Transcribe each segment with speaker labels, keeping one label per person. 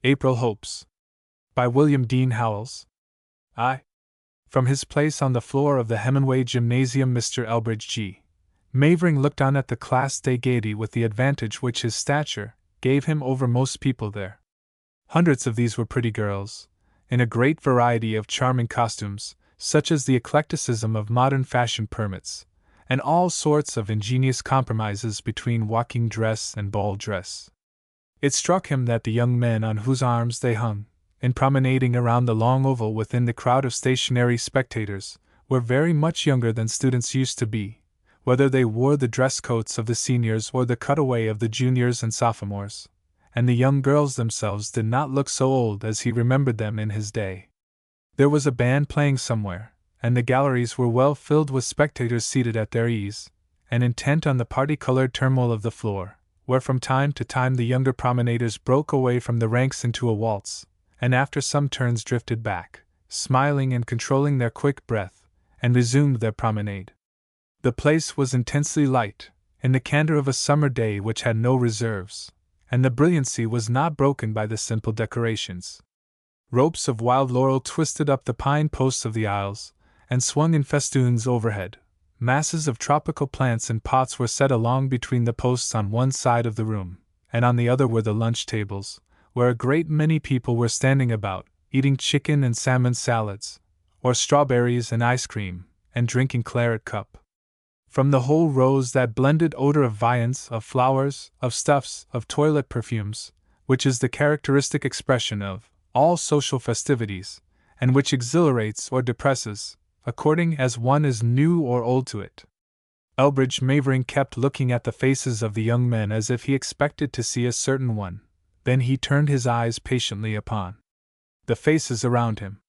Speaker 1: April Hopes. By William Dean Howells. From his place on the floor of the Hemingway Gymnasium, Mr. Elbridge G. Mavering looked on at the class day gaiety with the advantage which his stature gave him over most people there. Hundreds of these were pretty girls, in a great variety of charming costumes, such as the eclecticism of modern fashion permits, and all sorts of ingenious compromises between walking dress and ball dress. It struck him that the young men on whose arms they hung, in promenading around the long oval within the crowd of stationary spectators, were very much younger than students used to be, whether they wore the dress coats of the seniors or the cutaway of the juniors and sophomores, and the young girls themselves did not look so old as he remembered them in his day. There was a band playing somewhere, and the galleries were well filled with spectators seated at their ease, and intent on the party-colored turmoil of the floor, where from time to time the younger promenaders broke away from the ranks into a waltz, and after some turns drifted back, smiling and controlling their quick breath, and resumed their promenade. The place was intensely light, in the candor of a summer day which had no reserves, and the brilliancy was not broken by the simple decorations. Ropes of wild laurel twisted up the pine posts of the aisles, and swung in festoons overhead. Masses of tropical plants in pots were set along between the posts on one side of the room, and on the other were the lunch tables, where a great many people were standing about, eating chicken and salmon salads, or strawberries and ice cream, and drinking claret cup. From the whole rose that blended odor of viands, of flowers, of stuffs, of toilet perfumes, which is the characteristic expression of all social festivities, and which exhilarates or depresses, according as one is new or old to it. Elbridge Mavering kept looking at the faces of the young men as if he expected to see a certain one. Then he turned his eyes patiently upon the faces around him.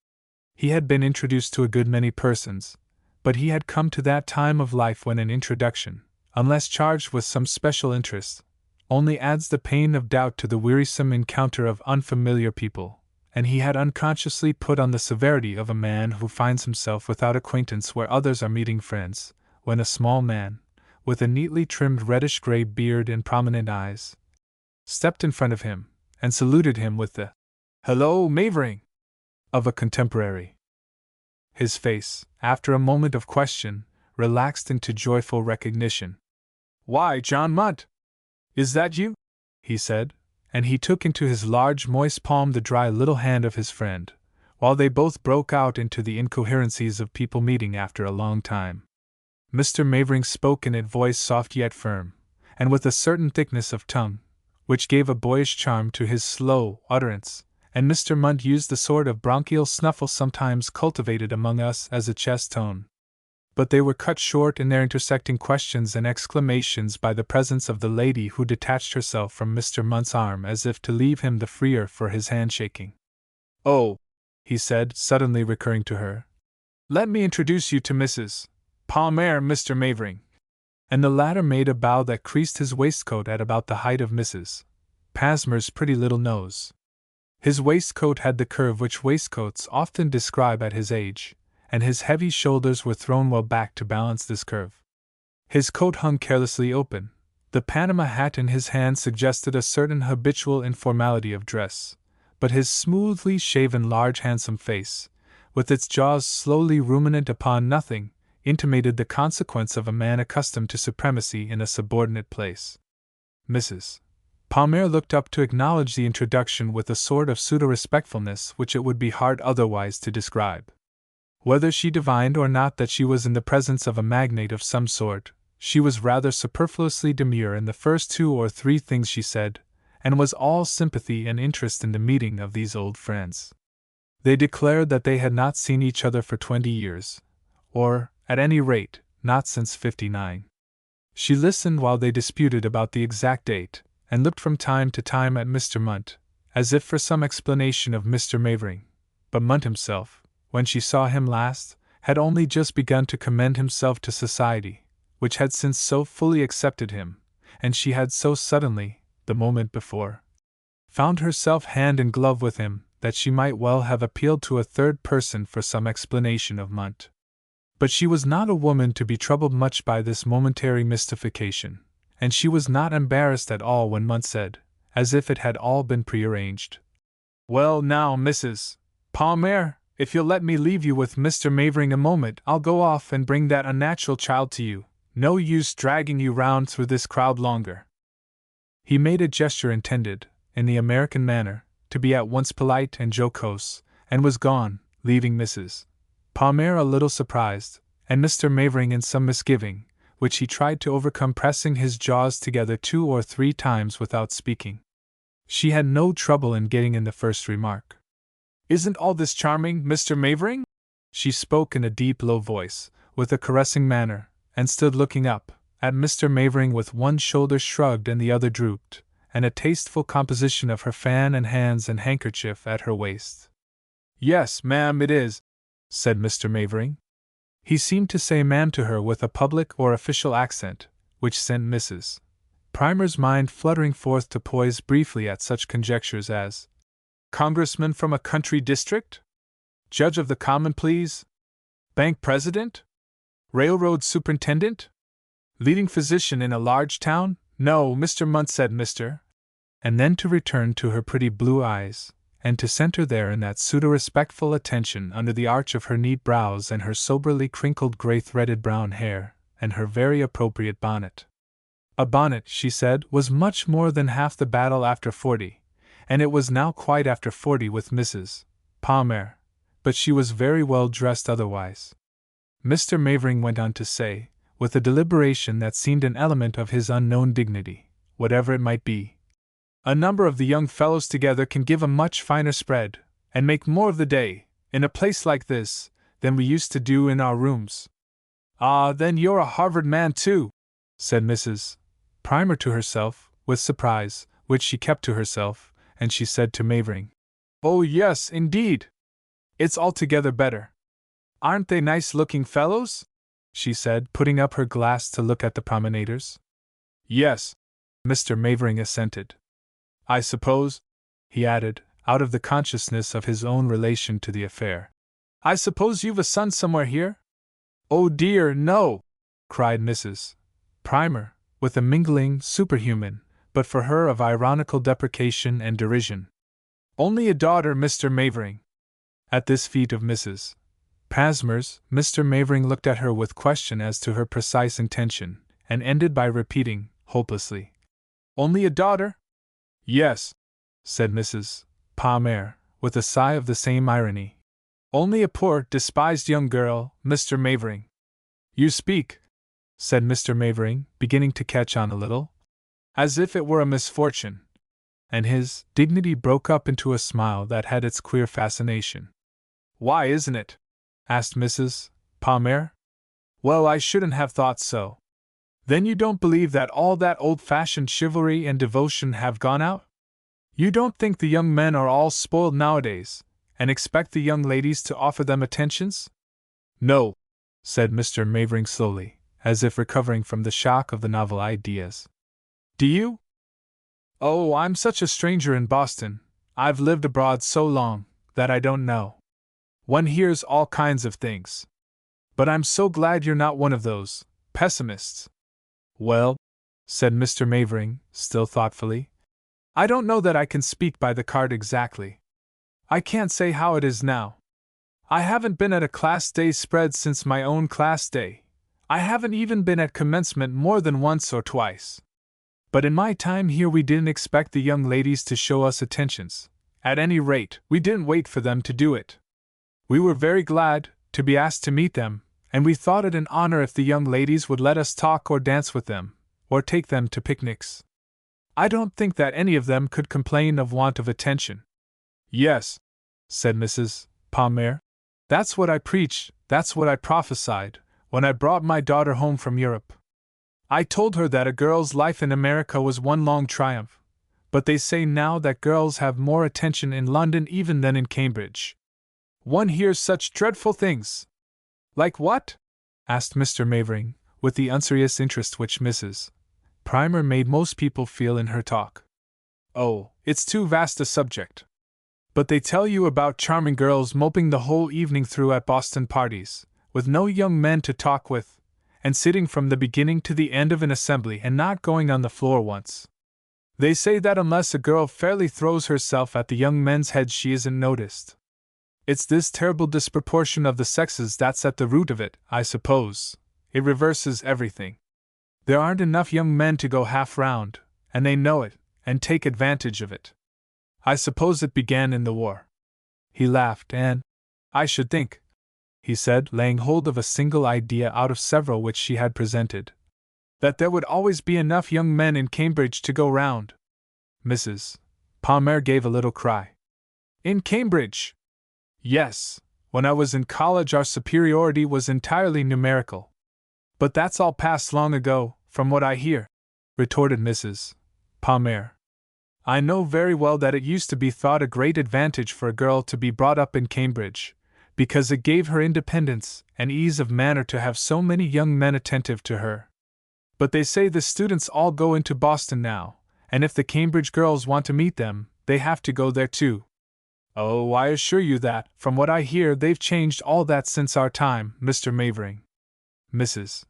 Speaker 1: He had been introduced to a good many persons, but he had come to that time of life when an introduction, unless charged with some special interest, only adds the pain of doubt to the wearisome encounter of unfamiliar people, and he had unconsciously put on the severity of a man who finds himself without acquaintance where others are meeting friends, when a small man, with a neatly trimmed reddish-gray beard and prominent eyes, stepped in front of him, and saluted him with the "Hello, Mavering!" of a contemporary. His face, after a moment of question, relaxed into joyful recognition. "Why, John Munt! Is that you?" he said, and he took into his large moist palm the dry little hand of his friend, while they both broke out into the incoherencies of people meeting after a long time. Mr. Mavering spoke in a voice soft yet firm, and with a certain thickness of tongue, which gave a boyish charm to his slow utterance, and Mr. Munt used the sort of bronchial snuffle sometimes cultivated among us as a chest tone. But they were cut short in their intersecting questions and exclamations by the presence of the lady who detached herself from Mr. Munt's arm as if to leave him the freer for his handshaking. "Oh," he said, suddenly recurring to her, "let me introduce you to Mrs. Palmer, Mr. Mavering." And the latter made a bow that creased his waistcoat at about the height of Mrs. Palmer's pretty little nose. His waistcoat had the curve which waistcoats often describe at his age, and his heavy shoulders were thrown well back to balance this curve. His coat hung carelessly open. The Panama hat in his hand suggested a certain habitual informality of dress, but his smoothly shaven large handsome face, with its jaws slowly ruminant upon nothing, intimated the consequence of a man accustomed to supremacy in a subordinate place. Mrs. Palmer looked up to acknowledge the introduction with a sort of pseudo-respectfulness which it would be hard otherwise to describe. Whether she divined or not that she was in the presence of a magnate of some sort, she was rather superfluously demure in the first 2 or 3 things she said, and was all sympathy and interest in the meeting of these old friends. They declared that they had not seen each other for 20 years, or, at any rate, not since '59. She listened while they disputed about the exact date, and looked from time to time at Mr. Munt, as if for some explanation of Mr. Mavering, but Munt himself, when she saw him last, had only just begun to commend himself to society, which had since so fully accepted him, and she had so suddenly, the moment before, found herself hand in glove with him, that she might well have appealed to a third person for some explanation of Munt. But she was not a woman to be troubled much by this momentary mystification, and she was not embarrassed at all when Munt said, as if it had all been prearranged, Well, now, Mrs. Palmer, if you'll let me leave you with Mr. Mavering a moment, I'll go off and bring that unnatural child to you. No use dragging you round through this crowd longer. He made a gesture intended, in the American manner, to be at once polite and jocose, and was gone, leaving Mrs. Palmer a little surprised, and Mr. Mavering in some misgiving, which he tried to overcome, pressing his jaws together 2 or 3 times without speaking. She had no trouble in getting in the first remark. "Isn't all this charming, Mr. Mavering?" She spoke in a deep, low voice, with a caressing manner, and stood looking up at Mr. Mavering with one shoulder shrugged and the other drooped, and a tasteful composition of her fan and hands and handkerchief at her waist. "Yes, ma'am, it is," said Mr. Mavering. He seemed to say ma'am to her with a public or official accent, which sent Mrs. Palmer's mind fluttering forth to poise briefly at such conjectures as congressman from a country district? Judge of the common pleas? Bank president? Railroad superintendent? Leading physician in a large town? No, Mr. Munt said Mr. And then to return to her pretty blue eyes, and to center there in that pseudo-respectful attention under the arch of her neat brows and her soberly crinkled gray-threaded brown hair, and her very appropriate bonnet. A bonnet, she said, was much more than half the battle after 40, and it was now quite after 40 with Mrs. Palmer, but she was very well dressed otherwise. Mr. Mavering went on to say, with a deliberation that seemed an element of his unknown dignity, whatever it might be, "A number of the young fellows together can give a much finer spread, and make more of the day, in a place like this, than we used to do in our rooms." "Ah, then you're a Harvard man too," said Mrs. Palmer to herself, with surprise, which she kept to herself, and she said to Mavering, "Oh yes, indeed. It's altogether better. Aren't they nice-looking fellows?" she said, putting up her glass to look at the promenaders. "Yes," Mr. Mavering assented. "I suppose," he added, out of the consciousness of his own relation to the affair, "I suppose you've a son somewhere here?" "Oh dear, no!" cried Mrs. Palmer, with a mingling superhuman, but for her of ironical deprecation and derision. "Only a daughter, Mr. Mavering." At this feat of Mrs. Palmer's, Mr. Mavering looked at her with question as to her precise intention, and ended by repeating, hopelessly, "Only a daughter?" "Yes," said Mrs. Palmer, with a sigh of the same irony. "Only a poor, despised young girl, Mr. Mavering." "You speak," said Mr. Mavering, beginning to catch on a little, "as if it were a misfortune." And his dignity broke up into a smile that had its queer fascination. "Why isn't it?" asked Mrs. Palmer. "Well, I shouldn't have thought so. Then you don't believe that all that old-fashioned chivalry and devotion have gone out? You don't think the young men are all spoiled nowadays, and expect the young ladies to offer them attentions?" "No," said Mr. Mavering slowly, as if recovering from the shock of the novel ideas. "Do you?" "Oh, I'm such a stranger in Boston, I've lived abroad so long, that I don't know. One hears all kinds of things. But I'm so glad you're not one of those pessimists." "Well," said Mr. Mavering, still thoughtfully, "I don't know that I can speak by the card exactly. I can't say how it is now. I haven't been at a class day spread since my own class day. I haven't even been at commencement more than once or twice. But in my time here we didn't expect the young ladies to show us attentions. At any rate, we didn't wait for them to do it. We were very glad to be asked to meet them, and we thought it an honor if the young ladies would let us talk or dance with them, or take them to picnics. I don't think that any of them could complain of want of attention." "Yes," said Mrs. Palmer, "that's what I preached, that's what I prophesied, when I brought my daughter home from Europe. I told her that a girl's life in America was one long triumph, but they say now that girls have more attention in London even than in Cambridge. One hears such dreadful things." "Like what?" asked Mr. Mavering, with the unserious interest which Mrs. Palmer made most people feel in her talk. "Oh, it's too vast a subject. But they tell you about charming girls moping the whole evening through at Boston parties, with no young men to talk with, and sitting from the beginning to the end of an assembly and not going on the floor once. They say that unless a girl fairly throws herself at the young men's heads, she isn't noticed. It's this terrible disproportion of the sexes that's at the root of it, I suppose. It reverses everything. There aren't enough young men to go half round, and they know it, and take advantage of it. I suppose it began in the war. He laughed, and I should think, he said, laying hold of a single idea out of several which she had presented, that there would always be enough young men in Cambridge to go round. Mrs. Palmer gave a little cry. In Cambridge? Yes, when I was in college our superiority was entirely numerical. But that's all past long ago, from what I hear, retorted Mrs. Palmer. I know very well that it used to be thought a great advantage for a girl to be brought up in Cambridge, because it gave her independence and ease of manner to have so many young men attentive to her. But they say the students all go into Boston now, and if the Cambridge girls want to meet them, they have to go there too. Oh, I assure you that, from what I hear, they've changed all that since our time, Mr. Mavering. Mrs.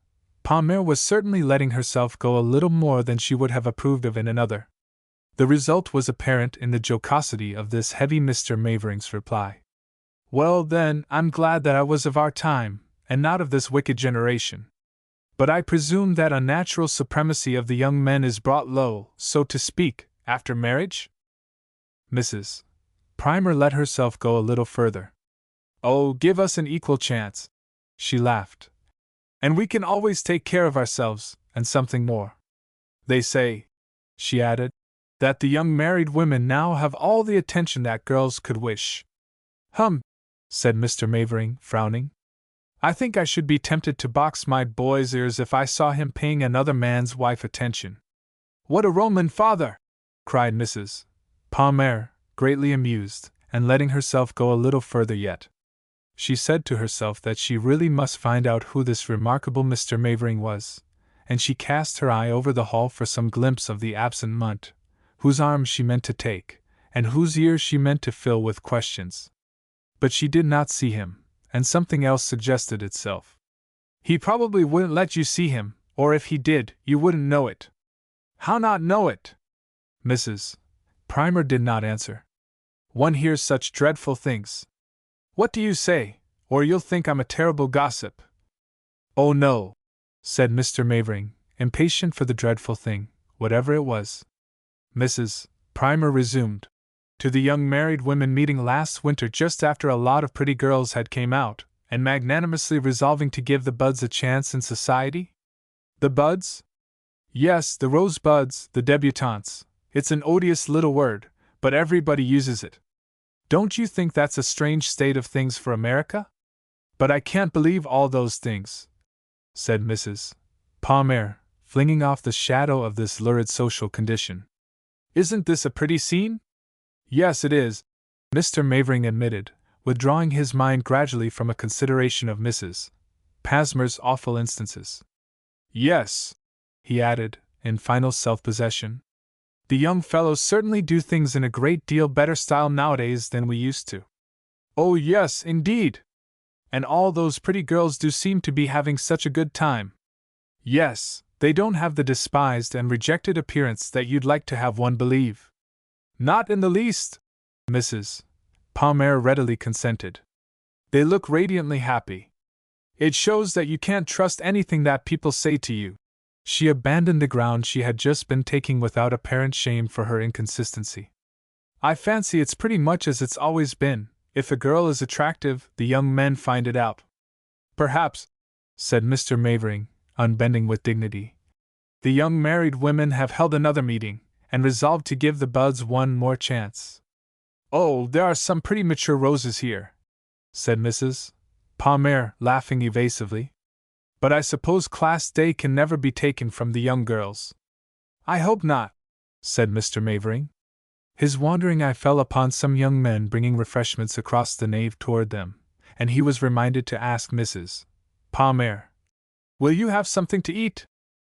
Speaker 1: Palmer was certainly letting herself go a little more than she would have approved of in another. The result was apparent in the jocosity of this heavy Mr. Mavering's reply. Well, then, I'm glad that I was of our time, and not of this wicked generation. But I presume that unnatural supremacy of the young men is brought low, so to speak, after marriage? Mrs. Palmer let herself go a little further. Oh, give us an equal chance, she laughed. And we can always take care of ourselves, and something more. They say, she added, that the young married women now have all the attention that girls could wish. Said Mr. Mavering, frowning. I think I should be tempted to box my boy's ears if I saw him paying another man's wife attention. What a Roman father! Cried Mrs. Palmer, greatly amused, and letting herself go a little further yet. She said to herself that she really must find out who this remarkable Mr. Mavering was, and she cast her eye over the hall for some glimpse of the absent Munt, whose arm she meant to take, and whose ears she meant to fill with questions. But she did not see him, and something else suggested itself. He probably wouldn't let you see him, or if he did, you wouldn't know it. How not know it? Mrs. Palmer did not answer. One hears such dreadful things. What do you say, or you'll think I'm a terrible gossip? Oh no, said Mr. Mavering, impatient for the dreadful thing, whatever it was. Mrs. Palmer resumed. To the young married women meeting last winter just after a lot of pretty girls had came out, and magnanimously resolving to give the buds a chance in society? The buds? Yes, the rosebuds, the debutantes. It's an odious little word, but everybody uses it. Don't you think that's a strange state of things for America? But I can't believe all those things, said Mrs. Palmer, flinging off the shadow of this lurid social condition. Isn't this a pretty scene? Yes, it is, Mr. Mavering admitted, withdrawing his mind gradually from a consideration of Mrs. Palmer's awful instances. Yes, he added, in final self-possession. The young fellows certainly do things in a great deal better style nowadays than we used to. Oh, yes, indeed! And all those pretty girls do seem to be having such a good time. Yes, they don't have the despised and rejected appearance that you'd like to have one believe. Not in the least, Mrs. Palmer readily consented. They look radiantly happy. It shows that you can't trust anything that people say to you. She abandoned the ground she had just been taking without apparent shame for her inconsistency. I fancy it's pretty much as it's always been. If a girl is attractive, the young men find it out. Perhaps, said Mr. Mavering, unbending with dignity. The young married women have held another meeting, and resolved to give the buds one more chance. Oh, there are some pretty mature roses here, said Mrs. Palmer, laughing evasively. But I suppose Class Day can never be taken from the young girls. I hope not, said Mr. Mavering. His wandering eye fell upon some young men bringing refreshments across the nave toward them, and he was reminded to ask Mrs. Palmer, "Will you have something to eat?"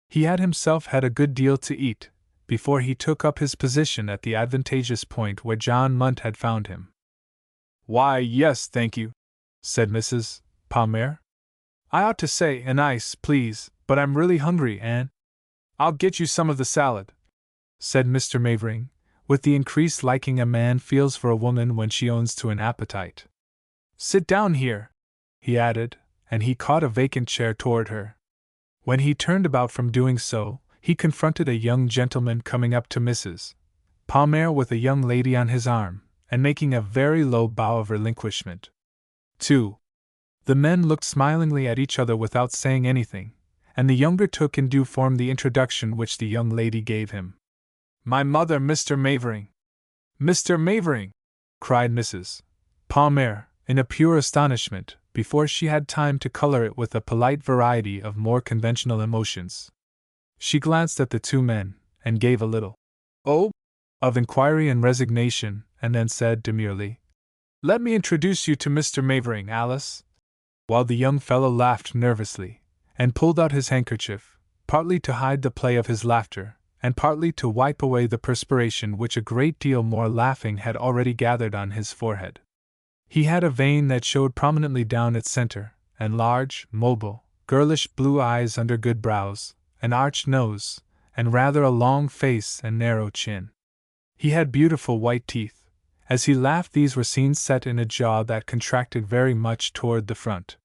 Speaker 1: He had himself had a good deal to eat before he took up his position at the advantageous point where John Munt had found him. "Why, yes, thank you," said Mrs. Palmer. "I ought to say an ice, please, but I'm really hungry, and I'll get you some of the salad." said Mr. Mavering, with the increased liking a man feels for a woman when she owns to an appetite. Sit down here, he added, and he caught a vacant chair toward her. When he turned about from doing so, he confronted a young gentleman coming up to Mrs. Palmer with a young lady on his arm, and making a very low bow of relinquishment. 2. The men looked smilingly at each other without saying anything, and the younger took in due form the introduction which the young lady gave him. My mother, Mr. Mavering. Mr. Mavering! Cried Mrs. Palmer, in a pure astonishment, before she had time to color it with a polite variety of more conventional emotions. She glanced at the two men, and gave a little "oh" of inquiry and resignation, and then said demurely, Let me introduce you to Mr. Mavering, Alice. While the young fellow laughed nervously, and pulled out his handkerchief, partly to hide the play of his laughter, and partly to wipe away the perspiration which a great deal more laughing had already gathered on his forehead. He had a vein that showed prominently down its center, and large, mobile, girlish blue eyes under good brows, an arched nose, and rather a long face and narrow chin. He had beautiful white teeth. As he laughed, these were seen set in a jaw that contracted very much toward the front.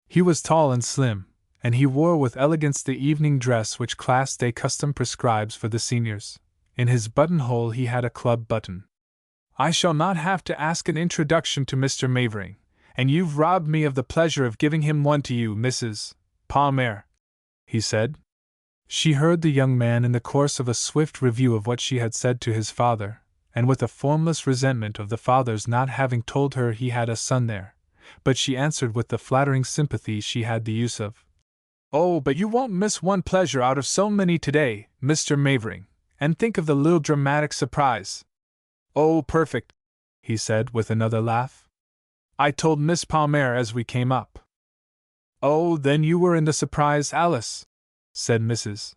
Speaker 1: He was tall and slim, and he wore with elegance the evening dress which Class Day custom prescribes for the seniors. In his buttonhole he had a club button. I shall not have to ask an introduction to Mr. Mavering, and you've robbed me of the pleasure of giving him one to you, Mrs. Palmer, he said. She heard the young man in the course of a swift review of what she had said to his father, and with a formless resentment of the father's not having told her he had a son there, but she answered with the flattering sympathy she had the use of. Oh, but you won't miss one pleasure out of so many today, Mr. Mavering, and think of the little dramatic surprise. Oh, perfect, he said with another laugh. I told Miss Palmer as we came up. Oh, then you were in the surprise, Alice, said Mrs.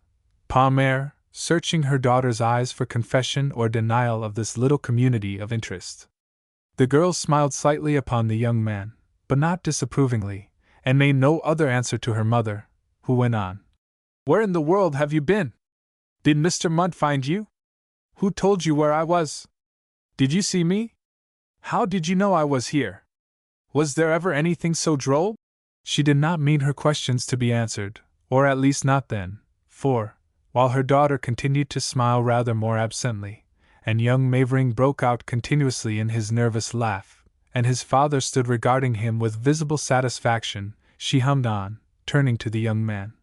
Speaker 1: Palmer, searching her daughter's eyes for confession or denial of this little community of interest. The girl smiled slightly upon the young man, but not disapprovingly, and made no other answer to her mother, who went on. Where in the world have you been? Did Mr. Mudd find you? Who told you where I was? Did you see me? How did you know I was here? Was there ever anything so droll? She did not mean her questions to be answered, or at least not then, for, while her daughter continued to smile rather more absently, and young Mavering broke out continuously in his nervous laugh, and his father stood regarding him with visible satisfaction, she hummed on, turning to the young man.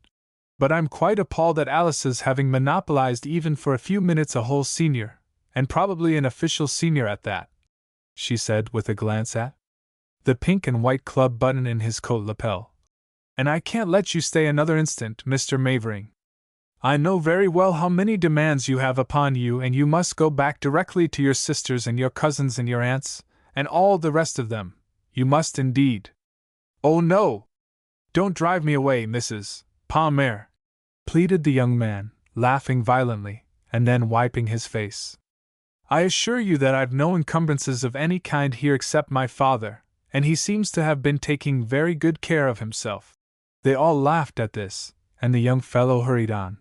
Speaker 1: But I'm quite appalled at Alice's having monopolized even for a few minutes a whole senior, and probably an official senior at that, she said with a glance at the pink and white club button in his coat lapel. And I can't let you stay another instant, Mr. Mavering. I know very well how many demands you have upon you, and you must go back directly to your sisters and your cousins and your aunts, and all the rest of them. You must indeed. Oh no! Don't drive me away, Mrs. Palmer, pleaded the young man, laughing violently, and then wiping his face. I assure you that I've no encumbrances of any kind here except my father, and he seems to have been taking very good care of himself. They all laughed at this, and the young fellow hurried on.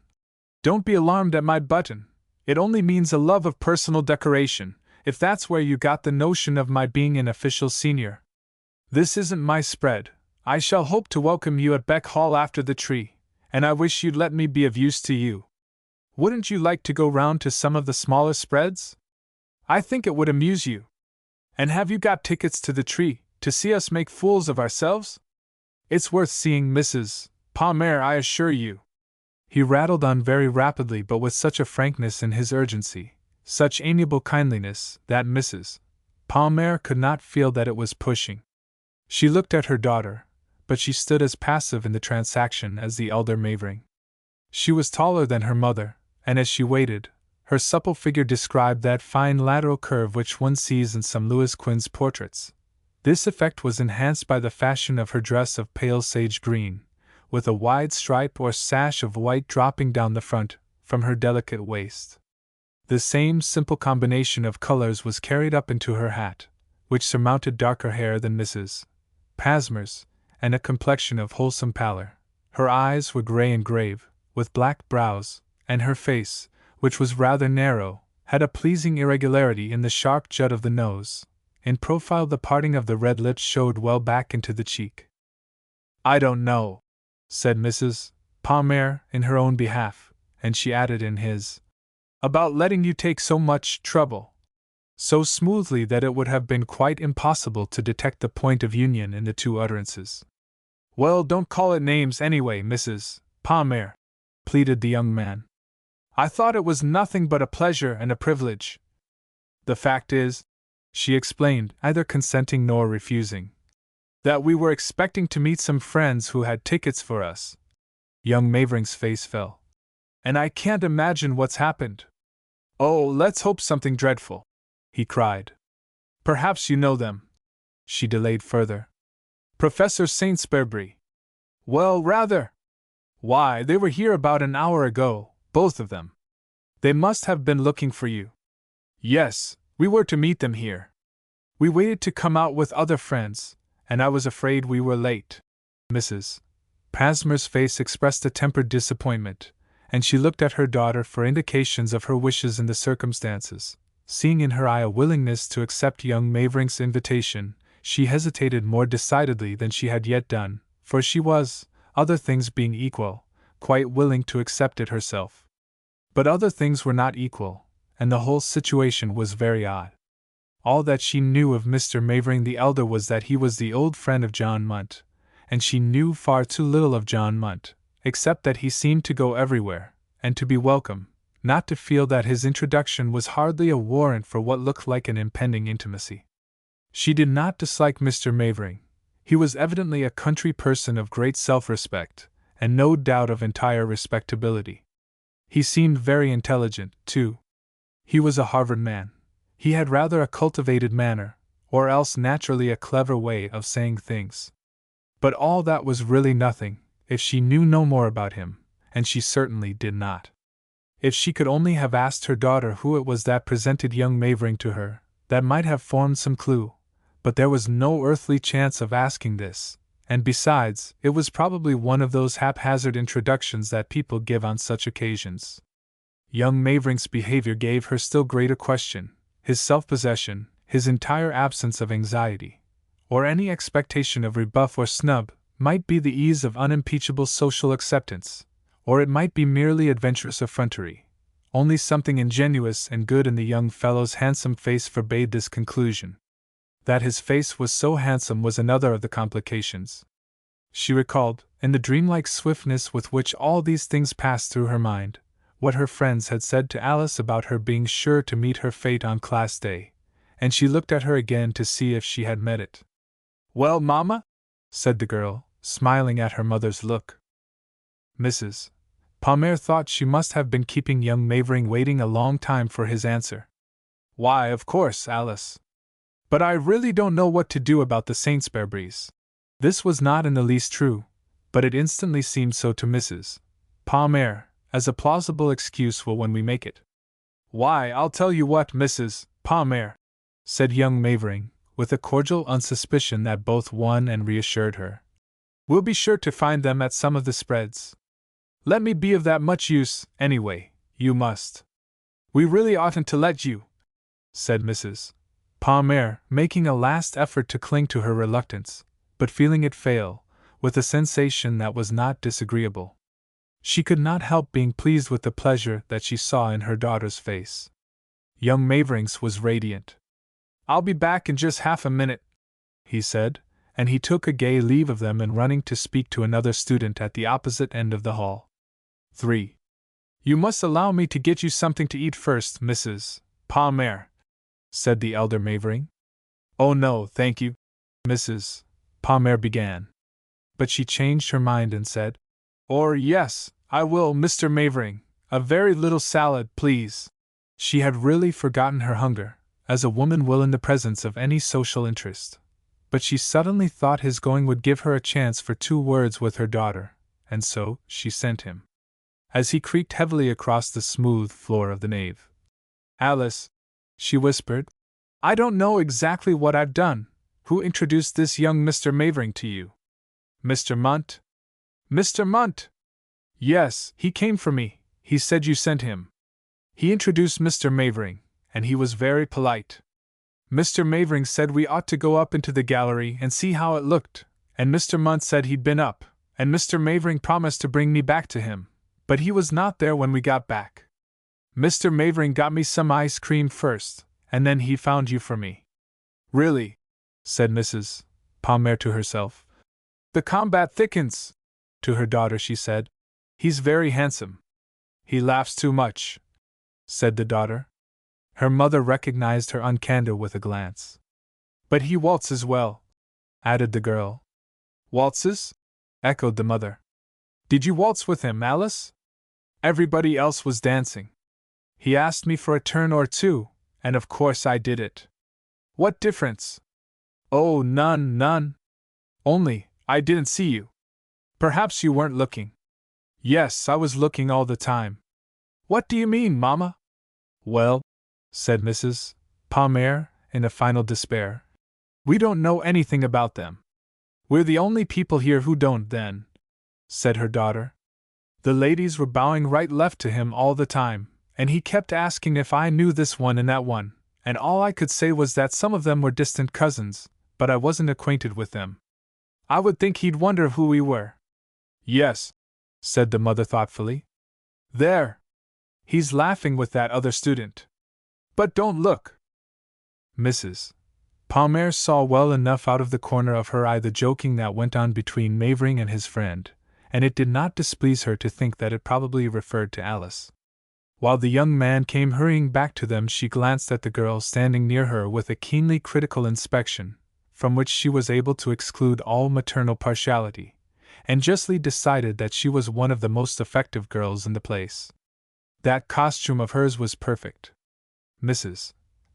Speaker 1: Don't be alarmed at my button. It only means a love of personal decoration, if that's where you got the notion of my being an official senior. This isn't my spread. I shall hope to welcome you at Beck Hall after the tree, and I wish you'd let me be of use to you. Wouldn't you like to go round to some of the smaller spreads? I think it would amuse you. And have you got tickets to the tree, to see us make fools of ourselves? It's worth seeing, Mrs. Palmer, I assure you. He rattled on very rapidly, but with such a frankness in his urgency, such amiable kindliness, that Mrs. Palmer could not feel that it was pushing. She looked at her daughter, but she stood as passive in the transaction as the elder Mavering. She was taller than her mother, and as she waited, her supple figure described that fine lateral curve which one sees in some Louis Quinze portraits. This effect was enhanced by the fashion of her dress of pale sage green, with a wide stripe or sash of white dropping down the front, from her delicate waist. The same simple combination of colors was carried up into her hat, which surmounted darker hair than Mrs. Palmer's, and a complexion of wholesome pallor. Her eyes were gray and grave, with black brows, and her face, which was rather narrow, had a pleasing irregularity in the sharp jut of the nose. In profile, the parting of the red lips showed well back into the cheek. "I don't know," said Mrs. Palmer in her own behalf, and she added in his, "about letting you take so much trouble," so smoothly that it would have been quite impossible to detect the point of union in the two utterances. "Well, don't call it names anyway, Mrs. Palmer," pleaded the young man. "I thought it was nothing but a pleasure and a privilege. The fact is," she explained, neither consenting nor refusing, "that we were expecting to meet some friends who had tickets for us." Young Mavering's face fell. "And I can't imagine what's happened." "Oh, let's hope something dreadful," he cried. "Perhaps you know them." She delayed further. "Professor Saintsbury." "Well, rather. Why, they were here about an hour ago, both of them. They must have been looking for you." "Yes, we were to meet them here. We waited to come out with other friends, and I was afraid we were late." Mrs. Palmer's face expressed a tempered disappointment, and she looked at her daughter for indications of her wishes in the circumstances. Seeing in her eye a willingness to accept young Mavering's invitation, she hesitated more decidedly than she had yet done, for she was, other things being equal, quite willing to accept it herself. But other things were not equal, and the whole situation was very odd. All that she knew of Mr. Mavering the elder was that he was the old friend of John Munt, and she knew far too little of John Munt, except that he seemed to go everywhere, and to be welcome, not to feel that his introduction was hardly a warrant for what looked like an impending intimacy. She did not dislike Mr. Mavering. He was evidently a country person of great self-respect, and no doubt of entire respectability. He seemed very intelligent, too. He was a Harvard man. He had rather a cultivated manner, or else naturally a clever way of saying things. But all that was really nothing, if she knew no more about him, and she certainly did not. If she could only have asked her daughter who it was that presented young Mavering to her, that might have formed some clue. But there was no earthly chance of asking this, and besides, it was probably one of those haphazard introductions that people give on such occasions. Young Mavering's behavior gave her still greater question. His self-possession, his entire absence of anxiety, or any expectation of rebuff or snub, might be the ease of unimpeachable social acceptance, or it might be merely adventurous effrontery. Only something ingenuous and good in the young fellow's handsome face forbade this conclusion. That his face was so handsome was another of the complications. She recalled, in the dreamlike swiftness with which all these things passed through her mind, what her friends had said to Alice about her being sure to meet her fate on class day, and she looked at her again to see if she had met it. "Well, Mamma?" said the girl, smiling at her mother's look. Mrs. Palmer thought she must have been keeping young Mavering waiting a long time for his answer. "Why, of course, Alice. But I really don't know what to do about the Saintsburys." This was not in the least true, but it instantly seemed so to Mrs. Palmer, as a plausible excuse for when we make it. "Why, I'll tell you what, Mrs. Palmer," said young Mavering, with a cordial unsuspicion that both won and reassured her. "We'll be sure to find them at some of the spreads. Let me be of that much use, anyway, you must." "We really oughtn't to let you," said Mrs. Palmer, making a last effort to cling to her reluctance, but feeling it fail, with a sensation that was not disagreeable. She could not help being pleased with the pleasure that she saw in her daughter's face. Young Mavering's was radiant. "I'll be back in just half a minute," he said, and he took a gay leave of them and running to speak to another student at the opposite end of the hall. 3. "You must allow me to get you something to eat first, Mrs. Palmer," said the elder Mavering. "Oh no, thank you," Mrs. Palmer began. But she changed her mind and said, "Or yes, I will, Mr. Mavering, a very little salad, please." She had really forgotten her hunger, as a woman will in the presence of any social interest. But she suddenly thought his going would give her a chance for 2 words with her daughter, and so she sent him. As he creaked heavily across the smooth floor of the nave, "Alice," she whispered, "I don't know exactly what I've done. Who introduced this young Mr. Mavering to you?" "Mr. Munt." "Mr. Munt?" "Yes, he came for me. He said you sent him. He introduced Mr. Mavering, and he was very polite. Mr. Mavering said we ought to go up into the gallery and see how it looked, and Mr. Munt said he'd been up, and Mr. Mavering promised to bring me back to him, but he was not there when we got back. Mr. Mavering got me some ice cream first, and then he found you for me. Really, said Mrs. Palmer to herself. The combat thickens. To her daughter she said, he's very handsome. He laughs too much, said the daughter. Her mother recognized her uncandor with a glance. But he waltzes well, added the girl. Waltzes? Echoed the mother. Did you waltz with him, Alice? Everybody else was dancing. He asked me for a turn or two, and of course I did it. What difference? Oh, none. Only, I didn't see you. Perhaps you weren't looking. Yes, I was looking all the time. What do you mean, Mamma? Well, said Mrs. Palmer, in a final despair, we don't know anything about them. We're the only people here who don't, then, said her daughter. The ladies were bowing right left to him all the time, and he kept asking if I knew this one and that one, and all I could say was that some of them were distant cousins, but I wasn't acquainted with them. I would think he'd wonder who we were. Yes, said the mother thoughtfully. There! He's laughing with that other student. But don't look. Mrs. Palmer saw well enough out of the corner of her eye the joking that went on between Mavering and his friend, and it did not displease her to think that it probably referred to Alice. While the young man came hurrying back to them, she glanced at the girl standing near her with a keenly critical inspection, from which she was able to exclude all maternal partiality, and justly decided that she was one of the most effective girls in the place. That costume of hers was perfect. Mrs.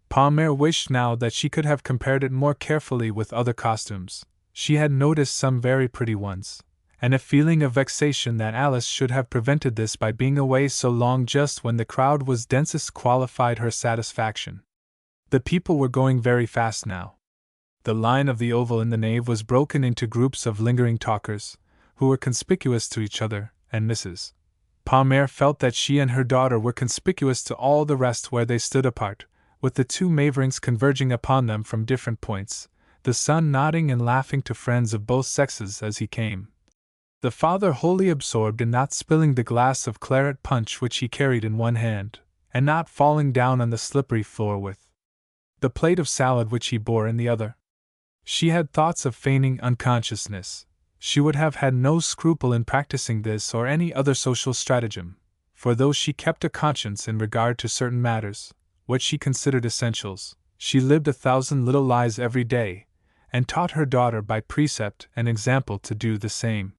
Speaker 1: Palmer wished now that she could have compared it more carefully with other costumes. She had noticed some very pretty ones, and a feeling of vexation that Alice should have prevented this by being away so long just when the crowd was densest qualified her satisfaction. The people were going very fast now. The line of the oval in the nave was broken into groups of lingering talkers, who were conspicuous to each other, and Mrs. Palmer felt that she and her daughter were conspicuous to all the rest where they stood apart, with the two Maverings converging upon them from different points, the son nodding and laughing to friends of both sexes as he came. The father wholly absorbed in not spilling the glass of claret punch which he carried in one hand, and not falling down on the slippery floor with the plate of salad which he bore in the other. She had thoughts of feigning unconsciousness. She would have had no scruple in practicing this or any other social stratagem, for though she kept a conscience in regard to certain matters, what she considered essentials, she lived 1,000 little lies every day, and taught her daughter by precept and example to do the same.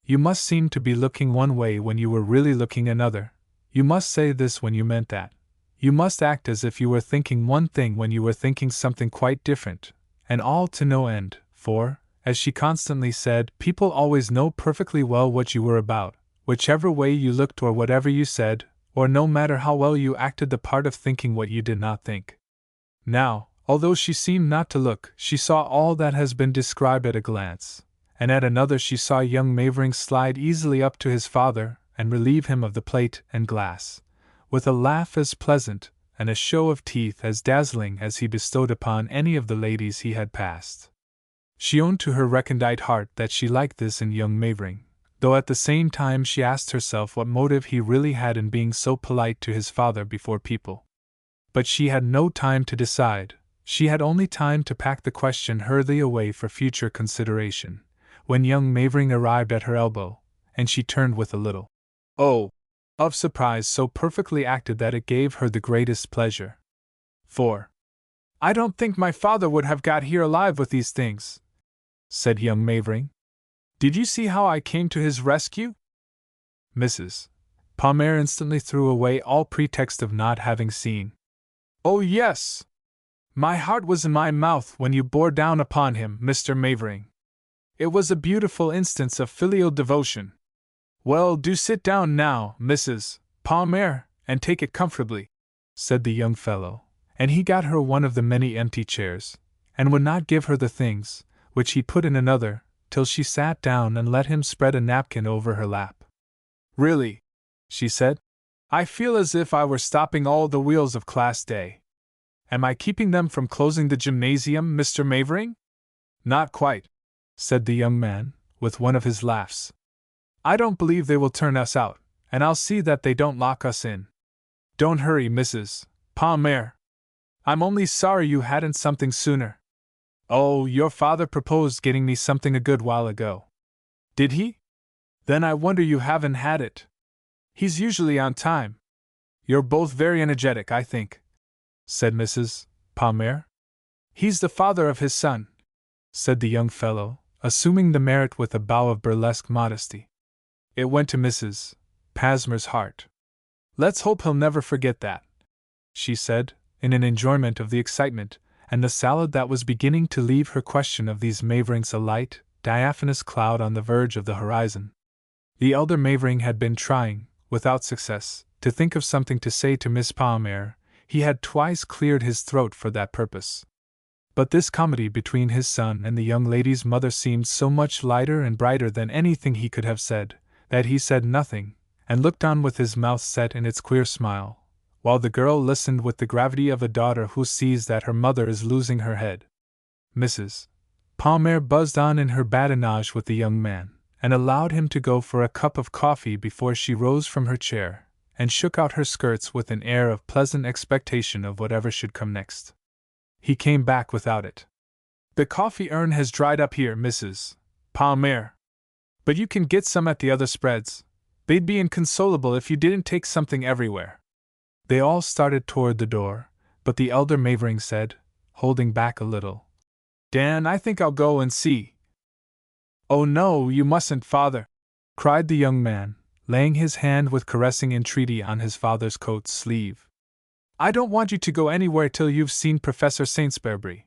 Speaker 1: You must seem to be looking one way when you were really looking another. You must say this when you meant that. You must act as if you were thinking one thing when you were thinking something quite different, and all to no end, for, as she constantly said, people always know perfectly well what you were about, whichever way you looked or whatever you said, or no matter how well you acted the part of thinking what you did not think. Now, although she seemed not to look, she saw all that has been described at a glance, and at another she saw young Mavering slide easily up to his father and relieve him of the plate and glass, with a laugh as pleasant and a show of teeth as dazzling as he bestowed upon any of the ladies he had passed. She owned to her recondite heart that she liked this in young Mavering, though at the same time she asked herself what motive he really had in being so polite to his father before people. But she had no time to decide. She had only time to pack the question hurriedly away for future consideration, when young Mavering arrived at her elbow, and she turned with a little of surprise so perfectly acted that it gave her the greatest pleasure. For, I don't think my father would have got here alive with these things, said young Mavering. Did you see how I came to his rescue? Mrs. Palmer instantly threw away all pretext of not having seen. Oh yes! My heart was in my mouth when you bore down upon him, Mr. Mavering. It was a beautiful instance of filial devotion. Well, do sit down now, Mrs. Palmer, and take it comfortably, said the young fellow, and he got her one of the many empty chairs, and would not give her the things, which he put in another, till she sat down and let him spread a napkin over her lap. Really, she said, I feel as if I were stopping all the wheels of Class Day. Am I keeping them from closing the gymnasium, Mr. Mavering? Not quite, said the young man, with one of his laughs. I don't believe they will turn us out, and I'll see that they don't lock us in. Don't hurry, Mrs. Palmer. I'm only sorry you hadn't something sooner. Oh, your father proposed getting me something a good while ago. Did he? Then I wonder you haven't had it. He's usually on time. You're both very energetic, I think, said Mrs. Palmer. He's the father of his son, said the young fellow, assuming the merit with a bow of burlesque modesty. It went to Mrs. Palmer's heart. Let's hope he'll never forget that, she said, in an enjoyment of the excitement and the salad that was beginning to leave her question of these Maverings a light, diaphanous cloud on the verge of the horizon. The elder Mavering had been trying, without success, to think of something to say to Miss Palmer. He had twice cleared his throat for that purpose. But this comedy between his son and the young lady's mother seemed so much lighter and brighter than anything he could have said, that he said nothing, and looked on with his mouth set in its queer smile, while the girl listened with the gravity of a daughter who sees that her mother is losing her head. Mrs. Palmer buzzed on in her badinage with the young man, and allowed him to go for a cup of coffee before she rose from her chair, and shook out her skirts with an air of pleasant expectation of whatever should come next. He came back without it. The coffee urn has dried up here, Mrs. Palmer. But you can get some at the other spreads. They'd be inconsolable if you didn't take something everywhere. They all started toward the door, but the elder Mavering said, holding back a little, Dan, I think I'll go and see. Oh no, you mustn't, father, cried the young man, laying his hand with caressing entreaty on his father's coat sleeve. I don't want you to go anywhere till you've seen Professor Saintsbury.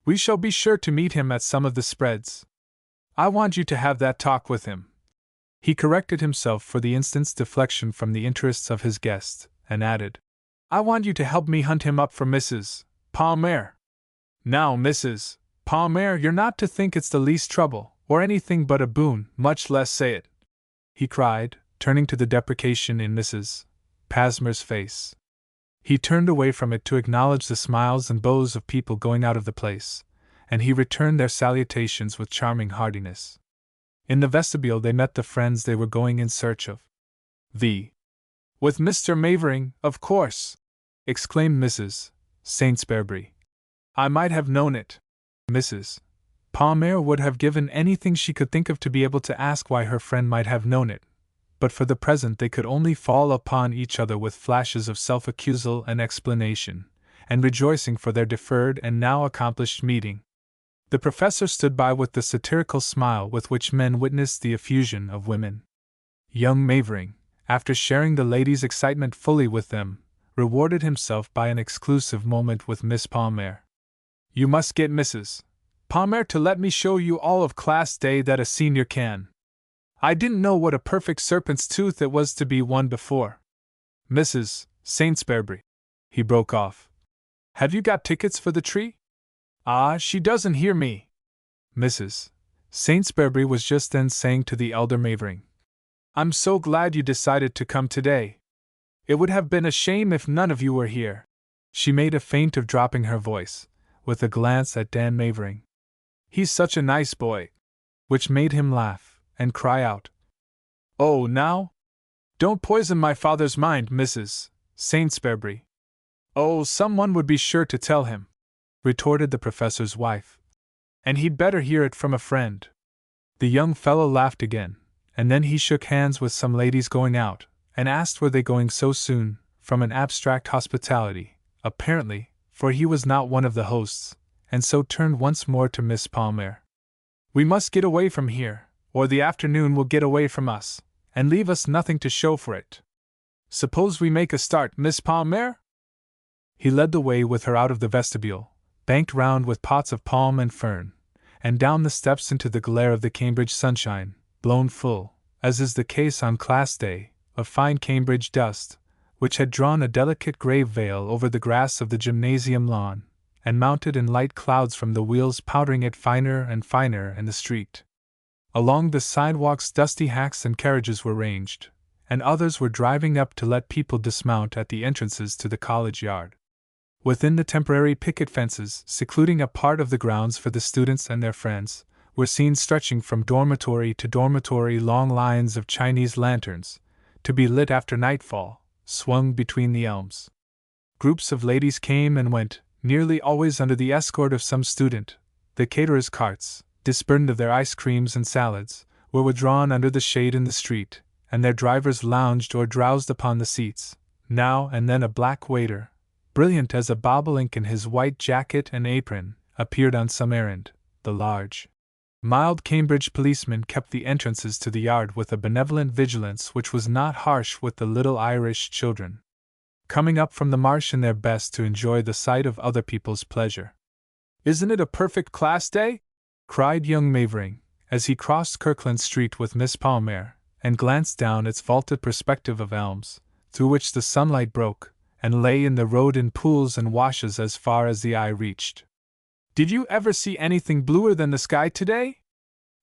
Speaker 1: We shall be sure to meet him at some of the spreads. I want you to have that talk with him. He corrected himself for the instant's deflection from the interests of his guest, and added, I want you to help me hunt him up for Mrs. Palmer. Now, Mrs. Palmer, you're not to think it's the least trouble, or anything but a boon, much less say it, he cried, turning to the deprecation in Mrs. Palmer's face. He turned away from it to acknowledge the smiles and bows of people going out of the place, and he returned their salutations with charming heartiness. In the vestibule they met the friends they were going in search of. With Mr. Mavering, of course, exclaimed Mrs. Saintsbury. I might have known it. Mrs. Palmer would have given anything she could think of to be able to ask why her friend might have known it, but for the present they could only fall upon each other with flashes of self-accusal and explanation, and rejoicing for their deferred and now accomplished meeting. The professor stood by with the satirical smile with which men witness the effusion of women. Young Mavering, after sharing the ladies' excitement fully with them, rewarded himself by an exclusive moment with Miss Palmer. You must get Mrs. Palmer to let me show you all of Class Day that a senior can. I didn't know what a perfect serpent's tooth it was to be one before. Mrs. Saintsbury, he broke off. Have you got tickets for the tree? Ah, she doesn't hear me. Mrs. Saintsbury was just then saying to the elder Mavering, I'm so glad you decided to come today. It would have been a shame if none of you were here. She made a feint of dropping her voice, with a glance at Dan Mavering. He's such a nice boy. Which made him laugh, and cry out, Oh, now? Don't poison my father's mind, Mrs. Saintsbury. Oh, someone would be sure to tell him, retorted the professor's wife. And he'd better hear it from a friend. The young fellow laughed again, and then he shook hands with some ladies going out, and asked were they going so soon, from an abstract hospitality, apparently, for he was not one of the hosts, and so turned once more to Miss Palmer. We must get away from here, or the afternoon will get away from us, and leave us nothing to show for it. Suppose we make a start, Miss Palmer? He led the way with her out of the vestibule, banked round with pots of palm and fern, and down the steps into the glare of the Cambridge sunshine, blown full, as is the case on Class Day, of fine Cambridge dust, which had drawn a delicate grey veil over the grass of the gymnasium lawn, and mounted in light clouds from the wheels powdering it finer and finer in the street. Along the sidewalks dusty hacks and carriages were ranged, and others were driving up to let people dismount at the entrances to the college yard. Within the temporary picket fences, secluding a part of the grounds for the students and their friends, were seen stretching from dormitory to dormitory long lines of Chinese lanterns, to be lit after nightfall, swung between the elms. Groups of ladies came and went, nearly always under the escort of some student. The caterers' carts, disburdened of their ice creams and salads, were withdrawn under the shade in the street, and their drivers lounged or drowsed upon the seats. Now and then a black waiter, brilliant as a bobolink in his white jacket and apron, appeared on some errand. The large, mild Cambridge policeman kept the entrances to the yard with a benevolent vigilance which was not harsh with the little Irish children, coming up from the marsh in their best to enjoy the sight of other people's pleasure. "Isn't it a perfect class day?" cried young Mavering, as he crossed Kirkland Street with Miss Palmer, and glanced down its vaulted perspective of elms, through which the sunlight broke, and lay in the road in pools and washes as far as the eye reached. "Did you ever see anything bluer than the sky today?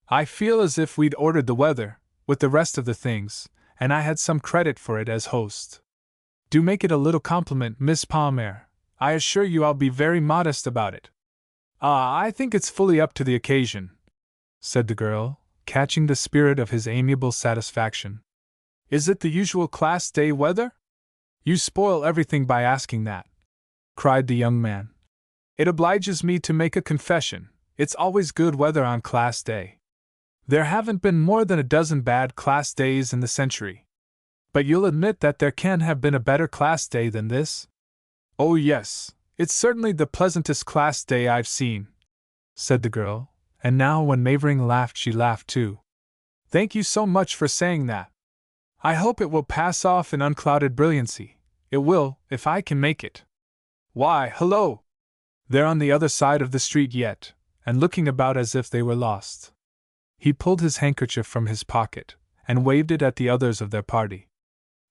Speaker 1: I feel as if we'd ordered the weather, with the rest of the things, and I had some credit for it as host. Do make it a little compliment, Miss Palmer. I assure you I'll be very modest about it." "Ah, I think it's fully up to the occasion," said the girl, catching the spirit of his amiable satisfaction. "Is it the usual class day weather?" "You spoil everything by asking that," cried the young man. "It obliges me to make a confession. It's always good weather on class day. There haven't been more than a dozen bad class days in the century. But you'll admit that there can have been a better class day than this?" "Oh yes, it's certainly the pleasantest class day I've seen," said the girl, and now when Mavering laughed she laughed too. "Thank you so much for saying that. I hope it will pass off in unclouded brilliancy. It will, if I can make it. Why, hello! They're on the other side of the street yet, and looking about as if they were lost." He pulled his handkerchief from his pocket, and waved it at the others of their party.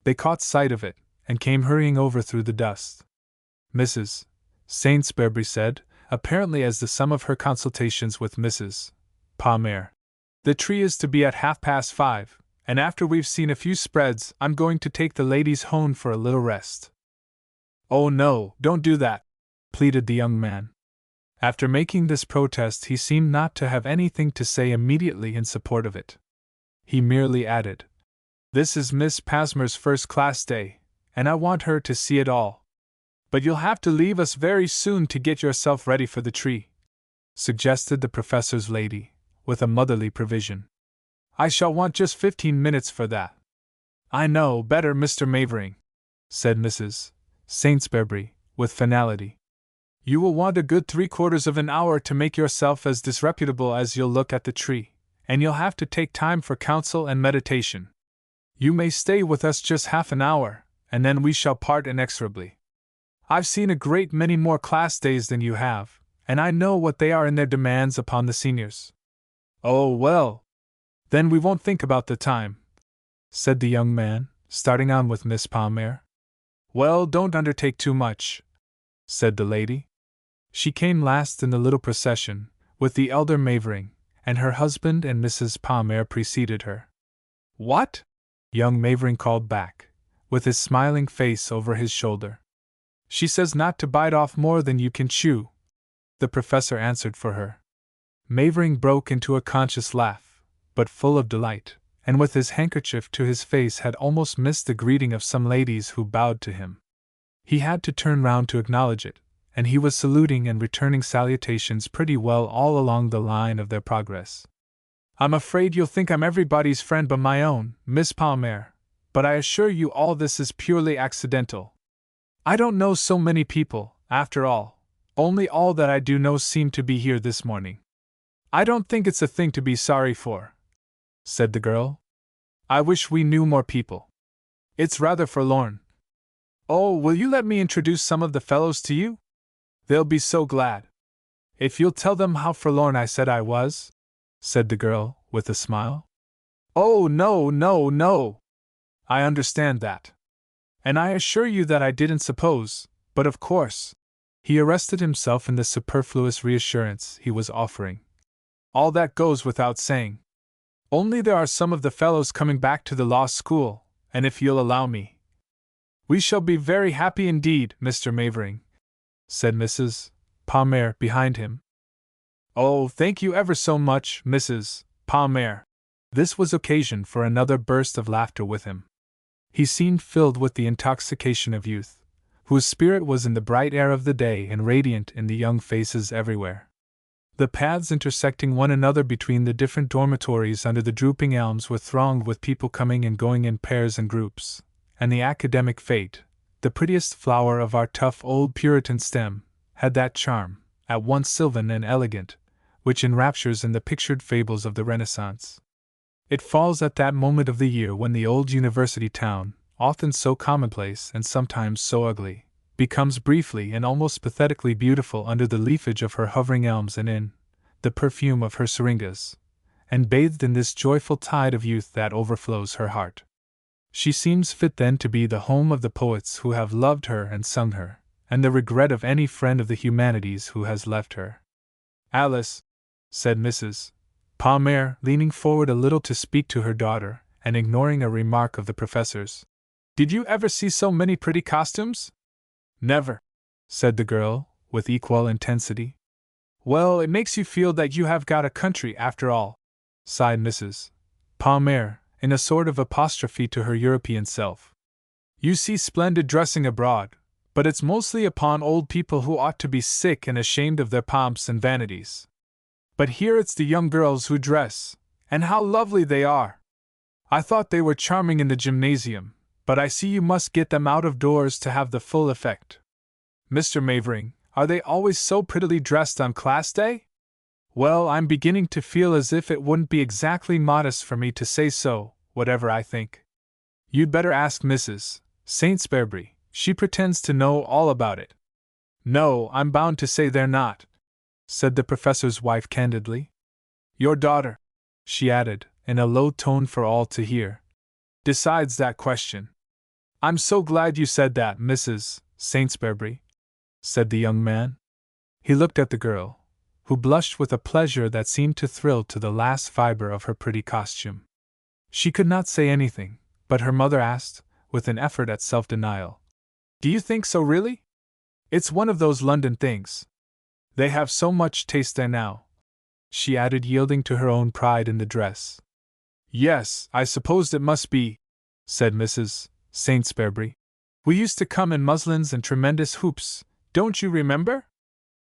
Speaker 1: They caught sight of it, and came hurrying over through the dust. "Mrs. Saintsbury said, apparently as the sum of her consultations with Mrs. Palmer, the tree is to be at 5:30, and after we've seen a few spreads, I'm going to take the ladies home for a little rest." "Oh no, don't do that," pleaded the young man. After making this protest, he seemed not to have anything to say immediately in support of it. He merely added, "This is Miss Pasmer's first class day, and I want her to see it all. But you'll have to leave us very soon to get yourself ready for the tree," suggested the professor's lady, with a motherly provision. "I shall want just 15 minutes for that." "I know better, Mr. Mavering," said Mrs. Saintsbury, with finality. "You will want a good 3/4 of an hour to make yourself as disreputable as you'll look at the tree, and you'll have to take time for counsel and meditation. You may stay with us just half an hour, and then we shall part inexorably. I've seen a great many more class days than you have, and I know what they are in their demands upon the seniors." "Oh, well, then we won't think about the time," said the young man, starting on with Miss Palmer. "Well, don't undertake too much," said the lady. She came last in the little procession, with the elder Mavering, and her husband and Mrs. Palmer preceded her. "What?" young Mavering called back, with his smiling face over his shoulder. "She says not to bite off more than you can chew," the professor answered for her. Mavering broke into a conscious laugh, but full of delight, and with his handkerchief to his face had almost missed the greeting of some ladies who bowed to him. He had to turn round to acknowledge it, and he was saluting and returning salutations pretty well all along the line of their progress. "I'm afraid you'll think I'm everybody's friend but my own, Miss Palmer, but I assure you all this is purely accidental. I don't know so many people, after all, only all that I do know seem to be here this morning. I don't think it's a thing to be sorry for," said the girl. "I wish we knew more people. It's rather forlorn. Oh, will you let me introduce some of the fellows to you? They'll be so glad. If you'll tell them how forlorn I said I was," said the girl, with a smile. "Oh, no, no, no! I understand that. And I assure you that I didn't suppose, but of course," he arrested himself in the superfluous reassurance he was offering. "All that goes without saying. Only there are some of the fellows coming back to the law school, and if you'll allow me. We shall be very happy indeed, Mr. Mavering, said Mrs. Palmer behind him. Oh, thank you ever so much, Mrs. Palmer. This was occasion for another burst of laughter with him. He seemed filled with the intoxication of youth, whose spirit was in the bright air of the day and radiant in the young faces everywhere. The paths intersecting one another between the different dormitories under the drooping elms were thronged with people coming and going in pairs and groups, and the academic fate, the prettiest flower of our tough old Puritan stem, had that charm, at once sylvan and elegant, which enraptures in the pictured fables of the Renaissance. It falls at that moment of the year when the old university town, often so commonplace and sometimes so ugly, becomes briefly and almost pathetically beautiful under the leafage of her hovering elms and in the perfume of her syringas, and bathed in this joyful tide of youth that overflows her heart. She seems fit then to be the home of the poets who have loved her and sung her, and the regret of any friend of the humanities who has left her. Alice, said Mrs. Palmer, leaning forward a little to speak to her daughter, and ignoring a remark of the professor's, did you ever see so many pretty costumes? Never, said the girl, with equal intensity. Well, it makes you feel that you have got a country after all, sighed Mrs. Palmer, in a sort of apostrophe to her European self. You see splendid dressing abroad, but it's mostly upon old people who ought to be sick and ashamed of their pomps and vanities. But here it's the young girls who dress, and how lovely they are! I thought they were charming in the gymnasium, but I see you must get them out of doors to have the full effect. Mr. Mavering, are they always so prettily dressed on class day? Well, I'm beginning to feel as if it wouldn't be exactly modest for me to say so, whatever I think. You'd better ask Mrs. Saintsbury. She pretends to know all about it. No, I'm bound to say they're not, said the professor's wife candidly. Your daughter, she added, in a low tone for all to hear, decides that question. I'm so glad you said that, Mrs. Saintsbury, said the young man. He looked at the girl, who blushed with a pleasure that seemed to thrill to the last fiber of her pretty costume. She could not say anything, but her mother asked, with an effort at self-denial, do you think so really? It's one of those London things. They have so much taste there now, she added, yielding to her own pride in the dress. Yes, I supposed it must be, said Mrs. Saintsbury. We used to come in muslins and tremendous hoops, don't you remember?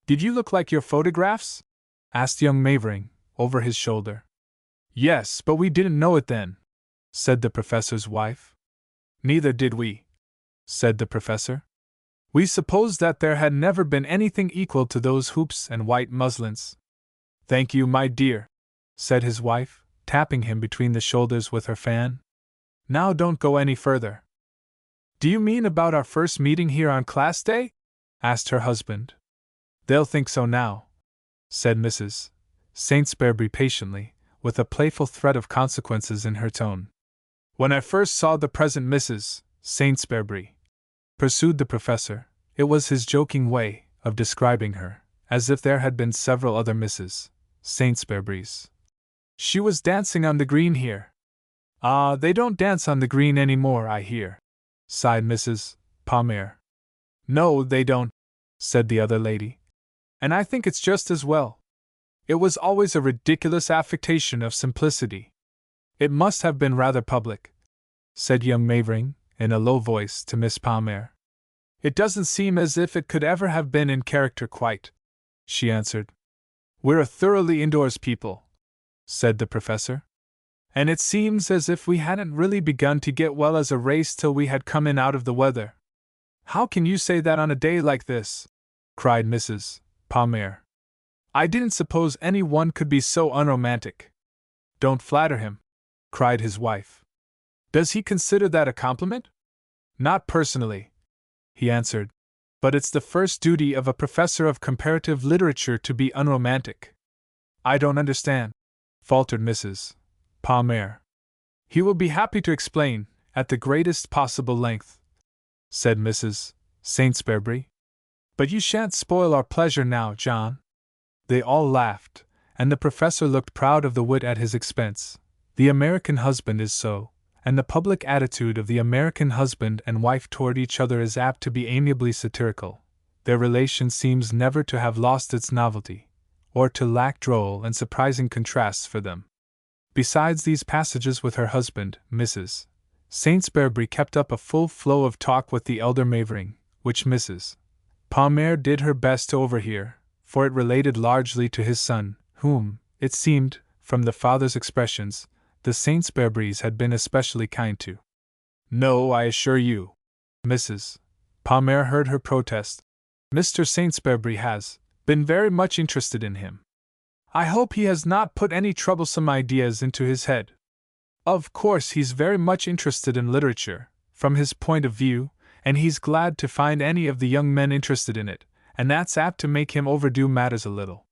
Speaker 1: Did you look like your photographs? Asked young Mavering, over his shoulder. Yes, but we didn't know it then, said the professor's wife. Neither did we, said the professor. We supposed that there had never been anything equal to those hoops and white muslins. Thank you, my dear, said his wife, tapping him between the shoulders with her fan. Now don't go any further. Do you mean about our first meeting here on class day? Asked her husband. They'll think so now, said Mrs. Saintsbury patiently, with a playful threat of consequences in her tone. When I first saw the present Mrs. Saintsbury, pursued the professor, it was his joking way of describing her, as if there had been several other Mrs. Saintsburys. She was dancing on the green here. Ah, they don't dance on the green any more, I hear, sighed Mrs. Palmer. No, they don't, said the other lady. And I think it's just as well. It was always a ridiculous affectation of simplicity. It must have been rather public, said young Mavering, in a low voice to Miss Palmer. It doesn't seem as if it could ever have been in character quite, she answered. We're a thoroughly indoors people, said the professor. And it seems as if we hadn't really begun to get well as a race till we had come in out of the weather. How can you say that on a day like this? Cried Mrs. Palmer. I didn't suppose any one could be so unromantic. Don't flatter him, cried his wife. Does he consider that a compliment? Not personally, he answered, but it's the first duty of a professor of comparative literature to be unromantic. I don't understand, faltered Mrs. Palmer. He will be happy to explain, at the greatest possible length, said Mrs. Saintsbury. But you shan't spoil our pleasure now, John. They all laughed, and the professor looked proud of the wit at his expense. The American husband is so, and the public attitude of the American husband and wife toward each other is apt to be amiably satirical. Their relation seems never to have lost its novelty, or to lack droll and surprising contrasts for them. Besides these passages with her husband, Mrs. Saintsbury kept up a full flow of talk with the elder Mavering, which Mrs. Palmer did her best to overhear, for it related largely to his son, whom, it seemed, from the father's expressions, the Saintsburys had been especially kind to. "No, I assure you," Mrs. Palmer heard her protest. "Mr. Saintsbury has been very much interested in him. I hope he has not put any troublesome ideas into his head. Of course, he's very much interested in literature, from his point of view, and he's glad to find any of the young men interested in it, and that's apt to make him overdo matters a little.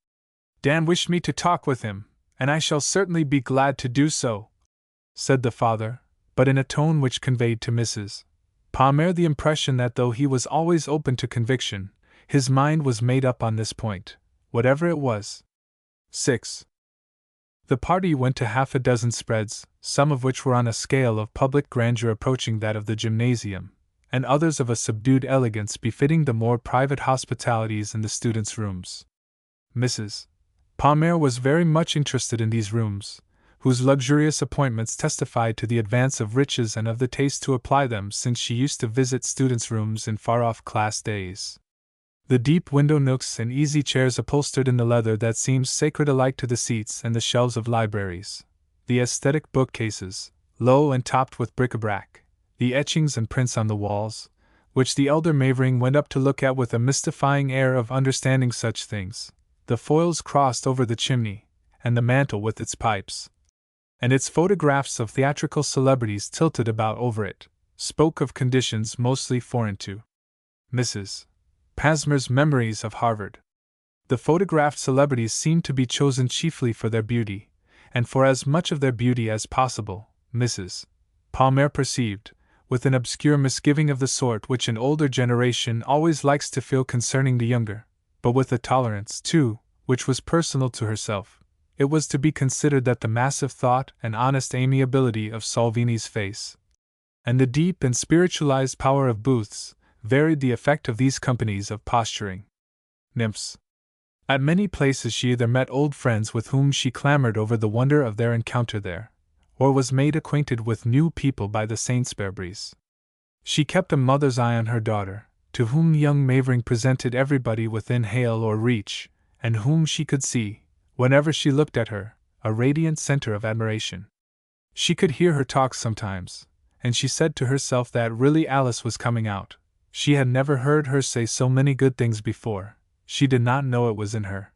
Speaker 1: Dan wished me to talk with him, and I shall certainly be glad to do so," said the father, but in a tone which conveyed to Mrs. Palmer the impression that though he was always open to conviction, his mind was made up on this point, whatever it was. 6. The party went to half a dozen spreads, some of which were on a scale of public grandeur approaching that of the gymnasium, and others of a subdued elegance befitting the more private hospitalities in the students' rooms. Mrs. Palmer was very much interested in these rooms, whose luxurious appointments testified to the advance of riches and of the taste to apply them, since she used to visit students' rooms in far-off class days. The deep window nooks and easy chairs upholstered in the leather that seems sacred alike to the seats and the shelves of libraries, the aesthetic bookcases, low and topped with bric-a-brac, the etchings and prints on the walls, which the elder Mavering went up to look at with a mystifying air of understanding such things, the foils crossed over the chimney, and the mantel with its pipes, and its photographs of theatrical celebrities tilted about over it, spoke of conditions mostly foreign to Mrs. Palmer's memories of Harvard. The photographed celebrities seemed to be chosen chiefly for their beauty, and for as much of their beauty as possible, Mrs. Palmer perceived, with an obscure misgiving of the sort which an older generation always likes to feel concerning the younger, but with a tolerance, too, which was personal to herself. It was to be considered that the massive thought and honest amiability of Salvini's face, and the deep and spiritualized power of Booth's, varied the effect of these companies of posturing nymphs. At many places she either met old friends with whom she clamored over the wonder of their encounter there, or was made acquainted with new people by the Saintsburys. She kept a mother's eye on her daughter, to whom young Mavering presented everybody within hail or reach, and whom she could see, whenever she looked at her, a radiant center of admiration. She could hear her talk sometimes, and she said to herself that really Alice was coming out. She had never heard her say so many good things before. She did not know it was in her.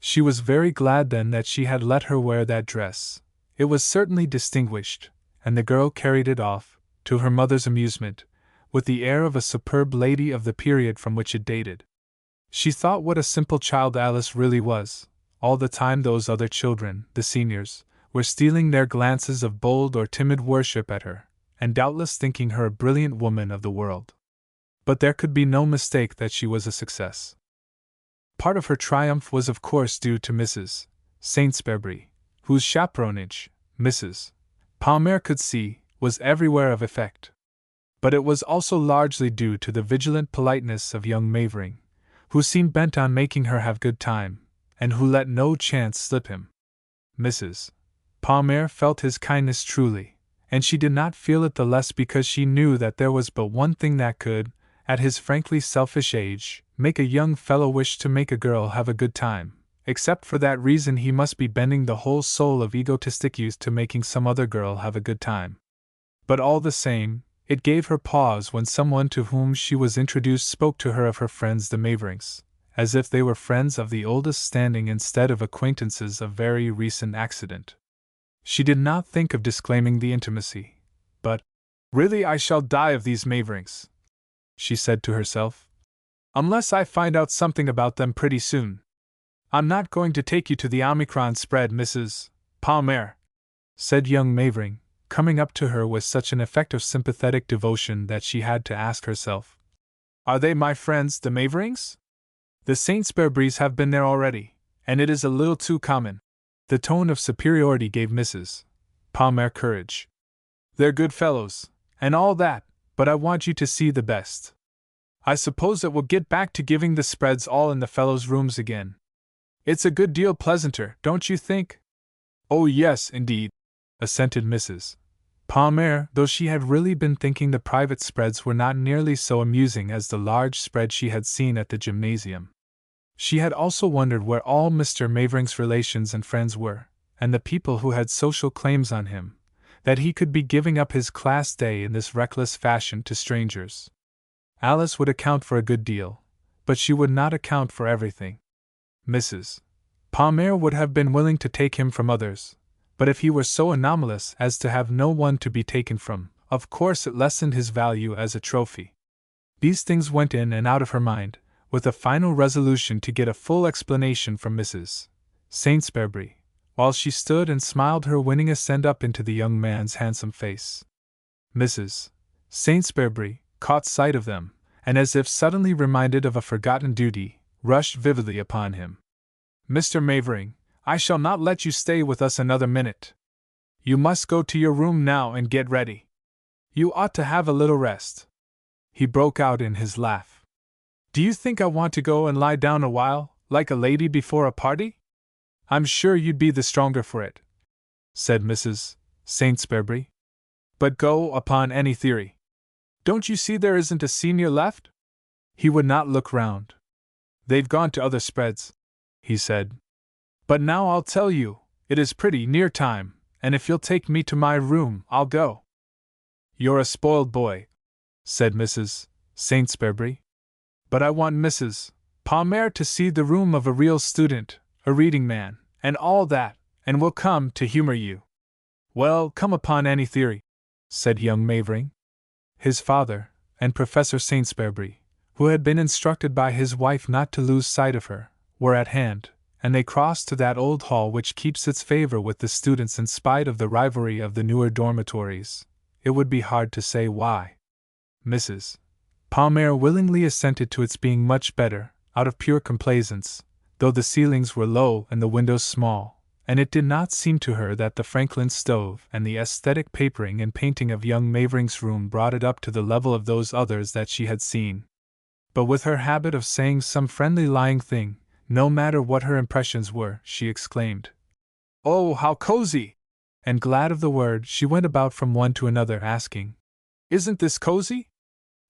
Speaker 1: She was very glad then that she had let her wear that dress. It was certainly distinguished, and the girl carried it off, to her mother's amusement, with the air of a superb lady of the period from which it dated. She thought what a simple child Alice really was. All the time those other children, the seniors, were stealing their glances of bold or timid worship at her, and doubtless thinking her a brilliant woman of the world. But there could be no mistake that she was a success. Part of her triumph was of course due to Mrs. Saintsbury, whose chaperonage, Mrs. Palmer could see, was everywhere of effect. But it was also largely due to the vigilant politeness of young Mavering, who seemed bent on making her have good time, and who let no chance slip him. Mrs. Palmer felt his kindness truly, and she did not feel it the less because she knew that there was but one thing that could, at his frankly selfish age, make a young fellow wish to make a girl have a good time. Except for that reason he must be bending the whole soul of egotistic youth to making some other girl have a good time. But all the same, it gave her pause when someone to whom she was introduced spoke to her of her friends the Maverings, as if they were friends of the oldest standing instead of acquaintances of very recent accident. She did not think of disclaiming the intimacy, but, "Really I shall die of these Maverings," she said to herself, "unless I find out something about them pretty soon. I'm not going to take you to the Omicron spread, Mrs. Palmer," said young Mavering, coming up to her with such an effect of sympathetic devotion that she had to ask herself, "Are they my friends, the Maverings? The Saintsburys have been there already, and it is a little too common." The tone of superiority gave Mrs. Palmer courage. They're good fellows, and all that, but I want you to see the best. I suppose that we'll get back to giving the spreads all in the fellows' rooms again. It's a good deal pleasanter, don't you think? Oh, yes, indeed, assented Mrs. Palmer, though she had really been thinking the private spreads were not nearly so amusing as the large spread she had seen at the gymnasium. She had also wondered where all Mr. Mavering's relations and friends were, and the people who had social claims on him, that he could be giving up his class day in this reckless fashion to strangers. Alice would account for a good deal, but she would not account for everything. Mrs. Palmer would have been willing to take him from others, but if he were so anomalous as to have no one to be taken from, of course it lessened his value as a trophy. These things went in and out of her mind, with a final resolution to get a full explanation from Mrs. Saintsbury, while she stood and smiled her winning assent up into the young man's handsome face. Mrs. Saintsbury caught sight of them, and as if suddenly reminded of a forgotten duty, rushed vividly upon him. Mr. Mavering, I shall not let you stay with us another minute. You must go to your room now and get ready. You ought to have a little rest. He broke out in his laugh. Do you think I want to go and lie down a while, like a lady before a party? I'm sure you'd be the stronger for it, said Mrs. Saintsbury. But go upon any theory. Don't you see there isn't a senior left? He would not look round. They've gone to other spreads, he said. But now I'll tell you, it is pretty near time, and if you'll take me to my room, I'll go. You're a spoiled boy, said Mrs. Saintsbury. But I want Mrs. Palmer to see the room of a real student, a reading man, and all that, and will come to humor you. Well, come upon any theory, said young Mavering. His father, and Professor Saintsbury, who had been instructed by his wife not to lose sight of her, were at hand, and they crossed to that old hall which keeps its favor with the students in spite of the rivalry of the newer dormitories. It would be hard to say why. Mrs. Palmer willingly assented to its being much better, out of pure complaisance, though the ceilings were low and the windows small, and it did not seem to her that the Franklin stove and the aesthetic papering and painting of young Mavering's room brought it up to the level of those others that she had seen. But with her habit of saying some friendly lying thing, no matter what her impressions were, she exclaimed, "Oh, how cozy!" And glad of the word, she went about from one to another asking, "Isn't this cozy?"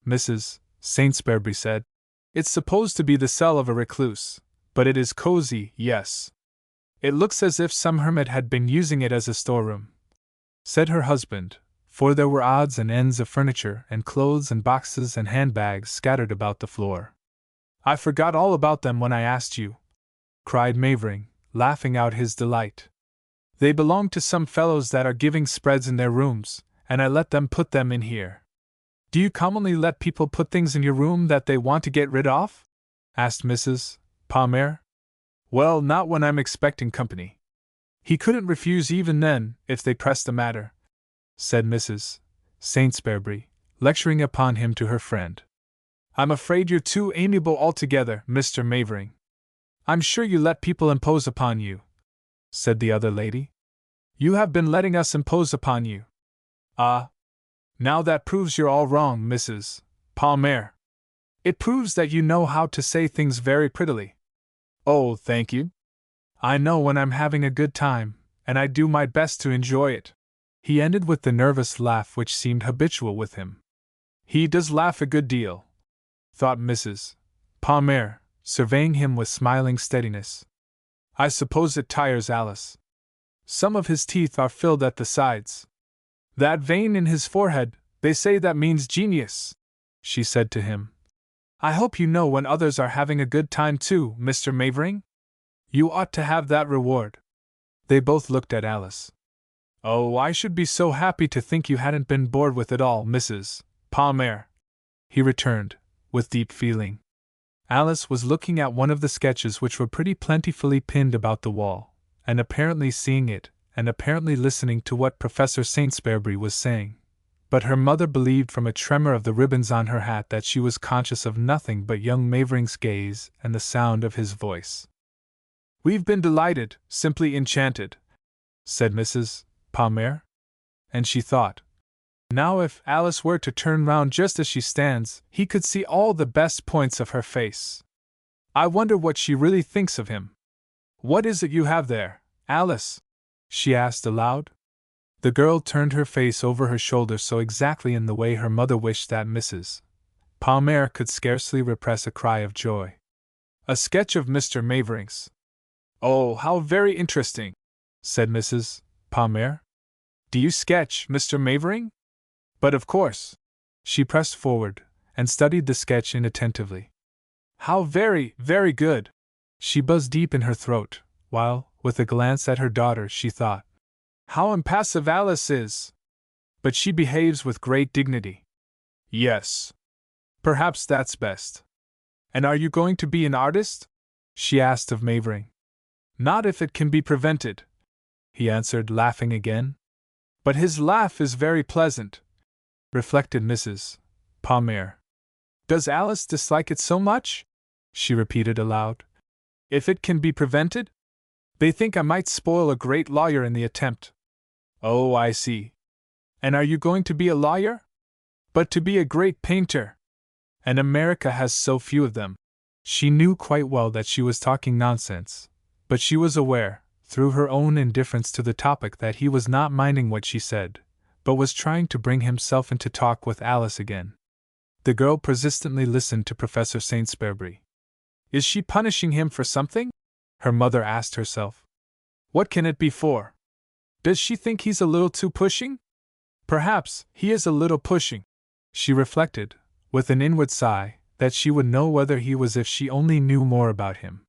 Speaker 1: Mrs. Saintsbury said, "It's supposed to be the cell of a recluse, but it is cozy, yes. It looks as if some hermit had been using it as a storeroom," said her husband, for there were odds and ends of furniture and clothes and boxes and handbags scattered about the floor. "I forgot all about them when I asked you," cried Mavering, laughing out his delight. "They belong to some fellows that are giving spreads in their rooms, and I let them put them in here." "Do you commonly let people put things in your room that they want to get rid of?" asked Mrs. Palmer. "Well, not when I'm expecting company. He couldn't refuse even then, if they pressed the matter," said Mrs. Saintsbury, lecturing upon him to her friend. "I'm afraid you're too amiable altogether, Mr. Mavering. I'm sure you let people impose upon you," said the other lady. "You have been letting us impose upon you." "Ah, now that proves you're all wrong, Mrs. Palmer. It proves that you know how to say things very prettily." "Oh, thank you. I know when I'm having a good time, and I do my best to enjoy it," he ended with the nervous laugh which seemed habitual with him. "He does laugh a good deal," thought Mrs. Palmer, surveying him with smiling steadiness. "I suppose it tires Alice. Some of his teeth are filled at the sides. That vein in his forehead, they say that means genius," she said to him. "I hope you know when others are having a good time too, Mr. Mavering? You ought to have that reward." They both looked at Alice. "Oh, I should be so happy to think you hadn't been bored with it all, Mrs. Palmer," he returned, with deep feeling. Alice was looking at one of the sketches which were pretty plentifully pinned about the wall, and apparently seeing it, and apparently listening to what Professor Saintsbury was saying. But her mother believed from a tremor of the ribbons on her hat that she was conscious of nothing but young Mavering's gaze and the sound of his voice. "We've been delighted, simply enchanted," said Mrs. Palmer. And she thought, Now if Alice were to turn round just as she stands, he could see all the best points of her face. I wonder what she really thinks of him. What is it you have there, Alice? She asked aloud. The girl turned her face over her shoulder so exactly in the way her mother wished that Mrs. Palmer could scarcely repress a cry of joy. A sketch of Mr. Mavering's. Oh, how very interesting, said Mrs. Palmer. Do you sketch Mr. Mavering? But of course. She pressed forward and studied the sketch inattentively. How very, very good! She buzzed deep in her throat, while, with a glance at her daughter, she thought, how impassive Alice is! But she behaves with great dignity. Yes. Perhaps that's best. And are you going to be an artist? She asked of Mavering. Not if it can be prevented, he answered, laughing again. But his laugh is very pleasant, reflected Mrs. Palmer. Does Alice dislike it so much? She repeated aloud. If it can be prevented? They think I might spoil a great lawyer in the attempt. Oh, I see. And are you going to be a lawyer? But to be a great painter. And America has so few of them. She knew quite well that she was talking nonsense, but she was aware, through her own indifference to the topic, that he was not minding what she said, but was trying to bring himself into talk with Alice again. The girl persistently listened to Professor Saintsbury. Is she punishing him for something? Her mother asked herself. What can it be for? Does she think he's a little too pushing? Perhaps he is a little pushing, she reflected, with an inward sigh, that she would know whether he was if she only knew more about him.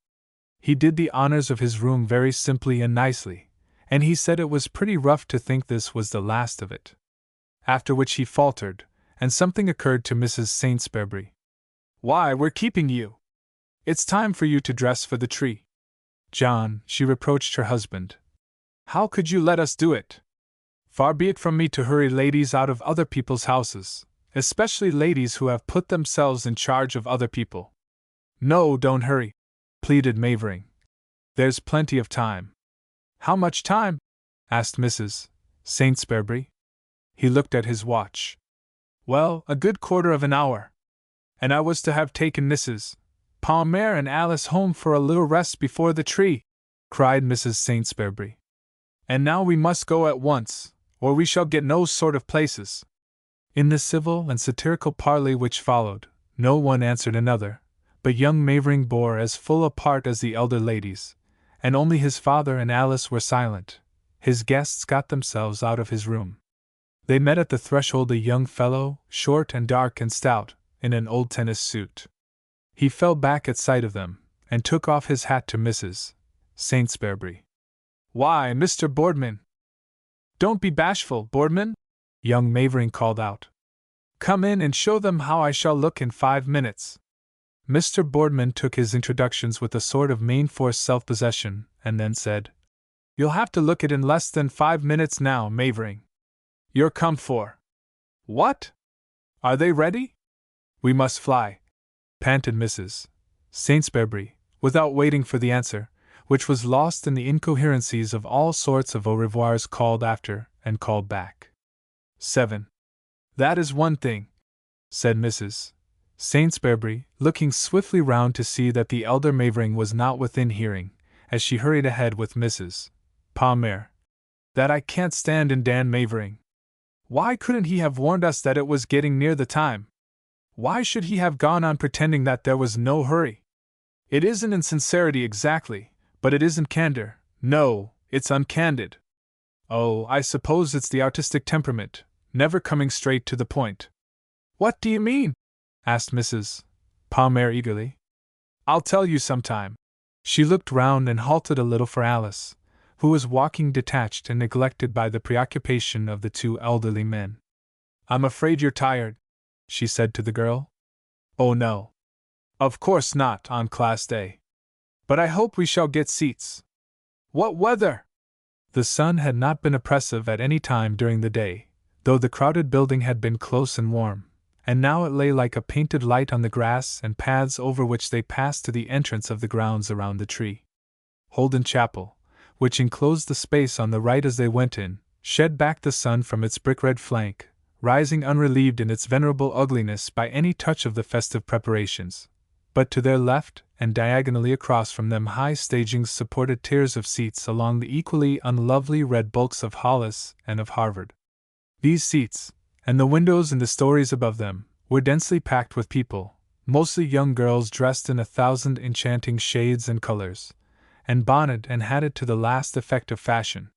Speaker 1: He did the honors of his room very simply and nicely, and he said it was pretty rough to think this was the last of it. After which he faltered, and something occurred to Mrs. Saintsbury. Why, we're keeping you. It's time for you to dress for the tree. John, she reproached her husband. How could you let us do it? Far be it from me to hurry ladies out of other people's houses, especially ladies who have put themselves in charge of other people. No, don't hurry, pleaded Mavering. There's plenty of time. How much time? Asked Mrs. Saintsbury. He looked at his watch. Well, a good quarter of an hour. And I was to have taken Mrs. Palmer and Alice home for a little rest before the tree, cried Mrs. Saintsbury. And now we must go at once, or we shall get no sort of places. In the civil and satirical parley which followed, no one answered another, but young Mavering bore as full a part as the elder ladies, and only his father and Alice were silent. His guests got themselves out of his room. They met at the threshold a young fellow, short and dark and stout, in an old tennis suit. He fell back at sight of them, and took off his hat to Mrs. Saintsbury. Why, Mr. Boardman! Don't be bashful, Boardman, young Mavering called out. Come in and show them how I shall look in 5 minutes. Mr. Boardman took his introductions with a sort of main-force self-possession, and then said, You'll have to look it in less than 5 minutes now, Mavering. You're come for. What? Are they ready? We must fly, panted Mrs. Saintsbury, without waiting for the answer, which was lost in the incoherencies of all sorts of au revoirs called after and called back. 7. That is one thing, said Mrs. Saintsbury, looking swiftly round to see that the elder Mavering was not within hearing, as she hurried ahead with Mrs. Palmer, that I can't stand in Dan Mavering. Why couldn't he have warned us that it was getting near the time? Why should he have gone on pretending that there was no hurry? It isn't insincerity exactly, but it isn't candor. No, it's uncandid. Oh, I suppose it's the artistic temperament, never coming straight to the point. What do you mean? Asked Mrs. Palmer eagerly. I'll tell you sometime. She looked round and halted a little for Alice, who was walking detached and neglected by the preoccupation of the two elderly men. I'm afraid you're tired, she said to the girl. Oh no. Of course not on class day. But I hope we shall get seats. What weather! The sun had not been oppressive at any time during the day, though the crowded building had been close and warm, and now it lay like a painted light on the grass and paths over which they passed to the entrance of the grounds around the tree. Holden Chapel, which enclosed the space on the right as they went in, shed back the sun from its brick-red flank, rising unrelieved in its venerable ugliness by any touch of the festive preparations. But to their left, and diagonally across from them, high stagings supported tiers of seats along the equally unlovely red bulks of Hollis and of Harvard. These seats, and the windows in the stories above them, were densely packed with people, mostly young girls dressed in 1,000 enchanting shades and colors, and bonneted and hatted to the last effect of fashion.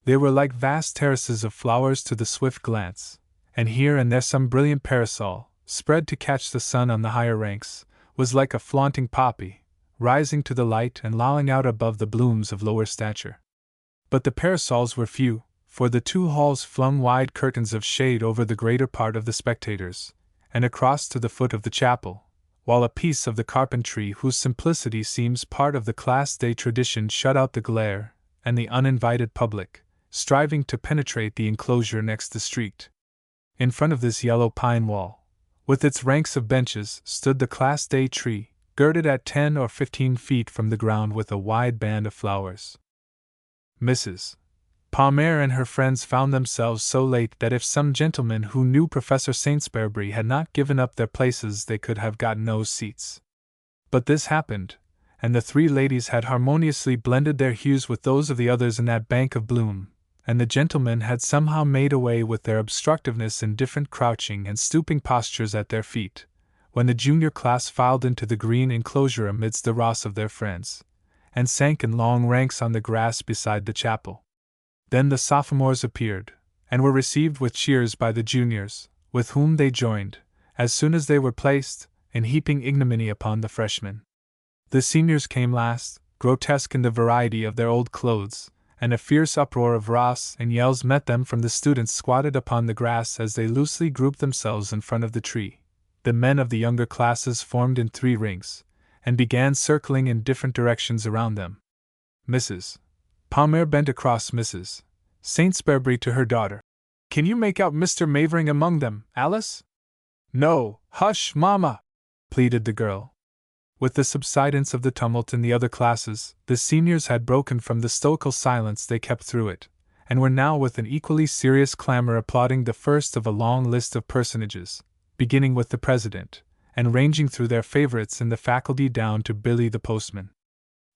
Speaker 1: They were like vast terraces of flowers to the swift glance, and here and there some brilliant parasol, spread to catch the sun on the higher ranks, was like a flaunting poppy, rising to the light and lolling out above the blooms of lower stature. But the parasols were few, for the two halls flung wide curtains of shade over the greater part of the spectators, and across to the foot of the chapel, while a piece of the carpentry whose simplicity seems part of the Class Day tradition shut out the glare and the uninvited public, striving to penetrate the enclosure next the street. In front of this yellow pine wall, with its ranks of benches, stood the Class Day tree, girded at 10 or 15 feet from the ground with a wide band of flowers. Mrs. Palmer and her friends found themselves so late that if some gentlemen who knew Professor Saintsbury had not given up their places they could have got no seats. But this happened, and the three ladies had harmoniously blended their hues with those of the others in that bank of bloom, and the gentlemen had somehow made away with their obstructiveness in different crouching and stooping postures at their feet, when the junior class filed into the green enclosure amidst the ross of their friends, and sank in long ranks on the grass beside the chapel. Then the sophomores appeared, and were received with cheers by the juniors, with whom they joined, as soon as they were placed, in heaping ignominy upon the freshmen. The seniors came last, grotesque in the variety of their old clothes, and a fierce uproar of ross and yells met them from the students squatted upon the grass as they loosely grouped themselves in front of the tree. The men of the younger classes formed in 3 rings, and began circling in different directions around them. Mrs. Palmer bent across Mrs. Saintsbury to her daughter. "Can you make out Mr. Mavering among them, Alice?" "No, hush, Mamma!" pleaded the girl. With the subsidence of the tumult in the other classes, the seniors had broken from the stoical silence they kept through it, and were now with an equally serious clamor applauding the first of a long list of personages, beginning with the president, and ranging through their favorites in the faculty down to Billy the postman.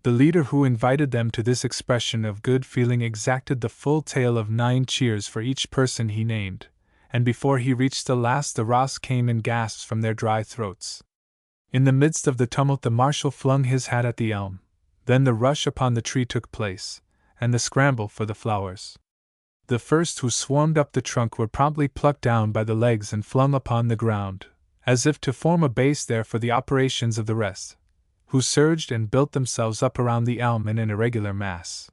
Speaker 1: The leader who invited them to this expression of good feeling exacted the full tale of 9 cheers for each person he named, and before he reached the last the ross came in gasps from their dry throats. In the midst of the tumult the marshal flung his hat at the elm, then the rush upon the tree took place, and the scramble for the flowers. The first who swarmed up the trunk were promptly plucked down by the legs and flung upon the ground, as if to form a base there for the operations of the rest, who surged and built themselves up around the elm in an irregular mass.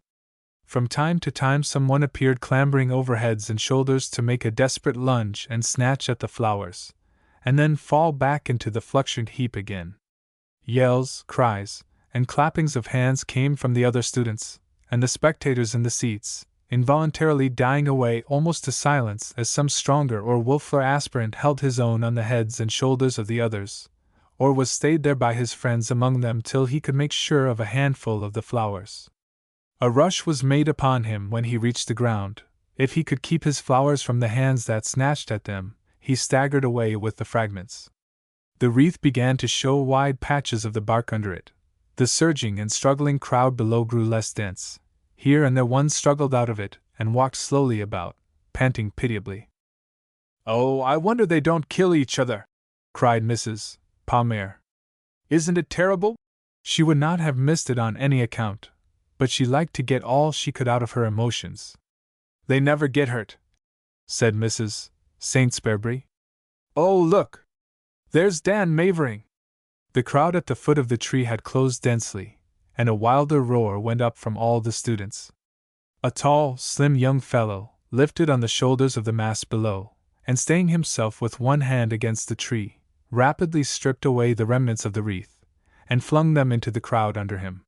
Speaker 1: From time to time someone appeared clambering over heads and shoulders to make a desperate lunge and snatch at the flowers, and then fall back into the fluctuant heap again. Yells, cries, and clappings of hands came from the other students, and the spectators in the seats, involuntarily dying away almost to silence as some stronger or wolfier aspirant held his own on the heads and shoulders of the others, or was stayed there by his friends among them till he could make sure of a handful of the flowers. A rush was made upon him when he reached the ground. If he could keep his flowers from the hands that snatched at them, he staggered away with the fragments. The wreath began to show wide patches of the bark under it. The surging and struggling crowd below grew less dense. Here and there one struggled out of it and walked slowly about, panting pitiably. "Oh, I wonder they don't kill each other!" cried Mrs. Palmer. "Isn't it terrible?" She would not have missed it on any account, but she liked to get all she could out of her emotions. "They never get hurt," said Mrs. Saintsbury. "Oh, look! There's Dan Mavering!" The crowd at the foot of the tree had closed densely, and a wilder roar went up from all the students. A tall, slim young fellow lifted on the shoulders of the mass below, and staying himself with one hand against the tree, rapidly stripped away the remnants of the wreath, and flung them into the crowd under him.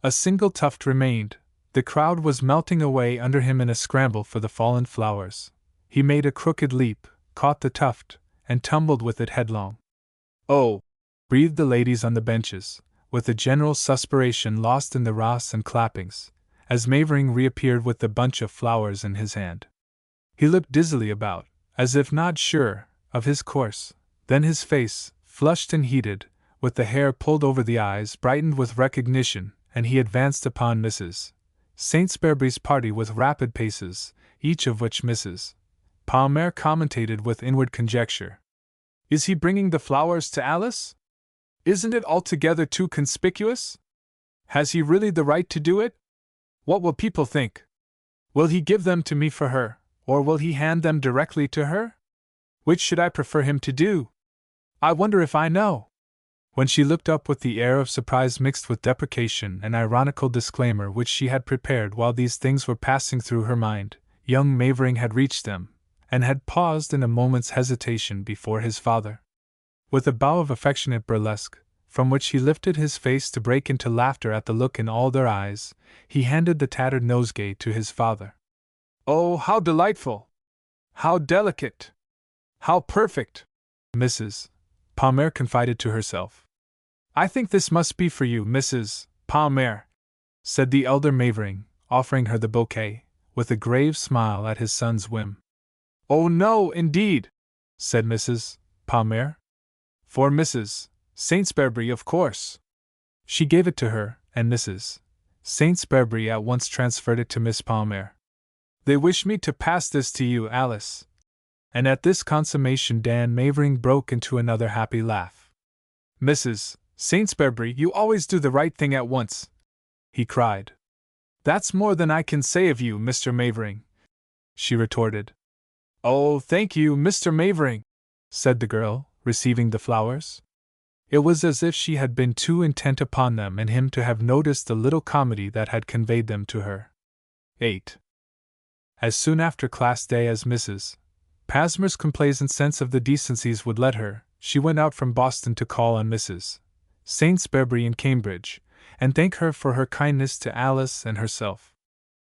Speaker 1: A single tuft remained. The crowd was melting away under him in a scramble for the fallen flowers. He made a crooked leap, caught the tuft, and tumbled with it headlong. "Oh!" breathed the ladies on the benches, with a general suspiration lost in the ross and clappings, as Mavering reappeared with the bunch of flowers in his hand. He looked dizzily about, as if not sure of his course. Then his face, flushed and heated, with the hair pulled over the eyes, brightened with recognition, and he advanced upon Mrs. Saintsbury's party with rapid paces, each of which Mrs. Palmer commentated with inward conjecture. Is he bringing the flowers to Alice? Isn't it altogether too conspicuous? Has he really the right to do it? What will people think? Will he give them to me for her, or will he hand them directly to her? Which should I prefer him to do? I wonder if I know. When she looked up with the air of surprise mixed with deprecation and ironical disclaimer which she had prepared while these things were passing through her mind, young Mavering had reached them, and had paused in a moment's hesitation before his father. With a bow of affectionate burlesque, from which he lifted his face to break into laughter at the look in all their eyes, he handed the tattered nosegay to his father. "Oh, how delightful! How delicate! How perfect!" Mrs. Palmer confided to herself. "I think this must be for you, Mrs. Palmer," said the elder Mavering, offering her the bouquet, with a grave smile at his son's whim. "Oh no, indeed," said Mrs. Palmer. "For Mrs. Saintsbury, of course." She gave it to her, and Mrs. Saintsbury at once transferred it to Miss Palmer. "They wish me to pass this to you, Alice." And at this consummation Dan Mavering broke into another happy laugh. "Mrs. Saintsbury, you always do the right thing at once," he cried. "That's more than I can say of you, Mr. Mavering," she retorted. "Oh, thank you, Mr. Mavering," said the girl, receiving the flowers. It was as if she had been too intent upon them and him to have noticed the little comedy that had conveyed them to her. 8. As soon after class day as Mrs. Palmer's complacent sense of the decencies would let her, she went out from Boston to call on Mrs. Saintsbury in Cambridge, and thank her for her kindness to Alice and herself.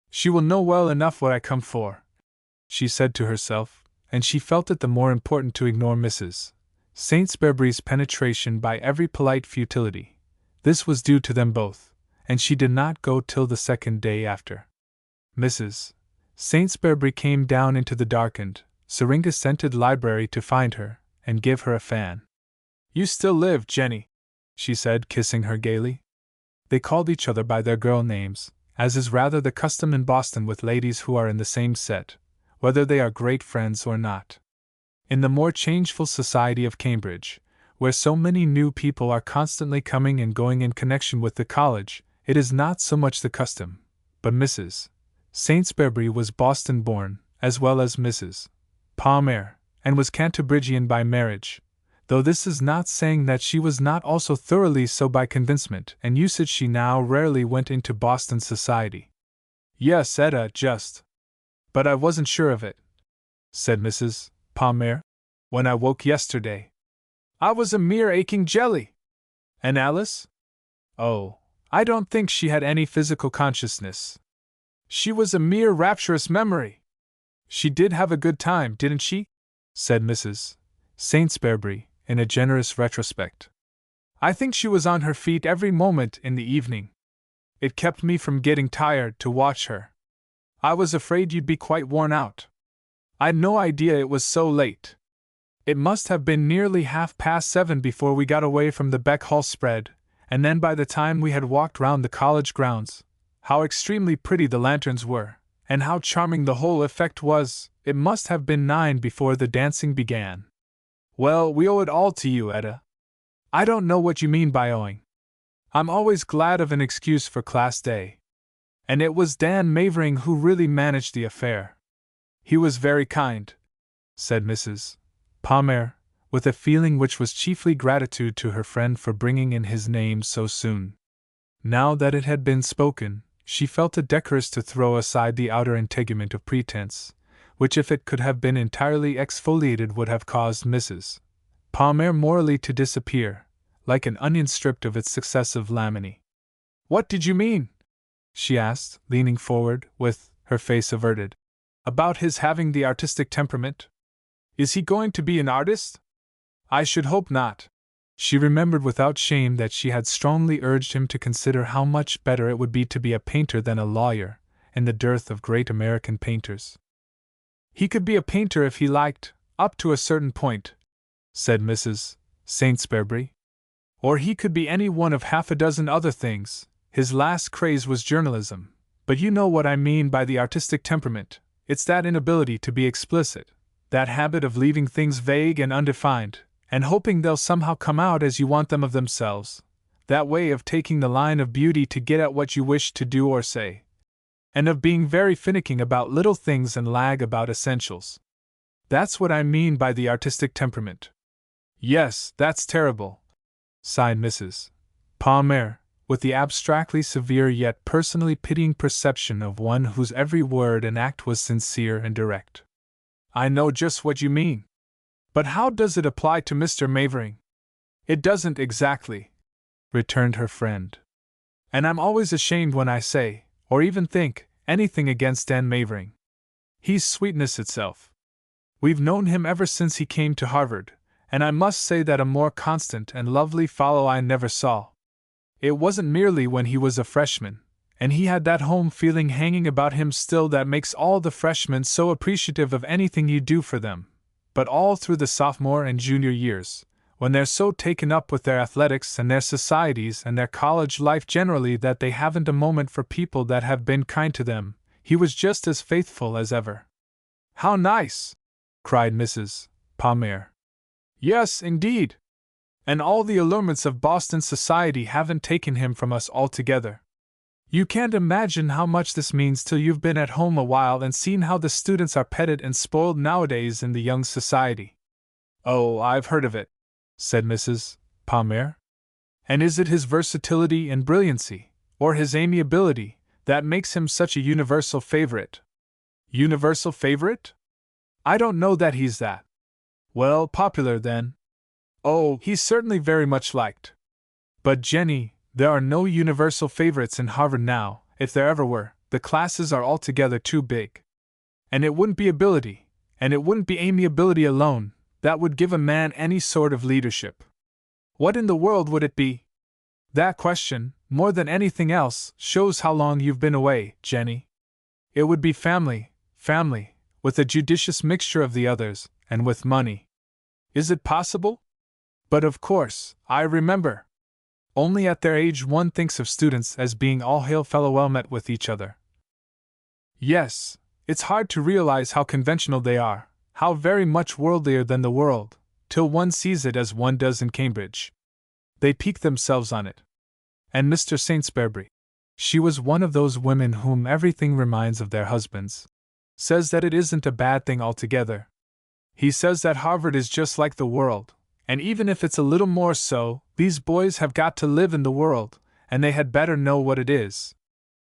Speaker 1: "She will know well enough what I come for," she said to herself, and she felt it the more important to ignore Mrs. Saintsbury's penetration by every polite futility. This was due to them both, and she did not go till the second day after. Mrs. Saintsbury came down into the darkened, syringa-scented library to find her, and give her a fan. "You still live, Jenny," she said, kissing her gaily. They called each other by their girl names, as is rather the custom in Boston with ladies who are in the same set, whether they are great friends or not. In the more changeful society of Cambridge, where so many new people are constantly coming and going in connection with the college, it is not so much the custom, but Mrs. Saintsbury was Boston-born, as well as Mrs. Palmer, and was Cantabrigian by marriage, though this is not saying that she was not also thoroughly so by convincement and usage. She now rarely went into Boston society. "Yes, Etta, just. But I wasn't sure of it," said Mrs. Palmer. "When I woke yesterday, I was a mere aching jelly." "And Alice?" "Oh, I don't think she had any physical consciousness. She was a mere rapturous memory." "She did have a good time, didn't she?" said Mrs. Saintsbury, in a generous retrospect. "I think she was on her feet every moment in the evening. It kept me from getting tired to watch her. I was afraid you'd be quite worn out. I'd no idea it was so late. It must have been nearly 7:30 before we got away from the Beck Hall spread, and then by the time we had walked round the college grounds, how extremely pretty the lanterns were, and how charming the whole effect was, it must have been 9 before the dancing began. Well, we owe it all to you, Etta." "I don't know what you mean by owing. I'm always glad of an excuse for class day. And it was Dan Mavering who really managed the affair. He was very kind," said Mrs. Palmer, with a feeling which was chiefly gratitude to her friend for bringing in his name so soon. Now that it had been spoken, she felt it decorous to throw aside the outer integument of pretense, which if it could have been entirely exfoliated would have caused Mrs. Palmer morally to disappear, like an onion stripped of its successive laminae. "What did you mean?" she asked, leaning forward, with her face averted. "About his having the artistic temperament? Is he going to be an artist?" "I should hope not." She remembered without shame that she had strongly urged him to consider how much better it would be to be a painter than a lawyer, in the dearth of great American painters. "He could be a painter if he liked," Up to a certain point, said Mrs. Saintsbury. Or he could be any one of half a dozen other things. His last craze was journalism. But you know what I mean by the artistic temperament. It's that inability to be explicit, that habit of leaving things vague and undefined, and hoping they'll somehow come out as you want them of themselves, that way of taking the line of beauty to get at what you wish to do or say, and of being very finicking about little things and lag about essentials. That's what I mean by the artistic temperament. Yes, that's terrible, sighed Mrs. Palmer, with the abstractly severe yet personally pitying perception of one whose every word and act was sincere and direct. I know just what you mean. But how does it apply to Mr. Mavering? It doesn't exactly, returned her friend. And I'm always ashamed when I say, or even think, anything against Dan Mavering. He's sweetness itself. We've known him ever since he came to Harvard, and I must say that a more constant and lovely fellow I never saw. It wasn't merely when he was a freshman, and he had that home feeling hanging about him still that makes all the freshmen so appreciative of anything you do for them, but all through the sophomore and junior years, when they're so taken up with their athletics and their societies and their college life generally that they haven't a moment for people that have been kind to them, he was just as faithful as ever. How nice! Cried Mrs. Palmer. Yes, indeed. And all the allurements of Boston society haven't taken him from us altogether. You can't imagine how much this means till you've been at home a while and seen how the students are petted and spoiled nowadays in the young society. Oh, I've heard of it, said Mrs. Palmer. And is it his versatility and brilliancy, or his amiability, that makes him such a universal favorite? Universal favorite? I don't know that he's that. Well, popular then. Oh, he's certainly very much liked. But Jenny, there are no universal favorites in Harvard now. If there ever were, the classes are altogether too big. And it wouldn't be ability, and it wouldn't be amiability alone, that would give a man any sort of leadership. What in the world would it be? That question, more than anything else, shows how long you've been away, Jenny. It would be family, with a judicious mixture of the others, and with money. Is it possible? But of course, I remember. Only at their age one thinks of students as being all hail fellow well met with each other. Yes, it's hard to realize how conventional they are, how very much worldlier than the world, till one sees it as one does in Cambridge. They pique themselves on it. And Mr. Saintsbury, she was one of those women whom everything reminds of their husbands, says that it isn't a bad thing altogether. He says that Harvard is just like the world, and even if it's a little more so, these boys have got to live in the world, and they had better know what it is.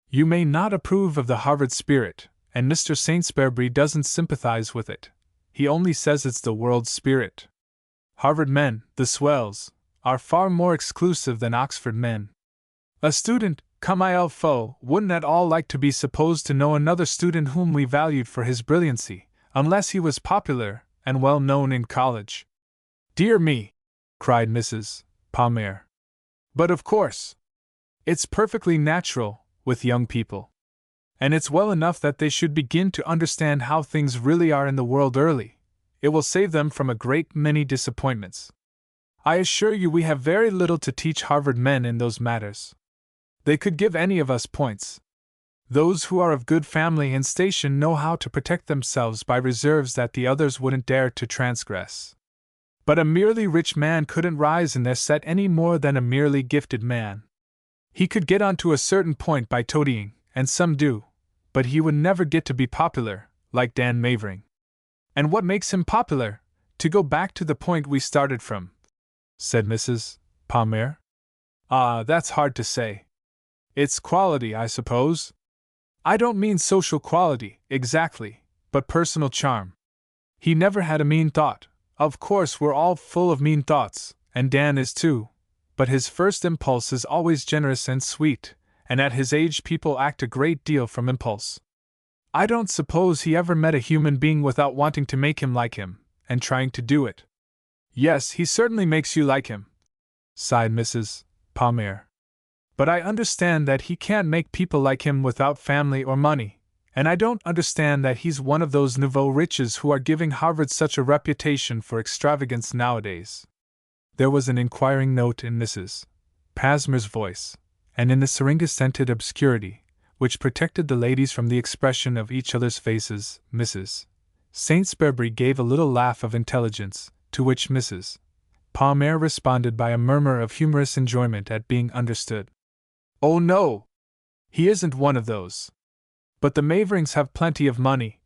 Speaker 1: You may not approve of the Harvard spirit, and Mr. Saintsbury doesn't sympathize with it. He only says it's the world's spirit. Harvard men, the swells, are far more exclusive than Oxford men. A student, comme il faut, wouldn't at all like to be supposed to know another student whom we valued for his brilliancy, unless he was popular and well known in college. Dear me! Cried Mrs. Palmer. But of course! It's perfectly natural, with young people. And it's well enough that they should begin to understand how things really are in the world early. It will save them from a great many disappointments. I assure you we have very little to teach Harvard men in those matters. They could give any of us points. Those who are of good family and station know how to protect themselves by reserves that the others wouldn't dare to transgress. But a merely rich man couldn't rise in their set any more than a merely gifted man. He could get on to a certain point by toadying, and some do, but he would never get to be popular, like Dan Mavering. And what makes him popular, to go back to the point we started from? Said Mrs. Palmer. Ah, that's hard to say. It's quality, I suppose. I don't mean social quality, exactly, but personal charm. He never had a mean thought. Of course we're all full of mean thoughts, and Dan is too, but his first impulse is always generous and sweet, and at his age people act a great deal from impulse. I don't suppose he ever met a human being without wanting to make him like him, and trying to do it. Yes, he certainly makes you like him, sighed Mrs. Palmer. But I understand that he can't make people like him without family or money, And I don't understand that he's one of those nouveau riches who are giving Harvard such a reputation for extravagance nowadays." There was an inquiring note in Mrs. Pasmer's voice, and in the syringa-scented obscurity, which protected the ladies from the expression of each other's faces. Mrs. Saintsbury gave a little laugh of intelligence, to which Mrs. Palmer responded by a murmur of humorous enjoyment at being understood. "Oh no! He isn't one of those. But the Maverings have plenty of money,"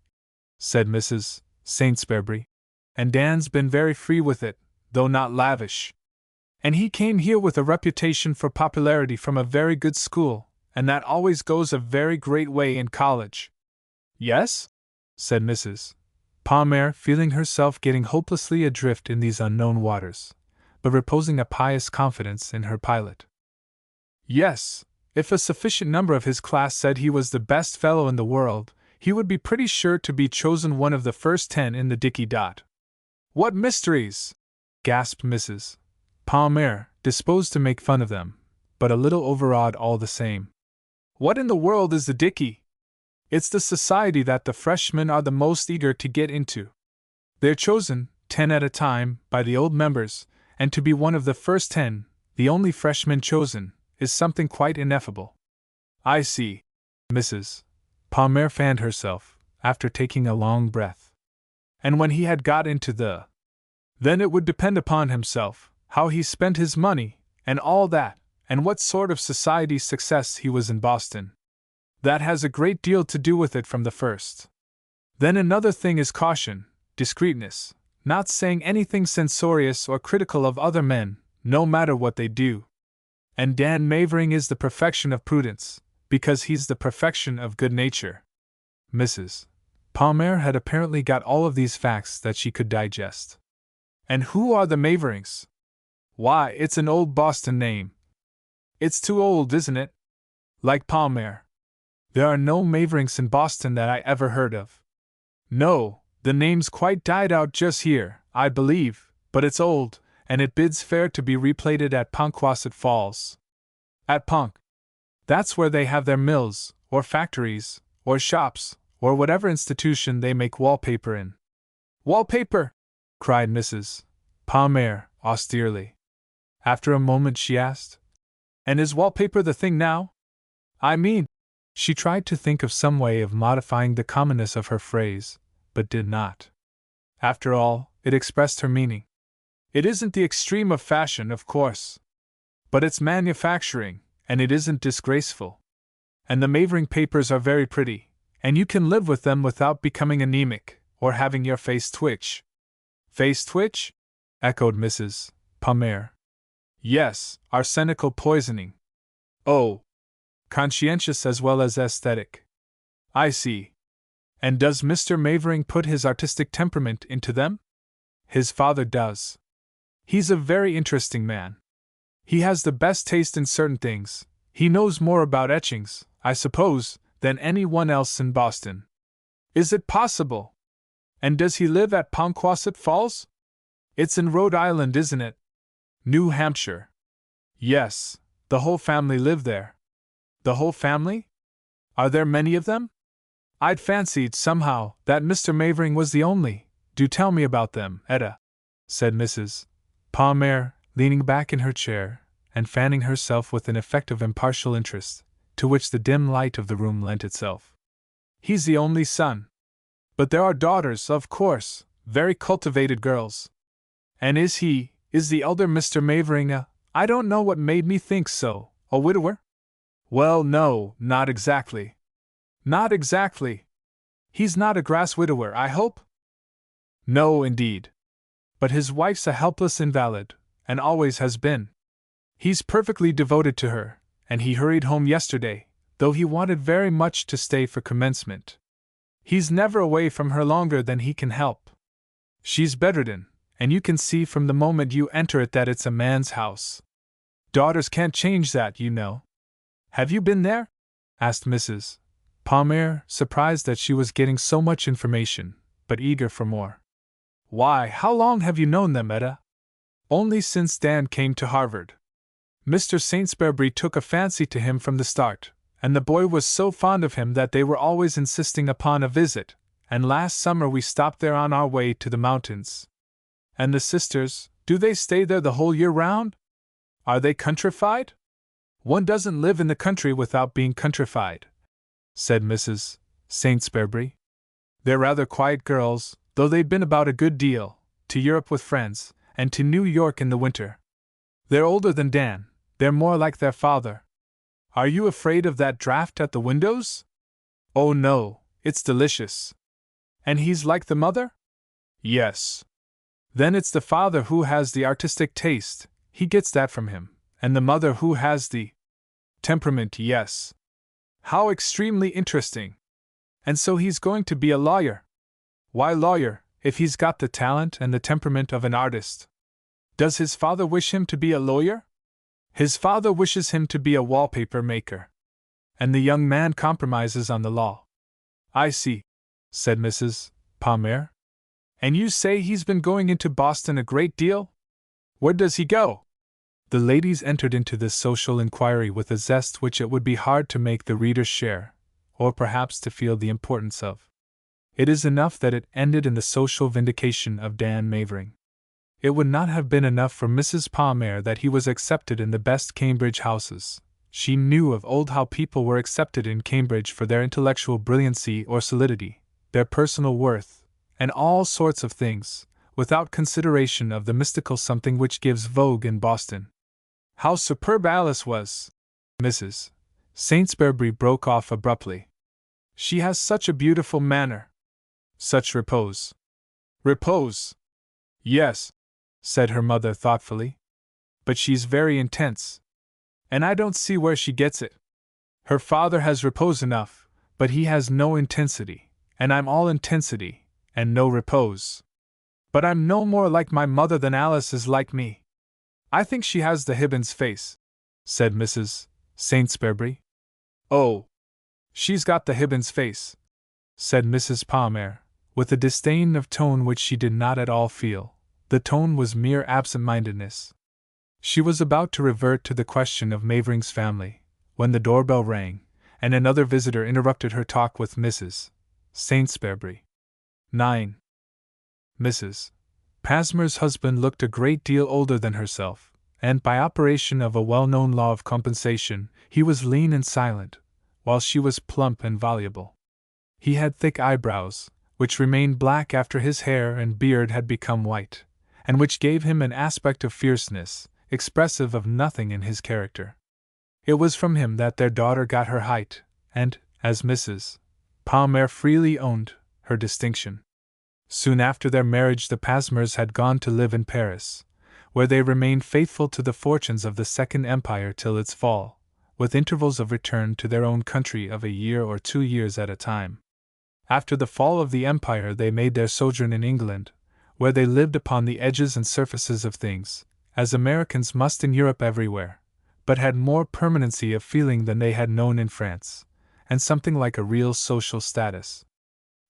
Speaker 1: said Mrs. Saintsbury, "and Dan's been very free with it, though not lavish. And he came here with a reputation for popularity from a very good school, and that always goes a very great way in college." "Yes?" said Mrs. Palmer, feeling herself getting hopelessly adrift in these unknown waters, but reposing a pious confidence in her pilot. "Yes, if a sufficient number of his class said he was the best fellow in the world, he would be pretty sure to be chosen one of the first 10 in the Dickie Dot." "What mysteries!" gasped Mrs. Palmer, disposed to make fun of them, but a little overawed all the same. "What in the world is the Dickie?" "It's the society that the freshmen are the most eager to get into. They're chosen, 10 at a time, by the old members, and to be one of the first 10, the only freshman chosen, is something quite ineffable." "I see." Mrs. Palmer fanned herself, after taking a long breath. "And when he had got into the... Then it would depend upon himself, how he spent his money, and all that, and what sort of society success he was in Boston. That has a great deal to do with it from the first. Then another thing is caution, discreetness, not saying anything censorious or critical of other men, no matter what they do. And Dan Mavering is the perfection of prudence, because he's the perfection of good nature." Mrs. Palmer had apparently got all of these facts that she could digest. "And who are the Maverings?" "Why, it's an old Boston name." "It's too old, isn't it?" "Like Palmer." "There are no Maverings in Boston that I ever heard of." "No, the name's quite died out just here, I believe, but it's old, and it bids fair to be replated at Ponquasset Falls." "At Ponk? That's where they have their mills, or factories, or shops, or whatever institution they make wallpaper in." "Wallpaper!" cried Mrs. Palmer, austerely. After a moment she asked, "And is wallpaper the thing now? I mean..." She tried to think of some way of modifying the commonness of her phrase, but did not. After all, it expressed her meaning. "It isn't the extreme of fashion, of course. But it's manufacturing, and it isn't disgraceful. And the Mavering papers are very pretty, and you can live with them without becoming anemic, or having your face twitch." "Face twitch?" echoed Mrs. Palmer. "Yes, arsenical poisoning." "Oh. Conscientious as well as aesthetic. I see. And does Mr. Mavering put his artistic temperament into them?" "His father does. He's a very interesting man. He has the best taste in certain things. He knows more about etchings, I suppose, than anyone else in Boston." "Is it possible? And does he live at Ponquasset Falls? It's in Rhode Island, isn't it?" "New Hampshire." "Yes, the whole family live there." "The whole family? Are there many of them? I'd fancied, somehow, that Mr. Mavering was the only." "Do tell me about them, Etta," said Mrs. Palmer, leaning back in her chair, and fanning herself with an effect of impartial interest, to which the dim light of the room lent itself. "He's the only son. But there are daughters, of course, very cultivated girls." "And is the elder Mr. Mavering I don't know what made me think so, a widower?" "Well, no, not exactly." "Not exactly? He's not a grass widower, I hope?" "No, indeed. But his wife's a helpless invalid, and always has been. He's perfectly devoted to her, and he hurried home yesterday, though he wanted very much to stay for commencement. He's never away from her longer than he can help. She's bedridden, and you can see from the moment you enter it that it's a man's house. Daughters can't change that, you know." "Have you been there?" asked Mrs. Palmer, surprised that she was getting so much information, but eager for more. "Why, how long have you known them, Etta?" "Only since Dan came to Harvard. Mr. Saintsbury took a fancy to him from the start, and the boy was so fond of him that they were always insisting upon a visit, and last summer we stopped there on our way to the mountains. And the sisters, do they stay there the whole year round? Are they countrified? One doesn't live in the country without being countrified, said Mrs. Saintsbury. They're rather quiet girls, though they've been about a good deal, to Europe with friends, and to New York in the winter. They're older than Dan, they're more like their father. Are you afraid of that draught at the windows? Oh no, it's delicious. And he's like the mother? Yes. Then it's the father who has the artistic taste, he gets that from him, and the mother who has the temperament, yes. How extremely interesting. And so he's going to be a lawyer. Why lawyer, if he's got the talent and the temperament of an artist? Does his father wish him to be a lawyer? His father wishes him to be a wallpaper maker. And the young man compromises on the law. I see, said Mrs. Palmer. And you say he's been going into Boston a great deal? Where does he go? The ladies entered into this social inquiry with a zest which it would be hard to make the reader share, or perhaps to feel the importance of. It is enough that it ended in the social vindication of Dan Mavering. It would not have been enough for Mrs. Palmer that he was accepted in the best Cambridge houses. She knew of old how people were accepted in Cambridge for their intellectual brilliancy or solidity, their personal worth, and all sorts of things, without consideration of the mystical something which gives vogue in Boston. How superb Alice was! Mrs. Saintsbury broke off abruptly. She has such a beautiful manner. Such repose. Repose! Yes, said her mother thoughtfully. But she's very intense. And I don't see where she gets it. Her father has repose enough, but he has no intensity, and I'm all intensity, and no repose. But I'm no more like my mother than Alice is like me. I think she has the Hibbins face, said Mrs. Saintsbury. Oh, she's got the Hibbins face, said Mrs. Palmer, with a disdain of tone which she did not at all feel. The tone was mere absent-mindedness. She was about to revert to the question of Mavering's family, when the doorbell rang, and another visitor interrupted her talk with Mrs. Saintsbury. 9. Mrs. Palmer's husband looked a great deal older than herself, and by operation of a well-known law of compensation, he was lean and silent, while she was plump and voluble. He had thick eyebrows, which remained black after his hair and beard had become white, and which gave him an aspect of fierceness, expressive of nothing in his character. It was from him that their daughter got her height, and, as Mrs. Palmer freely owned, her distinction. Soon after their marriage the Palmers had gone to live in Paris, where they remained faithful to the fortunes of the Second Empire till its fall, with intervals of return to their own country of a year or 2 years at a time. After the fall of the Empire they made their sojourn in England, where they lived upon the edges and surfaces of things, as Americans must in Europe everywhere, but had more permanency of feeling than they had known in France, and something like a real social status.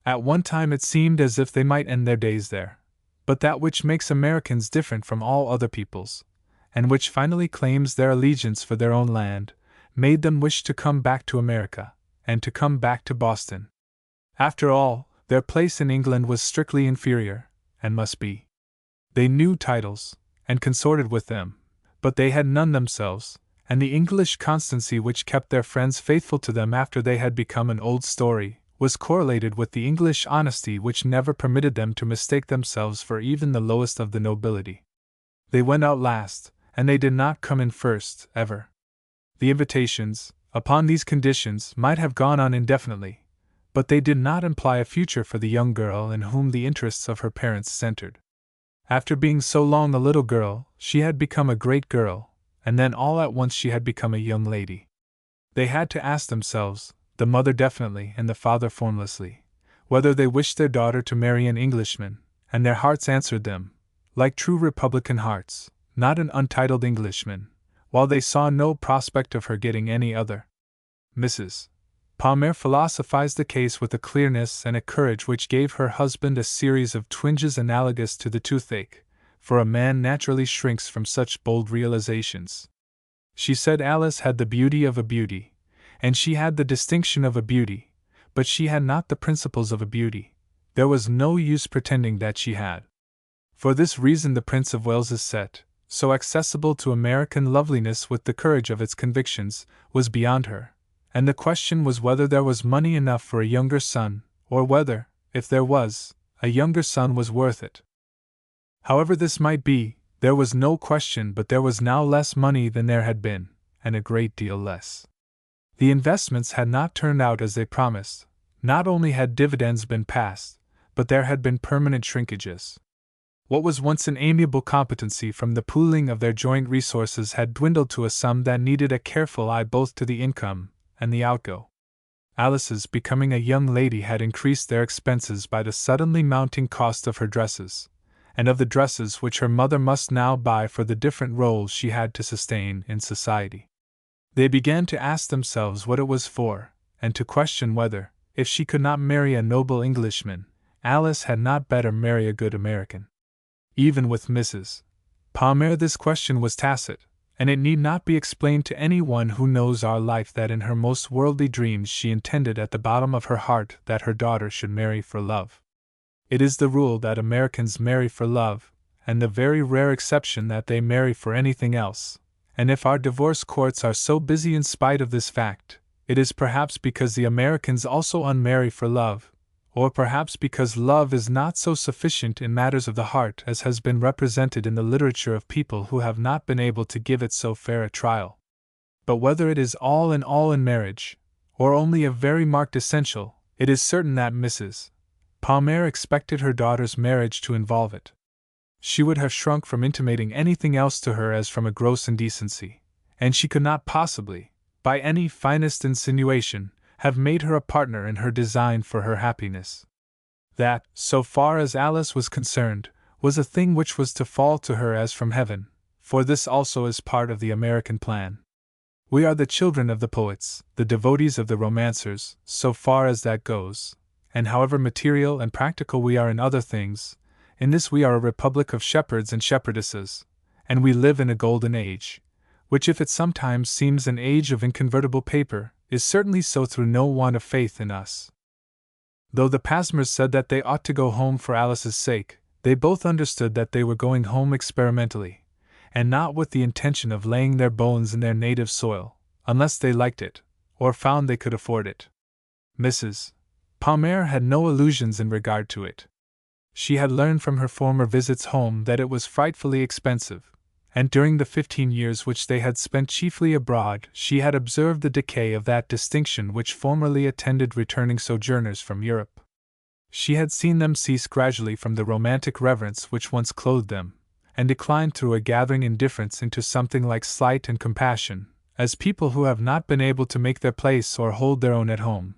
Speaker 1: At one time it seemed as if they might end their days there, but that which makes Americans different from all other peoples, and which finally claims their allegiance for their own land, made them wish to come back to America, and to come back to Boston. After all, their place in England was strictly inferior, and must be. They knew titles, and consorted with them, but they had none themselves, and the English constancy which kept their friends faithful to them after they had become an old story, was correlated with the English honesty which never permitted them to mistake themselves for even the lowest of the nobility. They went out last, and they did not come in first, ever. The invitations, upon these conditions, might have gone on indefinitely, but they did not imply a future for the young girl in whom the interests of her parents centered. After being so long a little girl, she had become a great girl, and then all at once she had become a young lady. They had to ask themselves, the mother definitely and the father formlessly, whether they wished their daughter to marry an Englishman, and their hearts answered them, like true Republican hearts, not an untitled Englishman, while they saw no prospect of her getting any other. Mrs. Palmer philosophized the case with a clearness and a courage which gave her husband a series of twinges analogous to the toothache, for a man naturally shrinks from such bold realizations. She said Alice had the beauty of a beauty, and she had the distinction of a beauty, but she had not the principles of a beauty. There was no use pretending that she had. For this reason the Prince of Wales's set, so accessible to American loveliness with the courage of its convictions, was beyond her, and the question was whether there was money enough for a younger son, or whether, if there was, a younger son was worth it. However this might be, there was no question but there was now less money than there had been, and a great deal less. The investments had not turned out as they promised. Not only had dividends been passed, but there had been permanent shrinkages. What was once an amiable competency from the pooling of their joint resources had dwindled to a sum that needed a careful eye both to the income and the outgo. Alice's becoming a young lady had increased their expenses by the suddenly mounting cost of her dresses, and of the dresses which her mother must now buy for the different roles she had to sustain in society. They began to ask themselves what it was for, and to question whether, if she could not marry a noble Englishman, Alice had not better marry a good American. Even with Mrs. Palmer this question was tacit, and it need not be explained to any one who knows our life that in her most worldly dreams she intended at the bottom of her heart that her daughter should marry for love. It is the rule that Americans marry for love, and the very rare exception that they marry for anything else, and if our divorce courts are so busy in spite of this fact, it is perhaps because the Americans also unmarry for love, or perhaps because love is not so sufficient in matters of the heart as has been represented in the literature of people who have not been able to give it so fair a trial. But whether it is all in marriage, or only a very marked essential, it is certain that Mrs. Palmer expected her daughter's marriage to involve it. She would have shrunk from intimating anything else to her as from a gross indecency, and she could not possibly, by any finest insinuation, have made her a partner in her design for her happiness. That, so far as Alice was concerned, was a thing which was to fall to her as from heaven, for this also is part of the American plan. We are the children of the poets, the devotees of the romancers, so far as that goes, and however material and practical we are in other things, in this we are a republic of shepherds and shepherdesses, and we live in a golden age, which if it sometimes seems an age of inconvertible paper, is certainly so through no want of faith in us. Though the Pasmers said that they ought to go home for Alice's sake, they both understood that they were going home experimentally, and not with the intention of laying their bones in their native soil, unless they liked it, or found they could afford it. Mrs. Palmer had no illusions in regard to it. She had learned from her former visits home that it was frightfully expensive, and during the 15 years which they had spent chiefly abroad she had observed the decay of that distinction which formerly attended returning sojourners from Europe. She had seen them cease gradually from the romantic reverence which once clothed them, and decline through a gathering indifference into something like slight and compassion, as people who have not been able to make their place or hold their own at home,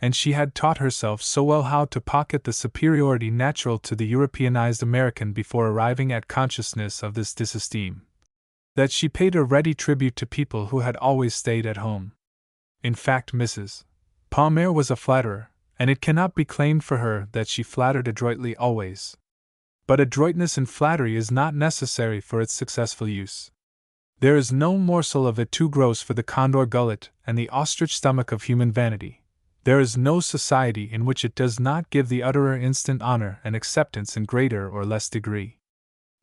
Speaker 1: and she had taught herself so well how to pocket the superiority natural to the Europeanized American before arriving at consciousness of this disesteem, that she paid a ready tribute to people who had always stayed at home. In fact, Mrs. Palmer was a flatterer, and it cannot be claimed for her that she flattered adroitly always. But adroitness in flattery is not necessary for its successful use. There is no morsel of it too gross for the condor gullet and the ostrich stomach of human vanity. There is no society in which it does not give the utterer instant honor and acceptance in greater or less degree.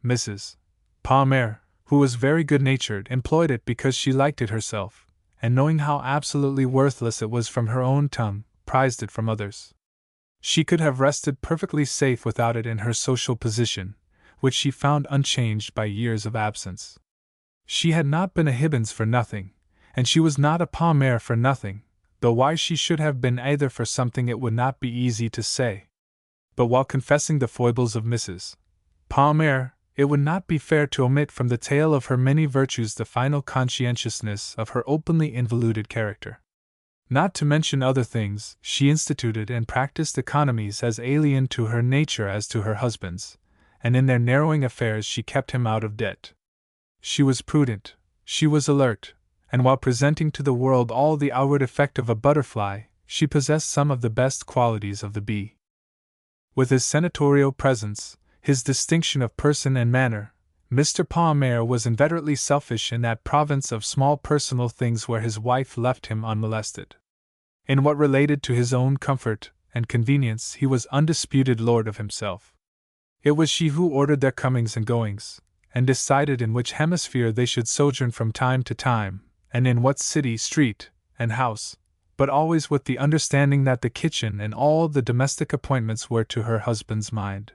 Speaker 1: Mrs. Palmer, who was very good-natured, employed it because she liked it herself, and knowing how absolutely worthless it was from her own tongue, prized it from others. She could have rested perfectly safe without it in her social position, which she found unchanged by years of absence. She had not been a Hibbins for nothing, and she was not a Palmer for nothing, though why she should have been either for something it would not be easy to say. But while confessing the foibles of Mrs. Palmer, it would not be fair to omit from the tale of her many virtues the final conscientiousness of her openly involuted character. Not to mention other things, she instituted and practiced economies as alien to her nature as to her husband's, and in their narrowing affairs she kept him out of debt. She was prudent, she was alert, and while presenting to the world all the outward effect of a butterfly, she possessed some of the best qualities of the bee. With his senatorial presence, his distinction of person and manner, Mr. Palmer was inveterately selfish in that province of small personal things where his wife left him unmolested. In what related to his own comfort and convenience, he was undisputed lord of himself. It was she who ordered their comings and goings, and decided in which hemisphere they should sojourn from time to time, and in what city, street, and house, but always with the understanding that the kitchen and all the domestic appointments were to her husband's mind.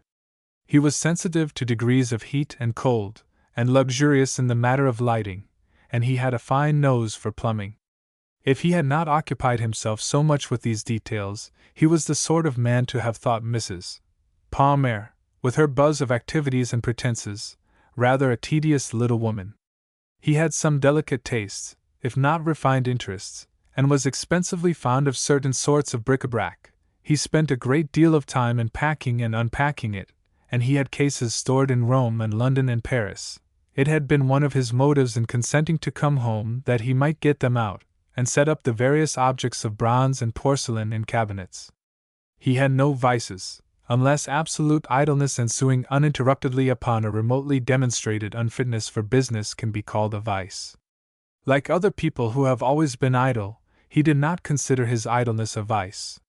Speaker 1: He was sensitive to degrees of heat and cold, and luxurious in the matter of lighting, and he had a fine nose for plumbing. If he had not occupied himself so much with these details, he was the sort of man to have thought Mrs. Palmer, with her buzz of activities and pretenses, rather a tedious little woman. He had some delicate tastes, if not refined interests, and was expensively fond of certain sorts of bric-a-brac. He spent a great deal of time in packing and unpacking it, and he had cases stored in Rome and London and Paris. It had been one of his motives in consenting to come home that he might get them out, and set up the various objects of bronze and porcelain in cabinets. He had no vices, unless absolute idleness ensuing uninterruptedly upon a remotely demonstrated unfitness for business can be called a vice. Like other people who have always been idle, he did not consider his idleness a vice.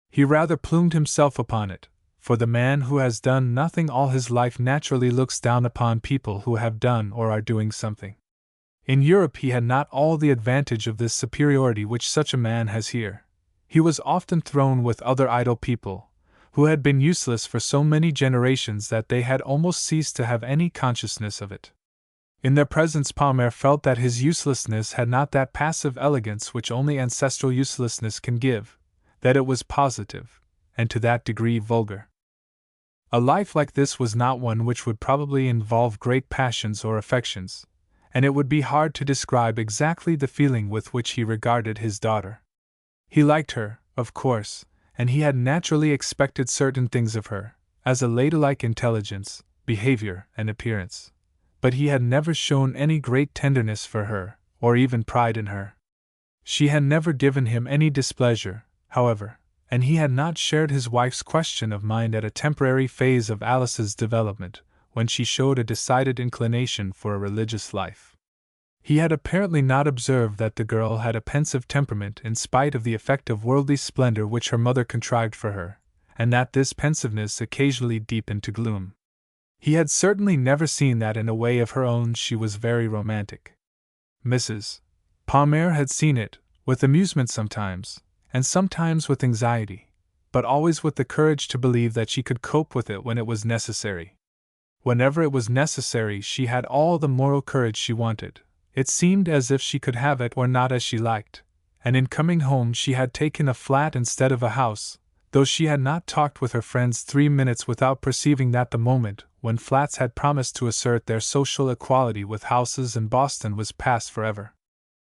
Speaker 1: He rather plumed himself upon it, for the man who has done nothing all his life naturally looks down upon people who have done or are doing something. In Europe he had not all the advantage of this superiority which such a man has here. He was often thrown with other idle people, who had been useless for so many generations that they had almost ceased to have any consciousness of it. In their presence Palmer felt that his uselessness had not that passive elegance which only ancestral uselessness can give, that it was positive, and to that degree vulgar. A life like this was not one which would probably involve great passions or affections, and it would be hard to describe exactly the feeling with which he regarded his daughter. He liked her, of course, and he had naturally expected certain things of her, as a ladylike intelligence, behavior, and appearance. But he had never shown any great tenderness for her, or even pride in her. She had never given him any displeasure, however, and he had not shared his wife's question of mind at a temporary phase of Alice's development, when she showed a decided inclination for a religious life. He had apparently not observed that the girl had a pensive temperament in spite of the effect of worldly splendor which her mother contrived for her, and that this pensiveness occasionally deepened to gloom. He had certainly never seen that in a way of her own she was very romantic. Mrs. Palmer had seen it, with amusement sometimes, and sometimes with anxiety, but always with the courage to believe that she could cope with it when it was necessary. Whenever it was necessary she had all the moral courage she wanted. It seemed as if she could have it or not as she liked, and in coming home she had taken a flat instead of a house, though she had not talked with her friends 3 minutes without perceiving that the moment when flats had promised to assert their social equality with houses in Boston was past forever.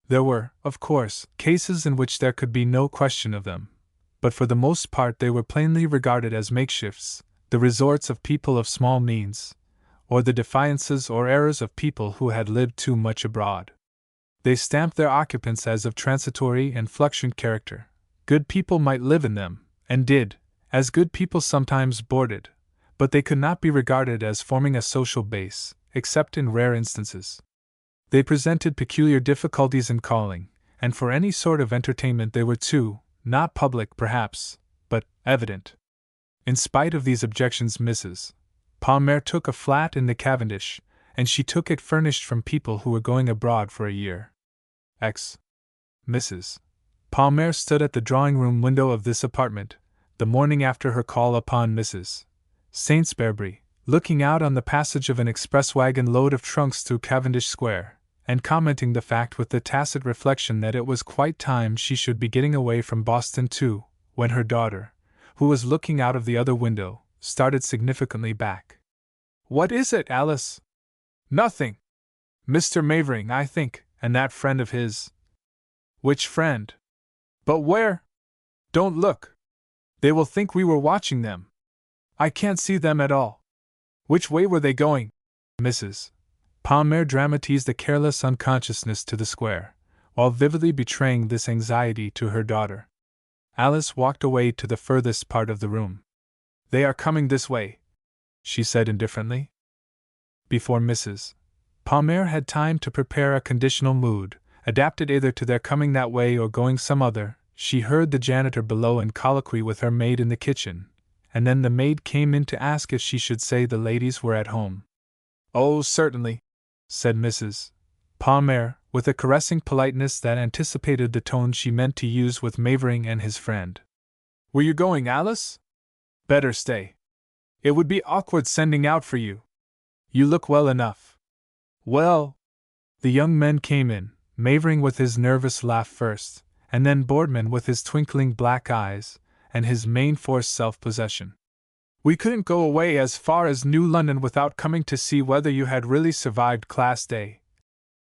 Speaker 1: There were, of course, cases in which there could be no question of them, but for the most part they were plainly regarded as makeshifts, the resorts of people of small means, or the defiances or errors of people who had lived too much abroad. They stamped their occupants as of transitory and fluctuant character. Good people might live in them, and did, as good people sometimes boarded, but they could not be regarded as forming a social base, except in rare instances. They presented peculiar difficulties in calling, and for any sort of entertainment they were too, not public perhaps, but evident. In spite of these objections Mrs. Palmer took a flat in the Cavendish, and she took it furnished from people who were going abroad for a year. Mrs. Palmer stood at the drawing-room window of this apartment, the morning after her call upon Mrs. Saintsbury, looking out on the passage of an express wagon load of trunks through Cavendish Square, and commenting the fact with the tacit reflection that it was quite time she should be getting away from Boston too, when her daughter, who was looking out of the other window, started significantly back. "What is it, Alice?" "Nothing. Mr. Mavering, I think, and that friend of his." "Which friend?" "But where?" "Don't look. They will think we were watching them. I can't see them at all." "Which way were they going?" Mrs. Palmer dramatized a careless unconsciousness to the square, while vividly betraying this anxiety to her daughter. Alice walked away to the furthest part of the room. "They are coming this way," she said indifferently. before Mrs. Palmer had time to prepare a conditional mood, adapted either to their coming that way or going some other, she heard the janitor below in colloquy with her maid in the kitchen, and then the maid came in to ask if she should say the ladies were at home. "Oh, certainly," said Mrs. Palmer, with a caressing politeness that anticipated the tone she meant to use with Mavering and his friend. "Were you going, Alice? Better stay. It would be awkward sending out for you. You look well enough." "Well..." The young men came in, Mavering with his nervous laugh first, and then Boardman with his twinkling black eyes, and his main-force self-possession. "We couldn't go away as far as New London without coming to see whether you had really survived Class Day,"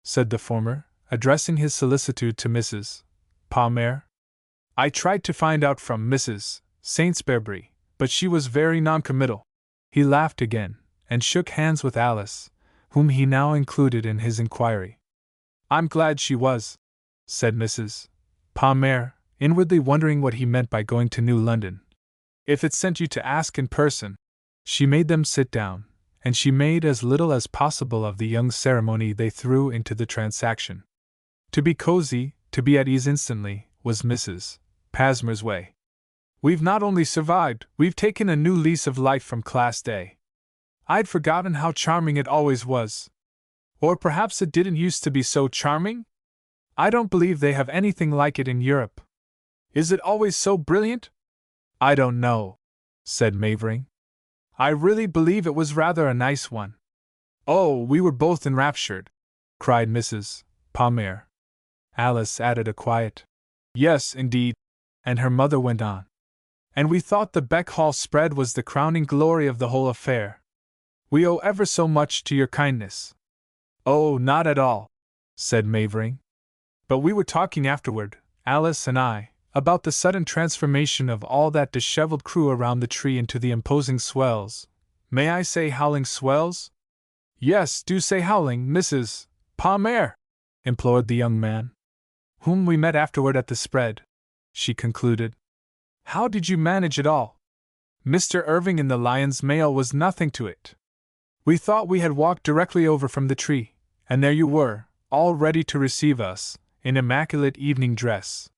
Speaker 1: said the former, addressing his solicitude to Mrs. Palmer. "I tried to find out from Mrs. Saintsbury, but she was very noncommittal." He laughed again, and shook hands with Alice, whom he now included in his inquiry. "I'm glad she was," said Mrs. Palmer, inwardly wondering what he meant by going to New London. "If it sent you to ask in person." She made them sit down, and she made as little as possible of the young ceremony they threw into the transaction. To be cozy, to be at ease instantly, was Mrs. Palmer's way. "We've not only survived, we've taken a new lease of life from Class Day. I'd forgotten how charming it always was. Or perhaps it didn't used to be so charming? I don't believe they have anything like it in Europe. Is it always so brilliant?" "I don't know," said Mavering. "I really believe it was rather a nice one." "Oh, we were both enraptured," cried Mrs. Palmer. Alice added a quiet, "Yes, indeed," and her mother went on. "And we thought the Beck Hall spread was the crowning glory of the whole affair. We owe ever so much to your kindness." "Oh, not at all," said Mavering. "But we were talking afterward, Alice and I, about the sudden transformation of all that disheveled crew around the tree into the imposing swells. May I say howling swells?" "Yes, do say howling, Mrs. Palmer," implored the young man. "Whom we met afterward at the spread," she concluded. "How did you manage it all? Mr. Irving in the Lion's Mail was nothing to it. We thought we had walked directly over from the tree, and there you were, all ready to receive us, in immaculate evening dress."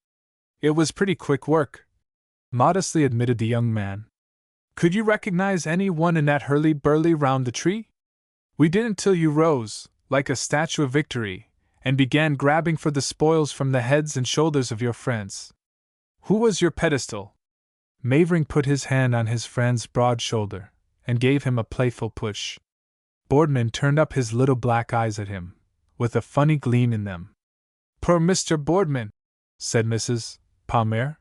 Speaker 1: "It was pretty quick work," modestly admitted the young man. "Could you recognize any one in that hurly-burly round the tree? We didn't till you rose, like a statue of Victory, and began grabbing for the spoils from the heads and shoulders of your friends." "Who was your pedestal?" Mavering put his hand on his friend's broad shoulder, and gave him a playful push. Boardman turned up his little black eyes at him, with a funny gleam in them. "Poor Mr. Boardman," said Mrs. Palmer.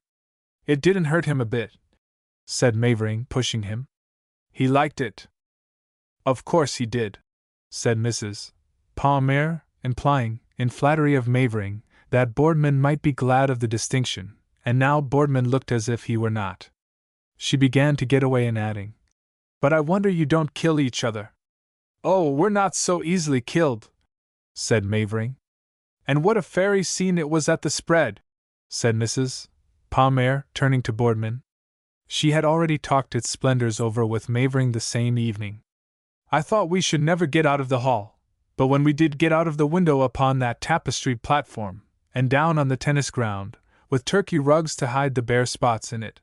Speaker 1: "It didn't hurt him a bit," said Mavering, pushing him. "He liked it." "Of course he did," said Mrs. Palmer, implying, in flattery of Mavering, that Boardman might be glad of the distinction, and now Boardman looked as if he were not. She began to get away and adding, "But I wonder you don't kill each other." "Oh, we're not so easily killed," said Mavering. "And what a fairy scene it was at the spread," said Mrs. Palmer, turning to Boardman. She had already talked its splendors over with Mavering the same evening. "I thought we should never get out of the hall, but when we did get out of the window upon that tapestried platform, and down on the tennis ground, with Turkey rugs to hide the bare spots in it."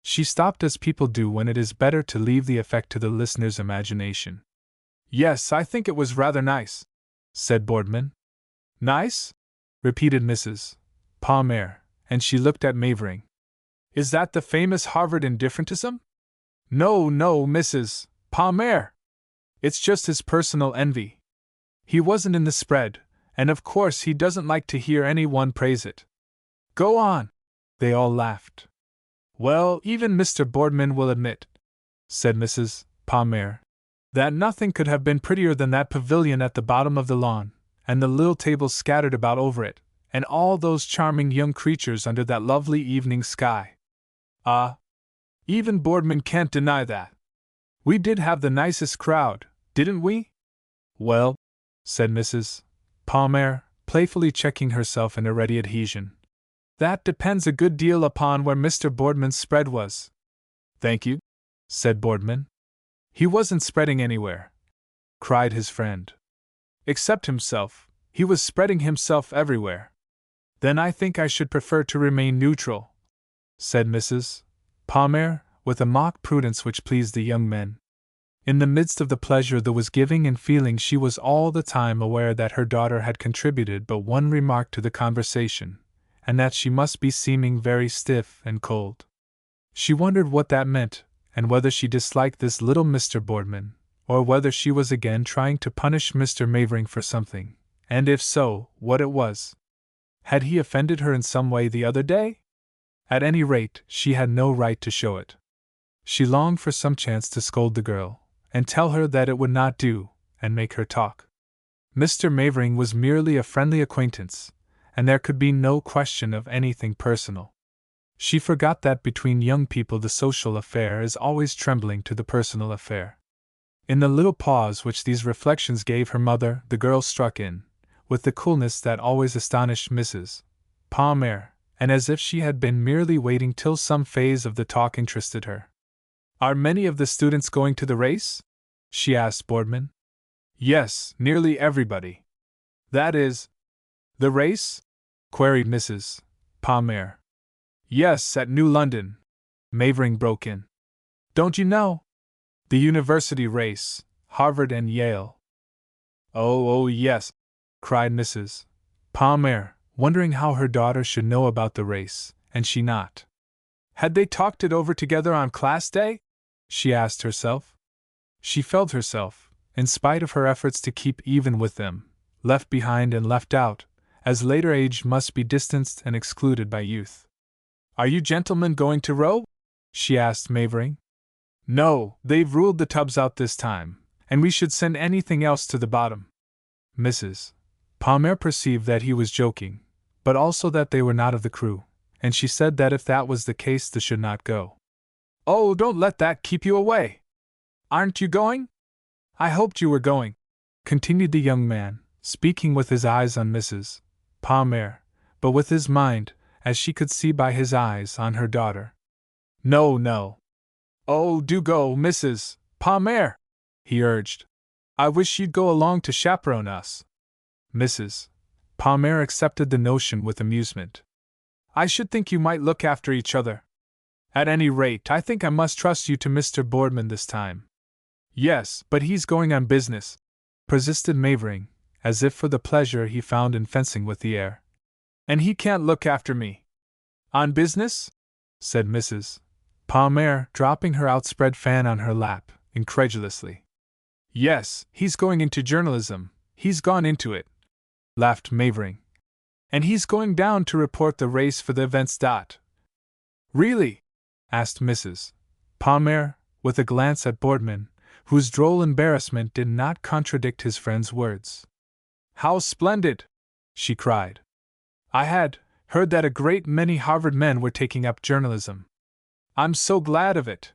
Speaker 1: She stopped as people do when it is better to leave the effect to the listener's imagination. "Yes, I think it was rather nice," said Boardman. "Nice?" repeated Mrs. Palmer, and she looked at Mavering. "Is that the famous Harvard indifferentism?" "No, no, Mrs. Palmer. It's just his personal envy. He wasn't in the spread, and of course he doesn't like to hear anyone praise it." "Go on!" They all laughed. "Well, even Mr. Boardman will admit," said Mrs. Palmer, "that nothing could have been prettier than that pavilion at the bottom of the lawn, and the little tables scattered about over it, and all those charming young creatures under that lovely evening sky. Ah! Even Boardman can't deny that. We did have the nicest crowd, didn't we?" "Well," said Mrs. Palmer, playfully checking herself in a ready adhesion, "that depends a good deal upon where Mr. Boardman's spread was." "Thank you," said Boardman. "He wasn't spreading anywhere. cried his friend. Except himself, he was spreading himself everywhere. Then I think I should prefer to remain neutral, said Mrs. Palmer, with a mock prudence which pleased the young men. In the midst of the pleasure that was giving and feeling, she was all the time aware that her daughter had contributed but one remark to the conversation, and that she must be seeming very stiff and cold. She wondered what that meant, and whether she disliked this little Mr. Boardman, or whether she was again trying to punish Mr. Mavering for something, and if so, what it was. Had he offended her in some way the other day? At any rate, she had no right to show it. She longed for some chance to scold the girl, and tell her that it would not do, and make her talk. Mr. Mavering was merely a friendly acquaintance, and there could be no question of anything personal. She forgot that between young people the social affair is always trembling to the personal affair. In the little pause which these reflections gave her mother, the girl struck in, with the coolness that always astonished Mrs. Palmer, and as if she had been merely waiting till some phase of the talk interested her. "Are many of the students going to the race?" she asked Boardman. "Yes, nearly everybody." "That is, the race?" queried Mrs. Palmer. "Yes, at New London," Mavering broke in. "Don't you know? The university race, Harvard and Yale." Oh, yes," cried Mrs. Palmer, wondering how her daughter should know about the race, and she not. Had they talked it over together on class day? She asked herself. She felt herself, in spite of her efforts to keep even with them, left behind and left out, as later age must be distanced and excluded by youth. "Are you gentlemen going to row?" she asked Mavering. "No, they've ruled the tubs out this time, and we should send anything else to the bottom." Mrs. Palmer perceived that he was joking, but also that they were not of the crew, and she said that if that was the case they should not go. "Oh, don't let that keep you away! Aren't you going?" "I hoped you were going," continued the young man, speaking with his eyes on Mrs. Palmer, but with his mind, as she could see by his eyes, on her daughter. "No, no. Oh, do go, Mrs. Palmer," he urged. "I wish you'd go along to chaperone us." Mrs. Palmer accepted the notion with amusement. "I should think you might look after each other. At any rate, I think I must trust you to Mr. Boardman this time." "Yes, but he's going on business," persisted Mavering, as if for the pleasure he found in fencing with the air. "And he can't look after me." "On business?" said Mrs. Palmer, dropping her outspread fan on her lap, incredulously. "Yes, he's going into journalism, he's gone into it," laughed Mavering. "And he's going down to report the race for the events. "Really?" asked Mrs. Palmer, with a glance at Boardman, whose droll embarrassment did not contradict his friend's words. "How splendid!" she cried. "I had heard that a great many Harvard men were taking up journalism. I'm so glad of it.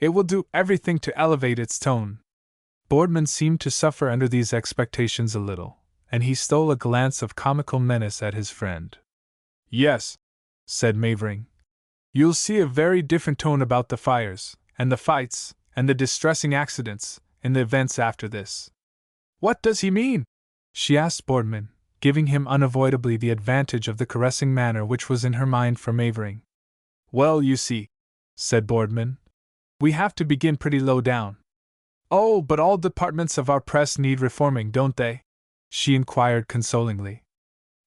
Speaker 1: It will do everything to elevate its tone." Boardman seemed to suffer under these expectations a little, and he stole a glance of comical menace at his friend. "Yes," said Mavering. "You'll see a very different tone about the fires, and the fights, and the distressing accidents, in the events after this." "What does he mean?" she asked Boardman, giving him unavoidably the advantage of the caressing manner which was in her mind for Mavering. "Well, you see," said Boardman, "we have to begin pretty low down." "Oh, but all departments of our press need reforming, don't they?" she inquired consolingly.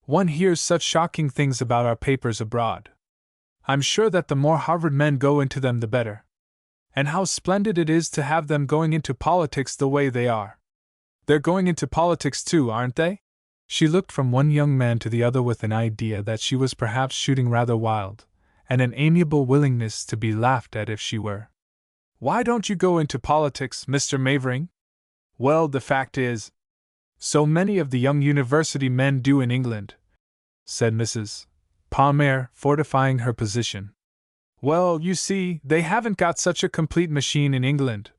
Speaker 1: "One hears such shocking things about our papers abroad. I'm sure that the more Harvard men go into them the better. And how splendid it is to have them going into politics the way they are. They're going into politics too, aren't they?" She looked from one young man to the other with an idea that she was perhaps shooting rather wild, and an amiable willingness to be laughed at if she were. "Why don't you go into politics, Mr. Mavering?" "Well, the fact is, so many of the young university men do in England," said Mrs. Palmer, fortifying her position. "Well, you see, they haven't got such a complete machine in England."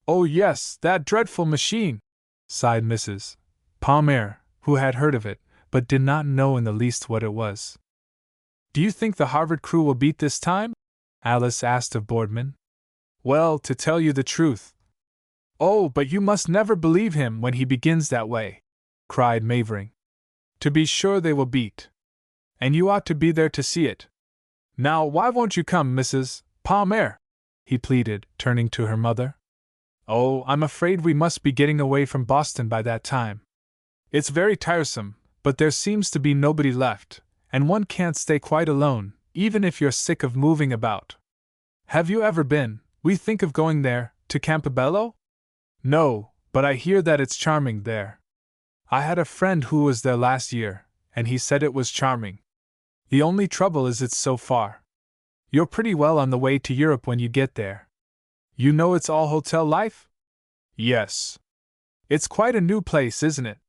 Speaker 1: "Oh yes, that dreadful machine!" sighed Mrs. Palmer, who had heard of it, but did not know in the least what it was. "Do you think the Harvard crew will beat this time?" Alice asked of Boardman. "Well, to tell you the truth," "Oh, but you must never believe him when he begins that way," cried Mavering. "To be sure they will beat. And you ought to be there to see it. Now, why won't you come, Mrs. Palmer?" he pleaded, turning to her mother. "Oh, I'm afraid we must be getting away from Boston by that time. It's very tiresome, but there seems to be nobody left, and one can't stay quite alone, even if you're sick of moving about. Have you ever been? We think of going there, to Campobello?" "No, but I hear that it's charming there. I had a friend who was there last year, and he said it was charming. The only trouble is it's so far. You're pretty well on the way to Europe when you get there. You know it's all hotel life?" "Yes." "It's quite a new place, isn't it?"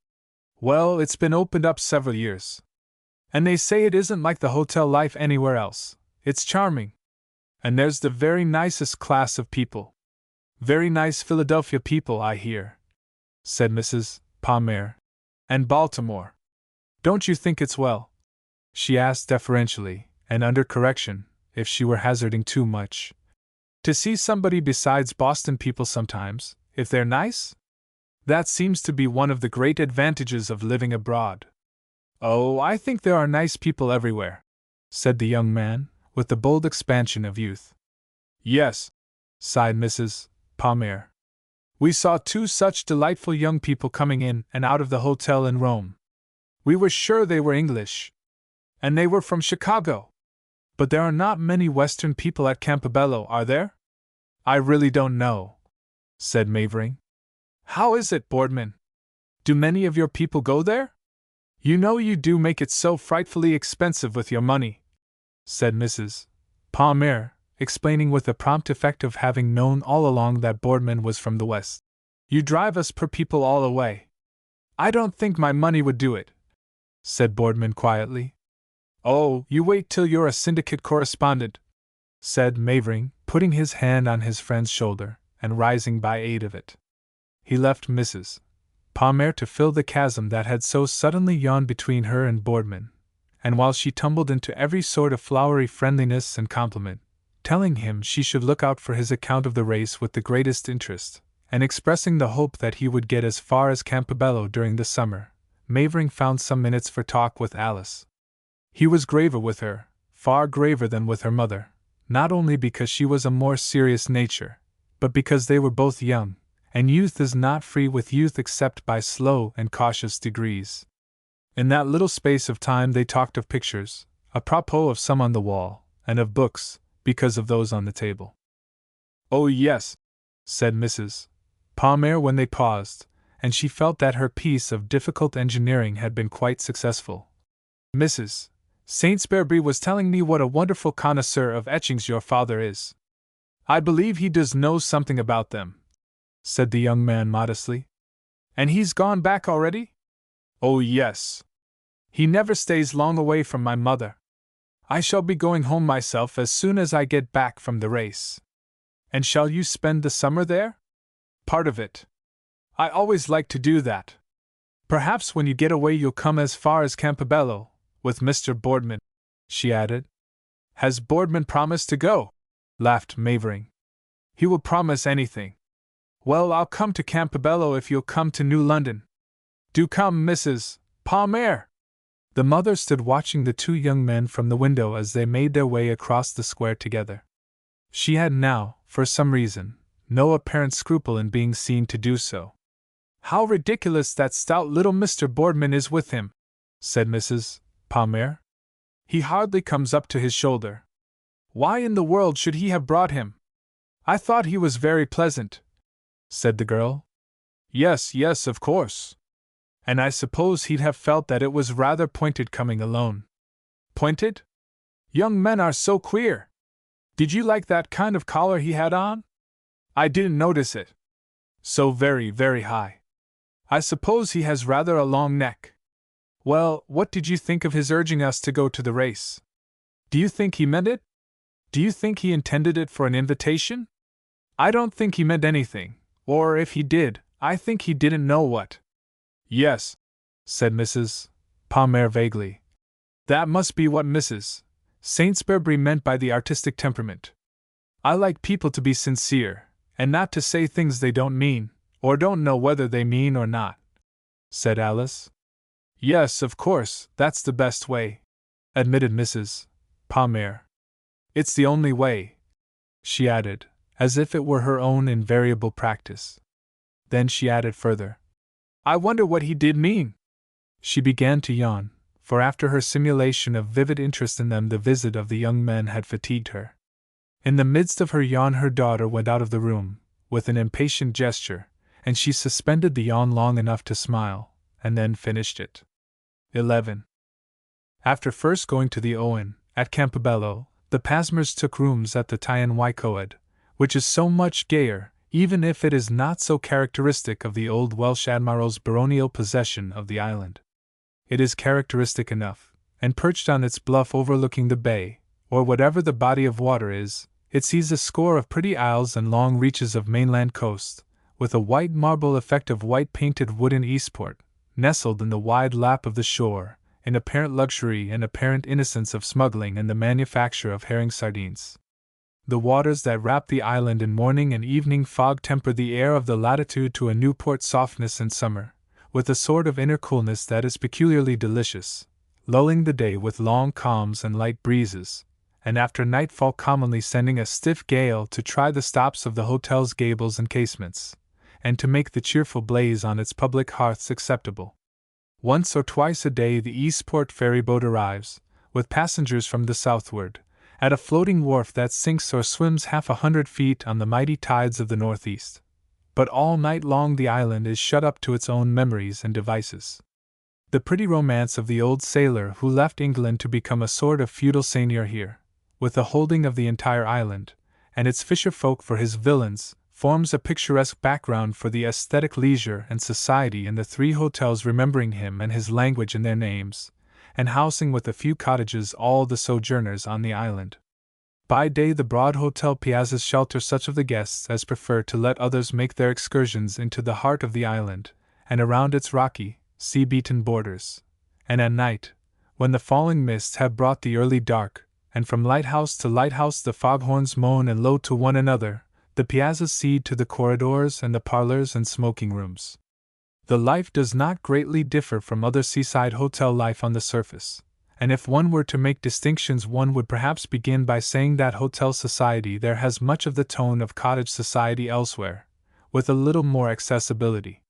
Speaker 1: "Well, it's been opened up several years. And they say it isn't like the hotel life anywhere else. It's charming. And there's the very nicest class of people. Very nice Philadelphia people, I hear," said Mrs. Palmer. "And Baltimore. Don't you think it's well?" she asked deferentially, and under correction, if she were hazarding too much. "To see somebody besides Boston people sometimes, if they're nice? That seems to be one of the great advantages of living abroad." "Oh, I think there are nice people everywhere," said the young man, with the bold expansion of youth. "Yes," sighed Mrs. Palmer. "We saw two such delightful young people coming in and out of the hotel in Rome. We were sure they were English. And they were from Chicago. But there are not many Western people at Campobello, are there?" "I really don't know," said Mavering. "How is it, Boardman? Do many of your people go there? You know you do make it so frightfully expensive with your money," said Mrs. Palmer, explaining with the prompt effect of having known all along that Boardman was from the West. "You drive us poor people all away." "I don't think my money would do it," said Boardman quietly. "Oh, you wait till you're a syndicate correspondent," said Mavering, putting his hand on his friend's shoulder, and rising by aid of it. He left Mrs. Palmer to fill the chasm that had so suddenly yawned between her and Boardman, and while she tumbled into every sort of flowery friendliness and compliment, telling him she should look out for his account of the race with the greatest interest, and expressing the hope that he would get as far as Campobello during the summer, Mavering found some minutes for talk with Alice. He was graver with her, far graver than with her mother, not only because she was a more serious nature, but because they were both young, and youth is not free with youth except by slow and cautious degrees. In that little space of time they talked of pictures, apropos of some on the wall, and of books, because of those on the table. "Oh, yes," said Mrs. Palmer when they paused, and she felt that her piece of difficult engineering had been quite successful. "Mrs. Saintsbury was telling me what a wonderful connoisseur of etchings your father is. I believe he does know something about them," said the young man modestly. "And he's gone back already?" "Oh, yes. He never stays long away from my mother. I shall be going home myself as soon as I get back from the race." "And shall you spend the summer there?" "Part of it. I always like to do that. Perhaps when you get away you'll come as far as Campobello, with Mr. Boardman," she added. "Has Boardman promised to go?" laughed Mavering. "He will promise anything. Well, I'll come to Campobello if you'll come to New London. Do come, Mrs. Palmer." The mother stood watching the two young men from the window as they made their way across the square together. She had now, for some reason, no apparent scruple in being seen to do so. "How ridiculous that stout little Mr. Boardman is with him," said Mrs. Palmer. "He hardly comes up to his shoulder. Why in the world should he have brought him?" "I thought he was very pleasant," said the girl. "Yes, yes, of course. And I suppose he'd have felt that it was rather pointed coming alone." "Pointed? Young men are so queer. Did you like that kind of collar he had on?" "I didn't notice it. So very, very high. I suppose he has rather a long neck. Well, what did you think of his urging us to go to the race? Do you think he meant it? Do you think he intended it for an invitation?" "I don't think he meant anything, or if he did, I think he didn't know what." "Yes," said Mrs. Palmer vaguely. "That must be what Mrs. Saintsbury meant by the artistic temperament. I like people to be sincere, and not to say things they don't mean," or don't know whether they mean or not," said Alice. "Yes, of course, that's the best way," admitted Mrs. Palmer. "It's the only way," she added, as if it were her own invariable practice. Then she added further, "I wonder what he did mean." She began to yawn, for after her simulation of vivid interest in them the visit of the young men had fatigued her. In the midst of her yawn her daughter went out of the room, with an impatient gesture, and she suspended the yawn long enough to smile, and then finished it. 11. After first going to the Owen, at Campobello, the Pasmers took rooms at the Tyne-y-Coed, which is so much gayer, even if it is not so characteristic of the old Welsh admiral's baronial possession of the island. It is characteristic enough, and perched on its bluff overlooking the bay, or whatever the body of water is, it sees a score of pretty isles and long reaches of mainland coast, with a white marble effect of white-painted wood in Eastport, nestled in the wide lap of the shore, in apparent luxury and apparent innocence of smuggling and the manufacture of herring sardines. The waters that wrap the island in morning and evening fog temper the air of the latitude to a Newport softness in summer, with a sort of inner coolness that is peculiarly delicious, lulling the day with long calms and light breezes, and after nightfall commonly sending a stiff gale to try the stops of the hotel's gables and casements, and to make the cheerful blaze on its public hearths acceptable. Once or twice a day the Eastport ferryboat arrives, with passengers from the southward, at a floating wharf that sinks or swims 100 feet on the mighty tides of the northeast. But all night long the island is shut up to its own memories and devices. The pretty romance of the old sailor who left England to become a sort of feudal seigneur here, with the holding of the entire island, and its fisher folk for his villains, forms a picturesque background for the aesthetic leisure and society in the 3 hotels remembering him and his language in their names, and housing with a few cottages all the sojourners on the island. By day the broad hotel piazzas shelter such of the guests as prefer to let others make their excursions into the heart of the island, and around its rocky, sea-beaten borders, and at night, when the falling mists have brought the early dark, and from lighthouse to lighthouse the foghorns moan and low to one another, the piazzas cede to the corridors and the parlors and smoking rooms. The life does not greatly differ from other seaside hotel life on the surface, and if one were to make distinctions one would perhaps begin by saying that hotel society there has much of the tone of cottage society elsewhere, with a little more accessibility.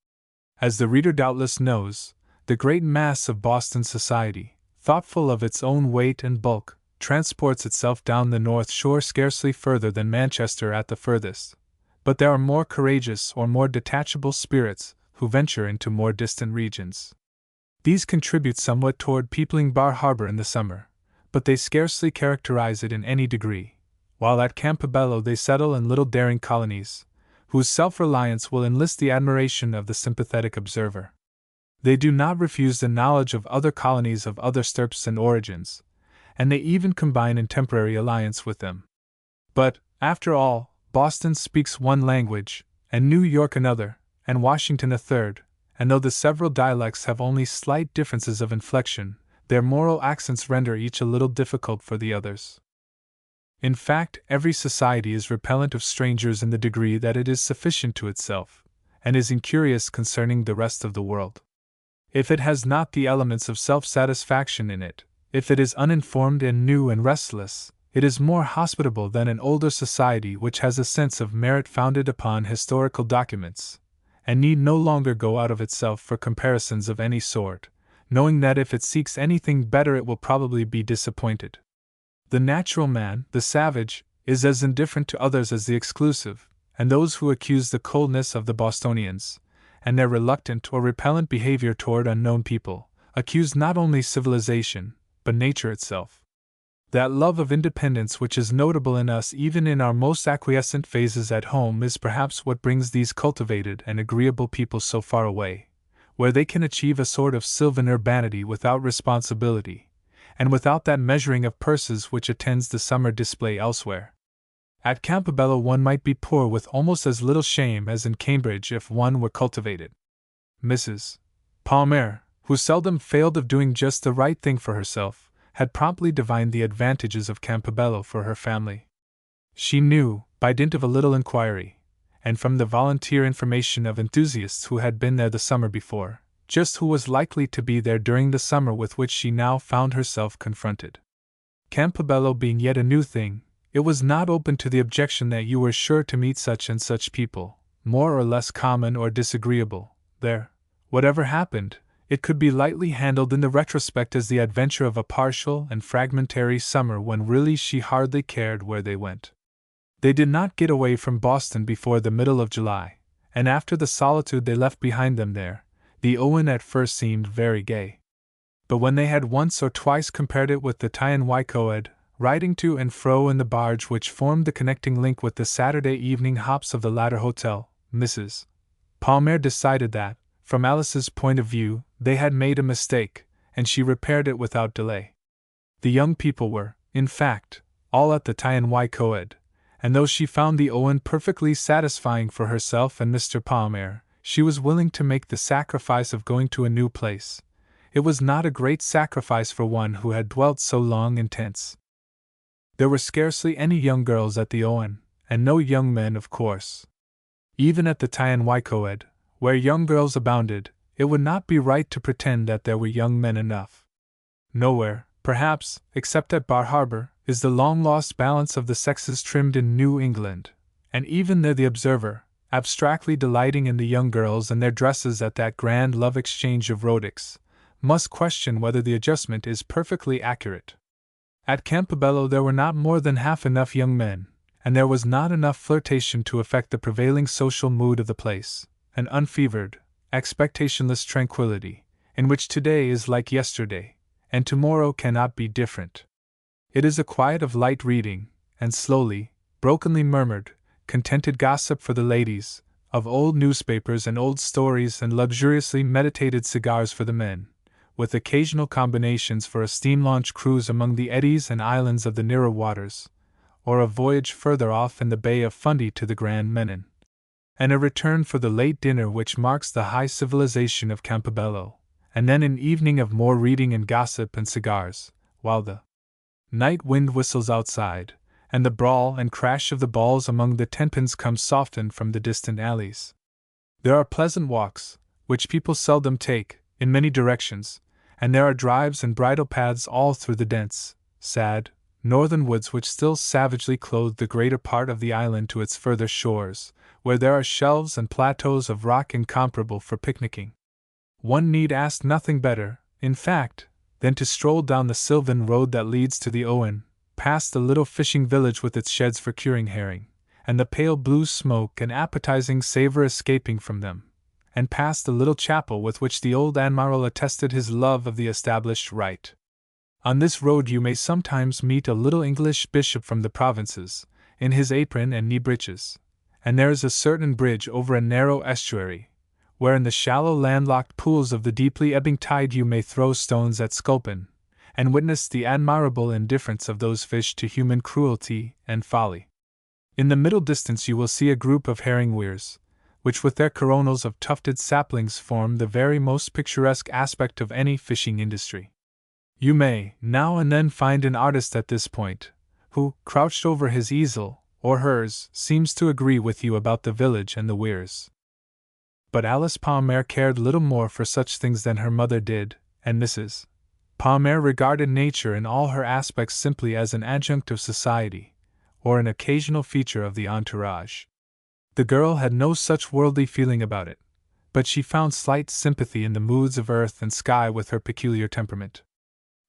Speaker 1: As the reader doubtless knows, the great mass of Boston society, thoughtful of its own weight and bulk, transports itself down the North Shore scarcely further than Manchester at the furthest, but there are more courageous or more detachable spirits who venture into more distant regions. These contribute somewhat toward peopling Bar Harbor in the summer, but they scarcely characterize it in any degree, while at Campobello they settle in little daring colonies, whose self-reliance will enlist the admiration of the sympathetic observer. They do not refuse the knowledge of other colonies of other stirps and origins, and they even combine in temporary alliance with them. But, after all, Boston speaks one language, and New York another, and Washington a third, and though the several dialects have only slight differences of inflection, their moral accents render each a little difficult for the others. In fact, every society is repellent of strangers in the degree that it is sufficient to itself, and is incurious concerning the rest of the world. If it has not the elements of self-satisfaction in it, if it is uninformed and new and restless, it is more hospitable than an older society which has a sense of merit founded upon historical documents, and need no longer go out of itself for comparisons of any sort, knowing that if it seeks anything better it will probably be disappointed. The natural man, the savage, is as indifferent to others as the exclusive, and those who accuse the coldness of the Bostonians, and their reluctant or repellent behavior toward unknown people, accuse not only civilization, but nature itself. That love of independence which is notable in us even in our most acquiescent phases at home is perhaps what brings these cultivated and agreeable people so far away, where they can achieve a sort of sylvan urbanity without responsibility, and without that measuring of purses which attends the summer display elsewhere. At Campobello one might be poor with almost as little shame as in Cambridge if one were cultivated. Mrs. Palmer, who seldom failed of doing just the right thing for herself, had promptly divined the advantages of Campobello for her family. She knew, by dint of a little inquiry, and from the volunteer information of enthusiasts who had been there the summer before, just who was likely to be there during the summer with which she now found herself confronted. Campobello being yet a new thing, it was not open to the objection that you were sure to meet such and such people, more or less common or disagreeable, there. Whatever happened, it could be lightly handled in the retrospect as the adventure of a partial and fragmentary summer when really she hardly cared where they went. They did not get away from Boston before the middle of July, and after the solitude they left behind them there, the Owen at first seemed very gay. But when they had once or twice compared it with the Tyne-y-Coed, riding to and fro in the barge which formed the connecting link with the Saturday evening hops of the latter hotel, Mrs. Palmer decided that, from Alice's point of view, they had made a mistake, and she repaired it without delay. The young people were, in fact, all at the Tyne-y-Coed, and though she found the Owen perfectly satisfying for herself and Mr. Palmer, she was willing to make the sacrifice of going to a new place. It was not a great sacrifice for one who had dwelt so long in tents. There were scarcely any young girls at the Owen, and no young men, of course. Even at the Tyne-y-Coed, where young girls abounded, it would not be right to pretend that there were young men enough. Nowhere, perhaps, except at Bar Harbor, is the long-lost balance of the sexes trimmed in New England, and even there the observer, abstractly delighting in the young girls and their dresses at that grand love exchange of Rodix, must question whether the adjustment is perfectly accurate. At Campobello there were not more than half enough young men, and there was not enough flirtation to affect the prevailing social mood of the place, an unfevered, expectationless tranquility, in which today is like yesterday, and tomorrow cannot be different. It is a quiet of light reading, and slowly, brokenly murmured, contented gossip for the ladies, of old newspapers and old stories and luxuriously meditated cigars for the men, with occasional combinations for a steam launch cruise among the eddies and islands of the nearer waters, or a voyage further off in the Bay of Fundy to the Grand Menin, and a return for the late dinner which marks the high civilization of Campobello, and then an evening of more reading and gossip and cigars, while the night wind whistles outside, and the brawl and crash of the balls among the tenpins comes softened from the distant alleys. There are pleasant walks, which people seldom take, in many directions, and there are drives and bridle paths all through the dense, sad, northern woods which still savagely clothe the greater part of the island to its further shores, where there are shelves and plateaus of rock incomparable for picnicking. One need ask nothing better, in fact, than to stroll down the sylvan road that leads to the Owen, past the little fishing village with its sheds for curing herring, and the pale blue smoke and appetizing savor escaping from them, and past the little chapel with which the old admiral attested his love of the established rite. On this road you may sometimes meet a little English bishop from the provinces, in his apron and knee breeches, and there is a certain bridge over a narrow estuary, where in the shallow landlocked pools of the deeply ebbing tide you may throw stones at sculpin, and witness the admirable indifference of those fish to human cruelty and folly. In the middle distance you will see a group of herring weirs, which with their coronals of tufted saplings form the very most picturesque aspect of any fishing industry. You may, now and then, find an artist at this point, who, crouched over his easel, or hers, seems to agree with you about the village and the weirs. But Alice Palmer cared little more for such things than her mother did, and Mrs. Palmer regarded nature in all her aspects simply as an adjunct of society, or an occasional feature of the entourage. The girl had no such worldly feeling about it, but she found slight sympathy in the moods of earth and sky with her peculiar temperament.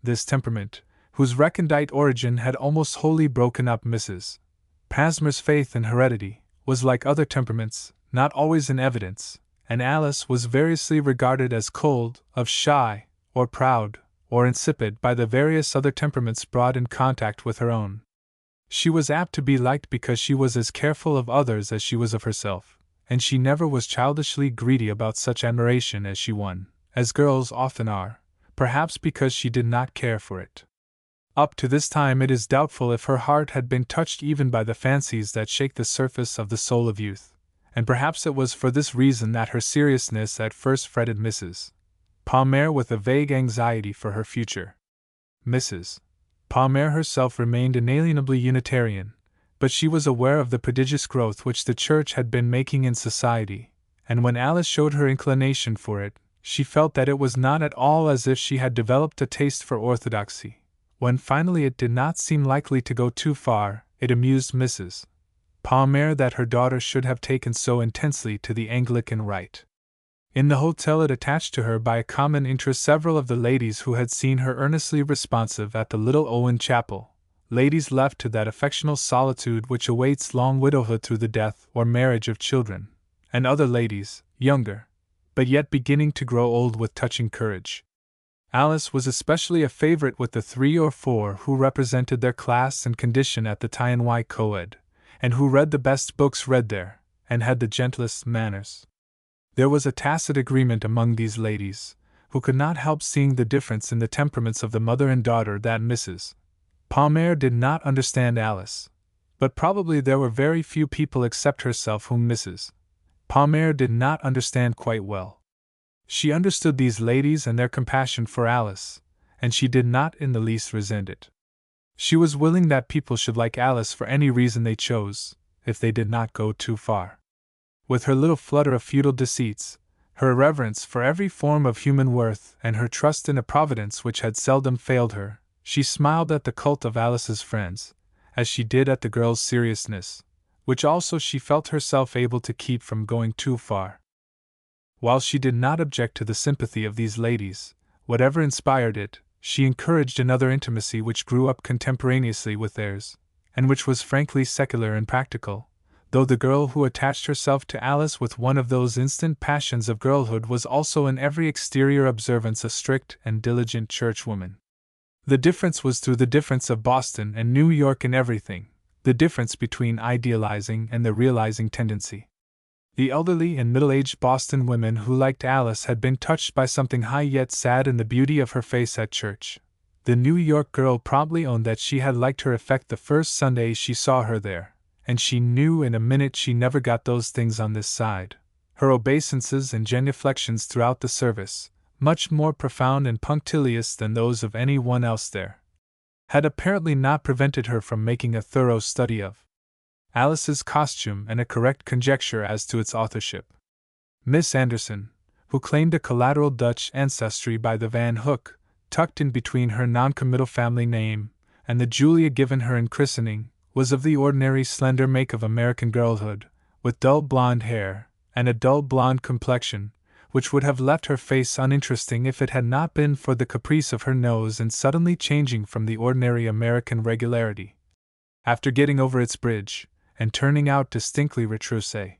Speaker 1: This temperament, whose recondite origin had almost wholly broken up Mrs. Palmer's faith in heredity, was like other temperaments, not always in evidence, and Alice was variously regarded as cold, of shy, or proud, or insipid by the various other temperaments brought in contact with her own. She was apt to be liked because she was as careful of others as she was of herself, and she never was childishly greedy about such admiration as she won, as girls often are, perhaps because she did not care for it. Up to this time it is doubtful if her heart had been touched even by the fancies that shake the surface of the soul of youth, and perhaps it was for this reason that her seriousness at first fretted Mrs. Palmer with a vague anxiety for her future. Mrs. Palmer herself remained inalienably Unitarian, But she was aware of the prodigious growth which the church had been making in society, and when Alice showed her inclination for it, she felt that it was not at all as if she had developed a taste for orthodoxy. When finally it did not seem likely to go too far, it amused Mrs. Palmer that her daughter should have taken so intensely to the Anglican rite. In the hotel it attached to her by a common interest several of the ladies who had seen her earnestly responsive at the Little Owen Chapel, ladies left to that affectional solitude which awaits long widowhood through the death or marriage of children, and other ladies, younger, but yet beginning to grow old with touching courage. Alice was especially a favorite with the 3 or 4 who represented their class and condition at the Tyne Coed, and who read the best books read there, and had the gentlest manners. There was a tacit agreement among these ladies, who could not help seeing the difference in the temperaments of the mother and daughter, that Mrs. Palmer did not understand Alice, but probably there were very few people except herself whom Mrs. Palmer did not understand quite well. She understood these ladies and their compassion for Alice, and she did not in the least resent it. She was willing that people should like Alice for any reason they chose, if they did not go too far. With her little flutter of feudal deceits, her reverence for every form of human worth, and her trust in a providence which had seldom failed her, she smiled at the cult of Alice's friends, as she did at the girl's seriousness, which also she felt herself able to keep from going too far. While she did not object to the sympathy of these ladies, whatever inspired it, she encouraged another intimacy which grew up contemporaneously with theirs, and which was frankly secular and practical, though the girl who attached herself to Alice with one of those instant passions of girlhood was also in every exterior observance a strict and diligent churchwoman. The difference was through the difference of Boston and New York in everything, the difference between idealizing and the realizing tendency. The elderly and middle-aged Boston women who liked Alice had been touched by something high yet sad in the beauty of her face at church. The New York girl promptly owned that she had liked her effect the first Sunday she saw her there, and she knew in a minute she never got those things on this side. Her obeisances and genuflections throughout the service, much more profound and punctilious than those of any one else there, had apparently not prevented her from making a thorough study of Alice's costume and a correct conjecture as to its authorship. Miss Anderson, who claimed a collateral Dutch ancestry by the Van Hook, tucked in between her noncommittal family name and the Julia given her in christening, was of the ordinary slender make of American girlhood, with dull blonde hair and a dull blonde complexion, which would have left her face uninteresting if it had not been for the caprice of her nose in suddenly changing from the ordinary American regularity, after getting over its bridge, and turning out distinctly retroussé.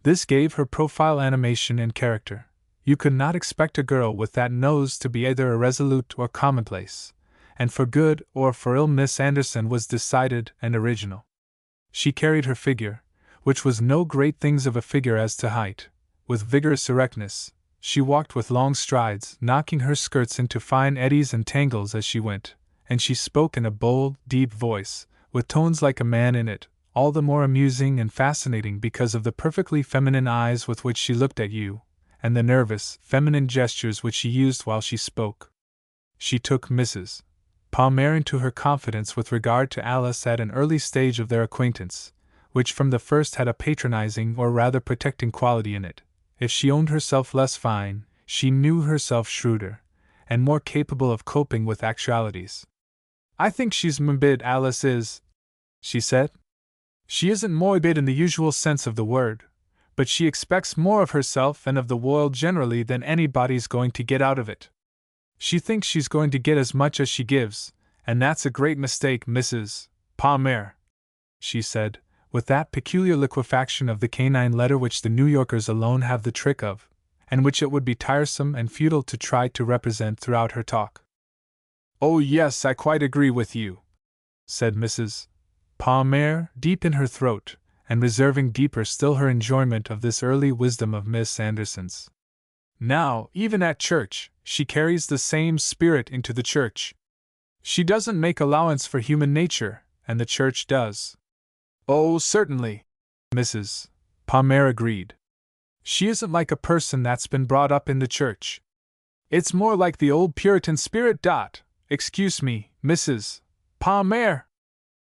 Speaker 1: This gave her profile animation and character. You could not expect a girl with that nose to be either irresolute or commonplace, and for good or for ill Miss Anderson was decided and original. She carried her figure, which was no great things of a figure as to height, with vigorous erectness. She walked with long strides, knocking her skirts into fine eddies and tangles as she went, and she spoke in a bold, deep voice, with tones like a man in it, all the more amusing and fascinating because of the perfectly feminine eyes with which she looked at you, and the nervous, feminine gestures which she used while she spoke. She took Mrs. Palmer into her confidence with regard to Alice at an early stage of their acquaintance, which from the first had a patronizing or rather protecting quality in it. If she owned herself less fine, she knew herself shrewder, and more capable of coping with actualities. "I think she's morbid, Alice is," she said. "She isn't morbid in the usual sense of the word, but she expects more of herself and of the world generally than anybody's going to get out of it. She thinks she's going to get as much as she gives, and that's a great mistake, Mrs. Palmer," she said, with that peculiar liquefaction of the canine letter which the New Yorkers alone have the trick of, and which it would be tiresome and futile to try to represent throughout her talk. "Oh yes, I quite agree with you," said Mrs. Palmer, deep in her throat, and reserving deeper still her enjoyment of this early wisdom of Miss Anderson's. "Now, even at church, she carries the same spirit into the church. She doesn't make allowance for human nature, and the church does." "Oh, certainly," Mrs. Palmer agreed. "She isn't like a person that's been brought up in the church. It's more like the old Puritan spirit. Excuse me, Mrs. Palmer."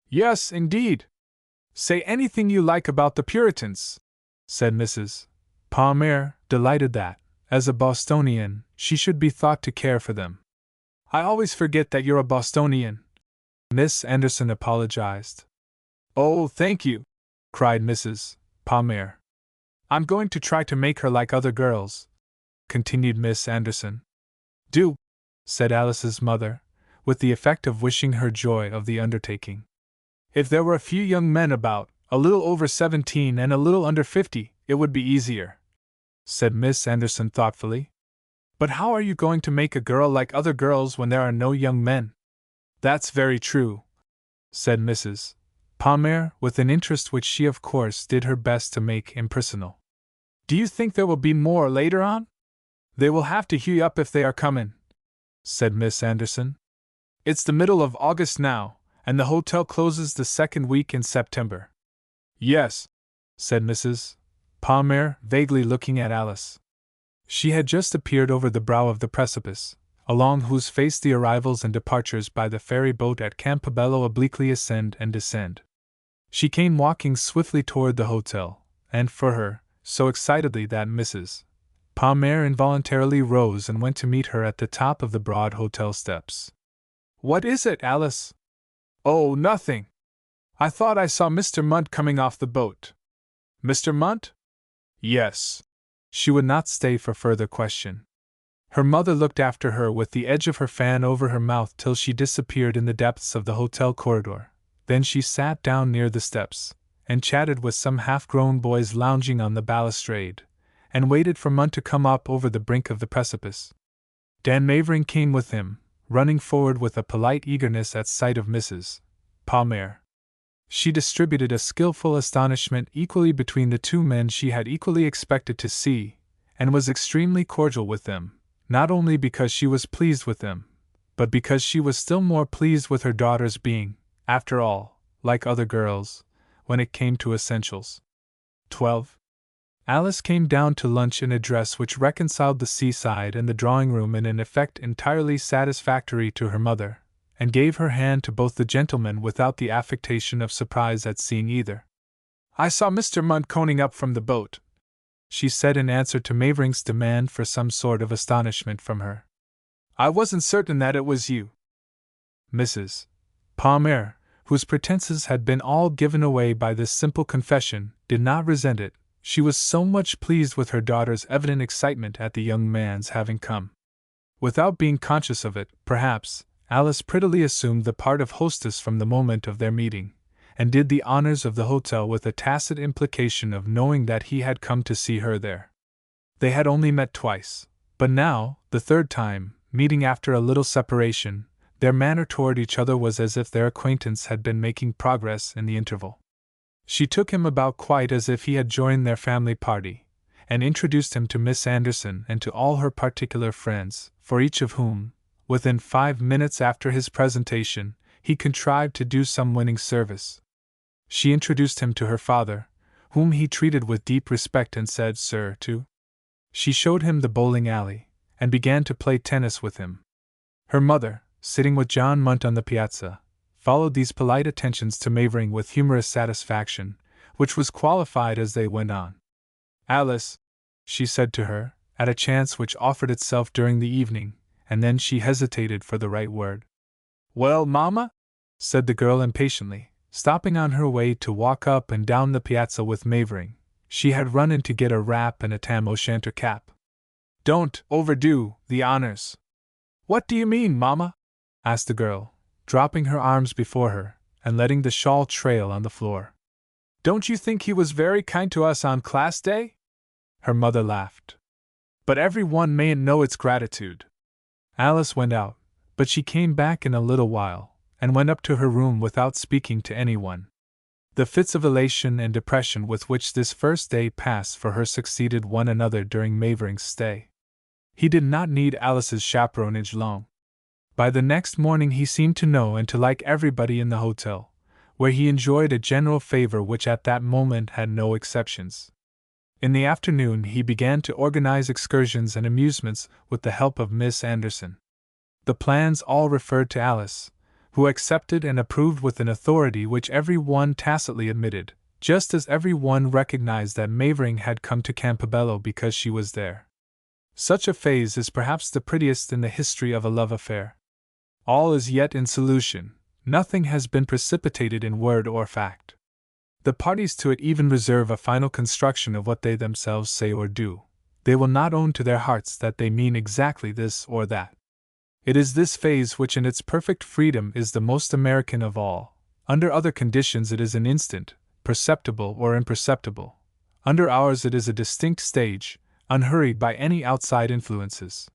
Speaker 1: "Yes, indeed," Say anything you like about the Puritans, said Mrs. Palmer, delighted that, as a Bostonian, she should be thought to care for them. I always forget that you're a Bostonian. Miss Anderson apologized. Oh, thank you, cried Mrs. Palmer. I'm going to try to make her like other girls, continued Miss Anderson. Do, said Alice's mother, with the effect of wishing her joy of the undertaking. If there were a few young men about, a little over 17 and a little under 50, it would be easier, said Miss Anderson thoughtfully. But how are you going to make a girl like other girls when there are no young men? That's very true, said Mrs. Palmer, with an interest which she of course did her best to make impersonal. Do you think there will be more later on? They will have to hurry up if they are coming, said Miss Anderson. It's the middle of August now, and the hotel closes the second week in September. Yes, said Mrs. Palmer, vaguely looking at Alice. She had just appeared over the brow of the precipice, along whose face the arrivals and departures by the ferry boat at Campobello obliquely ascend and descend. She came walking swiftly toward the hotel, and for her, so excitedly that Mrs. Palmer involuntarily rose and went to meet her at the top of the broad hotel steps. What is it, Alice? Oh, nothing. I thought I saw Mr. Munt coming off the boat. Mr. Munt? Yes. She would not stay for further question. Her mother looked after her with the edge of her fan over her mouth till she disappeared in the depths of the hotel corridor. Then she sat down near the steps, and chatted with some half-grown boys lounging on the balustrade, and waited for Munt to come up over the brink of the precipice. Dan Mavering came with him, running forward with a polite eagerness at sight of Mrs. Palmer. She distributed a skillful astonishment equally between the two men she had equally expected to see, and was extremely cordial with them, not only because she was pleased with them, but because she was still more pleased with her daughter's being, after all, like other girls, when it came to essentials. 12. Alice came down to lunch in a dress which reconciled the seaside and the drawing-room in an effect entirely satisfactory to her mother, and gave her hand to both the gentlemen without the affectation of surprise at seeing either. I saw Mr. Munt coning up from the boat, she said in answer to Mavering's demand for some sort of astonishment from her. I wasn't certain that it was you. Mrs. Palmer, whose pretenses had been all given away by this simple confession, did not resent it. She was so much pleased with her daughter's evident excitement at the young man's having come. Without being conscious of it, perhaps, Alice prettily assumed the part of hostess from the moment of their meeting, and did the honors of the hotel with a tacit implication of knowing that he had come to see her there. They had only met twice, but now, the third time, meeting after a little separation, their manner toward each other was as if their acquaintance had been making progress in the interval. She took him about quite as if he had joined their family party, and introduced him to Miss Anderson and to all her particular friends, for each of whom, within 5 minutes after his presentation, he contrived to do some winning service. She introduced him to her father, whom he treated with deep respect and said sir to. She showed him the bowling alley, and began to play tennis with him. Her mother, sitting with John Munt on the piazza, followed these polite attentions to Mavering with humorous satisfaction, which was qualified as they went on. Alice, she said to her, at a chance which offered itself during the evening, and then she hesitated for the right word. Well, Mamma? Said the girl impatiently, stopping on her way to walk up and down the piazza with Mavering. She had run in to get a wrap and a tam o' shanter cap. Don't overdo the honors. What do you mean, Mamma? Asked the girl, dropping her arms before her, and letting the shawl trail on the floor. Don't you think he was very kind to us on class day? Her mother laughed. But every one mayn't know its gratitude. Alice went out, but she came back in a little while, and went up to her room without speaking to anyone. The fits of elation and depression with which this first day passed for her succeeded one another during Mavering's stay. He did not need Alice's chaperonage long. By the next morning he seemed to know and to like everybody in the hotel, where he enjoyed a general favor which at that moment had no exceptions. In the afternoon he began to organize excursions and amusements with the help of Miss Anderson. The plans all referred to Alice, who accepted and approved with an authority which every one tacitly admitted, just as every one recognized that Mavering had come to Campobello because she was there. Such a phase is perhaps the prettiest in the history of a love affair. All is yet in solution, nothing has been precipitated in word or fact. The parties to it even reserve a final construction of what they themselves say or do. They will not own to their hearts that they mean exactly this or that. It is this phase which in its perfect freedom is the most American of all. Under other conditions it is an instant, perceptible or imperceptible. Under ours it is a distinct stage, unhurried by any outside influences.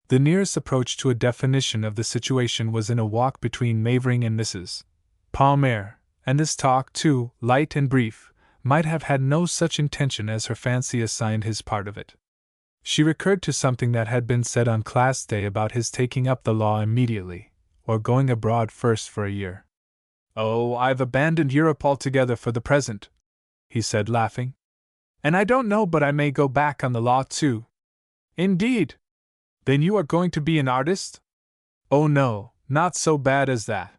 Speaker 1: The nearest approach to a definition of the situation was in a walk between Mavering and Mrs. Palmer, and this talk, too, light and brief, might have had no such intention as her fancy assigned his part of it. She recurred to something that had been said on class day about his taking up the law immediately, or going abroad first for a year. "Oh, I've abandoned Europe altogether for the present," he said, laughing. "And I don't know but I may go back on the law too." "Indeed? Then you are going to be an artist?" "Oh no, not so bad as that.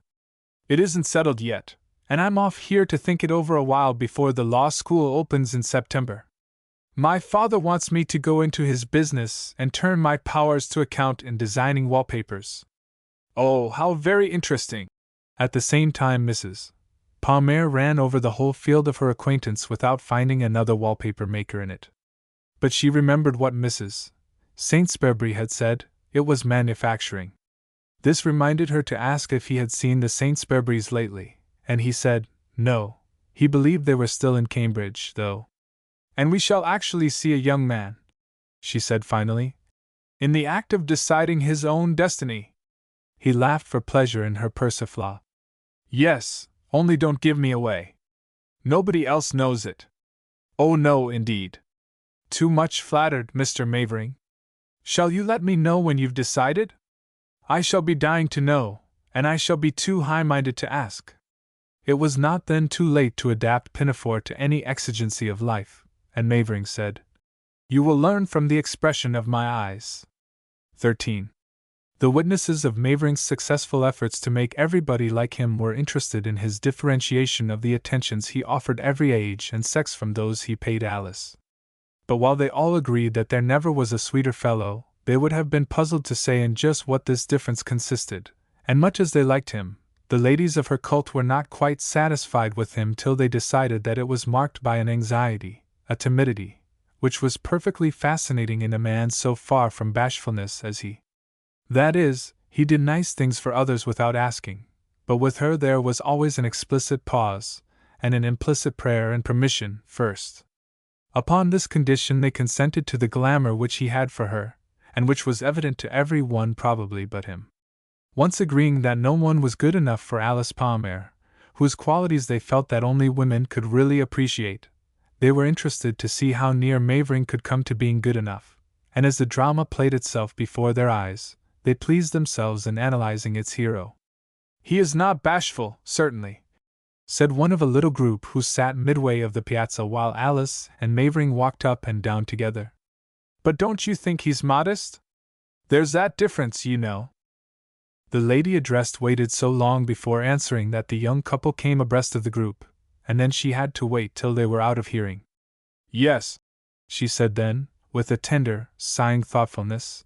Speaker 1: It isn't settled yet, and I'm off here to think it over a while before the law school opens in September. My father wants me to go into his business and turn my powers to account in designing wallpapers." "Oh, how very interesting!" At the same time Mrs. Palmer ran over the whole field of her acquaintance without finding another wallpaper maker in it. But she remembered what Mrs. Saintsbury had said, it was manufacturing. This reminded her to ask if he had seen the Saintsburys lately, and he said, no, he believed they were still in Cambridge, though. "And we shall actually see a young man," she said finally, "in the act of deciding his own destiny." He laughed for pleasure in her persiflage. "Yes, only don't give me away. Nobody else knows it." "Oh no, indeed." "Too much flattered, Mr. Mavering. Shall you let me know when you've decided? I shall be dying to know, and I shall be too high-minded to ask." It was not then too late to adapt Pinafore to any exigency of life, and Mavering said, "You will learn from the expression of my eyes." 13. The witnesses of Mavering's successful efforts to make everybody like him were interested in his differentiation of the attentions he offered every age and sex from those he paid Alice. But while they all agreed that there never was a sweeter fellow, they would have been puzzled to say in just what this difference consisted, and much as they liked him, the ladies of her cult were not quite satisfied with him till they decided that it was marked by an anxiety, a timidity, which was perfectly fascinating in a man so far from bashfulness as he. That is, he did nice things for others without asking, but with her there was always an explicit pause, and an implicit prayer and permission first. Upon this condition they consented to the glamour which he had for her, and which was evident to every one probably but him. Once agreeing that no one was good enough for Alice Palmer, whose qualities they felt that only women could really appreciate, they were interested to see how near Mavering could come to being good enough, and as the drama played itself before their eyes, they pleased themselves in analyzing its hero. "He is not bashful, certainly," said one of a little group who sat midway of the piazza while Alice and Mavering walked up and down together. "But don't you think he's modest? There's that difference, you know." The lady addressed waited so long before answering that the young couple came abreast of the group, and then she had to wait till they were out of hearing. "Yes," she said then, with a tender, sighing thoughtfulness,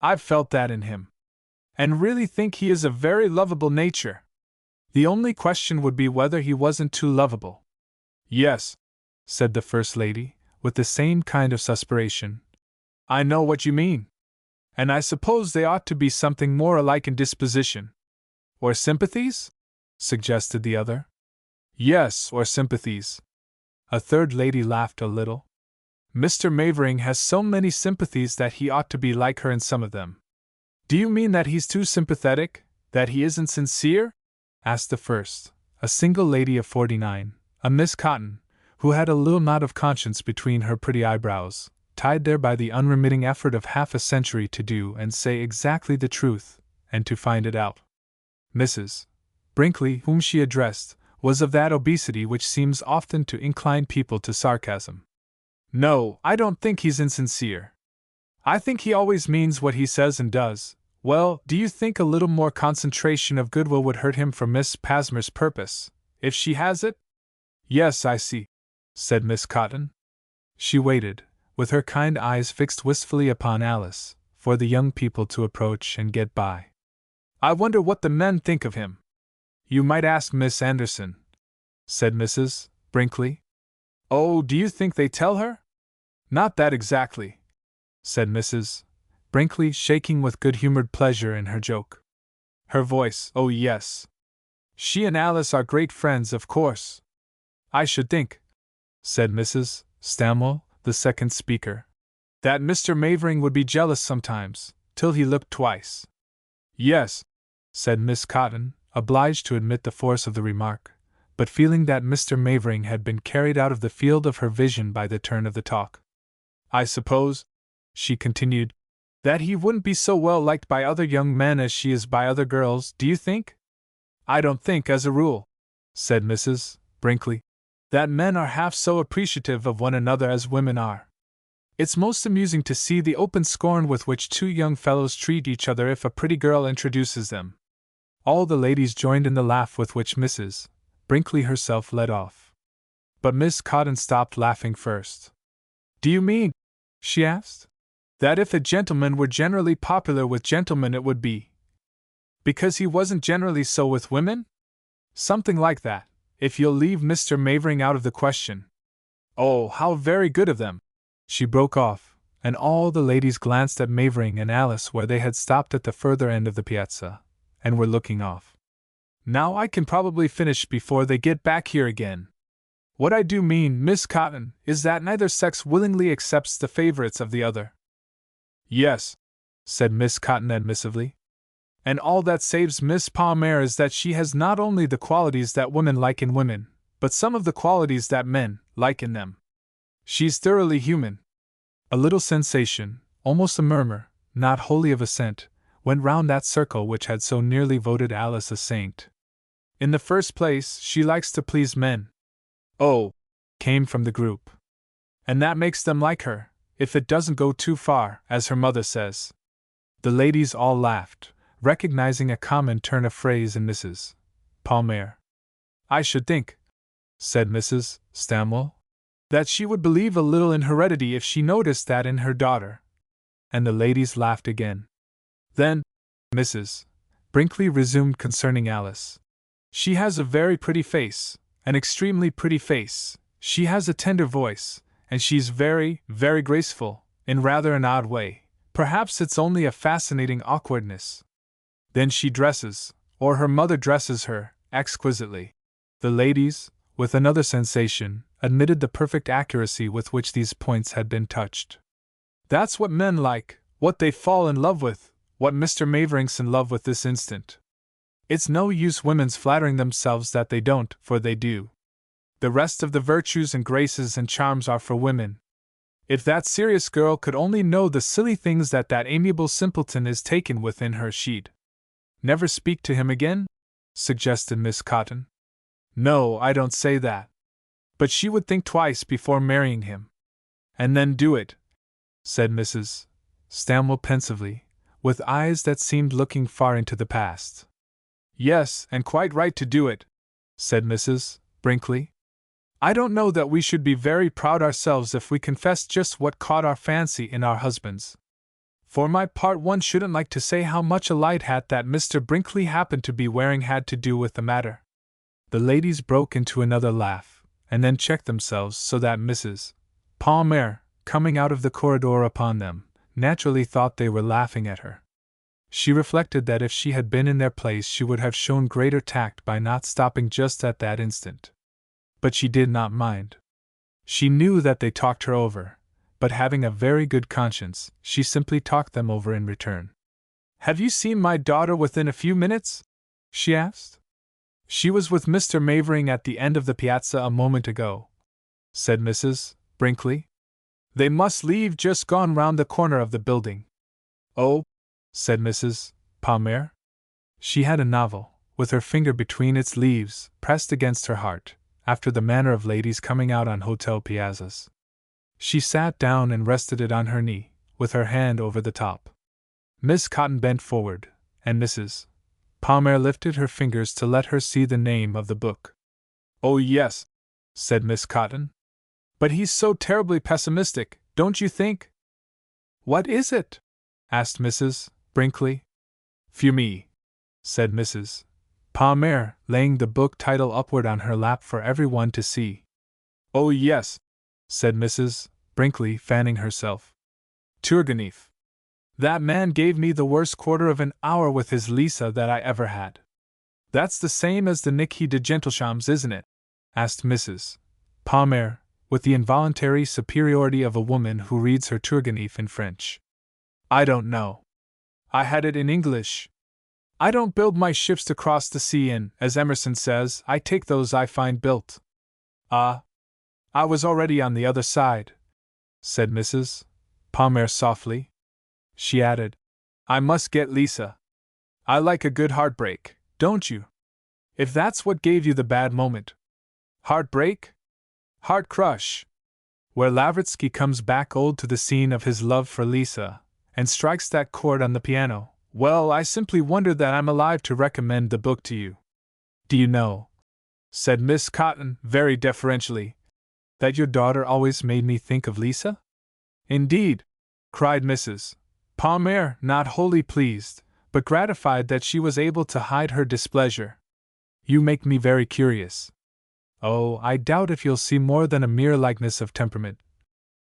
Speaker 1: "I've felt that in him. And really think he is a very lovable nature. The only question would be whether he wasn't too lovable." "Yes," said the First Lady, with the same kind of suspiration. "I know what you mean. And I suppose they ought to be something more alike in disposition." "Or sympathies?" suggested the other. "Yes, or sympathies." A third lady laughed a little. "Mr. Mavering has so many sympathies that he ought to be like her in some of them." "Do you mean that he's too sympathetic, that he isn't sincere?" asked the first, a single lady of 49, a Miss Cotton, who had a little knot of conscience between her pretty eyebrows, tied there by the unremitting effort of half a century to do and say exactly the truth, and to find it out. Mrs. Brinkley, whom she addressed, was of that obesity which seems often to incline people to sarcasm. "No, I don't think he's insincere. I think he always means what he says and does, Well, do you think a little more concentration of goodwill would hurt him for Miss Pasmer's purpose, if she has it? Yes, I see, said Miss Cotton. She waited, with her kind eyes fixed wistfully upon Alice, for the young people to approach and get by. I wonder what the men think of him. You might ask Miss Anderson, said Mrs. Brinkley. Oh, do you think they tell her? Not that exactly, said Mrs. Brinkley, shaking with good-humored pleasure in her joke. Her voice, oh yes. She and Alice are great friends, of course. I should think, said Mrs. Stammel, the second speaker, that Mr. Mavering would be jealous sometimes, till he looked twice. Yes, said Miss Cotton, obliged to admit the force of the remark, but feeling that Mr. Mavering had been carried out of the field of her vision by the turn of the talk. I suppose, she continued, that he wouldn't be so well liked by other young men as she is by other girls, do you think? I don't think, as a rule, said Mrs. Brinkley, that men are half so appreciative of one another as women are. It's most amusing to see the open scorn with which two young fellows treat each other if a pretty girl introduces them. All the ladies joined in the laugh with which Mrs. Brinkley herself led off. But Miss Cotton stopped laughing first. Do you mean, she asked, that if a gentleman were generally popular with gentlemen it would be because he wasn't generally so with women? Something like that, if you'll leave Mr. Mavering out of the question. Oh, how very good of them! She broke off, and all the ladies glanced at Mavering and Alice where they had stopped at the further end of the piazza, and were looking off. Now I can probably finish before they get back here again. What I do mean, Miss Cotton, is that neither sex willingly accepts the favorites of the other. Yes, said Miss Cotton admissively. And all that saves Miss Palmer is that she has not only the qualities that women like in women, but some of the qualities that men like in them. She's thoroughly human. A little sensation, almost a murmur, not wholly of assent, went round that circle which had so nearly voted Alice a saint. In the first place, she likes to please men. Oh, came from the group. And that makes them like her, if it doesn't go too far, as her mother says. The ladies all laughed, recognizing a common turn of phrase in Mrs. Palmer. I should think, said Mrs. Stammel, that she would believe a little in heredity if she noticed that in her daughter. And the ladies laughed again. Then, Mrs. Brinkley resumed concerning Alice. She has a very pretty face, an extremely pretty face, she has a tender voice, and she's very, very graceful, in rather an odd way. Perhaps it's only a fascinating awkwardness. Then she dresses, or her mother dresses her, exquisitely. The ladies, with another sensation, admitted the perfect accuracy with which these points had been touched. That's what men like, what they fall in love with, what Mr. Mavering's in love with this instant. It's no use women's flattering themselves that they don't, for they do. The rest of the virtues and graces and charms are for women. If that serious girl could only know the silly things that amiable simpleton is taken with in her, she'd never speak to him again? Suggested Miss Cotton. No, I don't say that. But she would think twice before marrying him. And then do it, said Mrs. Stammel pensively, with eyes that seemed looking far into the past. Yes, and quite right to do it, said Mrs. Brinkley. I don't know that we should be very proud ourselves if we confessed just what caught our fancy in our husbands. For my part, one shouldn't like to say how much a light hat that Mr. Brinkley happened to be wearing had to do with the matter. The ladies broke into another laugh, and then checked themselves so that Mrs. Palmer, coming out of the corridor upon them, naturally thought they were laughing at her. She reflected that if she had been in their place she would have shown greater tact by not stopping just at that instant. But she did not mind. She knew that they talked her over, but having a very good conscience, she simply talked them over in return. Have you seen my daughter within a few minutes? She asked. She was with Mr. Mavering at the end of the piazza a moment ago, said Mrs. Brinkley. They must leave just gone round the corner of the building. Oh, said Mrs. Palmer. She had a novel, with her finger between its leaves, pressed against her heart, after the manner of ladies coming out on hotel piazzas. She sat down and rested it on her knee, with her hand over the top. Miss Cotton bent forward, and Mrs. Palmer lifted her fingers to let her see the name of the book. "Oh, yes," said Miss Cotton. "But he's so terribly pessimistic, don't you think?" "What is it?" asked Mrs. Brinkley. "Fumee," said Mrs. Palmer, laying the book title upward on her lap for everyone to see. "Oh, yes," said Mrs. Brinkley, fanning herself. "Turgenev. That man gave me the worst quarter of an hour with his Lisa that I ever had." "That's the same as the Niki de Gentilshams, isn't it?" asked Mrs. Palmer, with the involuntary superiority of a woman who reads her Turgenev in French. "I don't know. I had it in English. I don't build my ships to cross the sea in, as Emerson says, I take those I find built." "Ah, I was already on the other side," said Mrs. Palmer softly. She added, "I must get Lisa. I like a good heartbreak, don't you? If that's what gave you the bad moment." "Heartbreak? Heart crush. Where Lavretsky comes back old to the scene of his love for Lisa, and strikes that chord on the piano. Well, I simply wonder that I'm alive to recommend the book to you. Do you know," said Miss Cotton very deferentially, "that your daughter always made me think of Lisa?" "Indeed!" cried Mrs. Palmer, not wholly pleased, but gratified that she was able to hide her displeasure. "You make me very curious." "Oh, I doubt if you'll see more than a mere likeness of temperament,"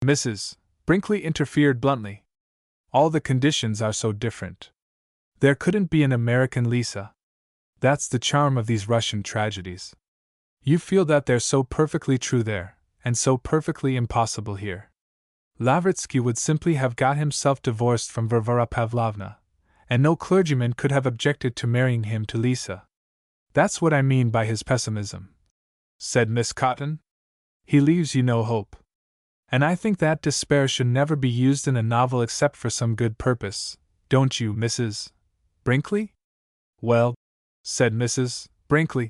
Speaker 1: Mrs. Brinkley interfered bluntly. "All the conditions are so different. There couldn't be an American Lisa. That's the charm of these Russian tragedies. You feel that they're so perfectly true there, and so perfectly impossible here. Lavretsky would simply have got himself divorced from Varvara Pavlovna, and no clergyman could have objected to marrying him to Lisa. That's what I mean by his pessimism," said Miss Cotton. "He leaves you no hope. And I think that despair should never be used in a novel except for some good purpose, don't you, Mrs. Brinkley?" "Well," said Mrs. Brinkley,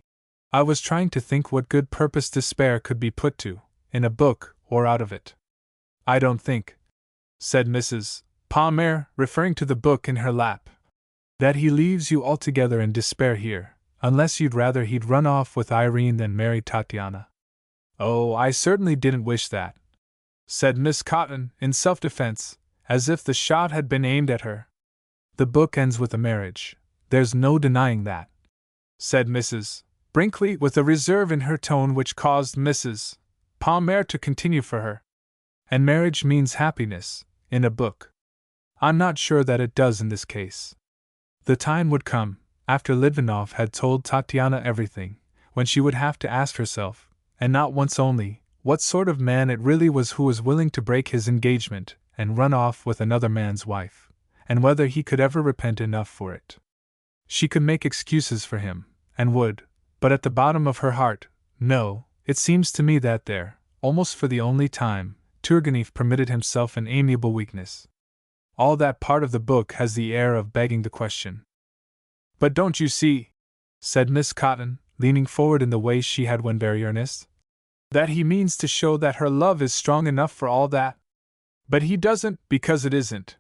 Speaker 1: "I was trying to think what good purpose despair could be put to, in a book, or out of it." "I don't think," said Mrs. Palmer, referring to the book in her lap, "that he leaves you altogether in despair here, unless you'd rather he'd run off with Irene than marry Tatiana." "Oh, I certainly didn't wish that," said Miss Cotton, in self-defense, as if the shot had been aimed at her. "The book ends with a marriage, there's no denying that," said Mrs. Brinkley, with a reserve in her tone which caused Mrs. Palmer to continue for her. "And marriage means happiness, in a book. I'm not sure that it does in this case." The time would come, after Litvinov had told Tatiana everything, when she would have to ask herself, and not once only, what sort of man it really was who was willing to break his engagement and run off with another man's wife, and whether he could ever repent enough for it. She could make excuses for him, and would, but at the bottom of her heart, no, it seems to me that there, almost for the only time, Turgenev permitted himself an amiable weakness. All that part of the book has the air of begging the question. "But don't you see," said Miss Cotton, leaning forward in the way she had when very earnest, "that he means to show that her love is strong enough for all that? But he doesn't, because it isn't.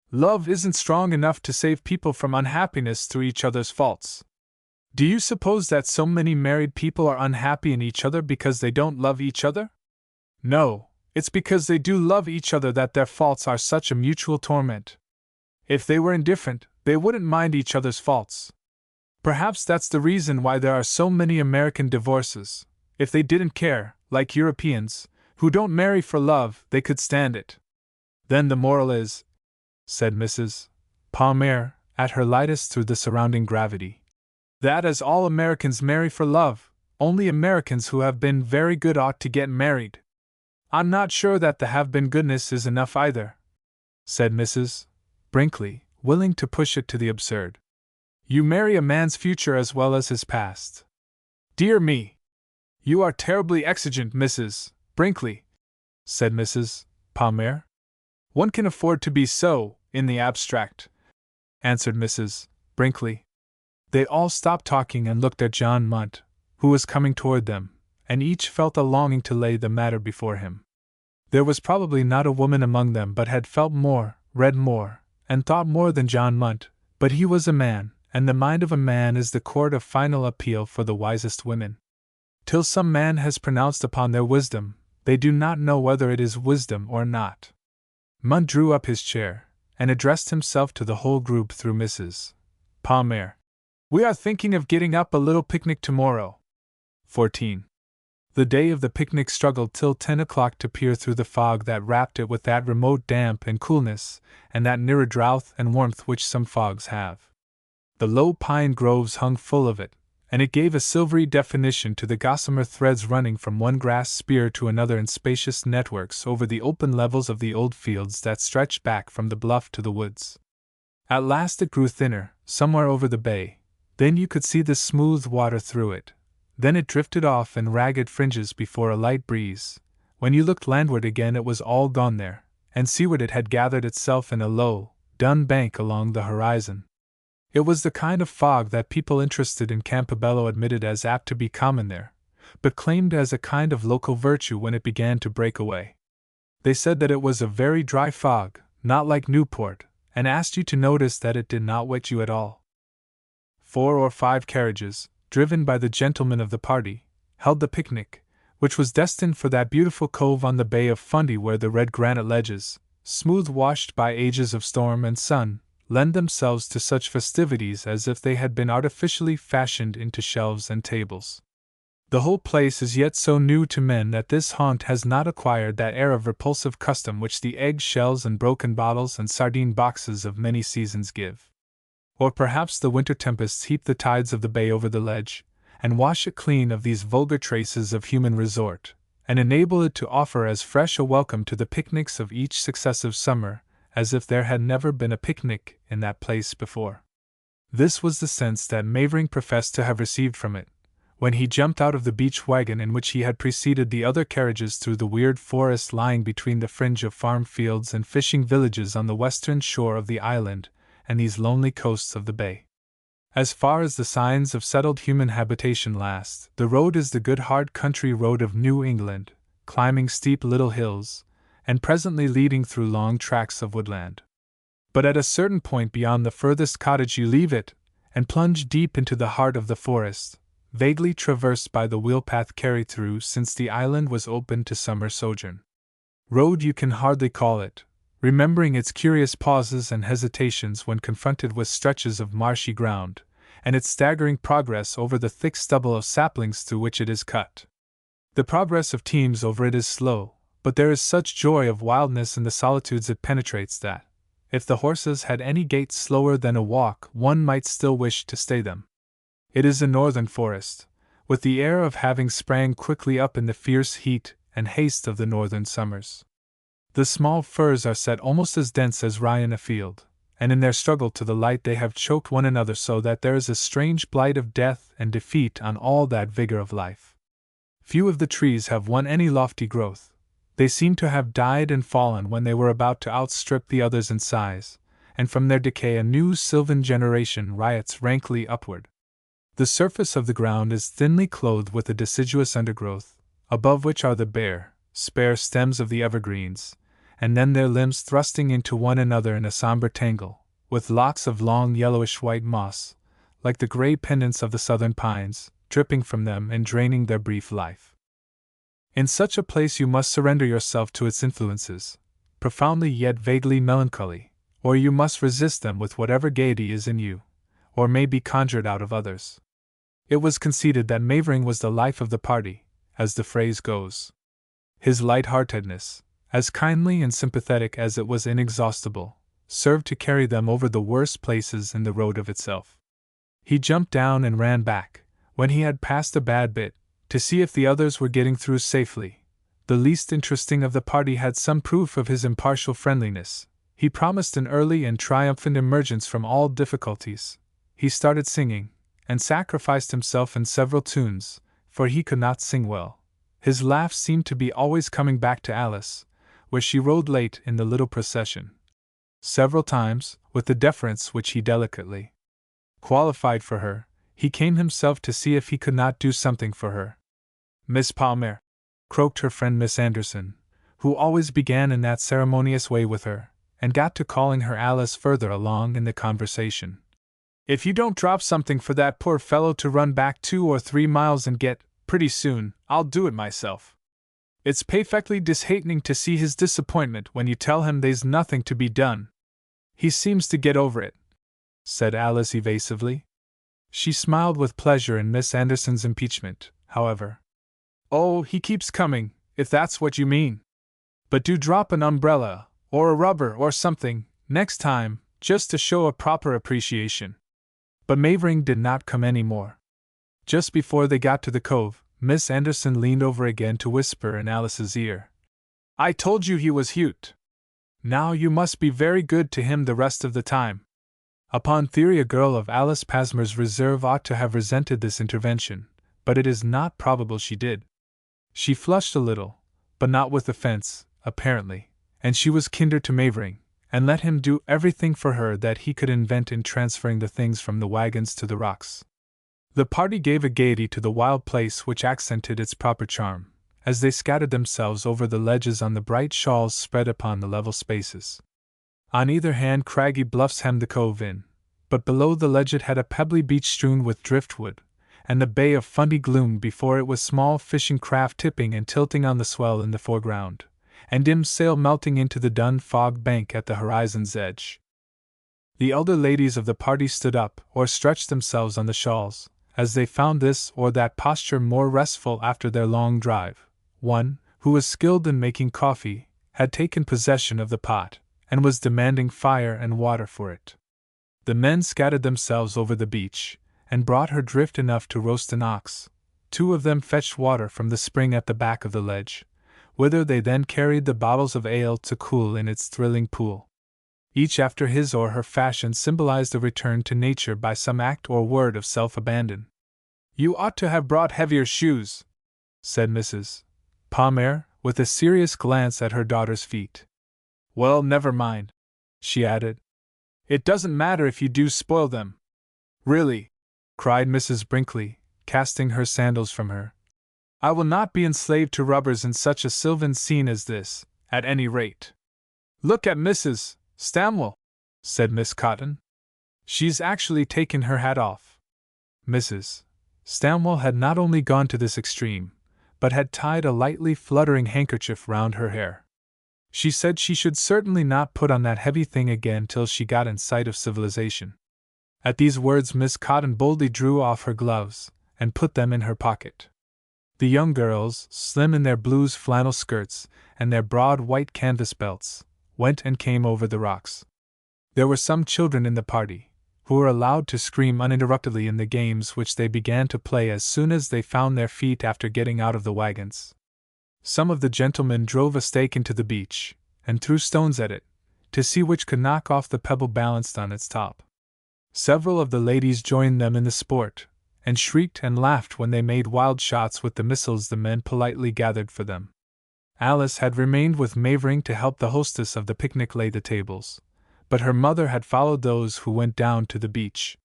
Speaker 1: Love isn't strong enough to save people from unhappiness through each other's faults. Do you suppose that so many married people are unhappy in each other because they don't love each other? No. It's because they do love each other that their faults are such a mutual torment. If they were indifferent, they wouldn't mind each other's faults. Perhaps that's the reason why there are so many American divorces. If they didn't care, like Europeans, who don't marry for love, they could stand it." "Then the moral is," said Mrs. Palmer, at her lightest through the surrounding gravity, "that as all Americans marry for love, only Americans who have been very good ought to get married." "I'm not sure that the have-been-goodness is enough either," said Mrs. Brinkley, willing to push it to the absurd. "You marry a man's future as well as his past." "Dear me! You are terribly exigent, Mrs. Brinkley," said Mrs. Palmer. "One can afford to be so, in the abstract," answered Mrs. Brinkley. They all stopped talking and looked at John Munt, who was coming toward them, and each felt a longing to lay the matter before him. There was probably not a woman among them but had felt more, read more, and thought more than John Munt, but he was a man, and the mind of a man is the court of final appeal for the wisest women. Till some man has pronounced upon their wisdom, they do not know whether it is wisdom or not. Munt drew up his chair, and addressed himself to the whole group through Mrs. Palmer. We are thinking of getting up a little picnic tomorrow. 14. The day of the picnic struggled till 10 o'clock to peer through the fog that wrapped it with that remote damp and coolness, and that nearer drouth and warmth which some fogs have. The low pine groves hung full of it, and it gave a silvery definition to the gossamer threads running from one grass spear to another in spacious networks over the open levels of the old fields that stretched back from the bluff to the woods. At last it grew thinner, somewhere over the bay. Then you could see the smooth water through it. Then it drifted off in ragged fringes before a light breeze. When you looked landward again it was all gone there, and seaward it had gathered itself in a low, dun bank along the horizon. It was the kind of fog that people interested in Campobello admitted as apt to be common there, but claimed as a kind of local virtue when it began to break away. They said that it was a very dry fog, not like Newport, and asked you to notice that it did not wet you at all. 4 or 5 carriages, driven by the gentlemen of the party, held the picnic, which was destined for that beautiful cove on the Bay of Fundy where the red granite ledges, smooth washed by ages of storm and sun, lend themselves to such festivities as if they had been artificially fashioned into shelves and tables. The whole place is yet so new to men that this haunt has not acquired that air of repulsive custom which the egg shells and broken bottles and sardine boxes of many seasons give. Or perhaps the winter tempests heap the tides of the bay over the ledge, and wash it clean of these vulgar traces of human resort, and enable it to offer as fresh a welcome to the picnics of each successive summer, as if there had never been a picnic in that place before. This was the sense that Mavering professed to have received from it, when he jumped out of the beach wagon in which he had preceded the other carriages through the weird forest lying between the fringe of farm fields and fishing villages on the western shore of the island and these lonely coasts of the bay. As far as the signs of settled human habitation last, the road is the good hard country road of New England, climbing steep little hills, and presently leading through long tracts of woodland. But at a certain point beyond the furthest cottage you leave it, and plunge deep into the heart of the forest, vaguely traversed by the wheelpath carried through since the island was opened to summer sojourn. Road you can hardly call it, remembering its curious pauses and hesitations when confronted with stretches of marshy ground, and its staggering progress over the thick stubble of saplings through which it is cut. The progress of teams over it is slow, but there is such joy of wildness in the solitudes it penetrates that, if the horses had any gait slower than a walk, one might still wish to stay them. It is a northern forest, with the air of having sprang quickly up in the fierce heat and haste of the northern summers. The small firs are set almost as dense as rye in a field, and in their struggle to the light they have choked one another so that there is a strange blight of death and defeat on all that vigor of life. Few of the trees have won any lofty growth. They seem to have died and fallen when they were about to outstrip the others in size, and from their decay a new sylvan generation riots rankly upward. The surface of the ground is thinly clothed with a deciduous undergrowth, above which are the bare, spare stems of the evergreens, and then their limbs thrusting into one another in a somber tangle, with locks of long yellowish-white moss, like the gray pendants of the southern pines, dripping from them and draining their brief life. In such a place you must surrender yourself to its influences, profoundly yet vaguely melancholy, or you must resist them with whatever gaiety is in you, or may be conjured out of others. It was conceded that Mavering was the life of the party, as the phrase goes. His light-heartedness, as kindly and sympathetic as it was inexhaustible, served to carry them over the worst places in the road of itself. He jumped down and ran back, when he had passed a bad bit, to see if the others were getting through safely. The least interesting of the party had some proof of his impartial friendliness. He promised an early and triumphant emergence from all difficulties. He started singing, and sacrificed himself in several tunes, for he could not sing well. His laugh seemed to be always coming back to Alice, where she rode late in the little procession. Several times, with the deference which he delicately qualified for her, he came himself to see if he could not do something for her. Miss Palmer, croaked her friend Miss Anderson, who always began in that ceremonious way with her, and got to calling her Alice further along in the conversation. "If you don't drop something for that poor fellow to run back 2 or 3 miles and get, pretty soon, I'll do it myself. It's perfectly disheartening to see his disappointment when you tell him there's nothing to be done. He seems to get over it," said Alice evasively. She smiled with pleasure in Miss Anderson's impeachment, however. "Oh, he keeps coming, if that's what you mean. But do drop an umbrella, or a rubber or something, next time, just to show a proper appreciation." But Mavering did not come any more. Just before they got to the cove, Miss Anderson leaned over again to whisper in Alice's ear. "I told you he was cute. Now you must be very good to him the rest of the time." Upon theory, a girl of Alice Pasmer's reserve ought to have resented this intervention, but it is not probable she did. She flushed a little, but not with offense, apparently, and she was kinder to Mavering, and let him do everything for her that he could invent in transferring the things from the wagons to the rocks. The party gave a gaiety to the wild place which accented its proper charm, as they scattered themselves over the ledges on the bright shawls spread upon the level spaces. On either hand craggy bluffs hemmed the cove in, but below the ledge it had a pebbly beach strewn with driftwood, and the bay of Fundy gloomed before it with small fishing craft tipping and tilting on the swell in the foreground, and dim sail melting into the dun fog bank at the horizon's edge. The elder ladies of the party stood up or stretched themselves on the shawls, as they found this or that posture more restful after their long drive. One, who was skilled in making coffee, had taken possession of the pot, and was demanding fire and water for it. The men scattered themselves over the beach, and brought her drift enough to roast an ox. 2 of them fetched water from the spring at the back of the ledge, whither they then carried the bottles of ale to cool in its thrilling pool. Each after his or her fashion symbolized a return to nature by some act or word of self-abandon. "You ought to have brought heavier shoes," said Mrs. Palmer, with a serious glance at her daughter's feet. "Well, never mind," she added. "It doesn't matter if you do spoil them." "Really," cried Mrs. Brinkley, casting her sandals from her, "I will not be enslaved to rubbers in such a sylvan scene as this, at any rate." "Look at Mrs. Stamwell," said Miss Cotton. "She's actually taken her hat off." Mrs. Stamwell had not only gone to this extreme, but had tied a lightly fluttering handkerchief round her hair. She said she should certainly not put on that heavy thing again till she got in sight of civilization. At these words Miss Cotton boldly drew off her gloves, and put them in her pocket. The young girls, slim in their blues flannel skirts, and their broad white canvas belts, went and came over the rocks. There were some children in the party, who were allowed to scream uninterruptedly in the games which they began to play as soon as they found their feet after getting out of the wagons. Some of the gentlemen drove a stake into the beach, and threw stones at it, to see which could knock off the pebble balanced on its top. Several of the ladies joined them in the sport, and shrieked and laughed when they made wild shots with the missiles the men politely gathered for them. Alice had remained with Mavering to help the hostess of the picnic lay the tables, but her mother had followed those who went down to the beach.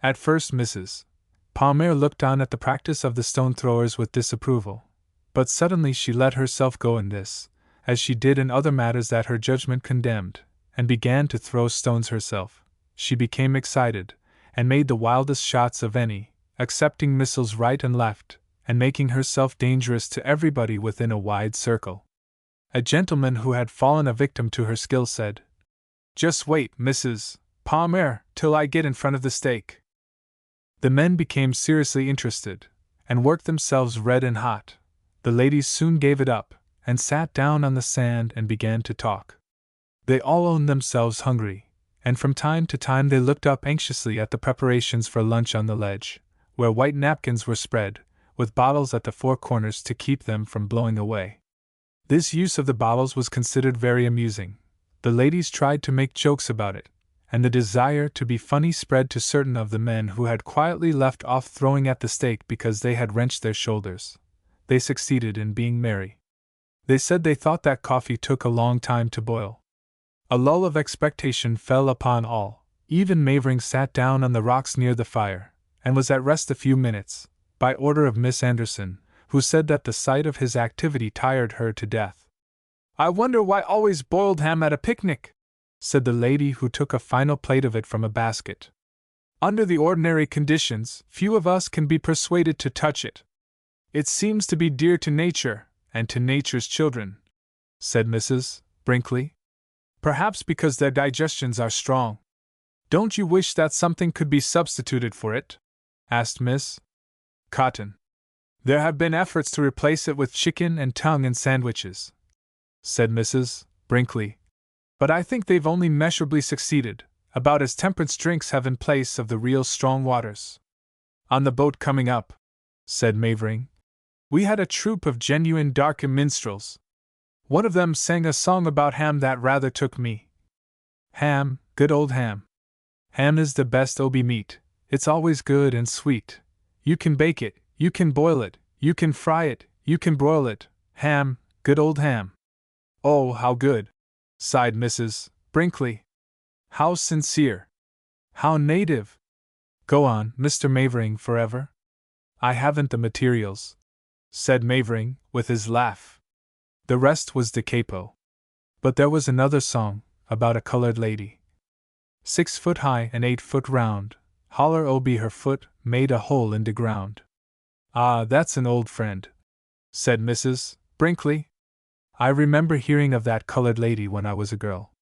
Speaker 1: At first Mrs. Palmer looked on at the practice of the stone throwers with disapproval, but suddenly she let herself go in this, as she did in other matters that her judgment condemned, and began to throw stones herself. She became excited, and made the wildest shots of any, accepting missiles right and left, and making herself dangerous to everybody within a wide circle. A gentleman who had fallen a victim to her skill said, "Just wait, Mrs. Palmer, till I get in front of the stake." The men became seriously interested, and worked themselves red and hot. The ladies soon gave it up, and sat down on the sand and began to talk. They all owned themselves hungry, and from time to time they looked up anxiously at the preparations for lunch on the ledge, where white napkins were spread, with bottles at the 4 corners to keep them from blowing away. This use of the bottles was considered very amusing. The ladies tried to make jokes about it, and the desire to be funny spread to certain of the men who had quietly left off throwing at the stake because they had wrenched their shoulders. They succeeded in being merry. They said they thought that coffee took a long time to boil. A lull of expectation fell upon all. Even Mavering sat down on the rocks near the fire, and was at rest a few minutes, by order of Miss Anderson, who said that the sight of his activity tired her to death. "I wonder why always boiled ham at a picnic?" said the lady who took a final plate of it from a basket. Under the ordinary conditions, few of us can be persuaded to touch it. It seems to be dear to nature, and to nature's children, said Mrs. Brinkley. Perhaps because their digestions are strong. Don't you wish that something could be substituted for it? Asked Miss Cotton. There have been efforts to replace it with chicken and tongue in sandwiches, said Mrs. Brinkley. But I think they've only measurably succeeded, about as temperance drinks have in place of the real strong waters. On the boat coming up, said Mavering, we had a troupe of genuine Darkham minstrels. One of them sang a song about ham that rather took me. Ham, good old ham. Ham is the best Obi meat, it's always good and sweet. You can bake it, you can boil it, you can fry it, you can broil it. Ham, good old ham. Oh, how good, sighed Mrs. Brinkley. How sincere. How native. Go on, Mr. Mavering, forever. I haven't the materials, said Mavering, with his laugh. The rest was da capo. But there was another song, about a colored lady. 6 foot high and 8 foot round, holler obi her foot made a hole in the ground. Ah, that's an old friend, said Mrs. Brinkley. I remember hearing of that colored lady when I was a girl.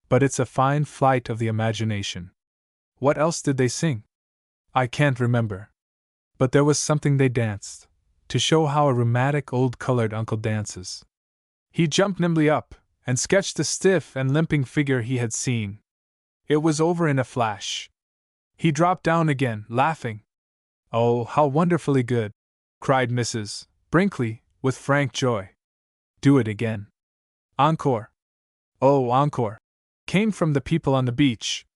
Speaker 1: But it's a fine flight of the imagination. What else did they sing? I can't remember. But there was something they danced, to show how a rheumatic old colored uncle dances. He jumped nimbly up, and sketched the stiff and limping figure he had seen. It was over in a flash. He dropped down again, laughing. Oh, how wonderfully good, cried Mrs. Brinkley, with frank joy. Do it again. Encore. Oh, encore, came from the people on the beach.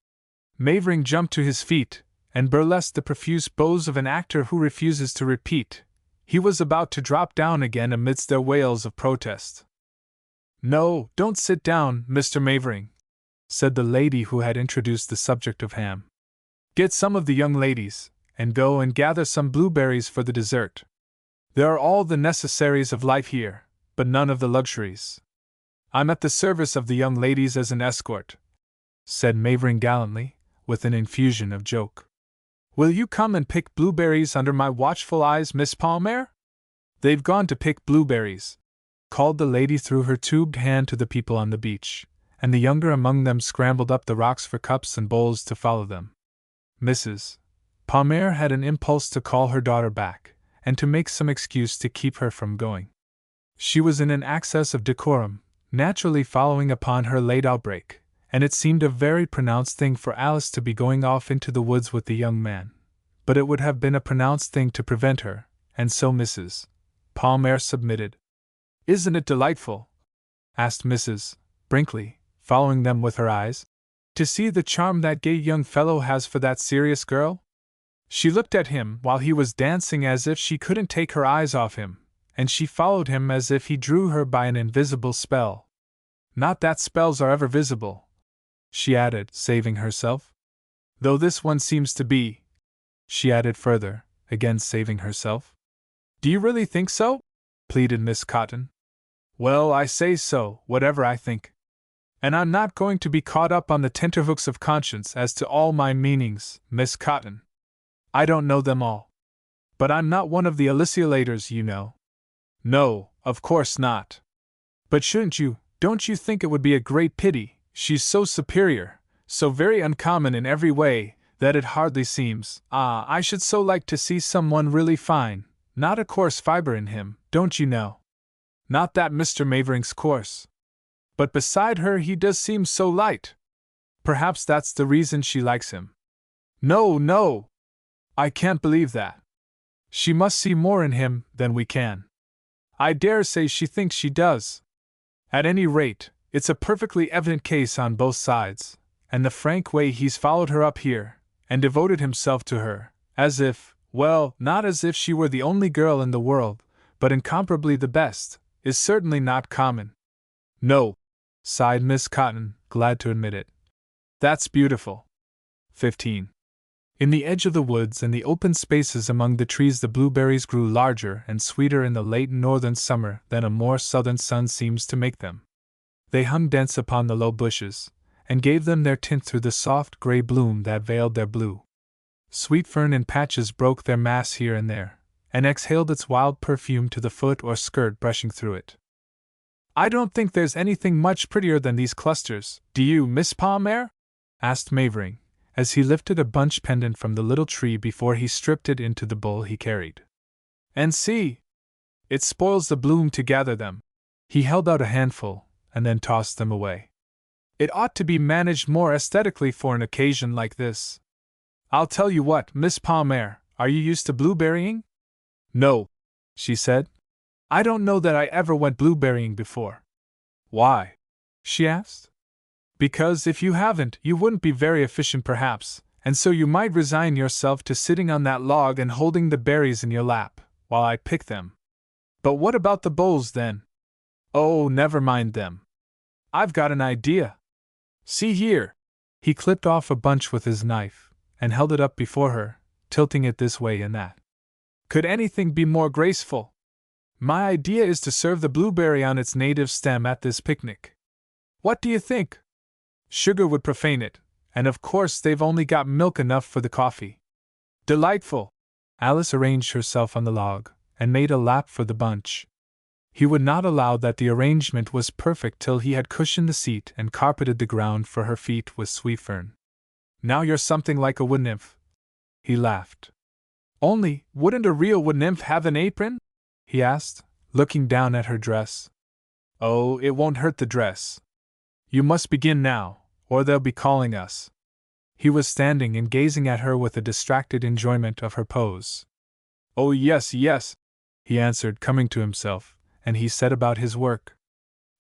Speaker 1: Mavering jumped to his feet, and burlesqued the profuse bows of an actor who refuses to repeat. He was about to drop down again amidst their wails of protest. No, don't sit down, Mr. Mavering, said the lady who had introduced the subject of ham. Get some of the young ladies, and go and gather some blueberries for the dessert. There are all the necessaries of life here, but none of the luxuries. I'm at the service of the young ladies as an escort, said Mavering gallantly, with an infusion of joke. Will you come and pick blueberries under my watchful eyes, Miss Palmer? They've gone to pick blueberries, called the lady through her tubed hand to the people on the beach, and the younger among them scrambled up the rocks for cups and bowls to follow them. Mrs. Palmer had an impulse to call her daughter back, and to make some excuse to keep her from going. She was in an access of decorum, naturally following upon her late outbreak, and it seemed a very pronounced thing for Alice to be going off into the woods with the young man. But it would have been a pronounced thing to prevent her, and so Mrs. Palmer submitted. Isn't it delightful, asked Mrs. Brinkley, following them with her eyes, to see the charm that gay young fellow has for that serious girl? She looked at him while he was dancing as if she couldn't take her eyes off him, and she followed him as if he drew her by an invisible spell. Not that spells are ever visible, she added, saving herself. Though this one seems to be, she added further, again saving herself. Do you really think so? Pleaded Miss Cotton. Well, I say so, whatever I think. And I'm not going to be caught up on the tenterhooks of conscience as to all my meanings, Miss Cotton. I don't know them all. But I'm not one of the aliciators, you know. No, of course not. But don't you think it would be a great pity? She's so superior, so very uncommon in every way, that it hardly seems. I should so like to see someone really fine, not a coarse fibre in him, don't you know? Not that Mr. Mavering's coarse. But beside her he does seem so light. Perhaps that's the reason she likes him. No! I can't believe that. She must see more in him than we can. I dare say she thinks she does. At any rate, it's a perfectly evident case on both sides, and the frank way he's followed her up here, and devoted himself to her, as if, well, not as if she were the only girl in the world, but incomparably the best, is certainly not common. No, sighed Miss Cotton, glad to admit it. That's beautiful. 15. In the edge of the woods and the open spaces among the trees the blueberries grew larger and sweeter in the late northern summer than a more southern sun seems to make them. They hung dense upon the low bushes, and gave them their tint through the soft gray bloom that veiled their blue. Sweet fern in patches broke their mass here and there, and exhaled its wild perfume to the foot or skirt brushing through it. "I don't think there's anything much prettier than these clusters, do you, Miss Palmer?" asked Mavering, as he lifted a bunch pendant from the little tree before he stripped it into the bowl he carried. "And see! It spoils the bloom to gather them." He held out a handful, and then tossed them away. "It ought to be managed more aesthetically for an occasion like this. I'll tell you what, Miss Palmer, are you used to blueberrying?" "No," she said. "I don't know that I ever went blueberrying before." "Why?" she asked. "Because if you haven't, you wouldn't be very efficient perhaps, and so you might resign yourself to sitting on that log and holding the berries in your lap, while I pick them. But what about the bowls then?" "Oh, never mind them. I've got an idea. See here." He clipped off a bunch with his knife, and held it up before her, tilting it this way and that. "Could anything be more graceful? My idea is to serve the blueberry on its native stem at this picnic. What do you think? Sugar would profane it, and of course they've only got milk enough for the coffee." "Delightful!" Alice arranged herself on the log, and made a lap for the bunch. He would not allow that the arrangement was perfect till he had cushioned the seat and carpeted the ground for her feet with sweet fern. "Now you're something like a wood nymph," he laughed. "Only, wouldn't a real wood nymph have an apron?" he asked, looking down at her dress. "Oh, it won't hurt the dress. You must begin now, or they'll be calling us." He was standing and gazing at her with a distracted enjoyment of her pose. "Oh, yes, yes," he answered, coming to himself, and he set about his work.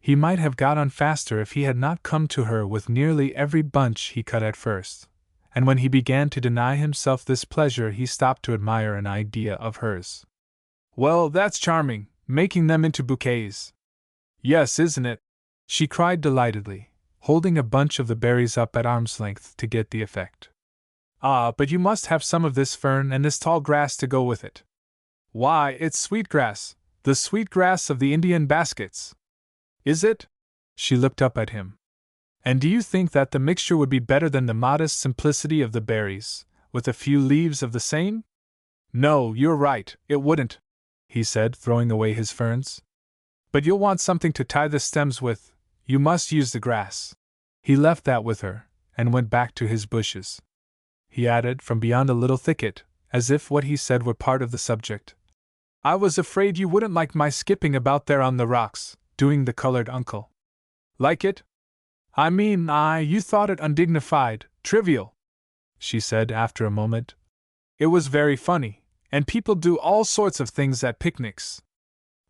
Speaker 1: He might have got on faster if he had not come to her with nearly every bunch he cut at first, and when he began to deny himself this pleasure he stopped to admire an idea of hers. "Well, that's charming, making them into bouquets." "Yes, isn't it?" she cried delightedly, holding a bunch of the berries up at arm's length to get the effect. "Ah, but you must have some of this fern and this tall grass to go with it." "Why, it's sweetgrass, the sweetgrass of the Indian baskets." "Is it?" She looked up at him. "And do you think that the mixture would be better than the modest simplicity of the berries, with a few leaves of the same?" "No, you're right, it wouldn't," he said, throwing away his ferns. "But you'll want something to tie the stems with. You must use the grass." He left that with her, and went back to his bushes. He added, from beyond a little thicket, as if what he said were part of the subject, "I was afraid you wouldn't like my skipping about there on the rocks, doing the colored uncle." "Like it? I mean, you thought it undignified, trivial," she said after a moment. "It was very funny, and people do all sorts of things at picnics.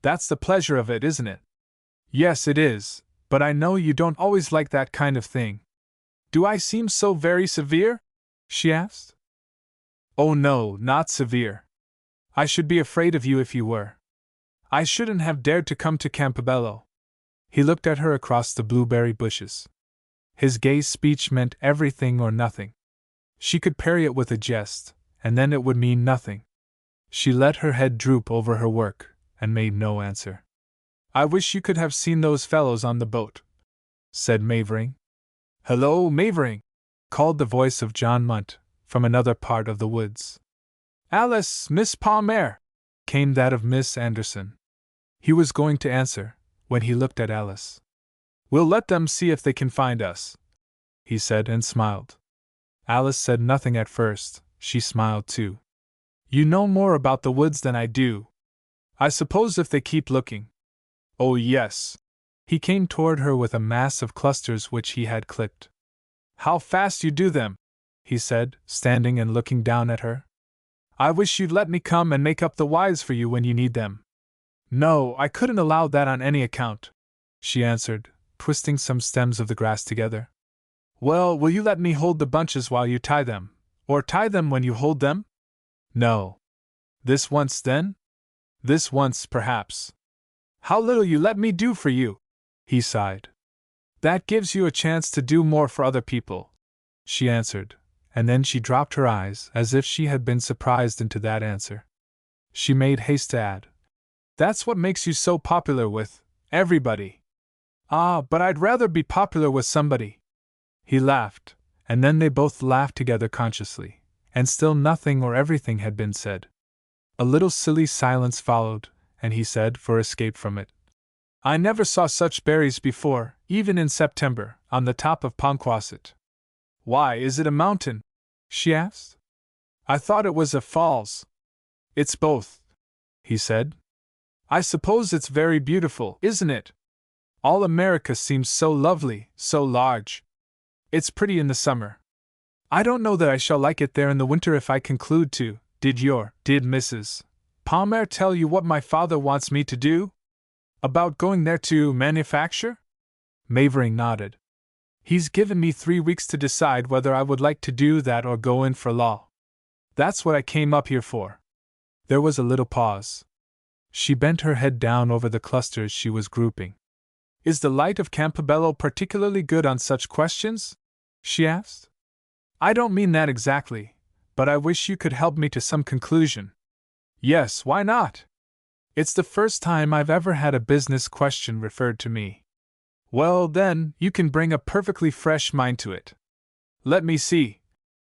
Speaker 1: That's the pleasure of it, isn't it?" "Yes, it is, but I know you don't always like that kind of thing." "Do I seem so very severe?" she asked. "Oh no, not severe. I should be afraid of you if you were. I shouldn't have dared to come to Campobello." He looked at her across the blueberry bushes. His gay speech meant everything or nothing. She could parry it with a jest, and then it would mean nothing. She let her head droop over her work, and made no answer. "I wish you could have seen those fellows on the boat," said Mavering. "Hello, Mavering!" called the voice of John Munt, from another part of the woods. "Alice, Miss Palmer!" came that of Miss Anderson. He was going to answer, when he looked at Alice. "We'll let them see if they can find us," he said, and smiled. Alice said nothing at first. She smiled too. "You know more about the woods than I do. I suppose if they keep looking." "Oh, yes." He came toward her with a mass of clusters which he had clipped. "How fast you do them," he said, standing and looking down at her. "I wish you'd let me come and make up the withes for you when you need them." "No, I couldn't allow that on any account," she answered, twisting some stems of the grass together. "Well, will you let me hold the bunches while you tie them, or tie them when you hold them?" "No." "This once, then?" "This once, perhaps." "How little you let me do for you!" he sighed. "That gives you a chance to do more for other people," she answered, and then she dropped her eyes as if she had been surprised into that answer. She made haste to add, "That's what makes you so popular with everybody." "Ah, but I'd rather be popular with somebody," He laughed, and then they both laughed together consciously, and still nothing or everything had been said. A little silly silence followed, and he said, for escape from it, "I never saw such berries before, even in September, on the top of Ponquasset." "Why, is it a mountain?" she asked. "I thought it was a falls." "It's both," he said. "I suppose it's very beautiful, isn't it? All America seems so lovely, so large. It's pretty in the summer. I don't know that I shall like it there in the winter if I conclude to. Did Mrs. Palmer tell you what my father wants me to do? About going there to manufacture?" Mavering nodded. "He's given me 3 weeks to decide whether I would like to do that or go in for law. That's what I came up here for." There was a little pause. She bent her head down over the clusters she was grouping. "Is the light of Campobello particularly good on such questions?" she asked. "I don't mean that exactly, but I wish you could help me to some conclusion." "Yes, why not? It's the first time I've ever had a business question referred to me." "Well, then, you can bring a perfectly fresh mind to it." "Let me see,"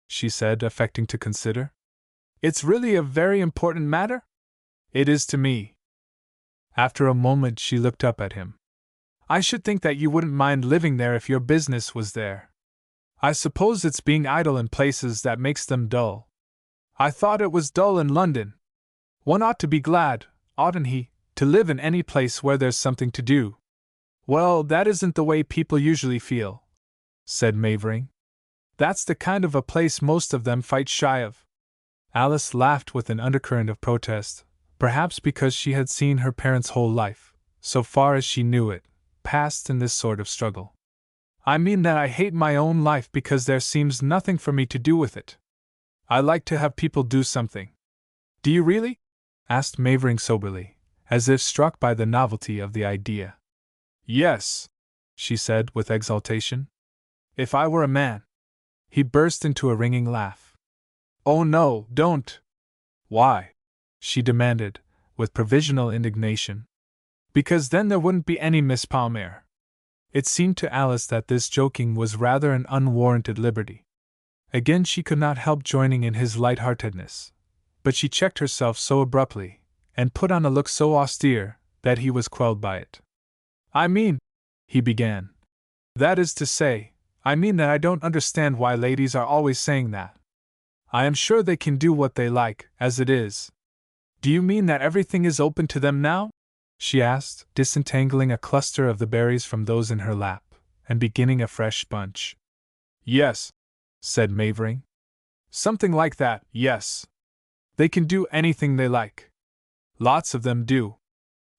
Speaker 1: she said, affecting to consider. "It's really a very important matter?" "It is to me." After a moment she looked up at him. "I should think that you wouldn't mind living there if your business was there. I suppose it's being idle in places that makes them dull. I thought it was dull in London. One ought to be glad, oughtn't he, to live in any place where there's something to do." "Well, that isn't the way people usually feel," said Mavering. "That's the kind of a place most of them fight shy of." Alice laughed with an undercurrent of protest, perhaps because she had seen her parents' whole life, so far as she knew it, passed in this sort of struggle. "I mean that I hate my own life because there seems nothing for me to do with it. I like to have people do something." "Do you really?" asked Mavering soberly, as if struck by the novelty of the idea. "Yes," she said with exultation. "If I were a man." He burst into a ringing laugh. "Oh no, don't!" "Why?" she demanded, with provisional indignation. "Because then there wouldn't be any Miss Palmer." It seemed to Alice that this joking was rather an unwarranted liberty. Again she could not help joining in his light-heartedness, but she checked herself so abruptly, and put on a look so austere, that he was quelled by it. "I mean," he began. "That is to say, I mean that I don't understand why ladies are always saying that. I am sure they can do what they like, as it is." "Do you mean that everything is open to them now?" she asked, disentangling a cluster of the berries from those in her lap, and beginning a fresh bunch. "Yes," said Mavering. "Something like that, yes. They can do anything they like. Lots of them do."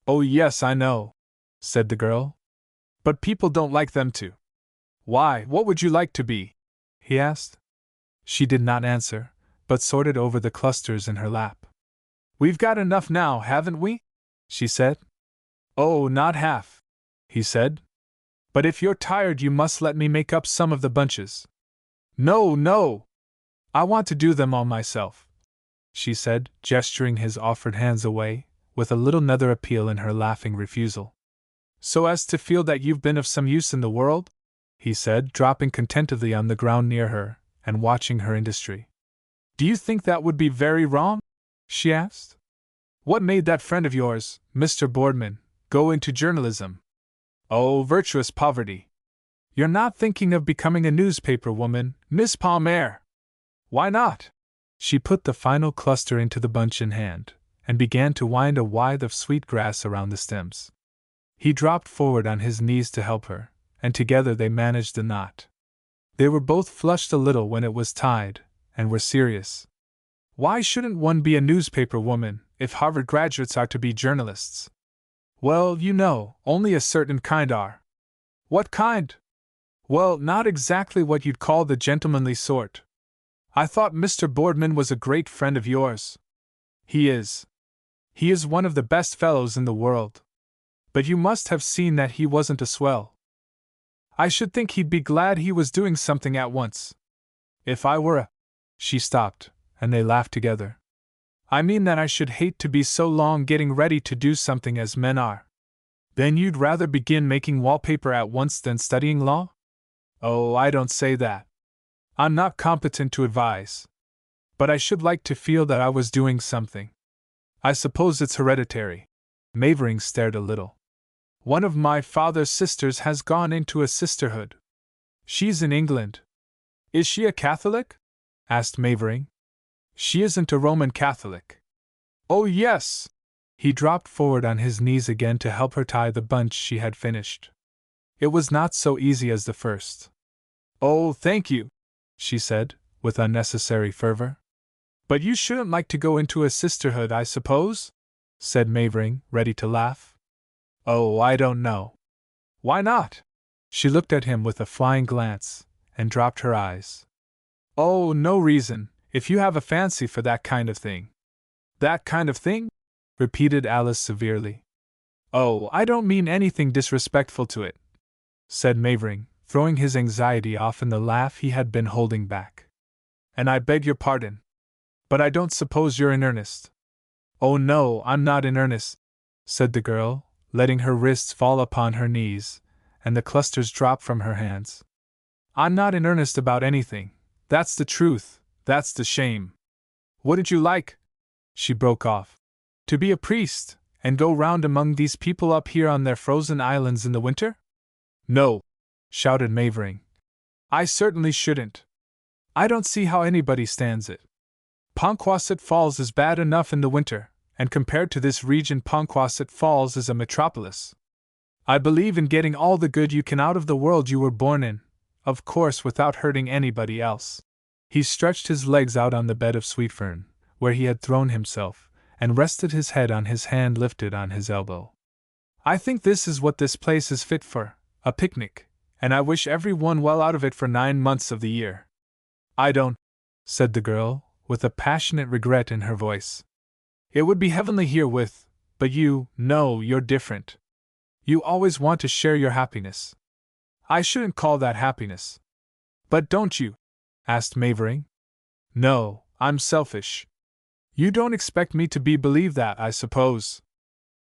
Speaker 1: "Oh yes, I know," said the girl. "But people don't like them to." "Why, what would you like to be?" he asked. She did not answer, but sorted over the clusters in her lap. "We've got enough now, haven't we?" she said. "Oh, not half," he said. "But if you're tired you must let me make up some of the bunches." "No, no! I want to do them all myself," she said, gesturing his offered hands away, with a little nether appeal in her laughing refusal. "So as to feel that you've been of some use in the world?" he said, dropping contentedly on the ground near her, and watching her industry. "Do you think that would be very wrong?" she asked. "What made that friend of yours, Mr. Boardman, go into journalism?" "Oh, virtuous poverty." "You're not thinking of becoming a newspaper woman, Miss Palmer?" "Why not?" She put the final cluster into the bunch in hand, and began to wind a withe of sweet grass around the stems. He dropped forward on his knees to help her, and together they managed the knot. They were both flushed a little when it was tied, and were serious. "Why shouldn't one be a newspaper woman, if Harvard graduates are to be journalists?" "Well, you know, only a certain kind are." "What kind?" "Well, not exactly what you'd call the gentlemanly sort." "I thought Mr. Boardman was a great friend of yours." "He is. He is one of the best fellows in the world. But you must have seen that he wasn't a swell. I should think he'd be glad he was doing something at once. If I were a—" She stopped, and they laughed together. "I mean that I should hate to be so long getting ready to do something as men are." "Then you'd rather begin making wallpaper at once than studying law?" Oh, I don't say that. I'm not competent to advise. But I should like to feel that I was doing something. I suppose it's hereditary. Mavering stared a little. One of my father's sisters has gone into a sisterhood. She's in England. Is she a Catholic? Asked Mavering. She isn't a Roman Catholic. Oh, yes! He dropped forward on his knees again to help her tie the bunch she had finished. It was not so easy as the first. Oh, thank you, she said, with unnecessary fervor. But you shouldn't like to go into a sisterhood, I suppose? Said Mavering, ready to laugh. Oh, I don't know. Why not? She looked at him with a flying glance, and dropped her eyes. Oh, no reason, if you have a fancy for that kind of thing. That kind of thing? Repeated Alice severely. Oh, I don't mean anything disrespectful to it, said Mavering, throwing his anxiety off in the laugh he had been holding back. And I beg your pardon. But I don't suppose you're in earnest. Oh no, I'm not in earnest, said the girl, letting her wrists fall upon her knees, and the clusters drop from her hands. I'm not in earnest about anything. That's the truth, that's the shame. Wouldn't you like, she broke off, to be a priest, and go round among these people up here on their frozen islands in the winter? No, shouted Mavering. I certainly shouldn't. I don't see how anybody stands it. Ponquasset Falls is bad enough in the winter, and compared to this region Ponquasset Falls is a metropolis. I believe in getting all the good you can out of the world you were born in, of course without hurting anybody else. He stretched his legs out on the bed of sweet fern, where he had thrown himself, and rested his head on his hand lifted on his elbow. I think this is what this place is fit for, a picnic, and I wish every one well out of it for 9 months of the year. I don't, said the girl, with a passionate regret in her voice. It would be heavenly here but you, no, you're different. You always want to share your happiness. I shouldn't call that happiness. But don't you? Asked Mavering. No, I'm selfish. You don't expect me to believe that, I suppose.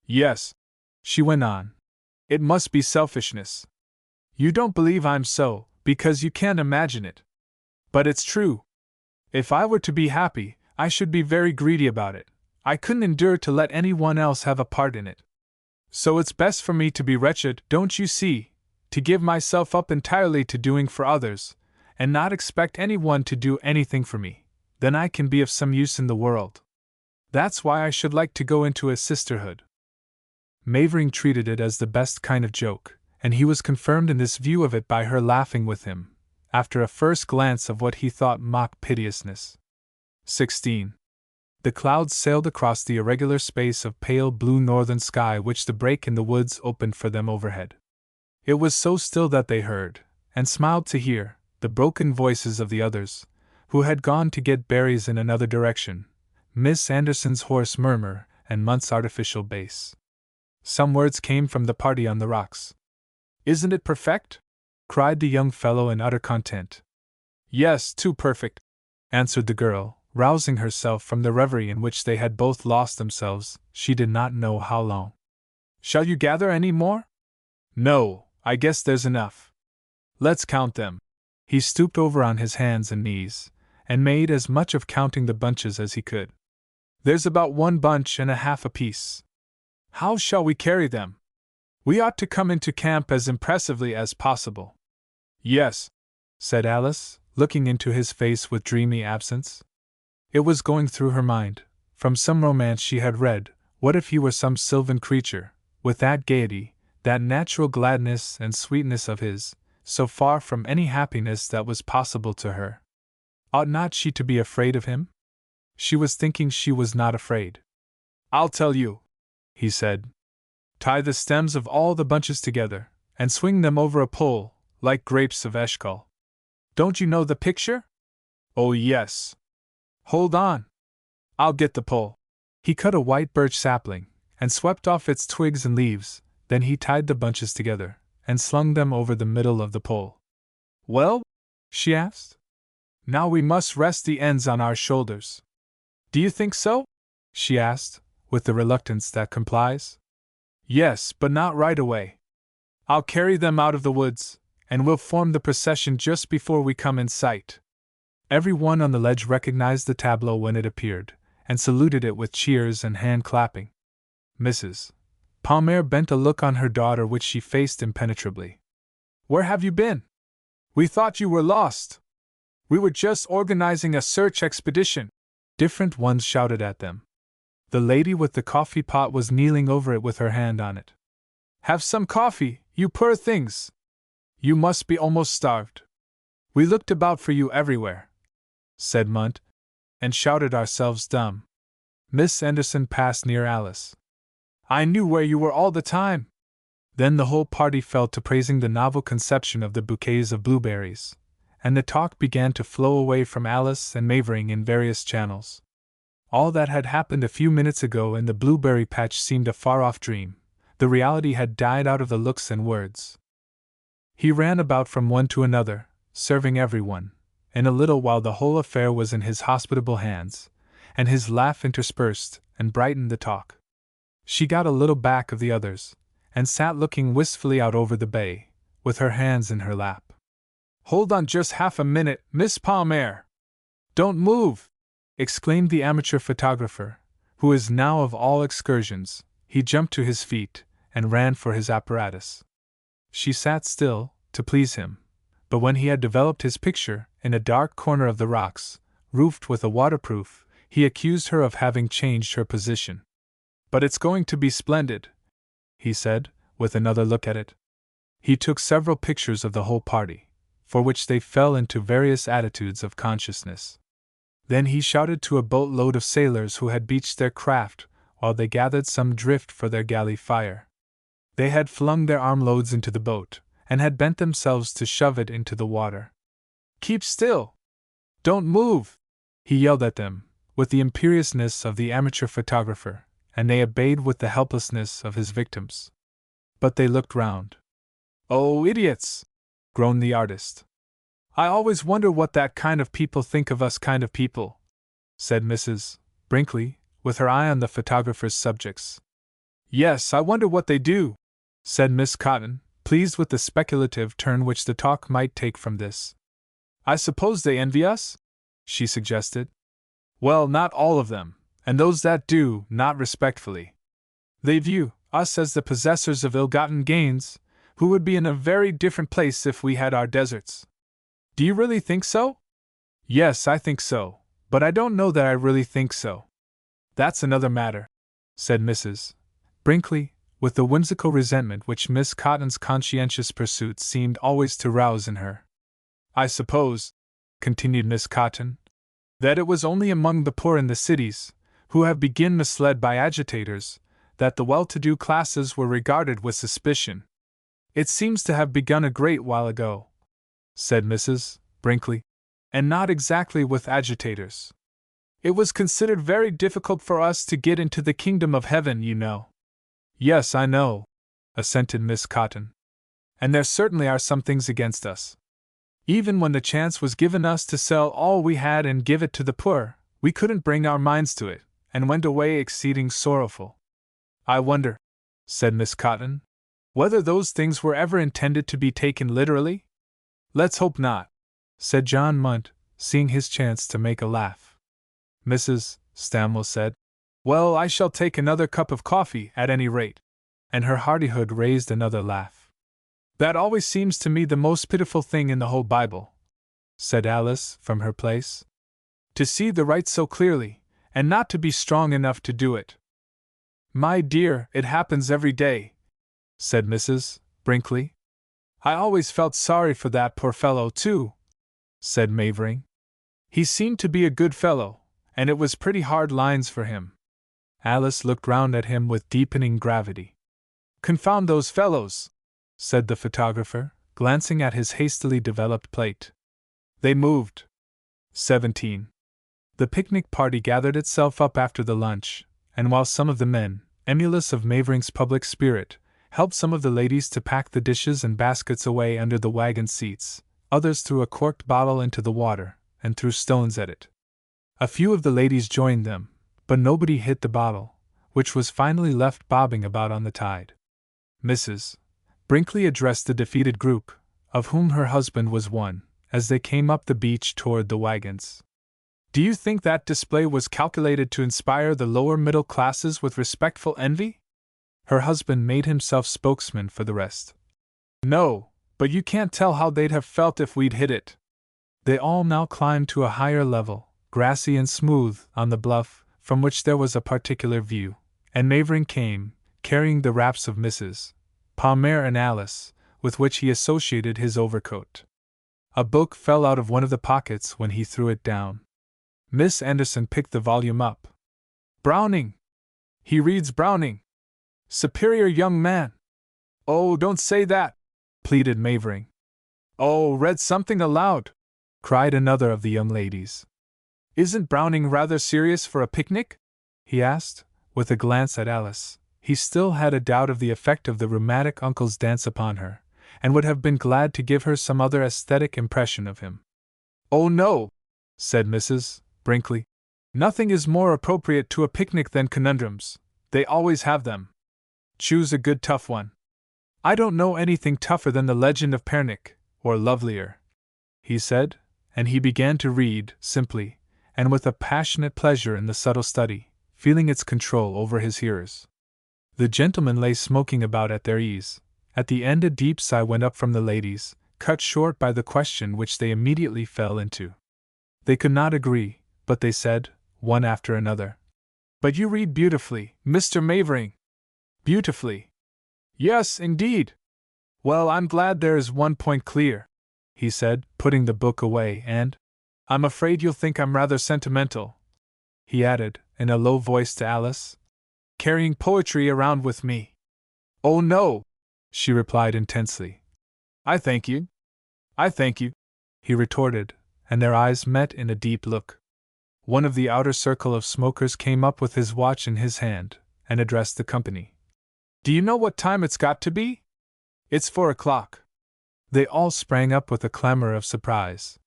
Speaker 1: Yes, she went on. It must be selfishness. You don't believe I'm so, because you can't imagine it. But it's true. If I were to be happy, I should be very greedy about it. I couldn't endure to let anyone else have a part in it. So it's best for me to be wretched, don't you see, to give myself up entirely to doing for others, and not expect anyone to do anything for me. Then I can be of some use in the world. That's why I should like to go into a sisterhood. Mavering treated it as the best kind of joke, and he was confirmed in this view of it by her laughing with him, after a first glance of what he thought mock piteousness. 16. The clouds sailed across the irregular space of pale blue northern sky which the break in the woods opened for them overhead. It was so still that they heard, and smiled to hear, the broken voices of the others, who had gone to get berries in another direction, Miss Anderson's hoarse murmur, and Munt's artificial bass. Some words came from the party on the rocks. Isn't it perfect? Cried the young fellow in utter content. Yes, too perfect, answered the girl, rousing herself from the reverie in which they had both lost themselves, she did not know how long. Shall you gather any more? No, I guess there's enough. Let's count them. He stooped over on his hands and knees, and made as much of counting the bunches as he could. There's about 1 bunch and a half apiece. How shall we carry them? We ought to come into camp as impressively as possible. Yes, said Alice, looking into his face with dreamy absence. It was going through her mind, from some romance she had read, what if he were some sylvan creature, with that gaiety, that natural gladness and sweetness of his, so far from any happiness that was possible to her. Ought not she to be afraid of him? She was thinking she was not afraid. I'll tell you, he said. Tie the stems of all the bunches together, and swing them over a pole, like grapes of Eshcol. Don't you know the picture? Oh, yes. Hold on. I'll get the pole. He cut a white birch sapling, and swept off its twigs and leaves, then he tied the bunches together, and slung them over the middle of the pole. Well? She asked. Now we must rest the ends on our shoulders. Do you think so? She asked, with the reluctance that complies. Yes, but not right away. I'll carry them out of the woods, and we'll form the procession just before we come in sight." Everyone on the ledge recognized the tableau when it appeared, and saluted it with cheers and hand-clapping. Mrs. Palmer bent a look on her daughter which she faced impenetrably. "Where have you been? We thought you were lost." "We were just organizing a search expedition," different ones shouted at them. The lady with the coffee pot was kneeling over it with her hand on it. "Have some coffee, you poor things! You must be almost starved. We looked about for you everywhere," said Munt, and shouted ourselves dumb. Miss Anderson passed near Alice. "I knew where you were all the time." Then the whole party fell to praising the novel conception of the bouquets of blueberries, and the talk began to flow away from Alice and Mavering in various channels. All that had happened a few minutes ago in the blueberry patch seemed a far-off dream. The reality had died out of the looks and words. He ran about from one to another, serving everyone. In a little while the whole affair was in his hospitable hands, and his laugh interspersed and brightened the talk. She got a little back of the others, and sat looking wistfully out over the bay, with her hands in her lap. "Hold on just half a minute, Miss Palmer! Don't move!" exclaimed the amateur photographer, who is now of all excursions. He jumped to his feet, and ran for his apparatus. She sat still, to please him, but when he had developed his picture, in a dark corner of the rocks, roofed with a waterproof, he accused her of having changed her position. "But it's going to be splendid," he said, with another look at it. He took several pictures of the whole party, for which they fell into various attitudes of consciousness. Then he shouted to a boatload of sailors who had beached their craft while they gathered some drift for their galley fire. They had flung their armloads into the boat, and had bent themselves to shove it into the water. "Keep still! Don't move!" he yelled at them, with the imperiousness of the amateur photographer, and they obeyed with the helplessness of his victims. But they looked round. "Oh, idiots!" groaned the artist. "I always wonder what that kind of people think of us kind of people," said Mrs. Brinkley, with her eye on the photographer's subjects. "Yes, I wonder what they do," said Miss Cotton, pleased with the speculative turn which the talk might take from this. "I suppose they envy us?" she suggested. "Well, not all of them, and those that do, not respectfully. They view us as the possessors of ill-gotten gains, who would be in a very different place if we had our deserts." "Do you really think so?" "Yes, I think so, but I don't know that I really think so." "That's another matter," said Mrs. Brinkley, with the whimsical resentment which Miss Cotton's conscientious pursuits seemed always to rouse in her. "I suppose," continued Miss Cotton, "that it was only among the poor in the cities, who have been misled by agitators, that the well-to-do classes were regarded with suspicion. It seems to have begun a great while ago," said Mrs. Brinkley, "and not exactly with agitators. It was considered very difficult for us to get into the kingdom of heaven, you know." "Yes, I know," assented Miss Cotton. "And there certainly are some things against us. Even when the chance was given us to sell all we had and give it to the poor, we couldn't bring our minds to it, and went away exceeding sorrowful." "I wonder," said Miss Cotton, "whether those things were ever intended to be taken literally?" "Let's hope not," said John Munt, seeing his chance to make a laugh. Mrs. Stamwell said, "Well, I shall take another cup of coffee, at any rate," and her hardihood raised another laugh. "That always seems to me the most pitiful thing in the whole Bible," said Alice from her place. "To see the right so clearly, and not to be strong enough to do it." "My dear, it happens every day," said Mrs. Brinkley. "I always felt sorry for that poor fellow, too," said Mavering. "He seemed to be a good fellow, and it was pretty hard lines for him." Alice looked round at him with deepening gravity. "Confound those fellows!" said the photographer, glancing at his hastily developed plate. They moved. 17. The picnic party gathered itself up after the lunch, and while some of the men, emulous of Mavering's public spirit, helped some of the ladies to pack the dishes and baskets away under the wagon seats, others threw a corked bottle into the water, and threw stones at it. A few of the ladies joined them, but nobody hit the bottle, which was finally left bobbing about on the tide. Mrs. Brinkley addressed the defeated group, of whom her husband was one, as they came up the beach toward the wagons. Do you think that display was calculated to inspire the lower middle classes with respectful envy? Her husband made himself spokesman for the rest. No, but you can't tell how they'd have felt if we'd hit it. They all now climbed to a higher level, grassy and smooth, on the bluff, from which there was a particular view, and Mavering came, carrying the wraps of Mrs. Palmer and Alice, with which he associated his overcoat. A book fell out of one of the pockets when he threw it down. Miss Anderson picked the volume up. Browning! He reads Browning! Superior young man! Oh, don't say that! Pleaded Mavering. Oh, read something aloud! Cried another of the young ladies. Isn't Browning rather serious for a picnic? He asked, with a glance at Alice. He still had a doubt of the effect of the rheumatic uncle's dance upon her, and would have been glad to give her some other aesthetic impression of him. Oh no, said Mrs. Brinkley. Nothing is more appropriate to a picnic than conundrums. They always have them. Choose a good tough one. I don't know anything tougher than the Legend of Pernich, or lovelier, he said, and he began to read, simply, and with a passionate pleasure in the subtle study, feeling its control over his hearers. The gentlemen lay smoking about at their ease. At the end a deep sigh went up from the ladies, cut short by the question which they immediately fell into. They could not agree, but they said, one after another, But you read beautifully, Mr. Mavering. Beautifully. Yes, indeed. Well, I'm glad there is one point clear, he said, putting the book away, and I'm afraid you'll think I'm rather sentimental, he added, in a low voice to Alice, carrying poetry around with me. Oh no, she replied intensely. I thank you. I thank you, he retorted, and their eyes met in a deep look. One of the outer circle of smokers came up with his watch in his hand, and addressed the company. Do you know what time it's got to be? It's 4 o'clock. They all sprang up with a clamor of surprise.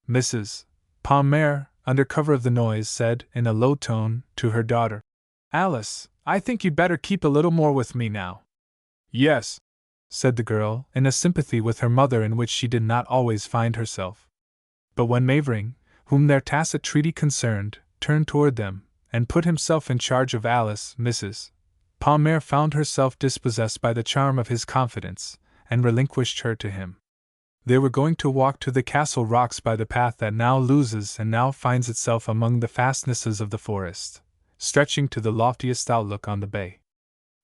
Speaker 1: Mrs. Palmer, under cover of the noise, said, in a low tone, to her daughter, Alice, I think you'd better keep a little more with me now. Yes, said the girl, in a sympathy with her mother in which she did not always find herself. But when Mavering, whom their tacit treaty concerned, turned toward them, and put himself in charge of Alice, Mrs. Palmer found herself dispossessed by the charm of his confidence, and relinquished her to him. They were going to walk to the Castle Rocks by the path that now loses and now finds itself among the fastnesses of the forest, stretching to the loftiest outlook on the bay.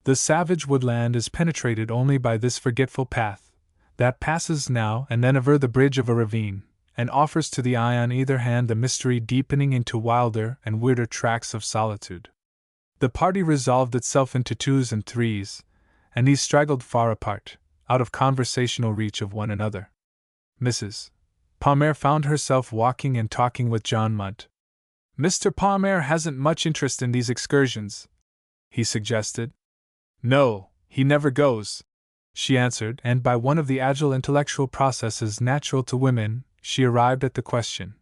Speaker 1: The savage woodland is penetrated only by this forgetful path, that passes now and then over the bridge of a ravine, and offers to the eye on either hand the mystery deepening into wilder and weirder tracts of solitude. The party resolved itself into twos and threes, and these straggled far apart, out of conversational reach of one another. Mrs. Palmer found herself walking and talking with John Munt. Mr. Palmer hasn't much interest in these excursions, he suggested. No, he never goes, she answered, and by one of the agile intellectual processes natural to women, she arrived at the question.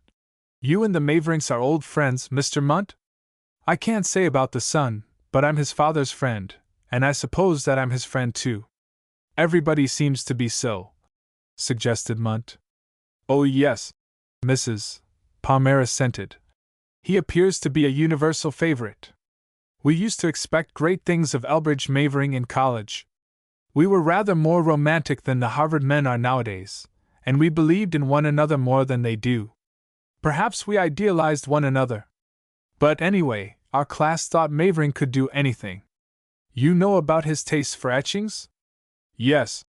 Speaker 1: You and the Maverings are old friends, Mr. Munt? I can't say about the son, but I'm his father's friend, and I suppose that I'm his friend too. Everybody seems to be so, suggested Munt. Oh yes, Mrs. Palmer assented. He appears to be a universal favorite. We used to expect great things of Elbridge Mavering in college. We were rather more romantic than the Harvard men are nowadays, and we believed in one another more than they do. Perhaps we idealized one another. But anyway, our class thought Mavering could do anything. You know about his taste for etchings? Yes,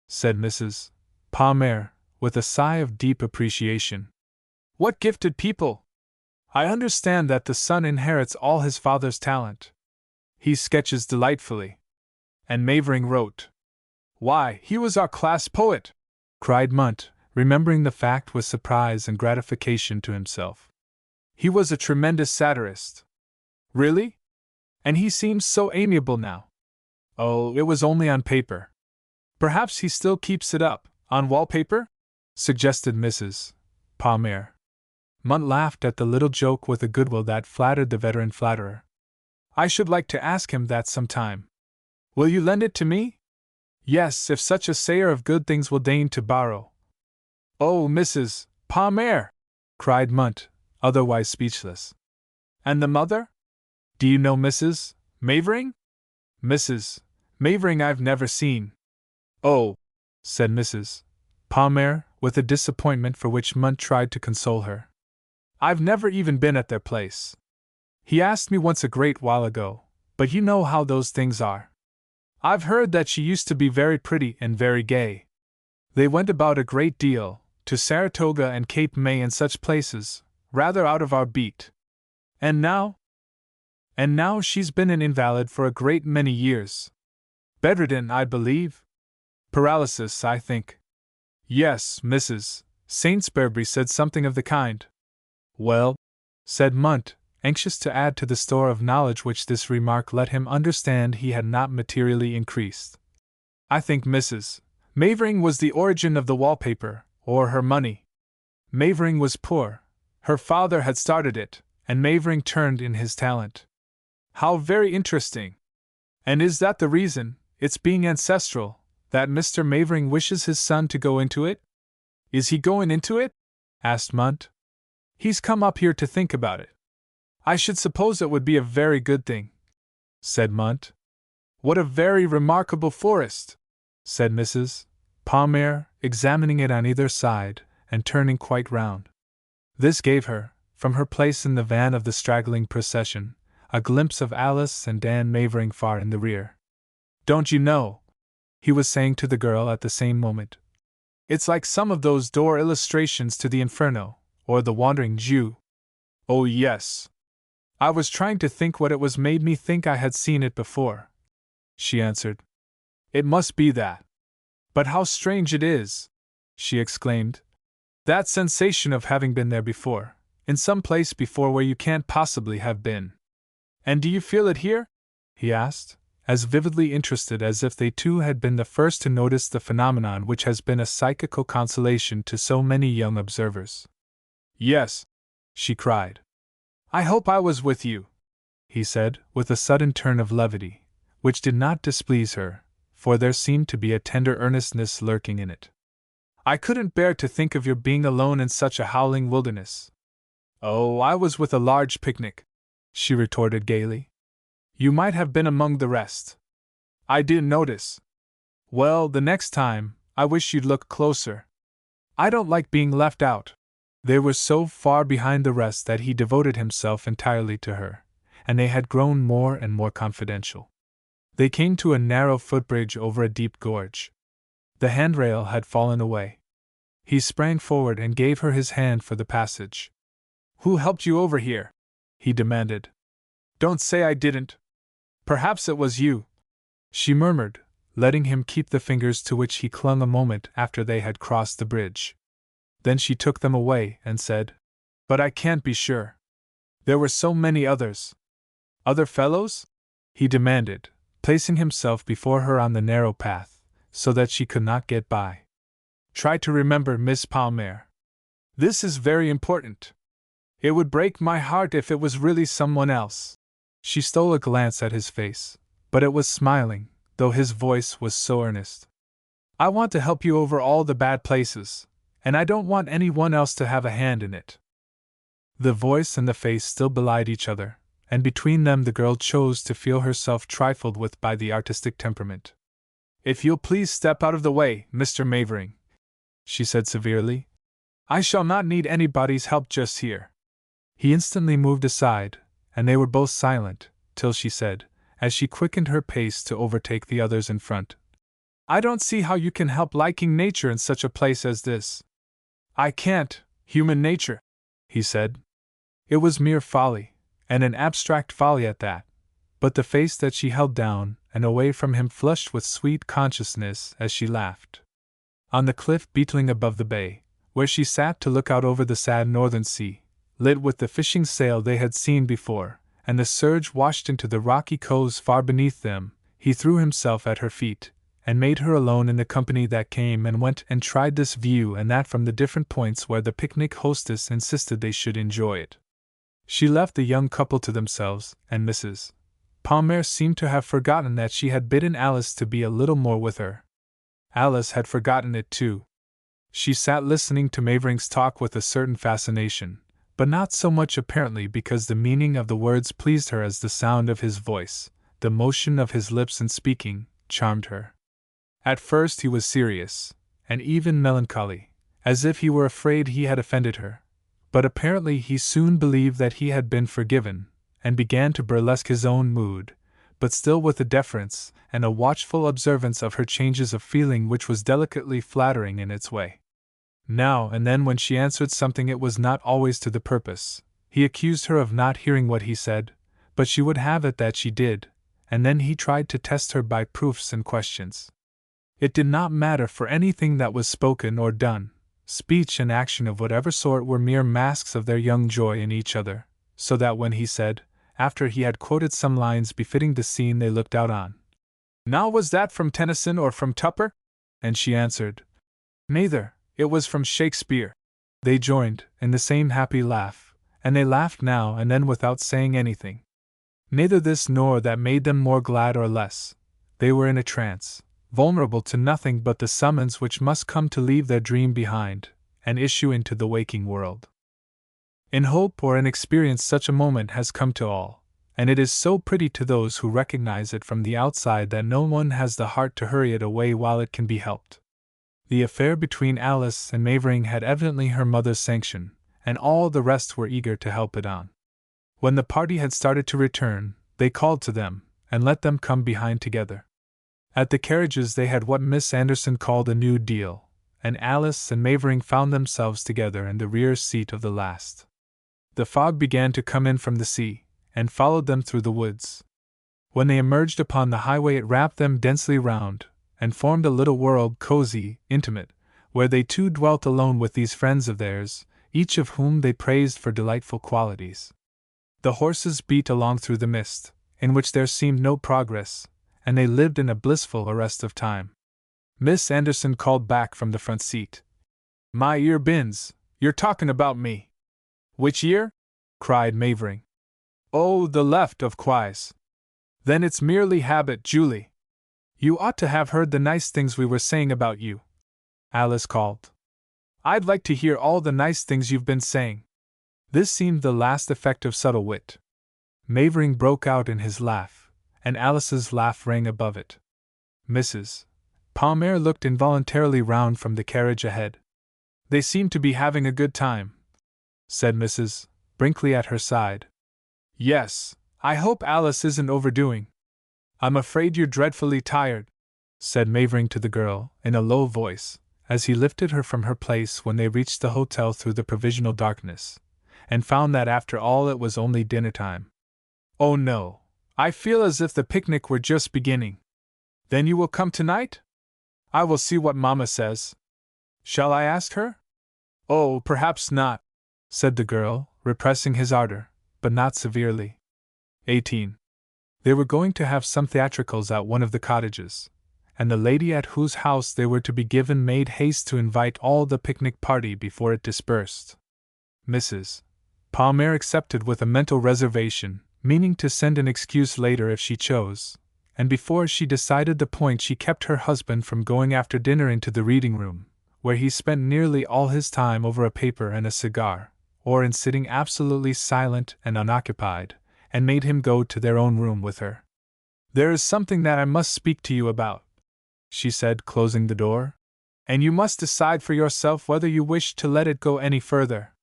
Speaker 1: said Mrs. Palmer, with a sigh of deep appreciation. What gifted people! I understand that the son inherits all his father's talent. He sketches delightfully. And Mavering wrote. Why, he was our class poet! Cried Munt, remembering the fact with surprise and gratification to himself. He was a tremendous satirist. Really? And he seems so amiable now. Oh, it was only on paper. Perhaps he still keeps it up, on wallpaper? Suggested Mrs. Palmer. Munt laughed at the little joke with a goodwill that flattered the veteran flatterer. I should like to ask him that some time. Will you lend it to me? Yes, if such a sayer of good things will deign to borrow. Oh, Mrs. Palmer! Cried Munt, otherwise speechless. And the mother? Do you know Mrs. Mavering? Mrs. Mavering I've never seen. Oh, said Mrs. Palmer, with a disappointment for which Munt tried to console her. I've never even been at their place. He asked me once a great while ago, but you know how those things are. I've heard that she used to be very pretty and very gay. They went about a great deal, to Saratoga and Cape May and such places, rather out of our beat. And now? And now she's been an invalid for a great many years. Bedridden, I believe. Paralysis, I think. Yes, Mrs. Saintsbury said something of the kind. Well, said Munt, anxious to add to the store of knowledge which this remark let him understand he had not materially increased. I think Mrs. Mavering was the origin of the wallpaper, or her money. Mavering was poor. Her father had started it, and Mavering turned in his talent. How very interesting! And is that the reason, its being ancestral, that Mr. Mavering wishes his son to go into it? Is he going into it? Asked Munt. He's come up here to think about it. I should suppose it would be a very good thing, said Munt. What a very remarkable forest, said Mrs. Palmer, examining it on either side, and turning quite round. This gave her, from her place in the van of the straggling procession, a glimpse of Alice and Dan Mavering far in the rear. Don't you know, he was saying to the girl at the same moment, it's like some of those door illustrations to the Inferno, or the Wandering Jew. Oh yes. I was trying to think what it was made me think I had seen it before, she answered. It must be that. But how strange it is, she exclaimed. That sensation of having been there before, in some place before where you can't possibly have been. And do you feel it here? He asked, as vividly interested as if they too had been the first to notice the phenomenon which has been a psychical consolation to so many young observers. Yes, she cried. I hope I was with you, he said, with a sudden turn of levity, which did not displease her, for there seemed to be a tender earnestness lurking in it. I couldn't bear to think of your being alone in such a howling wilderness. Oh, I was with a large picnic, she retorted gaily. You might have been among the rest. I didn't notice. Well, the next time, I wish you'd look closer. I don't like being left out. They were so far behind the rest that he devoted himself entirely to her, and they had grown more and more confidential. They came to a narrow footbridge over a deep gorge. The handrail had fallen away. He sprang forward and gave her his hand for the passage. Who helped you over here? He demanded. Don't say I didn't. Perhaps it was you, she murmured, letting him keep the fingers to which he clung a moment after they had crossed the bridge. Then she took them away and said, But I can't be sure. There were so many others. Other fellows? He demanded, placing himself before her on the narrow path, so that she could not get by. Try to remember, Miss Palmer. This is very important. It would break my heart if it was really someone else. She stole a glance at his face, but it was smiling, though his voice was so earnest. I want to help you over all the bad places, and I don't want anyone else to have a hand in it. The voice and the face still belied each other, and between them the girl chose to feel herself trifled with by the artistic temperament. If you'll please step out of the way, Mr. Mavering, she said severely. I shall not need anybody's help just here. He instantly moved aside, and they were both silent, till she said, as she quickened her pace to overtake the others in front, I don't see how you can help liking nature in such a place as this. I can't, human nature, he said. It was mere folly, and an abstract folly at that, but the face that she held down and away from him flushed with sweet consciousness as she laughed. On the cliff beetling above the bay, where she sat to look out over the sad northern sea, lit with the fishing sail they had seen before, and the surge washed into the rocky coves far beneath them, he threw himself at her feet, and made her alone in the company that came and went and tried this view and that from the different points where the picnic hostess insisted they should enjoy it. She left the young couple to themselves, and Mrs. Palmer seemed to have forgotten that she had bidden Alice to be a little more with her, Alice had forgotten it too. She sat listening to Mavering's talk with a certain fascination, but not so much apparently because the meaning of the words pleased her as the sound of his voice, the motion of his lips in speaking, charmed her. At first he was serious, and even melancholy, as if he were afraid he had offended her, but apparently he soon believed that he had been forgiven, and began to burlesque his own mood, but still with a deference and a watchful observance of her changes of feeling which was delicately flattering in its way. Now and then when she answered something it was not always to the purpose. He accused her of not hearing what he said, but she would have it that she did, and then he tried to test her by proofs and questions. It did not matter for anything that was spoken or done. Speech and action of whatever sort were mere masks of their young joy in each other, so that when he said, after he had quoted some lines befitting the scene they looked out on, "Now was that from Tennyson or from Tupper?" and she answered, "Neither, it was from Shakespeare," they joined in the same happy laugh, and they laughed now and then without saying anything. Neither this nor that made them more glad or less. They were in a trance, vulnerable to nothing but the summons which must come to leave their dream behind, and issue into the waking world. In hope or in experience such a moment has come to all, and it is so pretty to those who recognize it from the outside that no one has the heart to hurry it away while it can be helped. The affair between Alice and Mavering had evidently her mother's sanction, and all the rest were eager to help it on. When the party had started to return, they called to them, and let them come behind together. At the carriages they had what Miss Anderson called a new deal, and Alice and Mavering found themselves together in the rear seat of the last. The fog began to come in from the sea, and followed them through the woods. When they emerged upon the highway it wrapped them densely round, and formed a little world, cozy, intimate, where they too dwelt alone with these friends of theirs, each of whom they praised for delightful qualities. The horses beat along through the mist, in which there seemed no progress, and they lived in a blissful arrest of time. Miss Anderson called back from the front seat, "My ear bins, you're talking about me." "Which ear?" cried Mavering. "Oh, the left, of course." "Then it's merely habit, Julie. You ought to have heard the nice things we were saying about you," Alice called. "I'd like to hear all the nice things you've been saying." This seemed the last effect of subtle wit. Mavering broke out in his laugh, and Alice's laugh rang above it. Mrs. Palmer looked involuntarily round from the carriage ahead. "They seem to be having a good time," said Mrs. Brinkley at her side. "Yes, I hope Alice isn't overdoing." "I'm afraid you're dreadfully tired," said Mavering to the girl, in a low voice, as he lifted her from her place when they reached the hotel through the provisional darkness, and found that after all it was only dinner time. "Oh no, I feel as if the picnic were just beginning." "Then you will come tonight?" "I will see what Mamma says." "Shall I ask her?" "Oh, perhaps not," said the girl, repressing his ardor, but not severely. 18. They were going to have some theatricals at one of the cottages, and the lady at whose house they were to be given made haste to invite all the picnic party before it dispersed. Mrs. Palmer accepted with a mental reservation, meaning to send an excuse later if she chose, and before she decided the point she kept her husband from going after dinner into the reading room, where he spent nearly all his time over a paper and a cigar, or in sitting absolutely silent and unoccupied, and made him go to their own room with her. "There is something that I must speak to you about," she said, closing the door, "and you must decide for yourself whether you wish to let it go any further."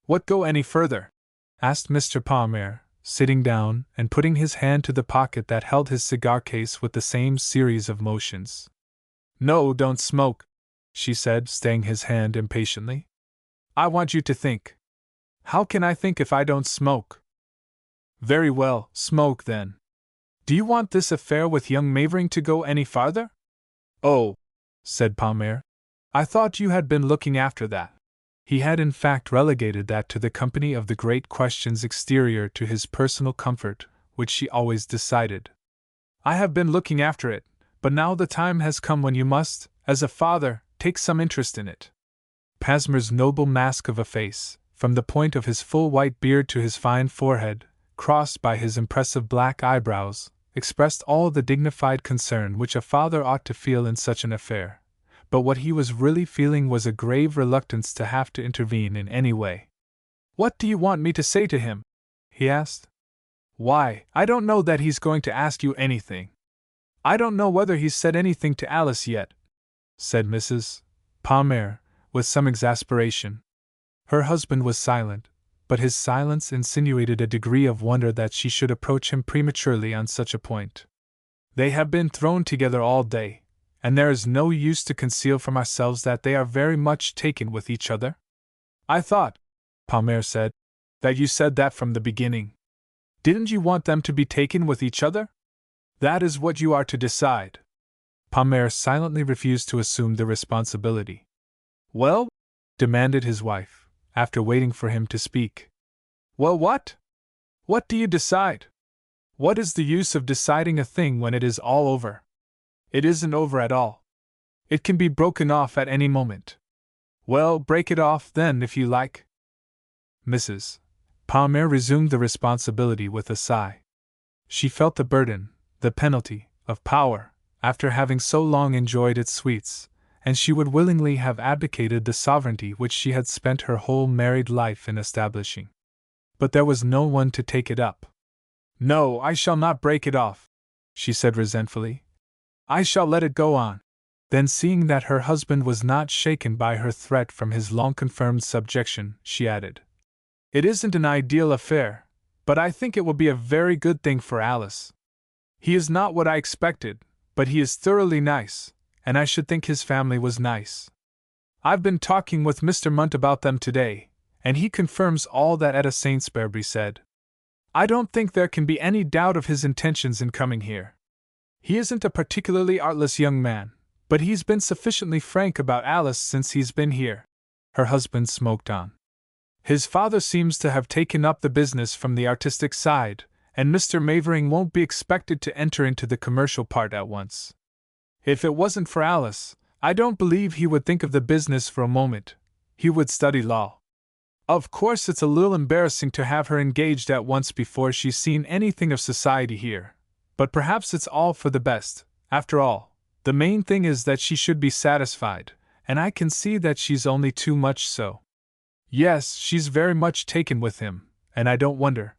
Speaker 1: "What go any further?" asked Mr. Palmer, sitting down and putting his hand to the pocket that held his cigar case with the same series of motions. "No, don't smoke," she said, staying his hand impatiently. "I want you to think." "How can I think if I don't smoke?" "Very well, smoke then. Do you want this affair with young Mavering to go any farther?" "Oh," said Palmer, "I thought you had been looking after that." He had in fact relegated that to the company of the great questions exterior to his personal comfort, which she always decided. "I have been looking after it, but now the time has come when you must, as a father, take some interest in it." Pasmer's noble mask of a face, from the point of his full white beard to his fine forehead, crossed by his impressive black eyebrows, expressed all the dignified concern which a father ought to feel in such an affair, but what he was really feeling was a grave reluctance to have to intervene in any way. "What do you want me to say to him?" he asked. "Why, I don't know that he's going to ask you anything. I don't know whether he's said anything to Alice yet," said Mrs. Palmer, with some exasperation. Her husband was silent, but his silence insinuated a degree of wonder that she should approach him prematurely on such a point. "They have been thrown together all day, and there is no use to conceal from ourselves that they are very much taken with each other." "I thought," Palmer said, "that you said that from the beginning. Didn't you want them to be taken with each other? That is what you are to decide." Palmer silently refused to assume the responsibility. "Well?" demanded his wife, after waiting for him to speak. "Well, what? What do you decide? What is the use of deciding a thing when it is all over? It isn't over at all. It can be broken off at any moment. Well, break it off then if you like." Mrs. Palmer resumed the responsibility with a sigh. She felt the burden, the penalty, of power, after having so long enjoyed its sweets, and she would willingly have abdicated the sovereignty which she had spent her whole married life in establishing. But there was no one to take it up. "No, I shall not break it off," she said resentfully. "I shall let it go on." Then, seeing that her husband was not shaken by her threat from his long-confirmed subjection, she added, "It isn't an ideal affair, but I think it will be a very good thing for Alice. He is not what I expected, but he is thoroughly nice, and I should think his family was nice. I've been talking with Mr. Munt about them today, and he confirms all that Etta Saintsbury said. I don't think there can be any doubt of his intentions in coming here. He isn't a particularly artless young man, but he's been sufficiently frank about Alice since he's been here." Her husband smoked on. "His father seems to have taken up the business from the artistic side, and Mr. Mavering won't be expected to enter into the commercial part at once. If it wasn't for Alice, I don't believe he would think of the business for a moment. He would study law. Of course it's a little embarrassing to have her engaged at once before she's seen anything of society here, but perhaps it's all for the best. After all, the main thing is that she should be satisfied, and I can see that she's only too much so. Yes, she's very much taken with him, and I don't wonder.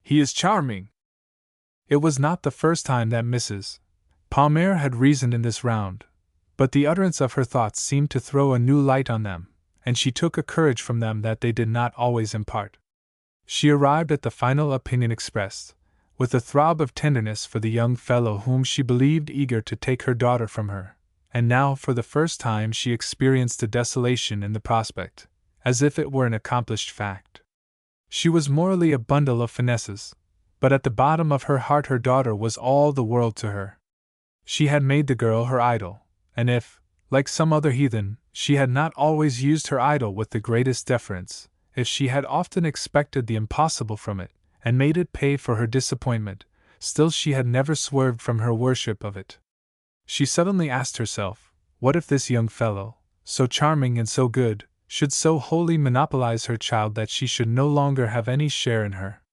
Speaker 1: He is charming." It was not the first time that Mrs. Palmer had reasoned in this round, but the utterance of her thoughts seemed to throw a new light on them, and she took a courage from them that they did not always impart. She arrived at the final opinion expressed, with a throb of tenderness for the young fellow whom she believed eager to take her daughter from her, and now for the first time she experienced a desolation in the prospect, as if it were an accomplished fact. She was morally a bundle of finesses, but at the bottom of her heart her daughter was all the world to her. She had made the girl her idol, and if, like some other heathen, she had not always used her idol with the greatest deference, if she had often expected the impossible from it, and made it pay for her disappointment, still she had never swerved from her worship of it. She suddenly asked herself, what if this young fellow, so charming and so good, should so wholly monopolize her child that she should no longer have any share in her?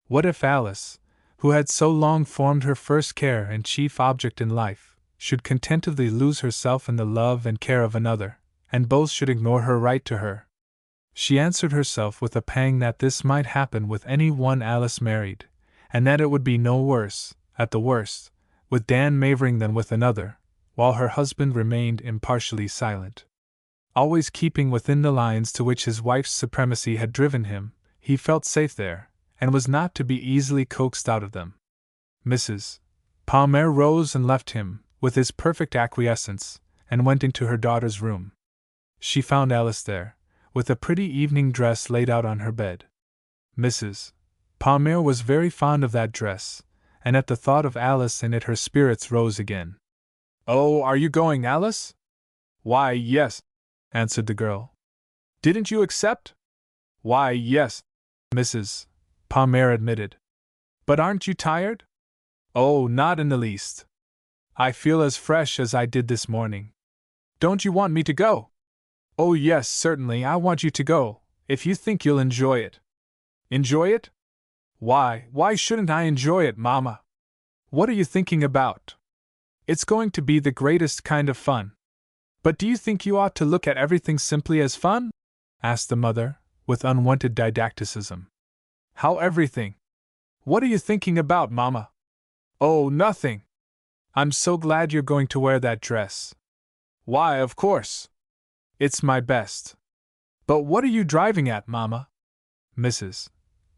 Speaker 1: What if Alice, who had so long formed her first care and chief object in life, should contentedly lose herself in the love and care of another, and both should ignore her right to her? She answered herself with a pang that this might happen with any one Alice married, and that it would be no worse, at the worst, with Dan Mavering than with another, while her husband remained impartially silent. Always keeping within the lines to which his wife's supremacy had driven him, he felt safe there, and was not to be easily coaxed out of them. Mrs. Palmer rose and left him, with his perfect acquiescence, and went into her daughter's room. She found Alice there, with a pretty evening dress laid out on her bed. Mrs. Palmer was very fond of that dress, and at the thought of Alice in it her spirits rose again. "Oh, are you going, Alice?" "Why, yes," answered the girl. "Didn't you accept?" "Why, yes," Mrs. Palmer admitted. "But aren't you tired?" "Oh, not in the least. I feel as fresh as I did this morning." "Don't you want me to go?" "Oh, yes, certainly I want you to go, if you think you'll enjoy it." "Enjoy it? Why shouldn't I enjoy it, Mama? What are you thinking about? It's going to be the greatest kind of fun." But do you think you ought to look at everything simply as fun? Asked the mother, with unwanted didacticism. How everything? What are you thinking about, Mama? Oh, nothing. I'm so glad you're going to wear that dress. Why, of course. It's my best. But what are you driving at, Mama? Mrs.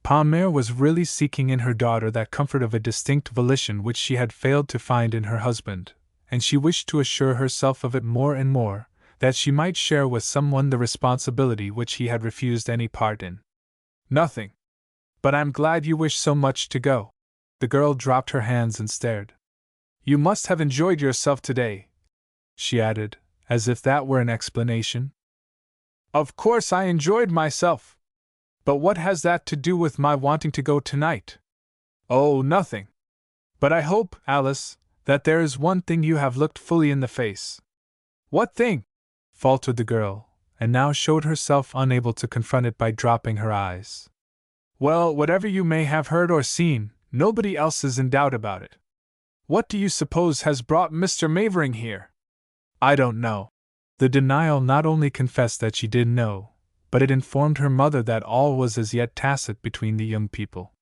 Speaker 1: Palmer was really seeking in her daughter that comfort of a distinct volition which she had failed to find in her husband, and she wished to assure herself of it more and more, that she might share with someone the responsibility which he had refused any part in. Nothing. But I'm glad you wish so much to go. The girl dropped her hands and stared. You must have enjoyed yourself today, she added, as if that were an explanation. Of course I enjoyed myself. But what has that to do with my wanting to go tonight? Oh, nothing. But I hope, Alice, that there is one thing you have looked fully in the face. What thing? Faltered the girl, and now showed herself unable to confront it by dropping her eyes. Well, whatever you may have heard or seen, nobody else is in doubt about it. What do you suppose has brought Mr. Mavering here? I don't know. The denial not only confessed that she did know, but it informed her mother that all was as yet tacit between the young people.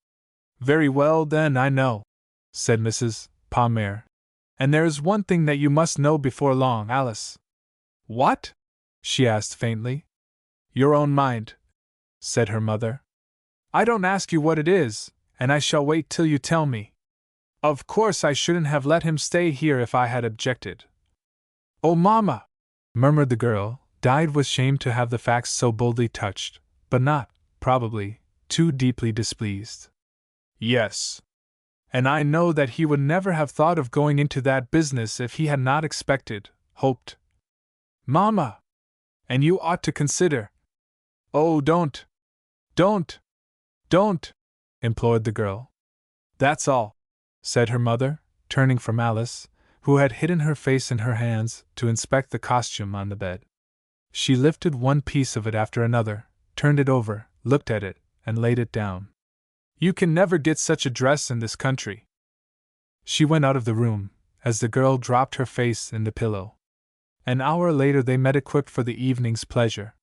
Speaker 1: Very well, then, I know, said Mrs. Palmer. And there is one thing that you must know before long, Alice. What? She asked faintly. Your own mind, said her mother. I don't ask you what it is, and I shall wait till you tell me. Of course I shouldn't have let him stay here if I had objected. Oh, Mamma, murmured the girl, dyed with shame to have the facts so boldly touched, but not, probably, too deeply displeased. Yes. And I know that he would never have thought of going into that business if he had not expected, hoped. Mamma! And you ought to consider. Oh, don't, implored the girl. That's all, said her mother, turning from Alice, who had hidden her face in her hands to inspect the costume on the bed. She lifted one piece of it after another, turned it over, looked at it, and laid it down. You can never get such a dress in this country. She went out of the room, as the girl dropped her face in the pillow. An hour later they met equipped for the evening's pleasure.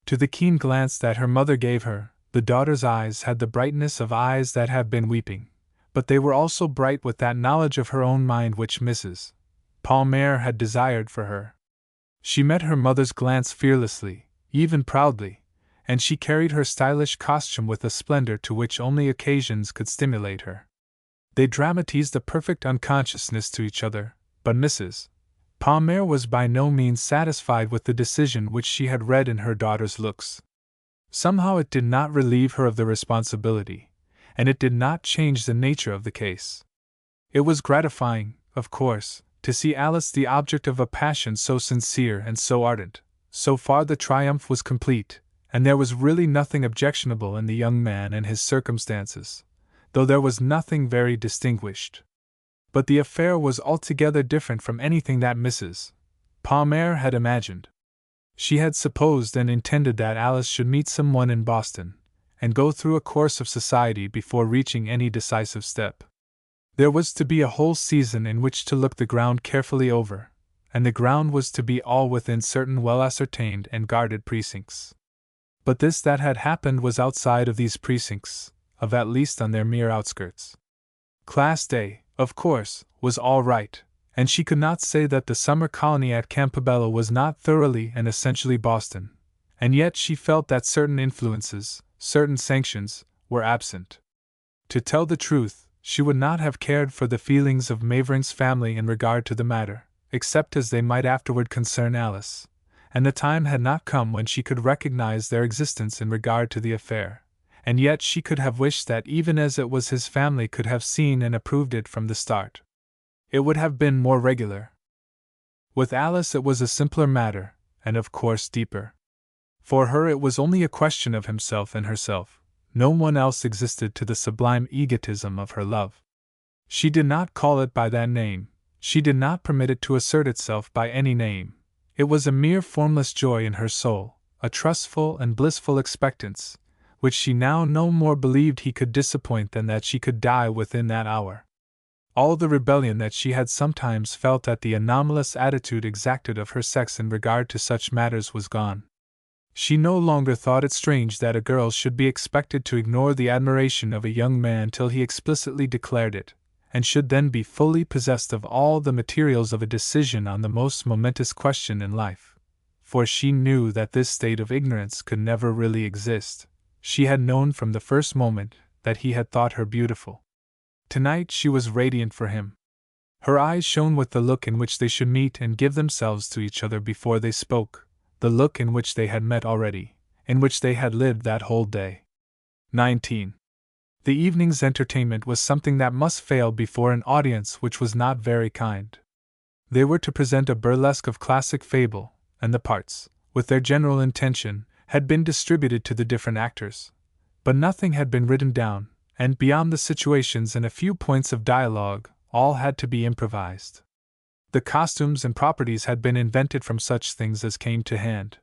Speaker 1: To the keen glance that her mother gave her, the daughter's eyes had the brightness of eyes that have been weeping, but they were also bright with that knowledge of her own mind which Mrs. Palmer had desired for her. She met her mother's glance fearlessly, even proudly, and she carried her stylish costume with a splendor to which only occasions could stimulate her. They dramatized a perfect unconsciousness to each other, but Mrs. Palmer was by no means satisfied with the decision which she had read in her daughter's looks. Somehow it did not relieve her of the responsibility, and it did not change the nature of the case. It was gratifying, of course, to see Alice the object of a passion so sincere and so ardent. So far the triumph was complete, and there was really nothing objectionable in the young man and his circumstances, though there was nothing very distinguished. But the affair was altogether different from anything that Mrs. Palmer had imagined. She had supposed and intended that Alice should meet someone in Boston, and go through a course of society before reaching any decisive step. There was to be a whole season in which to look the ground carefully over, and the ground was to be all within certain well-ascertained and guarded precincts. But this that had happened was outside of these precincts, of at least on their mere outskirts. Class Day, of course, was all right, and she could not say that the summer colony at Campobello was not thoroughly and essentially Boston, and yet she felt that certain influences, certain sanctions, were absent. To tell the truth, she would not have cared for the feelings of Mavering's family in regard to the matter, except as they might afterward concern Alice, and the time had not come when she could recognize their existence in regard to the affair, and yet she could have wished that even as it was his family could have seen and approved it from the start. It would have been more regular. With Alice it was a simpler matter, and of course deeper. For her it was only a question of himself and herself. No one else existed to the sublime egotism of her love. She did not call it by that name, she did not permit it to assert itself by any name. It was a mere formless joy in her soul, a trustful and blissful expectance, which she now no more believed he could disappoint than that she could die within that hour. All the rebellion that she had sometimes felt at the anomalous attitude exacted of her sex in regard to such matters was gone. She no longer thought it strange that a girl should be expected to ignore the admiration of a young man till he explicitly declared it, and should then be fully possessed of all the materials of a decision on the most momentous question in life. For she knew that this state of ignorance could never really exist. She had known from the first moment that he had thought her beautiful. Tonight she was radiant for him. Her eyes shone with the look in which they should meet and give themselves to each other before they spoke, the look in which they had met already, in which they had lived that whole day. 19. The evening's entertainment was something that must fail before an audience which was not very kind. They were to present a burlesque of classic fable, and the parts, with their general intention, had been distributed to the different actors. But nothing had been written down, and beyond the situations and a few points of dialogue, all had to be improvised. The costumes and properties had been invented from such things as came to hand.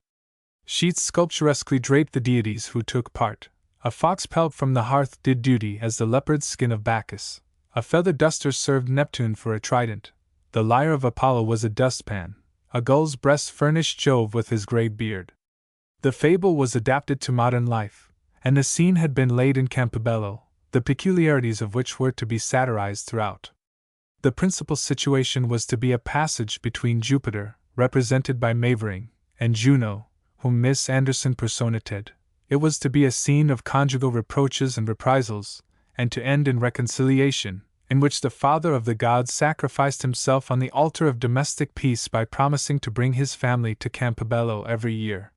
Speaker 1: Sheets sculpturesquely draped the deities who took part. A fox pelt from the hearth did duty as the leopard's skin of Bacchus. A feather duster served Neptune for a trident. The lyre of Apollo was a dustpan. A gull's breast furnished Jove with his grey beard. The fable was adapted to modern life, and the scene had been laid in Campobello, the peculiarities of which were to be satirized throughout. The principal situation was to be a passage between Jupiter, represented by Mavering, and Juno, whom Miss Anderson personated. It was to be a scene of conjugal reproaches and reprisals, and to end in reconciliation, in which the father of the gods sacrificed himself on the altar of domestic peace by promising to bring his family to Campobello every year.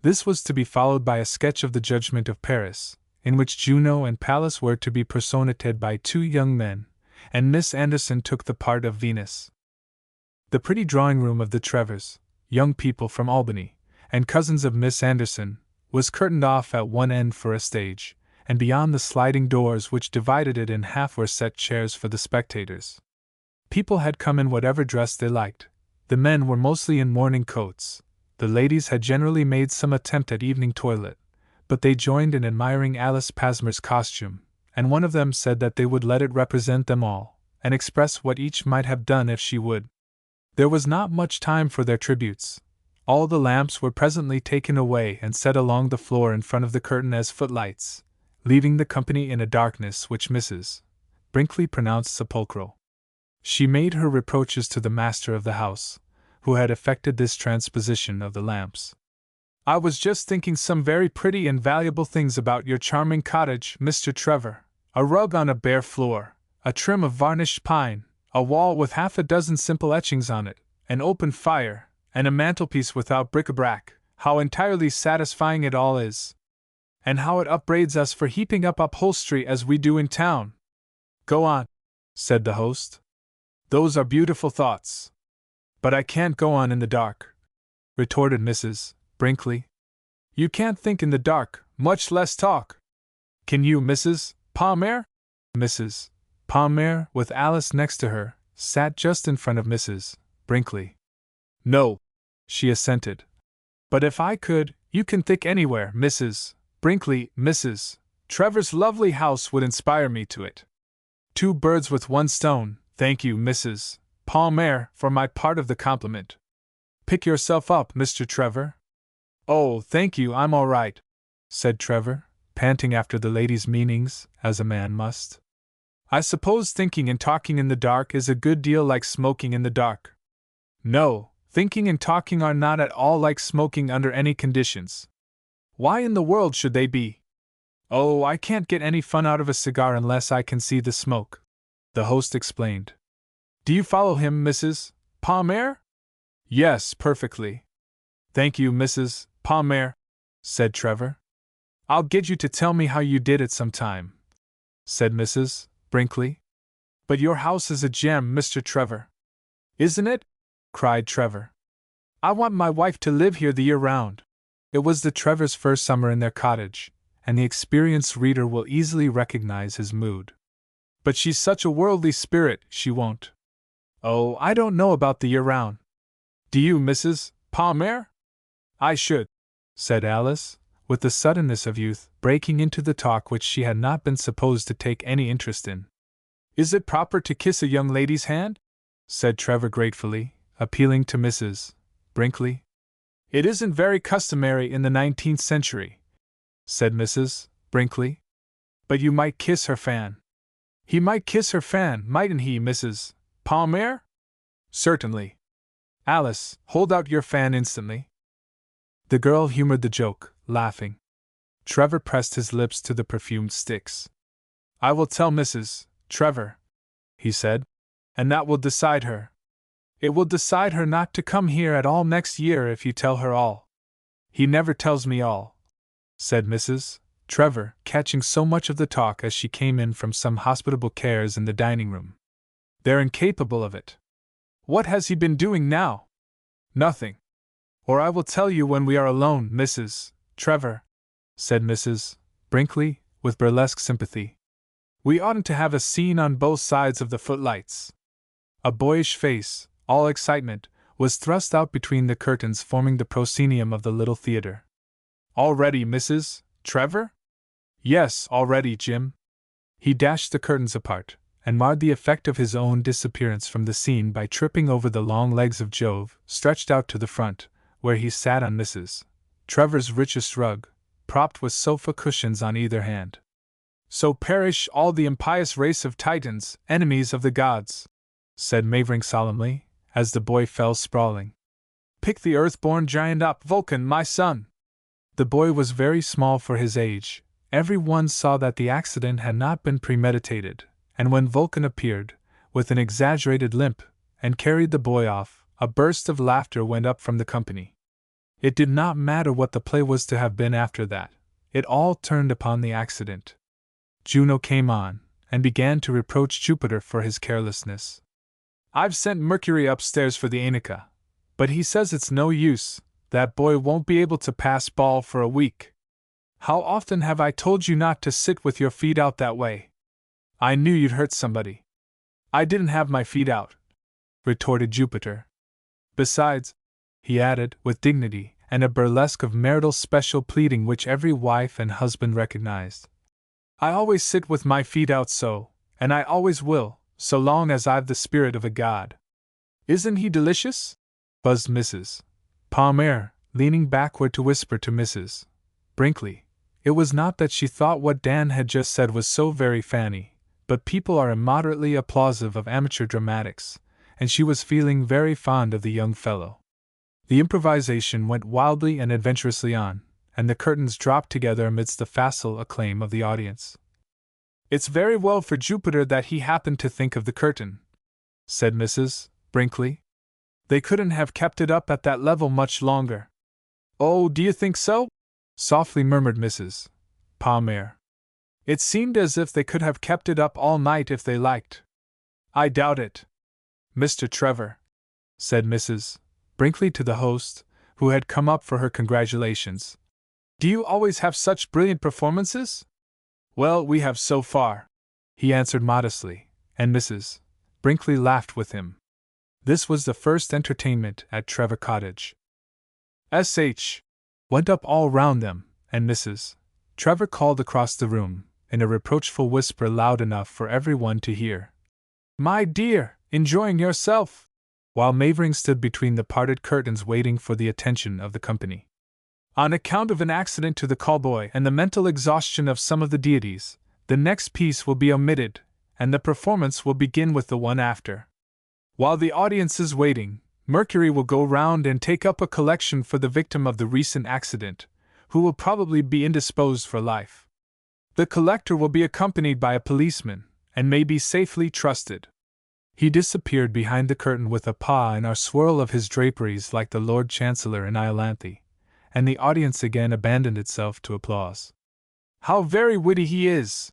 Speaker 1: This was to be followed by a sketch of the Judgment of Paris, in which Juno and Pallas were to be personated by two young men, and Miss Anderson took the part of Venus. The pretty drawing-room of the Trevors, young people from Albany, and cousins of Miss Anderson, was curtained off at one end for a stage, and beyond the sliding doors which divided it in half were set chairs for the spectators. People had come in whatever dress they liked. The men were mostly in morning coats. The ladies had generally made some attempt at evening toilet, but they joined in admiring Alice Pasmer's costume, and one of them said that they would let it represent them all, and express what each might have done if she would. There was not much time for their tributes. All the lamps were presently taken away and set along the floor in front of the curtain as footlights, leaving the company in a darkness which Mrs. Brinkley pronounced sepulchral. She made her reproaches to the master of the house, who had effected this transposition of the lamps. "I was just thinking some very pretty and valuable things about your charming cottage, Mr. Trevor. A rug on a bare floor, a trim of varnished pine, a wall with half a dozen simple etchings on it, an open fire, and a mantelpiece without bric-a-brac. How entirely satisfying it all is! And how it upbraids us for heaping up upholstery as we do in town." "Go on," said the host. "Those are beautiful thoughts." "But I can't go on in the dark," retorted Mrs. Brinkley. "You can't think in the dark, much less talk. Can you, Mrs. Palmer?" Mrs. Palmer, with Alice next to her, sat just in front of Mrs. Brinkley. "No," she assented. "But if I could, you can think anywhere, Mrs. Brinkley. Mrs. Trevor's lovely house would inspire me to it. Two birds with one stone. Thank you, Mrs. Palmer, for my part of the compliment. Pick yourself up, Mr. Trevor." "Oh, thank you, I'm all right," said Trevor, panting after the lady's meanings, as a man must. "I suppose thinking and talking in the dark is a good deal like smoking in the dark." "No, thinking and talking are not at all like smoking under any conditions." "Why in the world should they be?" "Oh, I can't get any fun out of a cigar unless I can see the smoke," the host explained. "Do you follow him, Mrs. Palmer?" "Yes, perfectly." "Thank you, Mrs. Palmer," said Trevor. "I'll get you to tell me how you did it some time," said Mrs. Brinkley. "But your house is a gem, Mr. Trevor." "Isn't it?" cried Trevor. "I want my wife to live here the year round." It was the Trevors' first summer in their cottage, and the experienced reader will easily recognize his mood. "But she's such a worldly spirit, she won't." "Oh, I don't know about the year round. Do you, Mrs. Palmer?" "I should," said Alice, with the suddenness of youth, breaking into the talk which she had not been supposed to take any interest in. Is it proper to kiss a young lady's hand? Said Trevor gratefully, appealing to Mrs. Brinkley. It isn't very customary in the 19th century, said Mrs. Brinkley. But you might kiss her fan. He might kiss her fan, mightn't he, Mrs. Palmer? Certainly. Alice, hold out your fan instantly. The girl humored the joke, laughing. Trevor pressed his lips to the perfumed sticks. I will tell Mrs. Trevor, he said, and that will decide her. It will decide her not to come here at all next year if you tell her all. He never tells me all, said Mrs. Trevor, catching so much of the talk as she came in from some hospitable cares in the dining room. They're incapable of it. What has he been doing now? Nothing. Or I will tell you when we are alone, Mrs. Trevor, said Mrs. Brinkley, with burlesque sympathy. We oughtn't to have a scene on both sides of the footlights. A boyish face, all excitement, was thrust out between the curtains forming the proscenium of the little theater. All ready, Mrs. Trevor? Yes, all ready, Jim. He dashed the curtains apart, and marred the effect of his own disappearance from the scene by tripping over the long legs of Jove, stretched out to the front, where he sat on Mrs. Trevor's richest rug, propped with sofa cushions on either hand. So perish all the impious race of Titans, enemies of the gods, said Mavering solemnly, as the boy fell sprawling. Pick the earth-born giant up, Vulcan, my son. The boy was very small for his age. Every one saw that the accident had not been premeditated, and when Vulcan appeared, with an exaggerated limp, and carried the boy off, a burst of laughter went up from the company. It did not matter what the play was to have been after that. It all turned upon the accident. Juno came on, and began to reproach Jupiter for his carelessness. I've sent Mercury upstairs for the Aenica, but he says it's no use, that boy won't be able to pass ball for a week. How often have I told you not to sit with your feet out that way? I knew you'd hurt somebody. I didn't have my feet out, retorted Jupiter. Besides, he added, with dignity, and a burlesque of marital special pleading which every wife and husband recognized, I always sit with my feet out so, and I always will, so long as I've the spirit of a god. Isn't he delicious? Buzzed Mrs. Palmer, leaning backward to whisper to Mrs. Brinkley. It was not that she thought what Dan had just said was so very fanny, but people are immoderately applausive of amateur dramatics, and she was feeling very fond of the young fellow. The improvisation went wildly and adventurously on, and the curtains dropped together amidst the facile acclaim of the audience. It's very well for Jupiter that he happened to think of the curtain, said Mrs. Brinkley. They couldn't have kept it up at that level much longer. Oh, do you think so? Softly murmured Mrs. Palmer. It seemed as if they could have kept it up all night if they liked. I doubt it. Mr. Trevor, said Mrs. Brinkley to the host, who had come up for her congratulations. Do you always have such brilliant performances? Well, we have so far, he answered modestly, and Mrs. Brinkley laughed with him. This was the first entertainment at Trevor Cottage. S.H. went up all round them, and Mrs. Trevor called across the room, in a reproachful whisper loud enough for everyone to hear. My dear, enjoying yourself? While Mavering stood between the parted curtains waiting for the attention of the company. On account of an accident to the callboy and the mental exhaustion of some of the deities, the next piece will be omitted, and the performance will begin with the one after. While the audience is waiting, Mercury will go round and take up a collection for the victim of the recent accident, who will probably be indisposed for life. The collector will be accompanied by a policeman, and may be safely trusted. He disappeared behind the curtain with a paw in a swirl of his draperies like the Lord Chancellor in Iolanthe, and the audience again abandoned itself to applause. How very witty he is,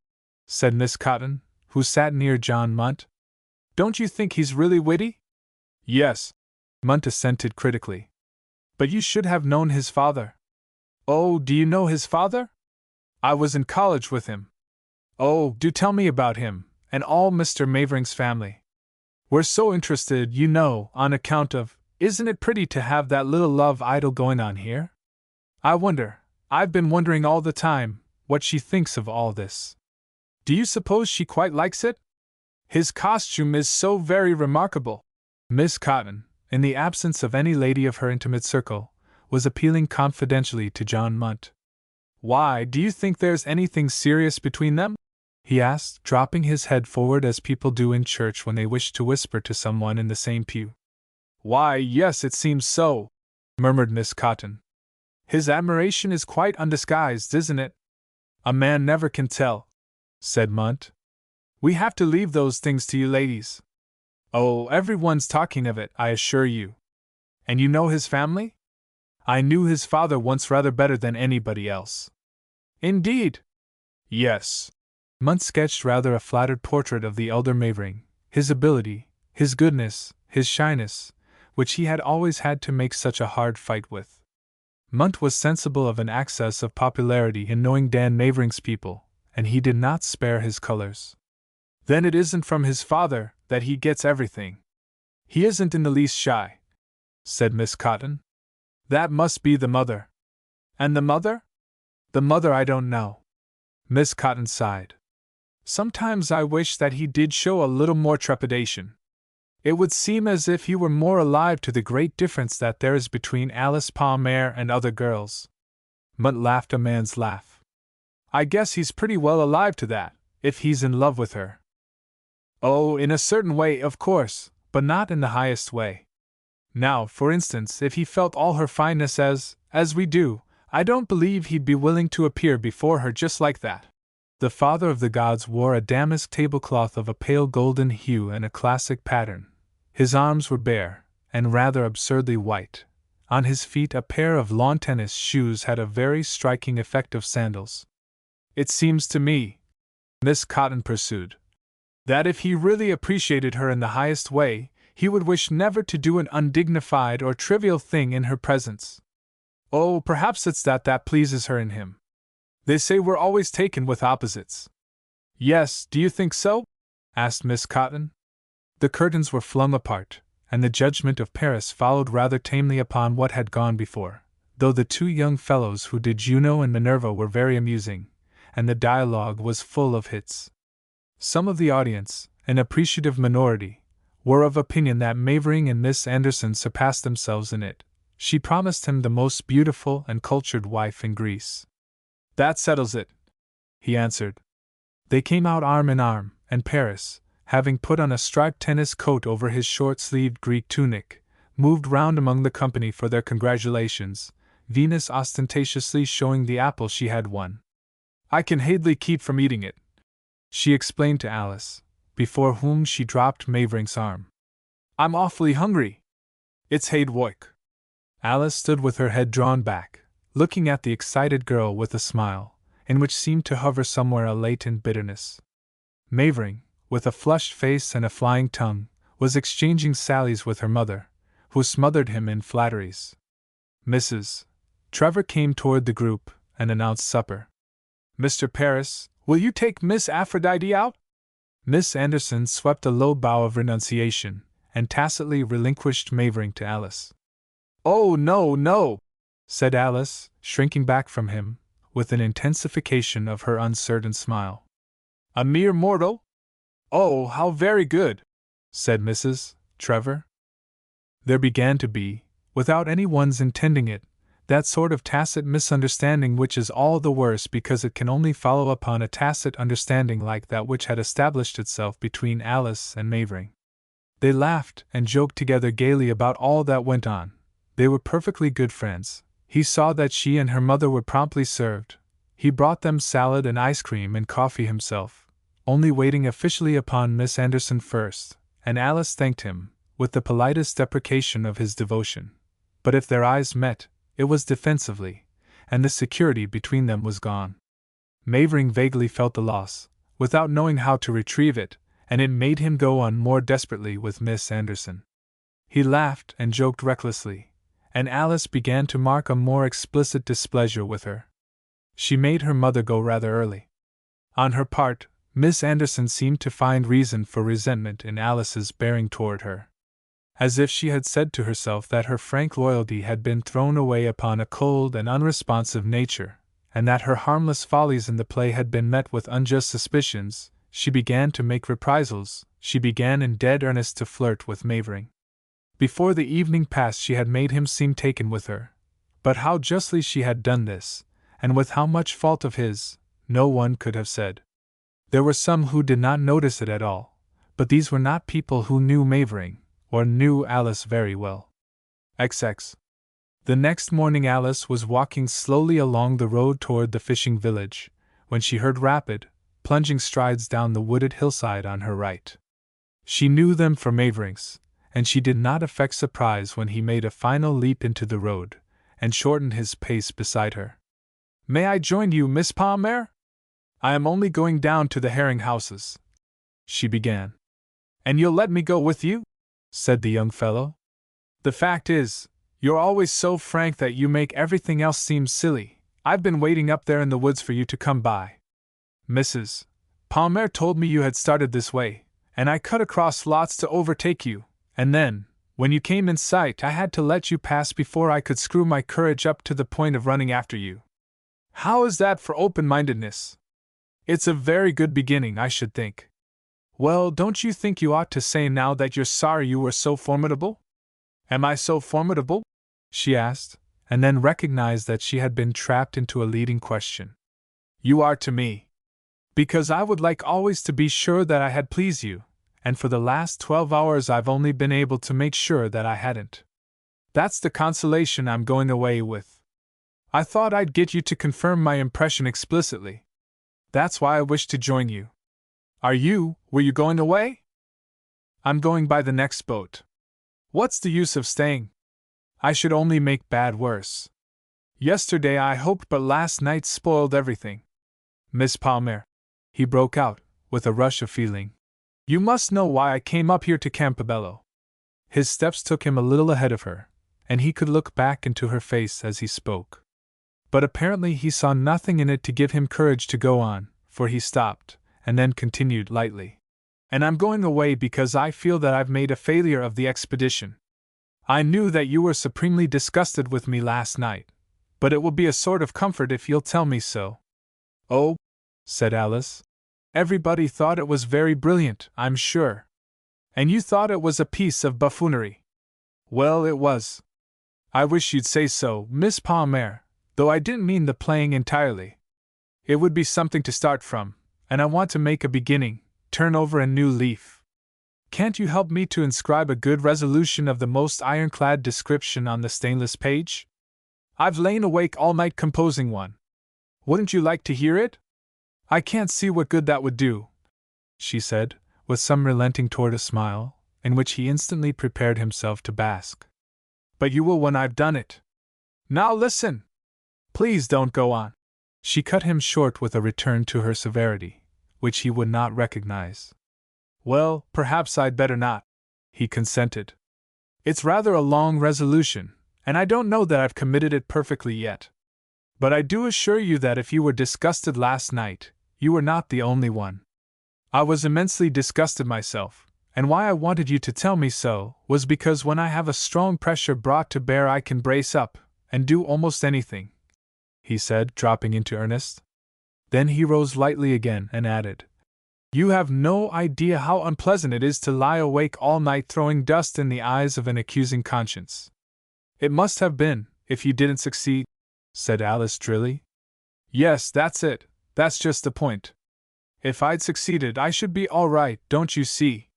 Speaker 1: said Miss Cotton, who sat near John Munt. Don't you think he's really witty? Yes, Munt assented critically. But you should have known his father. Oh, do you know his father? I was in college with him. Oh, do tell me about him, and all Mr. Mavering's family. We're so interested, you know, on account of, isn't it pretty to have that little love idyll going on here? I've been wondering all the time, what she thinks of all this. Do you suppose she quite likes it? His costume is so very remarkable. Miss Cotton, in the absence of any lady of her intimate circle, was appealing confidentially to John Munt. Why, do you think there's anything serious between them? He asked, dropping his head forward as people do in church when they wish to whisper to someone in the same pew. Why, yes, it seems so, murmured Miss Cotton. His admiration is quite undisguised, isn't it? A man never can tell, said Munt. We have to leave those things to you ladies. Oh, everyone's talking of it, I assure you. And you know his family? I knew his father once rather better than anybody else. Indeed? Yes. Munt sketched rather a flattered portrait of the elder Mavering, his ability, his goodness, his shyness, which he had always had to make such a hard fight with. Munt was sensible of an access of popularity in knowing Dan Mavering's people, and he did not spare his colors. Then it isn't from his father that he gets everything. He isn't in the least shy, said Miss Cotton. That must be the mother. And the mother? The mother I don't know. Miss Cotton sighed. Sometimes I wish that he did show a little more trepidation. It would seem as if he were more alive to the great difference that there is between Alice Palmer and other girls. Munt laughed a man's laugh. I guess he's pretty well alive to that, if he's in love with her. Oh, in a certain way, of course, but not in the highest way. Now, for instance, if he felt all her fineness as we do, I don't believe he'd be willing to appear before her just like that. The father of the gods wore a damask tablecloth of a pale golden hue and a classic pattern. His arms were bare, and rather absurdly white. On his feet a pair of lawn tennis shoes had a very striking effect of sandals. It seems to me, Miss Cotton pursued, that if he really appreciated her in the highest way, he would wish never to do an undignified or trivial thing in her presence. Oh, perhaps it's that pleases her in him. They say we're always taken with opposites. Yes, do you think so? Asked Miss Cotton. The curtains were flung apart, and the judgment of Paris followed rather tamely upon what had gone before, though the two young fellows who did Juno and Minerva were very amusing, and the dialogue was full of hits. Some of the audience, an appreciative minority, were of opinion that Mavering and Miss Anderson surpassed themselves in it. She promised him the most beautiful and cultured wife in Greece. That settles it, he answered. They came out arm in arm, and Paris, having put on a striped tennis coat over his short-sleeved Greek tunic, moved round among the company for their congratulations, Venus ostentatiously showing the apple she had won. I can hardly keep from eating it, she explained to Alice, before whom she dropped Mavering's arm. I'm awfully hungry. It's Haid Woik. Alice stood with her head drawn back, looking at the excited girl with a smile, in which seemed to hover somewhere a latent bitterness. Mavering, with a flushed face and a flying tongue, was exchanging sallies with her mother, who smothered him in flatteries. Mrs. Trevor came toward the group and announced supper. Mr. Paris, will you take Miss Aphrodite out? Miss Anderson swept a low bow of renunciation, and tacitly relinquished Mavering to Alice. Oh, no, no, said Alice, shrinking back from him, with an intensification of her uncertain smile. A mere mortal? Oh, how very good, said Mrs. Trevor. There began to be, without anyone's intending it, that sort of tacit misunderstanding which is all the worse because it can only follow upon a tacit understanding like that which had established itself between Alice and Mavering. They laughed and joked together gaily about all that went on. They were perfectly good friends. He saw that she and her mother were promptly served. He brought them salad and ice cream and coffee himself, only waiting officially upon Miss Anderson first, and Alice thanked him, with the politest deprecation of his devotion. But if their eyes met, it was defensively, and the security between them was gone. Mavering vaguely felt the loss, without knowing how to retrieve it, and it made him go on more desperately with Miss Anderson. He laughed and joked recklessly, and Alice began to mark a more explicit displeasure with her. She made her mother go rather early. On her part, Miss Anderson seemed to find reason for resentment in Alice's bearing toward her. As if she had said to herself that her frank loyalty had been thrown away upon a cold and unresponsive nature, and that her harmless follies in the play had been met with unjust suspicions, she began to make reprisals. She began in dead earnest to flirt with Mavering. Before the evening passed she had made him seem taken with her. But how justly she had done this, and with how much fault of his, no one could have said. There were some who did not notice it at all, but these were not people who knew Mavering, or knew Alice very well. XX. The next morning Alice was walking slowly along the road toward the fishing village, when she heard rapid, plunging strides down the wooded hillside on her right. She knew them for Mavering's, and she did not affect surprise when he made a final leap into the road, and shortened his pace beside her. "May I join you, Miss Palmer? I am only going down to the herring houses," she began. "And you'll let me go with you?" said the young fellow. "The fact is, you're always so frank that you make everything else seem silly. I've been waiting up there in the woods for you to come by. Mrs. Palmer told me you had started this way, and I cut across lots to overtake you, and then, when you came in sight, I had to let you pass before I could screw my courage up to the point of running after you. How is that for open-mindedness? It's a very good beginning, I should think. Well, don't you think you ought to say now that you're sorry you were so formidable?" "Am I so formidable?" she asked, and then recognized that she had been trapped into a leading question. "You are to me. Because I would like always to be sure that I had pleased you, and for the last 12 hours I've only been able to make sure that I hadn't. That's the consolation I'm going away with. I thought I'd get you to confirm my impression explicitly. That's why I wish to join you. Were you going away?" "I'm going by the next boat. What's the use of staying? I should only make bad worse. Yesterday I hoped, but last night spoiled everything. Miss Palmer," he broke out, with a rush of feeling, "you must know why I came up here to Campobello." His steps took him a little ahead of her, and he could look back into her face as he spoke. But apparently he saw nothing in it to give him courage to go on, for he stopped, and then continued lightly. "And I'm going away because I feel that I've made a failure of the expedition. I knew that you were supremely disgusted with me last night, but it will be a sort of comfort if you'll tell me so." "Oh," said Alice, "everybody thought it was very brilliant, I'm sure. And you thought it was a piece of buffoonery. Well, it was. I wish you'd say so, Miss Palmer, though I didn't mean the playing entirely. It would be something to start from, and I want to make a beginning, turn over a new leaf. Can't you help me to inscribe a good resolution of the most ironclad description on the stainless page? I've lain awake all night composing one. Wouldn't you like to hear it? I can't see what good that would do," she said, with some relenting toward a smile, in which he instantly prepared himself to bask. "But you will when I've done it. Now listen! Please don't go on." She cut him short with a return to her severity, which he would not recognize. "Well, perhaps I'd better not," he consented. "It's rather a long resolution, and I don't know that I've committed it perfectly yet. But I do assure you that if you were disgusted last night, you were not the only one. I was immensely disgusted myself, and why I wanted you to tell me so was because when I have a strong pressure brought to bear I can brace up, and do almost anything," he said, dropping into earnest. Then he rose lightly again and added, "You have no idea how unpleasant it is to lie awake all night throwing dust in the eyes of an accusing conscience." "It must have been, if you didn't succeed," said Alice drily. "Yes, that's it, that's just the point. If I'd succeeded I should be all right, don't you see?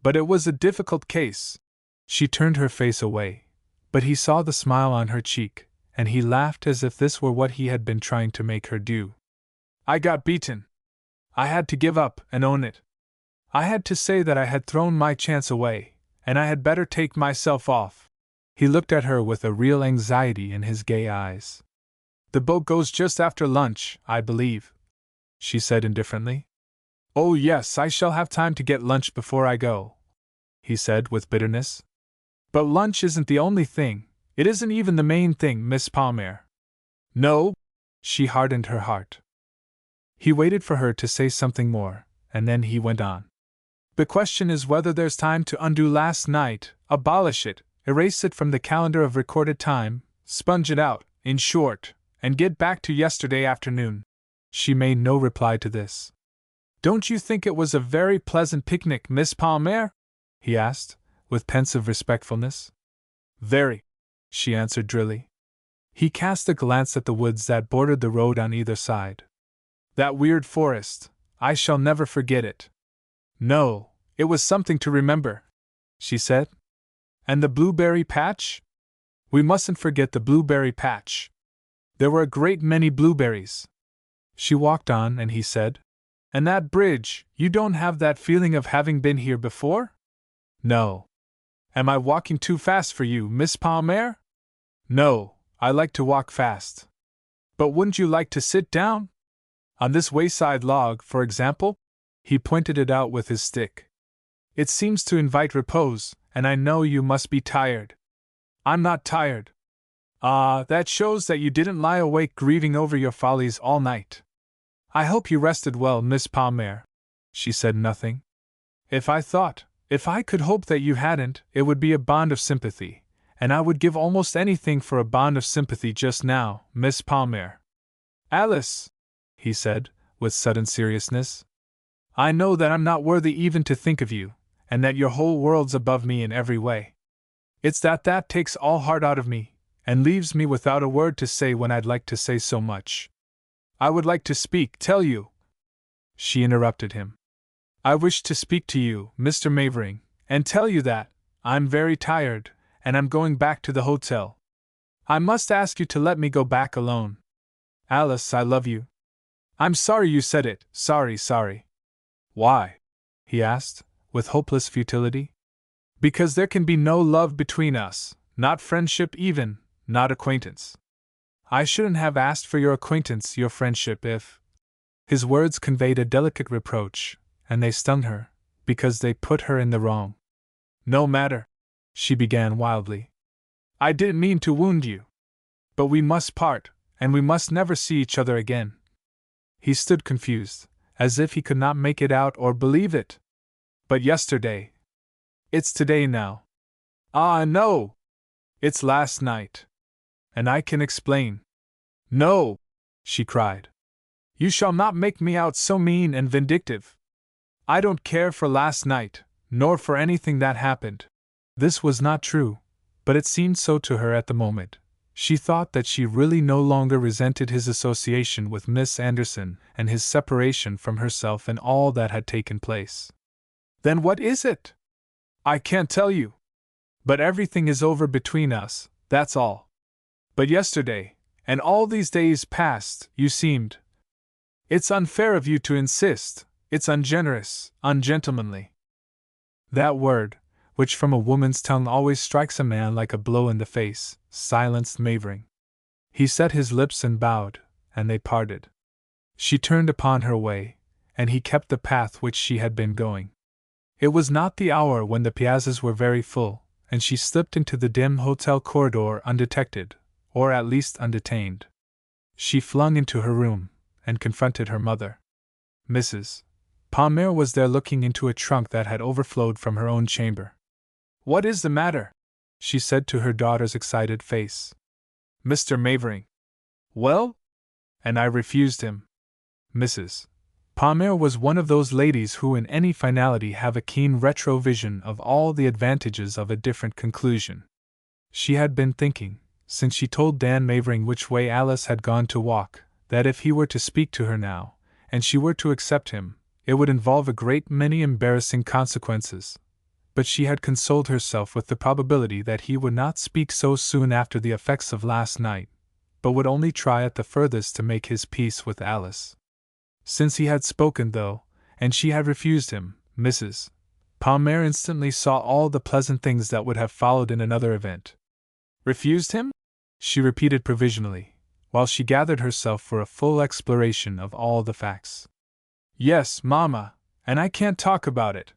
Speaker 1: But it was a difficult case." She turned her face away, but he saw the smile on her cheek, and he laughed as if this were what he had been trying to make her do. "I got beaten. I had to give up and own it. I had to say that I had thrown my chance away, and I had better take myself off." He looked at her with a real anxiety in his gay eyes. "The boat goes just after lunch, I believe," she said indifferently. "Oh yes, I shall have time to get lunch before I go," he said with bitterness. "But lunch isn't the only thing, it isn't even the main thing, Miss Palmer." "No?" She hardened her heart. He waited for her to say something more, and then he went on. "The question is whether there's time to undo last night, abolish it, erase it from the calendar of recorded time, sponge it out, in short, and get back to yesterday afternoon." She made no reply to this. Don't you think it was a very pleasant picnic, Miss Palmer? He asked, with pensive respectfulness. Very, she answered drily. He cast a glance at the woods that bordered the road on either side. That weird forest, I shall never forget it. No, it was something to remember, she said. And the blueberry patch? We mustn't forget the blueberry patch. There were a great many blueberries. She walked on, and he said, And that bridge, you don't have that feeling of having been here before? No. Am I walking too fast for you, Miss Palmer? No, I like to walk fast. But wouldn't you like to sit down? On this wayside log, for example? He pointed it out with his stick. It seems to invite repose, and I know you must be tired. I'm not tired. Ah, that shows that you didn't lie awake grieving over your follies all night. I hope you rested well, Miss Palmer. She said nothing. If I could hope that you hadn't, it would be a bond of sympathy, and I would give almost anything for a bond of sympathy just now, Miss Palmer. Alice, he said, with sudden seriousness, I know that I'm not worthy even to think of you, and that your whole world's above me in every way. It's that takes all heart out of me, and leaves me without a word to say when I'd like to say so much. I would like to tell you. She interrupted him. I wish to speak to you, Mr. Mavering, and tell you that I'm very tired, and I'm going back to the hotel. I must ask you to let me go back alone. Alice, I love you. I'm sorry you said it, sorry. Why? He asked, with hopeless futility. Because there can be no love between us, not friendship even, not acquaintance. I shouldn't have asked for your acquaintance, your friendship, if... His words conveyed a delicate reproach, and they stung her, because they put her in the wrong. No matter, she began wildly. I didn't mean to wound you. But we must part, and we must never see each other again. He stood confused, as if he could not make it out or believe it. But yesterday. It's today now. Ah, no! It's last night. And I can explain. No! She cried. You shall not make me out so mean and vindictive. I don't care for last night, nor for anything that happened. This was not true, but it seemed so to her at the moment. She thought that she really no longer resented his association with Miss Anderson and his separation from herself and all that had taken place. Then what is it? I can't tell you. But everything is over between us, that's all. But yesterday, and all these days past, you seemed... It's unfair of you to insist, it's ungenerous, ungentlemanly. That word, which from a woman's tongue always strikes a man like a blow in the face, silenced Mavering. He set his lips and bowed, and they parted. She turned upon her way, and he kept the path which she had been going. It was not the hour when the piazzas were very full, and she slipped into the dim hotel corridor undetected, or at least undetained. She flung into her room, and confronted her mother. Mrs. Palmer was there looking into a trunk that had overflowed from her own chamber. What is the matter? She said to her daughter's excited face. Mr. Mavering. Well? And I refused him. Mrs. Palmer was one of those ladies who in any finality have a keen retrovision of all the advantages of a different conclusion. She had been thinking, since she told Dan Mavering which way Alice had gone to walk, that if he were to speak to her now, and she were to accept him, it would involve a great many embarrassing consequences. But she had consoled herself with the probability that he would not speak so soon after the effects of last night, but would only try at the furthest to make his peace with Alice. Since he had spoken, though, and she had refused him, Mrs. Palmer instantly saw all the pleasant things that would have followed in another event. Refused him? She repeated provisionally, while she gathered herself for a full exploration of all the facts. Yes, Mamma, and I can't talk about it.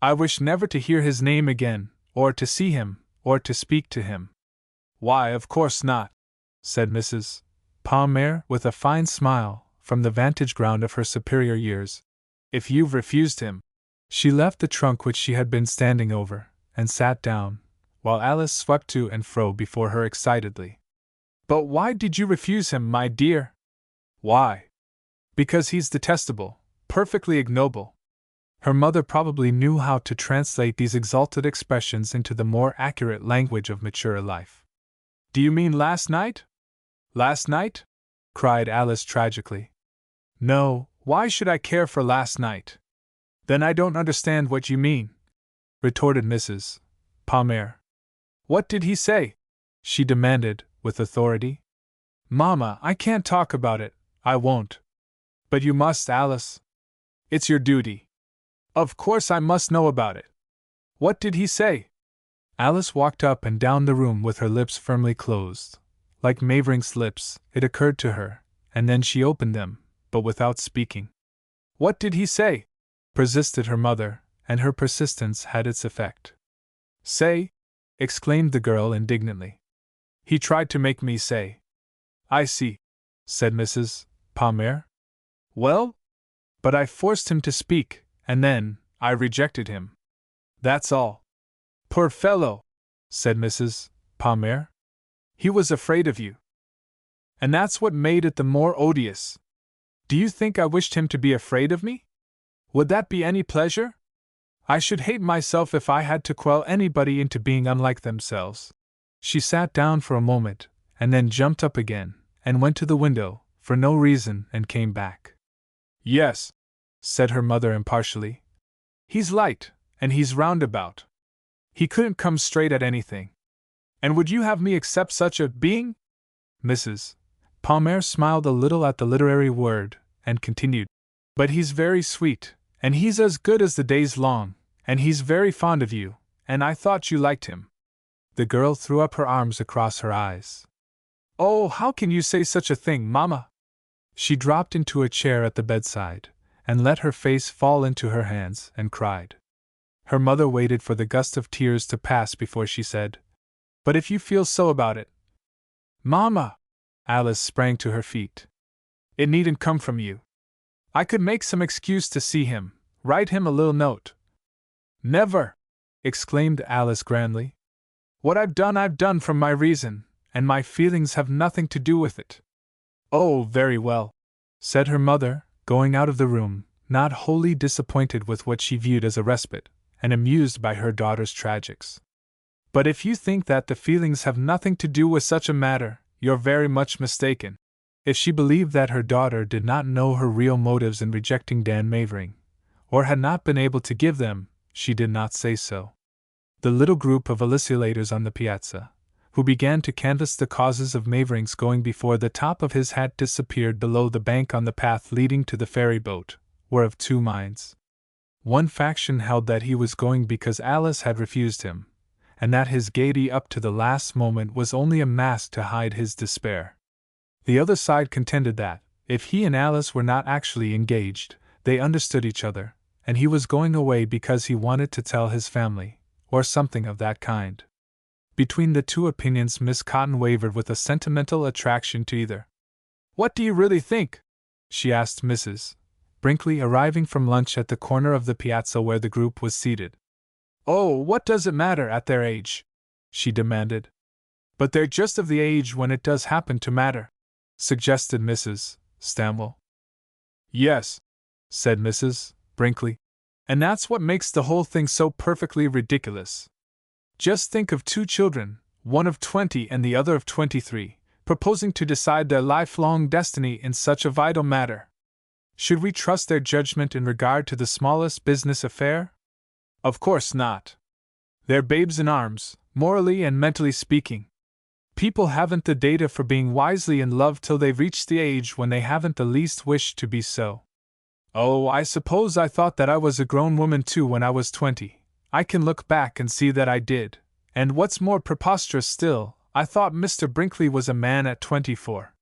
Speaker 1: I wish never to hear his name again, or to see him, or to speak to him. Why, of course not, said Mrs. Palmer with a fine smile, from the vantage ground of her superior years. If you've refused him. She left the trunk which she had been standing over, and sat down, while Alice swept to and fro before her excitedly. But why did you refuse him, my dear? Why? Because he's detestable, perfectly ignoble. Her mother probably knew how to translate these exalted expressions into the more accurate language of mature life. Do you mean last night? Last night? Cried Alice tragically. No, why should I care for last night? Then I don't understand what you mean, retorted Mrs. Palmer. What did he say? She demanded, with authority. Mama, I can't talk about it, I won't. But you must, Alice. It's your duty. Of course I must know about it. What did he say? Alice walked up and down the room with her lips firmly closed. Like Mavering's lips, it occurred to her, and then she opened them, but without speaking. What did he say? Persisted her mother, and her persistence had its effect. Say? Exclaimed the girl indignantly. He tried to make me say. I see, said Mrs. Palmer. Well? But I forced him to speak, and then I rejected him. That's all. Poor fellow, said Mrs. Palmer. He was afraid of you. And that's what made it the more odious. Do you think I wished him to be afraid of me? Would that be any pleasure? I should hate myself if I had to quell anybody into being unlike themselves. She sat down for a moment, and then jumped up again, and went to the window, for no reason, and came back. Yes, said her mother impartially. He's light, and he's roundabout. He couldn't come straight at anything. And would you have me accept such a being? Mrs. Palmer smiled a little at the literary word, and continued. But he's very sweet, and he's as good as the day's long, and he's very fond of you, and I thought you liked him. The girl threw up her arms across her eyes. Oh, how can you say such a thing, Mamma? She dropped into a chair at the bedside, and let her face fall into her hands, and cried. Her mother waited for the gust of tears to pass before she said, But if you feel so about it… Mamma! Alice sprang to her feet. It needn't come from you. I could make some excuse to see him, write him a little note. Never! Exclaimed Alice grandly. What I've done from my reason, and my feelings have nothing to do with it. Oh, very well, said her mother, going out of the room, not wholly disappointed with what she viewed as a respite, and amused by her daughter's tragics. But if you think that the feelings have nothing to do with such a matter, you're very much mistaken. If she believed that her daughter did not know her real motives in rejecting Dan Mavering, or had not been able to give them, she did not say so. The little group of alicilators on the piazza, who began to canvass the causes of Mavering's going before the top of his hat disappeared below the bank on the path leading to the ferry boat, were of two minds. One faction held that he was going because Alice had refused him, and that his gaiety up to the last moment was only a mask to hide his despair. The other side contended that, if he and Alice were not actually engaged, they understood each other, and he was going away because he wanted to tell his family, or something of that kind. Between the two opinions Miss Cotton wavered with a sentimental attraction to either. What do you really think? She asked Mrs. Brinkley, arriving from lunch at the corner of the piazza where the group was seated. Oh, what does it matter at their age? She demanded. But they're just of the age when it does happen to matter, suggested Mrs. Stamwell. Yes, said Mrs. Brinkley. And that's what makes the whole thing so perfectly ridiculous. Just think of two children, one of 20 and the other of 23, proposing to decide their lifelong destiny in such a vital matter. Should we trust their judgment in regard to the smallest business affair? Of course not. They're babes in arms, morally and mentally speaking. People haven't the data for being wisely in love till they've reached the age when they haven't the least wish to be so. Oh, I suppose I thought that I was a grown woman too when I was 20. I can look back and see that I did, and what's more preposterous still, I thought Mr. Brinkley was a man at 24.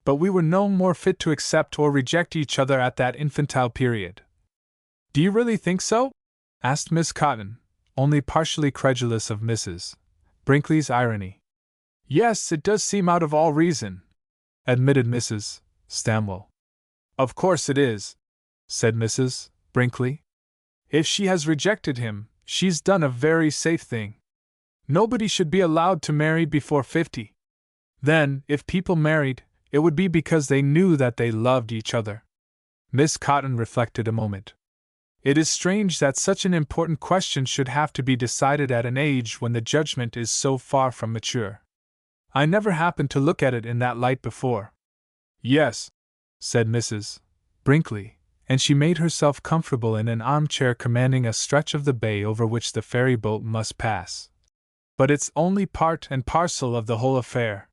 Speaker 1: But we were no more fit to accept or reject each other at that infantile period. Do you really think so? Asked Miss Cotton, only partially credulous of Mrs. Brinkley's irony. Yes, it does seem out of all reason, admitted Mrs. Stamwell. Of course it is, said Mrs. Brinkley. If she has rejected him, she's done a very safe thing. Nobody should be allowed to marry before 50. Then, if people married, it would be because they knew that they loved each other. Miss Cotton reflected a moment. It is strange that such an important question should have to be decided at an age when the judgment is so far from mature. I never happened to look at it in that light before. Yes, said Mrs. Brinkley, and she made herself comfortable in an armchair commanding a stretch of the bay over which the ferry boat must pass. But it's only part and parcel of the whole affair.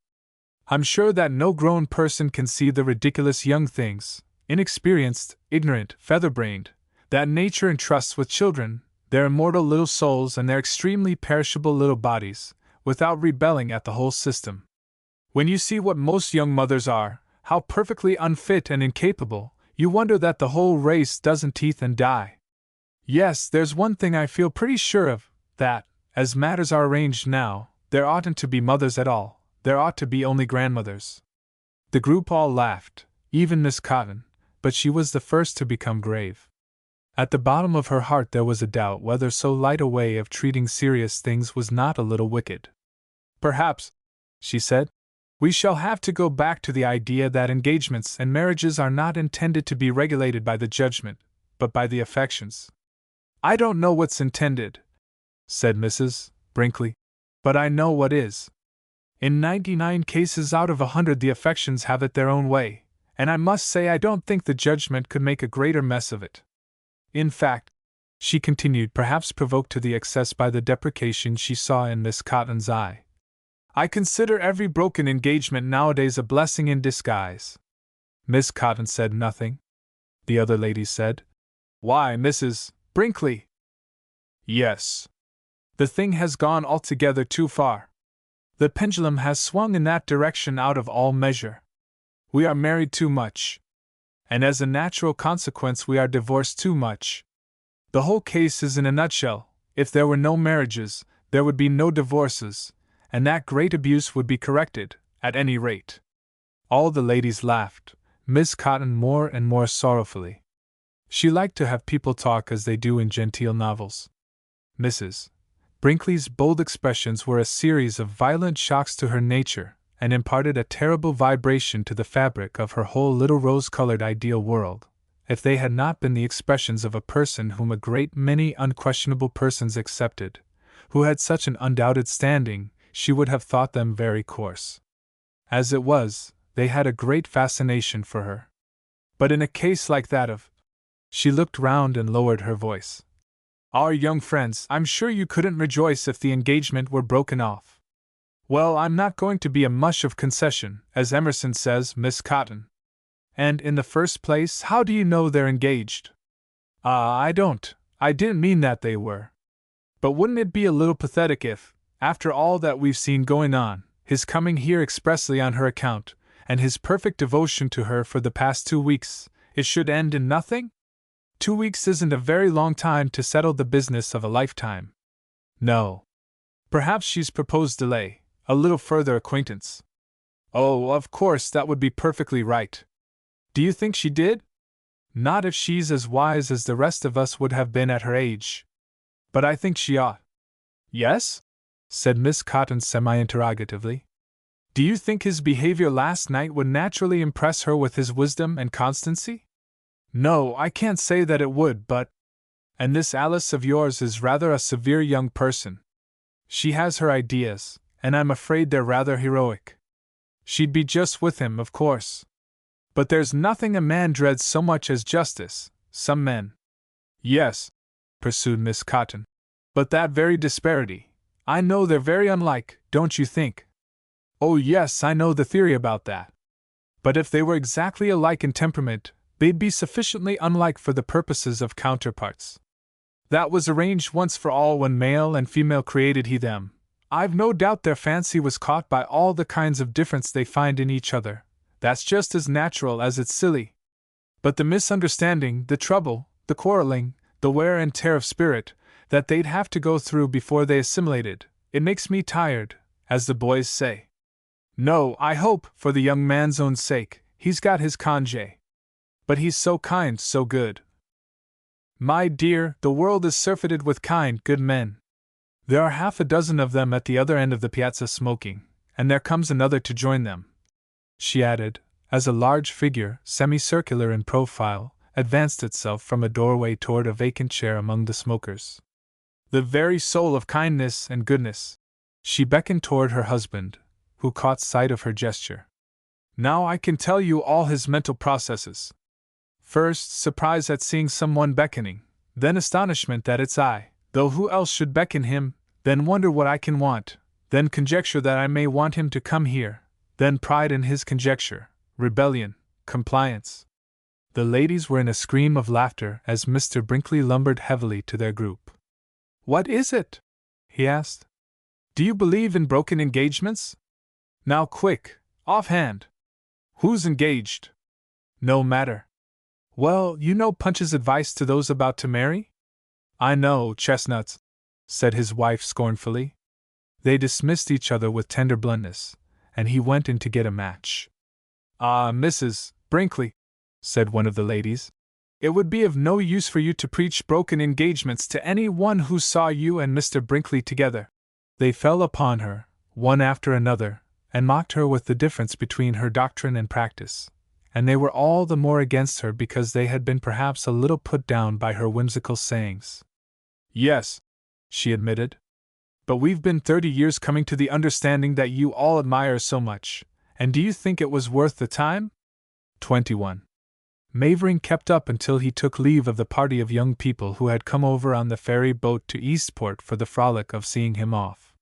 Speaker 1: I'm sure that no grown person can see the ridiculous young things, inexperienced, ignorant, feather-brained, that nature entrusts with children, their immortal little souls and their extremely perishable little bodies, without rebelling at the whole system. When you see what most young mothers are, how perfectly unfit and incapable, you wonder that the whole race doesn't teeth and die. Yes, there's one thing I feel pretty sure of, that, as matters are arranged now, there oughtn't to be mothers at all, there ought to be only grandmothers. The group all laughed, even Miss Cotton, but she was the first to become grave. At the bottom of her heart there was a doubt whether so light a way of treating serious things was not a little wicked. Perhaps, she said, we shall have to go back to the idea that engagements and marriages are not intended to be regulated by the judgment, but by the affections. I don't know what's intended, said Mrs. Brinkley, but I know what is. In 99 cases out of 100 the affections have it their own way, and I must say I don't think the judgment could make a greater mess of it. In fact, she continued, perhaps provoked to the excess by the deprecation she saw in Miss Cotton's eye, I consider every broken engagement nowadays a blessing in disguise. Miss Cotton said nothing. The other ladies said, Why, Mrs. Brinkley? Yes. The thing has gone altogether too far. The pendulum has swung in that direction out of all measure. We are married too much. And as a natural consequence we are divorced too much. The whole case is in a nutshell, if there were no marriages, there would be no divorces, and that great abuse would be corrected, at any rate. All the ladies laughed, Miss Cotton more and more sorrowfully. She liked to have people talk as they do in genteel novels. Mrs. Brinkley's bold expressions were a series of violent shocks to her nature, and imparted a terrible vibration to the fabric of her whole little rose-colored ideal world. If they had not been the expressions of a person whom a great many unquestionable persons accepted, who had such an undoubted standing, she would have thought them very coarse. As it was, they had a great fascination for her. But in a case like that of— she looked round and lowered her voice. Our young friends, I'm sure you couldn't rejoice if the engagement were broken off. Well, I'm not going to be a mush of concession, as Emerson says, Miss Cotton. And in the first place, how do you know they're engaged? I don't. I didn't mean that they were. But wouldn't it be a little pathetic if, after all that we've seen going on, his coming here expressly on her account, and his perfect devotion to her for the past 2 weeks, it should end in nothing? 2 weeks isn't a very long time to settle the business of a lifetime. No. Perhaps she's proposed delay, a little further acquaintance. Oh, of course, that would be perfectly right. Do you think she did? Not if she's as wise as the rest of us would have been at her age. But I think she ought. Yes? Said Miss Cotton semi-interrogatively. Do you think his behavior last night would naturally impress her with his wisdom and constancy? No, I can't say that it would, but— And this Alice of yours is rather a severe young person. She has her ideas, and I'm afraid they're rather heroic. She'd be just with him, of course. But there's nothing a man dreads so much as justice, some men. Yes, pursued Miss Cotton. But that very disparity, I know they're very unlike, don't you think? Oh yes, I know the theory about that. But if they were exactly alike in temperament, they'd be sufficiently unlike for the purposes of counterparts. That was arranged once for all when male and female created he them. I've no doubt their fancy was caught by all the kinds of difference they find in each other. That's just as natural as it's silly. But the misunderstanding, the trouble, the quarreling, the wear and tear of spirit, that they'd have to go through before they assimilated, it makes me tired, as the boys say. No, I hope, for the young man's own sake, he's got his congé. But he's so kind, so good. My dear, the world is surfeited with kind, good men. There are half a dozen of them at the other end of the piazza smoking, and there comes another to join them. She added, as a large figure, semicircular in profile, advanced itself from a doorway toward a vacant chair among the smokers. The very soul of kindness and goodness. She beckoned toward her husband, who caught sight of her gesture. Now I can tell you all his mental processes. First, surprise at seeing someone beckoning, then astonishment that it's I, though who else should beckon him, then wonder what I can want, then conjecture that I may want him to come here, then pride in his conjecture, rebellion, compliance. The ladies were in a scream of laughter as Mr. Brinkley lumbered heavily to their group. What is it? He asked. Do you believe in broken engagements? Now quick, offhand. Who's engaged? No matter. Well, you know Punch's advice to those about to marry? I know, chestnuts, said his wife scornfully. They dismissed each other with tender bluntness, and he went in to get a match. Ah, Mrs. Brinkley, said one of the ladies, it would be of no use for you to preach broken engagements to any one who saw you and Mr. Brinkley together. They fell upon her, one after another, and mocked her with the difference between her doctrine and practice, and they were all the more against her because they had been perhaps a little put down by her whimsical sayings. Yes, she admitted, but we've been 30 years coming to the understanding that you all admire so much, and do you think it was worth the time? 21. Mavering kept up until he took leave of the party of young people who had come over on the ferry boat to Eastport for the frolic of seeing him off.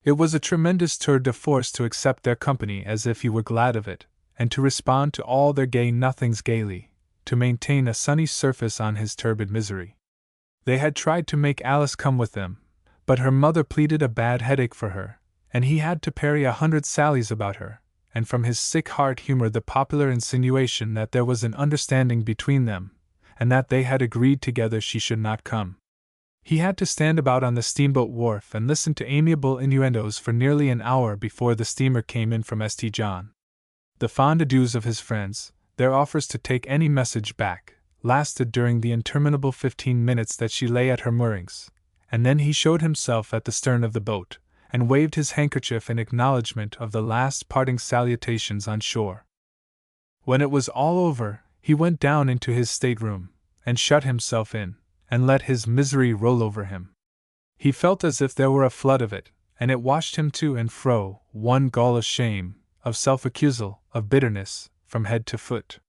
Speaker 1: It was a tremendous tour de force to accept their company as if he were glad of it, and to respond to all their gay nothings gaily, to maintain a sunny surface on his turbid misery. They had tried to make Alice come with them, but her mother pleaded a bad headache for her, and he had to parry 100 sallies about her, and from his sick heart humored the popular insinuation that there was an understanding between them, and that they had agreed together she should not come. He had to stand about on the steamboat wharf and listen to amiable innuendos for nearly an hour before the steamer came in from St. John. The fond adieus of his friends, their offers to take any message back, lasted during the interminable 15 minutes that she lay at her moorings, and then he showed himself at the stern of the boat, and waved his handkerchief in acknowledgment of the last parting salutations on shore. When it was all over, he went down into his stateroom, and shut himself in, and let his misery roll over him. He felt as if there were a flood of it, and it washed him to and fro, one gall of shame, of self-accusal, of bitterness, from head to foot.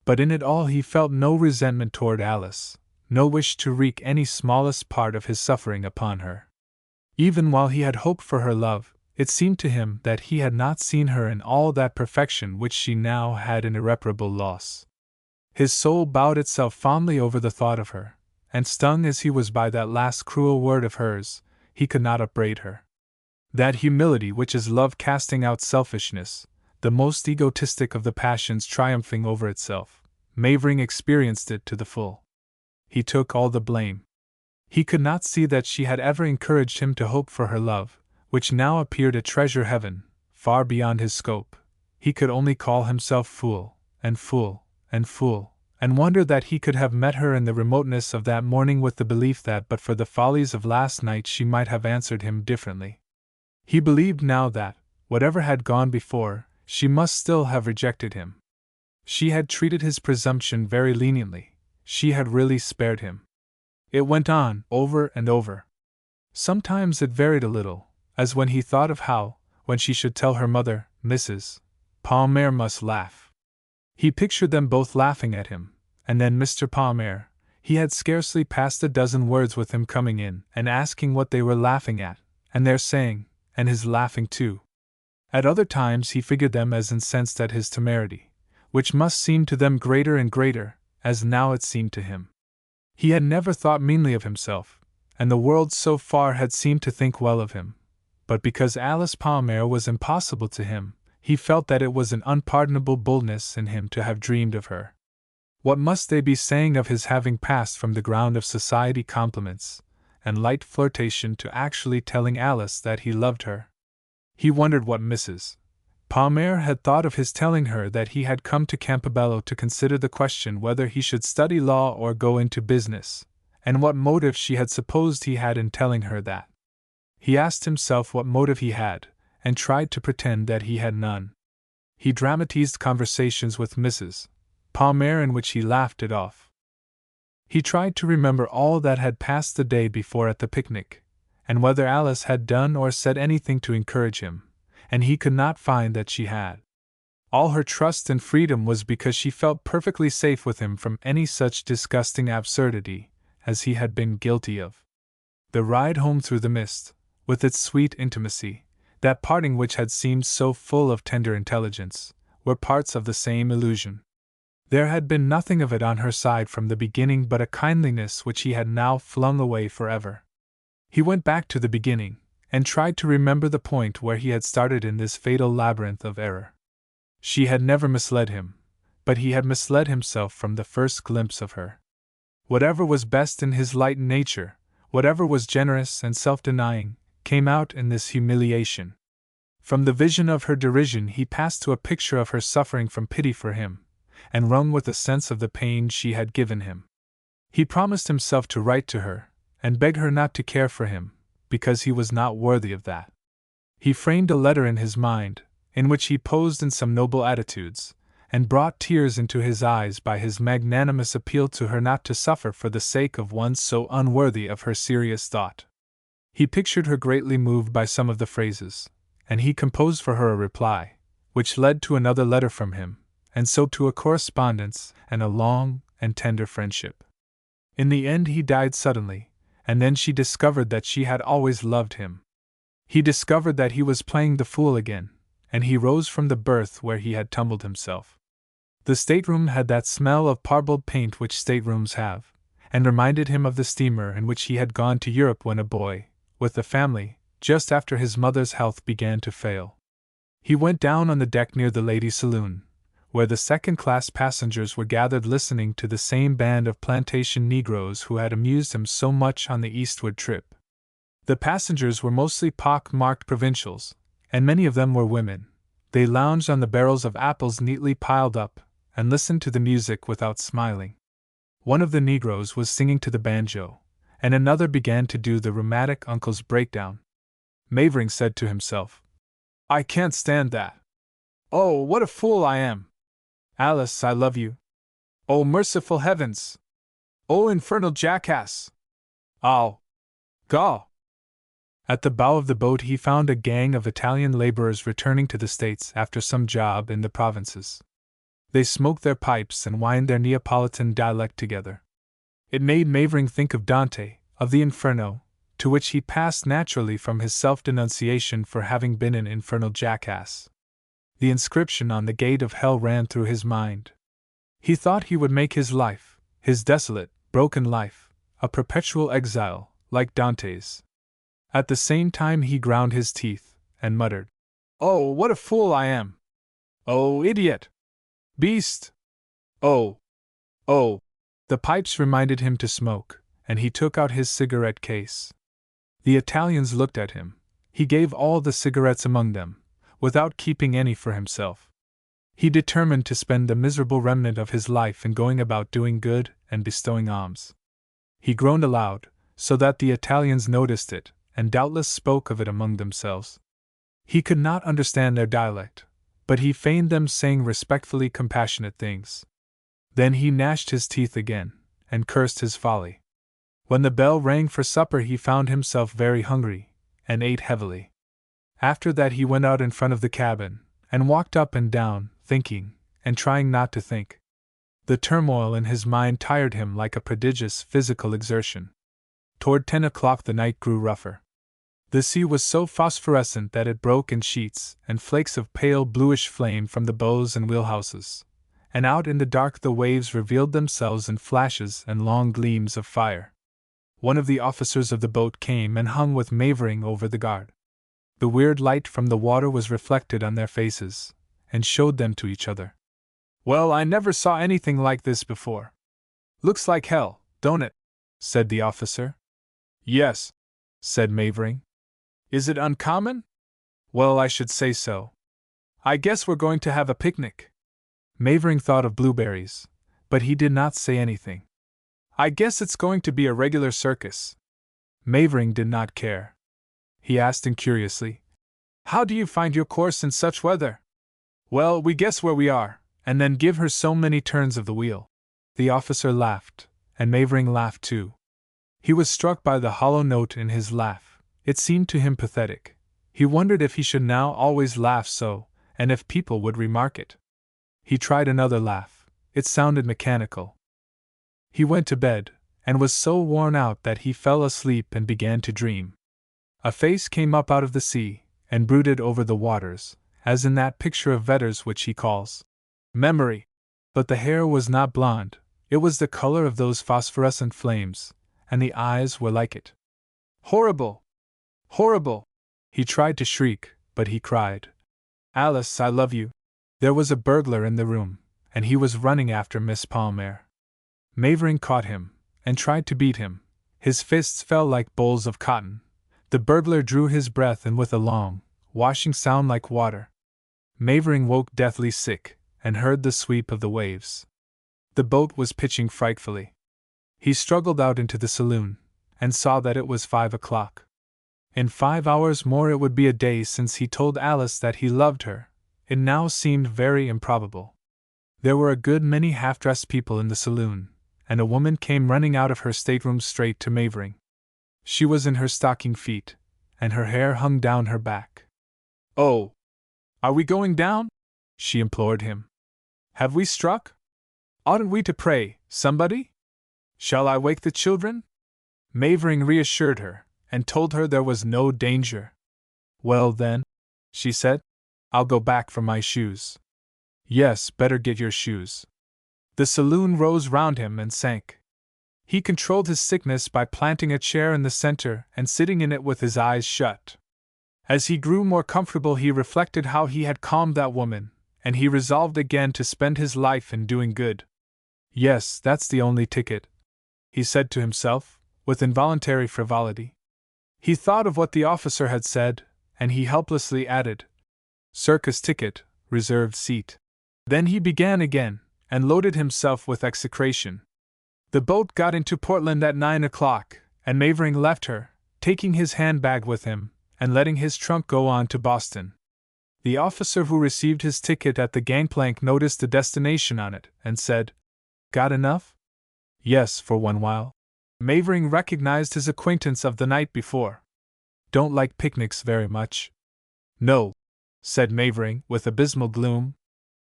Speaker 1: But in it all he felt no resentment toward Alice, no wish to wreak any smallest part of his suffering upon her. Even while he had hoped for her love, it seemed to him that he had not seen her in all that perfection which she now had in irreparable loss. His soul bowed itself fondly over the thought of her, and stung as he was by that last cruel word of hers, he could not upbraid her. That humility which is love casting out selfishness, the most egotistic of the passions triumphing over itself, Mavering experienced it to the full. He took all the blame. He could not see that she had ever encouraged him to hope for her love, which now appeared a treasure heaven, far beyond his scope. He could only call himself fool, and fool, and fool, and wonder that he could have met her in the remoteness of that morning with the belief that but for the follies of last night she might have answered him differently. He believed now that, whatever had gone before, she must still have rejected him. She had treated his presumption very leniently, she had really spared him. It went on, over and over. Sometimes it varied a little, as when he thought of how, when she should tell her mother, Mrs. Palmer must laugh. He pictured them both laughing at him, and then Mr. Palmer, he had scarcely passed a dozen words with him coming in and asking what they were laughing at, and their saying, and his laughing too. At other times he figured them as incensed at his temerity, which must seem to them greater and greater, as now it seemed to him. He had never thought meanly of himself, and the world so far had seemed to think well of him. But because Alice Palmer was impossible to him, he felt that it was an unpardonable boldness in him to have dreamed of her. What must they be saying of his having passed from the ground of society compliments and light flirtation to actually telling Alice that he loved her? He wondered what Mrs. Palmer had thought of his telling her that he had come to Campobello to consider the question whether he should study law or go into business, and what motive she had supposed he had in telling her that. He asked himself what motive he had, and tried to pretend that he had none. He dramatized conversations with Mrs. palm air in which he laughed it off. He tried to remember all that had passed the day before at the picnic, and whether Alice had done or said anything to encourage him, and he could not find that she had. All her trust and freedom was because she felt perfectly safe with him from any such disgusting absurdity as he had been guilty of. The ride home through the mist, with its sweet intimacy, that parting which had seemed so full of tender intelligence, were parts of the same illusion. There had been nothing of it on her side from the beginning but a kindliness which he had now flung away forever. He went back to the beginning, and tried to remember the point where he had started in this fatal labyrinth of error. She had never misled him, but he had misled himself from the first glimpse of her. Whatever was best in his light nature, whatever was generous and self-denying, came out in this humiliation. From the vision of her derision he passed to a picture of her suffering from pity for him, and wrung with a sense of the pain she had given him. He promised himself to write to her, and beg her not to care for him, because he was not worthy of that. He framed a letter in his mind, in which he posed in some noble attitudes, and brought tears into his eyes by his magnanimous appeal to her not to suffer for the sake of one so unworthy of her serious thought. He pictured her greatly moved by some of the phrases, and he composed for her a reply, which led to another letter from him, and so to a correspondence and a long and tender friendship. In the end he died suddenly, and then she discovered that she had always loved him. He discovered that he was playing the fool again, and he rose from the berth where he had tumbled himself. The stateroom had that smell of parboiled paint which staterooms have, and reminded him of the steamer in which he had gone to Europe when a boy, with the family, just after his mother's health began to fail. He went down on the deck near the ladies' saloon, where the second-class passengers were gathered listening to the same band of plantation Negroes who had amused him so much on the eastward trip. The passengers were mostly pock-marked provincials, and many of them were women. They lounged on the barrels of apples neatly piled up, and listened to the music without smiling. One of the Negroes was singing to the banjo, and another began to do the rheumatic uncle's breakdown. Mavering said to himself, "I can't stand that. Oh, what a fool I am! Alice, I love you. Oh, merciful heavens! Oh, infernal jackass! Oh, go!" At the bow of the boat he found a gang of Italian laborers returning to the States after some job in the provinces. They smoked their pipes and whined their Neapolitan dialect together. It made Mavering think of Dante, of the Inferno, to which he passed naturally from his self-denunciation for having been an infernal jackass. The inscription on the gate of hell ran through his mind. He thought he would make his life, his desolate, broken life, a perpetual exile, like Dante's. At the same time he ground his teeth, and muttered, "Oh, what a fool I am! Oh, idiot! Beast! Oh! Oh!" The pipes reminded him to smoke, and he took out his cigarette case. The Italians looked at him. He gave all the cigarettes among them, without keeping any for himself. He determined to spend the miserable remnant of his life in going about doing good and bestowing alms. He groaned aloud, so that the Italians noticed it, and doubtless spoke of it among themselves. He could not understand their dialect, but he feigned them saying respectfully compassionate things. Then he gnashed his teeth again, and cursed his folly. When the bell rang for supper he found himself very hungry, and ate heavily. After that he went out in front of the cabin, and walked up and down, thinking, and trying not to think. The turmoil in his mind tired him like a prodigious physical exertion. Toward 10 o'clock the night grew rougher. The sea was so phosphorescent that it broke in sheets and flakes of pale bluish flame from the bows and wheelhouses, and out in the dark the waves revealed themselves in flashes and long gleams of fire. One of the officers of the boat came and hung with Mavering over the guard. The weird light from the water was reflected on their faces, and showed them to each other. "Well, I never saw anything like this before. Looks like hell, don't it?" said the officer. "Yes," said Mavering. "Is it uncommon?" "Well, I should say so. I guess we're going to have a picnic." Mavering thought of blueberries, but he did not say anything. "I guess it's going to be a regular circus." Mavering did not care. He asked incuriously, "How do you find your course in such weather?" "Well, we guess where we are, and then give her so many turns of the wheel. The officer laughed, and Mavering laughed too. He was struck by the hollow note in his laugh. It seemed to him pathetic. He wondered if he should now always laugh so, and if people would remark it. He tried another laugh. It sounded mechanical. He went to bed, and was so worn out that he fell asleep and began to dream. A face came up out of the sea, and brooded over the waters, as in that picture of Vedder's which he calls Memory. But the hair was not blonde, it was the color of those phosphorescent flames, and the eyes were like it. Horrible! Horrible! He tried to shriek, but he cried, Alice, I love you. There was a burglar in the room, and he was running after Miss Palmer. Mavering caught him, and tried to beat him. His fists fell like bowls of cotton. The burglar drew his breath in with a long, washing sound like water. Mavering woke deathly sick, and heard the sweep of the waves. The boat was pitching frightfully. He struggled out into the saloon, and saw that it was 5 o'clock. In 5 hours more it would be a day since he told Alice that he loved her. It now seemed very improbable. There were a good many half-dressed people in the saloon, and a woman came running out of her stateroom straight to Mavering. She was in her stocking feet, and her hair hung down her back. Oh! Are we going down? She implored him. Have we struck? Oughtn't we to pray, somebody? Shall I wake the children? Mavering reassured her, and told her there was no danger. Well then, she said, I'll go back for my shoes. Yes, better get your shoes. The saloon rose round him and sank. He controlled his sickness by planting a chair in the center and sitting in it with his eyes shut. As he grew more comfortable, he reflected how he had calmed that woman, and he resolved again to spend his life in doing good. Yes, that's the only ticket, he said to himself, with involuntary frivolity. He thought of what the officer had said, and he helplessly added, circus ticket, reserved seat. Then he began again, and loaded himself with execration. The boat got into Portland at 9 o'clock, and Mavering left her, taking his handbag with him, and letting his trunk go on to Boston. The officer who received his ticket at the gangplank noticed the destination on it, and said, Got enough? Yes, for one while. Mavering recognized his acquaintance of the night before. Don't like picnics very much. No, said Mavering with abysmal gloom.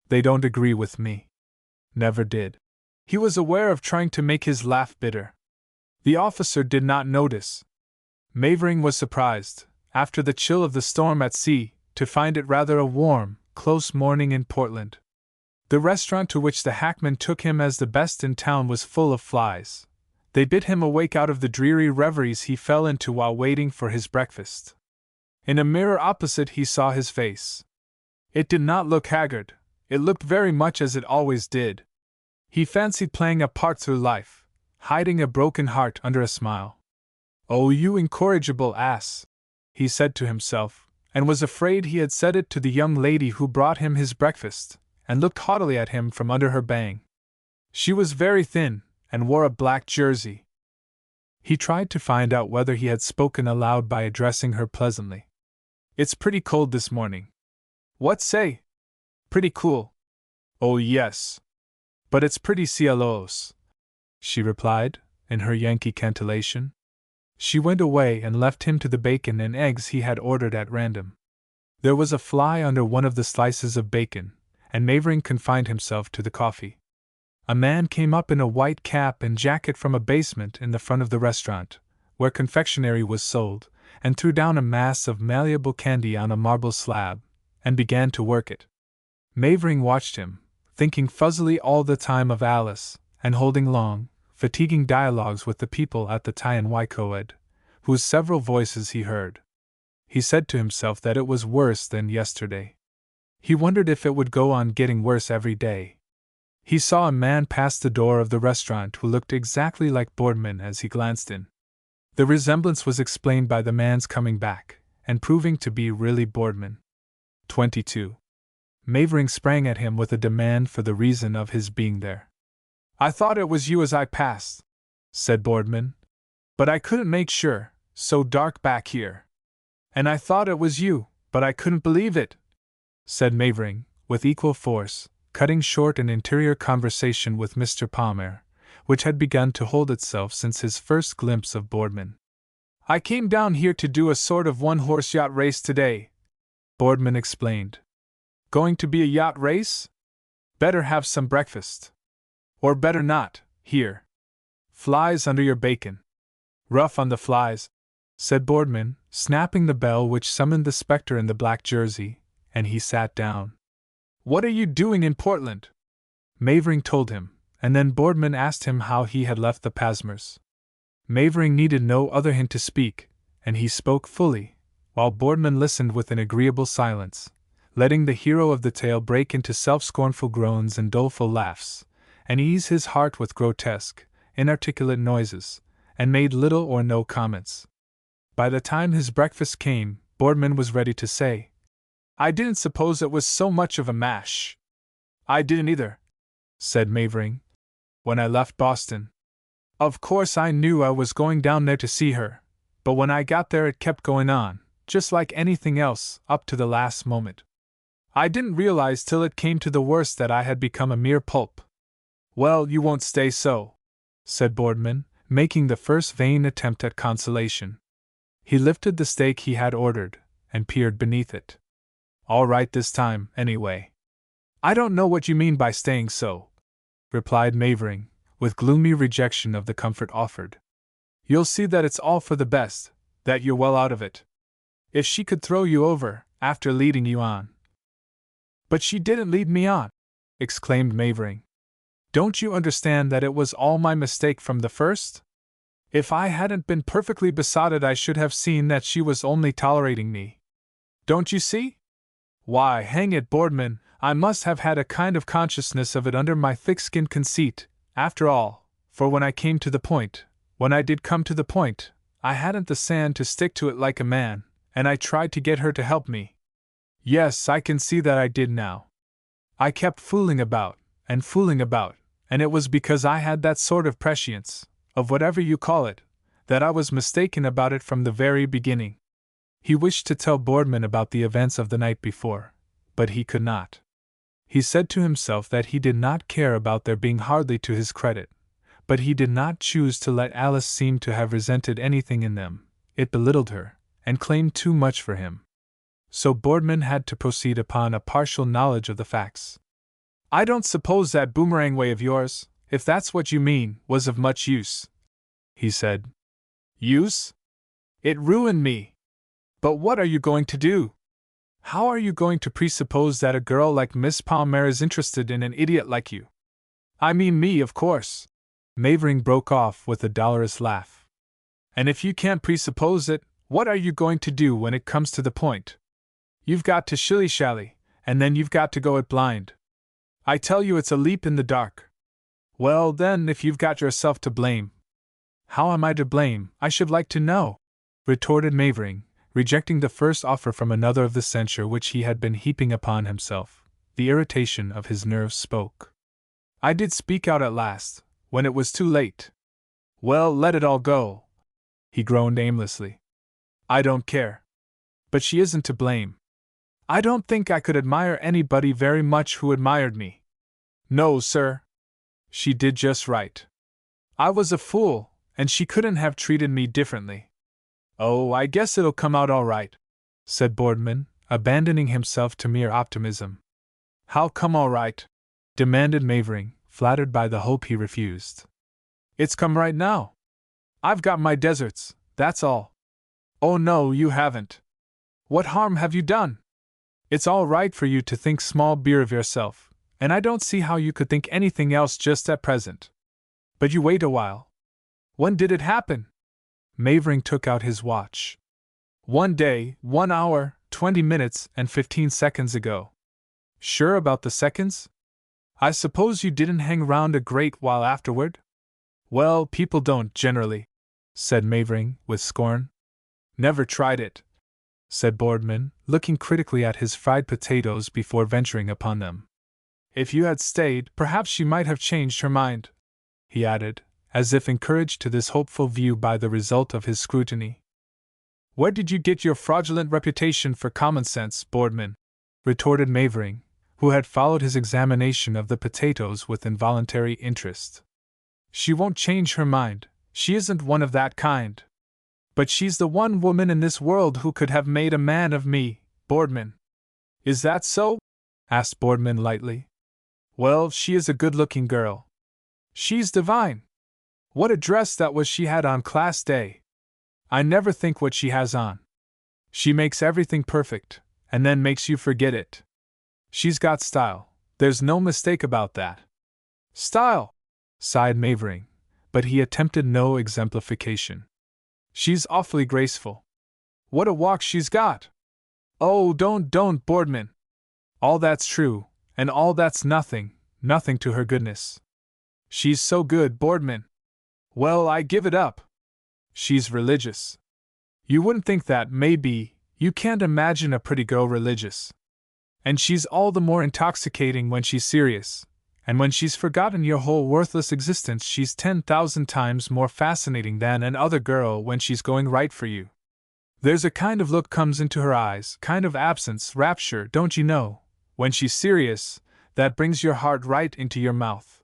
Speaker 1: They don't agree with me. Never did. He was aware of trying to make his laugh bitter. The officer did not notice. Mavering was surprised, after the chill of the storm at sea, to find it rather a warm, close morning in Portland. The restaurant to which the hackman took him as the best in town was full of flies. They bit him awake out of the dreary reveries he fell into while waiting for his breakfast. In a mirror opposite he saw his face. It did not look haggard, it looked very much as it always did. He fancied playing a part through life, hiding a broken heart under a smile. Oh, you incorrigible ass, he said to himself, and was afraid he had said it to the young lady who brought him his breakfast, and looked haughtily at him from under her bang. She was very thin, and wore a black jersey. He tried to find out whether he had spoken aloud by addressing her pleasantly. It's pretty cold this morning. What say? Pretty cool. Oh yes. But it's pretty cielos, she replied, in her Yankee cantillation. She went away and left him to the bacon and eggs he had ordered at random. There was a fly under one of the slices of bacon, and Mavering confined himself to the coffee. A man came up in a white cap and jacket from a basement in the front of the restaurant, where confectionery was sold, and threw down a mass of malleable candy on a marble slab, and began to work it. Mavering watched him, thinking fuzzily all the time of Alice, and holding long, fatiguing dialogues with the people at the Ty-and-Wycoed, whose several voices he heard. He said to himself that it was worse than yesterday. He wondered if it would go on getting worse every day. He saw a man pass the door of the restaurant who looked exactly like Boardman as he glanced in. The resemblance was explained by the man's coming back, and proving to be really Boardman. 22. Mavering sprang at him with a demand for the reason of his being there. I thought it was you as I passed, said Boardman. But I couldn't make sure, so dark back here. And I thought it was you, but I couldn't believe it, said Mavering, with equal force, cutting short an interior conversation with Mr. Palmer, which had begun to hold itself since his first glimpse of Boardman. "I came down here to do a sort of one-horse yacht race today," Boardman explained. "Going to be a yacht race? Better have some breakfast. Or better not, here. Flies under your bacon." "Rough on the flies," said Boardman, snapping the bell which summoned the spectre in the black jersey, and he sat down. "What are you doing in Portland?" Mavering told him, and then Boardman asked him how he had left the Pasmers. Mavering needed no other hint to speak, and he spoke fully, while Boardman listened with an agreeable silence, letting the hero of the tale break into self-scornful groans and doleful laughs, and ease his heart with grotesque, inarticulate noises, and made little or no comments. By the time his breakfast came, Boardman was ready to say, "I didn't suppose it was so much of a mash." "I didn't either," said Mavering, "when I left Boston. Of course I knew I was going down there to see her, but when I got there it kept going on, just like anything else, up to the last moment. I didn't realize till it came to the worst that I had become a mere pulp." "Well, you won't stay so," said Boardman, making the first vain attempt at consolation. He lifted the steak he had ordered, and peered beneath it. "All right this time, anyway." "I don't know what you mean by staying so," replied Mavering, with gloomy rejection of the comfort offered. "You'll see that it's all for the best, that you're well out of it. If she could throw you over, after leading you on—" "But she didn't lead me on!" exclaimed Mavering. "Don't you understand that it was all my mistake from the first? If I hadn't been perfectly besotted I should have seen that she was only tolerating me. Don't you see? Why, hang it, Boardman, I must have had a kind of consciousness of it under my thick-skinned conceit, after all, for when I came to the point, when I did come to the point, I hadn't the sand to stick to it like a man, and I tried to get her to help me. Yes, I can see that I did now. I kept fooling about, and it was because I had that sort of prescience, of whatever you call it, that I was mistaken about it from the very beginning." He wished to tell Boardman about the events of the night before, but he could not. He said to himself that he did not care about their being hardly to his credit, but he did not choose to let Alice seem to have resented anything in them. It belittled her, and claimed too much for him. So Boardman had to proceed upon a partial knowledge of the facts. "I don't suppose that boomerang way of yours, if that's what you mean, was of much use," he said. "Use? It ruined me. But what are you going to do? How are you going to presuppose that a girl like Miss Palmer is interested in an idiot like you? I mean me, of course." Mavering broke off with a dolorous laugh. "And if you can't presuppose it, what are you going to do when it comes to the point? You've got to shilly-shally, and then you've got to go it blind. I tell you it's a leap in the dark. Well, then, if you've got yourself to blame—" "How am I to blame, I should like to know?" retorted Mavering, rejecting the first offer from another of the censure which he had been heaping upon himself. The irritation of his nerves spoke. "I did speak out at last, when it was too late. Well, let it all go." He groaned aimlessly. "I don't care. But she isn't to blame. I don't think I could admire anybody very much who admired me. No, sir. She did just right. I was a fool, and she couldn't have treated me differently." "Oh, I guess it'll come out all right," said Boardman, abandoning himself to mere optimism. "How come all right?" demanded Mavering, flattered by the hope he refused. "It's come right now. I've got my deserts, that's all." "Oh no, you haven't. What harm have you done? It's all right for you to think small beer of yourself, and I don't see how you could think anything else just at present. But you wait a while. When did it happen?" Mavering took out his watch. "1 day, 1 hour, 20 minutes, and 15 seconds ago." "Sure about the seconds? I suppose you didn't hang round a great while afterward?" "Well, people don't, generally," said Mavering, with scorn. "Never tried it," said Boardman, looking critically at his fried potatoes before venturing upon them. "If you had stayed, perhaps she might have changed her mind," he added, as if encouraged to this hopeful view by the result of his scrutiny. "Where did you get your fraudulent reputation for common sense, Boardman?" retorted Mavering, who had followed his examination of the potatoes with involuntary interest. "She won't change her mind. She isn't one of that kind. But she's the one woman in this world who could have made a man of me, Boardman." "Is that so?" asked Boardman lightly. "Well, she is a good-looking girl. She's divine. What a dress that was she had on class day! I never think what she has on. She makes everything perfect, and then makes you forget it. She's got style, there's no mistake about that." "Style!" sighed Mavering, but he attempted no exemplification. "She's awfully graceful. What a walk she's got!" "Oh, don't, Boardman. All that's true, and all that's nothing to her goodness. She's so good, Boardman. Well, I give it up. She's religious. You wouldn't think that, maybe. You can't imagine a pretty girl religious. And she's all the more intoxicating when she's serious, and when she's forgotten your whole worthless existence she's 10,000 times more fascinating than an other girl when she's going right for you. There's a kind of look comes into her eyes, kind of absence, rapture, don't you know, when she's serious, that brings your heart right into your mouth.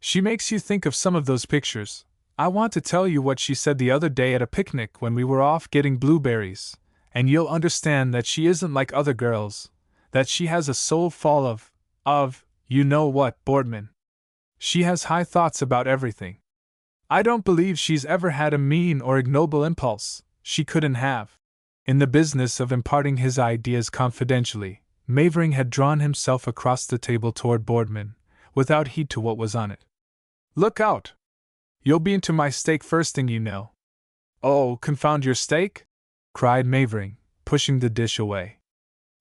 Speaker 1: She makes you think of some of those pictures. I want to tell you what she said the other day at a picnic when we were off getting blueberries, and you'll understand that she isn't like other girls, that she has a soul full of, you know what, Boardman. She has high thoughts about everything. I don't believe she's ever had a mean or ignoble impulse. She couldn't have." In the business of imparting his ideas confidentially, Mavering had drawn himself across the table toward Boardman, without heed to what was on it. "Look out! You'll be into my steak first thing you know." "Oh, confound your steak!" cried Mavering, pushing the dish away.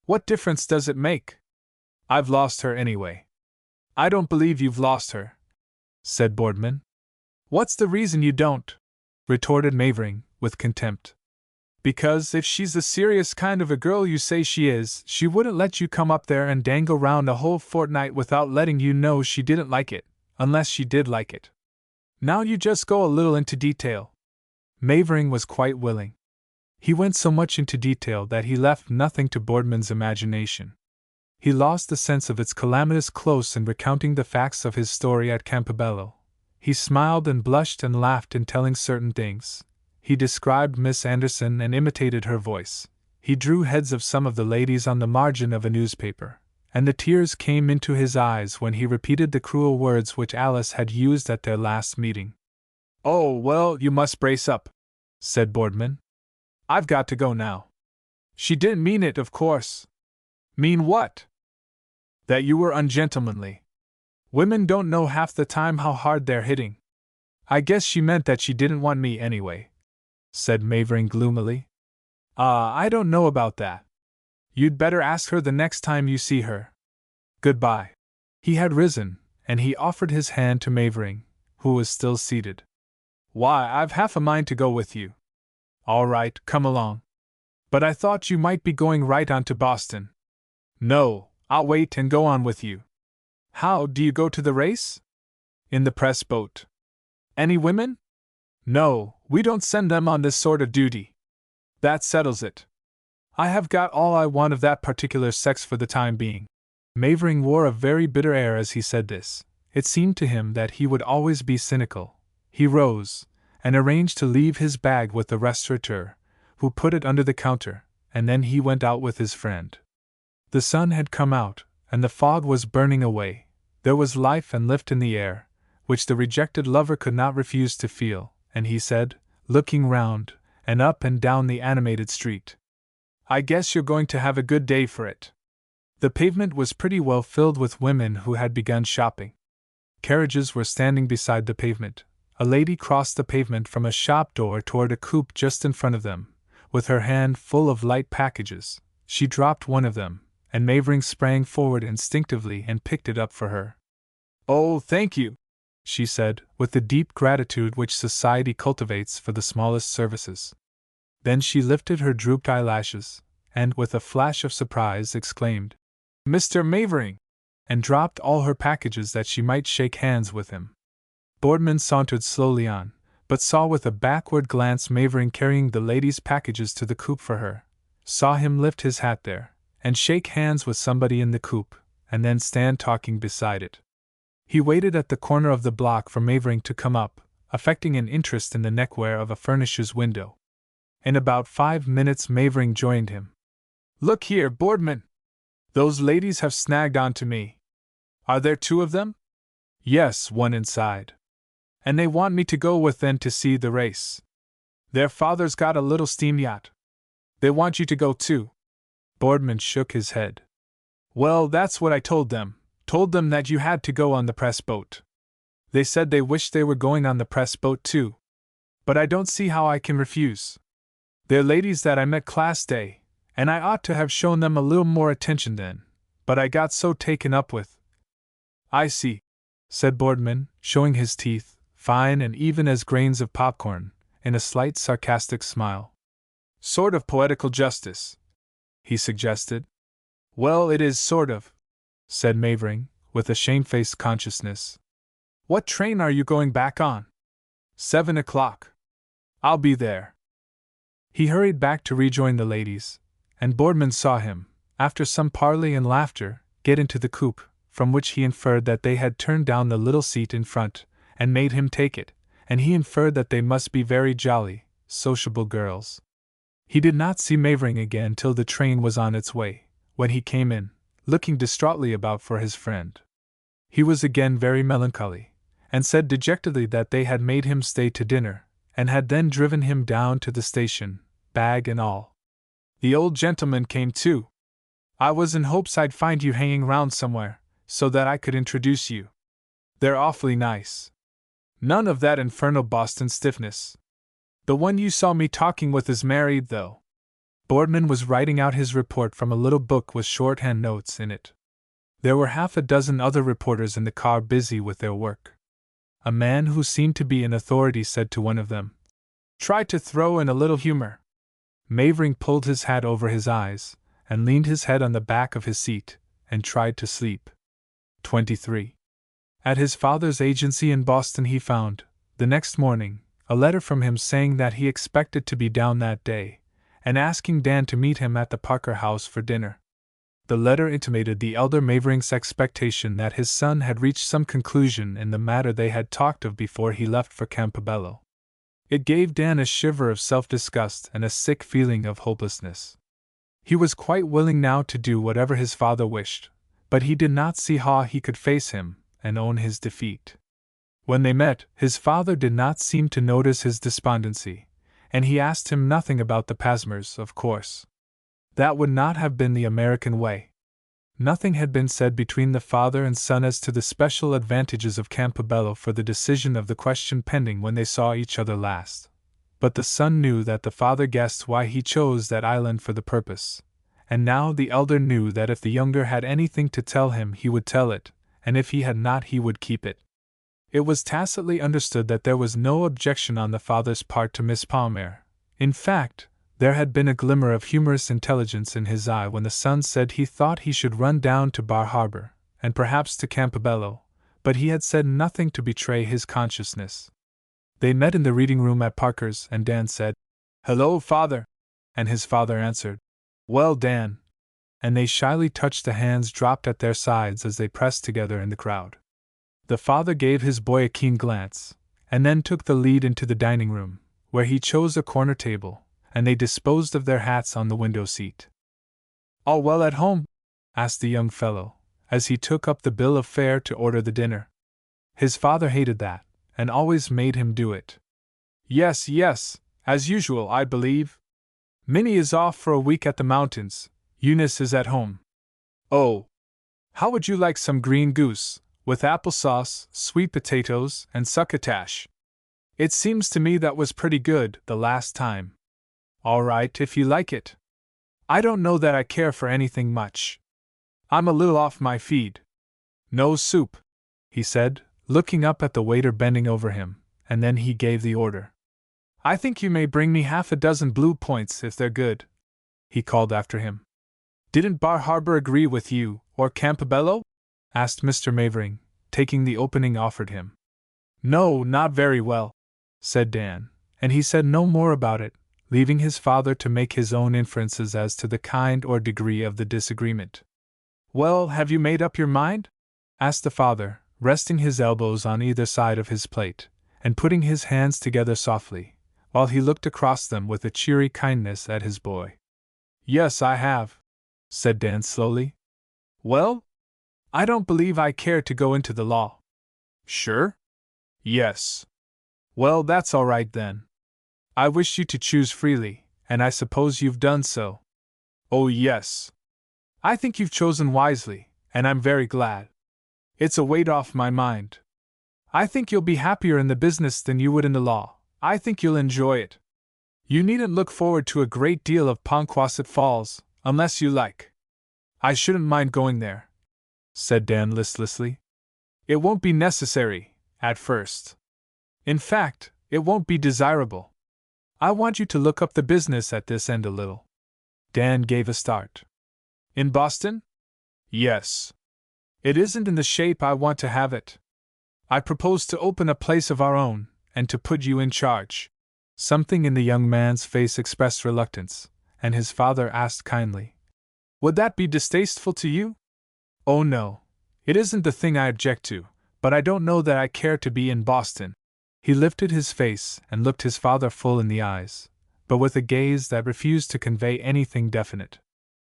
Speaker 1: "What difference does it make? I've lost her anyway." "I don't believe you've lost her," said Boardman. "What's the reason you don't?" retorted Mavering, with contempt. "Because if she's the serious kind of a girl you say she is, she wouldn't let you come up there and dangle round a whole fortnight without letting you know she didn't like it, unless she did like it. Now you just go a little into detail." Mavering was quite willing. He went so much into detail that he left nothing to Boardman's imagination. He lost the sense of its calamitous close in recounting the facts of his story at Campobello. He smiled and blushed and laughed in telling certain things. He described Miss Anderson and imitated her voice. He drew heads of some of the ladies on the margin of a newspaper, and the tears came into his eyes when he repeated the cruel words which Alice had used at their last meeting. "Oh, well, you must brace up," said Boardman. "I've got to go now." "She didn't mean it, of course." "Mean what?" "That you were ungentlemanly. Women don't know half the time how hard they're hitting." "I guess she meant that she didn't want me anyway," said Mavering gloomily. I don't know about that. You'd better ask her the next time you see her. Goodbye." He had risen, and he offered his hand to Mavering, who was still seated. "Why, I've half a mind to go with you." "All right, come along." "But I thought you might be going right on to Boston." "No, I'll wait and go on with you." "How do you go to the race?" "In the press boat." "Any women?" "No, we don't send them on this sort of duty." "That settles it. I have got all I want of that particular sex for the time being." Mavering wore a very bitter air as he said this. It seemed to him that he would always be cynical. He rose, and arranged to leave his bag with the restaurateur, who put it under the counter, and then he went out with his friend. The sun had come out, and the fog was burning away. There was life and lift in the air, which the rejected lover could not refuse to feel, and he said, looking round, and up and down the animated street, "I guess you're going to have a good day for it." The pavement was pretty well filled with women who had begun shopping. Carriages were standing beside the pavement. A lady crossed the pavement from a shop door toward a coupe just in front of them, with her hand full of light packages. She dropped one of them, and Mavering sprang forward instinctively and picked it up for her. "Oh, thank you," she said, with the deep gratitude which society cultivates for the smallest services. Then she lifted her drooped eyelashes, and, with a flash of surprise, exclaimed, "Mr. Mavering!" and dropped all her packages that she might shake hands with him. Boardman sauntered slowly on, but saw with a backward glance Mavering carrying the lady's packages to the coupe for her, saw him lift his hat there, and shake hands with somebody in the coupe, and then stand talking beside it. He waited at the corner of the block for Mavering to come up, affecting an interest in the neckwear of a furnisher's window. In about 5 minutes Mavering joined him. "Look here, Boardman! Those ladies have snagged onto me. Are there 2 of them?" "Yes, one inside. And they want me to go with them to see the race. Their father's got a little steam yacht. They want you to go too." Boardman shook his head. "Well, that's what I told them. Told them that you had to go on the press boat. They said they wished they were going on the press boat too. But I don't see how I can refuse. They're ladies that I met class day, and I ought to have shown them a little more attention then, but I got so taken up with." "I see," said Boardman, showing his teeth, fine and even as grains of popcorn, in a slight sarcastic smile. "Sort of poetical justice," he suggested. "Well, it is sort of," said Mavering, with a shamefaced consciousness. "What train are you going back on?" 7 o'clock. "I'll be there." He hurried back to rejoin the ladies, and Boardman saw him, after some parley and laughter, get into the coupe, from which he inferred that they had turned down the little seat in front, and made him take it, and he inferred that they must be very jolly, sociable girls. He did not see Mavering again till the train was on its way, when he came in, looking distraughtly about for his friend. He was again very melancholy, and said dejectedly that they had made him stay to dinner, and had then driven him down to the station, bag and all. "The old gentleman came too. I was in hopes I'd find you hanging round somewhere, so that I could introduce you. They're awfully nice. None of that infernal Boston stiffness. The one you saw me talking with is married, though." Boardman was writing out his report from a little book with shorthand notes in it. There were half a dozen other reporters in the car busy with their work. A man who seemed to be in authority said to one of them, "Try to throw in a little humor." Mavering pulled his hat over his eyes, and leaned his head on the back of his seat, and tried to sleep. 23. At his father's agency in Boston he found, the next morning, a letter from him saying that he expected to be down that day, and asking Dan to meet him at the Parker house for dinner. The letter intimated the elder Mavering's expectation that his son had reached some conclusion in the matter they had talked of before he left for Campobello. It gave Dan a shiver of self-disgust and a sick feeling of hopelessness. He was quite willing now to do whatever his father wished, but he did not see how he could face him and own his defeat. When they met, his father did not seem to notice his despondency, and he asked him nothing about the Pasmers, of course. That would not have been the American way. Nothing had been said between the father and son as to the special advantages of Campobello for the decision of the question pending when they saw each other last. But the son knew that the father guessed why he chose that island for the purpose, and now the elder knew that if the younger had anything to tell him he would tell it, and if he had not he would keep it. It was tacitly understood that there was no objection on the father's part to Miss Palmer. In fact, there had been a glimmer of humorous intelligence in his eye when the son said he thought he should run down to Bar Harbor, and perhaps to Campobello, but he had said nothing to betray his consciousness. They met in the reading room at Parker's, and Dan said, "Hello, father," and his father answered, "Well, Dan," and they shyly touched the hands dropped at their sides as they pressed together in the crowd. The father gave his boy a keen glance, and then took the lead into the dining room, where he chose a corner table, and they disposed of their hats on the window seat. "All well at home?" asked the young fellow, as he took up the bill of fare to order the dinner. His father hated that, and always made him do it. Yes, as usual, I believe. Minnie is off for a week at the mountains. Eunice is at home. Oh, how would you like some green goose, with applesauce, sweet potatoes, and succotash? It seems to me that was pretty good the last time. All right, if you like it. I don't know that I care for anything much. I'm a little off my feed. No soup, he said, looking up at the waiter bending over him, and then he gave the order. I think you may bring me half a dozen Blue Points if they're good, he called after him. Didn't Bar Harbor agree with you, or Campobello? Asked Mr. Mavering, taking the opening offered him. No, not very well, said Dan, and he said no more about it, leaving his father to make his own inferences as to the kind or degree of the disagreement. Well, have you made up your mind? Asked the father, resting his elbows on either side of his plate, and putting his hands together softly, while he looked across them with a cheery kindness at his boy. Yes, I have, said Dan slowly. Well, I don't believe I care to go into the law. Sure? Yes. Well, that's all right then. I wish you to choose freely, and I suppose you've done so. Oh, yes. I think you've chosen wisely, and I'm very glad. It's a weight off my mind. I think you'll be happier in the business than you would in the law. I think you'll enjoy it. You needn't look forward to a great deal of Ponquasset Falls, unless you like. I shouldn't mind going there, said Dan listlessly. It won't be necessary, at first. In fact, it won't be desirable. I want you to look up the business at this end a little. Dan gave a start. In Boston? Yes. It isn't in the shape I want to have it. I propose to open a place of our own, and to put you in charge. Something in the young man's face expressed reluctance, and his father asked kindly, Would that be distasteful to you? Oh no, it isn't the thing I object to, but I don't know that I care to be in Boston. He lifted his face and looked his father full in the eyes, but with a gaze that refused to convey anything definite.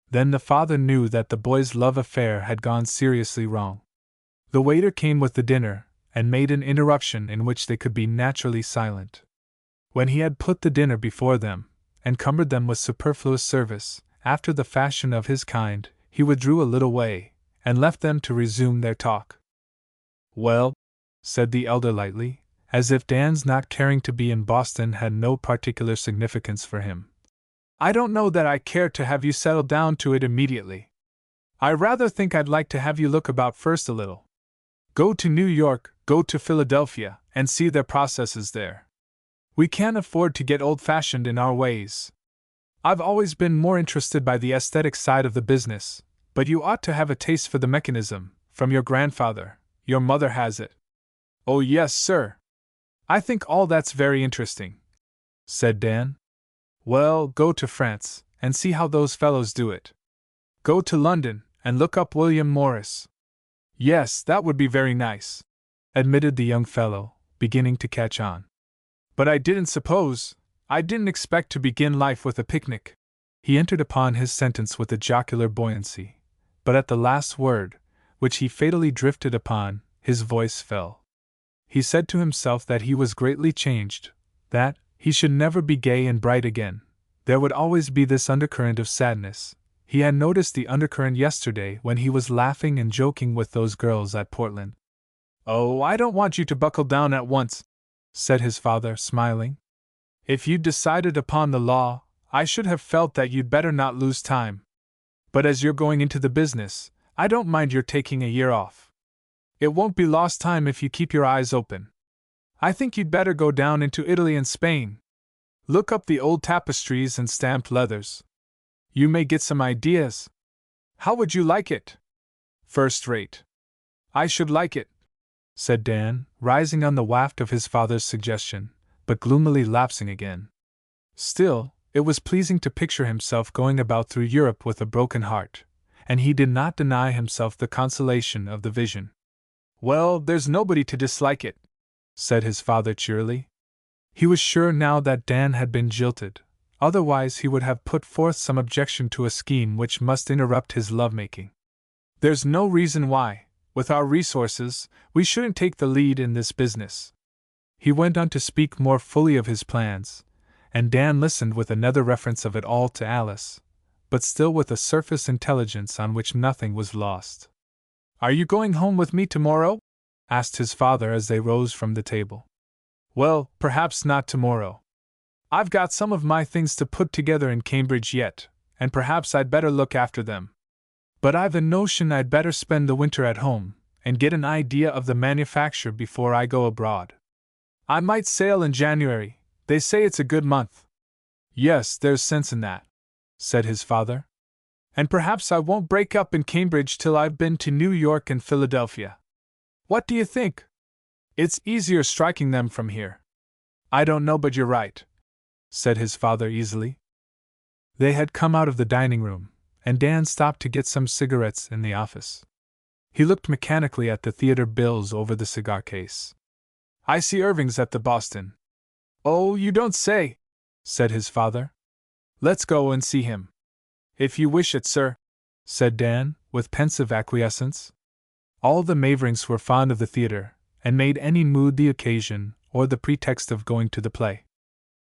Speaker 1: Then the father knew that the boy's love affair had gone seriously wrong. The waiter came with the dinner, and made an interruption in which they could be naturally silent. When he had put the dinner before them, and cumbered them with superfluous service, after the fashion of his kind, he withdrew a little way, and left them to resume their talk. Well, said the elder lightly, as if Dan's not caring to be in Boston had no particular significance for him. I don't know that I care to have you settle down to it immediately. I rather think I'd like to have you look about first a little. Go to New York, go to Philadelphia, and see their processes there. We can't afford to get old-fashioned in our ways. I've always been more interested by the aesthetic side of the business, but you ought to have a taste for the mechanism, from your grandfather. Your mother has it. Oh yes, sir. I think all that's very interesting, said Dan. Well, go to France, and see how those fellows do it. Go to London, and look up William Morris. Yes, that would be very nice, admitted the young fellow, beginning to catch on. But I didn't expect to begin life with a picnic. He entered upon his sentence with a jocular buoyancy, but at the last word, which he fatally drifted upon, his voice fell. He said to himself that he was greatly changed, that he should never be gay and bright again. There would always be this undercurrent of sadness. He had noticed the undercurrent yesterday when he was laughing and joking with those girls at Portland. Oh, I don't want you to buckle down at once, said his father, smiling. If you'd decided upon the law, I should have felt that you'd better not lose time. But as you're going into the business, I don't mind your taking a year off. It won't be lost time if you keep your eyes open. I think you'd better go down into Italy and Spain. Look up the old tapestries and stamped leathers. You may get some ideas. How would you like it? First rate. I should like it, said Dan, rising on the waft of his father's suggestion, but gloomily lapsing again. Still, it was pleasing to picture himself going about through Europe with a broken heart, and he did not deny himself the consolation of the vision. Well, there's nobody to dislike it, said his father cheerily. He was sure now that Dan had been jilted, otherwise he would have put forth some objection to a scheme which must interrupt his love-making. There's no reason why, with our resources, we shouldn't take the lead in this business. He went on to speak more fully of his plans, and Dan listened with another reference of it all to Alice, but still with a surface intelligence on which nothing was lost. Are you going home with me tomorrow? Asked his father as they rose from the table. Well, perhaps not tomorrow. I've got some of my things to put together in Cambridge yet, and perhaps I'd better look after them. But I've a notion I'd better spend the winter at home, and get an idea of the manufacture before I go abroad. I might sail in January. They say it's a good month. Yes, there's sense in that, said his father. And perhaps I won't break up in Cambridge till I've been to New York and Philadelphia. What do you think? It's easier striking them from here. I don't know, but you're right, said his father easily. They had come out of the dining room, and Dan stopped to get some cigarettes in the office. He looked mechanically at the theater bills over the cigar case. "I see Irving's at the Boston." "Oh, you don't say," said his father. "Let's go and see him." "If you wish it, sir," said Dan, with pensive acquiescence. All the Maverings were fond of the theater, and made any mood the occasion or the pretext of going to the play.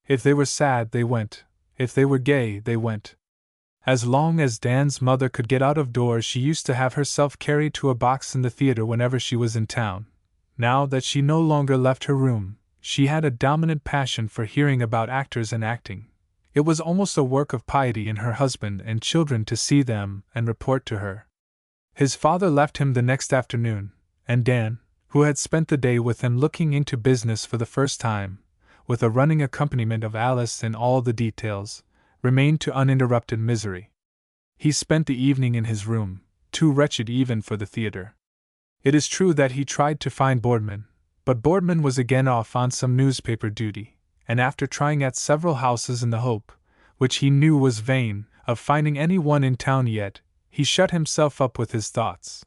Speaker 1: If they were sad, they went. If they were gay, they went. As long as Dan's mother could get out of doors, she used to have herself carried to a box in the theater whenever she was in town. Now that she no longer left her room, she had a dominant passion for hearing about actors and acting. It was almost a work of piety in her husband and children to see them and report to her. His father left him the next afternoon, and Dan, who had spent the day with him looking into business for the first time, with a running accompaniment of Alice in all the details, remained to uninterrupted misery. He spent the evening in his room, too wretched even for the theater. It is true that he tried to find Boardman, but Boardman was again off on some newspaper duty, and after trying at several houses in the hope, which he knew was vain, of finding any one in town yet, he shut himself up with his thoughts.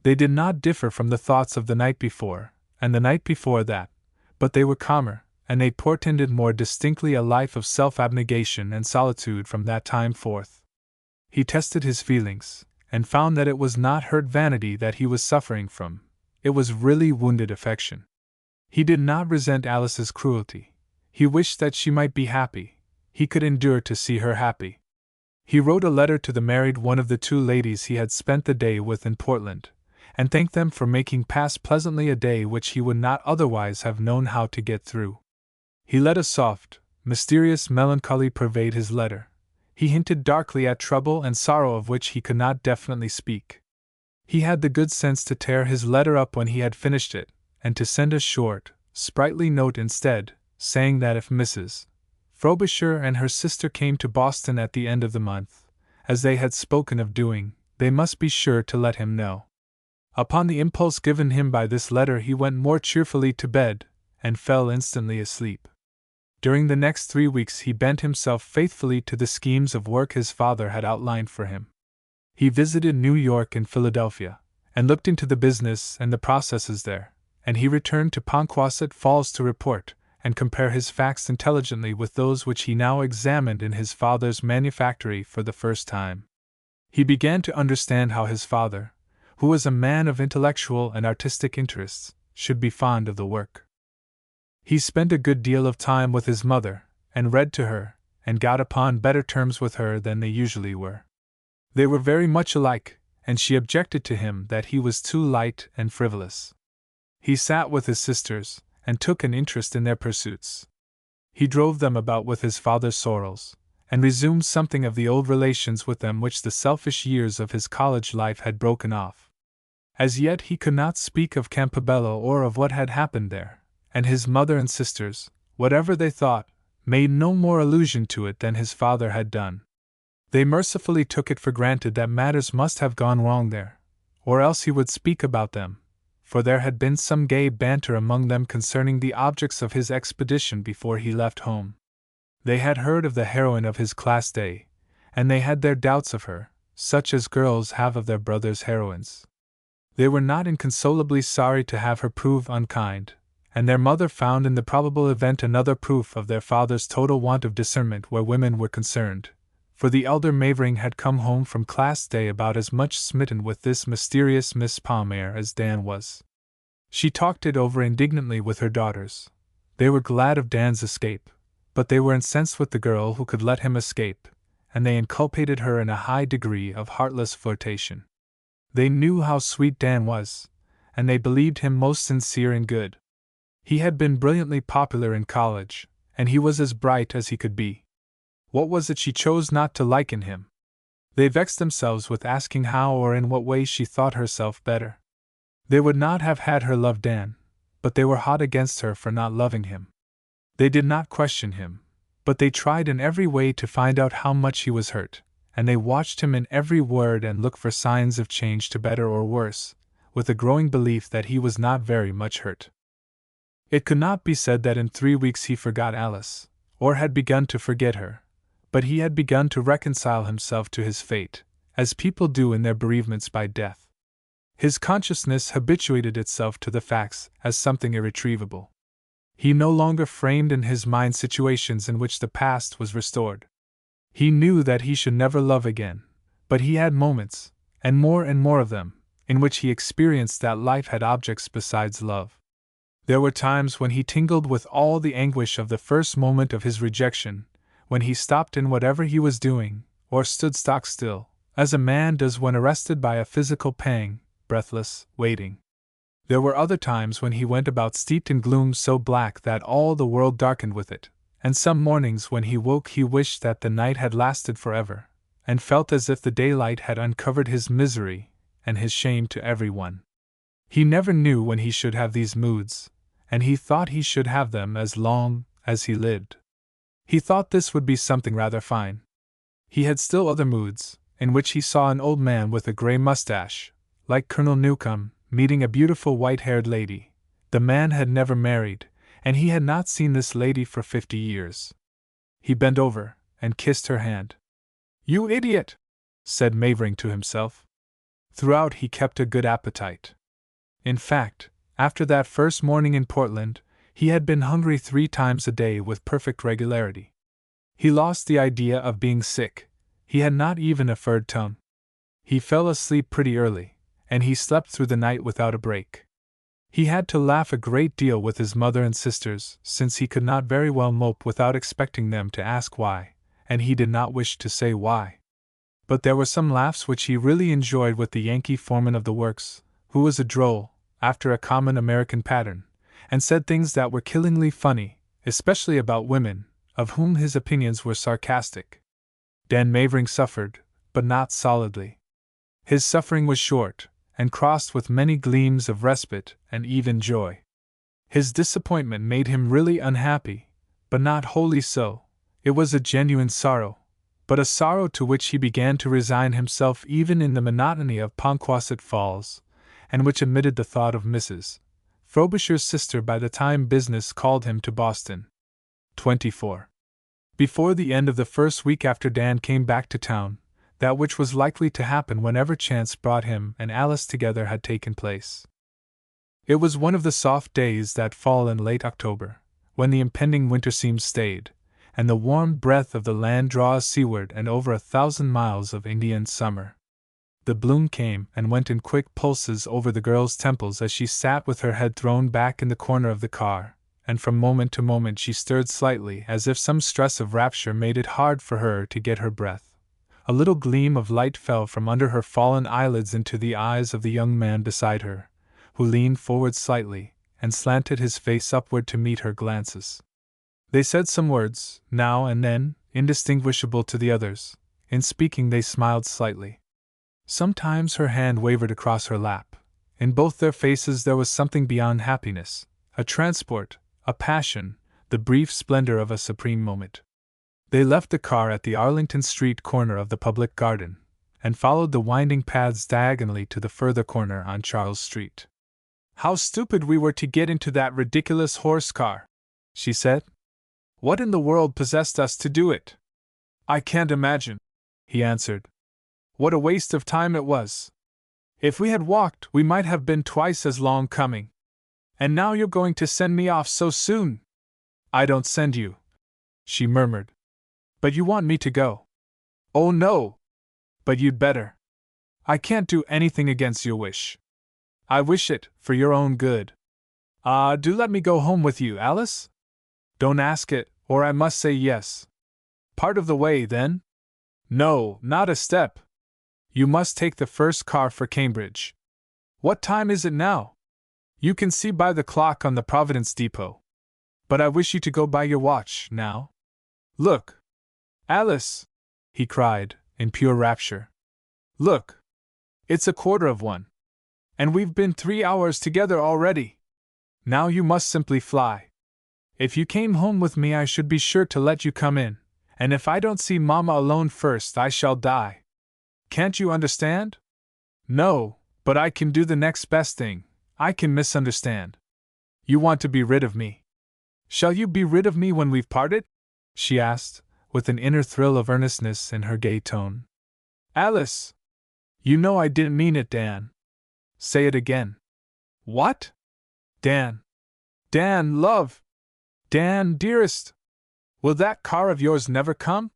Speaker 1: They did not differ from the thoughts of the night before, and the night before that, but they were calmer, and they portended more distinctly a life of self-abnegation and solitude from that time forth. He tested his feelings, and found that it was not hurt vanity that he was suffering from, it was really wounded affection. He did not resent Alice's cruelty. He wished that she might be happy. He could endure to see her happy. He wrote a letter to the married one of the two ladies he had spent the day with in Portland, and thanked them for making pass pleasantly a day which he would not otherwise have known how to get through. He let a soft, mysterious melancholy pervade his letter. He hinted darkly at trouble and sorrow of which he could not definitely speak. He had the good sense to tear his letter up when he had finished it, and to send a short, sprightly note instead, saying that if Mrs. Frobisher and her sister came to Boston at the end of the month, as they had spoken of doing, they must be sure to let him know. Upon the impulse given him by this letter, he went more cheerfully to bed, and fell instantly asleep. During the next 3 weeks he bent himself faithfully to the schemes of work his father had outlined for him. He visited New York and Philadelphia, and looked into the business and the processes there, and he returned to Ponquasset Falls to report and compare his facts intelligently with those which he now examined in his father's manufactory for the first time. He began to understand how his father, who was a man of intellectual and artistic interests, should be fond of the work. He spent a good deal of time with his mother, and read to her, and got upon better terms with her than they usually were. They were very much alike, and she objected to him that he was too light and frivolous. He sat with his sisters, and took an interest in their pursuits. He drove them about with his father's sorrels, and resumed something of the old relations with them which the selfish years of his college life had broken off. As yet he could not speak of Campobello or of what had happened there, and his mother and sisters, whatever they thought, made no more allusion to it than his father had done. They mercifully took it for granted that matters must have gone wrong there, or else he would speak about them, for there had been some gay banter among them concerning the objects of his expedition before he left home. They had heard of the heroine of his class day, and they had their doubts of her, such as girls have of their brothers' heroines. They were not inconsolably sorry to have her prove unkind, and their mother found in the probable event another proof of their father's total want of discernment where women were concerned, for the elder Mavering had come home from class day about as much smitten with this mysterious Miss Palmer as Dan was. She talked it over indignantly with her daughters. They were glad of Dan's escape, but they were incensed with the girl who could let him escape, and they inculpated her in a high degree of heartless flirtation. They knew how sweet Dan was, and they believed him most sincere and good. He had been brilliantly popular in college, and he was as bright as he could be. What was it she chose not to like in him? They vexed themselves with asking how or in what way she thought herself better. They would not have had her love Dan, but they were hot against her for not loving him. They did not question him, but they tried in every way to find out how much he was hurt, and they watched him in every word and looked for signs of change to better or worse, with a growing belief that he was not very much hurt. It could not be said that in 3 weeks he forgot Alice, or had begun to forget her, but he had begun to reconcile himself to his fate, as people do in their bereavements by death. His consciousness habituated itself to the facts as something irretrievable. He no longer framed in his mind situations in which the past was restored. He knew that he should never love again, but he had moments, and more of them, in which he experienced that life had objects besides love. There were times when he tingled with all the anguish of the first moment of his rejection, when he stopped in whatever he was doing, or stood stock still, as a man does when arrested by a physical pang, breathless, waiting. There were other times when he went about steeped in gloom so black that all the world darkened with it, and some mornings when he woke he wished that the night had lasted forever, and felt as if the daylight had uncovered his misery and his shame to everyone. He never knew when he should have these moods, and he thought he should have them as long as he lived. He thought this would be something rather fine. He had still other moods, in which he saw an old man with a gray mustache, like Colonel Newcome, meeting a beautiful white-haired lady. The man had never married, and he had not seen this lady for 50 years. He bent over and kissed her hand. "You idiot!" said Mavering to himself. Throughout he kept a good appetite. In fact, after that first morning in Portland, he had been hungry 3 times a day with perfect regularity. He lost the idea of being sick. He had not even a furred tongue. He fell asleep pretty early, and he slept through the night without a break. He had to laugh a great deal with his mother and sisters, since he could not very well mope without expecting them to ask why, and he did not wish to say why. But there were some laughs which he really enjoyed with the Yankee foreman of the works, who was a droll, after a common American pattern, and said things that were killingly funny, especially about women, of whom his opinions were sarcastic. Dan Mavering suffered, but not solidly. His suffering was short, and crossed with many gleams of respite and even joy. His disappointment made him really unhappy, but not wholly so. It was a genuine sorrow, but a sorrow to which he began to resign himself even in the monotony of Ponquasset Falls, and which omitted the thought of Mrs. Frobisher's sister by the time business called him to Boston. 24. Before the end of the first week after Dan came back to town, that which was likely to happen whenever chance brought him and Alice together had taken place. It was one of the soft days that fall in late October, when the impending winter seems stayed, and the warm breath of the land draws seaward and over 1,000 miles of Indian summer. The bloom came and went in quick pulses over the girl's temples as she sat with her head thrown back in the corner of the car, and from moment to moment she stirred slightly as if some stress of rapture made it hard for her to get her breath. A little gleam of light fell from under her fallen eyelids into the eyes of the young man beside her, who leaned forward slightly and slanted his face upward to meet her glances. They said some words, now and then, indistinguishable to the others. In speaking they smiled slightly. Sometimes her hand wavered across her lap. In both their faces there was something beyond happiness, a transport, a passion, the brief splendor of a supreme moment. They left the car at the Arlington Street corner of the public garden, and followed the winding paths diagonally to the further corner on Charles Street. "How stupid we were to get into that ridiculous horse car," she said. "What in the world possessed us to do it?" "I can't imagine," he answered. "What a waste of time it was. If we had walked, we might have been twice as long coming. And now you're going to send me off so soon." "I don't send you," she murmured. "But you want me to go." "Oh no! But you'd better. I can't do anything against your wish. I wish it, for your own good. Do let me go home with you, Alice? Don't ask it, or I must say yes. Part of the way, then? No, not a step. You must take the first car for Cambridge. What time is it now? You can see by the clock on the Providence depot. But I wish you to go by your watch, now. Look! Alice!" he cried, in pure rapture. "Look! It's 1:15. And we've been 3 hours together already. Now you must simply fly. If you came home with me I should be sure to let you come in, and if I don't see Mama alone first I shall die. Can't you understand? No, but I can do the next best thing. I can misunderstand. You want to be rid of me. Shall you be rid of me when we've parted?" she asked, with an inner thrill of earnestness in her gay tone. "Alice!" You know I didn't mean it, Dan. Say it again. What? Dan. Dan, love. Dan, dearest. Will that car of yours never come?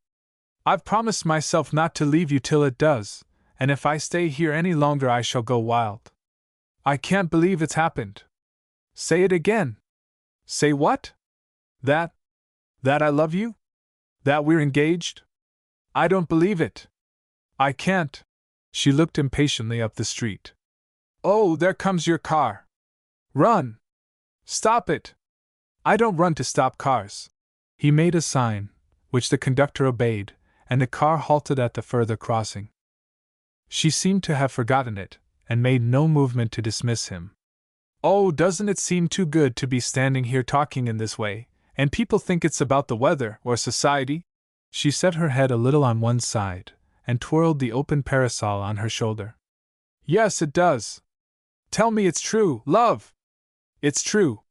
Speaker 1: I've promised myself not to leave you till it does, and if I stay here any longer I shall go wild. I can't believe it's happened. Say it again. Say what? That I love you? That we're engaged? I don't believe it. I can't. She looked impatiently up the street. Oh, there comes your car. Run! Stop it! I don't run to stop cars. He made a sign, which the conductor obeyed, and the car halted at the further crossing. She seemed to have forgotten it, and made no movement to dismiss him. Oh, doesn't it seem too good to be standing here talking in this way, and people think it's about the weather or society? She set her head a little on one side, and twirled the open parasol on her shoulder. Yes, it does. Tell me it's true, love. It's true.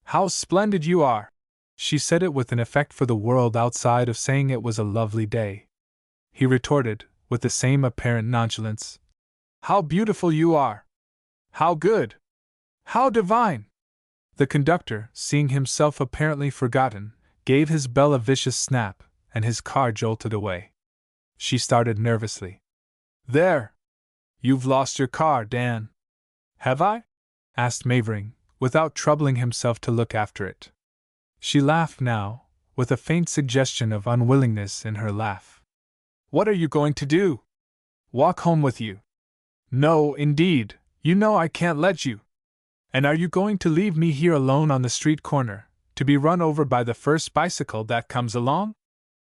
Speaker 1: How splendid you are. She said it with an effect for the world outside of saying it was a lovely day. He retorted, with the same apparent nonchalance. How beautiful you are. How good. How divine. The conductor, seeing himself apparently forgotten, gave his bell a vicious snap, and his car jolted away. She started nervously. There! You've lost your car, Dan. Have I? Asked Mavering, without troubling himself to look after it. She laughed now, with a faint suggestion of unwillingness in her laugh. What are you going to do? Walk home with you? No, indeed, you know I can't let you. And are you going to leave me here alone on the street corner, to be run over by the first bicycle that comes along?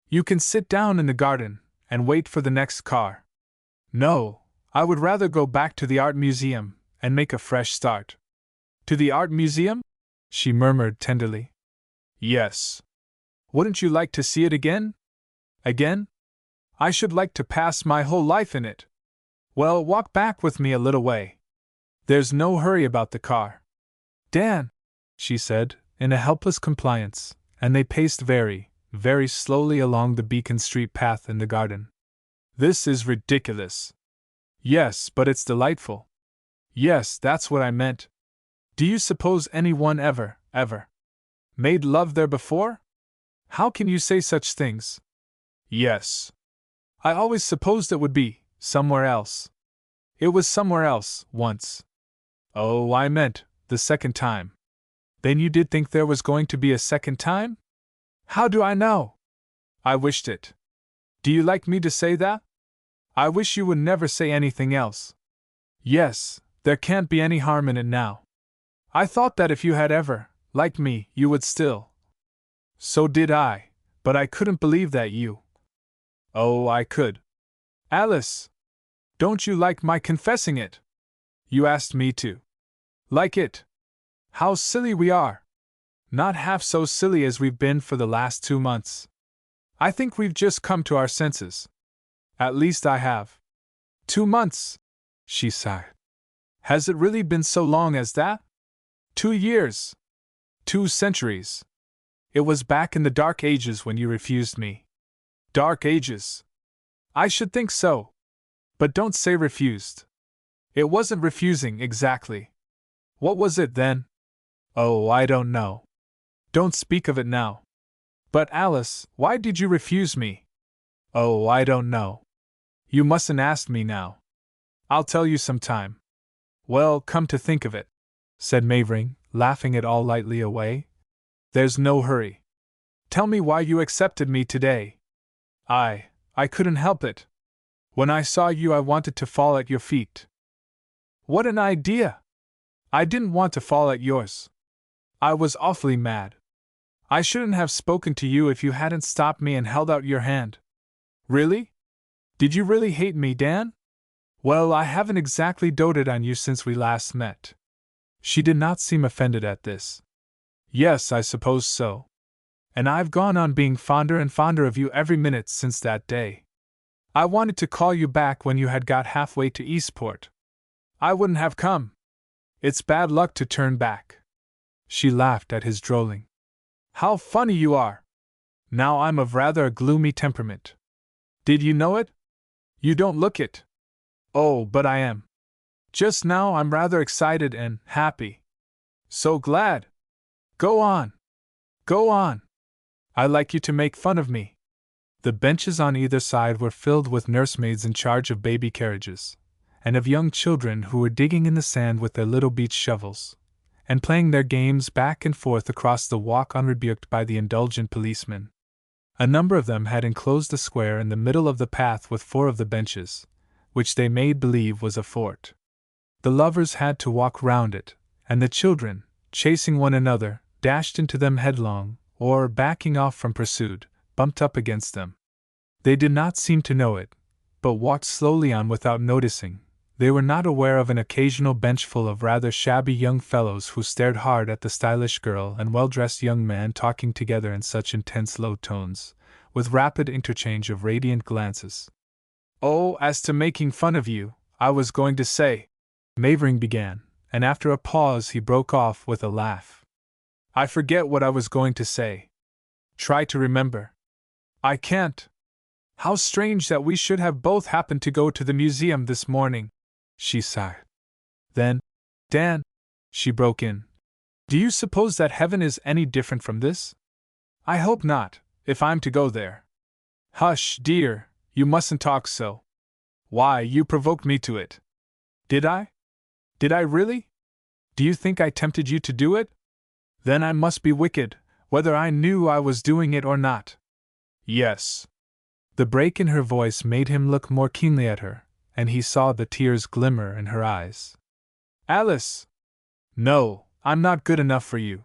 Speaker 1: You can sit down in the garden, and wait for the next car. No, I would rather go back to the art museum, and make a fresh start. To the art museum? She murmured tenderly. Yes. Wouldn't you like to see it again? Again? I should like to pass my whole life in it. Well, walk back with me a little way. There's no hurry about the car. Dan, she said, in a helpless compliance, and they paced very, very slowly along the Beacon Street path in the garden. This is ridiculous. Yes, but it's delightful. Yes, that's what I meant. Do you suppose anyone ever made love there before? How can you say such things? Yes. I always supposed it would be somewhere else. It was somewhere else, once. Oh, I meant the second time. Then you did think there was going to be a second time? How do I know? I wished it. Do you like me to say that? I wish you would never say anything else. Yes, there can't be any harm in it now. I thought that if you had ever, like me, you would still. So did I, but I couldn't believe that you. Oh, I could. Alice! Don't you like my confessing it? You asked me to. Like it? How silly we are! Not half so silly as we've been for the last 2 months. I think we've just come to our senses. At least I have. 2 months, she sighed. Has it really been so long as that? 2 years. 2 centuries. It was back in the dark ages when you refused me. Dark ages. I should think so. But don't say refused. It wasn't refusing exactly. What was it then? Oh, I don't know. Don't speak of it now. But Alice, why did you refuse me? Oh, I don't know. You mustn't ask me now. I'll tell you some time. Well, come to think of it, said Mavering, laughing it all lightly away. There's no hurry. Tell me why you accepted me today. I couldn't help it. When I saw you, I wanted to fall at your feet. What an idea! I didn't want to fall at yours. I was awfully mad. I shouldn't have spoken to you if you hadn't stopped me and held out your hand. Really? Did you really hate me, Dan? Well, I haven't exactly doted on you since we last met. She did not seem offended at this. Yes, I suppose so. And I've gone on being fonder and fonder of you every minute since that day. I wanted to call you back when you had got halfway to Eastport. I wouldn't have come. It's bad luck to turn back. She laughed at his drolling. How funny you are! Now I'm of rather a gloomy temperament. Did you know it? You don't look it. Oh, but I am. Just now I'm rather excited and happy. So glad. Go on. Go on. I like you to make fun of me. The benches on either side were filled with nursemaids in charge of baby carriages, and of young children who were digging in the sand with their little beach shovels, and playing their games back and forth across the walk unrebuked by the indulgent policeman. A number of them had enclosed a square in the middle of the path with 4 of the benches, which they made believe was a fort. The lovers had to walk round it, and the children, chasing one another, dashed into them headlong, or, backing off from pursuit, bumped up against them. They did not seem to know it, but walked slowly on without noticing. They were not aware of an occasional benchful of rather shabby young fellows who stared hard at the stylish girl and well-dressed young man talking together in such intense low tones, with rapid interchange of radiant glances. Oh, as to making fun of you, I was going to say, Mavering began, and after a pause he broke off with a laugh. I forget what I was going to say. Try to remember. I can't. How strange that we should have both happened to go to the museum this morning, she sighed. Then, Dan, she broke in, do you suppose that heaven is any different from this? I hope not, if I'm to go there. Hush, dear, you mustn't talk so. Why, you provoked me to it. Did I? Did I really? Do you think I tempted you to do it? Then I must be wicked, whether I knew I was doing it or not. Yes. The break in her voice made him look more keenly at her, and he saw the tears glimmer in her eyes. Alice! No, I'm not good enough for you.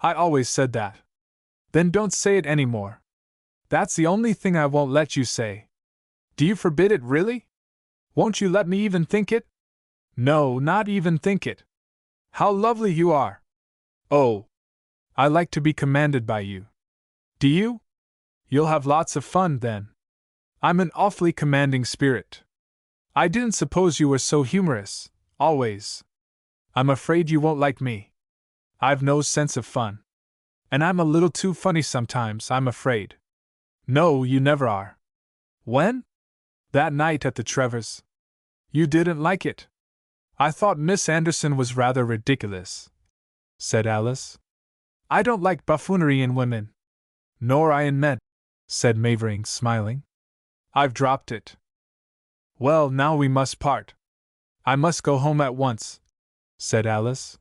Speaker 1: I always said that. Then don't say it any more. That's the only thing I won't let you say. Do you forbid it, really? Won't you let me even think it? No, not even think it. How lovely you are! Oh, I like to be commanded by you. Do you? You'll have lots of fun, then. I'm an awfully commanding spirit. I didn't suppose you were so humorous, always. I'm afraid you won't like me. I've no sense of fun. And I'm a little too funny sometimes, I'm afraid. No, you never are. When? That night at the Trevors. You didn't like it. I thought Miss Anderson was rather ridiculous, said Alice. I don't like buffoonery in women. Nor I in men, said Mavering, smiling. I've dropped it. Well, now we must part. I must go home at once, said Alice.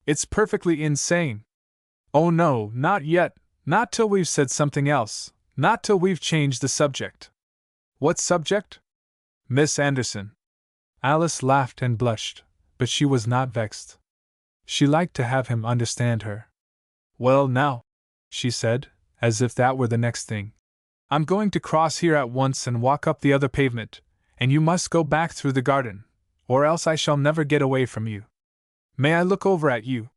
Speaker 1: It's perfectly insane. Oh no, not yet, not till we've said something else, not till we've changed the subject. What subject? Miss Anderson. Alice laughed and blushed, but she was not vexed. She liked to have him understand her. Well now, she said, as if that were the next thing. I'm going to cross here at once and walk up the other pavement, and you must go back through the garden, or else I shall never get away from you. May I look over at you?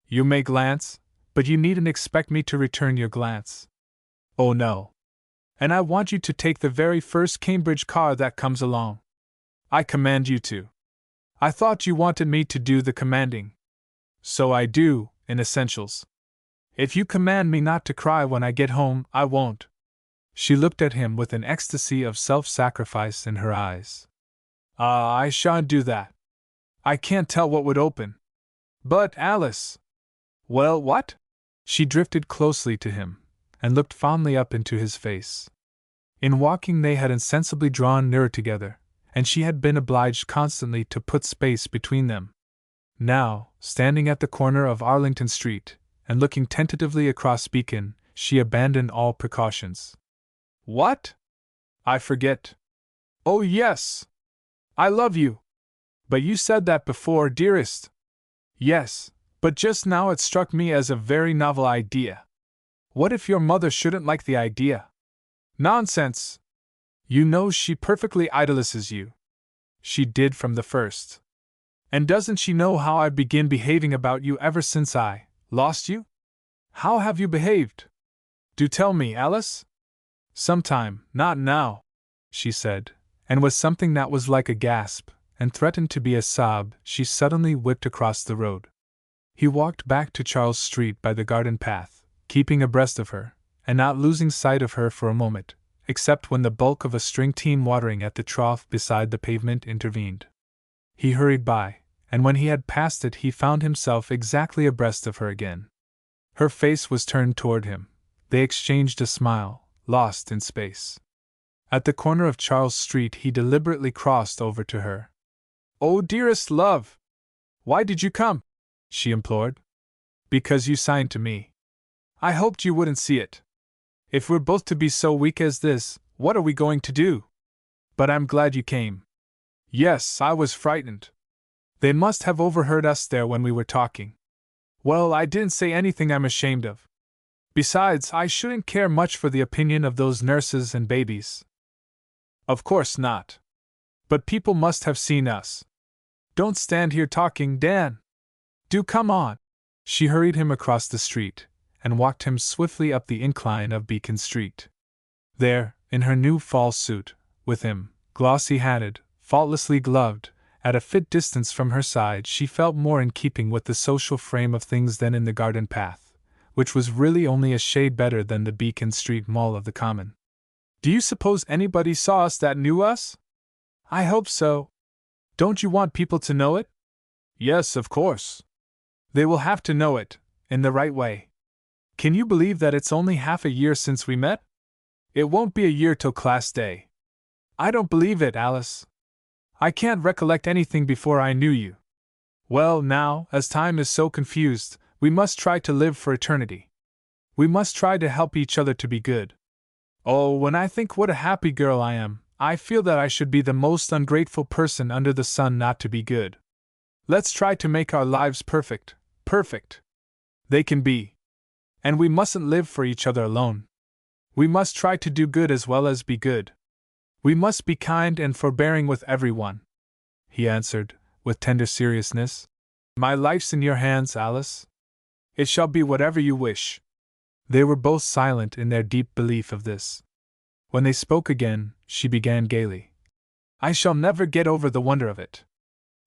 Speaker 1: You may glance, but you needn't expect me to return your glance. Oh no. And I want you to take the very first Cambridge car that comes along. I command you to. I thought you wanted me to do the commanding. So I do, in essentials. If you command me not to cry when I get home, I won't. She looked at him with an ecstasy of self-sacrifice in her eyes. I shan't do that. I can't tell what would open. But, Alice. Well, what? She drifted closely to him, and looked fondly up into his face. In walking they had insensibly drawn nearer together, and she had been obliged constantly to put space between them. Now, standing at the corner of Arlington Street, and looking tentatively across Beacon, she abandoned all precautions. What? I forget. Oh yes! I love you! But you said that before, dearest. Yes, but just now it struck me as a very novel idea. What if your mother shouldn't like the idea? Nonsense! You know she perfectly idolizes you. She did from the first. And doesn't she know how I begin behaving about you ever since I lost you? How have you behaved? Do tell me, Alice? Sometime, not now, she said, and with something that was like a gasp, and threatened to be a sob, she suddenly whipped across the road. He walked back to Charles Street by the garden path, keeping abreast of her, and not losing sight of her for a moment, except when the bulk of a string team watering at the trough beside the pavement intervened. He hurried by, and when he had passed it he found himself exactly abreast of her again. Her face was turned toward him. They exchanged a smile, lost in space. At the corner of Charles Street he deliberately crossed over to her. "Oh, dearest love! Why did you come?" she implored. "Because you signed to me. I hoped you wouldn't see it. If we're both to be so weak as this, what are we going to do? But I'm glad you came." "Yes, I was frightened. They must have overheard us there when we were talking." "Well, I didn't say anything I'm ashamed of. Besides, I shouldn't care much for the opinion of those nurses and babies." "Of course not. But people must have seen us. Don't stand here talking, Dan. Do come on." She hurried him across the street, and walked him swiftly up the incline of Beacon Street. There, in her new fall suit, with him, glossy-hatted, faultlessly gloved, at a fit distance from her side, she felt more in keeping with the social frame of things than in the garden path, which was really only a shade better than the Beacon Street Mall of the Common. "Do you suppose anybody saw us that knew us?" "I hope so. Don't you want people to know it?" "Yes, of course. They will have to know it, in the right way. Can you believe that it's only half a year since we met? It won't be a year till Class Day." "I don't believe it, Alice. I can't recollect anything before I knew you." "Well, now, as time is so confused, we must try to live for eternity. We must try to help each other to be good. Oh, when I think what a happy girl I am, I feel that I should be the most ungrateful person under the sun not to be good. Let's try to make our lives perfect, perfect. They can be. And we mustn't live for each other alone. We must try to do good as well as be good. We must be kind and forbearing with everyone," he answered, with tender seriousness. "My life's in your hands, Alice. It shall be whatever you wish." They were both silent in their deep belief of this. When they spoke again, she began gaily. "I shall never get over the wonder of it.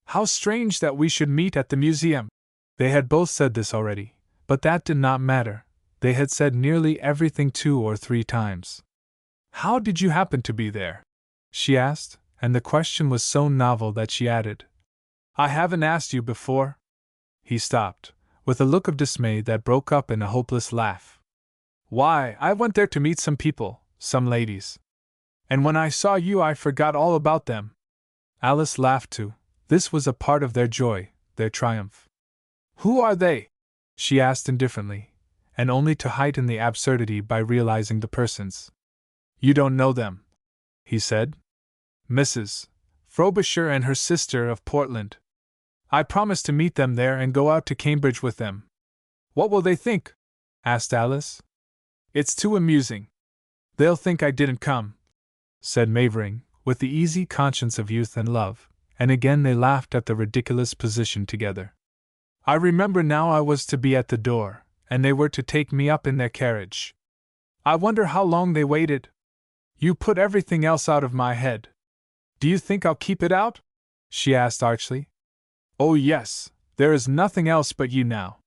Speaker 1: How strange that we should meet at the museum!" They had both said this already, but that did not matter. They had said nearly everything 2 or 3 times. "How did you happen to be there?" she asked, and the question was so novel that she added, "I haven't asked you before." He stopped, with a look of dismay that broke up in a hopeless laugh. "Why, I went there to meet some people, some ladies. And when I saw you I forgot all about them." Alice laughed too. This was a part of their joy, their triumph. "Who are they?" she asked indifferently, and only to heighten the absurdity by realizing the persons. "You don't know them," he said. "Mrs. Frobisher and her sister of Portland. I promised to meet them there and go out to Cambridge with them." "What will they think?" asked Alice. "It's too amusing. They'll think I didn't come," said Mavering, with the easy conscience of youth and love, and again they laughed at the ridiculous position together. "I remember now I was to be at the door, and they were to take me up in their carriage. I wonder how long they waited. You put everything else out of my head. Do you think I'll keep it out?" she asked archly. "Oh yes, there is nothing else but you now."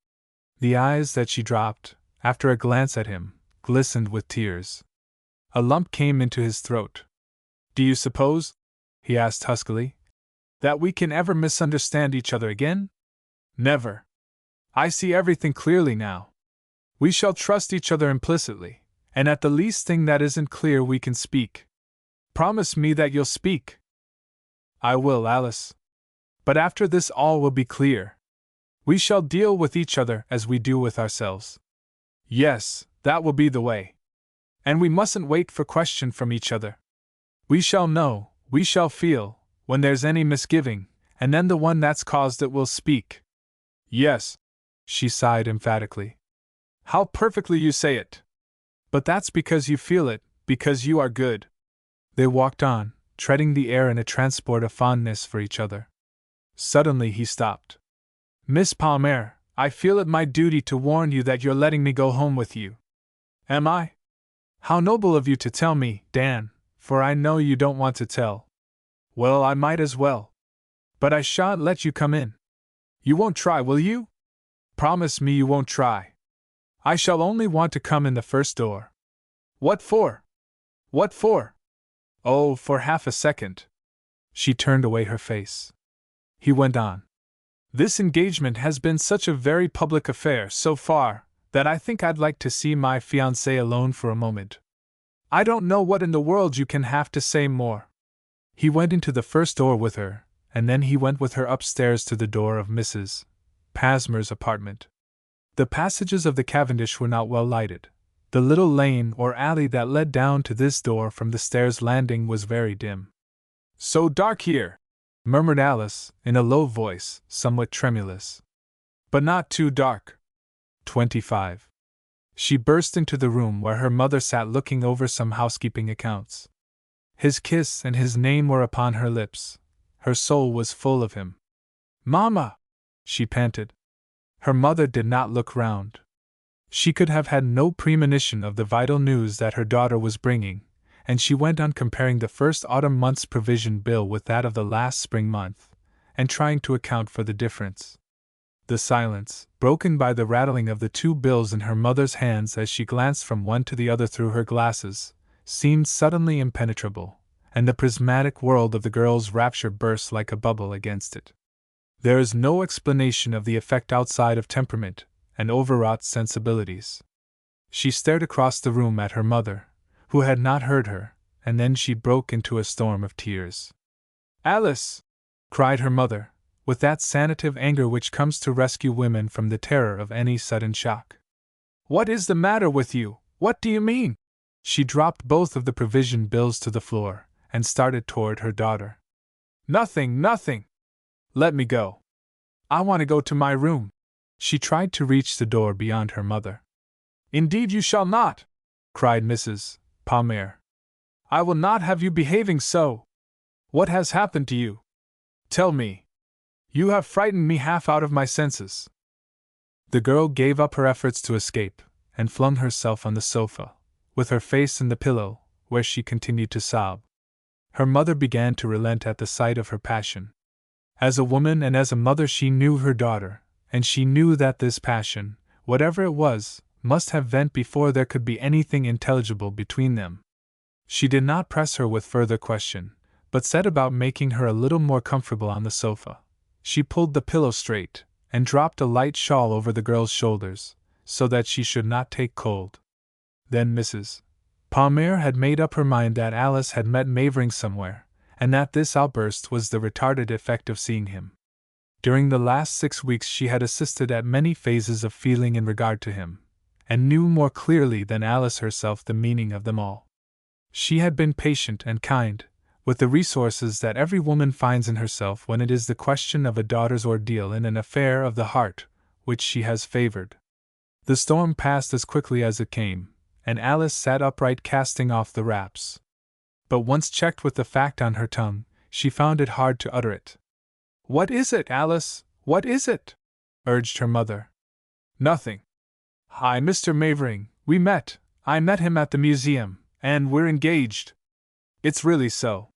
Speaker 1: The eyes that she dropped, after a glance at him, glistened with tears. A lump came into his throat. "Do you suppose," he asked huskily, "that we can ever misunderstand each other again?" "Never. I see everything clearly now. We shall trust each other implicitly, and at the least thing that isn't clear we can speak. Promise me that you'll speak." "I will, Alice. But after this all will be clear. We shall deal with each other as we do with ourselves." "Yes, that will be the way. And we mustn't wait for question from each other. We shall know, we shall feel, when there's any misgiving, and then the one that's caused it will speak." "Yes," she sighed emphatically. "How perfectly you say it! But that's because you feel it, because you are good." They walked on, treading the air in a transport of fondness for each other. Suddenly he stopped. "Miss Palmer, I feel it my duty to warn you that you're letting me go home with you." "Am I? How noble of you to tell me, Dan, for I know you don't want to tell." "Well, I might as well. But I shan't let you come in. You won't try, will you? Promise me you won't try." "I shall only want to come in the first door." "What for?" What for? Oh, for half a second. She turned away her face. He went on. This engagement has been such a very public affair so far that I think I'd like to see my fiancée alone for a moment. I don't know what in the world you can have to say more. He went into the first door with her, and then he went with her upstairs to the door of Mrs. Pasmer's apartment. The passages of the Cavendish were not well lighted. The little lane or alley that led down to this door from the stairs landing was very dim. So dark here, murmured Alice, in a low voice, somewhat tremulous. But not too dark. 25. She burst into the room where her mother sat looking over some housekeeping accounts. His kiss and his name were upon her lips. Her soul was full of him. Mamma! She panted. Her mother did not look round. She could have had no premonition of the vital news that her daughter was bringing, and she went on comparing the first autumn month's provision bill with that of the last spring month, and trying to account for the difference. The silence, broken by the rattling of the two bills in her mother's hands as she glanced from one to the other through her glasses, seemed suddenly impenetrable, and the prismatic world of the girl's rapture burst like a bubble against it. There is no explanation of the effect outside of temperament and overwrought sensibilities. She stared across the room at her mother, who had not heard her, and then she broke into a storm of tears. Alice! Cried her mother, with that sanative anger which comes to rescue women from the terror of any sudden shock. What is the matter with you? What do you mean? She dropped both of the provision bills to the floor, and started toward her daughter. Nothing, nothing! Let me go. I want to go to my room. She tried to reach the door beyond her mother. Indeed you shall not! Cried Mrs. Palmer. I will not have you behaving so. What has happened to you? Tell me. You have frightened me half out of my senses. The girl gave up her efforts to escape, and flung herself on the sofa, with her face in the pillow, where she continued to sob. Her mother began to relent at the sight of her passion. As a woman and as a mother she knew her daughter, and she knew that this passion, whatever it was, must have vent before there could be anything intelligible between them. She did not press her with further question, but set about making her a little more comfortable on the sofa. She pulled the pillow straight, and dropped a light shawl over the girl's shoulders, so that she should not take cold. Then Mrs. Palmer had made up her mind that Alice had met Mavering somewhere, and that this outburst was the retarded effect of seeing him. During the last 6 weeks she had assisted at many phases of feeling in regard to him, and knew more clearly than Alice herself the meaning of them all. She had been patient and kind, with the resources that every woman finds in herself when it is the question of a daughter's ordeal in an affair of the heart which she has favored. The storm passed as quickly as it came, and Alice sat upright casting off the wraps. But once checked with the fact on her tongue, she found it hard to utter it. What is it, Alice? What is it? Urged her mother. Nothing. Hi, Mr. Mavering, we met. I met him at the museum, and we're engaged. It's really so.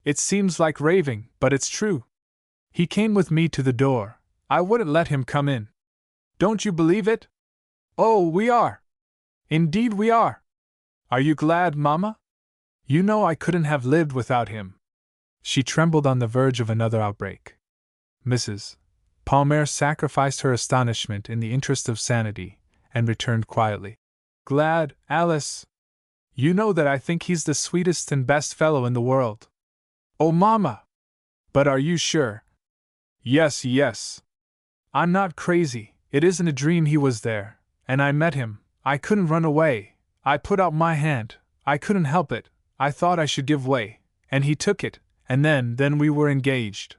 Speaker 1: It seems like raving, but it's true. He came with me to the door. I wouldn't let him come in. Don't you believe it? Oh, we are. Indeed we are. Are you glad, Mamma? You know I couldn't have lived without him. She trembled on the verge of another outbreak. Mrs. Palmer sacrificed her astonishment in the interest of sanity, and returned quietly. Glad, Alice? You know that I think he's the sweetest and best fellow in the world. Oh, Mamma! But are you sure? Yes, yes. I'm not crazy, it isn't a dream he was there, and I met him. I couldn't run away. I put out my hand. I couldn't help it. I thought I should give way, and he took it, and then we were engaged.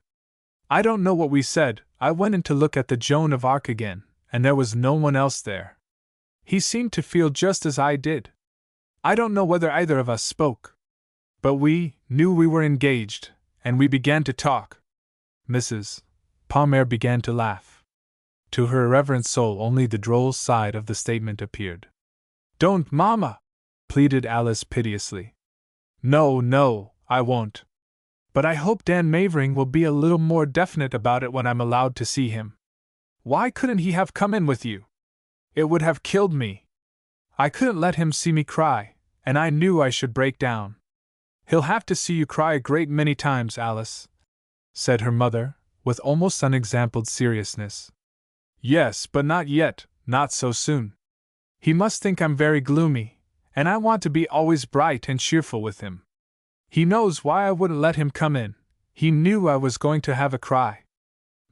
Speaker 1: I don't know what we said. I went in to look at the Joan of Arc again, and there was no one else there. He seemed to feel just as I did. I don't know whether either of us spoke. But we knew we were engaged, and we began to talk. Mrs. Palmer began to laugh. To her irreverent soul only the droll side of the statement appeared. Don't, Mamma! Pleaded Alice piteously. No, no, I won't. But I hope Dan Mavering will be a little more definite about it when I'm allowed to see him. Why couldn't he have come in with you? It would have killed me. I couldn't let him see me cry, and I knew I should break down. He'll have to see you cry a great many times, Alice, said her mother, with almost unexampled seriousness. Yes, but not yet, not so soon. He must think I'm very gloomy, and I want to be always bright and cheerful with him. He knows why I wouldn't let him come in. He knew I was going to have a cry.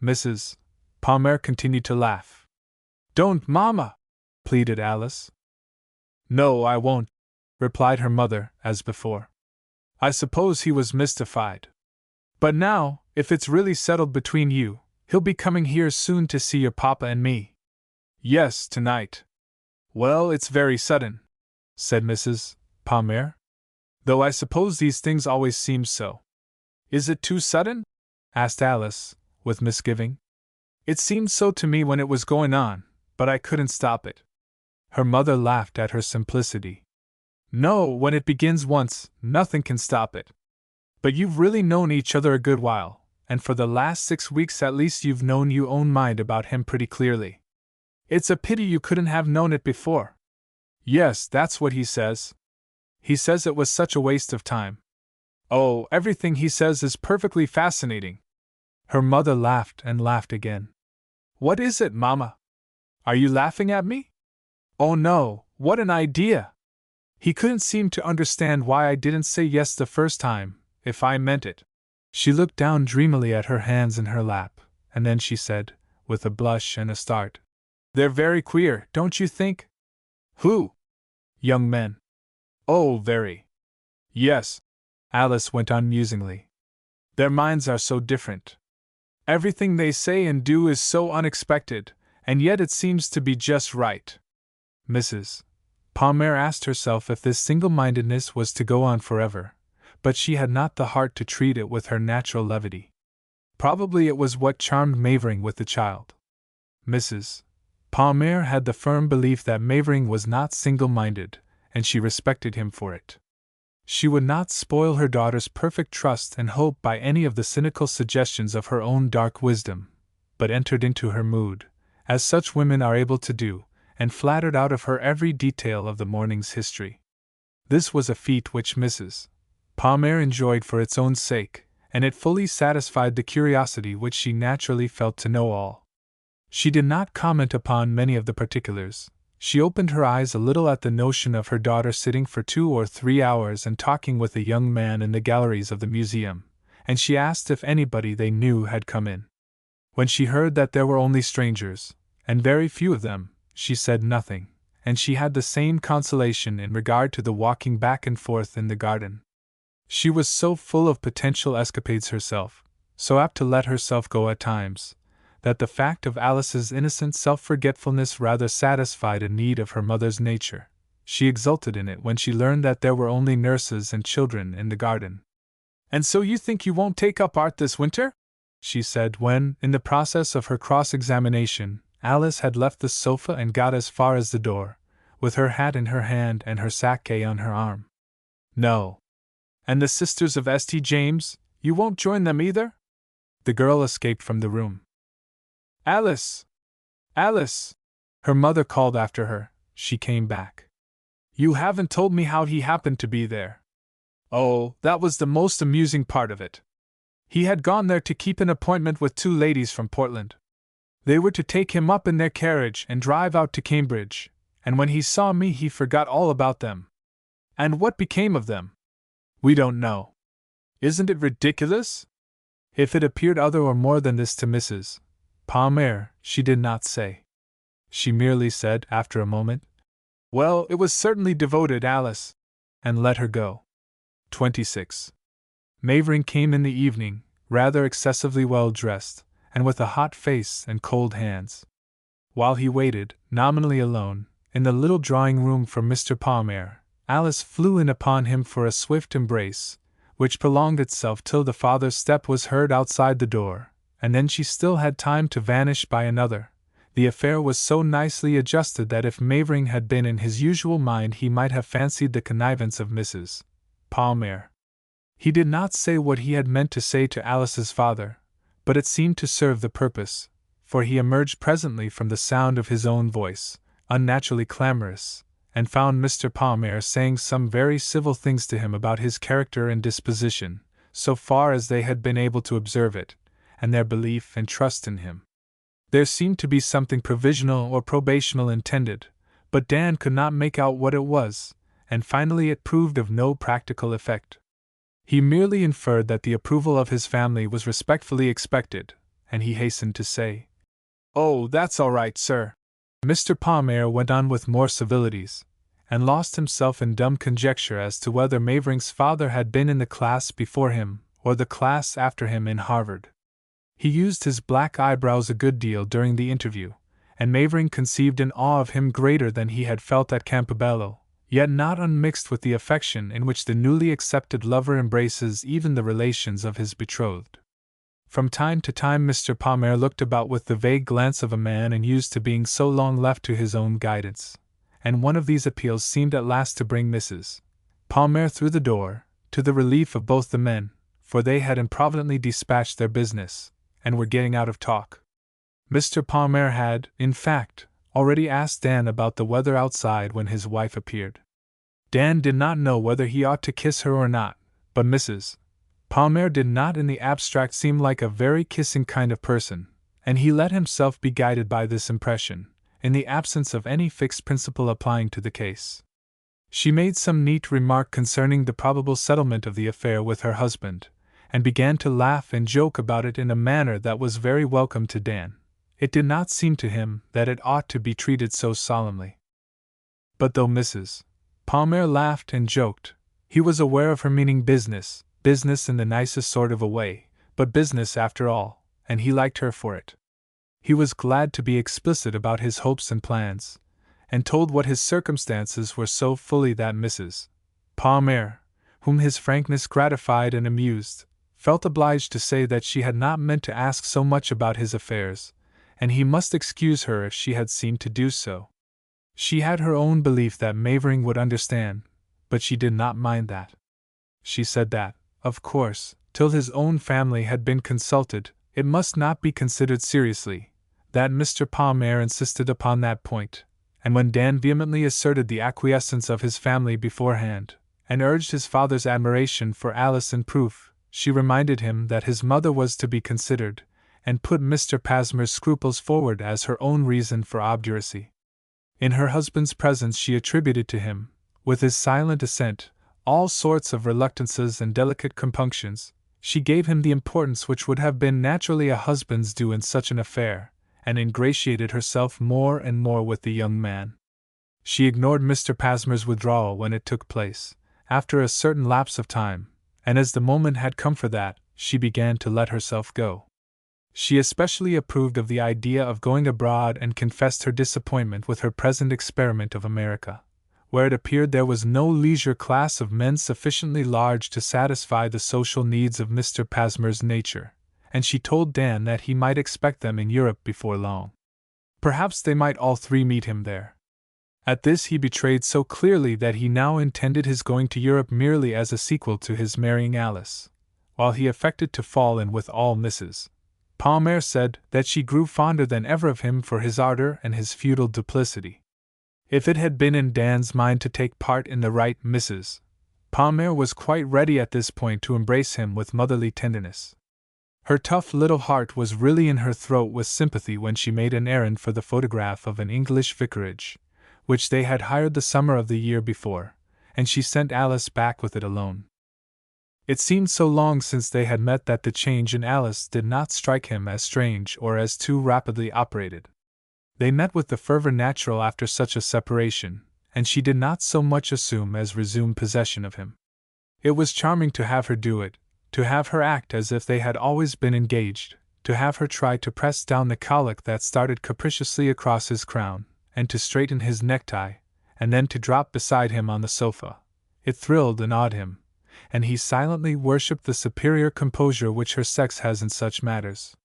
Speaker 1: Mrs. Palmer continued to laugh. Don't, Mama, pleaded Alice. No, I won't, replied her mother, as before. I suppose he was mystified. But now, if it's really settled between you, he'll be coming here soon to see your papa and me. Yes, tonight. Well, it's very sudden, said Mrs. Palmer. Though I suppose these things always seem so. Is it too sudden? Asked Alice, with misgiving. It seemed so to me when it was going on, but I couldn't stop it. Her mother laughed at her simplicity. No, when it begins once, nothing can stop it. But you've really known each other a good while, and for the last 6 weeks at least you've known your own mind about him pretty clearly. It's a pity you couldn't have known it before. Yes, that's what he says. He says it was such a waste of time. Oh, everything he says is perfectly fascinating. Her mother laughed and laughed again. What is it, Mama? Are you laughing at me? Oh no, what an idea! He couldn't seem to understand why I didn't say yes the first time, if I meant it. She looked down dreamily at her hands in her lap, and then she said, with a blush and a start, They're very queer, don't you think? Who? Young men. Oh, very. Yes, Alice went on musingly. Their minds are so different. Everything they say and do is so unexpected, and yet it seems to be just right. Mrs. Palmer asked herself if this single-mindedness was to go on forever, but she had not the heart to treat it with her natural levity. Probably it was what charmed Mavering with the child. Mrs. Palmer had the firm belief that Mavering was not single-minded, and she respected him for it. She would not spoil her daughter's perfect trust and hope by any of the cynical suggestions of her own dark wisdom, but entered into her mood, as such women are able to do, and flattered out of her every detail of the morning's history. This was a feat which Mrs. Palmer enjoyed for its own sake, and it fully satisfied the curiosity which she naturally felt to know all. She did not comment upon many of the particulars. She opened her eyes a little at the notion of her daughter sitting for 2 or 3 hours and talking with a young man in the galleries of the museum, and she asked if anybody they knew had come in. When she heard that there were only strangers, and very few of them, she said nothing, and she had the same consolation in regard to the walking back and forth in the garden. She was so full of potential escapades herself, so apt to let herself go at times, that the fact of Alice's innocent self-forgetfulness rather satisfied a need of her mother's nature. She exulted in it when she learned that there were only nurses and children in the garden. "And so you think you won't take up art this winter?" she said when, in the process of her cross-examination, Alice had left the sofa and got as far as the door, with her hat in her hand and her sacque on her arm. "No." "And the sisters of St. James, you won't join them either?" The girl escaped from the room. "Alice! Alice!" her mother called after her. She came back. "You haven't told me how he happened to be there." "Oh, that was the most amusing part of it. He had gone there to keep an appointment with 2 ladies from Portland. They were to take him up in their carriage and drive out to Cambridge, and when he saw me he forgot all about them. And what became of them? We don't know. Isn't it ridiculous?" If it appeared other or more than this to Mrs. Palmer, she did not say. She merely said, after a moment, "Well, it was certainly devoted, Alice," and let her go. 26. Mavering came in the evening, rather excessively well dressed, and with a hot face and cold hands. While he waited, nominally alone, in the little drawing-room for Mr. Palmer, Alice flew in upon him for a swift embrace, which prolonged itself till the father's step was heard outside the door, and then she still had time to vanish by another. The affair was so nicely adjusted that if Mavering had been in his usual mind he might have fancied the connivance of Mrs. Palmer. He did not say what he had meant to say to Alice's father, but it seemed to serve the purpose, for he emerged presently from the sound of his own voice, unnaturally clamorous, and found Mr. Palmer saying some very civil things to him about his character and disposition, so far as they had been able to observe it, and their belief and trust in him. There seemed to be something provisional or probational intended, but Dan could not make out what it was, and finally it proved of no practical effect. He merely inferred that the approval of his family was respectfully expected, and he hastened to say, "Oh, that's all right, sir." Mr. Palmer went on with more civilities, and lost himself in dumb conjecture as to whether Mavering's father had been in the class before him, or the class after him in Harvard. He used his black eyebrows a good deal during the interview, and Mavering conceived an awe of him greater than he had felt at Campobello, yet not unmixed with the affection in which the newly accepted lover embraces even the relations of his betrothed. From time to time Mr. Palmer looked about with the vague glance of a man unused to being so long left to his own guidance, and one of these appeals seemed at last to bring Mrs. Palmer through the door, to the relief of both the men, for they had improvidently dispatched their business, and were getting out of talk. Mr. Palmer had, in fact, already asked Dan about the weather outside when his wife appeared. Dan did not know whether he ought to kiss her or not, but Mrs. Palmer did not in the abstract seem like a very kissing kind of person, and he let himself be guided by this impression, in the absence of any fixed principle applying to the case. She made some neat remark concerning the probable settlement of the affair with her husband, and began to laugh and joke about it in a manner that was very welcome to Dan. It did not seem to him that it ought to be treated so solemnly. But though Mrs. Palmer laughed and joked, he was aware of her meaning business in the nicest sort of a way, but business after all, and he liked her for it. He was glad to be explicit about his hopes and plans, and told what his circumstances were so fully that Mrs. Palmer, whom his frankness gratified and amused, felt obliged to say that she had not meant to ask so much about his affairs, and he must excuse her if she had seemed to do so. She had her own belief that Mavering would understand, but she did not mind that. She said that, of course, till his own family had been consulted, it must not be considered seriously, that Mr. Palmer insisted upon that point, and when Dan vehemently asserted the acquiescence of his family beforehand, and urged his father's admiration for Alice in proof, she reminded him that his mother was to be considered, and put Mr. Palmer's scruples forward as her own reason for obduracy. In her husband's presence she attributed to him, with his silent assent, all sorts of reluctances and delicate compunctions. She gave him the importance which would have been naturally a husband's due in such an affair, and ingratiated herself more and more with the young man. She ignored Mr. Palmer's withdrawal when it took place, after a certain lapse of time, and as the moment had come for that, she began to let herself go. She especially approved of the idea of going abroad and confessed her disappointment with her present experiment of America, where it appeared there was no leisure class of men sufficiently large to satisfy the social needs of Mr. Palmer's nature, and she told Dan that he might expect them in Europe before long. Perhaps they might all three meet him there. At this he betrayed so clearly that he now intended his going to Europe merely as a sequel to his marrying Alice, while he affected to fall in with all Mrs. Palmer said that she grew fonder than ever of him for his ardor and his feudal duplicity. If it had been in Dan's mind to take part in the right, Mrs. Palmer was quite ready at this point to embrace him with motherly tenderness. Her tough little heart was really in her throat with sympathy when she made an errand for the photograph of an English vicarage, which they had hired the summer of the year before, and she sent Alice back with it alone. It seemed so long since they had met that the change in Alice did not strike him as strange or as too rapidly operated. They met with the fervor natural after such a separation, and she did not so much assume as resume possession of him. It was charming to have her do it, to have her act as if they had always been engaged, to have her try to press down the colic that started capriciously across his crown, and to straighten his necktie, and then to drop beside him on the sofa. It thrilled and awed him, and he silently worshipped the superior composure which her sex has in such matters.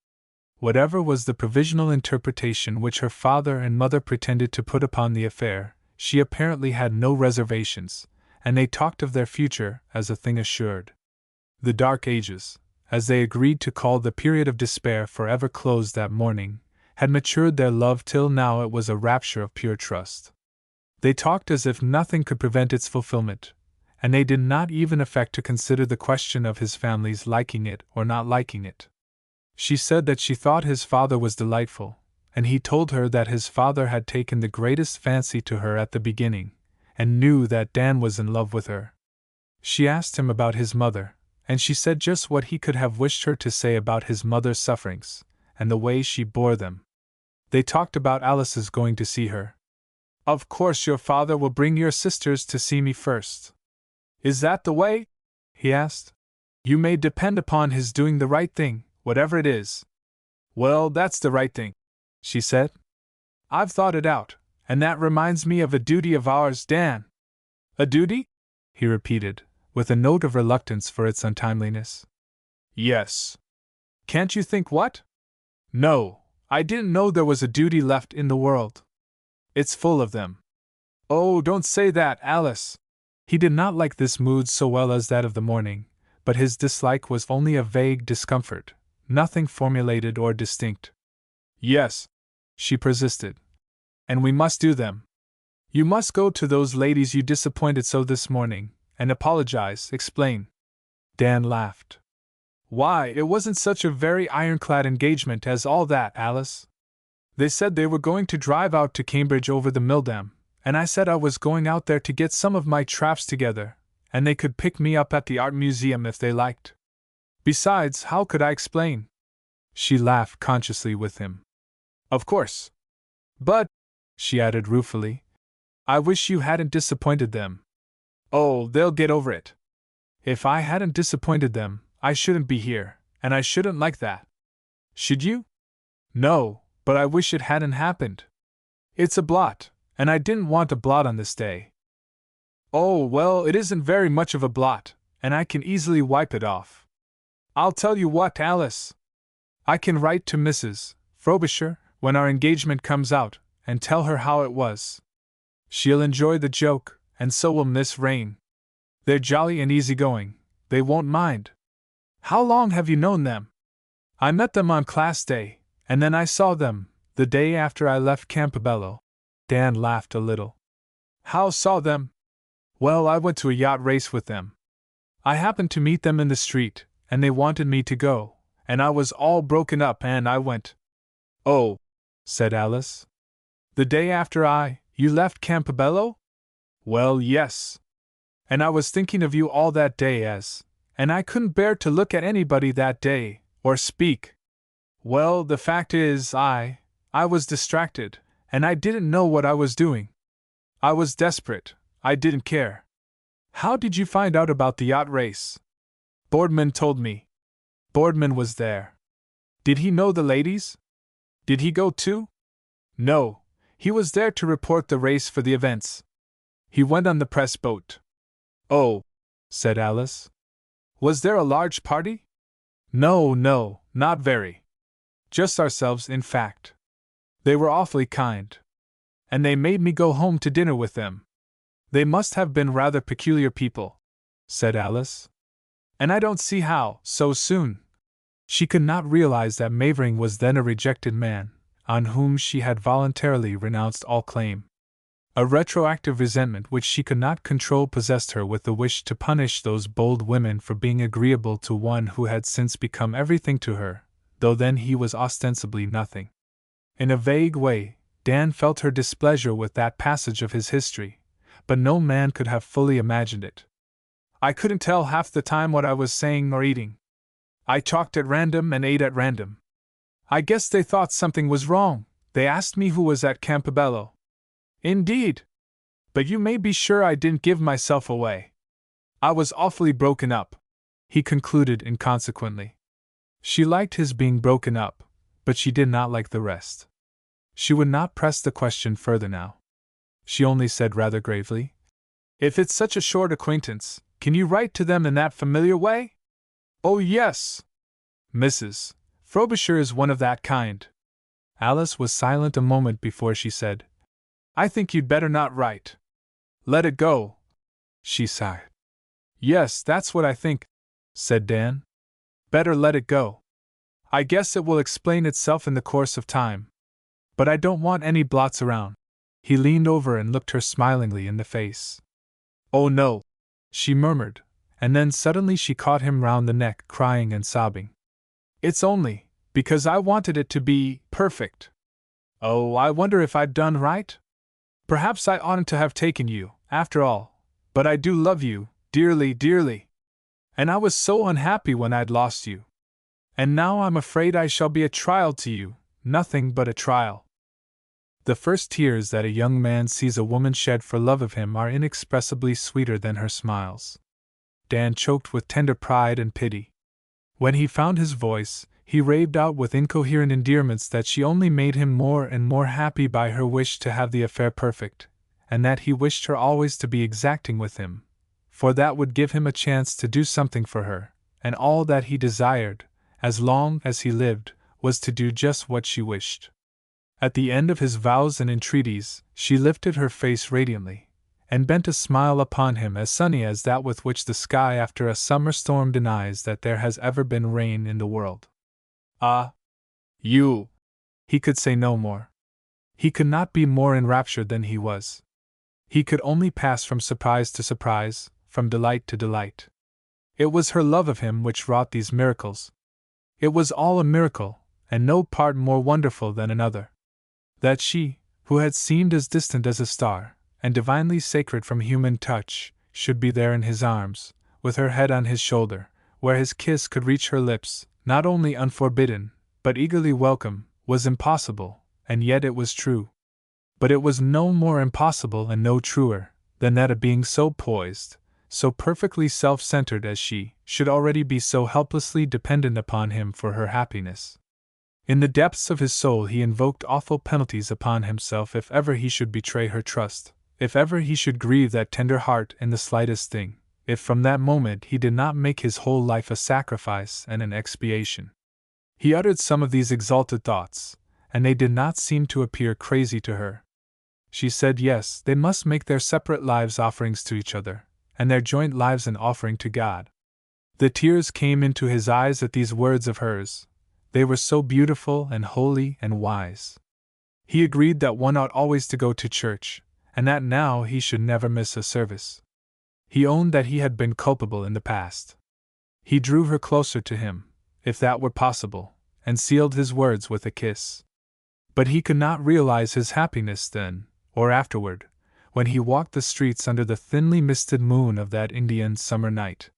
Speaker 1: Whatever was the provisional interpretation which her father and mother pretended to put upon the affair, she apparently had no reservations, and they talked of their future as a thing assured. The Dark Ages, as they agreed to call the period of despair forever closed that morning, had matured their love till now it was a rapture of pure trust. They talked as if nothing could prevent its fulfillment, and they did not even affect to consider the question of his family's liking it or not liking it. She said that she thought his father was delightful, and he told her that his father had taken the greatest fancy to her at the beginning, and knew that Dan was in love with her. She asked him about his mother, and she said just what he could have wished her to say about his mother's sufferings, and the way she bore them. They talked about Alice's going to see her. "Of course your father will bring your sisters to see me first." "Is that the way?" he asked. "You may depend upon his doing the right thing, whatever it is." "Well, that's the right thing," she said. "I've thought it out, and that reminds me of a duty of ours, Dan." "A duty?" he repeated, with a note of reluctance for its untimeliness. "Yes. Can't you think what?" "No, I didn't know there was a duty left in the world. It's full of them." "Oh, don't say that, Alice." He did not like this mood so well as that of the morning, but his dislike was only a vague discomfort, nothing formulated or distinct. "Yes," she persisted, "and we must do them. You must go to those ladies you disappointed so this morning, and apologize, explain." Dan laughed. "Why, it wasn't such a very ironclad engagement as all that, Alice. They said they were going to drive out to Cambridge over the Milldam, and I said I was going out there to get some of my traps together, and they could pick me up at the Art Museum if they liked. Besides, how could I explain?" She laughed consciously with him. "Of course. But," she added ruefully, "I wish you hadn't disappointed them." "Oh, they'll get over it. If I hadn't disappointed them, I shouldn't be here, and I shouldn't like that." "Should you?" "No, but I wish it hadn't happened. It's a blot, and I didn't want a blot on this day." "Oh, well, it isn't very much of a blot, and I can easily wipe it off. I'll tell you what, Alice. I can write to Mrs. Frobisher, when our engagement comes out, and tell her how it was. She'll enjoy the joke, and so will Miss Rain. They're jolly and easygoing, they won't mind." "How long have you known them?" "I met them on class day, and then I saw them, the day after I left Campobello." Dan laughed a little. "How saw them?" "Well, I went to a yacht race with them. I happened to meet them in the street, and they wanted me to go, and I was all broken up and I went." "Oh," said Alice. "The day after you left Campobello?" "Well, yes. And I was thinking of you all that day and I couldn't bear to look at anybody that day, or speak. Well, the fact is, I was distracted, and I didn't know what I was doing. I was desperate, I didn't care." "How did you find out about the yacht race?" "Boardman told me." "Boardman was there. Did he know the ladies? Did he go too?" "No, he was there to report the race for the events. He went on the press boat." "Oh," said Alice. "Was there a large party?" No, not very. Just ourselves, in fact. They were awfully kind. And they made me go home to dinner with them." "They must have been rather peculiar people," said Alice. "And I don't see how, so soon." She could not realize that Mavering was then a rejected man, on whom she had voluntarily renounced all claim. A retroactive resentment which she could not control possessed her with the wish to punish those bold women for being agreeable to one who had since become everything to her, though then he was ostensibly nothing. In a vague way, Dan felt her displeasure with that passage of his history, but no man could have fully imagined it. "I couldn't tell half the time what I was saying or eating. I talked at random and ate at random. I guess they thought something was wrong. They asked me who was at Campobello." "Indeed? But you may be sure I didn't give myself away. I was awfully broken up," he concluded inconsequently. She liked his being broken up, but she did not like the rest. She would not press the question further now. She only said rather gravely, "If it's such a short acquaintance, can you write to them in that familiar way?" "Oh, yes. Mrs. Frobisher is one of that kind." Alice was silent a moment before she said, "I think you'd better not write. Let it go." She sighed. "Yes, that's what I think," said Dan. "Better let it go. I guess it will explain itself in the course of time. But I don't want any blots around." He leaned over and looked her smilingly in the face. "Oh no," she murmured, and then suddenly she caught him round the neck, crying and sobbing. "It's only because I wanted it to be perfect. Oh, I wonder if I'd done right? Perhaps I oughtn't to have taken you, after all, but I do love you, dearly, dearly. And I was so unhappy when I'd lost you. And now I'm afraid I shall be a trial to you, nothing but a trial." The first tears that a young man sees a woman shed for love of him are inexpressibly sweeter than her smiles. Dan choked with tender pride and pity. When he found his voice, he raved out with incoherent endearments that she only made him more and more happy by her wish to have the affair perfect, and that he wished her always to be exacting with him, for that would give him a chance to do something for her, and all that he desired, as long as he lived, was to do just what she wished. At the end of his vows and entreaties, she lifted her face radiantly, and bent a smile upon him as sunny as that with which the sky after a summer storm denies that there has ever been rain in the world. "Ah! You!" He could say no more. He could not be more enraptured than he was. He could only pass from surprise to surprise, from delight to delight. It was her love of him which wrought these miracles. It was all a miracle, and no part more wonderful than another. That she, who had seemed as distant as a star, and divinely sacred from human touch, should be there in his arms, with her head on his shoulder, where his kiss could reach her lips, not only unforbidden, but eagerly welcome, was impossible, and yet it was true. But it was no more impossible and no truer, than that a being so poised, so perfectly self-centered as she, should already be so helplessly dependent upon him for her happiness. In the depths of his soul he invoked awful penalties upon himself if ever he should betray her trust, if ever he should grieve that tender heart in the slightest thing, if from that moment he did not make his whole life a sacrifice and an expiation. He uttered some of these exalted thoughts, and they did not seem to appear crazy to her. She said yes, they must make their separate lives offerings to each other, and their joint lives an offering to God. The tears came into his eyes at these words of hers. They were so beautiful and holy and wise. He agreed that one ought always to go to church, and that now he should never miss a service. He owned that he had been culpable in the past. He drew her closer to him, if that were possible, and sealed his words with a kiss. But he could not realize his happiness then, or afterward, when he walked the streets under the thinly misted moon of that Indian summer night.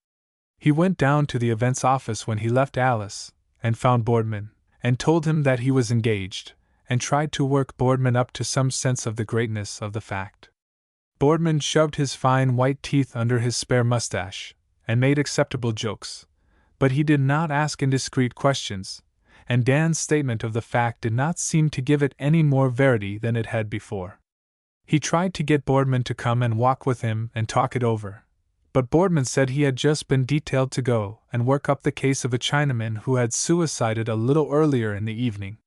Speaker 1: He went down to the events office when he left Alice, and found Boardman, and told him that he was engaged, and tried to work Boardman up to some sense of the greatness of the fact. Boardman shoved his fine white teeth under his spare mustache, and made acceptable jokes, but he did not ask indiscreet questions, and Dan's statement of the fact did not seem to give it any more verity than it had before. He tried to get Boardman to come and walk with him and talk it over, but Boardman said he had just been detailed to go and work up the case of a Chinaman who had suicided a little earlier in the evening.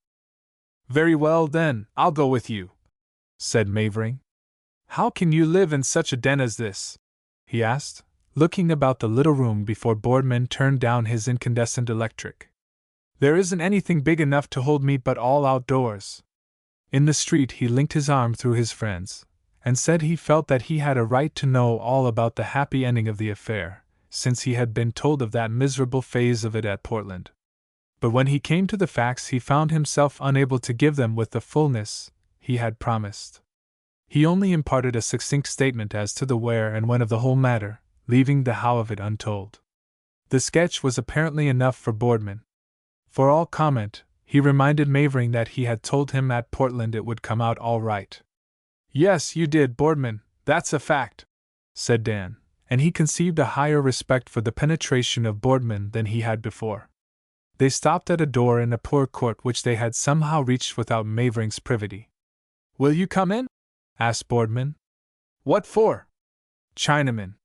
Speaker 1: "Very well then, I'll go with you," said Mavering. "How can you live in such a den as this?" he asked, looking about the little room before Boardman turned down his incandescent electric. "There isn't anything big enough to hold me but all outdoors." In the street he linked his arm through his friend's, and said he felt that he had a right to know all about the happy ending of the affair, since he had been told of that miserable phase of it at Portland. But when he came to the facts he found himself unable to give them with the fullness he had promised. He only imparted a succinct statement as to the where and when of the whole matter, leaving the how of it untold. The sketch was apparently enough for Boardman. For all comment, he reminded Mavering that he had told him at Portland it would come out all right. "Yes, you did, Boardman, that's a fact," said Dan, and he conceived a higher respect for the penetration of Boardman than he had before. They stopped at a door in a poor court which they had somehow reached without Mavering's privity. "Will you come in?" asked Boardman. "What for?" "Chinaman."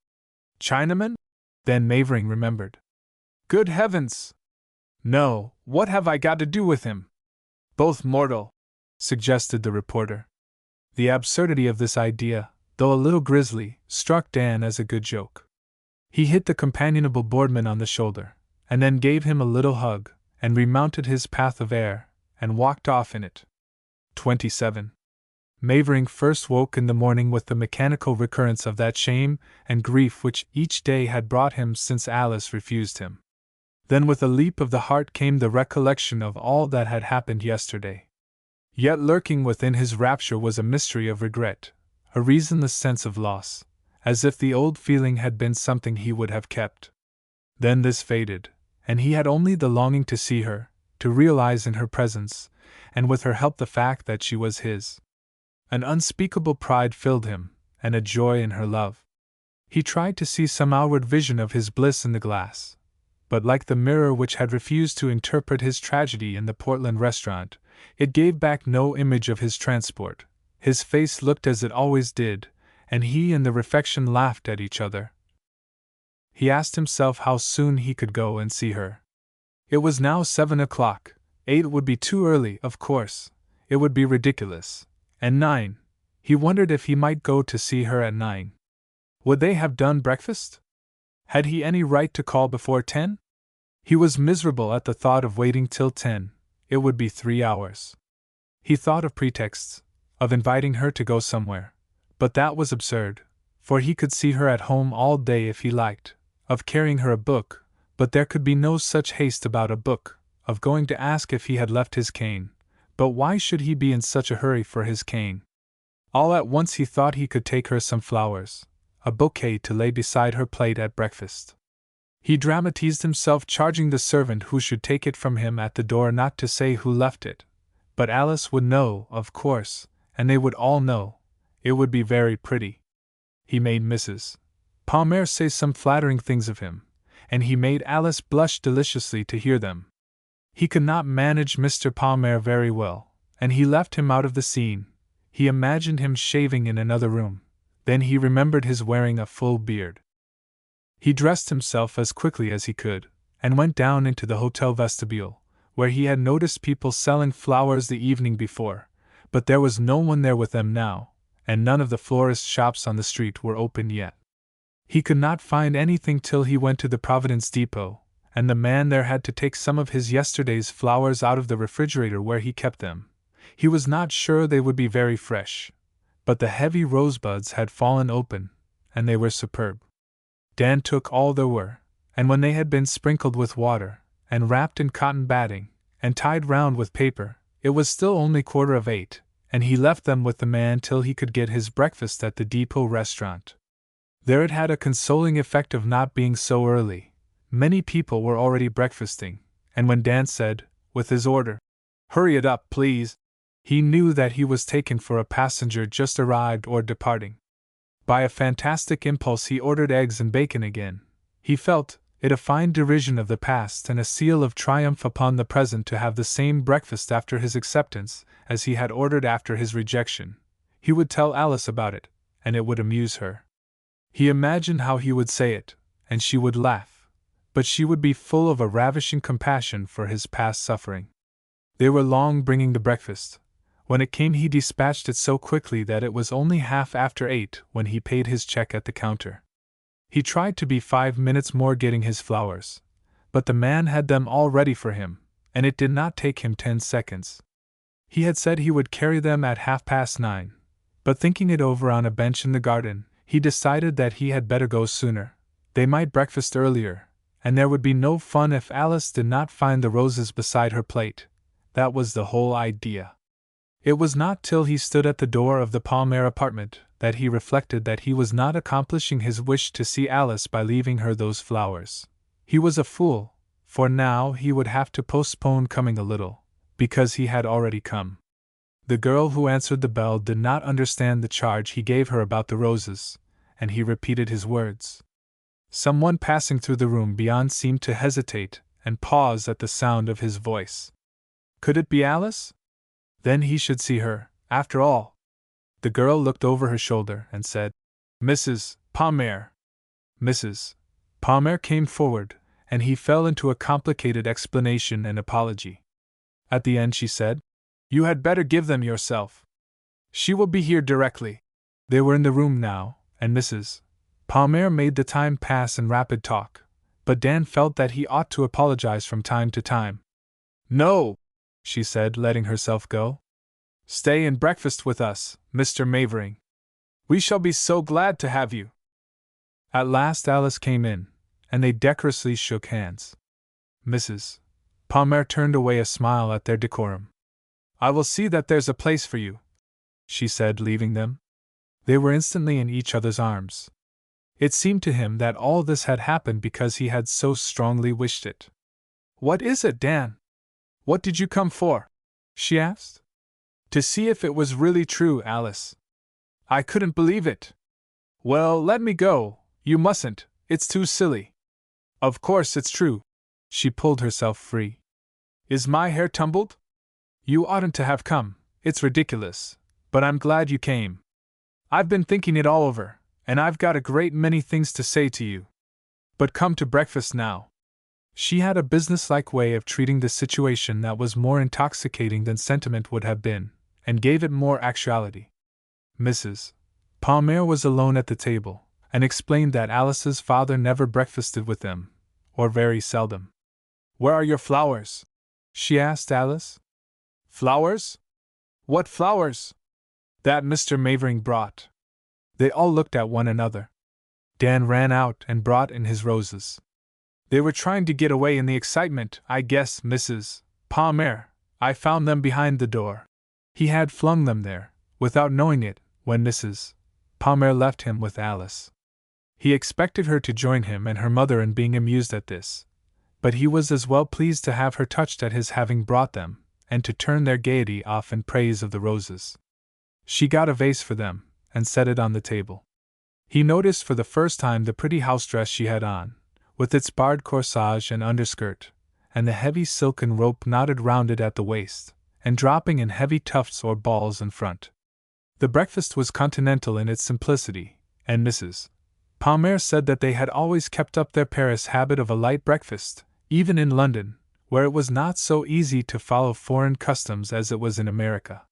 Speaker 1: "Chinaman?" Then Mavering remembered. "Good heavens! No, what have I got to do with him?" "Both mortal," suggested the reporter. The absurdity of this idea, though a little grisly, struck Dan as a good joke. He hit the companionable Boardman on the shoulder, and then gave him a little hug, and remounted his path of air, and walked off in it. 27. Mavering first woke in the morning with the mechanical recurrence of that shame and grief which each day had brought him since Alice refused him. Then with a leap of the heart came the recollection of all that had happened yesterday. Yet lurking within his rapture was a mystery of regret, a reasonless sense of loss, as if the old feeling had been something he would have kept. Then this faded, and he had only the longing to see her, to realize in her presence, and with her help the fact that she was his. An unspeakable pride filled him, and a joy in her love. He tried to see some outward vision of his bliss in the glass, but like the mirror which had refused to interpret his tragedy in the Portland restaurant, it gave back no image of his transport. His face looked as it always did, and he and the reflection laughed at each other. He asked himself how soon he could go and see her. It was now 7 o'clock. 8 would be too early, of course. It would be ridiculous. And 9. He wondered if he might go to see her at 9. Would they have done breakfast? Had he any right to call before 10? He was miserable at the thought of waiting till 10. It would be 3 hours. He thought of pretexts, of inviting her to go somewhere. But that was absurd, for he could see her at home all day if he liked, of carrying her a book, but there could be no such haste about a book, of going to ask if he had left his cane. But why should he be in such a hurry for his cane? All at once he thought he could take her some flowers, a bouquet to lay beside her plate at breakfast. He dramatized himself charging the servant who should take it from him at the door not to say who left it. But Alice would know, of course, and they would all know. It would be very pretty. He made Mrs. Palmer say some flattering things of him, and he made Alice blush deliciously to hear them. He could not manage Mr. Palmer very well, and he left him out of the scene. He imagined him shaving in another room. Then he remembered his wearing a full beard. He dressed himself as quickly as he could, and went down into the hotel vestibule, where he had noticed people selling flowers the evening before, but there was no one there with them now, and none of the florist shops on the street were open yet. He could not find anything till he went to the Providence Depot, and the man there had to take some of his yesterday's flowers out of the refrigerator where he kept them. He was not sure they would be very fresh, but the heavy rosebuds had fallen open, and they were superb. Dan took all there were, and when they had been sprinkled with water, and wrapped in cotton batting, and tied round with paper, it was still only 7:15, and he left them with the man till he could get his breakfast at the depot restaurant. There it had a consoling effect of not being so early. Many people were already breakfasting, and when Dan said, with his order, "Hurry it up, please," he knew that he was taken for a passenger just arrived or departing. By a fantastic impulse he ordered eggs and bacon again. He felt it a fine derision of the past and a seal of triumph upon the present to have the same breakfast after his acceptance as he had ordered after his rejection. He would tell Alice about it, and it would amuse her. He imagined how he would say it, and she would laugh. But she would be full of a ravishing compassion for his past suffering. They were long bringing the breakfast. When it came he dispatched it so quickly that it was only 8:30 when he paid his check at the counter. He tried to be 5 minutes more getting his flowers, but the man had them all ready for him, and it did not take him 10 seconds. He had said he would carry them at 9:30, but thinking it over on a bench in the garden, he decided that he had better go sooner. They might breakfast earlier, and there would be no fun if Alice did not find the roses beside her plate. That was the whole idea. It was not till he stood at the door of the Palmer apartment that he reflected that he was not accomplishing his wish to see Alice by leaving her those flowers. He was a fool, for now he would have to postpone coming a little, because he had already come. The girl who answered the bell did not understand the charge he gave her about the roses, and he repeated his words. Someone passing through the room beyond seemed to hesitate and pause at the sound of his voice. Could it be Alice? Then he should see her, after all. The girl looked over her shoulder and said, "Mrs. Palmer." Mrs. Palmer came forward, and he fell into a complicated explanation and apology. At the end she said, "You had better give them yourself. She will be here directly." They were in the room now, and Mrs. Palmer made the time pass in rapid talk, but Dan felt that he ought to apologize from time to time. "No," she said, letting herself go. Stay and breakfast with us, Mr. Mavering. We shall be so glad to have you. At last Alice came in, and they decorously shook hands. Mrs. Palmer turned away a smile at their decorum. I will see that there's a place for you, she said, leaving them. They were instantly in each other's arms. It seemed to him that all this had happened because he had so strongly wished it. What is it, Dan? What did you come for? She asked. To see if it was really true, Alice. I couldn't believe it. Well, let me go. You mustn't, it's too silly. Of course it's true. She pulled herself free. Is my hair tumbled? You oughtn't to have come, it's ridiculous, but I'm glad you came. I've been thinking it all over, and I've got a great many things to say to you. But come to breakfast now. She had a businesslike way of treating the situation that was more intoxicating than sentiment would have been, and gave it more actuality. Mrs. Palmer was alone at the table, and explained that Alice's father never breakfasted with them, or very seldom. Where are your flowers? She asked Alice. Flowers? What flowers? That Mr. Mavering brought. They all looked at one another. Dan ran out and brought in his roses. They were trying to get away in the excitement, I guess, Mrs. Palmer. I found them behind the door. He had flung them there, without knowing it, when Mrs. Palmer left him with Alice. He expected her to join him and her mother in being amused at this, but he was as well pleased to have her touched at his having brought them, and to turn their gaiety off in praise of the roses. She got a vase for them, and set it on the table. He noticed for the first time the pretty house dress she had on, with its barred corsage and underskirt, and the heavy silken rope knotted round it at the waist, and dropping in heavy tufts or balls in front. The breakfast was continental in its simplicity, and Mrs. Palmer said that they had always kept up their Paris habit of a light breakfast, even in London, where it was not so easy to follow foreign customs as it was in America.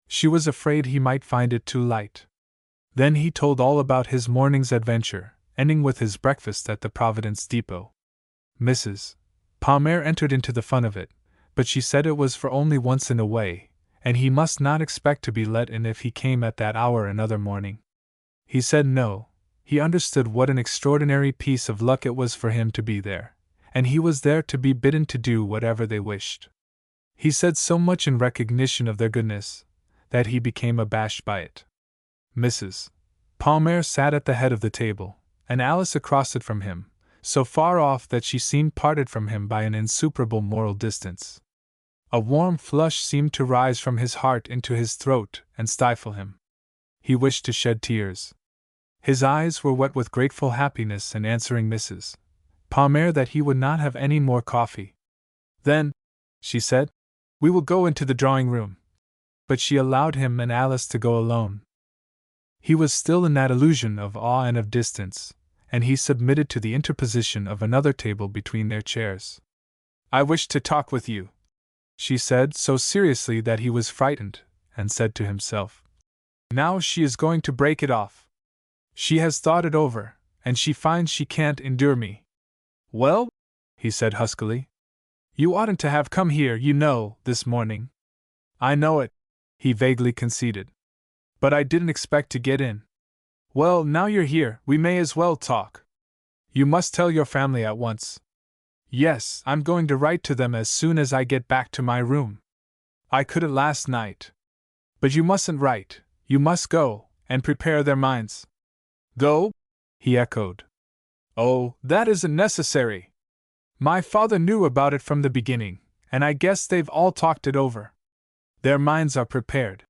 Speaker 1: She was afraid he might find it too light. Then he told all about his morning's adventure, ending with his breakfast at the Providence depot. Mrs. Palmer entered into the fun of it, but she said it was for only once in a way, and he must not expect to be let in if he came at that hour another morning. He said no, he understood what an extraordinary piece of luck it was for him to be there, and he was there to be bidden to do whatever they wished. He said so much in recognition of their goodness, that he became abashed by it. Mrs. Palmer sat at the head of the table, and Alice across it from him, so far off that she seemed parted from him by an insuperable moral distance. A warm flush seemed to rise from his heart into his throat and stifle him. He wished to shed tears. His eyes were wet with grateful happiness in answering Mrs. Palmer that he would not have any more coffee. Then, she said, we will go into the drawing-room. But she allowed him and Alice to go alone. He was still in that illusion of awe and of distance, and he submitted to the interposition of another table between their chairs. I wish to talk with you, she said so seriously that he was frightened, and said to himself, now she is going to break it off. She has thought it over, and she finds she can't endure me. Well, he said huskily, you oughtn't to have come here, you know, this morning. I know it, he vaguely conceded. But I didn't expect to get in. Well, now you're here, we may as well talk. You must tell your family at once. Yes, I'm going to write to them as soon as I get back to my room. I could it last night. But you mustn't write, you must go, and prepare their minds. Go? He echoed. Oh, that isn't necessary. My father knew about it from the beginning, and I guess they've all talked it over. Their minds are prepared.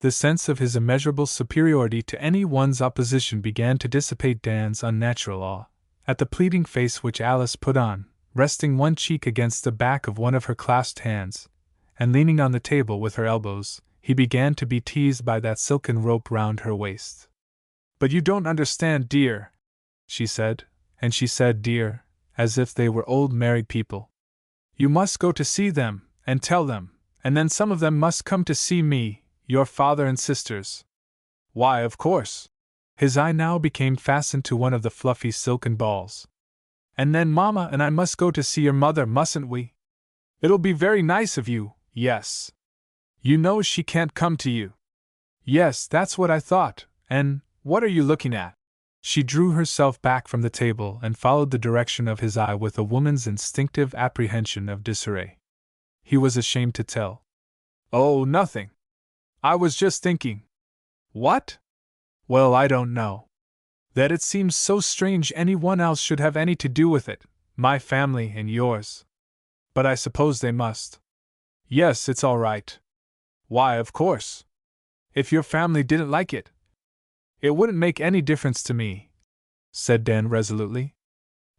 Speaker 1: The sense of his immeasurable superiority to any one's opposition began to dissipate Dan's unnatural awe. At the pleading face which Alice put on, resting one cheek against the back of one of her clasped hands, and leaning on the table with her elbows, he began to be teased by that silken rope round her waist. But you don't understand, dear, she said, and she said dear, as if they were old married people. You must go to see them, and tell them, and then some of them must come to see me, your father and sisters. Why, of course. His eye now became fastened to one of the fluffy silken balls. And then Mama and I must go to see your mother, mustn't we? It'll be very nice of you, yes. You know she can't come to you. Yes, that's what I thought, and what are you looking at? She drew herself back from the table and followed the direction of his eye with a woman's instinctive apprehension of disarray. He was ashamed to tell. Oh, nothing. I was just thinking. What? Well, I don't know. That it seems so strange anyone else should have any to do with it, my family and yours. But I suppose they must. Yes, it's all right. Why, of course. If your family didn't like it, it wouldn't make any difference to me, said Dan resolutely.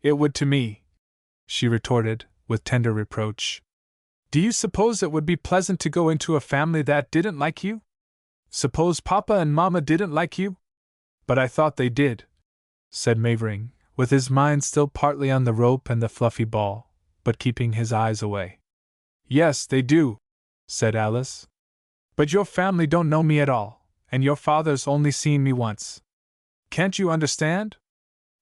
Speaker 1: It would to me, she retorted, with tender reproach. Do you suppose it would be pleasant to go into a family that didn't like you? Suppose Papa and Mama didn't like you? But I thought they did, said Mavering, with his mind still partly on the rope and the fluffy ball, but keeping his eyes away. Yes, they do, said Alice. But your family don't know me at all, and your father's only seen me once. Can't you understand?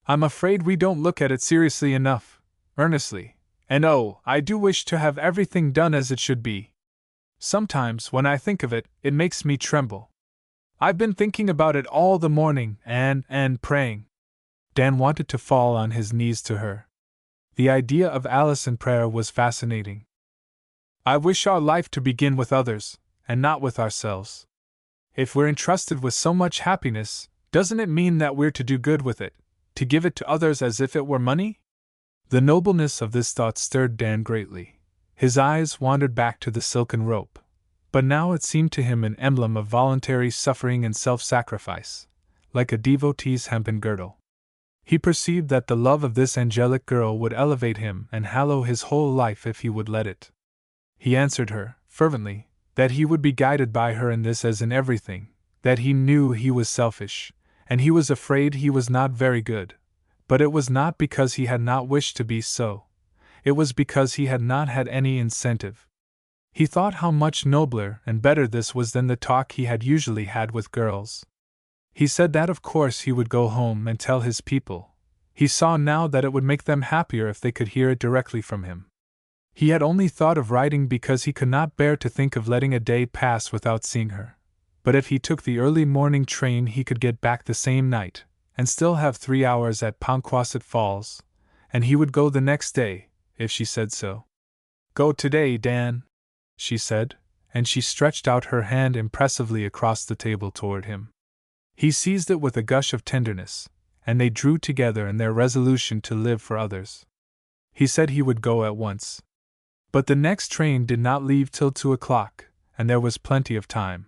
Speaker 1: I'm afraid we don't look at it seriously enough, earnestly, and oh, I do wish to have everything done as it should be. Sometimes, when I think of it, it makes me tremble. I've been thinking about it all the morning and praying. Dan wanted to fall on his knees to her. The idea of Alice in prayer was fascinating. I wish our life to begin with others, and not with ourselves. If we're entrusted with so much happiness, doesn't it mean that we're to do good with it, to give it to others as if it were money? The nobleness of this thought stirred Dan greatly. His eyes wandered back to the silken rope, but now it seemed to him an emblem of voluntary suffering and self-sacrifice, like a devotee's hempen girdle. He perceived that the love of this angelic girl would elevate him and hallow his whole life if he would let it. He answered her, fervently, that he would be guided by her in this as in everything, that he knew he was selfish, and he was afraid he was not very good, but it was not because he had not wished to be so. It was because he had not had any incentive. He thought how much nobler and better this was than the talk he had usually had with girls. He said that of course he would go home and tell his people. He saw now that it would make them happier if they could hear it directly from him. He had only thought of writing because he could not bear to think of letting a day pass without seeing her. But if he took the early morning train he could get back the same night, and still have 3 hours at Ponquasset Falls, and he would go the next day, if she said so. Go today, Dan, she said, and she stretched out her hand impressively across the table toward him. He seized it with a gush of tenderness, and they drew together in their resolution to live for others. He said he would go at once. But the next train did not leave till 2 o'clock, and there was plenty of time.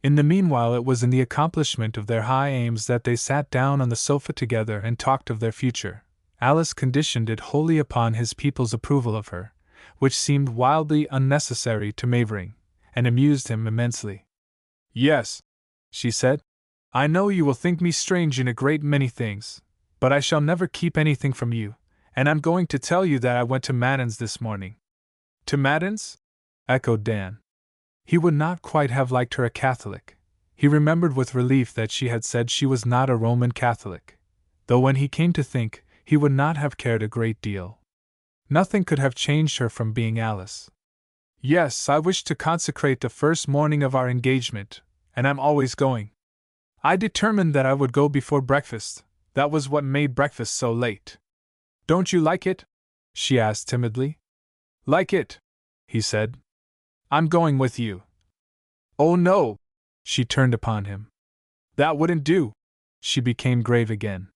Speaker 1: In the meanwhile it was in the accomplishment of their high aims that they sat down on the sofa together and talked of their future. Alice conditioned it wholly upon his people's approval of her, which seemed wildly unnecessary to Mavering, and amused him immensely. Yes, she said, I know you will think me strange in a great many things, but I shall never keep anything from you, and I'm going to tell you that I went to Matins this morning. To Matins? Echoed Dan. He would not quite have liked her a Catholic. He remembered with relief that she had said she was not a Roman Catholic, though when he came to think, he would not have cared a great deal. Nothing could have changed her from being Alice. Yes, I wish to consecrate the first morning of our engagement, and I'm always going. I determined that I would go before breakfast. That was what made breakfast so late. Don't you like it? She asked timidly. Like it? He said. I'm going with you. Oh no! She turned upon him. That wouldn't do. She became grave again.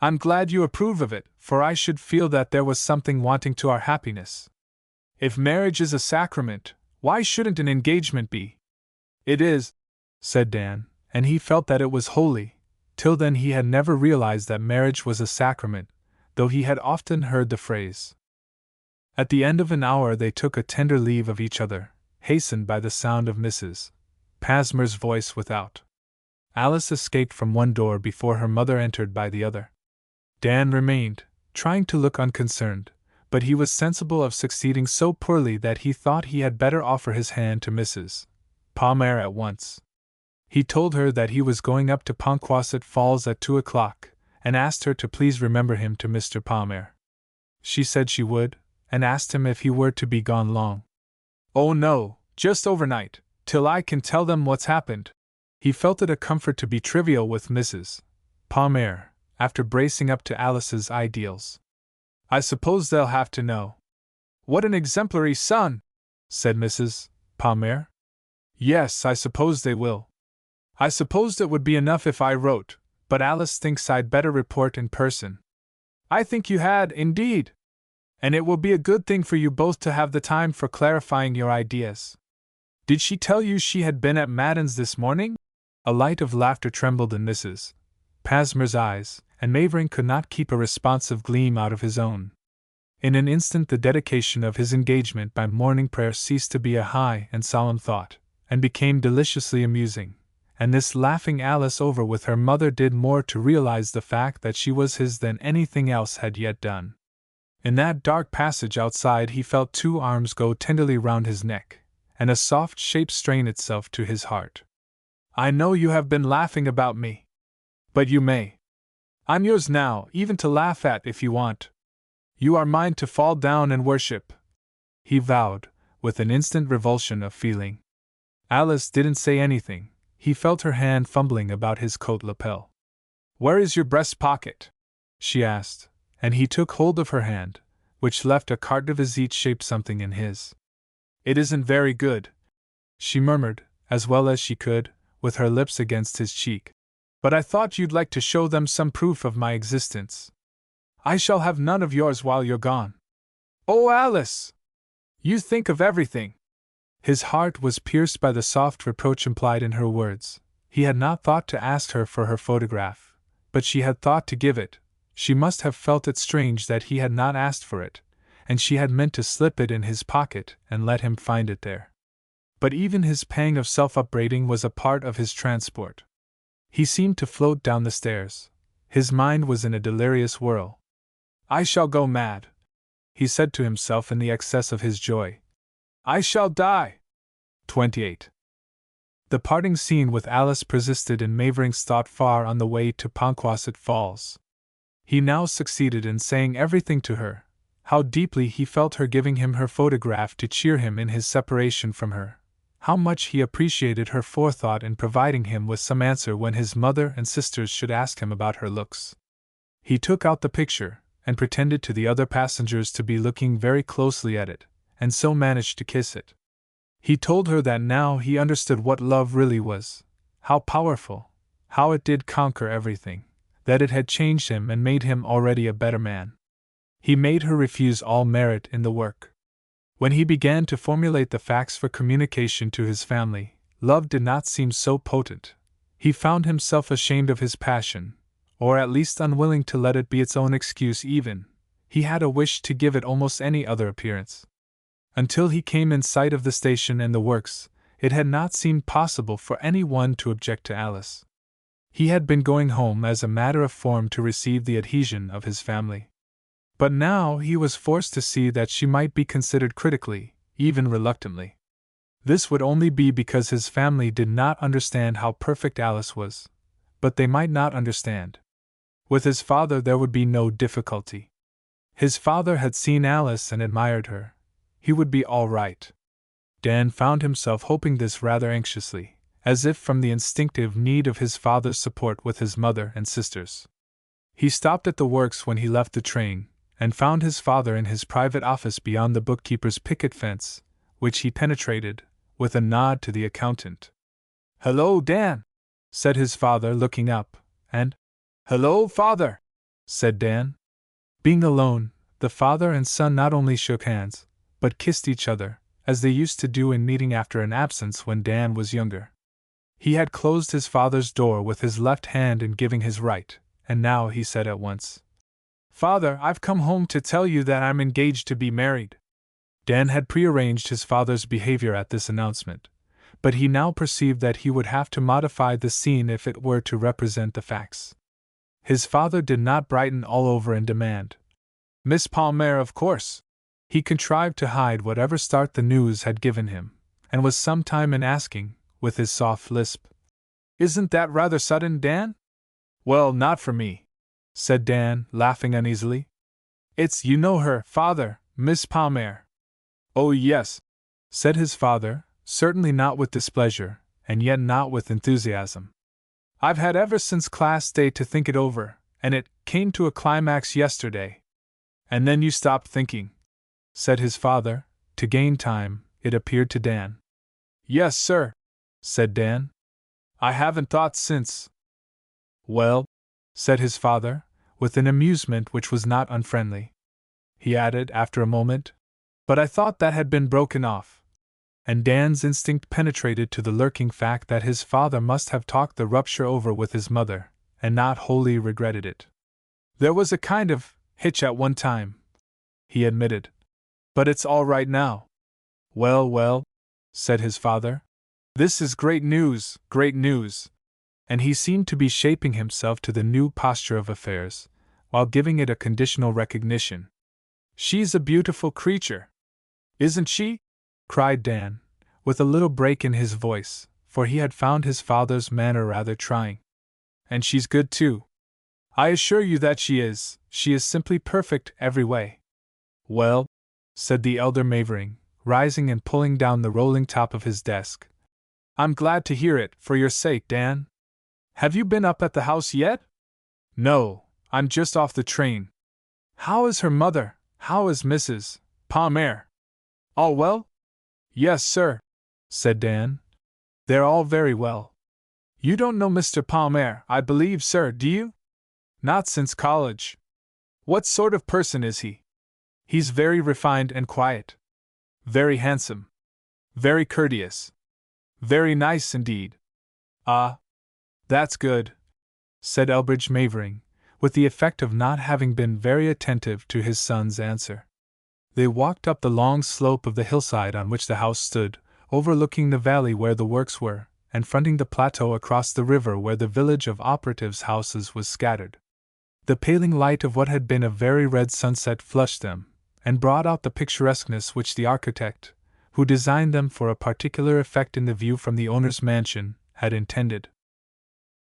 Speaker 1: I'm glad you approve of it, for I should feel that there was something wanting to our happiness. If marriage is a sacrament, why shouldn't an engagement be? It is, said Dan, and he felt that it was holy. Till then he had never realized that marriage was a sacrament, though he had often heard the phrase. At the end of an hour they took a tender leave of each other, hastened by the sound of Mrs. Pasmer's voice without. Alice escaped from one door before her mother entered by the other. Dan remained, trying to look unconcerned, but he was sensible of succeeding so poorly that he thought he had better offer his hand to Mrs. Palmer at once. He told her that he was going up to Ponquasset Falls at 2 o'clock, and asked her to please remember him to Mr. Palmer. She said she would, and asked him if he were to be gone long. Oh no, just overnight, till I can tell them what's happened." He felt it a comfort to be trivial with Mrs. Palmer, after bracing up to Alice's ideals. "I suppose they'll have to know." "What an exemplary son!" said Mrs. Palmer. "Yes, I suppose they will. I supposed it would be enough if I wrote, but Alice thinks I'd better report in person." "I think you had, indeed. And it will be a good thing for you both to have the time for clarifying your ideas. Did she tell you she had been at Madden's this morning?" A light of laughter trembled in Mrs. Palmer's eyes, and Mavering could not keep a responsive gleam out of his own. In an instant the dedication of his engagement by morning prayer ceased to be a high and solemn thought, and became deliciously amusing, and this laughing Alice over with her mother did more to realize the fact that she was his than anything else had yet done. In that dark passage outside he felt two arms go tenderly round his neck, and a soft shape strain itself to his heart. "I know you have been laughing about me. But you may. I'm yours now, even to laugh at if you want. You are mine to fall down and worship," he vowed, with an instant revulsion of feeling. Alice didn't say anything. He felt her hand fumbling about his coat lapel. "Where is your breast pocket?" she asked, and he took hold of her hand, which left a carte de visite shaped something in his. "It isn't very good," she murmured, as well as she could, with her lips against his cheek. "But I thought you'd like to show them some proof of my existence. I shall have none of yours while you're gone." "Oh, Alice! You think of everything." His heart was pierced by the soft reproach implied in her words. He had not thought to ask her for her photograph, but she had thought to give it. She must have felt it strange that he had not asked for it, and she had meant to slip it in his pocket and let him find it there. But even his pang of self-upbraiding was a part of his transport. He seemed to float down the stairs. His mind was in a delirious whirl. "I shall go mad," he said to himself in the excess of his joy. "I shall die." 28. The parting scene with Alice persisted in Mavering's thought far on the way to Ponquasset Falls. He now succeeded in saying everything to her, how deeply he felt her giving him her photograph to cheer him in his separation from her, how much he appreciated her forethought in providing him with some answer when his mother and sisters should ask him about her looks. He took out the picture, and pretended to the other passengers to be looking very closely at it, and so managed to kiss it. He told her that now he understood what love really was, how powerful, how it did conquer everything, that it had changed him and made him already a better man. He made her refuse all merit in the work. When he began to formulate the facts for communication to his family, love did not seem so potent. He found himself ashamed of his passion, or at least unwilling to let it be its own excuse even. He had a wish to give it almost any other appearance. Until he came in sight of the station and the works, it had not seemed possible for anyone to object to Alice. He had been going home as a matter of form to receive the adhesion of his family. But now he was forced to see that she might be considered critically, even reluctantly. This would only be because his family did not understand how perfect Alice was. But they might not understand. With his father there would be no difficulty. His father had seen Alice and admired her. He would be all right. Dan found himself hoping this rather anxiously, as if from the instinctive need of his father's support with his mother and sisters. He stopped at the works when he left the train, and found his father in his private office beyond the bookkeeper's picket fence, which he penetrated, with a nod to the accountant. "Hello, Dan," said his father, looking up, and "Hello, father," said Dan. Being alone, the father and son not only shook hands, but kissed each other, as they used to do in meeting after an absence when Dan was younger. He had closed his father's door with his left hand in giving his right, and now he said at once, "Father, I've come home to tell you that I'm engaged to be married." Dan had prearranged his father's behavior at this announcement, but he now perceived that he would have to modify the scene if it were to represent the facts. His father did not brighten all over and demand, "Miss Palmer, of course." He contrived to hide whatever start the news had given him, and was some time in asking, with his soft lisp, "Isn't that rather sudden, Dan?" "Well, not for me," said Dan, laughing uneasily. "You know her, father, Miss Palmer." "Oh, yes," said his father, certainly not with displeasure, and yet not with enthusiasm. I've had ever since class day to think it over, and it came to a climax yesterday. And then you stopped thinking, said his father, to gain time, it appeared to Dan. Yes, sir, said Dan. I haven't thought since. Well, said his father, with an amusement which was not unfriendly. He added, after a moment, but I thought that had been broken off. And Dan's instinct penetrated to the lurking fact that his father must have talked the rupture over with his mother, and not wholly regretted it. There was a kind of hitch at one time, he admitted. But it's all right now. Well, well, said his father. This is great news, great news. And he seemed to be shaping himself to the new posture of affairs, while giving it a conditional recognition. She's a beautiful creature. Isn't she? Cried Dan, with a little break in his voice, for he had found his father's manner rather trying. And she's good too. I assure you that she is simply perfect every way. Well, said the elder Mavering, rising and pulling down the rolling top of his desk. I'm glad to hear it, for your sake, Dan. Have you been up at the house yet? No, I'm just off the train. How is her mother? How is Mrs. Palmer? All well? Yes, sir, said Dan. They're all very well. You don't know Mr. Palmer, I believe, sir, do you? Not since college. What sort of person is he? He's very refined and quiet. Very handsome. Very courteous. Very nice indeed. Ah, that's good, said Elbridge Mavering, with the effect of not having been very attentive to his son's answer. They walked up the long slope of the hillside on which the house stood, overlooking the valley where the works were, and fronting the plateau across the river where the village of operatives' houses was scattered. The paling light of what had been a very red sunset flushed them, and brought out the picturesqueness which the architect, who designed them for a particular effect in the view from the owner's mansion, had intended.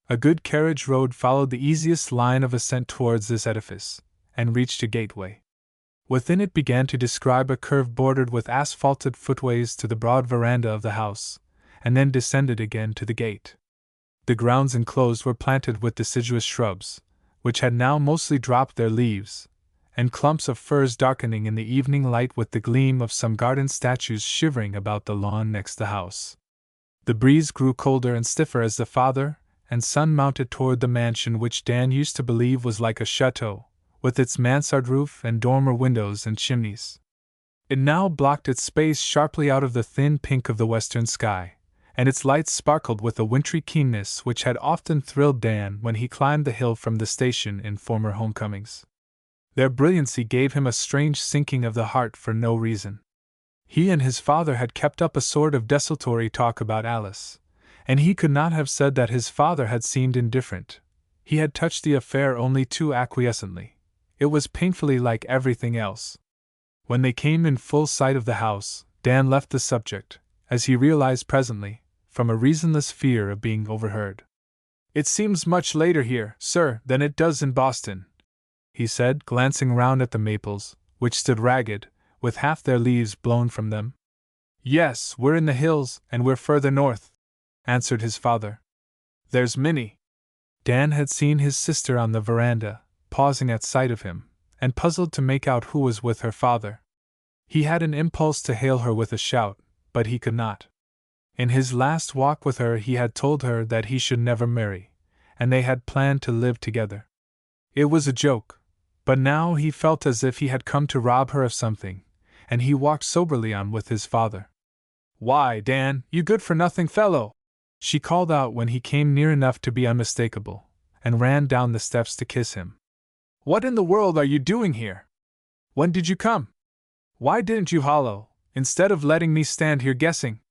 Speaker 1: A good carriage road followed the easiest line of ascent towards this edifice, and reached a gateway. Within it began to describe a curve bordered with asphalted footways to the broad veranda of the house, and then descended again to the gate. The grounds enclosed were planted with deciduous shrubs, which had now mostly dropped their leaves, and clumps of firs darkening in the evening light with the gleam of some garden statues shivering about the lawn next the house. The breeze grew colder and stiffer as the father and son mounted toward the mansion which Dan used to believe was like a chateau, with its mansard roof and dormer windows and chimneys. It now blocked its space sharply out of the thin pink of the western sky, and its lights sparkled with a wintry keenness which had often thrilled Dan when he climbed the hill from the station in former homecomings. Their brilliancy gave him a strange sinking of the heart for no reason. He and his father had kept up a sort of desultory talk about Alice, and he could not have said that his father had seemed indifferent. He had touched the affair only too acquiescently. It was painfully like everything else. When they came in full sight of the house, Dan left the subject, as he realized presently, from a reasonless fear of being overheard. It seems much later here, sir, than it does in Boston, he said, glancing round at the maples, which stood ragged, with half their leaves blown from them. Yes, we're in the hills, and we're further north, answered his father. There's Minnie. Dan had seen his sister on the veranda, pausing at sight of him, and puzzled to make out who was with her father. He had an impulse to hail her with a shout, but he could not. In his last walk with her he had told her that he should never marry, and they had planned to live together. It was a joke, but now he felt as if he had come to rob her of something, and he walked soberly on with his father. Why, Dan, you good-for-nothing fellow! She called out when he came near enough to be unmistakable, and ran down the steps to kiss him. What in the world are you doing here? When did you come? Why didn't you hollow, instead of letting me stand here guessing?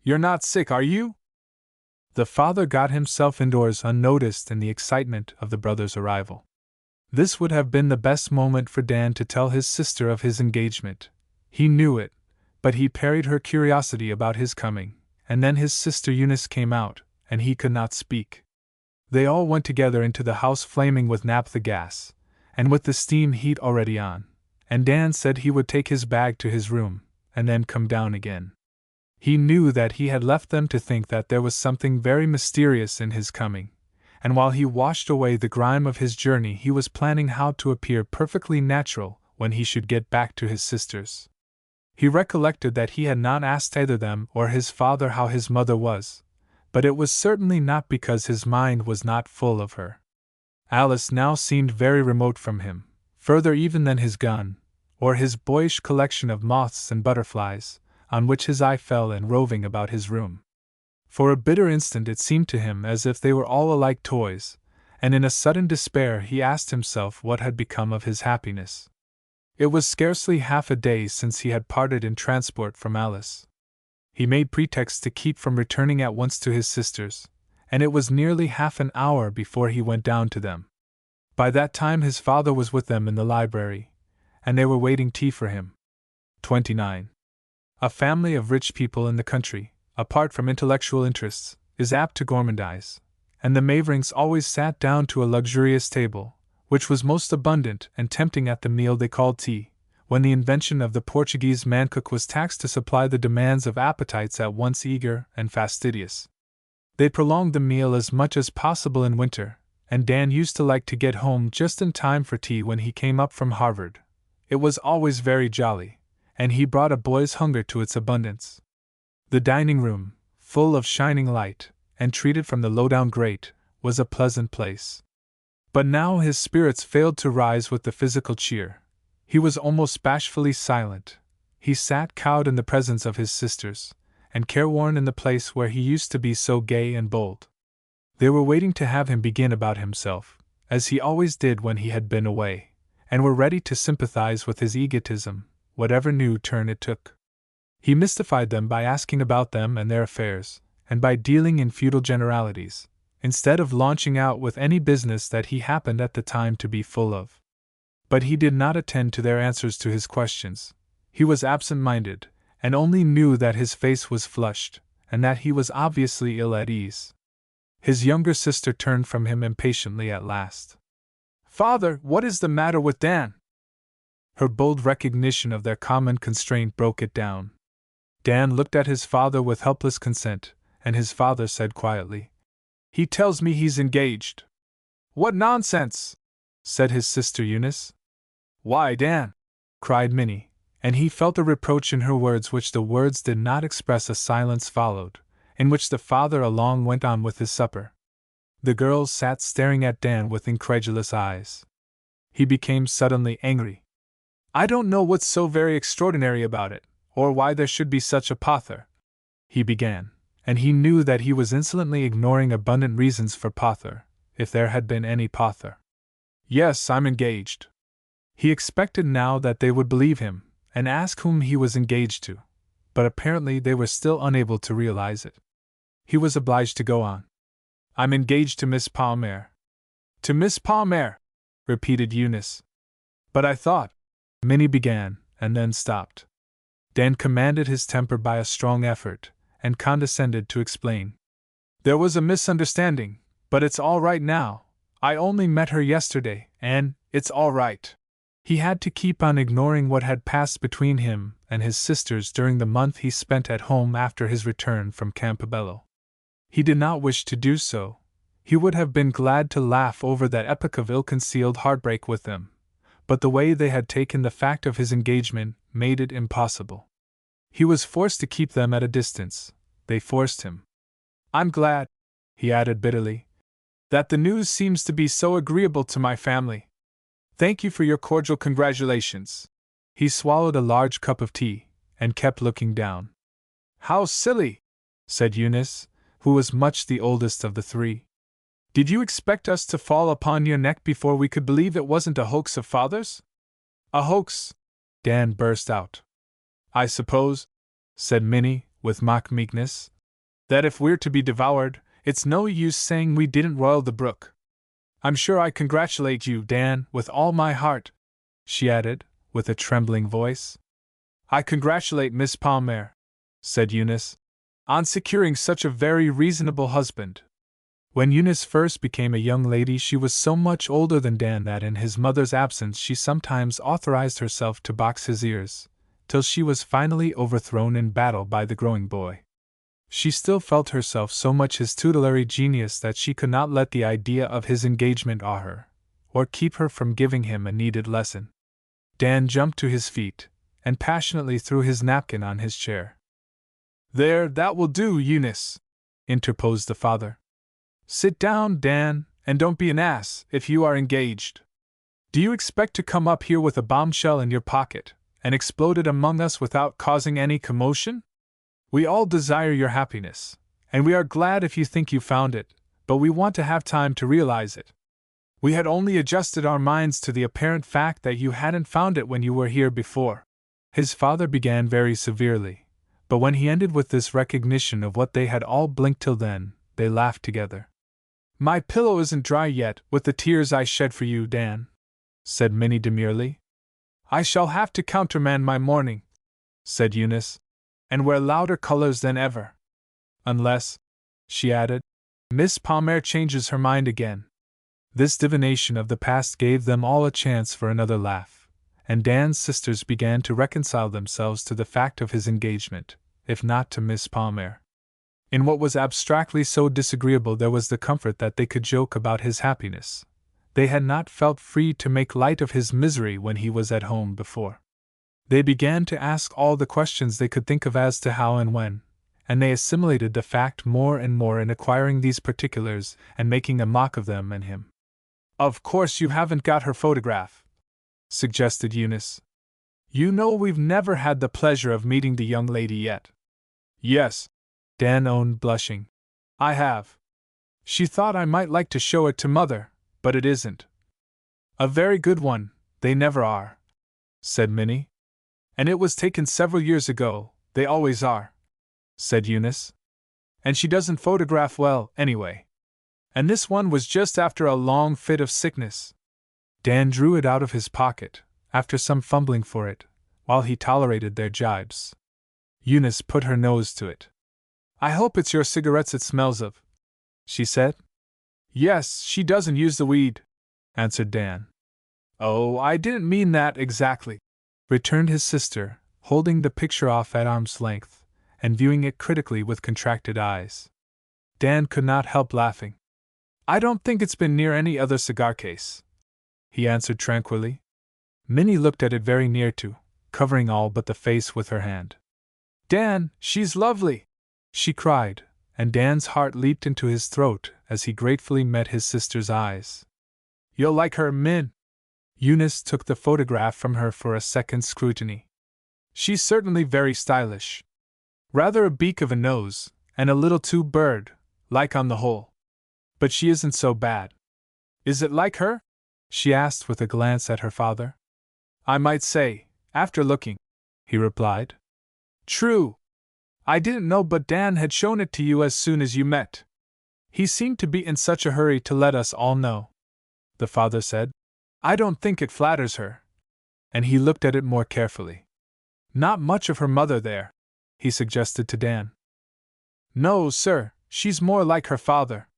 Speaker 1: You're not sick, are you? The father got himself indoors unnoticed in the excitement of the brother's arrival. This would have been the best moment for Dan to tell his sister of his engagement. He knew it, but he parried her curiosity about his coming, and then his sister Eunice came out, and he could not speak. They all went together into the house flaming with naphtha gas, and with the steam heat already on, and Dan said he would take his bag to his room, and then come down again. He knew that he had left them to think that there was something very mysterious in his coming, and while he washed away the grime of his journey he was planning how to appear perfectly natural when he should get back to his sisters. He recollected that he had not asked either them or his father how his mother was, but it was certainly not because his mind was not full of her. Alice now seemed very remote from him, further even than his gun, or his boyish collection of moths and butterflies, on which his eye fell in roving about his room. For a bitter instant it seemed to him as if they were all alike toys, and in a sudden despair he asked himself what had become of his happiness. It was scarcely half a day since he had parted in transport from Alice. He made pretexts to keep from returning at once to his sisters, and it was nearly half an hour before he went down to them. By that time his father was with them in the library, and they were waiting tea for him. 29. A family of rich people in the country, apart from intellectual interests, is apt to gourmandize, and the Maverings always sat down to a luxurious table, which was most abundant and tempting at the meal they called tea, when the invention of the Portuguese man-cook was taxed to supply the demands of appetites at once eager and fastidious. They prolonged the meal as much as possible in winter, and Dan used to like to get home just in time for tea when he came up from Harvard. It was always very jolly, and he brought a boy's hunger to its abundance. The dining room, full of shining light, and treated from the low-down grate, was a pleasant place. But now his spirits failed to rise with the physical cheer. He was almost bashfully silent. He sat cowed in the presence of his sisters, and careworn in the place where he used to be so gay and bold. They were waiting to have him begin about himself, as he always did when he had been away, and were ready to sympathize with his egotism, whatever new turn it took. He mystified them by asking about them and their affairs, and by dealing in futile generalities, instead of launching out with any business that he happened at the time to be full of. But he did not attend to their answers to his questions. He was absent-minded, and only knew that his face was flushed, and that he was obviously ill at ease. His younger sister turned from him impatiently at last. "Father, what is the matter with Dan?" Her bold recognition of their common constraint broke it down. Dan looked at his father with helpless consent, and his father said quietly, "He tells me he's engaged." "What nonsense!" said his sister Eunice. "Why, Dan!" cried Minnie, and he felt a reproach in her words which the words did not express. A silence followed, in which the father alone went on with his supper. The girls sat staring at Dan with incredulous eyes. He became suddenly angry. "I don't know what's so very extraordinary about it, or why there should be such a pother," he began, and he knew that he was insolently ignoring abundant reasons for pother, if there had been any pother. "Yes, I'm engaged." He expected now that they would believe him, and ask whom he was engaged to, but apparently they were still unable to realize it. He was obliged to go on. "I'm engaged to Miss Palmer." "To Miss Palmer," repeated Eunice. "But I thought," Minnie began, and then stopped. Dan commanded his temper by a strong effort, and condescended to explain. "There was a misunderstanding, but it's all right now. I only met her yesterday, and it's all right." He had to keep on ignoring what had passed between him and his sisters during the month he spent at home after his return from Campobello. He did not wish to do so. He would have been glad to laugh over that epoch of ill-concealed heartbreak with them, but the way they had taken the fact of his engagement made it impossible. He was forced to keep them at a distance. They forced him. "I'm glad," he added bitterly, "that the news seems to be so agreeable to my family. Thank you for your cordial congratulations." He swallowed a large cup of tea, and kept looking down. "How silly!" said Eunice, who was much the oldest of the three. "Did you expect us to fall upon your neck before we could believe it wasn't a hoax of Father's?" "A hoax!" Dan burst out. "I suppose," said Minnie, with mock meekness, "that if we're to be devoured, it's no use saying we didn't roil the brook. I'm sure I congratulate you, Dan, with all my heart," she added, with a trembling voice. "I congratulate Miss Palmer," said Eunice, "on securing such a very reasonable husband." When Eunice first became a young lady she was so much older than Dan that in his mother's absence she sometimes authorized herself to box his ears, till she was finally overthrown in battle by the growing boy. She still felt herself so much his tutelary genius that she could not let the idea of his engagement awe her, or keep her from giving him a needed lesson. Dan jumped to his feet, and passionately threw his napkin on his chair. "There, that will do, Eunice," interposed the father. "Sit down, Dan, and don't be an ass if you are engaged. Do you expect to come up here with a bombshell in your pocket, and explode it among us without causing any commotion? We all desire your happiness, and we are glad if you think you found it, but we want to have time to realize it. We had only adjusted our minds to the apparent fact that you hadn't found it when you were here before." His father began very severely, but when he ended with this recognition of what they had all blinked till then, they laughed together. "My pillow isn't dry yet with the tears I shed for you, Dan," said Minnie demurely. "I shall have to countermand my mourning," said Eunice, "and wear louder colors than ever. Unless," she added, "Miss Palmer changes her mind again." This divination of the past gave them all a chance for another laugh, and Dan's sisters began to reconcile themselves to the fact of his engagement, if not to Miss Palmer. In what was abstractly so disagreeable there was the comfort that they could joke about his happiness. They had not felt free to make light of his misery when he was at home before. They began to ask all the questions they could think of as to how and when, and they assimilated the fact more and more in acquiring these particulars and making a mock of them and him. "Of course you haven't got her photograph," suggested Eunice. "You know we've never had the pleasure of meeting the young lady yet." "Yes," Dan owned, blushing. "I have. She thought I might like to show it to Mother, but it isn't a very good one, they never are," said Minnie. "And it was taken several years ago, they always are," said Eunice. "And she doesn't photograph well, anyway. And this one was just after a long fit of sickness." Dan drew it out of his pocket, after some fumbling for it, while he tolerated their jibes. Eunice put her nose to it. "I hope it's your cigarettes it smells of," she said. "Yes, she doesn't use the weed," answered Dan. "Oh, I didn't mean that exactly," returned his sister, holding the picture off at arm's length, and viewing it critically with contracted eyes. Dan could not help laughing. "I don't think it's been near any other cigar case," he answered tranquilly. Minnie looked at it very near to, covering all but the face with her hand. "Dan, she's lovely!" she cried, and Dan's heart leaped into his throat as he gratefully met his sister's eyes. "You'll like her, Min." Eunice took the photograph from her for a second scrutiny. "She's certainly very stylish. Rather a beak of a nose, and a little too bird-like on the whole. But she isn't so bad. Is it like her?" she asked with a glance at her father. "I might say, after looking," he replied. "True. I didn't know but Dan had shown it to you as soon as you met. He seemed to be in such a hurry to let us all know," the father said. "I don't think it flatters her." And he looked at it more carefully. "Not much of her mother there," he suggested to Dan. "No, sir, she's more like her father.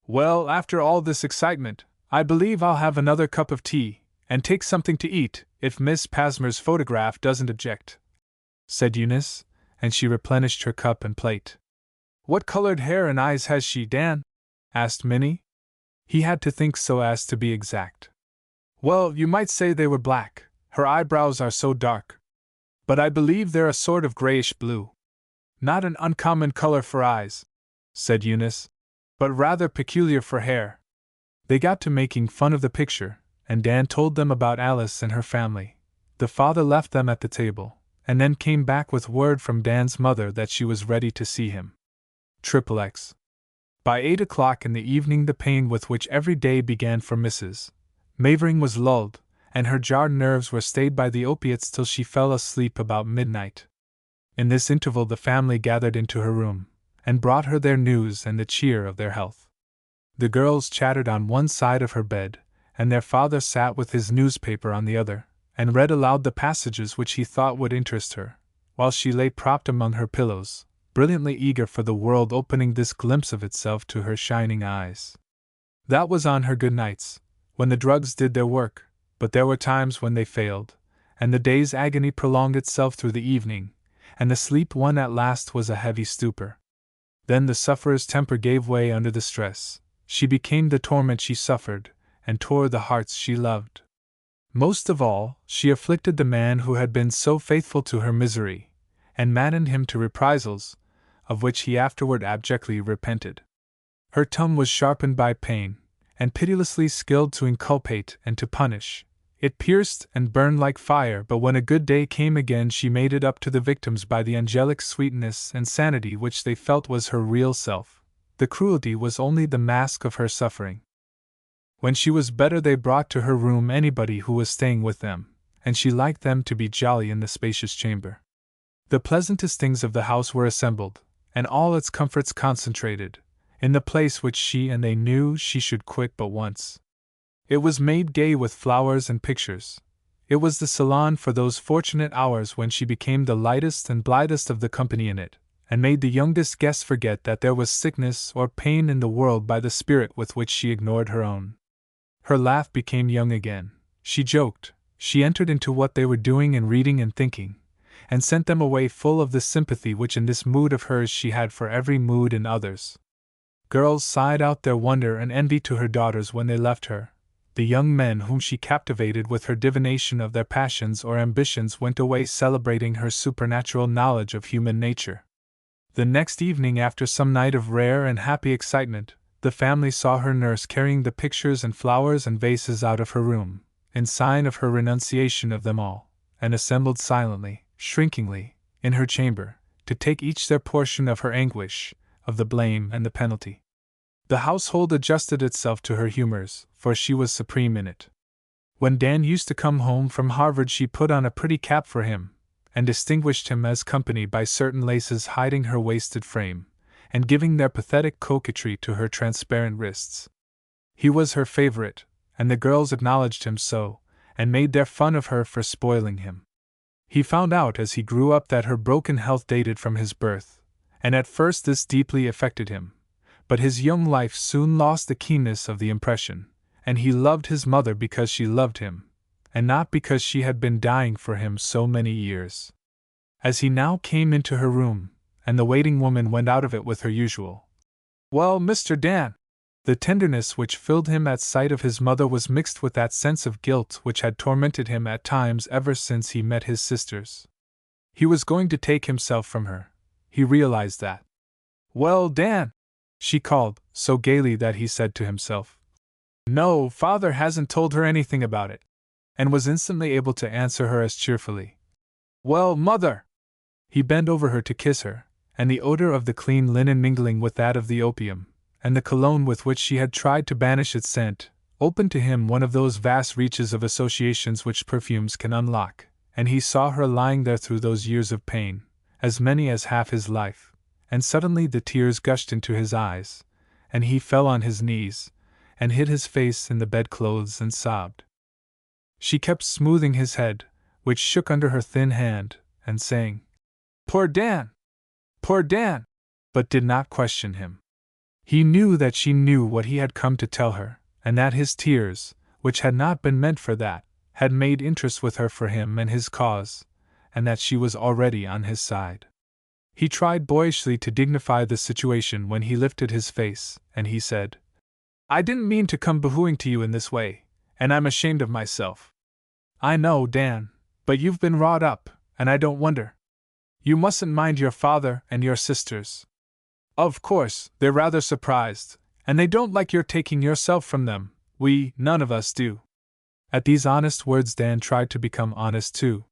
Speaker 1: Well, after all this excitement, I believe I'll have another cup of tea, and take something to eat, if Miss Pasmer's photograph doesn't object," said Eunice, and she replenished her cup and plate. "What colored hair and eyes has she, Dan?" asked Minnie. He had to think so as to be exact. "Well, you might say they were black, her eyebrows are so dark. But I believe they're a sort of grayish blue. Not an uncommon color for eyes," said Eunice, "but rather peculiar for hair." They got to making fun of the picture, and Dan told them about Alice and her family. The father left them at the table, and then came back with word from Dan's mother that she was ready to see him. XXX. By 8 o'clock in the evening the pain with which every day began for Mrs. Mavering was lulled, and her jarred nerves were stayed by the opiates till she fell asleep about midnight. In this interval the family gathered into her room, and brought her their news and the cheer of their health. The girls chattered on one side of her bed, and their father sat with his newspaper on the other, and read aloud the passages which he thought would interest her, while she lay propped among her pillows, brilliantly eager for the world opening this glimpse of itself to her shining eyes. That was on her good nights, when the drugs did their work, but there were times when they failed, and the day's agony prolonged itself through the evening, and the sleep won at last was a heavy stupor. Then the sufferer's temper gave way under the stress. She became the torment she suffered, and tore the hearts she loved. Most of all, she afflicted the man who had been so faithful to her misery, and maddened him to reprisals, of which he afterward abjectly repented. Her tongue was sharpened by pain, and pitilessly skilled to inculpate and to punish. It pierced and burned like fire, but when a good day came again she made it up to the victims by the angelic sweetness and sanity which they felt was her real self. The cruelty was only the mask of her suffering. When she was better they brought to her room anybody who was staying with them, and she liked them to be jolly in the spacious chamber. The pleasantest things of the house were assembled, and all its comforts concentrated, in the place which she and they knew she should quit but once. It was made gay with flowers and pictures. It was the salon for those fortunate hours when she became the lightest and blithest of the company in it, and made the youngest guests forget that there was sickness or pain in the world by the spirit with which she ignored her own. Her laugh became young again. She joked, she entered into what they were doing and reading and thinking, and sent them away full of the sympathy which in this mood of hers she had for every mood in others. Girls sighed out their wonder and envy to her daughters when they left her. The young men whom she captivated with her divination of their passions or ambitions went away celebrating her supernatural knowledge of human nature. The next evening, after some night of rare and happy excitement, the family saw her nurse carrying the pictures and flowers and vases out of her room, in sign of her renunciation of them all, and assembled silently, shrinkingly, in her chamber, to take each their portion of her anguish, of the blame and the penalty. The household adjusted itself to her humors, for she was supreme in it. When Dan used to come home from Harvard she put on a pretty cap for him, and distinguished him as company by certain laces hiding her wasted frame, and giving their pathetic coquetry to her transparent wrists. He was her favorite, and the girls acknowledged him so, and made their fun of her for spoiling him. He found out as he grew up that her broken health dated from his birth, and at first this deeply affected him. But his young life soon lost the keenness of the impression, and he loved his mother because she loved him, and not because she had been dying for him so many years. As he now came into her room, and the waiting woman went out of it with her usual, "Well, Mr. Dan," the tenderness which filled him at sight of his mother was mixed with that sense of guilt which had tormented him at times ever since he met his sisters. He was going to take himself from her. He realized that. "Well, Dan," she called, so gaily that he said to himself, "No, father hasn't told her anything about it," and was instantly able to answer her as cheerfully, "Well, mother." He bent over her to kiss her, and the odor of the clean linen mingling with that of the opium, and the cologne with which she had tried to banish its scent, opened to him one of those vast reaches of associations which perfumes can unlock, and he saw her lying there through those years of pain, as many as half his life. And suddenly the tears gushed into his eyes, and he fell on his knees, and hid his face in the bedclothes and sobbed. She kept smoothing his head, which shook under her thin hand, and saying, "Poor Dan! Poor Dan!" but did not question him. He knew that she knew what he had come to tell her, and that his tears, which had not been meant for that, had made interest with her for him and his cause, and that she was already on his side. He tried boyishly to dignify the situation when he lifted his face, and he said, "I didn't mean to come boohooing to you in this way, and I'm ashamed of myself. I know, Dan, but you've been wrought up, and I don't wonder. You mustn't mind your father and your sisters. Of course, they're rather surprised, and they don't like your taking yourself from them. We, none of us do." At these honest words Dan tried to become honest too.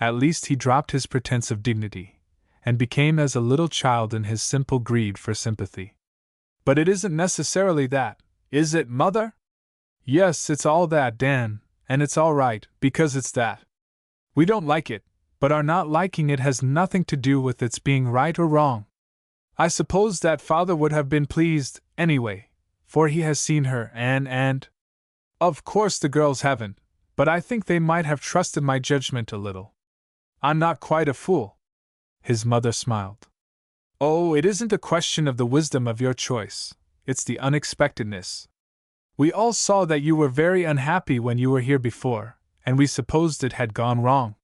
Speaker 1: At least he dropped his pretense of dignity, and became as a little child in his simple greed for sympathy. "But it isn't necessarily that, is it, mother?" "Yes, it's all that, Dan, and it's all right, because it's that. We don't like it, but our not liking it has nothing to do with its being right or wrong. I suppose that father would have been pleased, anyway, for he has seen her, and of course the girls haven't, but I think they might have trusted my judgment a little. I'm not quite a fool." His mother smiled. "Oh, it isn't a question of the wisdom of your choice, it's the unexpectedness. We all saw that you were very unhappy when you were here before, and we supposed it had gone wrong.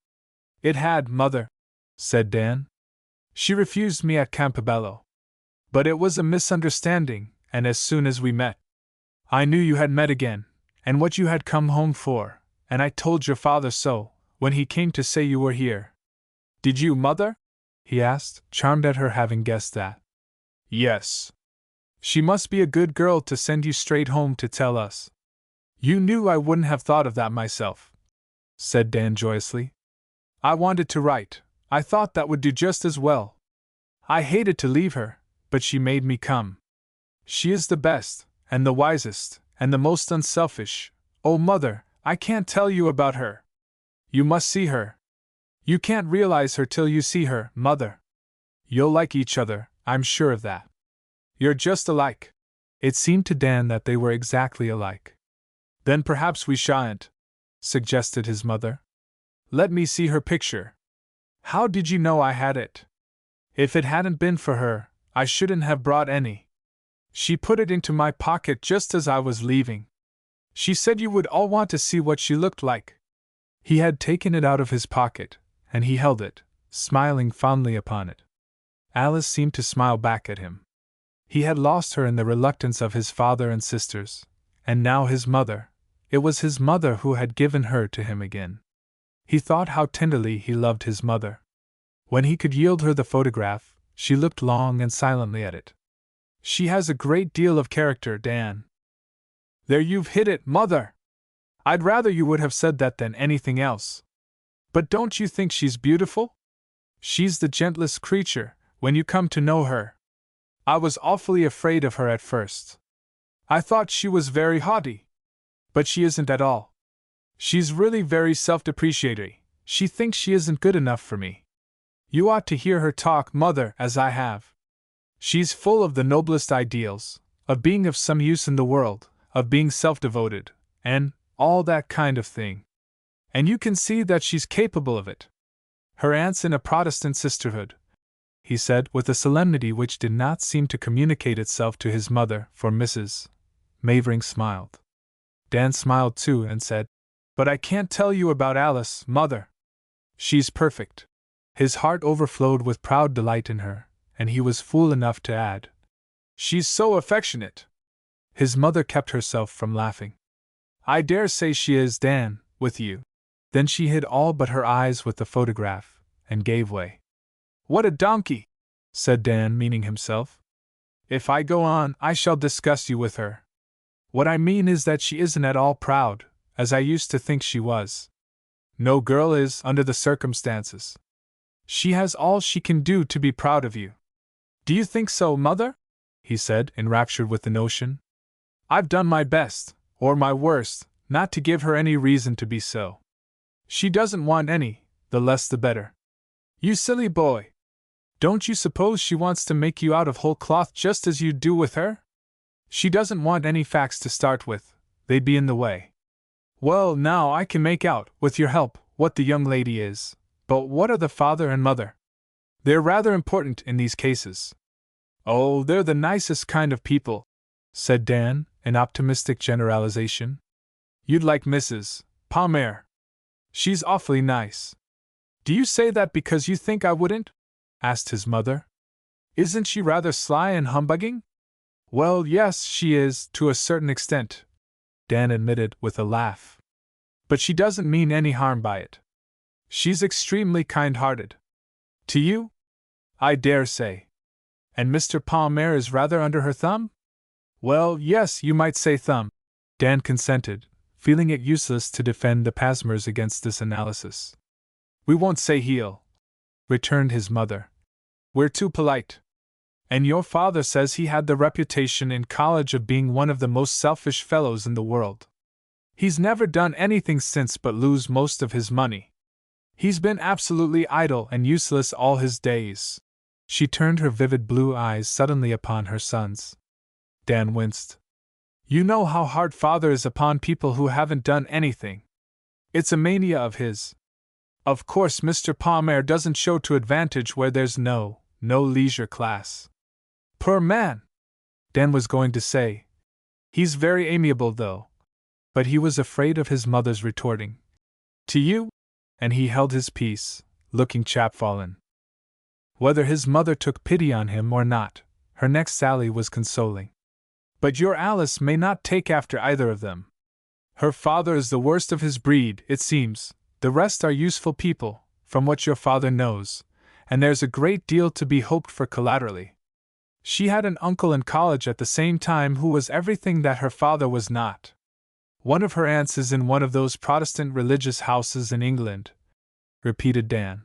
Speaker 1: It had, Mother, said Dan. She refused me at Campobello. But it was a misunderstanding, and as soon as we met, I knew you had met again, and what you had come home for, and I told your father so, when he came to say you were here. Did you, Mother? He asked, charmed at her having guessed that. Yes. She must be a good girl to send you straight home to tell us. You knew I wouldn't have thought of that myself, said Dan joyously. I wanted to write. I thought that would do just as well. I hated to leave her, but she made me come. She is the best, and the wisest, and the most unselfish. Oh, Mother, I can't tell you about her. You must see her. You can't realize her till you see her, Mother. You'll like each other, I'm sure of that. You're just alike. It seemed to Dan that they were exactly alike. Then perhaps we shan't, suggested his mother. Let me see her picture. How did you know I had it? If it hadn't been for her, I shouldn't have brought any. She put it into my pocket just as I was leaving. She said you would all want to see what she looked like. He had taken it out of his pocket, and he held it, smiling fondly upon it. Alice seemed to smile back at him. He had lost her in the reluctance of his father and sisters, and now his mother. It was his mother who had given her to him again. He thought how tenderly he loved his mother. When he could yield her the photograph, she looked long and silently at it. She has a great deal of character, Dan. There, you've hit it, Mother! I'd rather you would have said that than anything else. But don't you think she's beautiful? She's the gentlest creature, when you come to know her. I was awfully afraid of her at first. I thought she was very haughty. But she isn't at all. She's really very self-depreciatory. She thinks she isn't good enough for me. You ought to hear her talk, Mother, as I have. She's full of the noblest ideals, of being of some use in the world, of being self-devoted, and all that kind of thing. And you can see that she's capable of it. Her aunt's in a Protestant sisterhood, he said with a solemnity which did not seem to communicate itself to his mother, for Mrs. Mavering smiled. Dan smiled too and said, But I can't tell you about Alice, Mother. She's perfect. His heart overflowed with proud delight in her, and he was fool enough to add, She's so affectionate. His mother kept herself from laughing. I dare say she is, Dan, with you. Then she hid all but her eyes with the photograph, and gave way. What a donkey! Said Dan, meaning himself. If I go on, I shall discuss you with her. What I mean is that she isn't at all proud, as I used to think she was. No girl is, under the circumstances. She has all she can do to be proud of you. Do you think so, Mother? He said, enraptured with the notion. I've done my best, or my worst, not to give her any reason to be so. She doesn't want any, the less the better. You silly boy! Don't you suppose she wants to make you out of whole cloth just as you do with her? She doesn't want any facts to start with, they'd be in the way. Well, now I can make out, with your help, what the young lady is, but what are the father and mother? They're rather important in these cases. Oh, they're the nicest kind of people, said Dan, in optimistic generalization. You'd like Mrs. Palmer. She's awfully nice. Do you say that because you think I wouldn't? Asked his mother. Isn't she rather sly and humbugging? Well, yes, she is, to a certain extent, Dan admitted with a laugh. But she doesn't mean any harm by it. She's extremely kind-hearted. To you? I dare say. And Mr. Palmer is rather under her thumb? Well, yes, you might say thumb, Dan consented, feeling it useless to defend the Pasmers against this analysis. We won't say heel, returned his mother. We're too polite. And your father says he had the reputation in college of being one of the most selfish fellows in the world. He's never done anything since but lose most of his money. He's been absolutely idle and useless all his days. She turned her vivid blue eyes suddenly upon her son's. Dan winced. You know how hard father is upon people who haven't done anything. It's a mania of his. Of course Mr. Palmer doesn't show to advantage where there's no leisure class. Poor man! Dan was going to say. He's very amiable though. But he was afraid of his mother's retorting. To you? And he held his peace, looking chapfallen. Whether his mother took pity on him or not, her next sally was consoling. But your Alice may not take after either of them. Her father is the worst of his breed, it seems. The rest are useful people, from what your father knows, and there's a great deal to be hoped for collaterally. She had an uncle in college at the same time who was everything that her father was not. One of her aunts is in one of those Protestant religious houses in England, repeated Dan.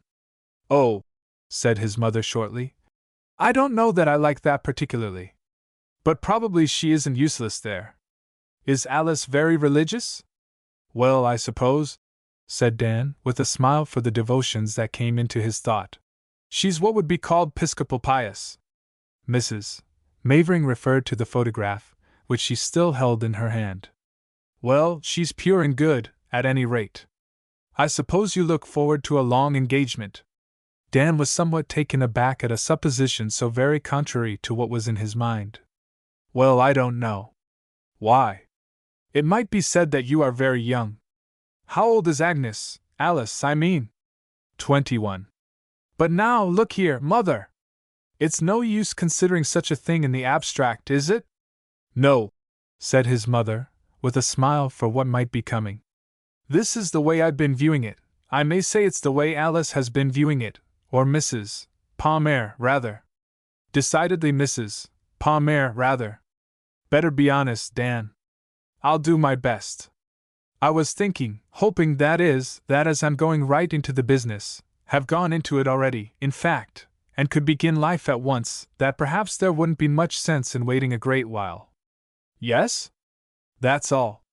Speaker 1: Oh, said his mother shortly. I don't know that I like that particularly. But probably she isn't useless there. Is Alice very religious? Well, I suppose, said Dan, with a smile for the devotions that came into his thought. She's what would be called Episcopal pious. Mrs. Mavering referred to the photograph, which she still held in her hand. Well, she's pure and good, at any rate. I suppose you look forward to a long engagement. Dan was somewhat taken aback at a supposition so very contrary to what was in his mind. Well, I don't know. Why? It might be said that you are very young. How old is Agnes, Alice, I mean? 21. But now, look here, Mother! It's no use considering such a thing in the abstract, is it? No, said his mother, with a smile for what might be coming. This is the way I've been viewing it. I may say it's the way Alice has been viewing it, or Mrs. Palmer, rather. Decidedly Mrs. Palmer, rather. Better be honest, Dan. I'll do my best. I was thinking, hoping that as I'm going right into the business, have gone into it already, in fact, and could begin life at once, that perhaps there wouldn't be much sense in waiting a great while. Yes? That's all.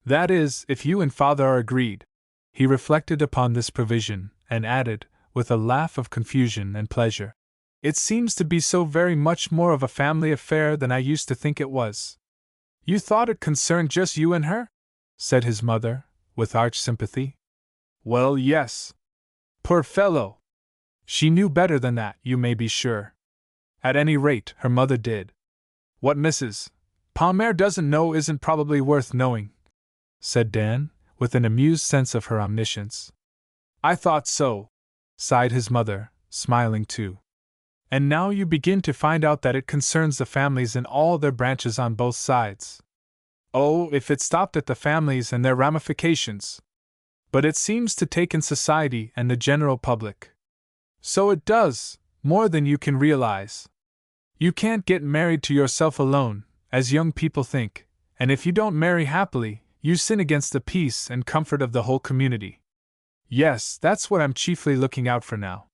Speaker 1: That is, if you and Father are agreed. He reflected upon this provision, and added, with a laugh of confusion and pleasure, it seems to be so very much more of a family affair than I used to think it was. You thought it concerned just you and her? Said his mother, with arch sympathy. Well, yes. Poor fellow! She knew better than that, you may be sure. At any rate, her mother did. What Mrs. Palmer doesn't know isn't probably worth knowing, said Dan, with an amused sense of her omniscience. I thought so, sighed his mother, smiling too. And now you begin to find out that it concerns the families in all their branches on both sides. Oh, if it stopped at the families and their ramifications! But it seems to take in society and the general public. So it does, more than you can realize. You can't get married to yourself alone, as young people think, and if you don't marry happily, you sin against the peace and comfort of the whole community. Yes, that's what I'm chiefly looking out for now.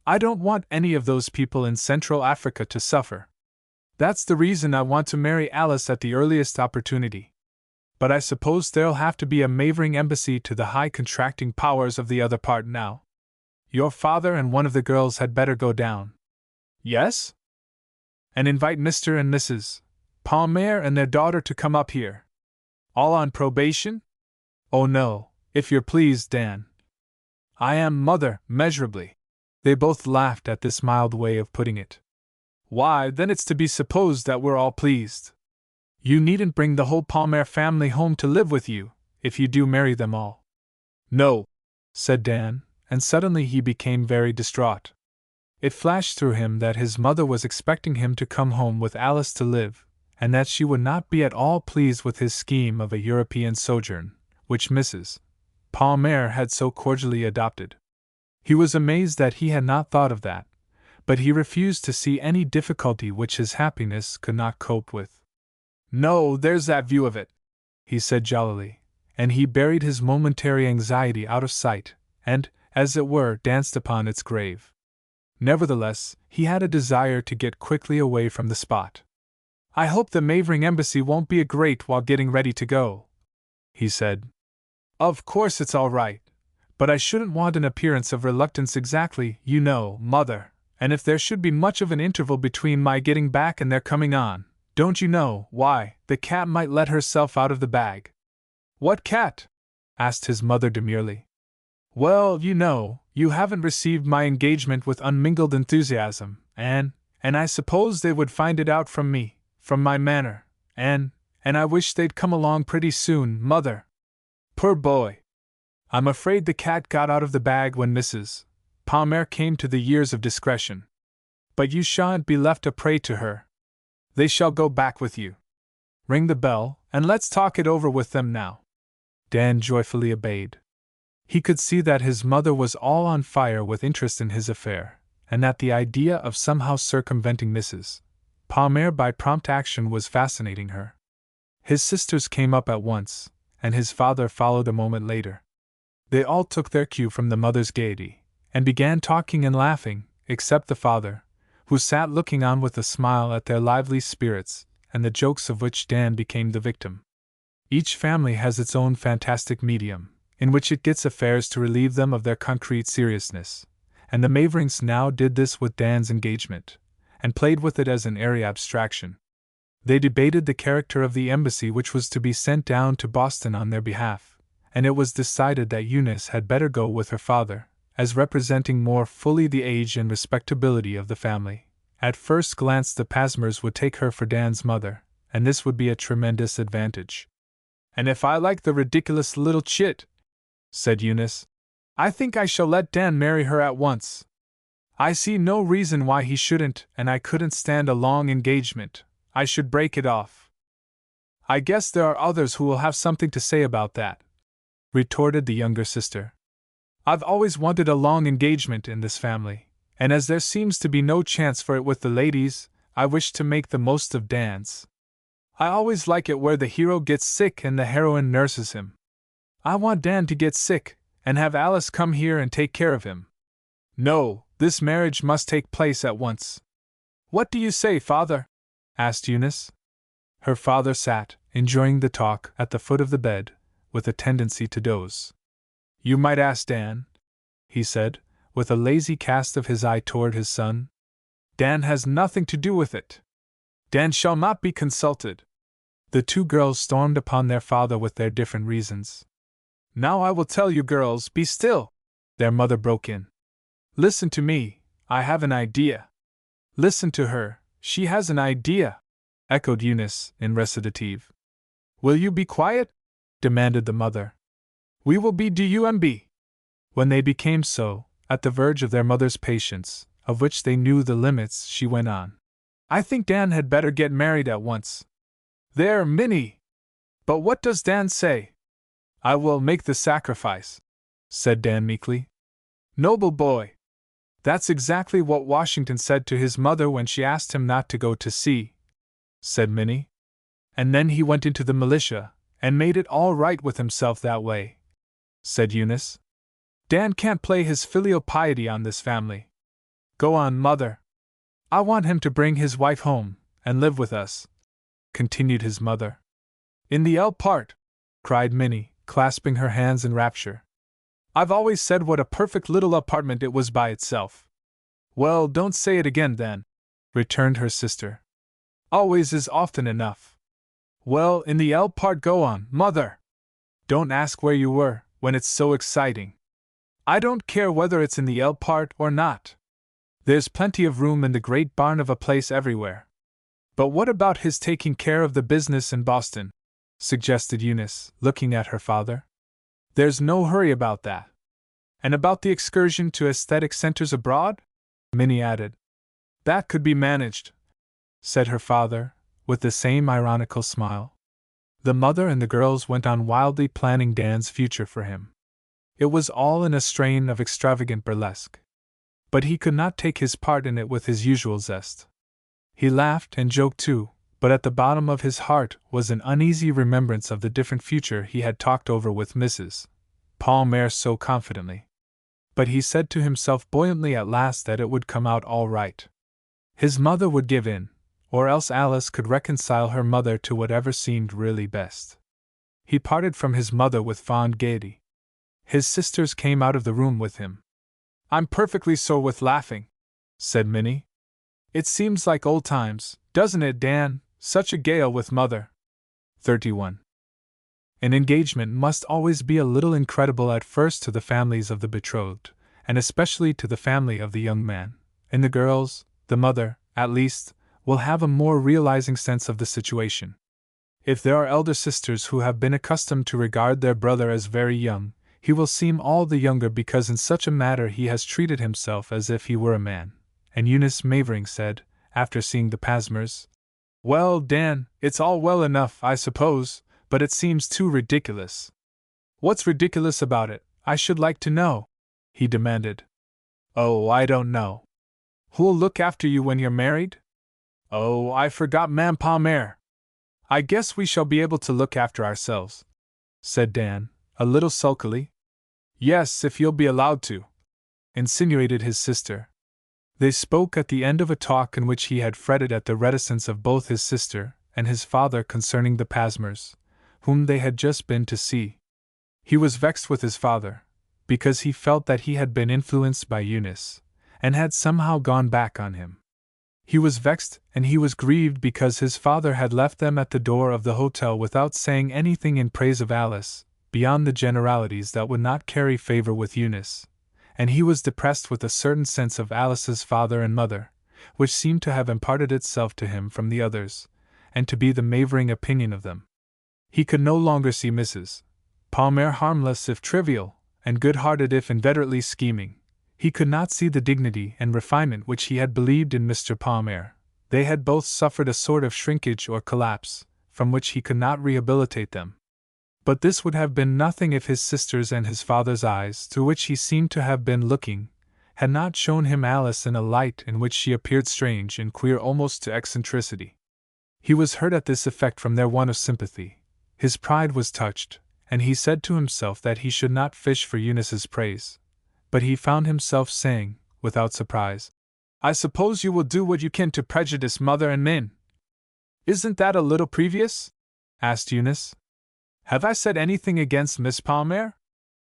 Speaker 1: I don't want any of those people in Central Africa to suffer. That's the reason I want to marry Alice at the earliest opportunity. But I suppose there'll have to be a Mavering embassy to the high contracting powers of the other part now. Your father and one of the girls had better go down. Yes? And invite Mr. and Mrs. Palmer and their daughter to come up here. All on probation? Oh no, if you're pleased, Dan. I am, Mother, measurably. They both laughed at this mild way of putting it. Why, then it's to be supposed that we're all pleased. You needn't bring the whole Palmer family home to live with you, if you do marry them all. No, said Dan, and suddenly he became very distraught. It flashed through him that his mother was expecting him to come home with Alice to live, and that she would not be at all pleased with his scheme of a European sojourn, which Mrs. Palmer had so cordially adopted. He was amazed that he had not thought of that, but he refused to see any difficulty which his happiness could not cope with. No, there's that view of it, he said jollily, and he buried his momentary anxiety out of sight, and, as it were, danced upon its grave. Nevertheless, he had a desire to get quickly away from the spot. I hope the Mavering embassy won't be a grate while getting ready to go, he said. Of course it's all right, but I shouldn't want an appearance of reluctance exactly, you know, Mother, and if there should be much of an interval between my getting back and their coming on, don't you know, why, the cat might let herself out of the bag. What cat? Asked his mother demurely. Well, you know, you haven't received my engagement with unmingled enthusiasm, and I suppose they would find it out from me, from my manner, and I wish they'd come along pretty soon, Mother. Poor boy! I'm afraid the cat got out of the bag when Mrs. Palmer came to the years of discretion. But you shan't be left a prey to her. They shall go back with you. Ring the bell, and let's talk it over with them now." Dan joyfully obeyed. He could see that his mother was all on fire with interest in his affair, and that the idea of somehow circumventing Mrs. Palmer by prompt action was fascinating her. His sisters came up at once, and his father followed a moment later. They all took their cue from the mother's gaiety, and began talking and laughing, except the father, who sat looking on with a smile at their lively spirits, and the jokes of which Dan became the victim. Each family has its own fantastic medium, in which it gets affairs to relieve them of their concrete seriousness, and the Maverings now did this with Dan's engagement, and played with it as an airy abstraction. They debated the character of the embassy which was to be sent down to Boston on their behalf, and it was decided that Eunice had better go with her father, as representing more fully the age and respectability of the family. At first glance the Pasmers would take her for Dan's mother, and this would be a tremendous advantage. "And if I like the ridiculous little chit," said Eunice, "I think I shall let Dan marry her at once. I see no reason why he shouldn't, and I couldn't stand a long engagement. I should break it off." "I guess there are others who will have something to say about that," retorted the younger sister. "I've always wanted a long engagement in this family, and as there seems to be no chance for it with the ladies, I wish to make the most of Dan's. I always like it where the hero gets sick and the heroine nurses him. I want Dan to get sick, and have Alice come here and take care of him. No, this marriage must take place at once." "What do you say, father?" asked Eunice. Her father sat, enjoying the talk, at the foot of the bed, with a tendency to doze. "You might ask Dan," he said, with a lazy cast of his eye toward his son. "Dan has nothing to do with it. Dan shall not be consulted." The two girls stormed upon their father with their different reasons. "Now I will tell you girls, be still," their mother broke in. "Listen to me, I have an idea." "Listen to her, she has an idea," echoed Eunice, in recitative. "Will you be quiet?" demanded the mother. "We will be DUMB." When they became so, at the verge of their mother's patience, of which they knew the limits, she went on. "I think Dan had better get married at once." "There, Minnie! But what does Dan say?" "I will make the sacrifice," said Dan meekly. "Noble boy! That's exactly what Washington said to his mother when she asked him not to go to sea," said Minnie. "And then he went into the militia, and made it all right with himself that way," said Eunice. "Dan can't play his filial piety on this family. Go on, mother." "I want him to bring his wife home, and live with us," continued his mother. "In the L part," cried Minnie, clasping her hands in rapture. "I've always said what a perfect little apartment it was by itself." "Well, don't say it again then," returned her sister. "Always is often enough." "Well, in the L part, go on, mother. Don't ask where you were, when it's so exciting. I don't care whether it's in the L part or not. There's plenty of room in the great barn of a place everywhere." "But what about his taking care of the business in Boston?" suggested Eunice, looking at her father. "There's no hurry about that." "And about the excursion to aesthetic centers abroad?" Minnie added. "That could be managed," said her father, with the same ironical smile. The mother and the girls went on wildly planning Dan's future for him. It was all in a strain of extravagant burlesque. But he could not take his part in it with his usual zest. He laughed and joked too, but at the bottom of his heart was an uneasy remembrance of the different future he had talked over with Mrs. Palmer so confidently. But he said to himself buoyantly at last that it would come out all right. His mother would give in, or else Alice could reconcile her mother to whatever seemed really best. He parted from his mother with fond gaiety. His sisters came out of the room with him. "I'm perfectly sore with laughing," said Minnie. "It seems like old times, doesn't it, Dan? Such a gale with mother." 31. An engagement must always be a little incredible at first to the families of the betrothed, and especially to the family of the young man, and the girls, the mother, at least, will have a more realizing sense of the situation. If there are elder sisters who have been accustomed to regard their brother as very young, he will seem all the younger because in such a matter he has treated himself as if he were a man. And Eunice Mavering said, after seeing the Pasmers, "Well, Dan, it's all well enough, I suppose, but it seems too ridiculous." "What's ridiculous about it, I should like to know?" he demanded. "Oh, I don't know." "Who'll look after you when you're married?" "Oh, I forgot Mam Palmer." "I guess we shall be able to look after ourselves," said Dan, a little sulkily. "Yes, if you'll be allowed to," insinuated his sister. They spoke at the end of a talk in which he had fretted at the reticence of both his sister and his father concerning the Pasmers, whom they had just been to see. He was vexed with his father, because he felt that he had been influenced by Eunice, and had somehow gone back on him. He was vexed and he was grieved because his father had left them at the door of the hotel without saying anything in praise of Alice, beyond the generalities that would not carry favor with Eunice, and he was depressed with a certain sense of Alice's father and mother, which seemed to have imparted itself to him from the others, and to be the Mavering opinion of them. He could no longer see Mrs. Palmer harmless if trivial, and good-hearted if inveterately scheming. He could not see the dignity and refinement which he had believed in Mr. Palmer. They had both suffered a sort of shrinkage or collapse, from which he could not rehabilitate them. But this would have been nothing if his sister's and his father's eyes, through which he seemed to have been looking, had not shown him Alice in a light in which she appeared strange and queer almost to eccentricity. He was hurt at this effect from their want of sympathy. His pride was touched, and he said to himself that he should not fish for Eunice's praise. But he found himself saying, without surprise, "I suppose you will do what you can to prejudice Mother and Min." "Isn't that a little previous?" asked Eunice. "Have I said anything against Miss Palmer?"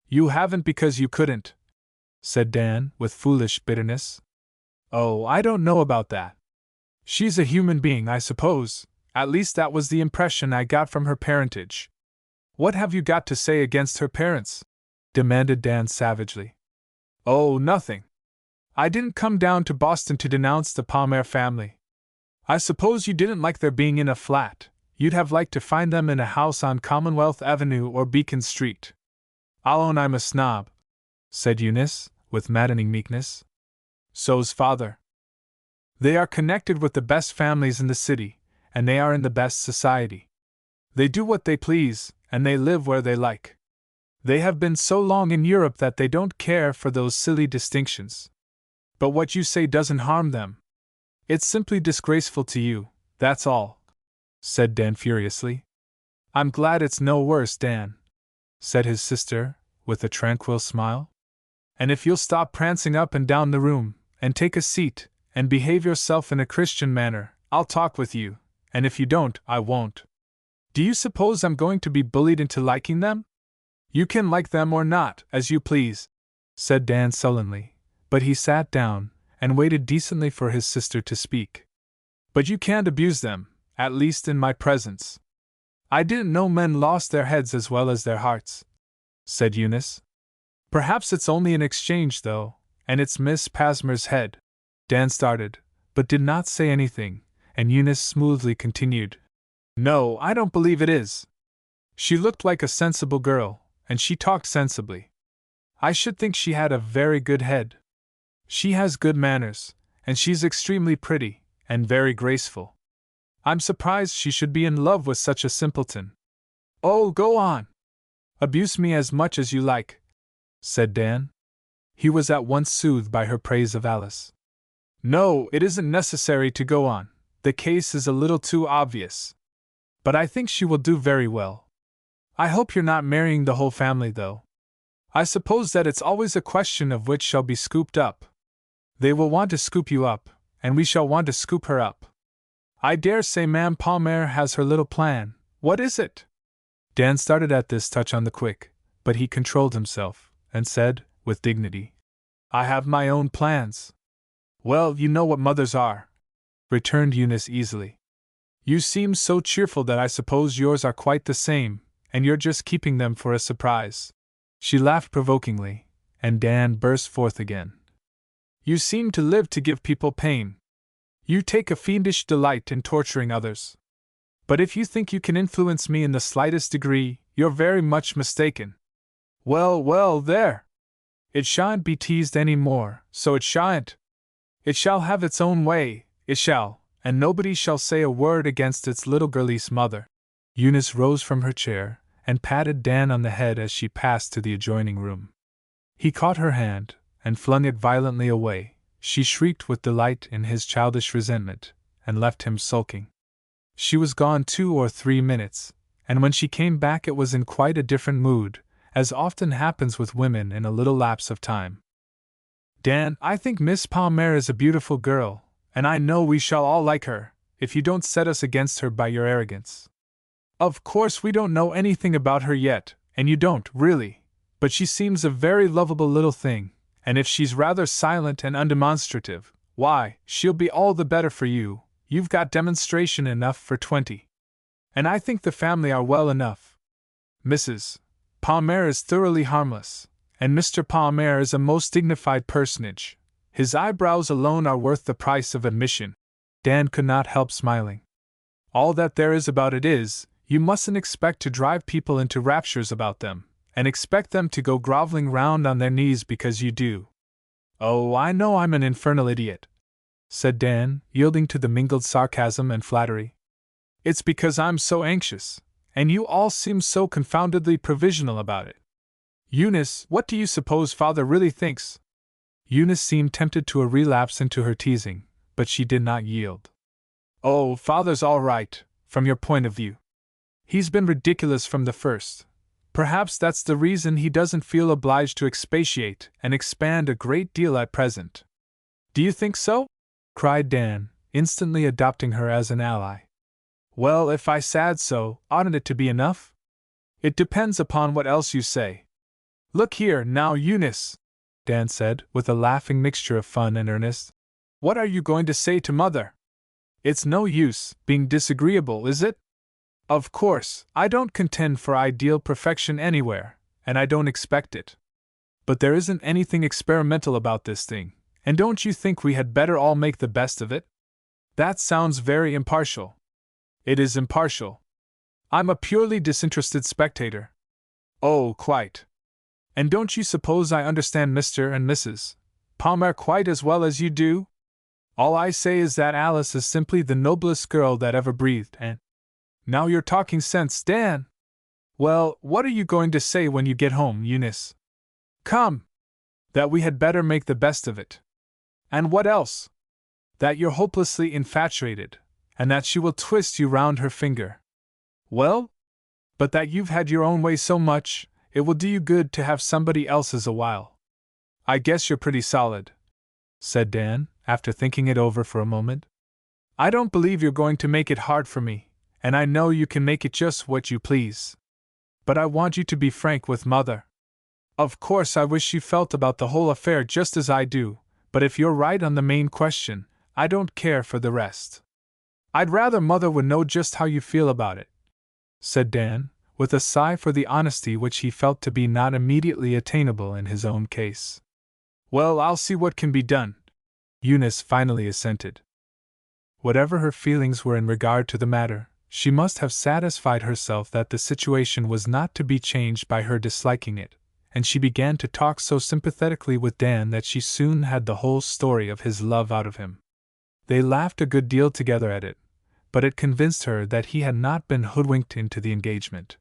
Speaker 1: "You haven't because you couldn't," said Dan, with foolish bitterness. "Oh, I don't know about that. She's a human being, I suppose, at least that was the impression I got from her parentage." "What have you got to say against her parents?" demanded Dan savagely. "Oh, nothing. I didn't come down to Boston to denounce the Palmer family. I suppose you didn't like their being in a flat. You'd have liked to find them in a house on Commonwealth Avenue or Beacon Street." "I'll own I'm a snob," said Eunice, with maddening meekness. "So's father. They are connected with the best families in the city, and they are in the best society. They do what they please, and they live where they like. They have been so long in Europe that they don't care for those silly distinctions. But what you say doesn't harm them. It's simply disgraceful to you, that's all," said Dan furiously. "I'm glad it's no worse, Dan," said his sister, with a tranquil smile. "And if you'll stop prancing up and down the room, and take a seat, and behave yourself in a Christian manner, I'll talk with you, and if you don't, I won't. Do you suppose I'm going to be bullied into liking them?" "You can like them or not, as you please," said Dan sullenly, but he sat down, and waited decently for his sister to speak. "But you can't abuse them, at least in my presence." "I didn't know men lost their heads as well as their hearts," said Eunice. "Perhaps it's only an exchange, though, and it's Miss Pasmer's head." Dan started, but did not say anything, and Eunice smoothly continued. "No, I don't believe it is. She looked like a sensible girl, and she talked sensibly. I should think she had a very good head. She has good manners, and she's extremely pretty, and very graceful. I'm surprised she should be in love with such a simpleton." "Oh, go on. Abuse me as much as you like," said Dan. He was at once soothed by her praise of Alice. "No, it isn't necessary to go on. The case is a little too obvious. But I think she will do very well. I hope you're not marrying the whole family, though. I suppose that it's always a question of which shall be scooped up. They will want to scoop you up, and we shall want to scoop her up. I dare say Mam Palmer has her little plan. What is it?" Dan started at this touch on the quick, but he controlled himself, and said, with dignity, "I have my own plans." "Well, you know what mothers are," returned Eunice easily. "You seem so cheerful that I suppose yours are quite the same, and you're just keeping them for a surprise." She laughed provokingly, and Dan burst forth again. "You seem to live to give people pain. You take a fiendish delight in torturing others. But if you think you can influence me in the slightest degree, you're very much mistaken." Well, well, there! It shan't be teased any more, so it shan't. It shall have its own way, it shall, and nobody shall say a word against its little girlies' mother. Eunice rose from her chair and patted Dan on the head as she passed to the adjoining room. He caught her hand and flung it violently away. She shrieked with delight in his childish resentment and left him sulking. She was gone 2 or 3 minutes, and when she came back it was in quite a different mood, as often happens with women in a little lapse of time. Dan, I think Miss Palmer is a beautiful girl, and I know we shall all like her, if you don't set us against her by your arrogance. Of course we don't know anything about her yet, and you don't, really, but she seems a very lovable little thing, and if she's rather silent and undemonstrative, why, she'll be all the better for you. You've got demonstration enough for 20. And I think the family are well enough. Mrs. Palmer is thoroughly harmless, and Mr. Palmer is a most dignified personage. His eyebrows alone are worth the price of admission. Dan could not help smiling. All that there is about it is, you mustn't expect to drive people into raptures about them, and expect them to go groveling round on their knees because you do. Oh, I know I'm an infernal idiot, said Dan, yielding to the mingled sarcasm and flattery. It's because I'm so anxious, and you all seem so confoundedly provisional about it. Eunice, what do you suppose Father really thinks? Eunice seemed tempted to a relapse into her teasing, but she did not yield. Oh, Father's all right, from your point of view. He's been ridiculous from the first. Perhaps that's the reason he doesn't feel obliged to expatiate and expand a great deal at present. Do you think so? Cried Dan, instantly adopting her as an ally. Well, if I said so, oughtn't it to be enough? It depends upon what else you say. Look here, now, Eunice, Dan said, with a laughing mixture of fun and earnest. What are you going to say to Mother? It's no use being disagreeable, is it? Of course, I don't contend for ideal perfection anywhere, and I don't expect it. But there isn't anything experimental about this thing, and don't you think we had better all make the best of it? That sounds very impartial. It is impartial. I'm a purely disinterested spectator. Oh, quite. And don't you suppose I understand Mr. and Mrs. Palmer quite as well as you do? All I say is that Alice is simply the noblest girl that ever breathed, and… Now you're talking sense, Dan! Well, what are you going to say when you get home, Eunice? Come! That we had better make the best of it. And what else? That you're hopelessly infatuated, and that she will twist you round her finger. Well? But that you've had your own way so much, it will do you good to have somebody else's a while. I guess you're pretty solid, said Dan, after thinking it over for a moment. I don't believe you're going to make it hard for me, and I know you can make it just what you please. But I want you to be frank with Mother. Of course I wish you felt about the whole affair just as I do, but if you're right on the main question, I don't care for the rest. I'd rather Mother would know just how you feel about it, said Dan, with a sigh for the honesty which he felt to be not immediately attainable in his own case. Well, I'll see what can be done, Eunice finally assented. Whatever her feelings were in regard to the matter, she must have satisfied herself that the situation was not to be changed by her disliking it, and she began to talk so sympathetically with Dan that she soon had the whole story of his love out of him. They laughed a good deal together at it, but it convinced her that he had not been hoodwinked into the engagement.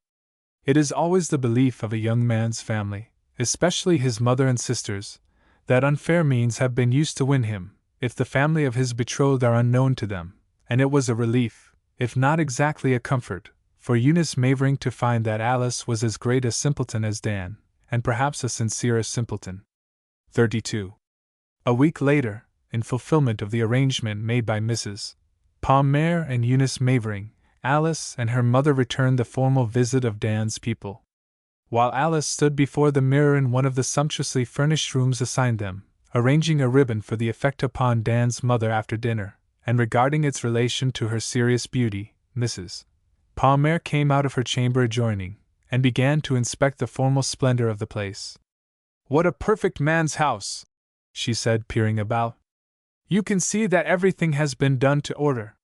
Speaker 1: It is always the belief of a young man's family, especially his mother and sisters, that unfair means have been used to win him, if the family of his betrothed are unknown to them, and it was a relief, if not exactly a comfort, for Eunice Mavering to find that Alice was as great a simpleton as Dan, and perhaps a sincerer simpleton. 32. A week later, in fulfillment of the arrangement made by Mrs. Palmer and Eunice Mavering, Alice and her mother returned the formal visit of Dan's people. While Alice stood before the mirror in one of the sumptuously furnished rooms assigned them, arranging a ribbon for the effect upon Dan's mother after dinner, and regarding its relation to her serious beauty, Mrs. Palmer came out of her chamber adjoining, and began to inspect the formal splendor of the place. What a perfect man's house, she said, peering about. You can see that everything has been done to order.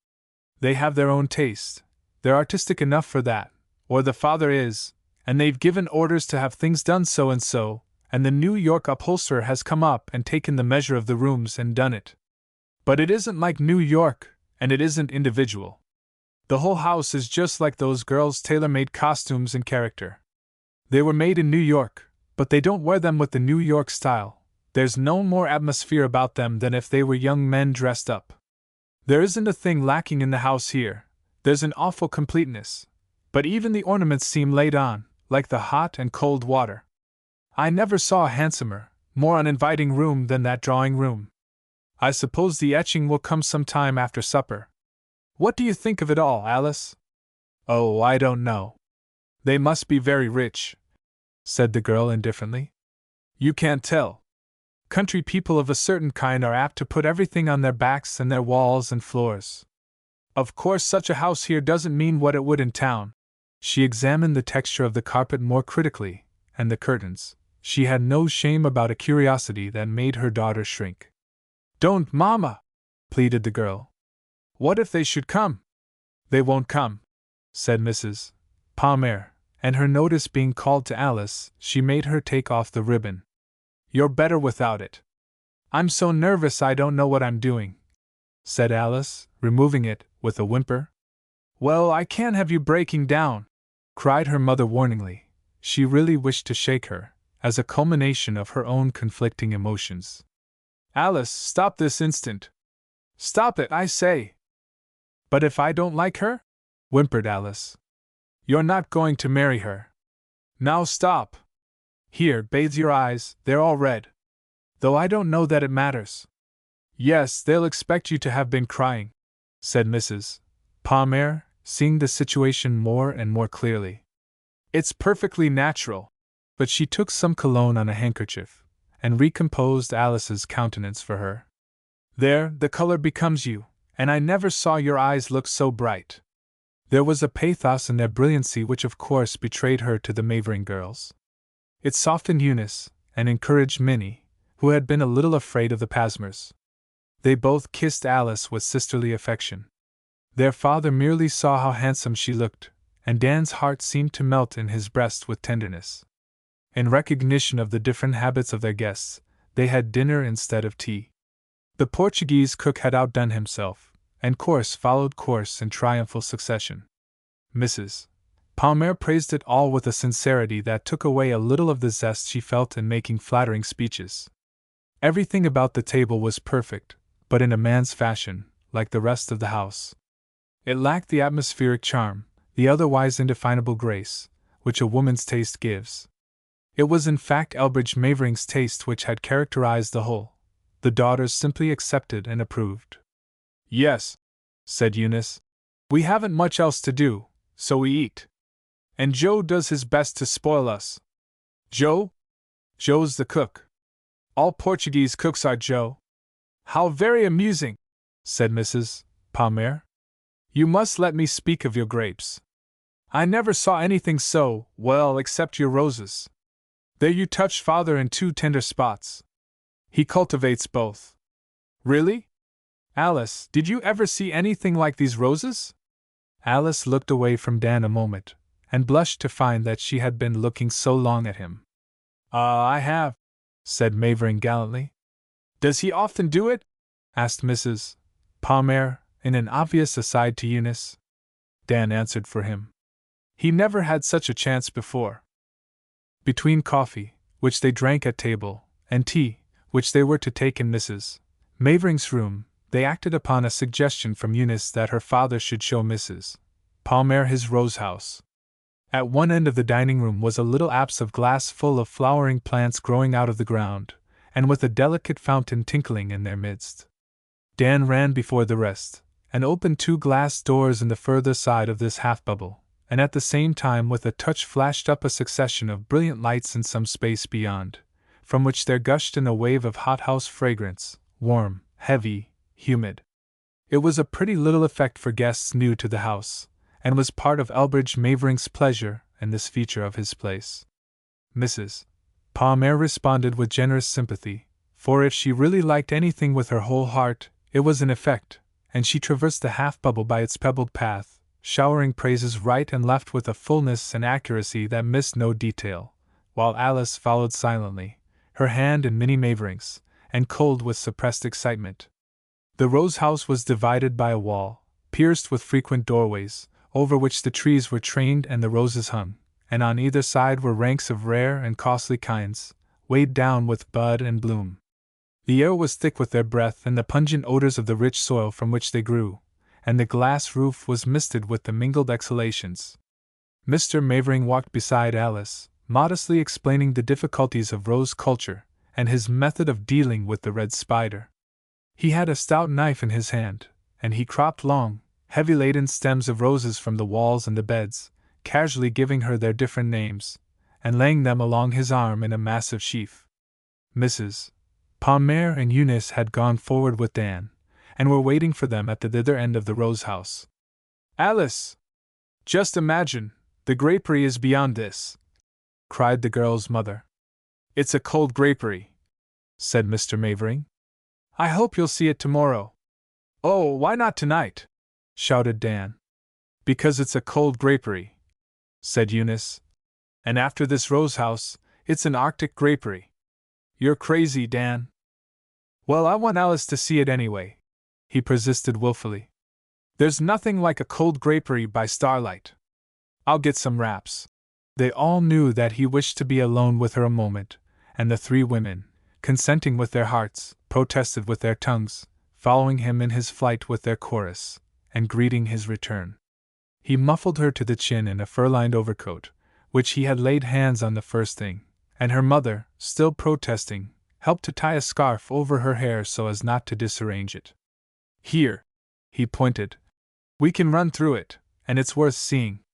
Speaker 1: They have their own taste, they're artistic enough for that, or the father is, and they've given orders to have things done so and so, and the New York upholsterer has come up and taken the measure of the rooms and done it. But it isn't like New York, and it isn't individual. The whole house is just like those girls' tailor-made costumes in character. They were made in New York, but they don't wear them with the New York style. There's no more atmosphere about them than if they were young men dressed up. There isn't a thing lacking in the house here. There's an awful completeness. But even the ornaments seem laid on, like the hot and cold water. I never saw a handsomer, more uninviting room than that drawing room. I suppose the etching will come some time after supper. What do you think of it all, Alice? Oh, I don't know. They must be very rich, said the girl indifferently. You can't tell. Country people of a certain kind are apt to put everything on their backs and their walls and floors. Of course, such a house here doesn't mean what it would in town. She examined the texture of the carpet more critically, and the curtains. She had no shame about a curiosity that made her daughter shrink. Don't, Mama, pleaded the girl. What if they should come? They won't come, said Mrs. Palmer, and her notice being called to Alice, she made her take off the ribbon. You're better without it. I'm so nervous I don't know what I'm doing, said Alice, removing it, with a whimper. Well, I can't have you breaking down, cried her mother warningly. She really wished to shake her, as a culmination of her own conflicting emotions. Alice, stop this instant. Stop it, I say. But if I don't like her? Whimpered Alice. You're not going to marry her. Now stop. Here, bathe your eyes, they're all red. Though I don't know that it matters. Yes, they'll expect you to have been crying, said Mrs. Palmer, seeing the situation more and more clearly. It's perfectly natural. But she took some cologne on a handkerchief, and recomposed Alice's countenance for her. There, the color becomes you, and I never saw your eyes look so bright. There was a pathos in their brilliancy which of course betrayed her to the Mavering girls. It softened Eunice, and encouraged Minnie, who had been a little afraid of the Pasmers. They both kissed Alice with sisterly affection. Their father merely saw how handsome she looked, and Dan's heart seemed to melt in his breast with tenderness. In recognition of the different habits of their guests, they had dinner instead of tea. The Portuguese cook had outdone himself, and course followed course in triumphal succession. Mrs. Palmer praised it all with a sincerity that took away a little of the zest she felt in making flattering speeches. Everything about the table was perfect, but in a man's fashion, like the rest of the house. It lacked the atmospheric charm, the otherwise indefinable grace, which a woman's taste gives. It was in fact Elbridge Mavering's taste which had characterized the whole. The daughters simply accepted and approved. Yes, said Eunice. We haven't much else to do, so we eat. And Joe does his best to spoil us. Joe? Joe's the cook. All Portuguese cooks are, Joe. How very amusing, said Mrs. Palmer. You must let me speak of your grapes. I never saw anything so well except your roses. There you touched father in two tender spots. He cultivates both. Really? Alice, did you ever see anything like these roses? Alice looked away from Dan a moment, and blushed to find that she had been looking so long at him. I have, said Mavering gallantly. Does he often do it? Asked Mrs. Palmer, in an obvious aside to Eunice. Dan answered for him. He never had such a chance before. Between coffee, which they drank at table, and tea, which they were to take in Mrs. Mavering's room, they acted upon a suggestion from Eunice that her father should show Mrs. Palmer his rose house. At one end of the dining room was a little apse of glass full of flowering plants growing out of the ground, and with a delicate fountain tinkling in their midst. Dan ran before the rest, and opened two glass doors in the further side of this half-bubble, and at the same time with a touch flashed up a succession of brilliant lights in some space beyond, from which there gushed in a wave of hothouse fragrance, warm, heavy, humid. It was a pretty little effect for guests new to the house, and was part of Elbridge Mavering's pleasure in this feature of his place. Mrs. Palmer responded with generous sympathy, for if she really liked anything with her whole heart, it was an effect, and she traversed the half-bubble by its pebbled path, showering praises right and left with a fullness and accuracy that missed no detail, while Alice followed silently, her hand in Minnie Mavering's, and cold with suppressed excitement. The rose house was divided by a wall, pierced with frequent doorways, over which the trees were trained and the roses hung, and on either side were ranks of rare and costly kinds, weighed down with bud and bloom. The air was thick with their breath and the pungent odors of the rich soil from which they grew, and the glass roof was misted with the mingled exhalations. Mr. Mavering walked beside Alice, modestly explaining the difficulties of rose culture, and his method of dealing with the red spider. He had a stout knife in his hand, and he cropped long, heavy-laden stems of roses from the walls and the beds, casually giving her their different names, and laying them along his arm in a massive sheaf. Mrs. Palmer and Eunice had gone forward with Dan, and were waiting for them at the thither end of the rose house. "Alice! Just imagine, the grapery is beyond this!" cried the girl's mother. "It's a cold grapery," said Mr. Mavering. "I hope you'll see it tomorrow." "Oh, why not tonight?" shouted Dan. "Because it's a cold grapery," said Eunice. "And after this rose house, it's an Arctic grapery." "You're crazy, Dan." "Well, I want Alice to see it anyway," he persisted wilfully. "There's nothing like a cold grapery by starlight. I'll get some wraps." They all knew that he wished to be alone with her a moment, and the three women, consenting with their hearts, protested with their tongues, following him in his flight with their chorus, and greeting his return. He muffled her to the chin in a fur-lined overcoat, which he had laid hands on the first thing, and her mother, still protesting, helped to tie a scarf over her hair so as not to disarrange it. "Here," he pointed. "We can run through it, and it's worth seeing.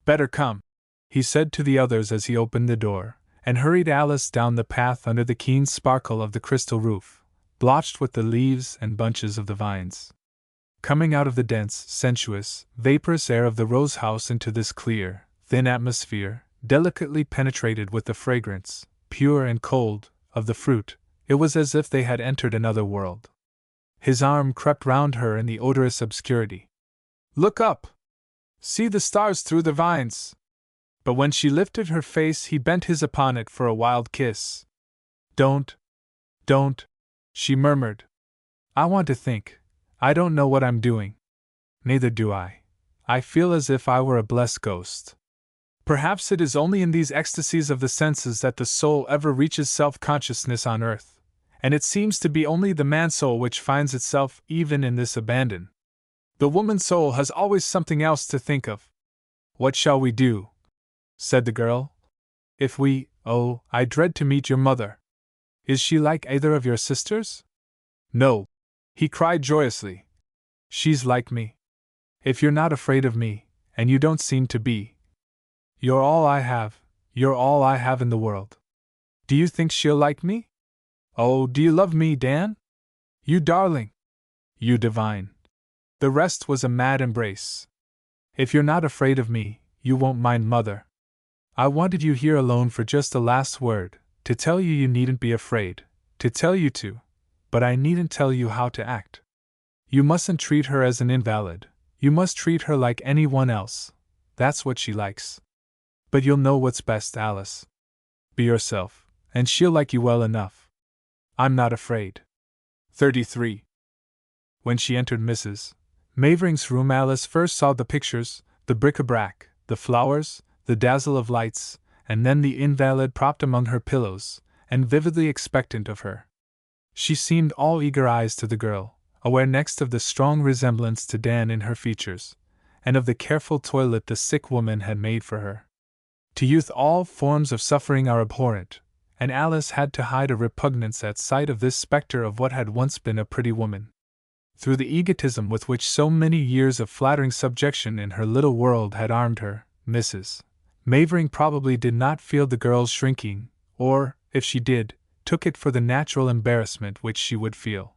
Speaker 1: Better come," he said to the others as he opened the door, and hurried Alice down the path under the keen sparkle of the crystal roof, blotched with the leaves and bunches of the vines. Coming out of the dense, sensuous, vaporous air of the rose house into this clear, thin atmosphere, delicately penetrated with the fragrance, pure and cold, of the fruit, it was as if they had entered another world. His arm crept round her in the odorous obscurity. "Look up! See the stars through the vines!" But when she lifted her face, he bent his upon it for a wild kiss. Don't, she murmured. "I want to think. I don't know what I'm doing." "Neither do I. I feel as if I were a blessed ghost." Perhaps it is only in these ecstasies of the senses that the soul ever reaches self-consciousness on earth, and it seems to be only the man-soul which finds itself even in this abandon. The woman soul has always something else to think of. "What shall we do?" said the girl. "If we, oh, I dread to meet your mother. Is she like either of your sisters?" "No," he cried joyously. "She's like me. If you're not afraid of me, and you don't seem to be, you're all I have in the world. Do you think she'll like me? Oh, do you love me, Dan? You darling! You divine!" The rest was a mad embrace. "If you're not afraid of me, you won't mind Mother. I wanted you here alone for just a last word, to tell you needn't be afraid, to tell you to, but I needn't tell you how to act. You mustn't treat her as an invalid, you must treat her like anyone else, that's what she likes. But you'll know what's best, Alice. Be yourself, and she'll like you well enough. I'm not afraid." 33. When she entered Mrs. Mavering's room, Alice first saw the pictures, the bric-a-brac, the flowers, the dazzle of lights, and then the invalid propped among her pillows, and vividly expectant of her. She seemed all eager eyes to the girl, aware next of the strong resemblance to Dan in her features, and of the careful toilet the sick woman had made for her. To youth all forms of suffering are abhorrent, and Alice had to hide a repugnance at sight of this spectre of what had once been a pretty woman. Through the egotism with which so many years of flattering subjection in her little world had armed her, Mrs. Mavering probably did not feel the girl's shrinking, or, if she did, took it for the natural embarrassment which she would feel.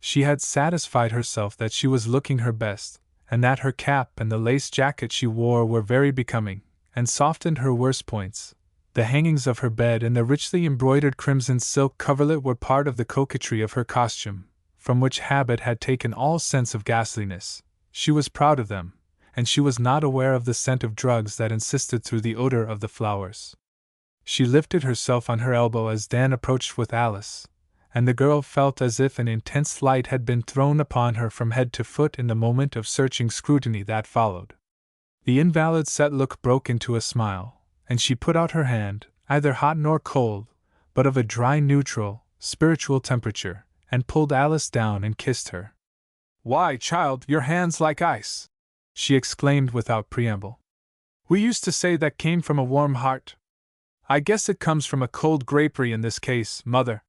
Speaker 1: She had satisfied herself that she was looking her best, and that her cap and the lace jacket she wore were very becoming, and softened her worst points. The hangings of her bed and the richly embroidered crimson silk coverlet were part of the coquetry of her costume, from which habit had taken all sense of ghastliness. She was proud of them, and she was not aware of the scent of drugs that insisted through the odor of the flowers. She lifted herself on her elbow as Dan approached with Alice, and the girl felt as if an intense light had been thrown upon her from head to foot in the moment of searching scrutiny that followed. The invalid's set look broke into a smile, and she put out her hand, neither hot nor cold, but of a dry neutral, spiritual temperature, and pulled Alice down and kissed her. "Why, child, your hand's like ice!" she exclaimed without preamble. "We used to say that came from a warm heart. I guess it comes from a cold grapery in this case, Mother,"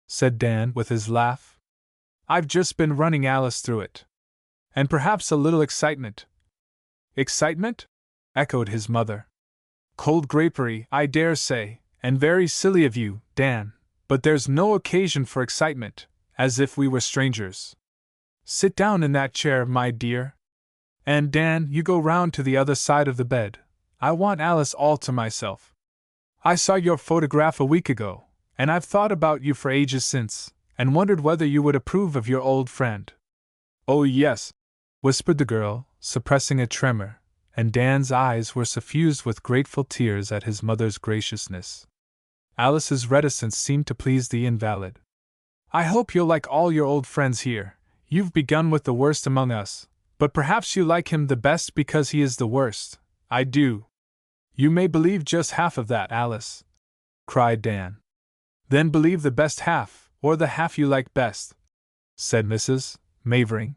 Speaker 1: said Dan with his laugh. "I've just been running Alice through it. And perhaps a little excitement." "Excitement?" echoed his mother. "Cold grapery, I dare say, and very silly of you, Dan, but there's no occasion for excitement, as if we were strangers. Sit down in that chair, my dear. And Dan, you go round to the other side of the bed. I want Alice all to myself. I saw your photograph a week ago, and I've thought about you for ages since, and wondered whether you would approve of your old friend." "Oh, yes," whispered the girl, suppressing a tremor, and Dan's eyes were suffused with grateful tears at his mother's graciousness. Alice's reticence seemed to please the invalid. "I hope you'll like all your old friends here. You've begun with the worst among us, but perhaps you like him the best because he is the worst." "I do." "You may believe just half of that, Alice," cried Dan. "Then believe the best half, or the half you like best," said Mrs. Mavering.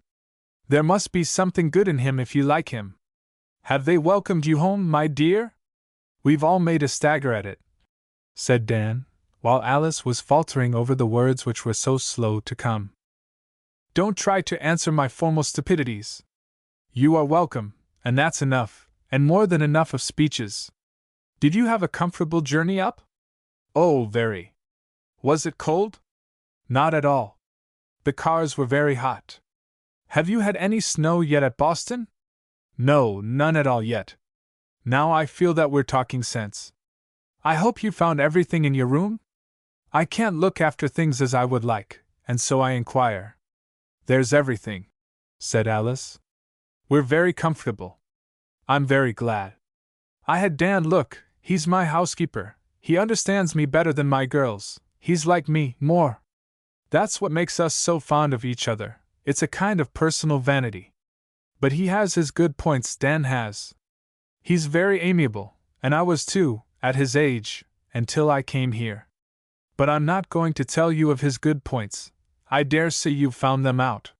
Speaker 1: "There must be something good in him if you like him. Have they welcomed you home, my dear?" "We've all made a stagger at it," said Dan, while Alice was faltering over the words which were so slow to come. "Don't try to answer my formal stupidities. You are welcome, and that's enough, and more than enough of speeches. Did you have a comfortable journey up?" "Oh, very." "Was it cold?" "Not at all. The cars were very hot." "Have you had any snow yet at Boston?" "No, none at all yet." "Now I feel that we're talking sense. I hope you found everything in your room?" "I can't look after things as I would like, and so I inquire." "There's everything," said Alice. "We're very comfortable." "I'm very glad. I had Dan look. He's my housekeeper. He understands me better than my girls. He's like me, more. That's what makes us so fond of each other. It's a kind of personal vanity. But he has his good points, Dan has. He's very amiable, and I was too, at his age, until I came here. But I'm not going to tell you of his good points. I dare say you've found them out.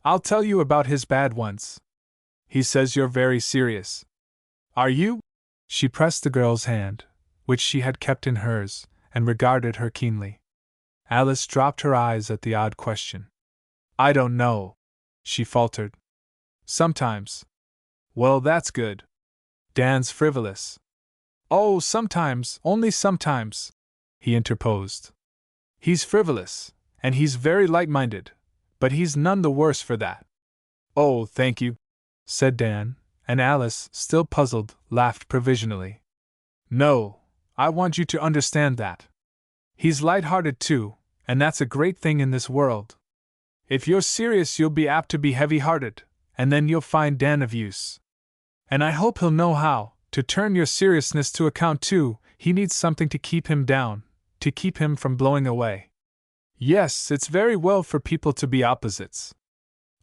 Speaker 1: I'll tell you about his bad ones. He says you're very serious." "Are you?" She pressed the girl's hand, which she had kept in hers, and regarded her keenly. Alice dropped her eyes at the odd question. "I don't know," she faltered. "Sometimes." "Well, that's good." "Dan's frivolous." "Oh, sometimes, only sometimes," he interposed. "He's frivolous, and he's very light-minded, but he's none the worse for that." "Oh, thank you," said Dan, and Alice, still puzzled, laughed provisionally. "No, I want you to understand that. He's light-hearted too, and that's a great thing in this world. If you're serious you'll be apt to be heavy-hearted, and then you'll find Dan of use. And I hope he'll know how to turn your seriousness to account too. He needs something to keep him down, to keep him from blowing away. Yes, it's very well for people to be opposites.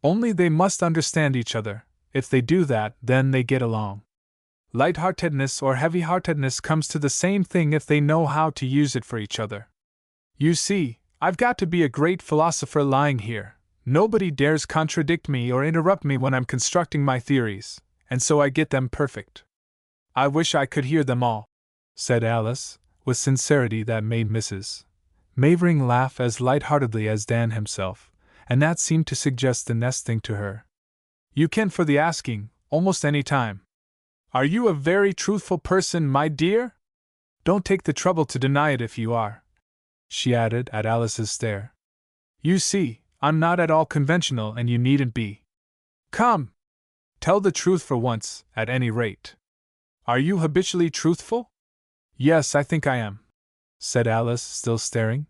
Speaker 1: Only they must understand each other. If they do that, then they get along. Lightheartedness or heavy-heartedness comes to the same thing if they know how to use it for each other. You see, I've got to be a great philosopher lying here. Nobody dares contradict me or interrupt me when I'm constructing my theories, and so I get them perfect. I wish I could hear them all," said Alice, with sincerity that made Mrs. Mavering laugh as light-heartedly as Dan himself, and that seemed to suggest the next thing to her. "You can for the asking, almost any time. Are you a very truthful person, my dear? Don't take the trouble to deny it if you are," she added at Alice's stare. "You see, I'm not at all conventional and you needn't be. Come! Tell the truth for once, at any rate. Are you habitually truthful?" "Yes, I think I am," said Alice, still staring.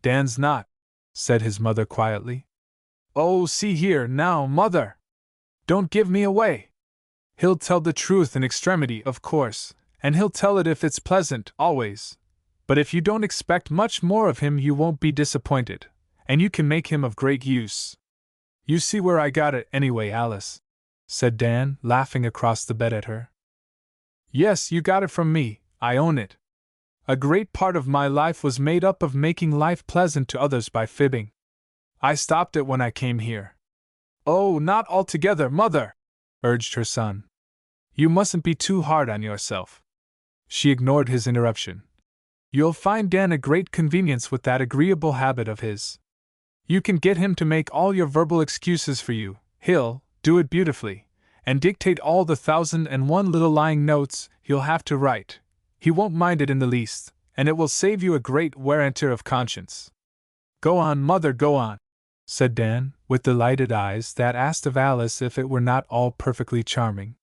Speaker 1: "Dan's not," said his mother quietly. "Oh, see here, now, Mother! Don't give me away! He'll tell the truth in extremity, of course, and he'll tell it if it's pleasant, always. But if you don't expect much more of him, you won't be disappointed, and you can make him of great use. You see where I got it anyway, Alice, said Dan, laughing across the bed at her. Yes, you got it from me, I own it. A great part of my life was made up of making life pleasant to others by fibbing. I stopped it when I came here. Oh, not altogether, Mother, urged her son. You mustn't be too hard on yourself. She ignored his interruption. You'll find Dan a great convenience with that agreeable habit of his. You can get him to make all your verbal excuses for you, he'll do it beautifully, and dictate all the 1,001 little lying notes you'll have to write. He won't mind it in the least, and it will save you a great wear and tear of conscience. Go on, Mother, go on, said Dan, with delighted eyes that asked of Alice if it were not all perfectly charming.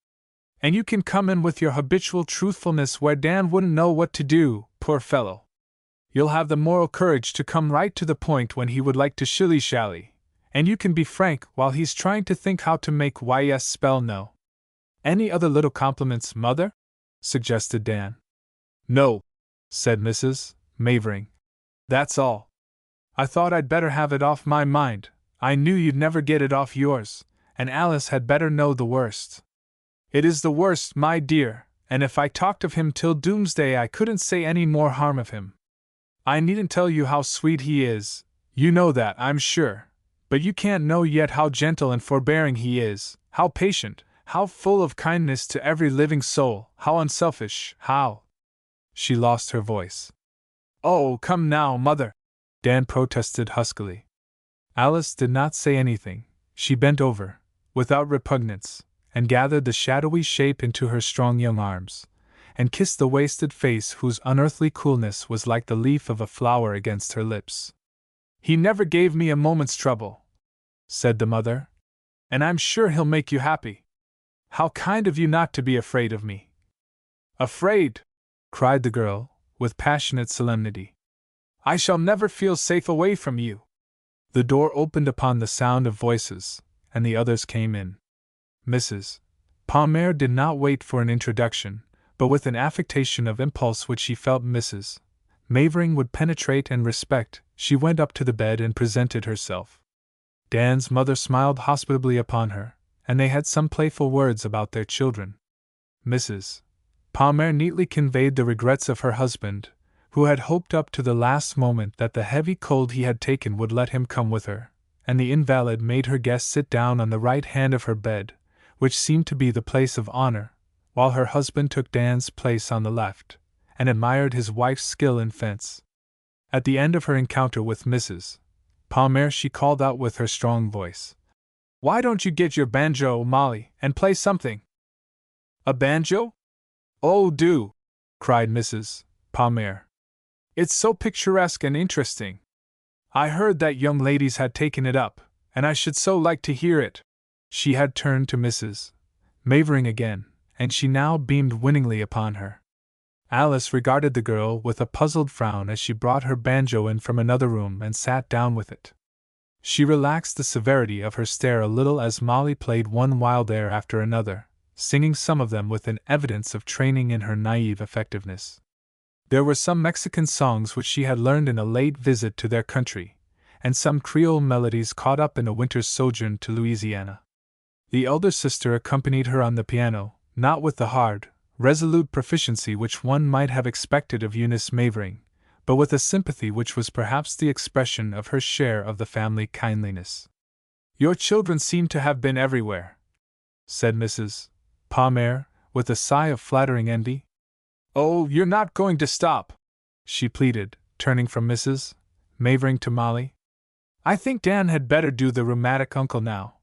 Speaker 1: And you can come in with your habitual truthfulness where Dan wouldn't know what to do, poor fellow. You'll have the moral courage to come right to the point when he would like to shilly-shally, and you can be frank while he's trying to think how to make yes spell no. Any other little compliments, Mother? Suggested Dan. No, said Mrs. Mavering. That's all. I thought I'd better have it off my mind. I knew you'd never get it off yours, and Alice had better know the worst. It is the worst, my dear, and if I talked of him till doomsday I couldn't say any more harm of him. I needn't tell you how sweet he is, you know that, I'm sure, but you can't know yet how gentle and forbearing he is, how patient, how full of kindness to every living soul, how unselfish, how— She lost her voice. Oh, come now, Mother, Dan protested huskily. Alice did not say anything. She bent over, without repugnance, and gathered the shadowy shape into her strong young arms, and kissed the wasted face whose unearthly coolness was like the leaf of a flower against her lips. He never gave me a moment's trouble, said the mother, and I'm sure he'll make you happy. How kind of you not to be afraid of me. Afraid? Cried the girl, with passionate solemnity. I shall never feel safe away from you. The door opened upon the sound of voices, and the others came in. Mrs. Palmer did not wait for an introduction, but with an affectation of impulse which she felt Mrs. Mavering would penetrate and respect, she went up to the bed and presented herself. Dan's mother smiled hospitably upon her, and they had some playful words about their children. Mrs. Palmer neatly conveyed the regrets of her husband, who had hoped up to the last moment that the heavy cold he had taken would let him come with her, and the invalid made her guest sit down on the right hand of her bed, which seemed to be the place of honor, while her husband took Dan's place on the left, and admired his wife's skill in fence. At the end of her encounter with Mrs. Palmer she called out with her strong voice, "Why don't you get your banjo, Molly, and play something?" "A banjo? Oh, do!" cried Mrs. Palmer. "It's so picturesque and interesting. I heard that young ladies had taken it up, and I should so like to hear it." She had turned to Mrs. Mavering again, and she now beamed winningly upon her. Alice regarded the girl with a puzzled frown as she brought her banjo in from another room and sat down with it. She relaxed the severity of her stare a little as Molly played one wild air after another, singing some of them with an evidence of training in her naive effectiveness. There were some Mexican songs which she had learned in a late visit to their country, and some Creole melodies caught up in a winter's sojourn to Louisiana. The elder sister accompanied her on the piano, not with the hard, resolute proficiency which one might have expected of Eunice Mavering, but with a sympathy which was perhaps the expression of her share of the family kindliness. "Your children seem to have been everywhere," said Mrs. Palmer, with a sigh of flattering envy. "Oh, you're not going to stop," she pleaded, turning from Mrs. Mavering to Molly. "I think Dan had better do the rheumatic uncle now,"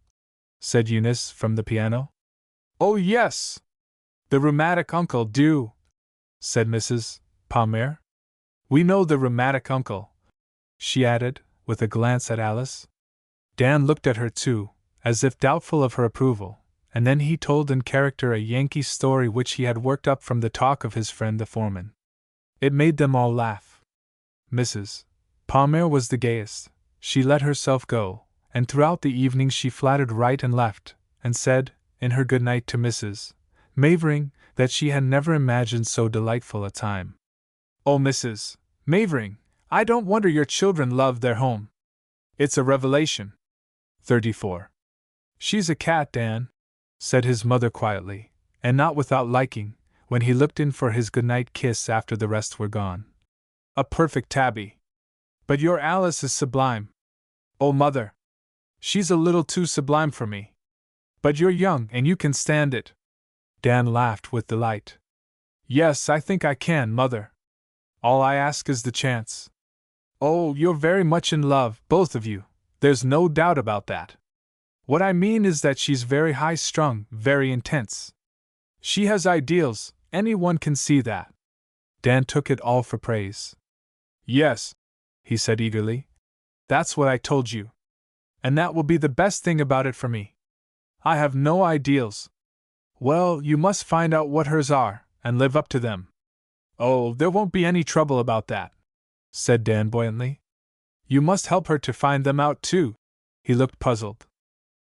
Speaker 1: said Eunice from the piano. "Oh, yes! The rheumatic uncle, do," said Mrs. Palmer. "We know the rheumatic uncle," she added, with a glance at Alice. Dan looked at her too, as if doubtful of her approval, and then he told in character a Yankee story which he had worked up from the talk of his friend the foreman. It made them all laugh. Mrs. Palmer was the gayest. She let herself go, and throughout the evening she flattered right and left, and said, in her good night to Mrs. Mavering, that she had never imagined so delightful a time. "Oh, Mrs. Mavering, I don't wonder your children love their home. It's a revelation." 34. "She's a cat, Dan," said his mother quietly, and not without liking, when he looked in for his goodnight kiss after the rest were gone. "A perfect tabby. But your Alice is sublime." "Oh, Mother! She's a little too sublime for me. But you're young and you can stand it." Dan laughed with delight. "Yes, I think I can, Mother. All I ask is the chance." "Oh, you're very much in love, both of you, there's no doubt about that. What I mean is that she's very high-strung, very intense. She has ideals, anyone can see that." Dan took it all for praise. "Yes," he said eagerly, "that's what I told you. And that will be the best thing about it for me. I have no ideals. Well, you must find out what hers are, and live up to them." "Oh, there won't be any trouble about that," said Dan buoyantly. "You must help her to find them out, too." He looked puzzled.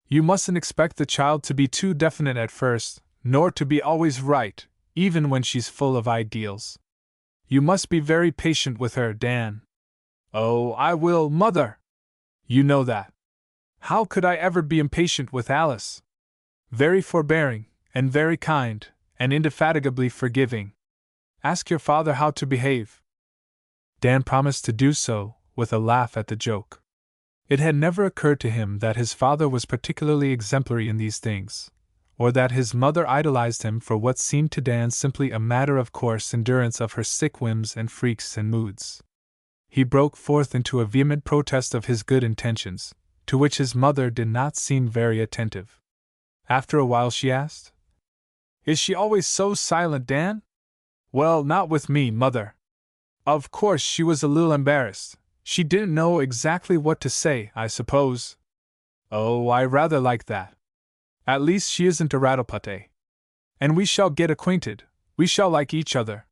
Speaker 1: "You mustn't expect the child to be too definite at first, nor to be always right, even when she's full of ideals. You must be very patient with her, Dan." "Oh, I will, Mother. You know that. How could I ever be impatient with Alice? Very forbearing, and very kind, and indefatigably forgiving. Ask your father how to behave." Dan promised to do so, with a laugh at the joke. It had never occurred to him that his father was particularly exemplary in these things, or that his mother idolized him for what seemed to Dan simply a matter of course endurance of her sick whims and freaks and moods. He broke forth into a vehement protest of his good intentions, to which his mother did not seem very attentive. After a while she asked, "Is she always so silent, Dan?" "Well, not with me, Mother." Of course she was a little embarrassed. She didn't know exactly what to say, I suppose. "Oh, I rather like that. At least she isn't a rattlepate. And we shall get acquainted, we shall like each other.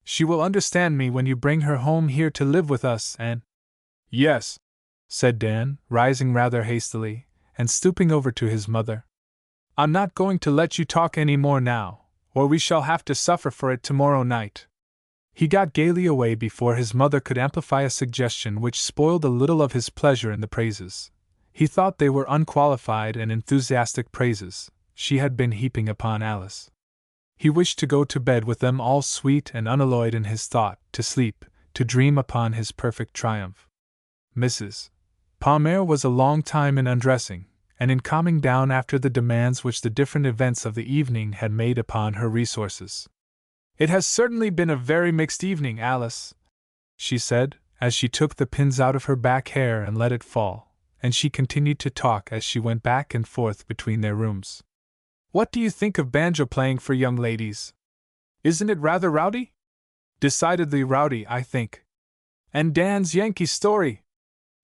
Speaker 1: She will understand me when you bring her home here to live with us, and—" "Yes," said Dan, rising rather hastily, and stooping over to his mother. "I'm not going to let you talk any more now, or we shall have to suffer for it tomorrow night." He got gaily away before his mother could amplify a suggestion which spoiled a little of his pleasure in the praises. He thought they were unqualified and enthusiastic praises she had been heaping upon Alice. He wished to go to bed with them all sweet and unalloyed in his thought, to sleep, to dream upon his perfect triumph. Mrs. Palmer was a long time in undressing, and in calming down after the demands which the different events of the evening had made upon her resources. "It has certainly been a very mixed evening, Alice," she said, as she took the pins out of her back hair and let it fall, and she continued to talk as she went back and forth between their rooms. "What do you think of banjo playing for young ladies? Isn't it rather rowdy?" "Decidedly rowdy, I think." "And Dan's Yankee story?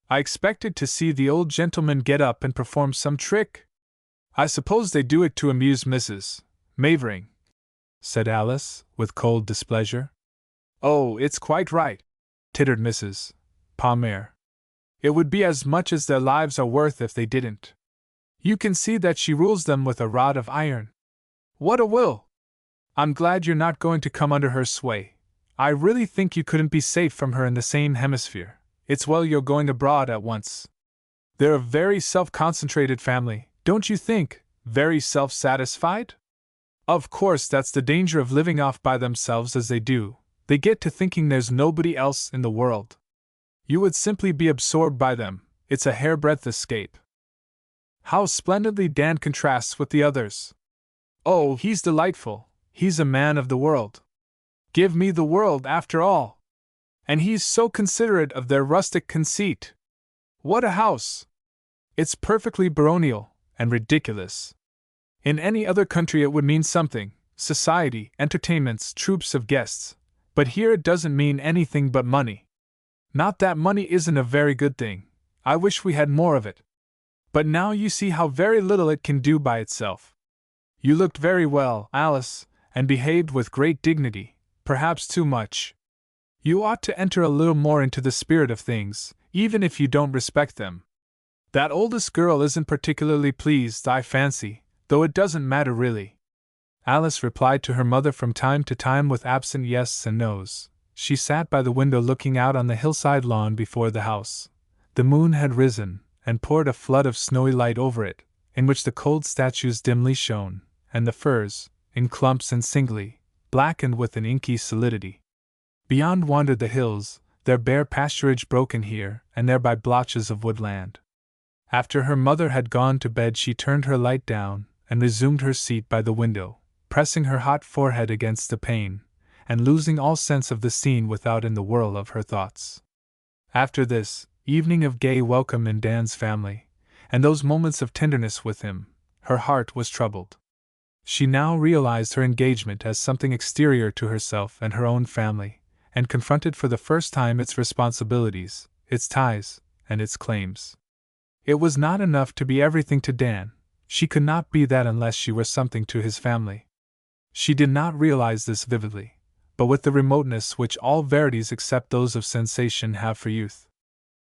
Speaker 1: I expected to see the old gentleman get up and perform some trick." "I suppose they do it to amuse Mrs. Mavering," said Alice, with cold displeasure. "Oh, it's quite right," tittered Mrs. Palmer. "It would be as much as their lives are worth if they didn't. You can see that she rules them with a rod of iron. What a will! I'm glad you're not going to come under her sway. I really think you couldn't be safe from her in the same hemisphere. It's well you're going abroad at once. They're a very self-concentrated family, don't you think? Very self-satisfied? Of course that's the danger of living off by themselves as they do. They get to thinking there's nobody else in the world. You would simply be absorbed by them. It's a hairbreadth escape." How splendidly Dan contrasts with the others! "Oh, he's delightful. He's a man of the world. Give me the world, after all. And he's so considerate of their rustic conceit. What a house! It's perfectly baronial, and ridiculous. In any other country it would mean something, society, entertainments, troops of guests, but here it doesn't mean anything but money. Not that money isn't a very good thing, I wish we had more of it. But now you see how very little it can do by itself. You looked very well, Alice, and behaved with great dignity, perhaps too much. You ought to enter a little more into the spirit of things, even if you don't respect them. That oldest girl isn't particularly pleased, I fancy, though it doesn't matter really. Alice replied to her mother from time to time with absent yeses and nos. She sat by the window looking out on the hillside lawn before the house. The moon had risen, and poured a flood of snowy light over it, in which the cold statues dimly shone, and the firs, in clumps and singly, blackened with an inky solidity. Beyond wandered the hills, their bare pasturage broken here and there by blotches of woodland. After her mother had gone to bed, she turned her light down and resumed her seat by the window, pressing her hot forehead against the pane, and losing all sense of the scene without in the whirl of her thoughts. After this evening of gay welcome in Dan's family, and those moments of tenderness with him, her heart was troubled. She now realized her engagement as something exterior to herself and her own family, and confronted for the first time its responsibilities, its ties, and its claims. It was not enough to be everything to Dan. She could not be that unless she were something to his family. She did not realize this vividly, but with the remoteness which all verities except those of sensation have for youth.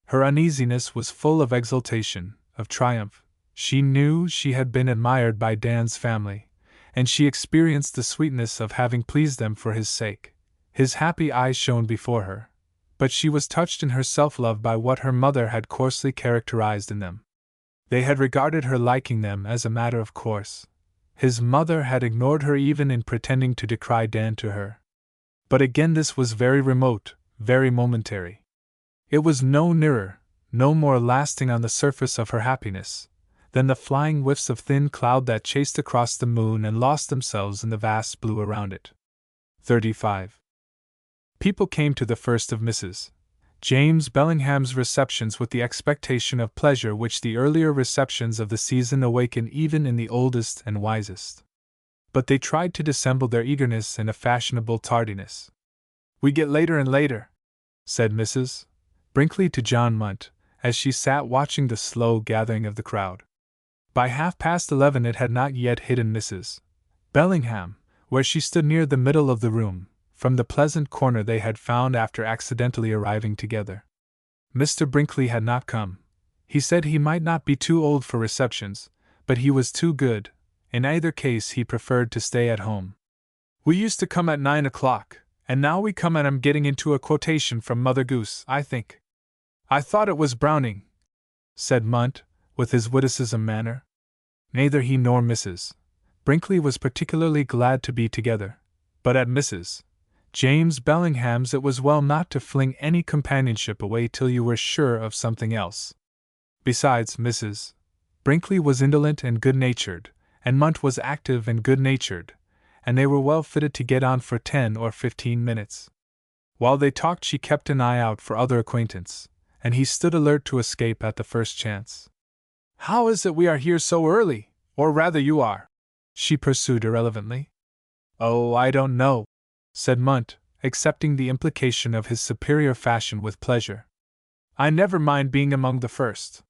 Speaker 1: Her uneasiness was full of exultation, of triumph. She knew she had been admired by Dan's family, and she experienced the sweetness of having pleased them for his sake. His happy eyes shone before her, but she was touched in her self-love by what her mother had coarsely characterized in them. They had regarded her liking them as a matter of course. His mother had ignored her even in pretending to decry Dan to her. But again this was very remote, very momentary. It was no nearer, no more lasting on the surface of her happiness, than the flying whiffs of thin cloud that chased across the moon and lost themselves in the vast blue around it. 35. People came to the first of Mrs. James Bellingham's receptions with the expectation of pleasure which the earlier receptions of the season awaken even in the oldest and wisest. But they tried to dissemble their eagerness in a fashionable tardiness. "We get later and later," said Mrs. Brinkley to John Munt, as she sat watching the slow gathering of the crowd. By 11:30 it had not yet hidden Mrs. Bellingham, where she stood near the middle of the room, from the pleasant corner they had found after accidentally arriving together. Mr. Brinkley had not come. He said he might not be too old for receptions, but he was too good. In either case he preferred to stay at home. "We used to come at 9 o'clock, and now we come, and I'm getting into a quotation from Mother Goose, I think." "I thought it was Browning," said Munt, with his witticism manner. Neither he nor Mrs. Brinkley was particularly glad to be together, but at Mrs. James Bellingham's it was well not to fling any companionship away till you were sure of something else. Besides, Mrs. Brinkley was indolent and good-natured, and Munt was active and good-natured, and they were well fitted to get on for 10 or 15 minutes. While they talked she kept an eye out for other acquaintance, and he stood alert to escape at the first chance. "How is it we are here so early, or rather you are?" she pursued irrelevantly. "Oh, I don't know," said Munt, accepting the implication of his superior fashion with pleasure. "I never mind being among the first.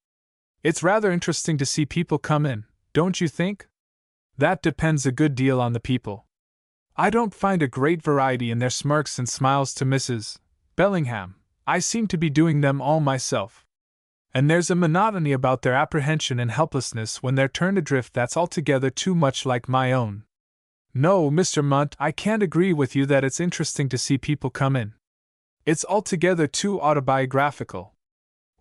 Speaker 1: It's rather interesting to see people come in, don't you think?" "That depends a good deal on the people. I don't find a great variety in their smirks and smiles to Mrs. Bellingham. I seem to be doing them all myself. And there's a monotony about their apprehension and helplessness when they're turned adrift that's altogether too much like my own. No, Mr. Munt, I can't agree with you that it's interesting to see people come in. It's altogether too autobiographical.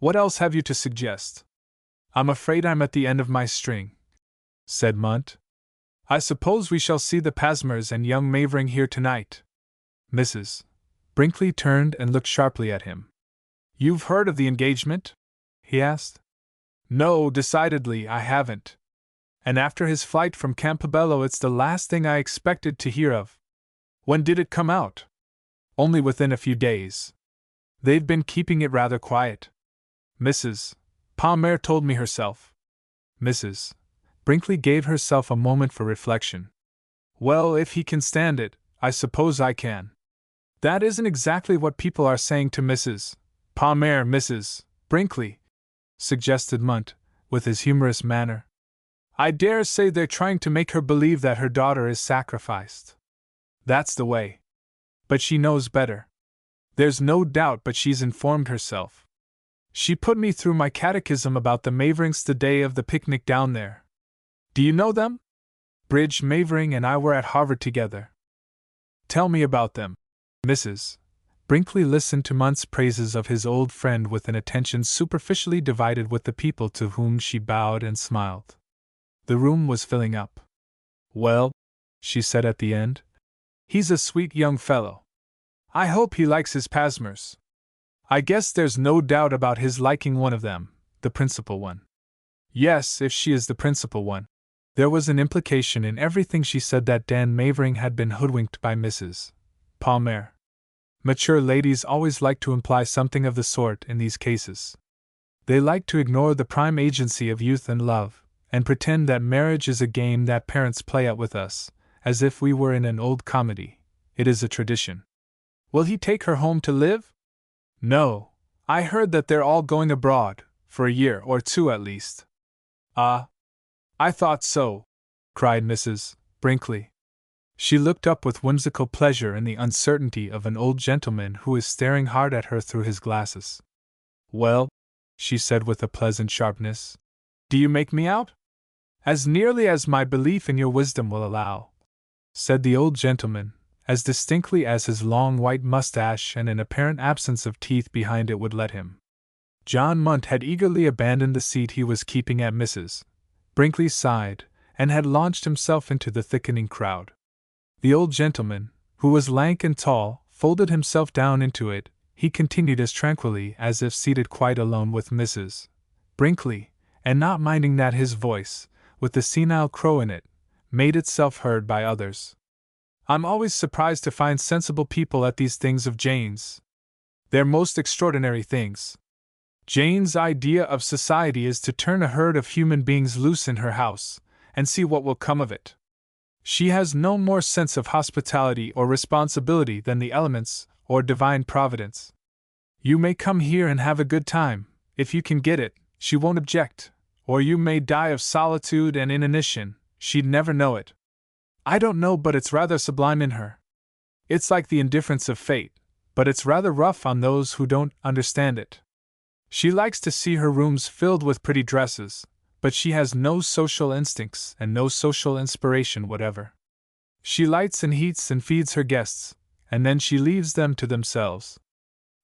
Speaker 1: What else have you to suggest?" "I'm afraid I'm at the end of my string," said Munt. "I suppose we shall see the Pasmers and young Mavering here tonight." Mrs. Brinkley turned and looked sharply at him. "You've heard of the engagement?" he asked. "No, decidedly I haven't. And after his flight from Campobello it's the last thing I expected to hear of. When did it come out?" "Only within a few days. They've been keeping it rather quiet. Mrs. Palmer told me herself." Mrs. Brinkley gave herself a moment for reflection. "Well, if he can stand it, I suppose I can." "That isn't exactly what people are saying to Mrs. Palmer, Mrs. Brinkley," suggested Munt, with his humorous manner. "I dare say they're trying to make her believe that her daughter is sacrificed. That's the way. But she knows better. There's no doubt but she's informed herself. She put me through my catechism about the Maverings the day of the picnic down there. Do you know them?" Bridge Mavering and I were at Harvard together. Tell me about them. Mrs. Brinkley listened to Munt's praises of his old friend with an attention superficially divided with the people to whom she bowed and smiled. The room was filling up. Well, she said at the end, he's a sweet young fellow. I hope he likes his Pasmers. I guess there's no doubt about his liking one of them, the principal one. Yes, if she is the principal one. There was an implication in everything she said that Dan Mavering had been hoodwinked by Mrs. Palmer. Mature ladies always like to imply something of the sort in these cases. They like to ignore the prime agency of youth and love, and pretend that marriage is a game that parents play at with us, as if we were in an old comedy. It is a tradition. Will he take her home to live? No, I heard that they're all going abroad, for a year or two at least. Ah, I thought so, cried Mrs. Brinkley. She looked up with whimsical pleasure in the uncertainty of an old gentleman who is staring hard at her through his glasses. Well, she said with a pleasant sharpness, do you make me out? As nearly as my belief in your wisdom will allow, said the old gentleman, as distinctly as his long white mustache and an apparent absence of teeth behind it would let him. John Munt had eagerly abandoned the seat he was keeping at Mrs. Brinkley's side, and had launched himself into the thickening crowd. The old gentleman, who was lank and tall, folded himself down into it. He continued as tranquilly as if seated quite alone with Mrs. Brinkley, and not minding that his voice, with the senile crow in it, made itself heard by others. I'm always surprised to find sensible people at these things of Jane's. They're most extraordinary things. Jane's idea of society is to turn a herd of human beings loose in her house, and see what will come of it. She has no more sense of hospitality or responsibility than the elements or divine providence. You may come here and have a good time, if you can get it, she won't object, or you may die of solitude and inanition, she'd never know it. I don't know, but it's rather sublime in her. It's like the indifference of fate, but it's rather rough on those who don't understand it. She likes to see her rooms filled with pretty dresses, but she has no social instincts and no social inspiration whatever. She lights and heats and feeds her guests, and then she leaves them to themselves.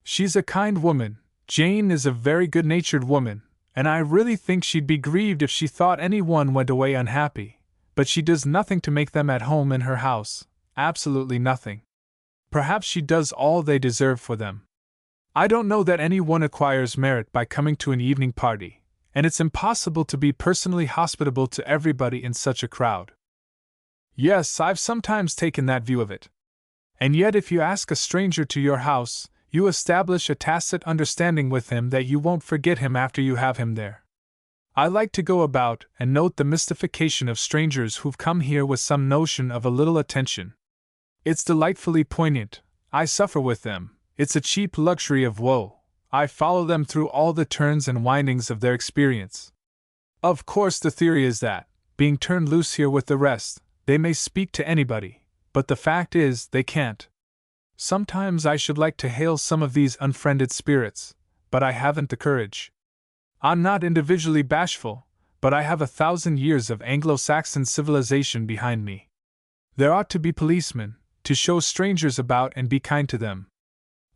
Speaker 1: She's a kind woman, Jane is a very good-natured woman, and I really think she'd be grieved if she thought anyone went away unhappy, but she does nothing to make them at home in her house, absolutely nothing. Perhaps she does all they deserve for them. I don't know that anyone acquires merit by coming to an evening party, and it's impossible to be personally hospitable to everybody in such a crowd. Yes, I've sometimes taken that view of it. And yet if you ask a stranger to your house, you establish a tacit understanding with him that you won't forget him after you have him there. I like to go about and note the mystification of strangers who've come here with some notion of a little attention. It's delightfully poignant. I suffer with them. It's a cheap luxury of woe. I follow them through all the turns and windings of their experience. Of course, the theory is that, being turned loose here with the rest, they may speak to anybody, but the fact is, they can't. Sometimes I should like to hail some of these unfriended spirits, but I haven't the courage. I'm not individually bashful, but I have 1,000 years of Anglo-Saxon civilization behind me. There ought to be policemen, to show strangers about and be kind to them.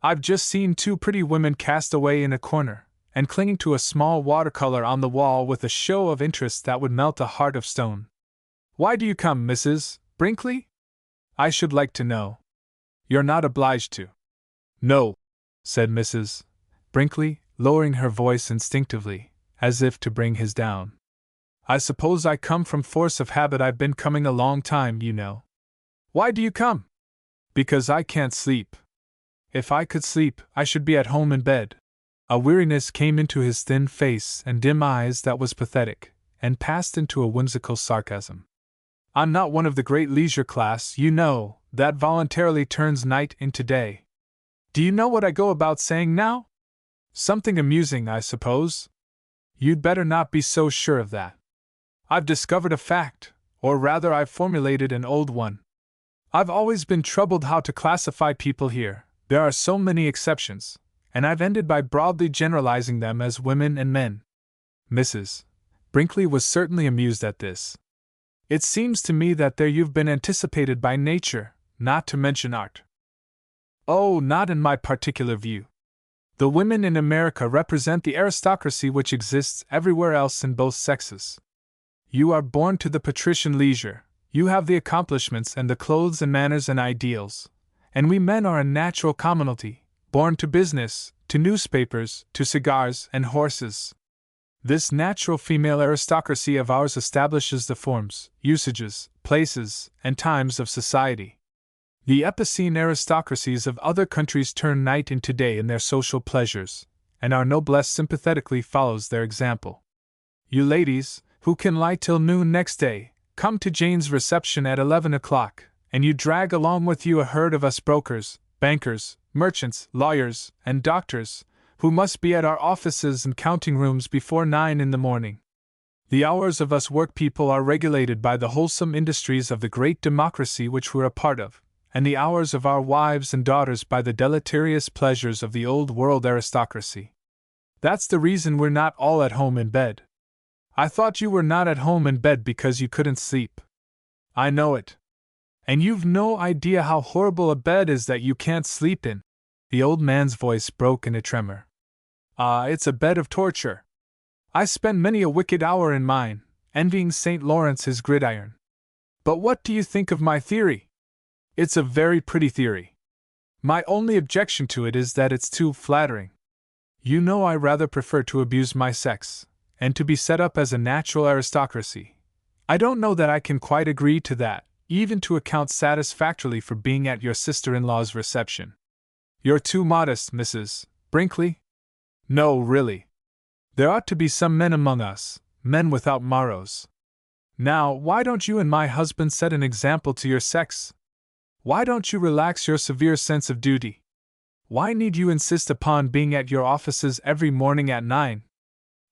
Speaker 1: I've just seen 2 pretty women cast away in a corner, and clinging to a small watercolor on the wall with a show of interest that would melt a heart of stone. Why do you come, Mrs. Brinkley? I should like to know. You're not obliged to. No, said Mrs. Brinkley, lowering her voice instinctively, as if to bring his down. I suppose I come from force of habit. I've been coming a long time, you know. Why do you come? Because I can't sleep. If I could sleep, I should be at home in bed. A weariness came into his thin face and dim eyes that was pathetic, and passed into a whimsical sarcasm. I'm not one of the great leisure class, you know, that voluntarily turns night into day. Do you know what I go about saying now? Something amusing, I suppose. You'd better not be so sure of that. I've discovered a fact, or rather I've formulated an old one. I've always been troubled how to classify people here. There are so many exceptions, and I've ended by broadly generalizing them as women and men. Mrs. Brinkley was certainly amused at this. It seems to me that there you've been anticipated by nature, not to mention art. Oh, not in my particular view. The women in America represent the aristocracy which exists everywhere else in both sexes. You are born to the patrician leisure, you have the accomplishments and the clothes and manners and ideals, and we men are a natural commonalty, born to business, to newspapers, to cigars and horses. This natural female aristocracy of ours establishes the forms, usages, places, and times of society. The epicene aristocracies of other countries turn night into day in their social pleasures, and our noblesse sympathetically follows their example. You ladies, who can lie till noon next day, come to Jane's reception at 11 o'clock, and you drag along with you a herd of us brokers, bankers, merchants, lawyers, and doctors, who must be at our offices and counting rooms before 9 in the morning. The hours of us work people are regulated by the wholesome industries of the great democracy which we're a part of, and the hours of our wives and daughters by the deleterious pleasures of the old world aristocracy. That's the reason we're not all at home in bed. I thought you were not at home in bed because you couldn't sleep. I know it. And you've no idea how horrible a bed is that you can't sleep in. The old man's voice broke in a tremor. Ah, it's a bed of torture. I spend many a wicked hour in mine, envying St. Lawrence his gridiron. But what do you think of my theory? It's a very pretty theory. My only objection to it is that it's too flattering. You know I rather prefer to abuse my sex, and to be set up as a natural aristocracy. I don't know that I can quite agree to that, even to account satisfactorily for being at your sister-in-law's reception. You're too modest, Mrs. Brinkley. No, really. There ought to be some men among us, men without morrows. Now, why don't you and my husband set an example to your sex? Why don't you relax your severe sense of duty? Why need you insist upon being at your offices every morning at 9?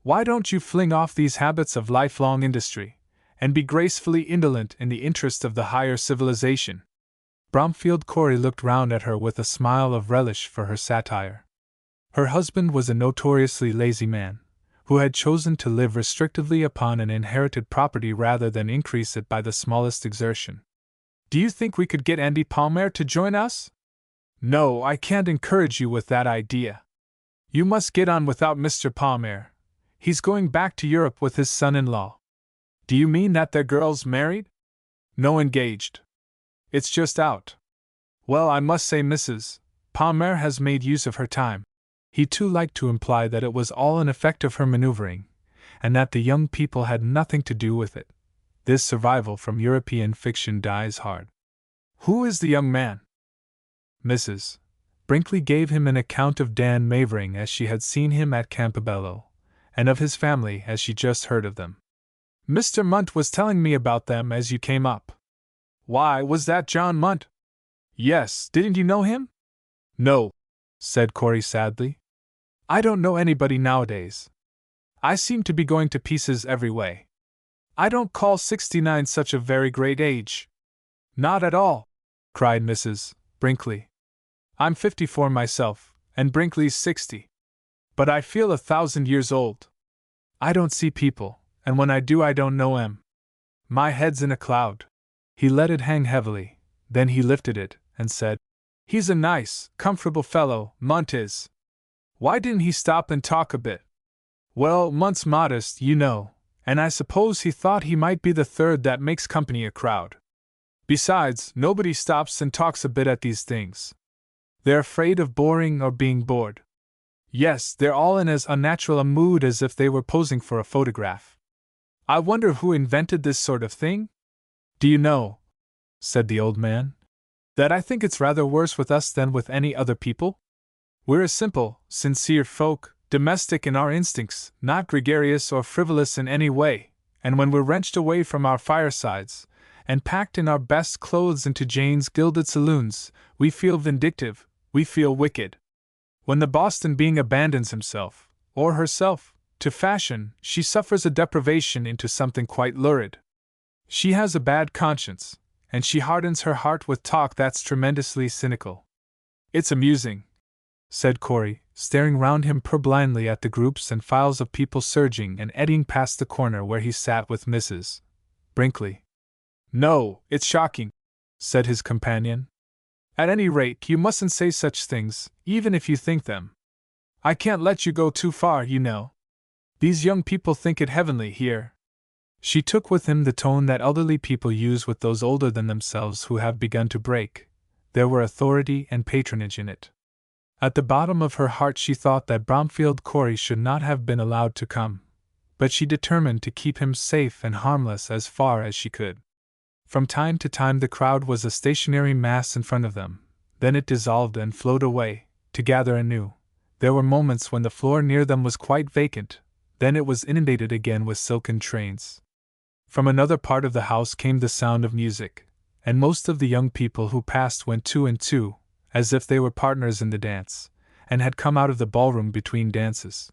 Speaker 1: Why don't you fling off these habits of lifelong industry, and be gracefully indolent in the interest of the higher civilization? Bromfield Corey looked round at her with a smile of relish for her satire. Her husband was a notoriously lazy man, who had chosen to live restrictively upon an inherited property rather than increase it by the smallest exertion. Do you think we could get Andy Palmer to join us? No, I can't encourage you with that idea. You must get on without Mr. Palmer. He's going back to Europe with his son-in-law. Do you mean that their girl's married? No, engaged. It's just out. Well, I must say Mrs. Palmer has made use of her time. He too liked to imply that it was all an effect of her maneuvering, and that the young people had nothing to do with it. This survival from European fiction dies hard. Who is the young man? Mrs. Brinkley gave him an account of Dan Mavering as she had seen him at Campobello, and of his family as she just heard of them. Mr. Munt was telling me about them as you came up. Why, was that John Munt? Yes, didn't you know him? No, said Corey sadly. I don't know anybody nowadays. I seem to be going to pieces every way. I don't call 69 such a very great age. Not at all, cried Mrs. Brinkley. I'm 54 myself, and Brinkley's 60. But I feel 1,000 years old. I don't see people, and when I do I don't know 'em. My head's in a cloud. He let it hang heavily, then he lifted it, and said, He's a nice, comfortable fellow, Munt is. Why didn't he stop and talk a bit? Well, Munt's modest, you know, and I suppose he thought he might be the third that makes company a crowd. Besides, nobody stops and talks a bit at these things. They're afraid of boring or being bored. Yes, they're all in as unnatural a mood as if they were posing for a photograph. I wonder who invented this sort of thing? Do you know, said the old man, that I think it's rather worse with us than with any other people? We're a simple, sincere folk, domestic in our instincts, not gregarious or frivolous in any way, and when we're wrenched away from our firesides, and packed in our best clothes into Jane's gilded saloons, we feel vindictive, we feel wicked. When the Boston being abandons himself, or herself, to fashion, she suffers a depravation into something quite lurid. She has a bad conscience, and she hardens her heart with talk that's tremendously cynical. It's amusing, said Corey, staring round him purblindly at the groups and files of people surging and eddying past the corner where he sat with Mrs. Brinkley. No, it's shocking, said his companion. At any rate, you mustn't say such things, even if you think them. I can't let you go too far, you know. These young people think it heavenly here. She took with him the tone that elderly people use with those older than themselves who have begun to break. There were authority and patronage in it. At the bottom of her heart she thought that Bromfield Corey should not have been allowed to come, but she determined to keep him safe and harmless as far as she could. From time to time the crowd was a stationary mass in front of them, then it dissolved and flowed away, to gather anew. There were moments when the floor near them was quite vacant, then it was inundated again with silken trains. From another part of the house came the sound of music, and most of the young people who passed went two and two, as if they were partners in the dance, and had come out of the ballroom between dances.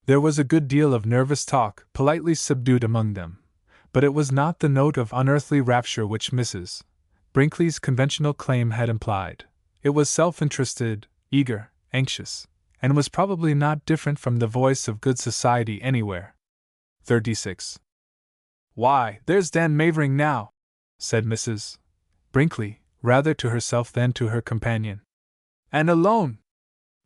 Speaker 1: There was a good deal of nervous talk, politely subdued among them, but it was not the note of unearthly rapture which Mrs. Brinkley's conventional claim had implied. It was self-interested, eager, anxious, and was probably not different from the voice of good society anywhere. 36. Why, there's Dan Mavering now, said Mrs. Brinkley, rather to herself than to her companion. And alone!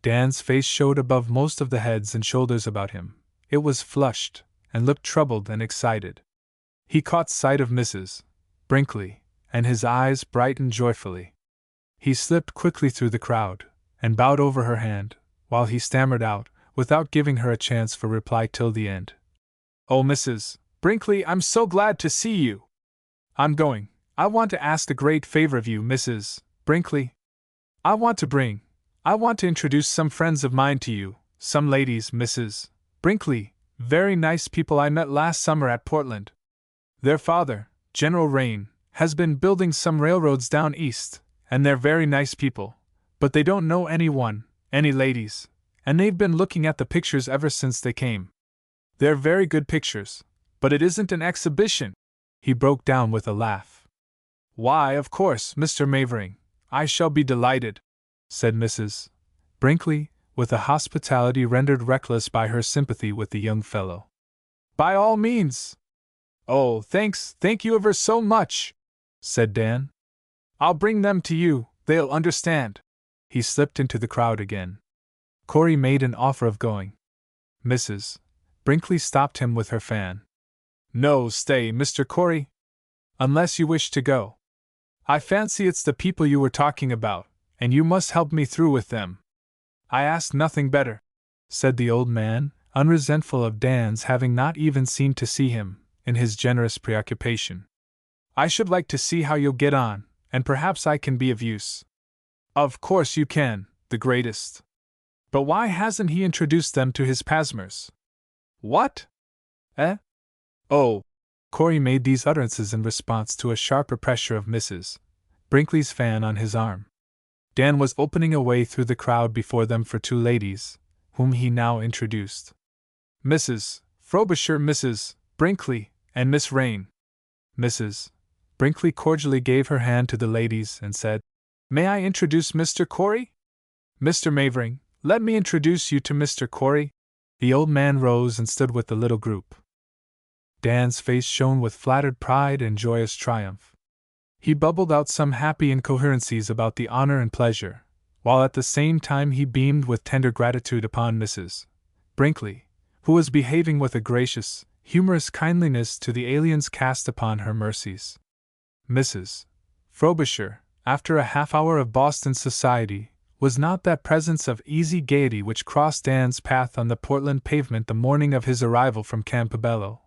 Speaker 1: Dan's face showed above most of the heads and shoulders about him. It was flushed, and looked troubled and excited. He caught sight of Mrs. Brinkley, and his eyes brightened joyfully. He slipped quickly through the crowd, and bowed over her hand, while he stammered out, without giving her a chance for reply till the end. Oh, Mrs. Brinkley, I'm so glad to see you! I'm going. I want to ask a great favor of you, Mrs. Brinkley. I want to introduce some friends of mine to you, some ladies, Mrs. Brinkley, very nice people I met last summer at Portland. Their father, General Rain, has been building some railroads down east, and they're very nice people, but they don't know any ladies, and they've been looking at the pictures ever since they came. They're very good pictures, but it isn't an exhibition. He broke down with a laugh. Why, of course, Mr. Mavering, I shall be delighted, said Mrs. Brinkley, with a hospitality rendered reckless by her sympathy with the young fellow. By all means. Oh, thank you ever so much, said Dan. I'll bring them to you, they'll understand. He slipped into the crowd again. Corey made an offer of going. Mrs. Brinkley stopped him with her fan. No, stay, Mr. Corey. Unless you wish to go. I fancy it's the people you were talking about, and you must help me through with them. I ask nothing better, said the old man, unresentful of Dan's having not even seemed to see him, in his generous preoccupation. I should like to see how you'll get on, and perhaps I can be of use. Of course you can, the greatest. But why hasn't he introduced them to his Pasmers? What? Eh? Oh. Corey made these utterances in response to a sharper pressure of Mrs. Brinkley's fan on his arm. Dan was opening a way through the crowd before them for two ladies, whom he now introduced. Mrs. Frobisher, Mrs. Brinkley, and Miss Rain. Mrs. Brinkley cordially gave her hand to the ladies and said, May I introduce Mr. Corey? Mr. Mavering, let me introduce you to Mr. Corey. The old man rose and stood with the little group. Dan's face shone with flattered pride and joyous triumph. He bubbled out some happy incoherencies about the honor and pleasure, while at the same time he beamed with tender gratitude upon Mrs. Brinkley, who was behaving with a gracious, humorous kindliness to the aliens cast upon her mercies. Mrs. Frobisher, after a half-hour of Boston society, was not that presence of easy gaiety which crossed Dan's path on the Portland pavement the morning of his arrival from Campobello,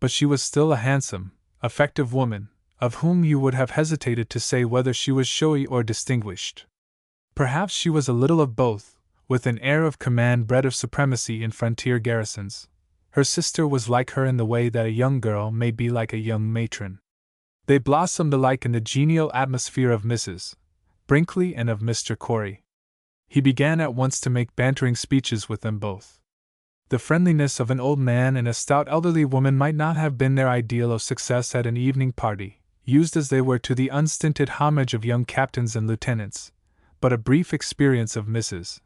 Speaker 1: but she was still a handsome, effective woman, of whom you would have hesitated to say whether she was showy or distinguished. Perhaps she was a little of both, with an air of command bred of supremacy in frontier garrisons. Her sister was like her in the way that a young girl may be like a young matron. They blossomed alike in the genial atmosphere of Mrs. Brinkley and of Mr. Corey. He began at once to make bantering speeches with them both. The friendliness of an old man and a stout elderly woman might not have been their ideal of success at an evening party, used as they were to the unstinted homage of young captains and lieutenants, but a brief experience of Mrs.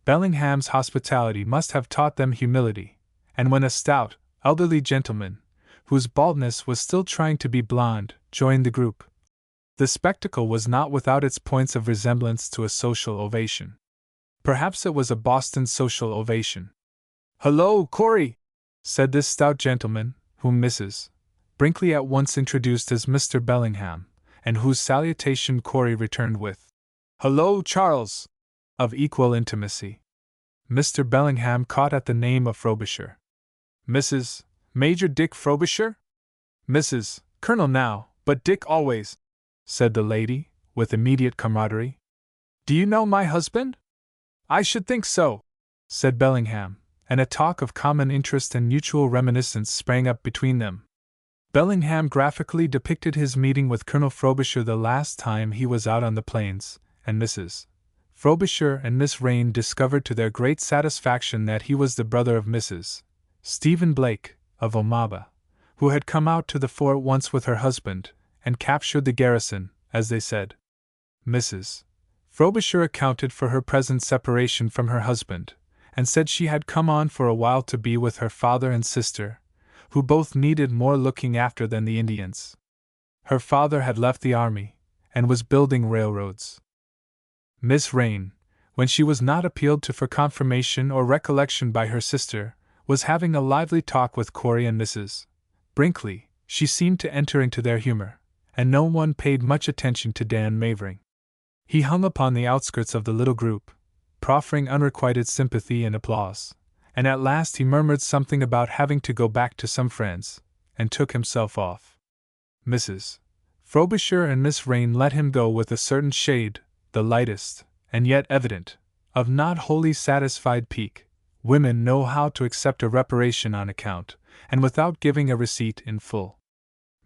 Speaker 1: Bellingham's hospitality must have taught them humility, and when a stout, elderly gentleman, whose baldness was still trying to be blonde, joined the group. The spectacle was not without its points of resemblance to a social ovation. Perhaps it was a Boston social ovation. "Hello, Corey!" said this stout gentleman, whom Mrs. Brinkley at once introduced as Mr. Bellingham, and whose salutation Corey returned with, "Hello, Charles!" of equal intimacy. Mr. Bellingham caught at the name of Frobisher. "Mrs. Major Dick Frobisher?" "Mrs. Colonel now, but Dick always," said the lady, with immediate camaraderie. "Do you know my husband?" "I should think so," said Bellingham, and a talk of common interest and mutual reminiscence sprang up between them. Bellingham graphically depicted his meeting with Colonel Frobisher the last time he was out on the plains, and Mrs. Frobisher and Miss Rain discovered to their great satisfaction that he was the brother of Mrs. Stephen Blake, of Omaba, who had come out to the fort once with her husband, and captured the garrison, as they said. Mrs. Frobisher accounted for her present separation from her husband, and said she had come on for a while to be with her father and sister, who both needed more looking after than the Indians. Her father had left the army, and was building railroads. Miss Rain, when she was not appealed to for confirmation or recollection by her sister, was having a lively talk with Corey and Mrs. Brinkley. She seemed to enter into their humor, and no one paid much attention to Dan Mavering. He hung upon the outskirts of the little group, proffering unrequited sympathy and applause, and at last he murmured something about having to go back to some friends, and took himself off. Mrs. Frobisher and Miss Rain let him go with a certain shade, the lightest, and yet evident, of not wholly satisfied pique. Women know how to accept a reparation on account, and without giving a receipt in full.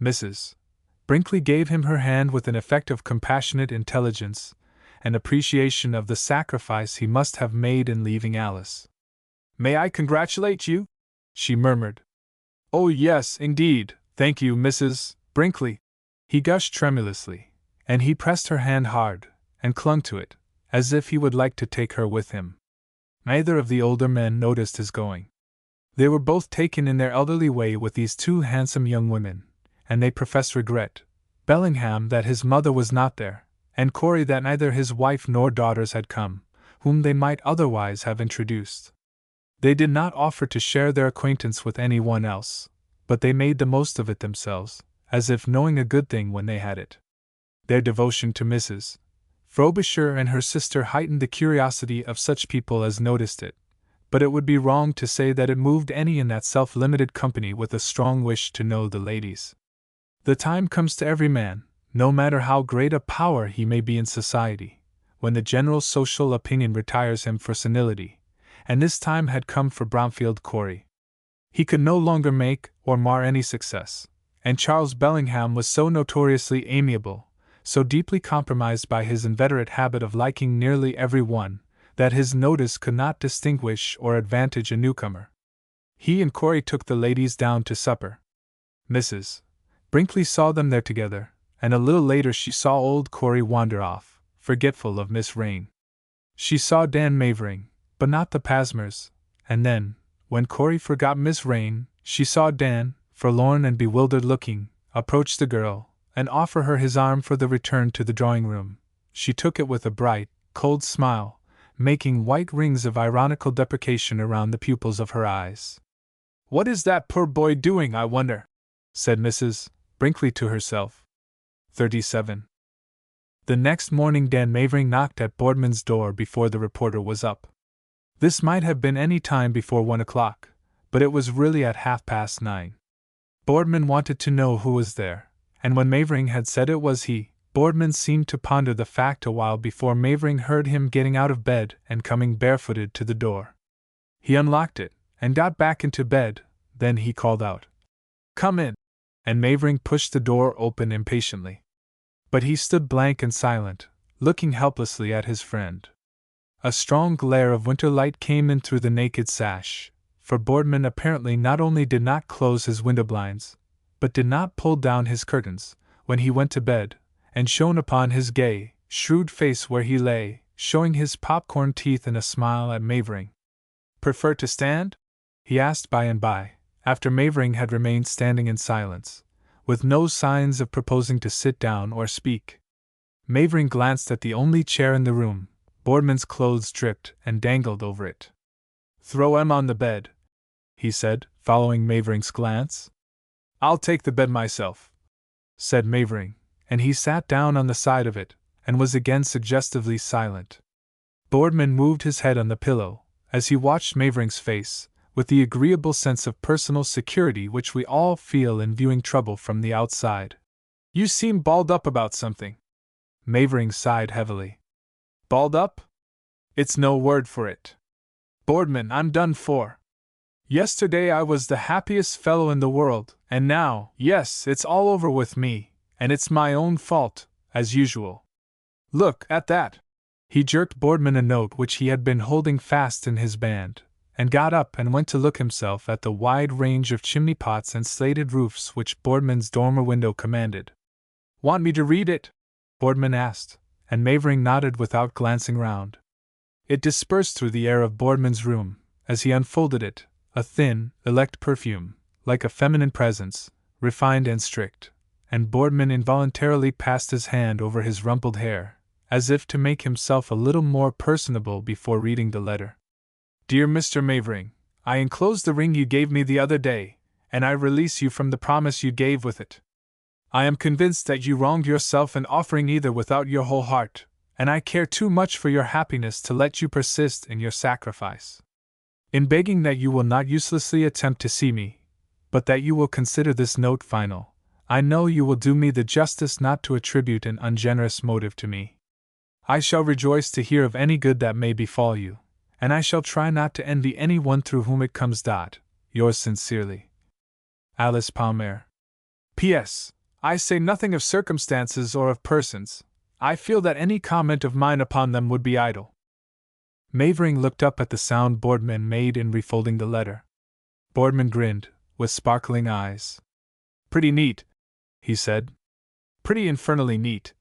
Speaker 1: Mrs. Brinkley gave him her hand with an effect of compassionate intelligence, and appreciation of the sacrifice he must have made in leaving Alice. "May I congratulate you?" she murmured. "Oh, yes, indeed, thank you, Mrs. Brinkley," he gushed tremulously, and he pressed her hand hard, and clung to it, as if he would like to take her with him. Neither of the older men noticed his going. They were both taken in their elderly way with these two handsome young women, and they professed regret, Bellingham that his mother was not there, and Corey that neither his wife nor daughters had come, whom they might otherwise have introduced. They did not offer to share their acquaintance with any one else, but they made the most of it themselves, as if knowing a good thing when they had it. Their devotion to Mrs. Frobisher and her sister heightened the curiosity of such people as noticed it, but it would be wrong to say that it moved any in that self-limited company with a strong wish to know the ladies. The time comes to every man, no matter how great a power he may be in society, when the general social opinion retires him for senility, and this time had come for Bromfield Corey. He could no longer make or mar any success, and Charles Bellingham was so notoriously amiable, so deeply compromised by his inveterate habit of liking nearly every one, that his notice could not distinguish or advantage a newcomer. He and Corey took the ladies down to supper. Mrs. Brinkley saw them there together, and a little later she saw old Corey wander off, forgetful of Miss Rain. She saw Dan Mavering, but not the Pasmers, and then, when Corey forgot Miss Rain, she saw Dan, forlorn and bewildered looking, approach the girl, and offer her his arm for the return to the drawing-room. She took it with a bright, cold smile, making white rings of ironical deprecation around the pupils of her eyes. "What is that poor boy doing, I wonder?" said Mrs. Brinkley to herself. 37. The next morning Dan Mavering knocked at Boardman's door before the reporter was up. This might have been any time before 1 o'clock, but it was really at 9:30. Boardman wanted to know who was there, and when Mavering had said it was he, Boardman seemed to ponder the fact a while before Mavering heard him getting out of bed and coming barefooted to the door. He unlocked it, and got back into bed, then he called out, "Come in," and Mavering pushed the door open impatiently. But he stood blank and silent, looking helplessly at his friend. A strong glare of winter light came in through the naked sash, for Boardman apparently not only did not close his window blinds, but did not pull down his curtains, when he went to bed, and shone upon his gay, shrewd face where he lay, showing his popcorn teeth in a smile at Mavering. "Prefer to stand?" he asked by and by, after Mavering had remained standing in silence, with no signs of proposing to sit down or speak. Mavering glanced at the only chair in the room. Boardman's clothes dripped and dangled over it. "Throw em on the bed," he said, following Mavering's glance. "I'll take the bed myself," said Mavering, and he sat down on the side of it, and was again suggestively silent. Boardman moved his head on the pillow, as he watched Mavering's face, with the agreeable sense of personal security which we all feel in viewing trouble from the outside. "You seem balled up about something." Mavering sighed heavily. "Balled up? It's no word for it. Boardman, I'm done for. Yesterday I was the happiest fellow in the world, and now, yes, it's all over with me, and it's my own fault, as usual. Look at that!" He jerked Boardman a note which he had been holding fast in his band, and got up and went to look himself at the wide range of chimney pots and slated roofs which Boardman's dormer window commanded. "Want me to read it?" Boardman asked, and Mavering nodded without glancing round. It dispersed through the air of Boardman's room, as he unfolded it, a thin, elect perfume, like a feminine presence, refined and strict, and Boardman involuntarily passed his hand over his rumpled hair, as if to make himself a little more personable before reading the letter. "Dear Mr. Mavering, I enclose the ring you gave me the other day, and I release you from the promise you gave with it. I am convinced that you wronged yourself in offering either without your whole heart, and I care too much for your happiness to let you persist in your sacrifice. In begging that you will not uselessly attempt to see me, but that you will consider this note final, I know you will do me the justice not to attribute an ungenerous motive to me. I shall rejoice to hear of any good that may befall you, and I shall try not to envy any one through whom it comes. Yours sincerely, Alice Palmer. P.S. I say nothing of circumstances or of persons. I feel that any comment of mine upon them would be idle." Mavering looked up at the sound Boardman made in refolding the letter. Boardman grinned, with sparkling eyes. "Pretty neat," he said. "Pretty infernally neat,"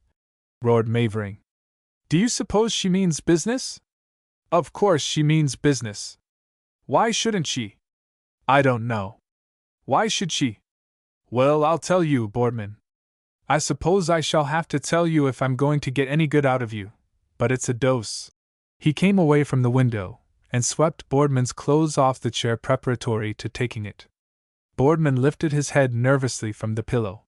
Speaker 1: roared Mavering. "Do you suppose she means business?" "Of course she means business. Why shouldn't she?" "I don't know. Why should she?" "Well, I'll tell you, Boardman. I suppose I shall have to tell you if I'm going to get any good out of you, but it's a dose." He came away from the window, and swept Boardman's clothes off the chair preparatory to taking it. Boardman lifted his head nervously from the pillow.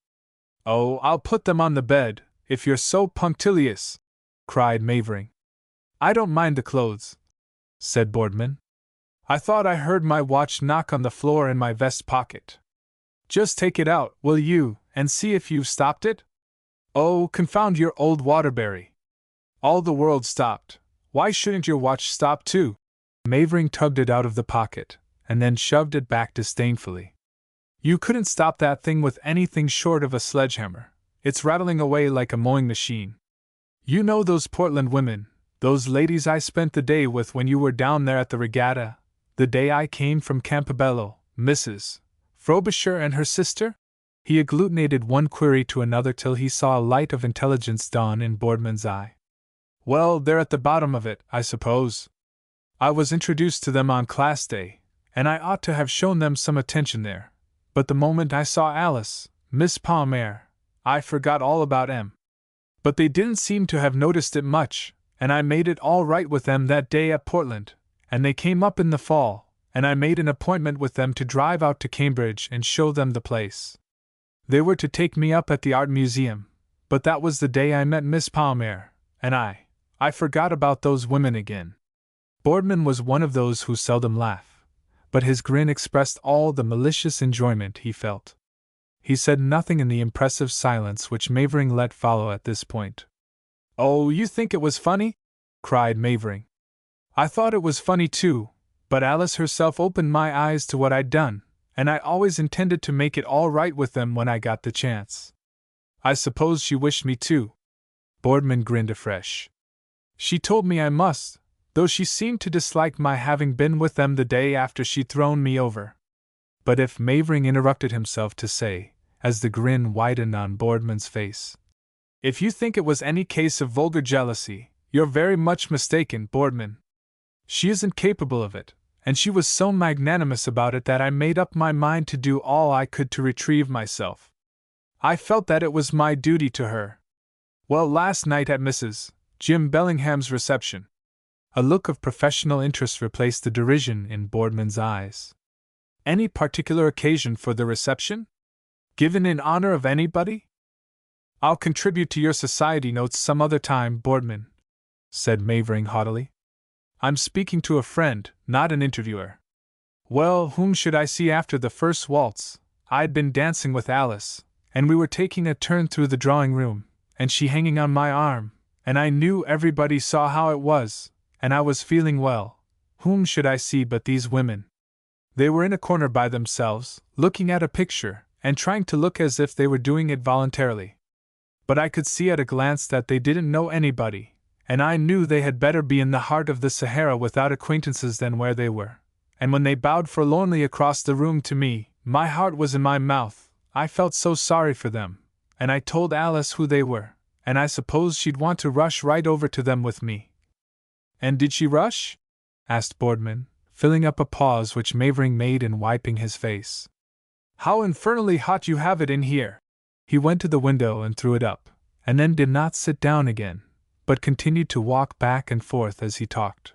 Speaker 1: "Oh, I'll put them on the bed, if you're so punctilious," cried Mavering. "I don't mind the clothes," said Boardman. "I thought I heard my watch knock on the floor in my vest pocket. Just take it out, will you, and see if you've stopped it? Oh, confound your old Waterbury! All the world stopped. Why shouldn't your watch stop too?" Mavering tugged it out of the pocket, and then shoved it back disdainfully. "You couldn't stop that thing with anything short of a sledgehammer. It's rattling away like a mowing machine. You know those Portland women, those ladies I spent the day with when you were down there at the regatta, the day I came from Campobello, Mrs. Frobisher and her sister?" He agglutinated one query to another till he saw a light of intelligence dawn in Boardman's eye. "Well, they're at the bottom of it, I suppose. I was introduced to them on class day, and I ought to have shown them some attention there, but the moment I saw Alice, Miss Palmer, I forgot all about em. But they didn't seem to have noticed it much, and I made it all right with them that day at Portland, and they came up in the fall, and I made an appointment with them to drive out to Cambridge and show them the place. They were to take me up at the Art Museum, but that was the day I met Miss Palmer, and I forgot about those women again." Boardman was one of those who seldom laugh, but his grin expressed all the malicious enjoyment he felt. He said nothing in the impressive silence which Mavering let follow at this point. "Oh, you think it was funny?" cried Mavering. "I thought it was funny too, but Alice herself opened my eyes to what I'd done, and I always intended to make it all right with them when I got the chance. I suppose she wished me to." Boardman grinned afresh. "She told me I must, though she seemed to dislike my having been with them the day after she'd thrown me over." But if Mavering interrupted himself to say, as the grin widened on Boardman's face, "If you think it was any case of vulgar jealousy, you're very much mistaken, Boardman. She isn't capable of it, and she was so magnanimous about it that I made up my mind to do all I could to retrieve myself. I felt that it was my duty to her. Well, last night at Mrs. Jim Bellingham's reception. A look of professional interest replaced the derision in Boardman's eyes. Any particular occasion for the reception? Given in honor of anybody? I'll contribute to your society notes some other time, Boardman, said Mavering haughtily. I'm speaking to a friend, not an interviewer. Well, whom should I see after the first waltz? I'd been dancing with Alice, and we were taking a turn through the drawing-room, and she hanging on my arm, and I knew everybody saw how it was, and I was feeling well. Whom should I see but these women? They were in a corner by themselves, looking at a picture, and trying to look as if they were doing it voluntarily. But I could see at a glance that they didn't know anybody, and I knew they had better be in the heart of the Sahara without acquaintances than where they were. And when they bowed forlornly across the room to me, my heart was in my mouth. I felt so sorry for them, and I told Alice who they were, and I supposed she'd want to rush right over to them with me. And did she rush? Asked Boardman, filling up a pause which Mavering made in wiping his face. How infernally hot you have it in here! He went to the window and threw it up, and then did not sit down again, but continued to walk back and forth as he talked.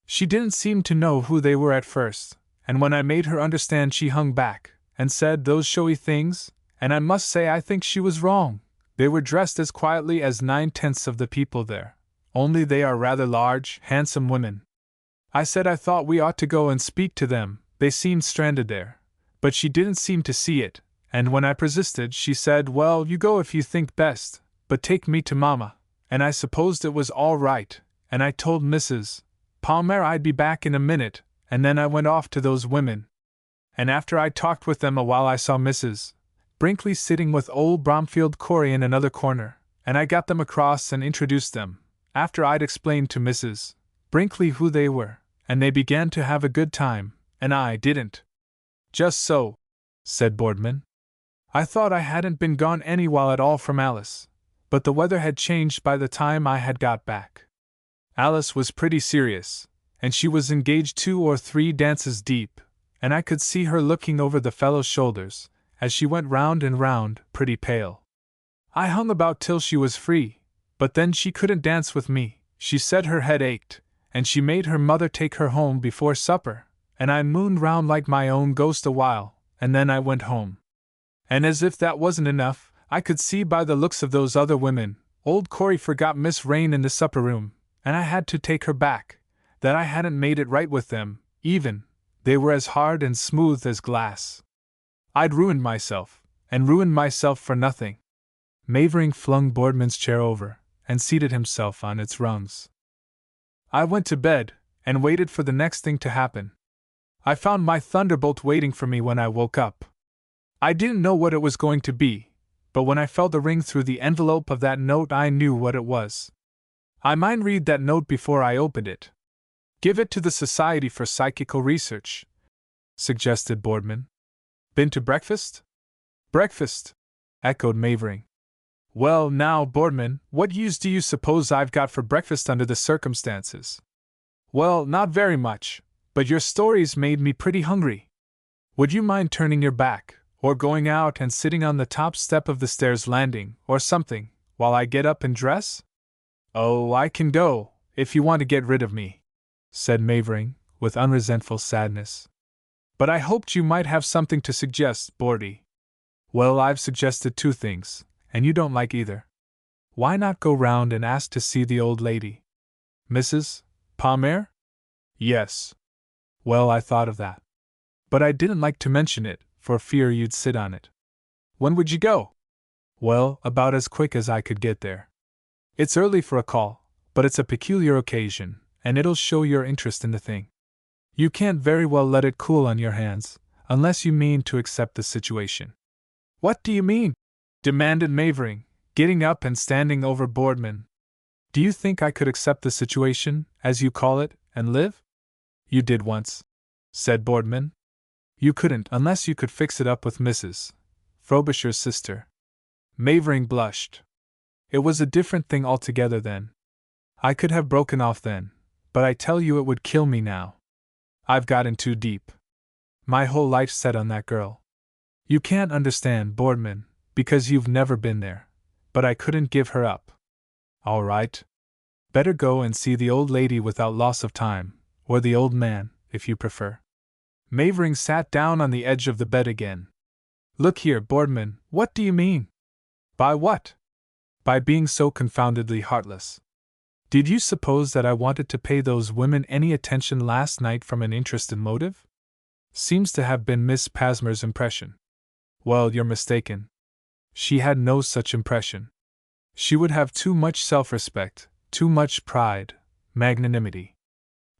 Speaker 1: She didn't seem to know who they were at first, and when I made her understand she hung back, and said those showy things, and I must say I think she was wrong. They were dressed as quietly as 9/10 of the people there, only they are rather large, handsome women. I said I thought we ought to go and speak to them, they seemed stranded there, but she didn't seem to see it, and when I persisted she said, well, you go if you think best, but take me to Mama, and I supposed it was all right, and I told Mrs. Palmer I'd be back in a minute, and then I went off to those women. And after I talked with them a while I saw Mrs. Brinkley sitting with old Bromfield Corey in another corner, and I got them across and introduced them, after I'd explained to Mrs. Brinkley who they were, and they began to have a good time, and I didn't. Just so, said Boardman. I thought I hadn't been gone any while at all from Alice, but the weather had changed by the time I had got back. Alice was pretty serious, and she was engaged 2 or 3 dances deep, and I could see her looking over the fellow's shoulders, as she went round and round, pretty pale. I hung about till she was free, but then she couldn't dance with me, she said her head ached, and she made her mother take her home before supper, and I mooned round like my own ghost a while, and then I went home. And as if that wasn't enough, I could see by the looks of those other women, old Corey forgot Miss Rain in the supper room, and I had to take her back, that I hadn't made it right with them, even, they were as hard and smooth as glass. I'd ruined myself, and ruined myself for nothing. Mavering flung Boardman's chair over, and seated himself on its rungs. I went to bed, and waited for the next thing to happen. I found my thunderbolt waiting for me when I woke up. I didn't know what it was going to be, but when I felt the ring through the envelope of that note I knew what it was. I might read that note before I opened it. Give it to the Society for Psychical Research, suggested Boardman. Been to breakfast? Breakfast, echoed Mavering. Well, now, Boardman, what use do you suppose I've got for breakfast under the circumstances? Well, not very much, but your stories made me pretty hungry. Would you mind turning your back, or going out and sitting on the top step of the stairs landing, or something, while I get up and dress? Oh, I can go, if you want to get rid of me, said Mavering, with unresentful sadness. But I hoped you might have something to suggest, Bordy. Well, I've suggested 2 things, and you don't like either. Why not go round and ask to see the old lady? Mrs. Palmer? Yes. Well, I thought of that. But I didn't like to mention it, for fear you'd sit on it. When would you go? Well, about as quick as I could get there. It's early for a call, but it's a peculiar occasion, and it'll show your interest in the thing. You can't very well let it cool on your hands, unless you mean to accept the situation. What do you mean? Demanded Mavering, getting up and standing over Boardman. Do you think I could accept the situation, as you call it, and live? You did once, said Boardman. You couldn't unless you could fix it up with Mrs. Frobisher's sister. Mavering blushed. It was a different thing altogether then. I could have broken off then, but I tell you it would kill me now. I've got in too deep. My whole life's set on that girl. You can't understand, Boardman, because you've never been there, but I couldn't give her up. All right. Better go and see the old lady without loss of time, or the old man, if you prefer. Mavering sat down on the edge of the bed again. Look here, Boardman, what do you mean? By what? By being so confoundedly heartless. Did you suppose that I wanted to pay those women any attention last night from an interested motive? Seems to have been Miss Pasmer's impression. Well, you're mistaken. She had no such impression. She would have too much self-respect, too much pride, magnanimity.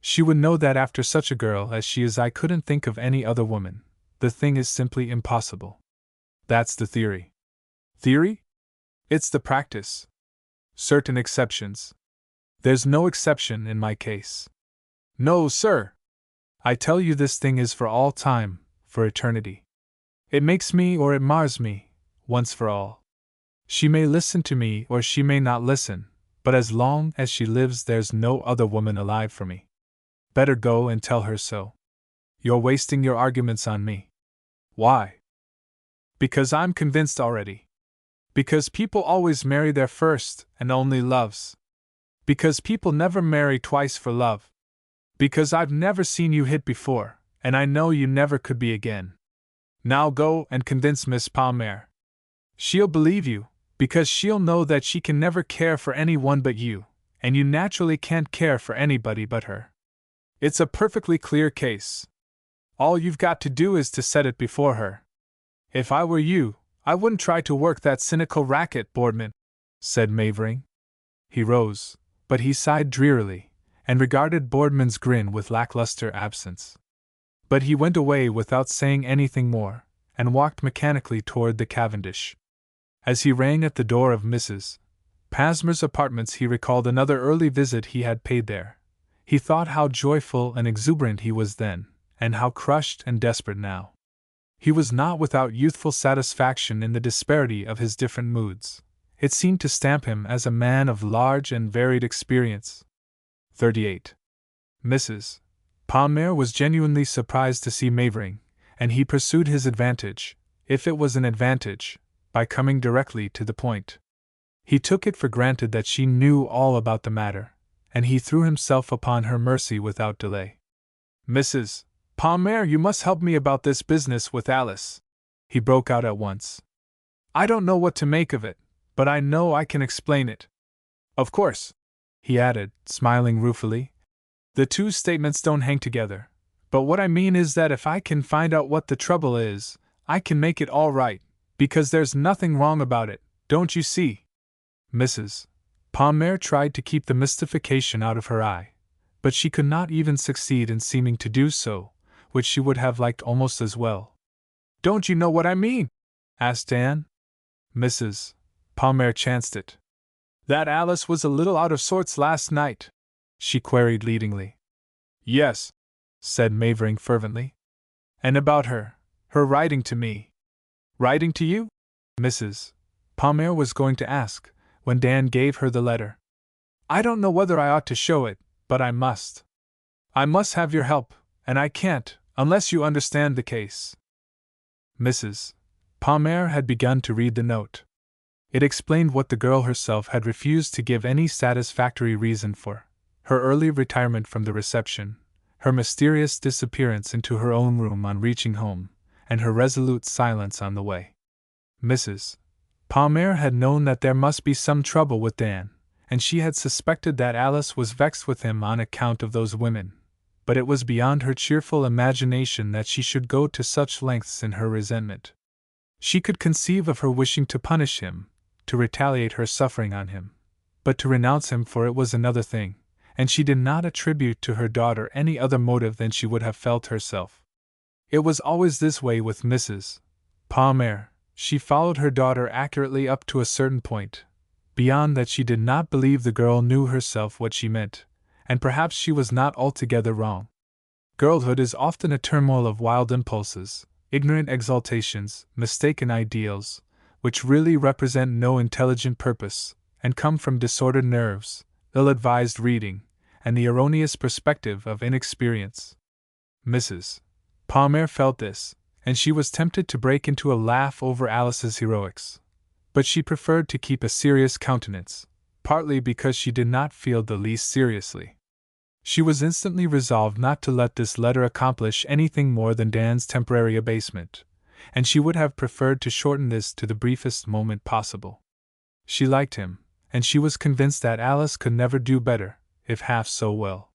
Speaker 1: She would know that after such a girl as she is I couldn't think of any other woman. The thing is simply impossible. That's the theory. Theory? It's the practice. Certain exceptions. There's no exception in my case. No, sir. I tell you this thing is for all time, for eternity. It makes me or it mars me, once for all. She may listen to me or she may not listen, but as long as she lives there's no other woman alive for me. Better go and tell her so. You're wasting your arguments on me. Why? Because I'm convinced already. Because people always marry their first and only loves. Because people never marry twice for love. Because I've never seen you hit before, and I know you never could be again. Now go and convince Miss Palmer. She'll believe you, because she'll know that she can never care for anyone but you, and you naturally can't care for anybody but her. It's a perfectly clear case. All you've got to do is to set it before her. If I were you, I wouldn't try to work that cynical racket, Boardman, said Mavering. He rose, but he sighed drearily, and regarded Boardman's grin with lackluster absence. But he went away without saying anything more, and walked mechanically toward the Cavendish. As he rang at the door of Mrs. Pasmer's apartments he recalled another early visit he had paid there. He thought how joyful and exuberant he was then, and how crushed and desperate now. He was not without youthful satisfaction in the disparity of his different moods. It seemed to stamp him as a man of large and varied experience. 38. Mrs. Palmer was genuinely surprised to see Mavering, and he pursued his advantage, if it was an advantage, by coming directly to the point. He took it for granted that she knew all about the matter, and he threw himself upon her mercy without delay. Mrs. Palmer, you must help me about this business with Alice, he broke out at once. I don't know what to make of it, but I know I can explain it. Of course, he added, smiling ruefully. The two statements don't hang together, but what I mean is that if I can find out what the trouble is, I can make it all right, because there's nothing wrong about it, don't you see? Mrs. Palmer tried to keep the mystification out of her eye, but she could not even succeed in seeming to do so, which she would have liked almost as well. Don't you know what I mean? Asked Anne. Mrs. Palmer chanced it. That Alice was a little out of sorts last night, she queried leadingly. Yes, said Mavering fervently. And about her writing to me. Writing to you? Mrs. Palmer was going to ask, when Dan gave her the letter. I don't know whether I ought to show it, but I must. I must have your help, and I can't, unless you understand the case. Mrs. Palmer had begun to read the note. It explained what the girl herself had refused to give any satisfactory reason for: her early retirement from the reception, her mysterious disappearance into her own room on reaching home, and her resolute silence on the way. Mrs. Palmer had known that there must be some trouble with Dan, and she had suspected that Alice was vexed with him on account of those women, but it was beyond her cheerful imagination that she should go to such lengths in her resentment. She could conceive of her wishing to punish him, to retaliate her suffering on him, but to renounce him for it was another thing, and she did not attribute to her daughter any other motive than she would have felt herself. It was always this way with Mrs. Palmer. She followed her daughter accurately up to a certain point. Beyond that she did not believe the girl knew herself what she meant, and perhaps she was not altogether wrong. Girlhood is often a turmoil of wild impulses, ignorant exaltations, mistaken ideals, which really represent no intelligent purpose, and come from disordered nerves, ill-advised reading, and the erroneous perspective of inexperience. Mrs. Palmer felt this, and she was tempted to break into a laugh over Alice's heroics, But she preferred to keep a serious countenance, partly because she did not feel the least seriously. She was instantly resolved not to let this letter accomplish anything more than Dan's temporary abasement, and she would have preferred to shorten this to the briefest moment possible. She liked him, and she was convinced that Alice could never do better, if half so well.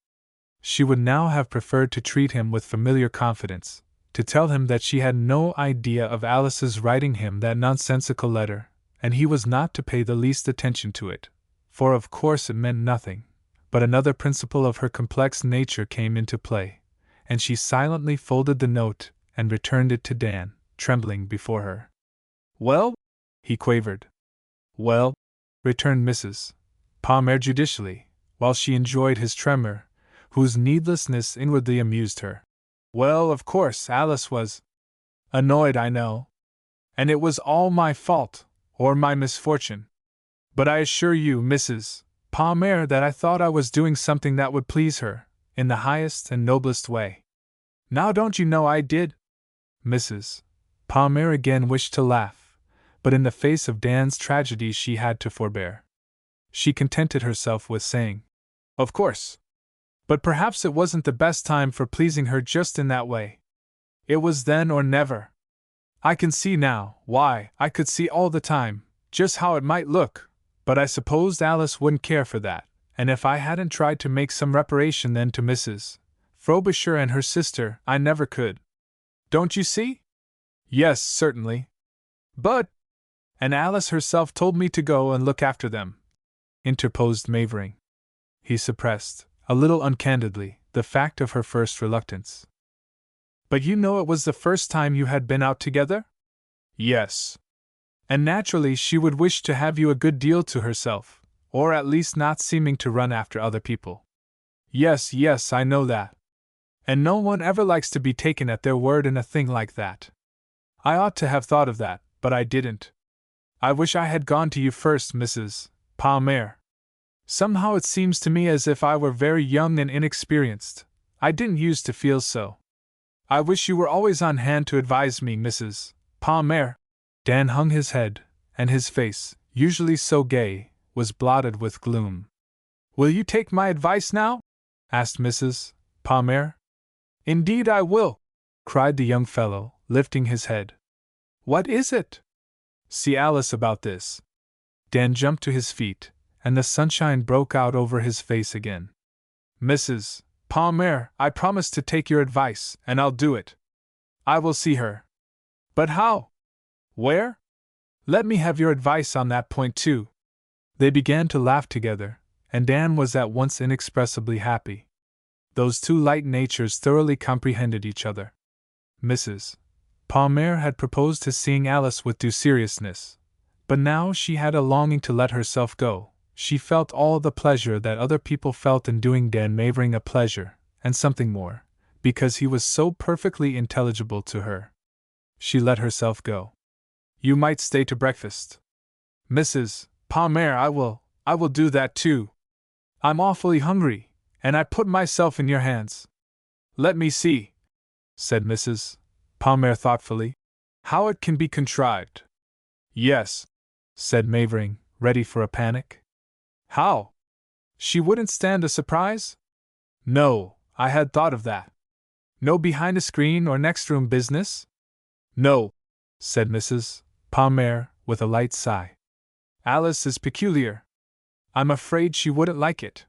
Speaker 1: She would now have preferred to treat him with familiar confidence, to tell him that she had no idea of Alice's writing him that nonsensical letter, and he was not to pay the least attention to it, for of course it meant nothing. But another principle of her complex nature came into play, and she silently folded the note and returned it to Dan, trembling before her. "Well?" he quavered. "Well?" returned Mrs. Palmer judicially, while she enjoyed his tremor, whose needlessness inwardly amused her. "Well, of course, Alice was annoyed, I know. And it was all my fault, or my misfortune. But I assure you, Mrs. Palmer, that I thought I was doing something that would please her, in the highest and noblest way. Now don't you know I did?" Mrs. Palmer again wished to laugh, but in the face of Dan's tragedy she had to forbear. She contented herself with saying, "Of course. But perhaps it wasn't the best time for pleasing her just in that way. It was then or never. I can see now, why, I could see all the time, just how it might look. But I supposed Alice wouldn't care for that, and if I hadn't tried to make some reparation then to Mrs. Frobisher and her sister, I never could. Don't you see?" "Yes, certainly. But—" "And Alice herself told me to go and look after them," interposed Mavering. He suppressed, a little uncandidly, the fact of her first reluctance. "But you know it was the first time you had been out together?" "Yes. And naturally she would wish to have you a good deal to herself, or at least not seeming to run after other people." "Yes, yes, I know that. And no one ever likes to be taken at their word in a thing like that. I ought to have thought of that, but I didn't. I wish I had gone to you first, Mrs. Palmer. Somehow it seems to me as if I were very young and inexperienced. I didn't used to feel so. I wish you were always on hand to advise me, Mrs. Palmer." Dan hung his head, and his face, usually so gay, was blotted with gloom. "Will you take my advice now?" asked Mrs. Palmer. "Indeed I will," cried the young fellow, lifting his head. "What is it?" "See Alice about this." Dan jumped to his feet, and the sunshine broke out over his face again. "Mrs. Palmer, I promise to take your advice, and I'll do it. I will see her." "But how? Where? Let me have your advice on that point too." They began to laugh together, and Dan was at once inexpressibly happy. Those two light natures thoroughly comprehended each other. Mrs. Palmer had proposed his seeing Alice with due seriousness, but now she had a longing to let herself go. She felt all the pleasure that other people felt in doing Dan Mavering a pleasure, and something more, because he was so perfectly intelligible to her. She let herself go. "You might stay to breakfast." "Mrs. Palmer, I will do that too. I'm awfully hungry, and I put myself in your hands." "Let me see," said Mrs. Palmer thoughtfully, "how it can be contrived." "Yes," said Mavering, ready for a panic. "How? She wouldn't stand a surprise?" "No, I had thought of that." "No behind a screen or next room business?" "No," said Mrs. Palmer, with a light sigh. "Alice is peculiar. I'm afraid she wouldn't like it.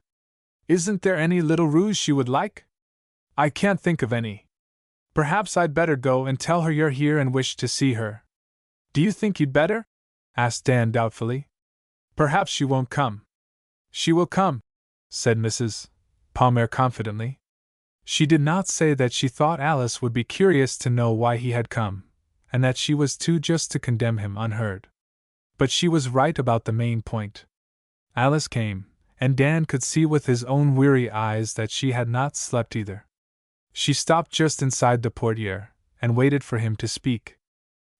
Speaker 1: Isn't there any little ruse she would like?" "I can't think of any." "Perhaps I'd better go and tell her you're here and wish to see her." "Do you think you'd better?" asked Dan doubtfully. "Perhaps she won't come." "She will come," said Mrs. Palmer confidently. She did not say that she thought Alice would be curious to know why he had come, and that she was too just to condemn him unheard. But she was right about the main point. Alice came, and Dan could see with his own weary eyes that she had not slept either. She stopped just inside the portière, and waited for him to speak.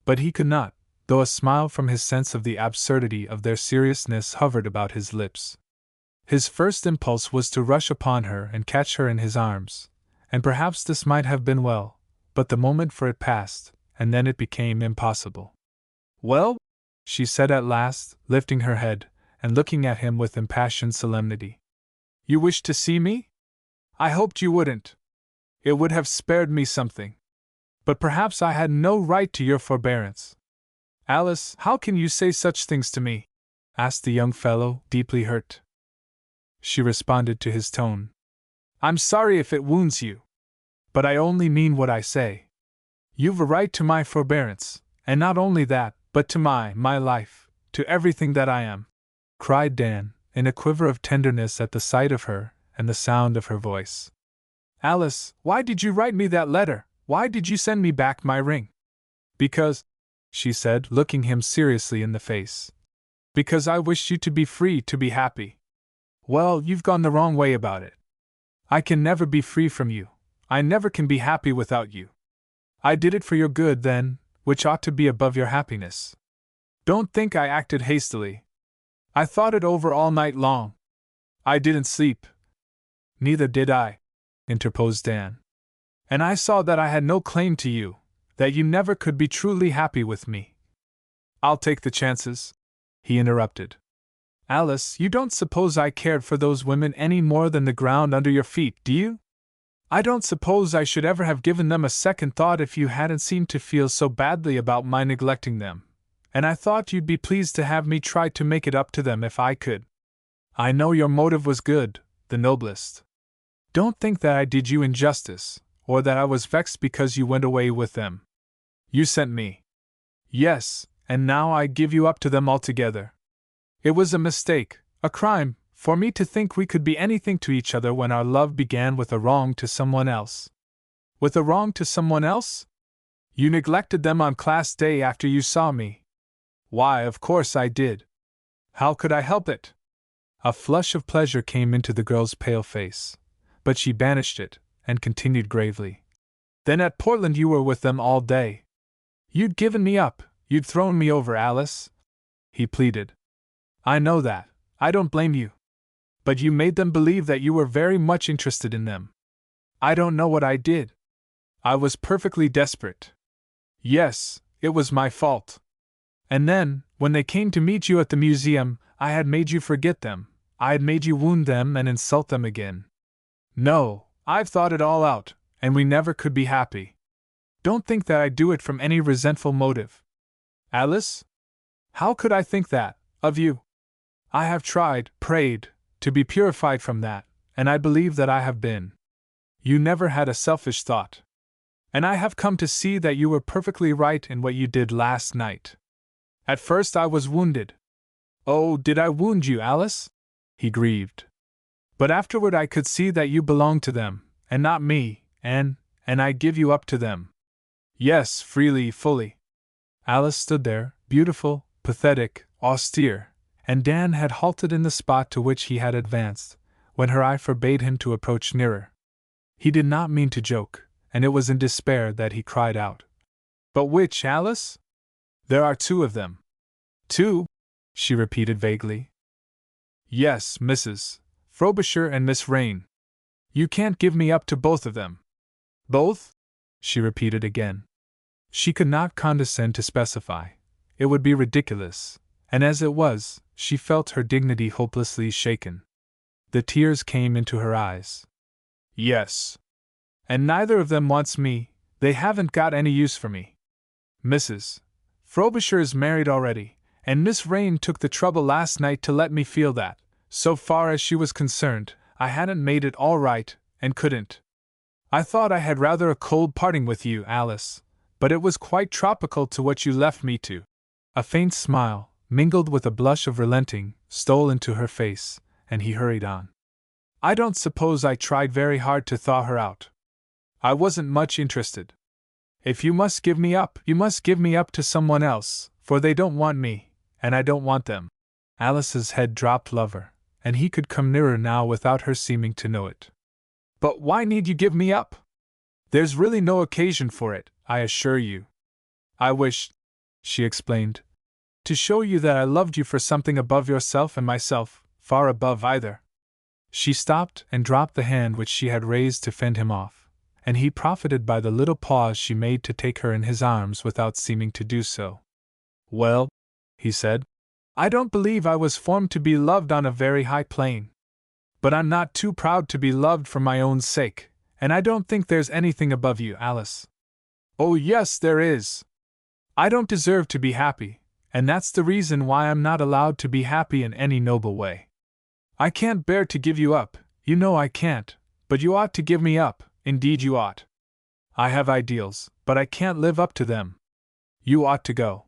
Speaker 1: But he could not, though a smile from his sense of the absurdity of their seriousness hovered about his lips. His first impulse was to rush upon her and catch her in his arms, and perhaps this might have been well, but the moment for it passed, and then it became impossible. "Well?" she said at last, lifting her head and looking at him with impassioned solemnity. You wished to see me? I hoped you wouldn't. It would have spared me something. But perhaps I had no right to your forbearance. Alice, how can you say such things to me? Asked the young fellow, deeply hurt. She responded to his tone. I'm sorry if it wounds you. But I only mean what I say. You've a right to my forbearance, and not only that, but to my life, to everything that I am, cried Dan, in a quiver of tenderness at the sight of her and the sound of her voice. Alice, why did you write me that letter? Why did you send me back my ring? Because, she said, looking him seriously in the face. Because I wished you to be free, to be happy. Well, you've gone the wrong way about it. I can never be free from you. I never can be happy without you. I did it for your good then, which ought to be above your happiness. Don't think I acted hastily. I thought it over all night long. I didn't sleep. Neither did I, interposed Dan. And I saw that I had no claim to you, that you never could be truly happy with me. I'll take the chances, he interrupted. Alice, you don't suppose I cared for those women any more than the ground under your feet, do you? I don't suppose I should ever have given them a second thought if you hadn't seemed to feel so badly about my neglecting them, and I thought you'd be pleased to have me try to make it up to them if I could. I know your motive was good, the noblest. Don't think that I did you injustice, or that I was vexed because you went away with them. You sent me. Yes, and now I give you up to them altogether. It was a mistake, a crime, for me to think we could be anything to each other when our love began with a wrong to someone else. With a wrong to someone else? You neglected them on class day after you saw me. Why, of course I did. How could I help it? A flush of pleasure came into the girl's pale face, but she banished it, and continued gravely. Then at Portland you were with them all day. You'd given me up, you'd thrown me over, Alice, he pleaded. I know that, I don't blame you. But you made them believe that you were very much interested in them. I don't know what I did. I was perfectly desperate. Yes, it was my fault. And then, when they came to meet you at the museum, I had made you forget them. I had made you wound them and insult them again. No, I've thought it all out, and we never could be happy. Don't think that I do it from any resentful motive. Alice? How could I think that, of you? I have tried, prayed, to be purified from that, and I believe that I have been. You never had a selfish thought. And I have come to see that you were perfectly right in what you did last night. At first I was wounded. Oh, did I wound you, Alice? He grieved. But afterward I could see that you belonged to them, and not me, and I give you up to them. Yes, freely, fully. Alice stood there, beautiful, pathetic, austere, and Dan had halted in the spot to which he had advanced, when her eye forbade him to approach nearer. He did not mean to joke, and it was in despair that he cried out. But which, Alice? There are two of them. Two? She repeated vaguely. Yes, Mrs. Frobisher and Miss Rain. You can't give me up to both of them. Both? She repeated again. She could not condescend to specify. It would be ridiculous, and as it was, she felt her dignity hopelessly shaken. The tears came into her eyes. Yes. And neither of them wants me, they haven't got any use for me. Mrs. Frobisher is married already, and Miss Rain took the trouble last night to let me feel that, so far as she was concerned, I hadn't made it all right, and couldn't. I thought I had rather a cold parting with you, Alice, but it was quite tropical to what you left me to. A faint smile, mingled with a blush of relenting, stole into her face, and he hurried on. I don't suppose I tried very hard to thaw her out. I wasn't much interested. If you must give me up, you must give me up to someone else, for they don't want me, and I don't want them. Alice's head dropped lower, and he could come nearer now without her seeming to know it. But why need you give me up? There's really no occasion for it, I assure you. I wished, she explained, to show you that I loved you for something above yourself and myself, far above either. She stopped and dropped the hand which she had raised to fend him off, and he profited by the little pause she made to take her in his arms without seeming to do so. Well, he said. "I don't believe I was formed to be loved on a very high plane. But I'm not too proud to be loved for my own sake, and I don't think there's anything above you, Alice." "Oh, yes, there is. I don't deserve to be happy, and that's the reason why I'm not allowed to be happy in any noble way. I can't bear to give you up, you know I can't, but you ought to give me up, indeed you ought. I have ideals, but I can't live up to them. You ought to go.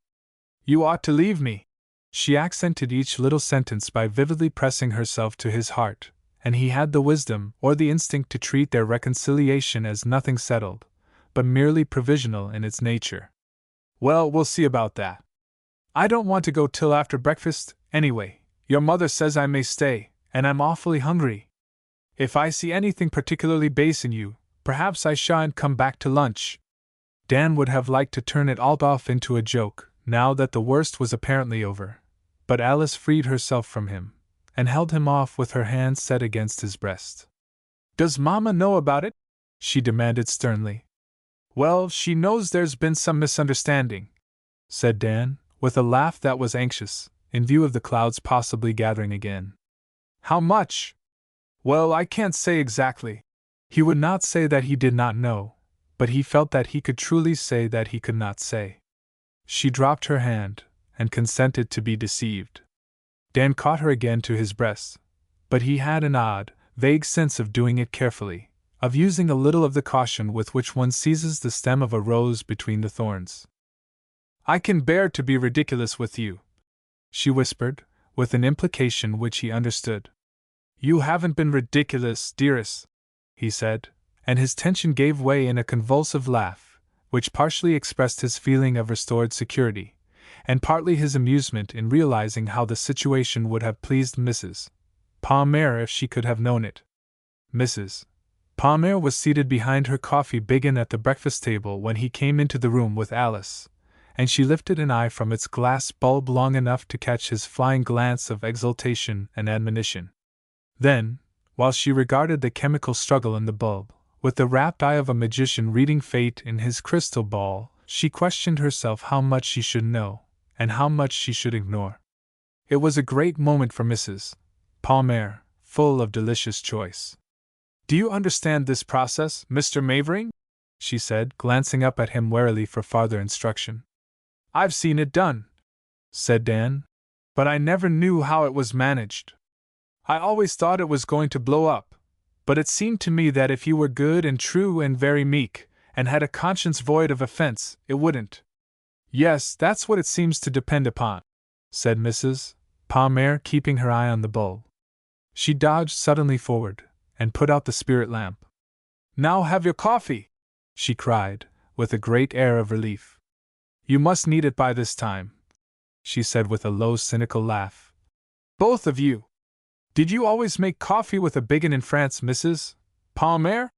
Speaker 1: You ought to leave me." She accented each little sentence by vividly pressing herself to his heart, and he had the wisdom or the instinct to treat their reconciliation as nothing settled, but merely provisional in its nature. "Well, we'll see about that. I don't want to go till after breakfast, anyway. Your mother says I may stay, and I'm awfully hungry. If I see anything particularly base in you, perhaps I shan't come back to lunch." Dan would have liked to turn it all off into a joke, now that the worst was apparently over, but Alice freed herself from him, and held him off with her hand set against his breast. "Does Mama know about it?" she demanded sternly. "Well, she knows there's been some misunderstanding," said Dan, with a laugh that was anxious, in view of the clouds possibly gathering again. "How much?" "Well, I can't say exactly." He would not say that he did not know, but he felt that he could truly say that he could not say. She dropped her hand, and consented to be deceived. Dan caught her again to his breast, but he had an odd, vague sense of doing it carefully, of using a little of the caution with which one seizes the stem of a rose between the thorns. "I can bear to be ridiculous with you," she whispered, with an implication which he understood. "You haven't been ridiculous, dearest," he said, and his tension gave way in a convulsive laugh, which partially expressed his feeling of restored security, and partly his amusement in realizing how the situation would have pleased Mrs. Palmer if she could have known it. Mrs. Palmer was seated behind her coffee biggin at the breakfast table when he came into the room with Alice, and she lifted an eye from its glass bulb long enough to catch his flying glance of exultation and admonition. Then, while she regarded the chemical struggle in the bulb, with the rapt eye of a magician reading fate in his crystal ball, she questioned herself how much she should know, and how much she should ignore. It was a great moment for Mrs. Palmer, full of delicious choice. "Do you understand this process, Mr. Mavering?" she said, glancing up at him warily for farther instruction. "I've seen it done," said Dan, "but I never knew how it was managed. I always thought it was going to blow up, but it seemed to me that if you were good and true and very meek, and had a conscience void of offense, it wouldn't." "Yes, that's what it seems to depend upon," said Mrs. Palmer, keeping her eye on the bulb. She dodged suddenly forward, and put out the spirit lamp. "Now have your coffee!" she cried, with a great air of relief. "You must need it by this time," she said with a low, cynical laugh. "Both of you! Did you always make coffee with a biggin in France, Mrs. Palmer?"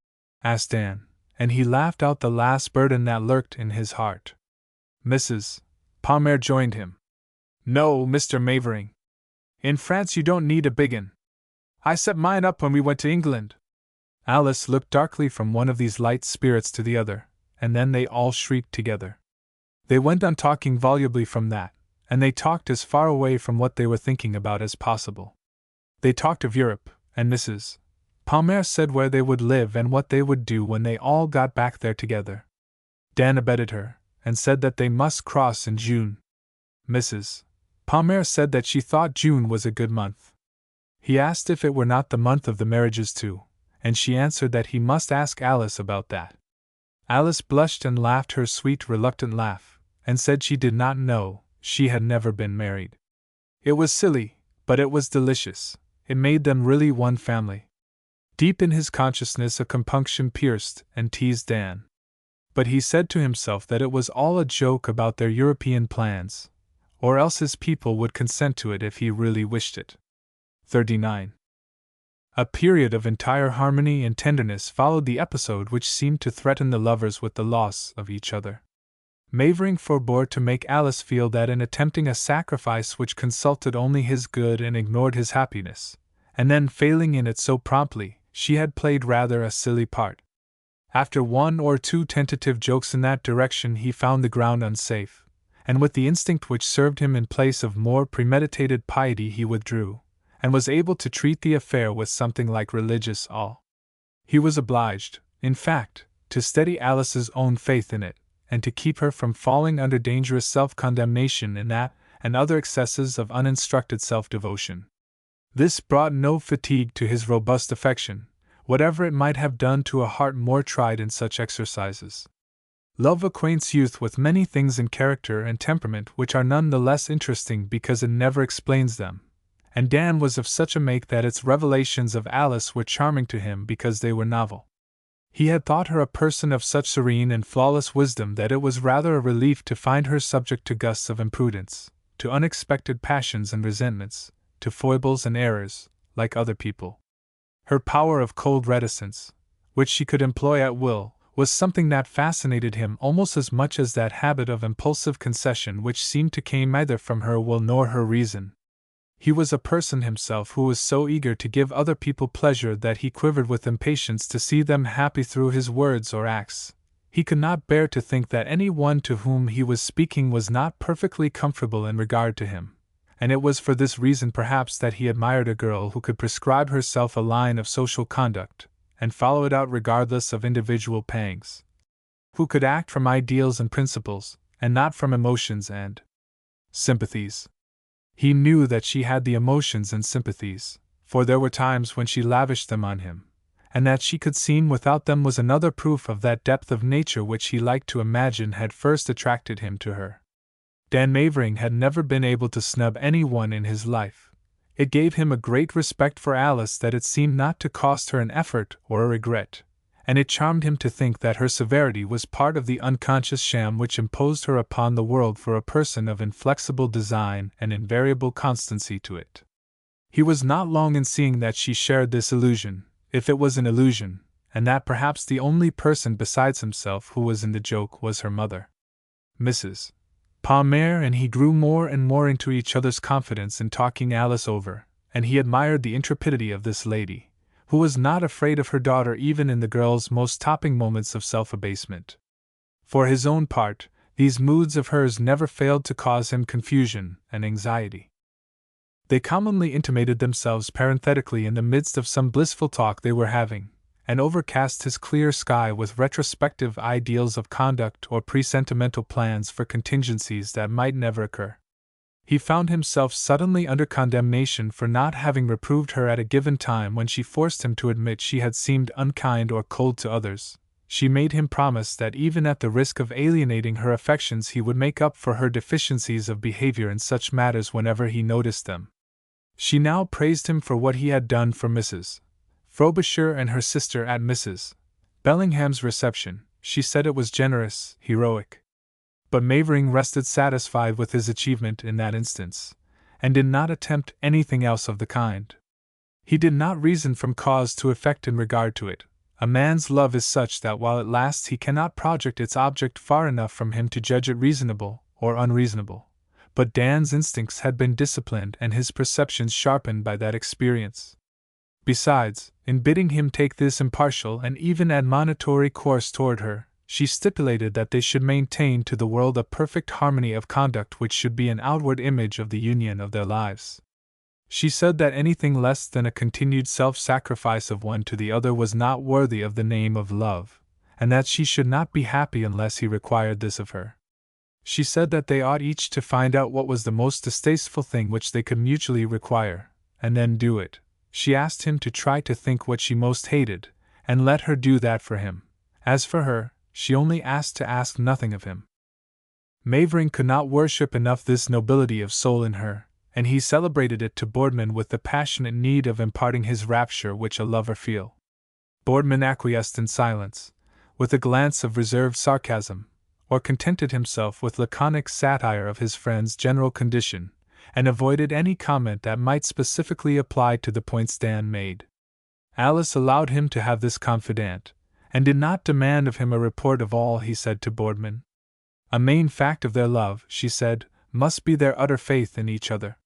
Speaker 1: asked Dan, and he laughed out the last burden that lurked in his heart. Mrs. Palmer joined him. "No, Mr. Mavering. In France you don't need a biggin. I set mine up when we went to England." Alice looked darkly from one of these light spirits to the other, and then they all shrieked together. They went on talking volubly from that, and they talked as far away from what they were thinking about as possible. They talked of Europe, and Mrs. Palmer said where they would live and what they would do when they all got back there together. Dan abetted her, and said that they must cross in June. Mrs. Palmer said that she thought June was a good month. He asked if it were not the month of the marriages too, and she answered that he must ask Alice about that. Alice blushed and laughed her sweet, reluctant laugh, and said she did not know, she had never been married. It was silly, but it was delicious. It made them really one family. Deep in his consciousness a compunction pierced and teased Dan. But he said to himself that it was all a joke about their European plans, or else his people would consent to it if he really wished it. 39. A period of entire harmony and tenderness followed the episode which seemed to threaten the lovers with the loss of each other. Mavering forbore to make Alice feel that in attempting a sacrifice which consulted only his good and ignored his happiness, and then failing in it so promptly, she had played rather a silly part. After one or two tentative jokes in that direction he found the ground unsafe, and with the instinct which served him in place of more premeditated piety he withdrew, and was able to treat the affair with something like religious awe. He was obliged, in fact, to steady Alice's own faith in it, and to keep her from falling under dangerous self-condemnation in that and other excesses of uninstructed self-devotion. This brought no fatigue to his robust affection, whatever it might have done to a heart more tried in such exercises. Love acquaints youth with many things in character and temperament which are none the less interesting because it never explains them, and Dan was of such a make that its revelations of Alice were charming to him because they were novel. He had thought her a person of such serene and flawless wisdom that it was rather a relief to find her subject to gusts of imprudence, to unexpected passions and resentments, to foibles and errors, like other people. Her power of cold reticence, which she could employ at will, was something that fascinated him almost as much as that habit of impulsive concession which seemed to come neither from her will nor her reason. He was a person himself who was so eager to give other people pleasure that he quivered with impatience to see them happy through his words or acts. He could not bear to think that any one to whom he was speaking was not perfectly comfortable in regard to him, and it was for this reason perhaps that he admired a girl who could prescribe herself a line of social conduct, and follow it out regardless of individual pangs, who could act from ideals and principles, and not from emotions and sympathies. He knew that she had the emotions and sympathies, for there were times when she lavished them on him, and that she could seem without them was another proof of that depth of nature which he liked to imagine had first attracted him to her. Dan Mavering had never been able to snub anyone in his life. It gave him a great respect for Alice that it seemed not to cost her an effort or a regret, and it charmed him to think that her severity was part of the unconscious sham which imposed her upon the world for a person of inflexible design and invariable constancy to it. He was not long in seeing that she shared this illusion, if it was an illusion, and that perhaps the only person besides himself who was in the joke was her mother. Mrs. Palmer and he grew more and more into each other's confidence in talking Alice over, and he admired the intrepidity of this lady, who was not afraid of her daughter even in the girl's most topping moments of self-abasement. For his own part, these moods of hers never failed to cause him confusion and anxiety. They commonly intimated themselves parenthetically in the midst of some blissful talk they were having, and overcast his clear sky with retrospective ideals of conduct or presentimental plans for contingencies that might never occur. He found himself suddenly under condemnation for not having reproved her at a given time when she forced him to admit she had seemed unkind or cold to others. She made him promise that even at the risk of alienating her affections he would make up for her deficiencies of behavior in such matters whenever he noticed them. She now praised him for what he had done for Mrs. Frobisher and her sister at Mrs. Bellingham's reception. She said it was generous, heroic. But Mavering rested satisfied with his achievement in that instance, and did not attempt anything else of the kind. He did not reason from cause to effect in regard to it. A man's love is such that while it lasts he cannot project its object far enough from him to judge it reasonable or unreasonable. But Dan's instincts had been disciplined and his perceptions sharpened by that experience. Besides, in bidding him take this impartial and even admonitory course toward her, she stipulated that they should maintain to the world a perfect harmony of conduct which should be an outward image of the union of their lives. She said that anything less than a continued self-sacrifice of one to the other was not worthy of the name of love, and that she should not be happy unless he required this of her. She said that they ought each to find out what was the most distasteful thing which they could mutually require, and then do it. She asked him to try to think what she most hated, and let her do that for him. As for her, she only asked to ask nothing of him. Mavering could not worship enough this nobility of soul in her, and he celebrated it to Boardman with the passionate need of imparting his rapture which a lover feels. Boardman acquiesced in silence, with a glance of reserved sarcasm, or contented himself with laconic satire of his friend's general condition, and avoided any comment that might specifically apply to the points Dan made. Alice allowed him to have this confidant, and did not demand of him a report of all he said to Boardman. A main fact of their love, she said, must be their utter faith in each other.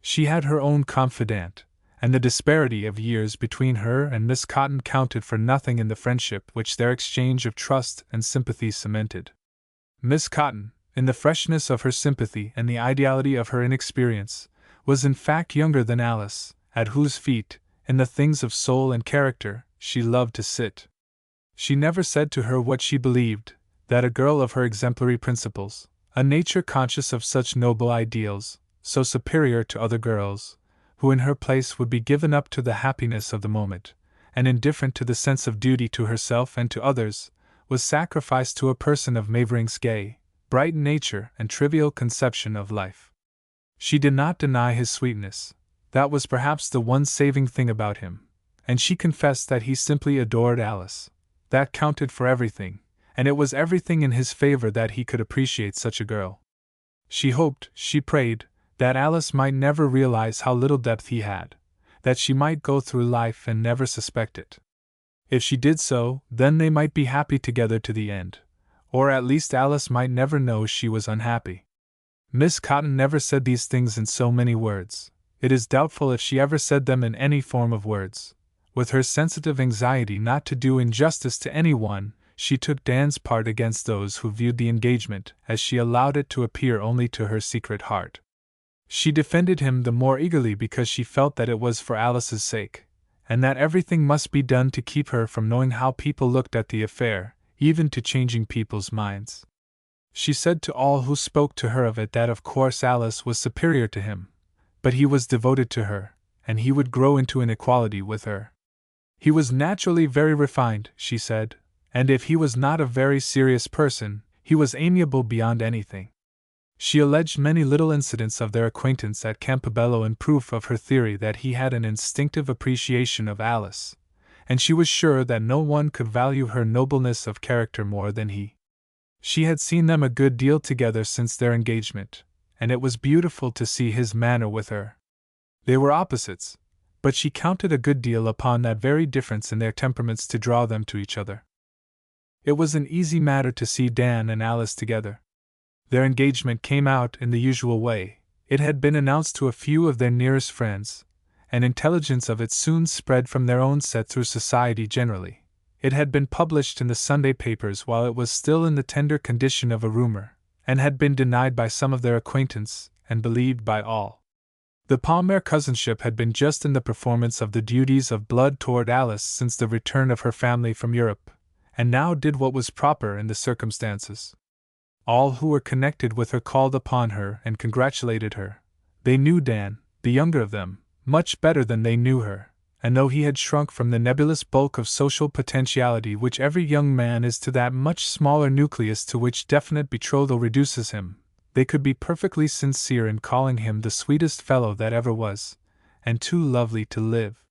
Speaker 1: She had her own confidant, and the disparity of years between her and Miss Cotton counted for nothing in the friendship which their exchange of trust and sympathy cemented. Miss Cotton, in the freshness of her sympathy and the ideality of her inexperience, was in fact younger than Alice, at whose feet, in the things of soul and character, she loved to sit. She never said to her what she believed, that a girl of her exemplary principles, a nature conscious of such noble ideals, so superior to other girls, who in her place would be given up to the happiness of the moment, and indifferent to the sense of duty to herself and to others, was sacrificed to a person of Mavering's gay, bright nature and trivial conception of life. She did not deny his sweetness, that was perhaps the one saving thing about him, and she confessed that he simply adored Alice. That counted for everything, and it was everything in his favor that he could appreciate such a girl. She hoped, she prayed, that Alice might never realize how little depth he had, that she might go through life and never suspect it. If she did so, then they might be happy together to the end, or at least Alice might never know she was unhappy. Miss Cotton never said these things in so many words. It is doubtful if she ever said them in any form of words. With her sensitive anxiety not to do injustice to anyone, she took Dan's part against those who viewed the engagement as she allowed it to appear only to her secret heart. She defended him the more eagerly because she felt that it was for Alice's sake, and that everything must be done to keep her from knowing how people looked at the affair, even to changing people's minds. She said to all who spoke to her of it that of course Alice was superior to him, but he was devoted to her, and he would grow into an equality with her. He was naturally very refined, she said, and if he was not a very serious person, he was amiable beyond anything. She alleged many little incidents of their acquaintance at Campobello in proof of her theory that he had an instinctive appreciation of Alice, and she was sure that no one could value her nobleness of character more than he. She had seen them a good deal together since their engagement, and it was beautiful to see his manner with her. They were opposites, but she counted a good deal upon that very difference in their temperaments to draw them to each other. It was an easy matter to see Dan and Alice together. Their engagement came out in the usual way. It had been announced to a few of their nearest friends, and intelligence of it soon spread from their own set through society generally. It had been published in the Sunday papers while it was still in the tender condition of a rumor, and had been denied by some of their acquaintance, and believed by all. The Palmer cousinship had been just in the performance of the duties of blood toward Alice since the return of her family from Europe, and now did what was proper in the circumstances. All who were connected with her called upon her and congratulated her. They knew Dan, the younger of them, much better than they knew her, and though he had shrunk from the nebulous bulk of social potentiality which every young man is to that much smaller nucleus to which definite betrothal reduces him, they could be perfectly sincere in calling him the sweetest fellow that ever was, and too lovely to live.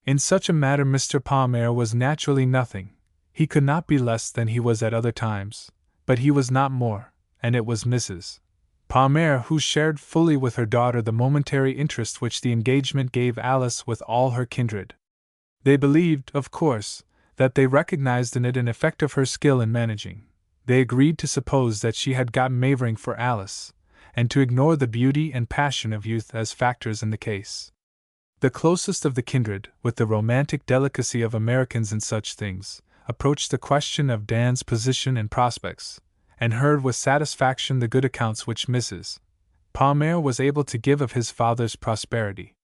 Speaker 1: In such a matter Mr. Palmer was naturally nothing. He could not be less than he was at other times, but he was not more, and it was Mrs. Palmer who shared fully with her daughter the momentary interest which the engagement gave Alice with all her kindred. They believed, of course, that they recognized in it an effect of her skill in managing. They agreed to suppose that she had got Mavering for Alice, and to ignore the beauty and passion of youth as factors in the case. The closest of the kindred, with the romantic delicacy of Americans in such things, approached the question of Dan's position and prospects, and heard with satisfaction the good accounts which Mrs. Palmer was able to give of his father's prosperity.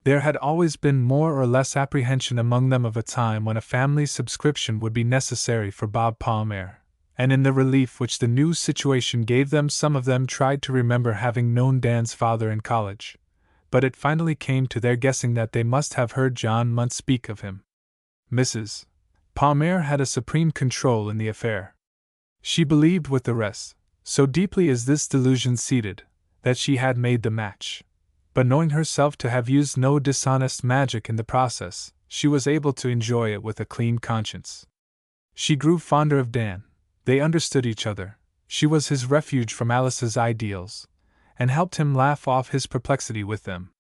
Speaker 1: There had always been more or less apprehension among them of a time when a family subscription would be necessary for Bob Palmer, and in the relief which the new situation gave them some of them tried to remember having known Dan's father in college, but it finally came to their guessing that they must have heard John Munt speak of him. Mrs. Palmer had a supreme control in the affair. She believed with the rest, so deeply is this delusion seated, that she had made the match. But knowing herself to have used no dishonest magic in the process, she was able to enjoy it with a clean conscience. She grew fonder of Dan. They understood each other. She was his refuge from Alice's ideals, and helped him laugh off his perplexity with them.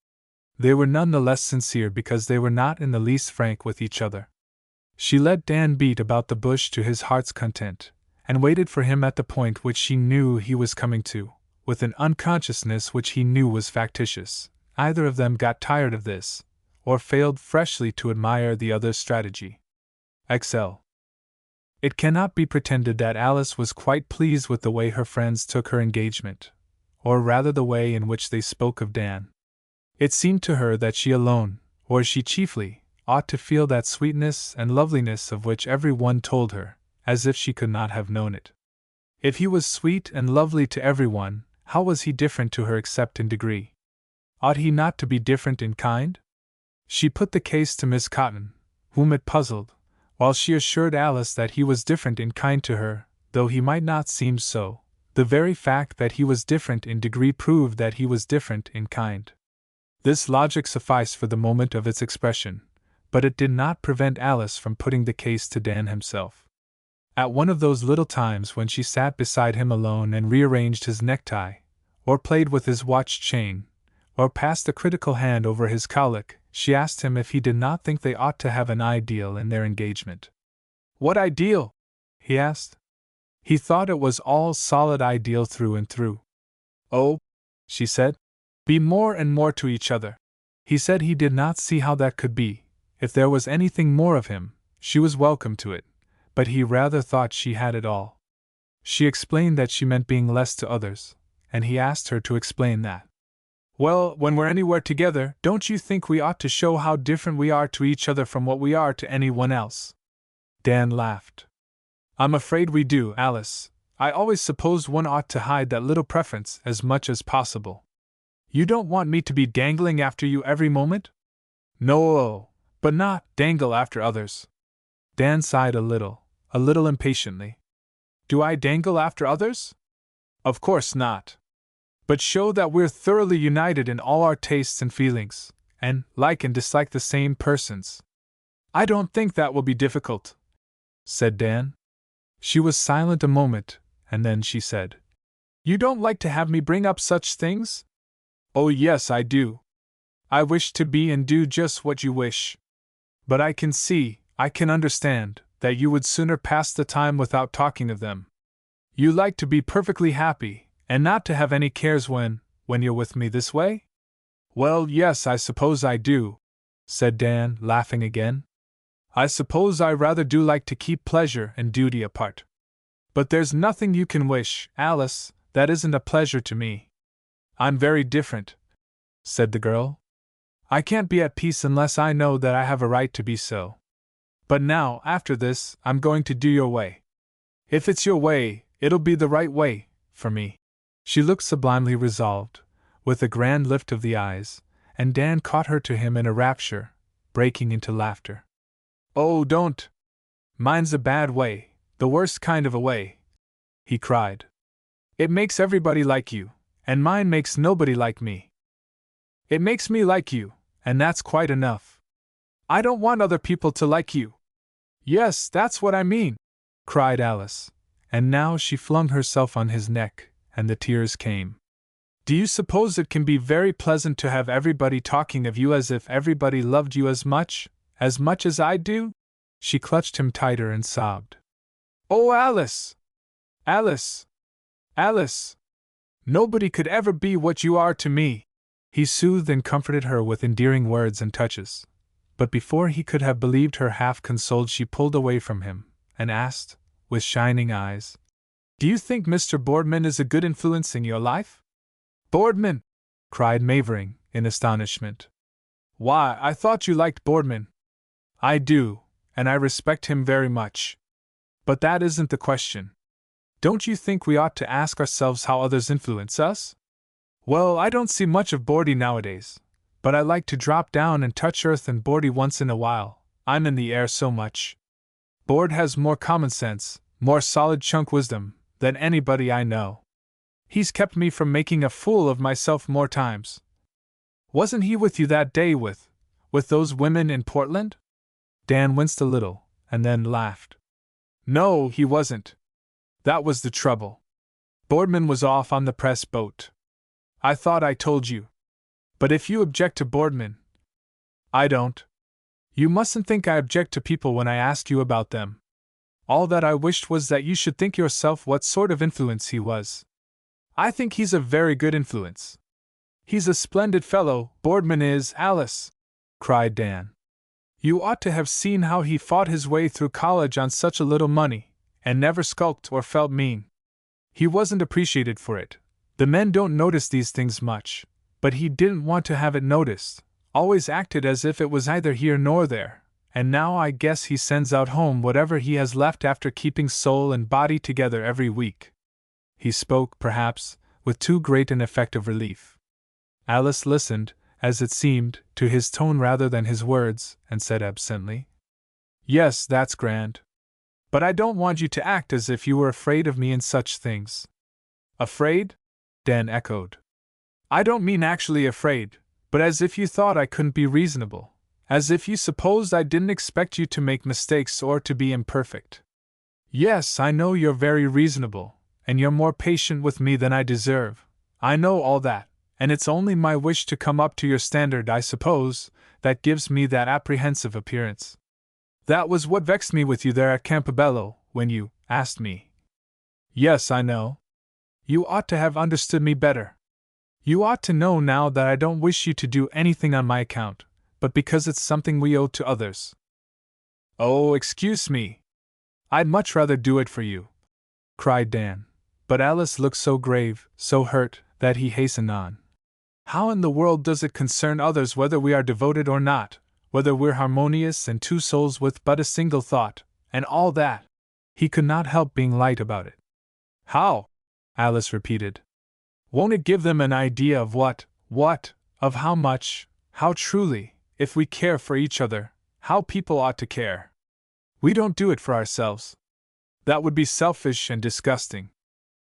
Speaker 1: They were none the less sincere because they were not in the least frank with each other. She let Dan beat about the bush to his heart's content, and waited for him at the point which she knew he was coming to, with an unconsciousness which he knew was factitious. Either of them got tired of this, or failed freshly to admire the other's strategy. XL. It cannot be pretended that Alice was quite pleased with the way her friends took her engagement, or rather the way in which they spoke of Dan. It seemed to her that she alone, or she chiefly, ought to feel that sweetness and loveliness of which every one told her, as if she could not have known it. If he was sweet and lovely to every one, how was he different to her except in degree? Ought he not to be different in kind? She put the case to Miss Cotton, whom it puzzled, while she assured Alice that he was different in kind to her, though he might not seem so. The very fact that he was different in degree proved that he was different in kind. This logic sufficed for the moment of its expression, but it did not prevent Alice from putting the case to Dan himself. At one of those little times when she sat beside him alone and rearranged his necktie, or played with his watch chain, or passed a critical hand over his cowlick, she asked him if he did not think they ought to have an ideal in their engagement. What ideal? He asked. He thought it was all solid ideal through and through. Oh, she said, be more and more to each other. He said he did not see how that could be. If there was anything more of him, she was welcome to it, but he rather thought she had it all. She explained that she meant being less to others, and he asked her to explain that. Well, when we're anywhere together, don't you think we ought to show how different we are to each other from what we are to anyone else? Dan laughed. I'm afraid we do, Alice. I always supposed one ought to hide that little preference as much as possible. You don't want me to be dangling after you every moment? No, but not dangle after others. Dan sighed a little impatiently. Do I dangle after others? Of course not. But show that we're thoroughly united in all our tastes and feelings, and like and dislike the same persons. I don't think that will be difficult, said Dan. She was silent a moment, and then she said, You don't like to have me bring up such things? Oh yes, I do. I wish to be and do just what you wish. But I can understand, that you would sooner pass the time without talking of them. You like to be perfectly happy, and not to have any cares when you're with me this way? Well, yes, I suppose I do, said Dan, laughing again. I suppose I rather do like to keep pleasure and duty apart. But there's nothing you can wish, Alice, that isn't a pleasure to me. I'm very different, said the girl. I can't be at peace unless I know that I have a right to be so. But now, after this, I'm going to do your way. If it's your way, it'll be the right way, for me. She looked sublimely resolved, with a grand lift of the eyes, and Dan caught her to him in a rapture, breaking into laughter. Oh, don't! Mine's a bad way, the worst kind of a way, he cried. It makes everybody like you, and mine makes nobody like me. It makes me like you, and that's quite enough. I don't want other people to like you. Yes, that's what I mean, cried Alice, and now she flung herself on his neck, and the tears came. Do you suppose it can be very pleasant to have everybody talking of you as if everybody loved you as much as I do? She clutched him tighter and sobbed. Oh, Alice! Alice! Alice! Nobody could ever be what you are to me! He soothed and comforted her with endearing words and touches. But before he could have believed her half consoled, she pulled away from him, and asked, with shining eyes, Do you think Mr. Boardman is a good influence in your life? Boardman! Cried Mavering, in astonishment. Why, I thought you liked Boardman. I do, and I respect him very much. But that isn't the question. Don't you think we ought to ask ourselves how others influence us? Well, I don't see much of Bordy nowadays, but I like to drop down and touch earth and Bordy once in a while. I'm in the air so much. Board has more common sense, more solid chunk wisdom, than anybody I know. He's kept me from making a fool of myself more times. Wasn't he with you that day with those women in Portland? Dan winced a little, and then laughed. No, he wasn't. That was the trouble. Boardman was off on the press boat. I thought I told you. But if you object to Boardman, I don't. You mustn't think I object to people when I ask you about them. All that I wished was that you should think yourself what sort of influence he was. I think he's a very good influence. He's a splendid fellow, Boardman is, Alice, cried Dan. You ought to have seen how he fought his way through college on such a little money, and never skulked or felt mean. He wasn't appreciated for it. The men don't notice these things much, but he didn't want to have it noticed, always acted as if it was either here nor there, and now I guess he sends out home whatever he has left after keeping soul and body together every week. He spoke, perhaps, with too great an effect of relief. Alice listened, as it seemed, to his tone rather than his words, and said absently, "Yes, that's grand. But I don't want you to act as if you were afraid of me in such things." "Afraid?" Dan echoed. "I don't mean actually afraid, but as if you thought I couldn't be reasonable, as if you supposed I didn't expect you to make mistakes or to be imperfect. Yes, I know you're very reasonable, and you're more patient with me than I deserve. I know all that, and it's only my wish to come up to your standard, I suppose, that gives me that apprehensive appearance. That was what vexed me with you there at Campobello, when you asked me." "Yes, I know. You ought to have understood me better. You ought to know now that I don't wish you to do anything on my account, but because it's something we owe to others." "Oh, excuse me. I'd much rather do it for you," cried Dan, but Alice looked so grave, so hurt, that he hastened on. "How in the world does it concern others whether we are devoted or not, whether we're harmonious and two souls with but a single thought, and all that?" He could not help being light about it. "How?" Alice repeated. "Won't it give them an idea of what, of how much, how truly, if we care for each other, how people ought to care? We don't do it for ourselves. That would be selfish and disgusting.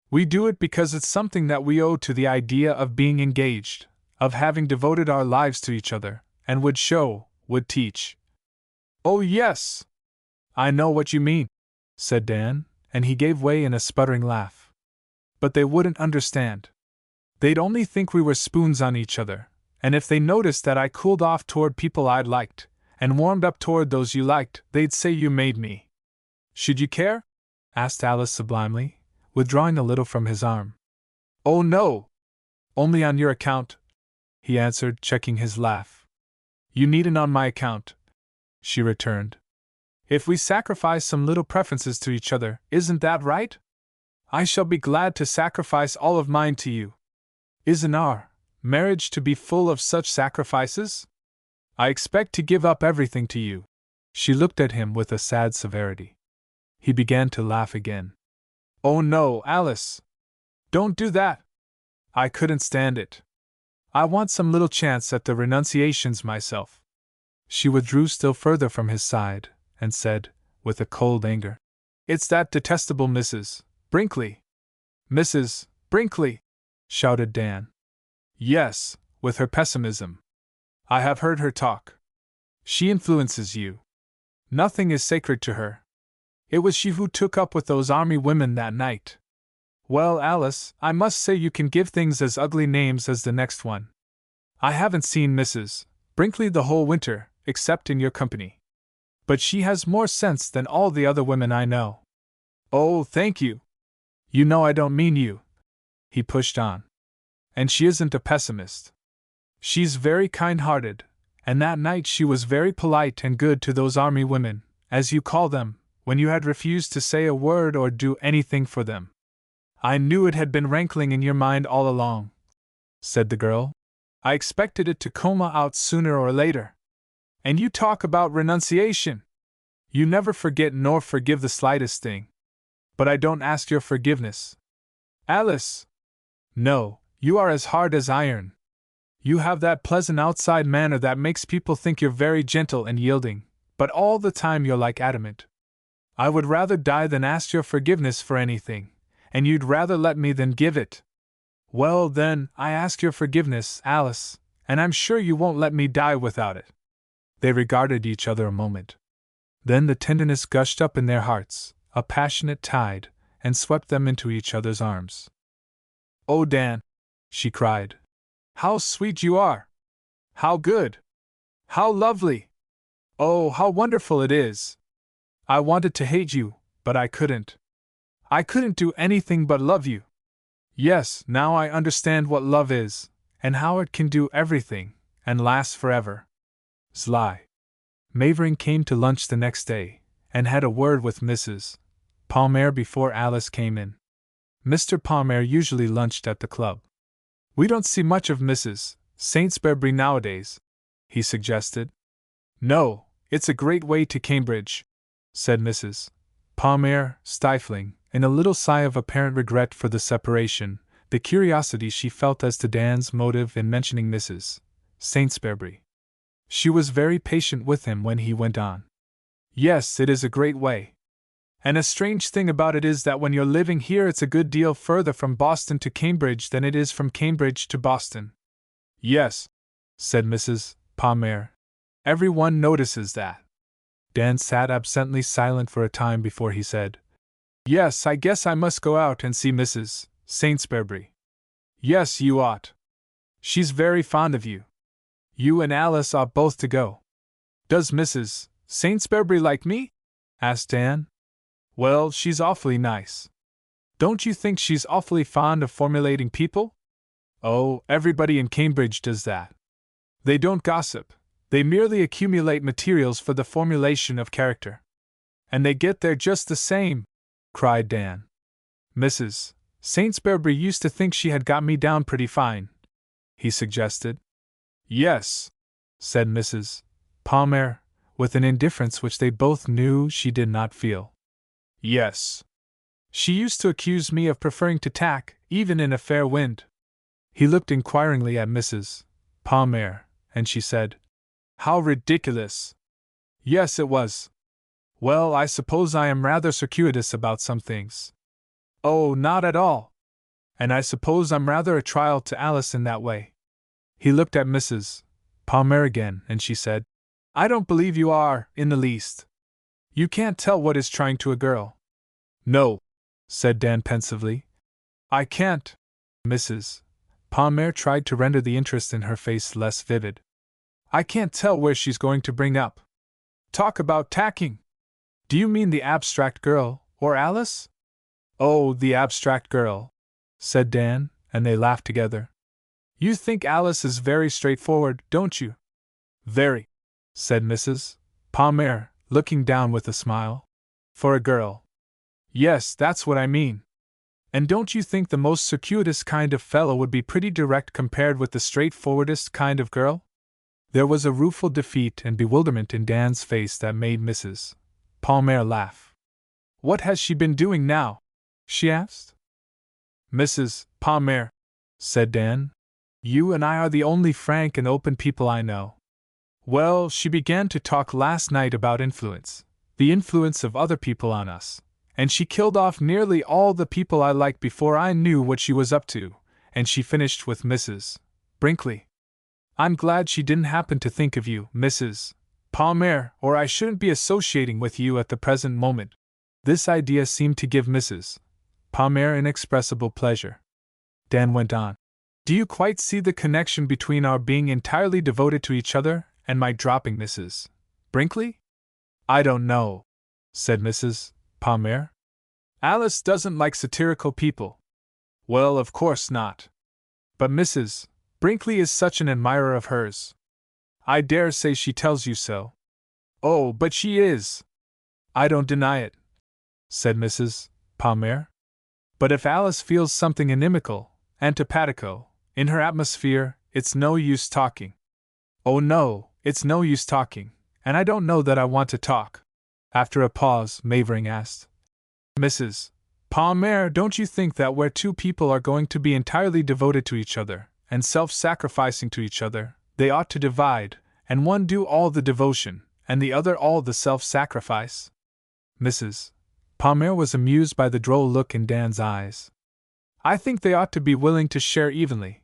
Speaker 1: We do it because it's something that we owe to the idea of being engaged, of having devoted our lives to each other, and would show, would teach." "Oh, yes! I know what you mean," said Dan, and he gave way in a sputtering laugh. "But they wouldn't understand. They'd only think we were spoons on each other, and if they noticed that I cooled off toward people I'd liked, and warmed up toward those you liked, they'd say you made me." "Should you care?" asked Alice sublimely, withdrawing a little from his arm. "Oh, no! Only on your account," he answered, checking his laugh. "You needn't on my account," she returned. "If we sacrifice some little preferences to each other, isn't that right? I shall be glad to sacrifice all of mine to you. Isn't our marriage to be full of such sacrifices? I expect to give up everything to you." She looked at him with a sad severity. He began to laugh again. "Oh no, Alice! Don't do that! I couldn't stand it. I want some little chance at the renunciations myself." She withdrew still further from his side, and said, with a cold anger, "It's that detestable Mrs. Brinkley." "Mrs. Brinkley!" shouted Dan. "Yes, with her pessimism. I have heard her talk. She influences you. Nothing is sacred to her. It was she who took up with those army women that night. Well, Alice, I must say you can give things as ugly names as the next one. I haven't seen Mrs. Brinkley the whole winter, except in your company. But she has more sense than all the other women I know." "Oh, thank you. You know I don't mean you," he pushed on. "And she isn't a pessimist. She's very kind-hearted, and that night she was very polite and good to those army women, as you call them, when you had refused to say a word or do anything for them." "I knew it had been rankling in your mind all along," said the girl. "I expected it to come out sooner or later. And you talk about renunciation! You never forget nor forgive the slightest thing. But I don't ask your forgiveness. Alice! No, you are as hard as iron. You have that pleasant outside manner that makes people think you're very gentle and yielding, but all the time you're like adamant. I would rather die than ask your forgiveness for anything, and you'd rather let me than give it. Well, then, I ask your forgiveness, Alice, and I'm sure you won't let me die without it." They regarded each other a moment. Then the tenderness gushed up in their hearts, a passionate tide, and swept them into each other's arms. "Oh, Dan," she cried, "how sweet you are! How good! How lovely! Oh, how wonderful it is! I wanted to hate you, but I couldn't. I couldn't do anything but love you. Yes, now I understand what love is, and how it can do everything, and last forever." Sly. Mavering came to lunch the next day, and had a word with Mrs. Palmer before Alice came in. Mr. Palmer usually lunched at the club. "We don't see much of Mrs. Saintsbury nowadays," he suggested. "No, it's a great way to Cambridge," said Mrs. Palmer, stifling, in a little sigh of apparent regret for the separation, the curiosity she felt as to Dan's motive in mentioning Mrs. Saintsbury. She was very patient with him when he went on. "Yes, it is a great way. And a strange thing about it is that when you're living here it's a good deal further from Boston to Cambridge than it is from Cambridge to Boston." "Yes," said Mrs. Palmer. "Everyone notices that." Dan sat absently silent for a time before he said, "Yes, I guess I must go out and see Mrs. Saintsbury." "Yes, you ought. She's very fond of you. You and Alice ought both to go." "Does Mrs. Saintsbury like me?" asked Dan. "Well, she's awfully nice." "Don't you think she's awfully fond of formulating people?" "Oh, everybody in Cambridge does that. They don't gossip, they merely accumulate materials for the formulation of character." "And they get there just the same!" cried Dan. "Mrs. Saintsbury used to think she had got me down pretty fine," he suggested. "Yes," said Mrs. Palmer, with an indifference which they both knew she did not feel. "Yes. She used to accuse me of preferring to tack, even in a fair wind." He looked inquiringly at Mrs. Palmer, and she said, "How ridiculous!" "Yes, it was. Well, I suppose I am rather circuitous about some things." "Oh, not at all. And I suppose I'm rather a trial to Alice in that way." He looked at Mrs. Palmer again, and she said, "I don't believe you are, in the least. You can't tell what is trying to a girl." "No," said Dan pensively. "I can't." Mrs. Palmer tried to render the interest in her face less vivid. "I can't tell where she's going to bring up. Talk about tacking! Do you mean the abstract girl, or Alice?" "Oh, the abstract girl," said Dan, and they laughed together. "You think Alice is very straightforward, don't you?" "Very," said Mrs. Palmer, looking down with a smile. "For a girl." "Yes, that's what I mean. And don't you think the most circuitous kind of fellow would be pretty direct compared with the straightforwardest kind of girl?" There was a rueful defeat and bewilderment in Dan's face that made Mrs. Palmer laugh. "What has she been doing now?" she asked. "Mrs. Palmer," said Dan, "you and I are the only frank and open people I know. Well, she began to talk last night about influence, the influence of other people on us, and she killed off nearly all the people I like before I knew what she was up to, and she finished with Mrs. Brinkley. I'm glad she didn't happen to think of you, Mrs. Palmer, or I shouldn't be associating with you at the present moment." This idea seemed to give Mrs. Palmer inexpressible pleasure. Dan went on. "Do you quite see the connection between our being entirely devoted to each other and my dropping Mrs. Brinkley?" "I don't know," said Mrs. Palmer. "Alice doesn't like satirical people." "Well, of course not. But Mrs. Brinkley is such an admirer of hers." "I dare say she tells you so." "Oh, but she is." "I don't deny it," said Mrs. Palmer. "But if Alice feels something inimical, antipatico, in her atmosphere, it's no use talking." "Oh no, it's no use talking, and I don't know that I want to talk." After a pause, Mavering asked, "Mrs. Palmer, don't you think that where two people are going to be entirely devoted to each other, and self-sacrificing to each other, they ought to divide, and one do all the devotion, and the other all the self-sacrifice?" Mrs. Palmer was amused by the droll look in Dan's eyes. "I think they ought to be willing to share evenly,"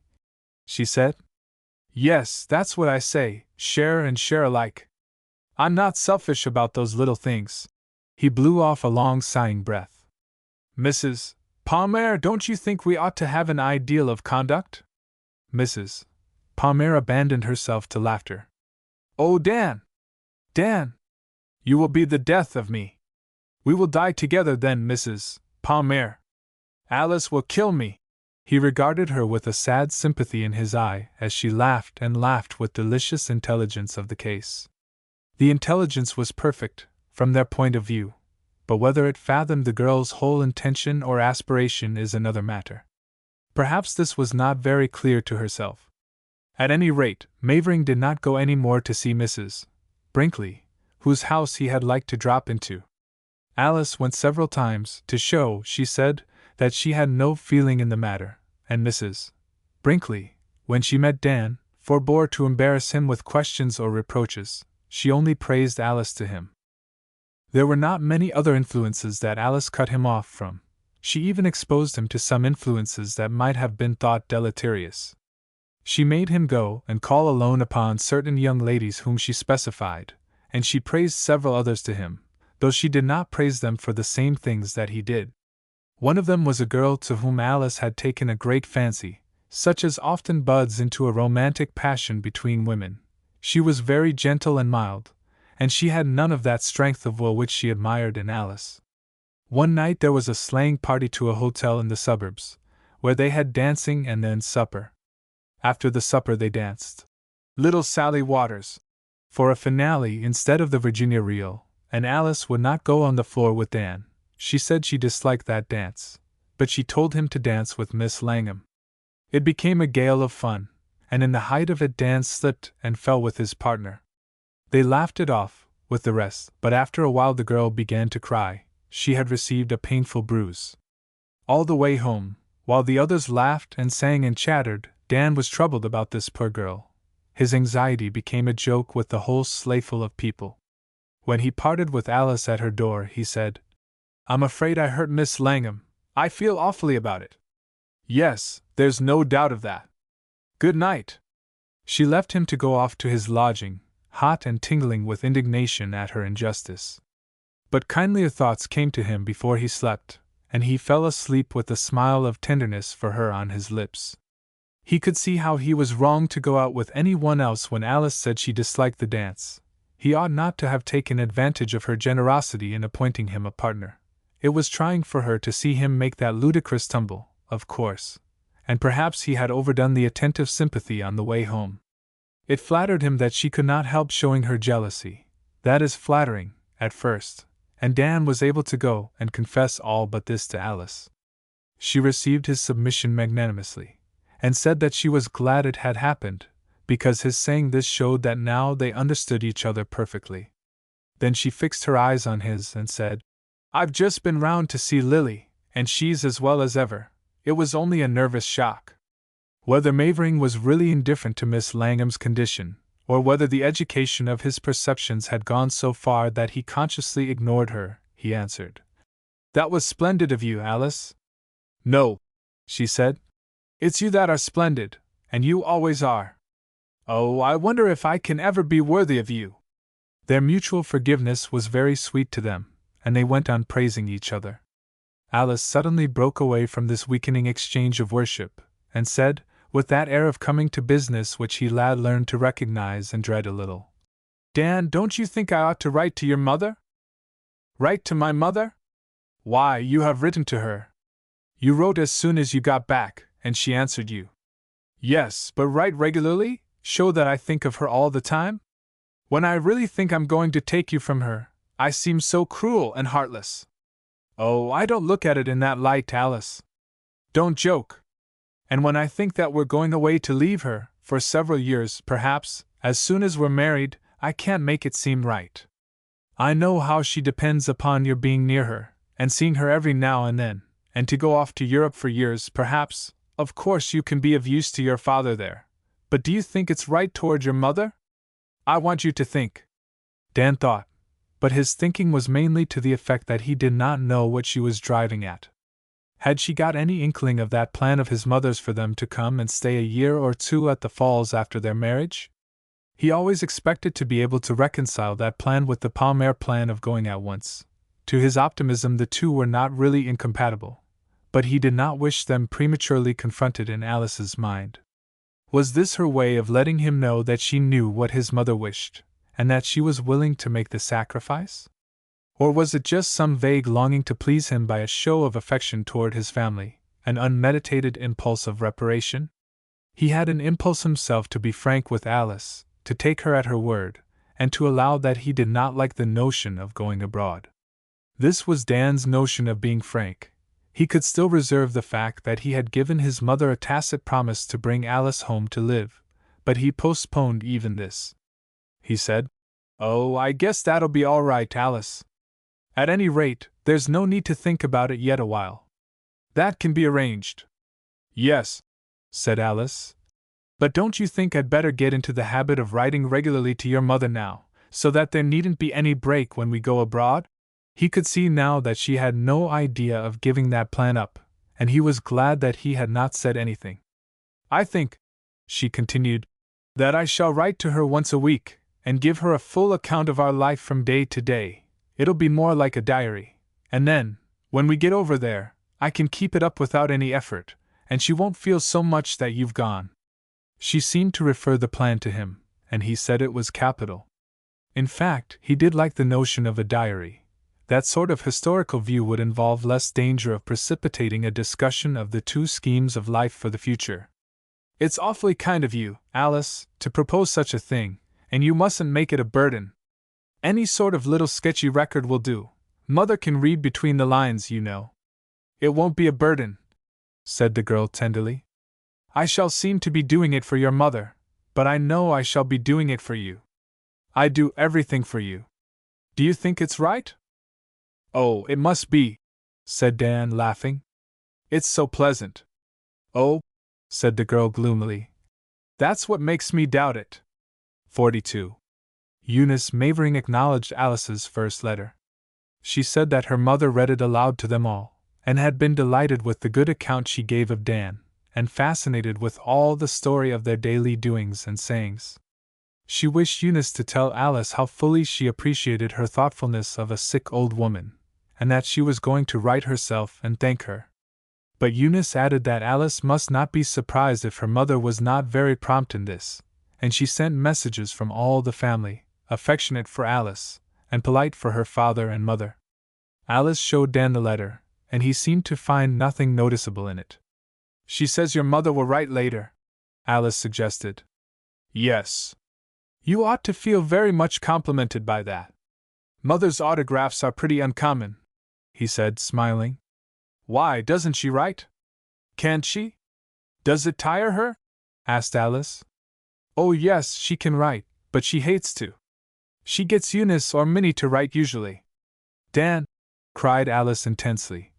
Speaker 1: she said. "Yes, that's what I say, share and share alike. I'm not selfish about those little things." He blew off a long sighing breath. "Mrs. Palmer, don't you think we ought to have an ideal of conduct?" Mrs. Palmer abandoned herself to laughter. "Oh, Dan! Dan! You will be the death of me. We will die together then, Mrs. Palmer. Alice will kill me." He regarded her with a sad sympathy in his eye as she laughed and laughed with delicious intelligence of the case. The intelligence was perfect, from their point of view, but whether it fathomed the girl's whole intention or aspiration is another matter. Perhaps this was not very clear to herself. At any rate, Mavering did not go any more to see Mrs. Brinkley, whose house he had liked to drop into. Alice went several times, to show, she said, that she had no feeling in the matter, and Mrs. Brinkley, when she met Dan, forbore to embarrass him with questions or reproaches. She only praised Alice to him. There were not many other influences that Alice cut him off from. She even exposed him to some influences that might have been thought deleterious. She made him go and call alone upon certain young ladies whom she specified, and she praised several others to him, though she did not praise them for the same things that he did. One of them was a girl to whom Alice had taken a great fancy, such as often buds into a romantic passion between women. She was very gentle and mild, and she had none of that strength of will which she admired in Alice. One night there was a sleighing party to a hotel in the suburbs, where they had dancing and then supper. After the supper they danced Little Sally Waters for a finale instead of the Virginia Reel, and Alice would not go on the floor with Dan. She said she disliked that dance, but she told him to dance with Miss Langham. It became a gale of fun, and in the height of it Dan slipped and fell with his partner. They laughed it off, with the rest, but after a while the girl began to cry. She had received a painful bruise. All the way home, while the others laughed and sang and chattered, Dan was troubled about this poor girl. His anxiety became a joke with the whole sleighful of people. When he parted with Alice at her door, he said, "I'm afraid I hurt Miss Langham. I feel awfully about it." "Yes, there's no doubt of that. Good night." She left him to go off to his lodging, hot and tingling with indignation at her injustice. But kindlier thoughts came to him before he slept, and he fell asleep with a smile of tenderness for her on his lips. He could see how he was wrong to go out with any one else when Alice said she disliked the dance. He ought not to have taken advantage of her generosity in appointing him a partner. It was trying for her to see him make that ludicrous tumble, of course, and perhaps he had overdone the attentive sympathy on the way home. It flattered him that she could not help showing her jealousy. That is flattering, at first, and Dan was able to go and confess all but this to Alice. She received his submission magnanimously, and said that she was glad it had happened, because his saying this showed that now they understood each other perfectly. Then she fixed her eyes on his and said, "I've just been round to see Lily, and she's as well as ever. It was only a nervous shock." Whether Mavering was really indifferent to Miss Langham's condition, or whether the education of his perceptions had gone so far that he consciously ignored her, he answered, "That was splendid of you, Alice." "No," she said. "It's you that are splendid, and you always are. Oh, I wonder if I can ever be worthy of you." Their mutual forgiveness was very sweet to them, and they went on praising each other. Alice suddenly broke away from this weakening exchange of worship, and said, with that air of coming to business which he had learned to recognize and dread a little, "Dan, don't you think I ought to write to your mother?" "Write to my mother? Why, you have written to her. You wrote as soon as you got back, and she answered you." "Yes, but write regularly? Show that I think of her all the time? When I really think I'm going to take you from her, I seem so cruel and heartless." "Oh, I don't look at it in that light, Alice. Don't joke. And when I think that we're going away to leave her, for several years, perhaps, as soon as we're married, I can't make it seem right. I know how she depends upon your being near her, and seeing her every now and then, and to go off to Europe for years, perhaps. Of course you can be of use to your father there, but do you think it's right toward your mother? I want you to think." Dan thought, but his thinking was mainly to the effect that he did not know what she was driving at. Had she got any inkling of that plan of his mother's for them to come and stay a year or two at the Falls after their marriage? He always expected to be able to reconcile that plan with the Palmer plan of going at once. To his optimism the two were not really incompatible, but he did not wish them prematurely confronted in Alice's mind. Was this her way of letting him know that she knew what his mother wished, and that she was willing to make the sacrifice? Or was it just some vague longing to please him by a show of affection toward his family, an unmeditated impulse of reparation? He had an impulse himself to be frank with Alice, to take her at her word, and to allow that he did not like the notion of going abroad. This was Dan's notion of being frank. He could still reserve the fact that he had given his mother a tacit promise to bring Alice home to live, but he postponed even this. He said, "Oh, I guess that'll be all right, Alice. At any rate, there's no need to think about it yet a while. That can be arranged." "Yes," said Alice. "But don't you think I'd better get into the habit of writing regularly to your mother now, so that there needn't be any break when we go abroad?" He could see now that she had no idea of giving that plan up, and he was glad that he had not said anything. "I think," she continued, "that I shall write to her once a week, and give her a full account of our life from day to day. It'll be more like a diary, and then, when we get over there, I can keep it up without any effort, and she won't feel so much that you've gone." She seemed to refer the plan to him, and he said it was capital. In fact, he did like the notion of a diary. That sort of historical view would involve less danger of precipitating a discussion of the two schemes of life for the future. "It's awfully kind of you, Alice, to propose such a thing, and you mustn't make it a burden. Any sort of little sketchy record will do. Mother can read between the lines, you know." "It won't be a burden," said the girl tenderly. "I shall seem to be doing it for your mother, but I know I shall be doing it for you. I do everything for you. Do you think it's right?" "Oh, it must be," said Dan, laughing. "It's so pleasant." "Oh," said the girl gloomily, "that's what makes me doubt it." 42. Eunice Mavering acknowledged Alice's first letter. She said that her mother read it aloud to them all, and had been delighted with the good account she gave of Dan, and fascinated with all the story of their daily doings and sayings. She wished Eunice to tell Alice how fully she appreciated her thoughtfulness of a sick old woman, and that she was going to write herself and thank her. But Eunice added that Alice must not be surprised if her mother was not very prompt in this, and she sent messages from all the family, affectionate for Alice, and polite for her father and mother. Alice showed Dan the letter, and he seemed to find nothing noticeable in it. "She says your mother will write later," Alice suggested. "Yes. You ought to feel very much complimented by that. Mother's autographs are pretty uncommon," he said, smiling. "Why doesn't she write? Can't she? Does it tire her?" asked Alice. "Oh yes, she can write, but she hates to. She gets Eunice or Minnie to write usually." "Dan!" cried Alice intensely.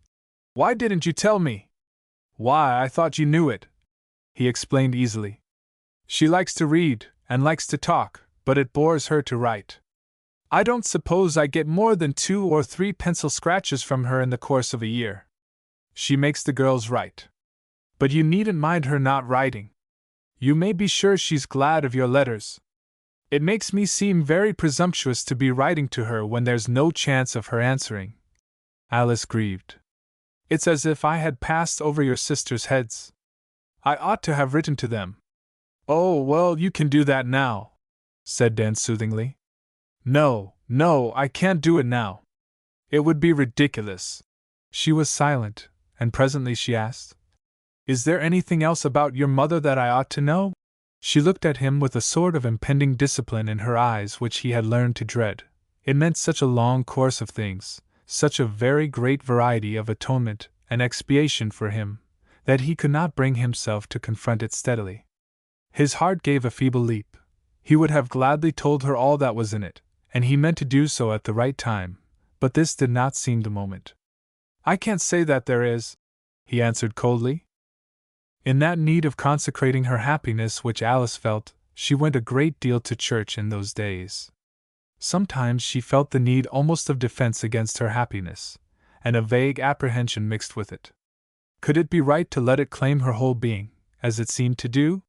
Speaker 1: "Why didn't you tell me?" "Why, I thought you knew it," he explained easily. "She likes to read, and likes to talk, but it bores her to write. I don't suppose I get more than 2 or 3 pencil scratches from her in the course of a year. She makes the girls write. But you needn't mind her not writing. You may be sure she's glad of your letters. It makes me seem very presumptuous to be writing to her when there's no chance of her answering." Alice grieved. "It's as if I had passed over your sisters' heads. I ought to have written to them." "Oh, well, you can do that now," said Dan soothingly. No, I can't do it now. It would be ridiculous." She was silent, and presently she asked, "Is there anything else about your mother that I ought to know?" She looked at him with a sort of impending discipline in her eyes which he had learned to dread. It meant such a long course of things, such a very great variety of atonement and expiation for him, that he could not bring himself to confront it steadily. His heart gave a feeble leap. He would have gladly told her all that was in it, and he meant to do so at the right time, but this did not seem the moment. "I can't say that there is," he answered coldly. In that need of consecrating her happiness which Alice felt, she went a great deal to church in those days. Sometimes she felt the need almost of defense against her happiness, and a vague apprehension mixed with it. Could it be right to let it claim her whole being, as it seemed to do?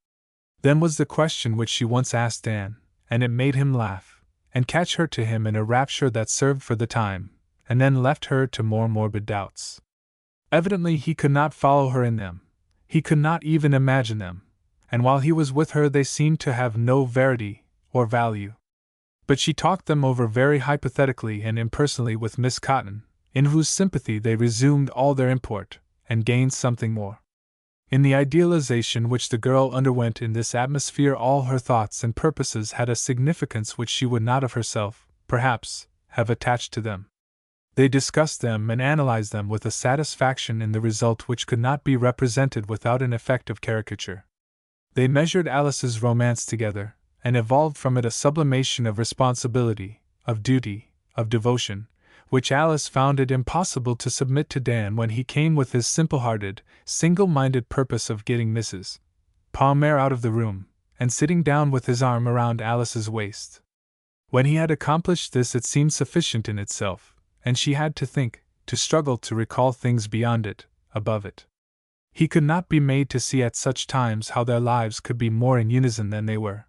Speaker 1: Then was the question which she once asked Dan, and it made him laugh, and catch her to him in a rapture that served for the time, and then left her to more morbid doubts. Evidently he could not follow her in them, he could not even imagine them, and while he was with her they seemed to have no verity or value. But she talked them over very hypothetically and impersonally with Miss Cotton, in whose sympathy they resumed all their import, and gained something more. In the idealization which the girl underwent in this atmosphere all her thoughts and purposes had a significance which she would not of herself, perhaps, have attached to them. They discussed them and analyzed them with a satisfaction in the result which could not be represented without an effect of caricature. They measured Alice's romance together, and evolved from it a sublimation of responsibility, of duty, of devotion, which Alice found it impossible to submit to Dan when he came with his simple-hearted, single-minded purpose of getting Mrs. Palmer out of the room, and sitting down with his arm around Alice's waist. When he had accomplished this, it seemed sufficient in itself, and she had to think, to struggle to recall things beyond it, above it. He could not be made to see at such times how their lives could be more in unison than they were.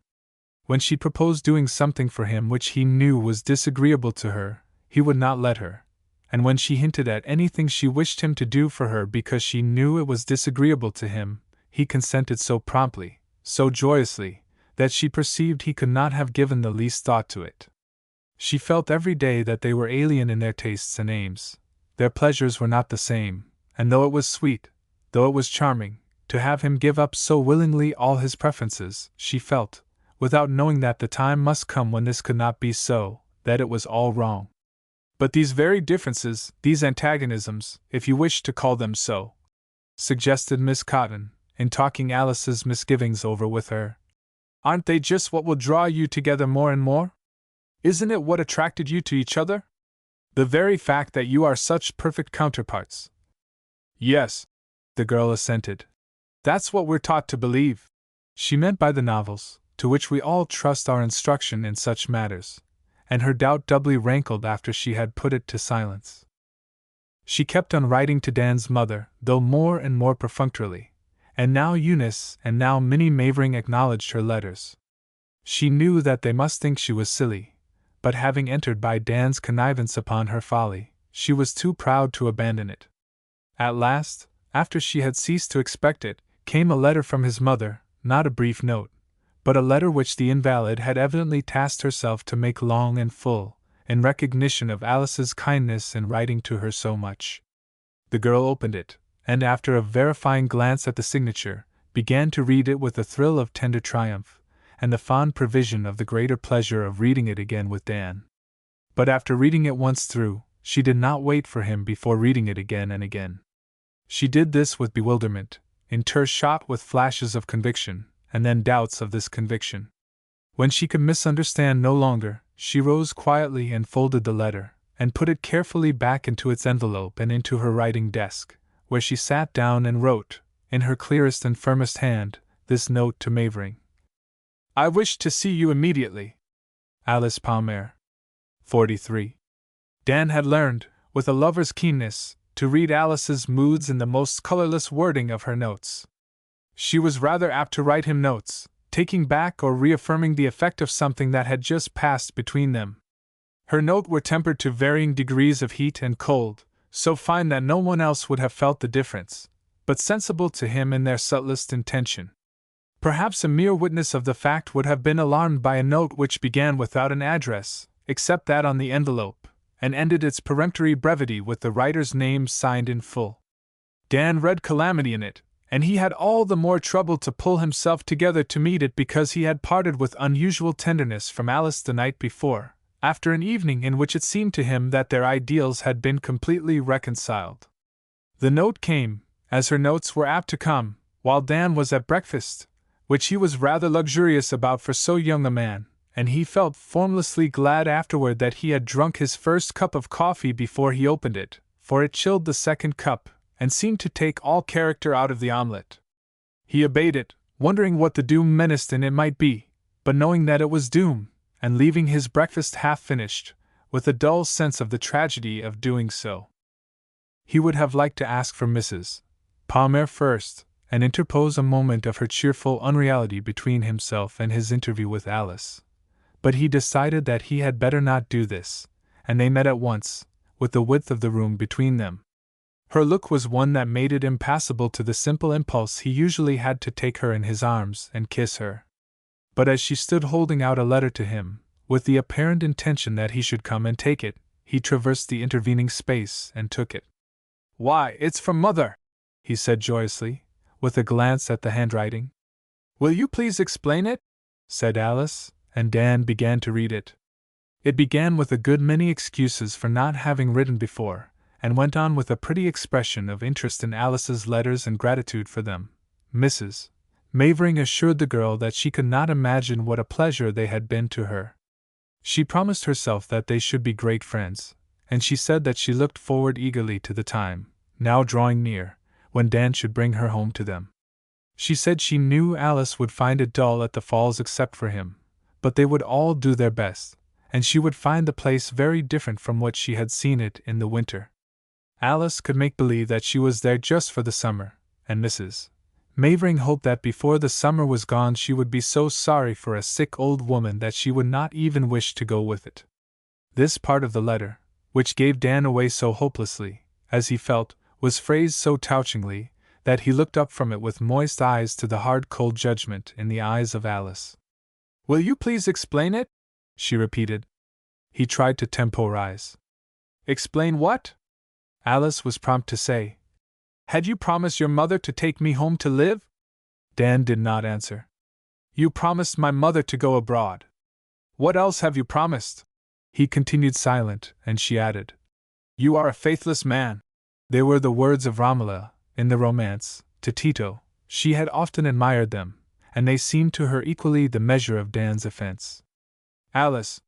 Speaker 1: When she proposed doing something for him which he knew was disagreeable to her, he would not let her, and when she hinted at anything she wished him to do for her because she knew it was disagreeable to him, he consented so promptly, so joyously, that she perceived he could not have given the least thought to it. She felt every day that they were alien in their tastes and aims. Their pleasures were not the same, and though it was sweet, though it was charming, to have him give up so willingly all his preferences, she felt, without knowing that the time must come when this could not be so, that it was all wrong. But these very differences, these antagonisms, if you wish to call them so, suggested Miss Cotton, in talking Alice's misgivings over with her, aren't they just what will draw you together more and more? Isn't it what attracted you to each other? The very fact that you are such perfect counterparts. Yes, the girl assented. That's what we're taught to believe. She meant by the novels, to which we all trust our instruction in such matters, and her doubt doubly rankled after she had put it to silence. She kept on writing to Dan's mother, though more and more perfunctorily, and now Eunice and now Minnie Mavering acknowledged her letters. She knew that they must think she was silly, but having entered by Dan's connivance upon her folly, she was too proud to abandon it. At last, after she had ceased to expect it, came a letter from his mother, not a brief note, but a letter which the invalid had evidently tasked herself to make long and full, in recognition of Alice's kindness in writing to her so much. The girl opened it, and after a verifying glance at the signature, began to read it with a thrill of tender triumph, and the fond prevision of the greater pleasure of reading it again with Dan. But after reading it once through, she did not wait for him before reading it again and again. She did this with bewilderment, intershot with flashes of conviction, and then doubts of this conviction. When she could misunderstand no longer, she rose quietly and folded the letter, and put it carefully back into its envelope and into her writing desk, where she sat down and wrote, in her clearest and firmest hand, this note to Mavering. I wish to see you immediately. Alice Palmer. 43. Dan had learned, with a lover's keenness, to read Alice's moods in the most colorless wording of her notes. She was rather apt to write him notes, taking back or reaffirming the effect of something that had just passed between them. Her notes were tempered to varying degrees of heat and cold, so fine that no one else would have felt the difference, but sensible to him in their subtlest intention. Perhaps a mere witness of the fact would have been alarmed by a note which began without an address, except that on the envelope, and ended its peremptory brevity with the writer's name signed in full. Dan read calamity in it, and he had all the more trouble to pull himself together to meet it because he had parted with unusual tenderness from Alice the night before, after an evening in which it seemed to him that their ideals had been completely reconciled. The note came, as her notes were apt to come, while Dan was at breakfast, which he was rather luxurious about for so young a man, and he felt formlessly glad afterward that he had drunk his first cup of coffee before he opened it, for it chilled the second cup, and seemed to take all character out of the omelette. He obeyed it, wondering what the doom menaced in it might be, but knowing that it was doom, and leaving his breakfast half finished, with a dull sense of the tragedy of doing so. He would have liked to ask for Mrs. Palmer first, and interpose a moment of her cheerful unreality between himself and his interview with Alice. But he decided that he had better not do this, and they met at once, with the width of the room between them. Her look was one that made it impassable to the simple impulse he usually had to take her in his arms and kiss her. But as she stood holding out a letter to him, with the apparent intention that he should come and take it, he traversed the intervening space and took it. Why, it's from Mother, he said joyously, with a glance at the handwriting. Will you please explain it? Said Alice, and Dan began to read it. It began with a good many excuses for not having written before, and went on with a pretty expression of interest in Alice's letters and gratitude for them. Mrs. Mavering assured the girl that she could not imagine what a pleasure they had been to her. She promised herself that they should be great friends, and she said that she looked forward eagerly to the time, now drawing near, when Dan should bring her home to them. She said she knew Alice would find it dull at the Falls except for him, but they would all do their best, and she would find the place very different from what she had seen it in the winter. Alice could make believe that she was there just for the summer, and Mrs. Mavering hoped that before the summer was gone she would be so sorry for a sick old woman that she would not even wish to go with it. This part of the letter, which gave Dan away so hopelessly, as he felt, was phrased so touchingly, that he looked up from it with moist eyes to the hard cold judgment in the eyes of Alice. "Will you please explain it?" she repeated. He tried to temporize. "Explain what?" Alice was prompt to say. "Had you promised your mother to take me home to live?" Dan did not answer. "You promised my mother to go abroad. What else have you promised?" He continued silent, and she added, "You are a faithless man." They were the words of Romola, in the romance, to Tito. She had often admired them, and they seemed to her equally the measure of Dan's offense. "Alice,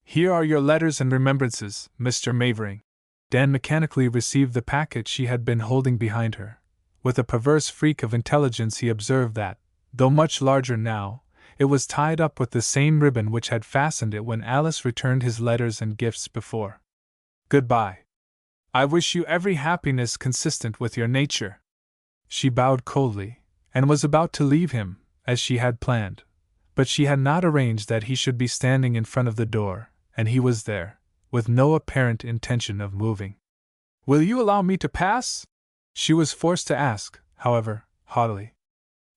Speaker 1: here are your letters and remembrances, Mr. Mavering." Dan mechanically received the packet she had been holding behind her. With a perverse freak of intelligence he observed that, though much larger now, it was tied up with the same ribbon which had fastened it when Alice returned his letters and gifts before. "Goodbye. I wish you every happiness consistent with your nature." She bowed coldly, and was about to leave him, as she had planned, but she had not arranged that he should be standing in front of the door, and he was there, with no apparent intention of moving. "Will you allow me to pass?" she was forced to ask, however, haughtily.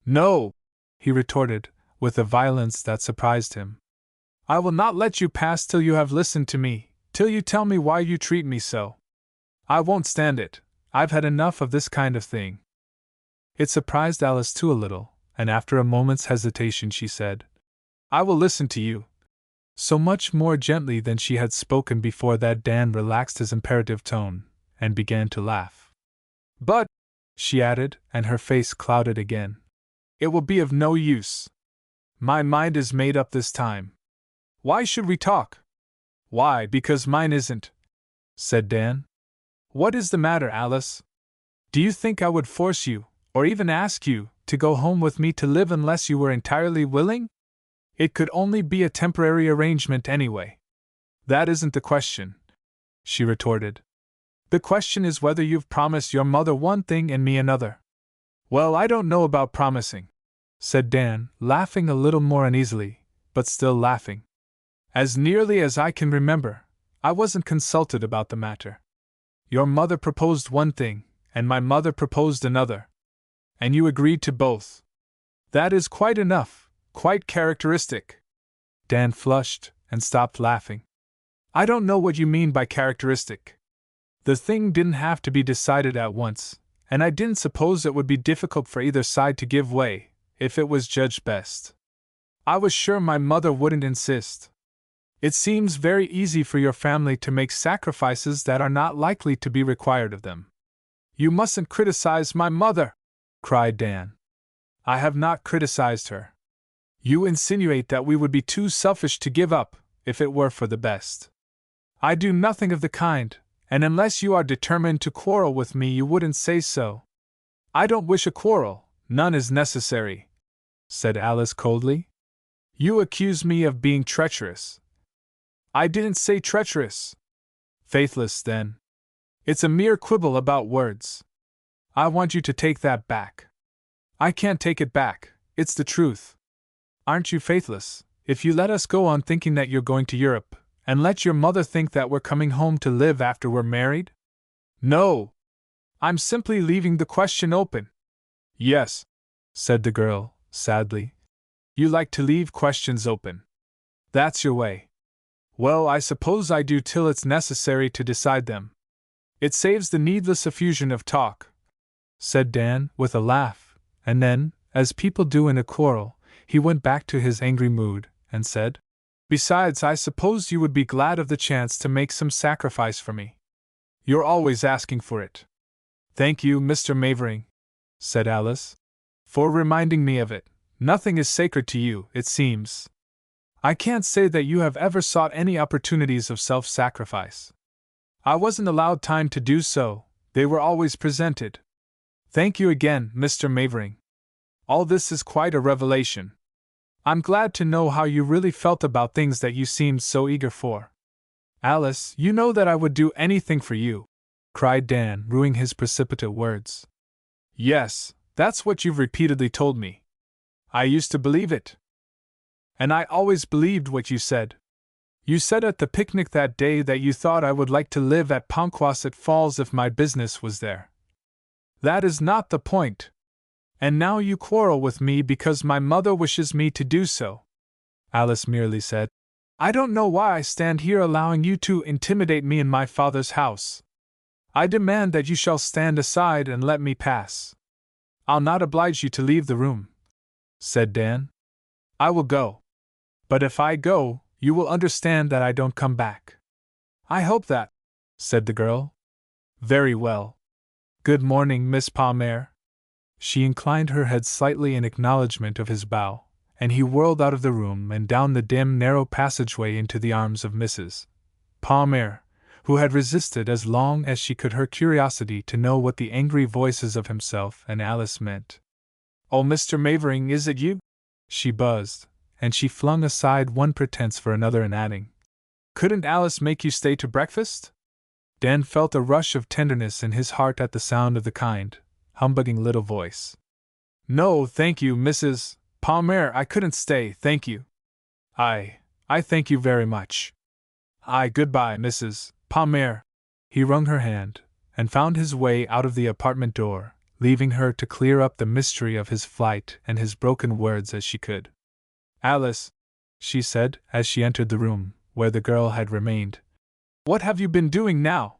Speaker 1: "No," he retorted, with a violence that surprised him. "I will not let you pass till you have listened to me, till you tell me why you treat me so. I won't stand it. I've had enough of this kind of thing." It surprised Alice too a little, and after a moment's hesitation she said, "I will listen to you." So much more gently than she had spoken before that Dan relaxed his imperative tone, and began to laugh. "But," she added, and her face clouded again, "it will be of no use. My mind is made up this time. Why should we talk?" "Why, because mine isn't," said Dan. "What is the matter, Alice? Do you think I would force you, or even ask you, to go home with me to live unless you were entirely willing? It could only be a temporary arrangement anyway." "That isn't the question," she retorted. "The question is whether you've promised your mother one thing and me another." "Well, I don't know about promising," said Dan, laughing a little more uneasily, but still laughing. "As nearly as I can remember, I wasn't consulted about the matter. Your mother proposed one thing, and my mother proposed another. And you agreed to both. That is quite enough, quite characteristic." Dan flushed, and stopped laughing. "I don't know what you mean by characteristic. The thing didn't have to be decided at once, and I didn't suppose it would be difficult for either side to give way, if it was judged best. I was sure my mother wouldn't insist. It seems very easy for your family to make sacrifices that are not likely to be required of them." "You mustn't criticize my mother!" cried Dan. "I have not criticized her. You insinuate that we would be too selfish to give up, if it were for the best. I do nothing of the kind, and unless you are determined to quarrel with me you wouldn't say so." "I don't wish a quarrel, none is necessary," said Alice coldly. "You accuse me of being treacherous." "I didn't say treacherous." "Faithless, then. It's a mere quibble about words. I want you to take that back." "I can't take it back, it's the truth." "Aren't you faithless, if you let us go on thinking that you're going to Europe, and let your mother think that we're coming home to live after we're married?" "No. I'm simply leaving the question open." "Yes," said the girl, sadly. "You like to leave questions open. That's your way. Well, I suppose I do till it's necessary to decide them. It saves the needless effusion of talk," said Dan, with a laugh, and then, as people do in a quarrel, he went back to his angry mood, and said, Besides, I suppose you would be glad of the chance to make some sacrifice for me. You're always asking for it. Thank you, Mr. Mavering, said Alice, for reminding me of it. Nothing is sacred to you, it seems. I can't say that you have ever sought any opportunities of self-sacrifice. I wasn't allowed time to do so, they were always presented. Thank you again, Mr. Mavering. All this is quite a revelation. I'm glad to know how you really felt about things that you seemed so eager for. Alice, you know that I would do anything for you, cried Dan, ruining his precipitate words. Yes, that's what you've repeatedly told me. I used to believe it. And I always believed what you said. You said at the picnic that day that you thought I would like to live at Ponquasset Falls if my business was there. That is not the point. And now you quarrel with me because my mother wishes me to do so. Alice merely said, I don't know why I stand here allowing you to intimidate me in my father's house. I demand that you shall stand aside and let me pass. I'll not oblige you to leave the room, said Dan. I will go. But if I go, you will understand that I don't come back. I hope that, said the girl. Very well. Good morning, Miss Palmer. She inclined her head slightly in acknowledgement of his bow, and he whirled out of the room and down the dim, narrow passageway into the arms of Mrs. Palmer, who had resisted as long as she could her curiosity to know what the angry voices of himself and Alice meant. Oh, Mr. Mavering, is it you? She buzzed, and she flung aside one pretense for another in adding, couldn't Alice make you stay to breakfast? Dan felt a rush of tenderness in his heart at the sound of the kind, humbugging little voice. No, thank you, Mrs. Palmer, I couldn't stay, thank you. I thank you very much. Goodbye, Mrs. Palmer. He wrung her hand, and found his way out of the apartment door, leaving her to clear up the mystery of his flight and his broken words as she could. Alice, she said, as she entered the room, where the girl had remained. What have you been doing now?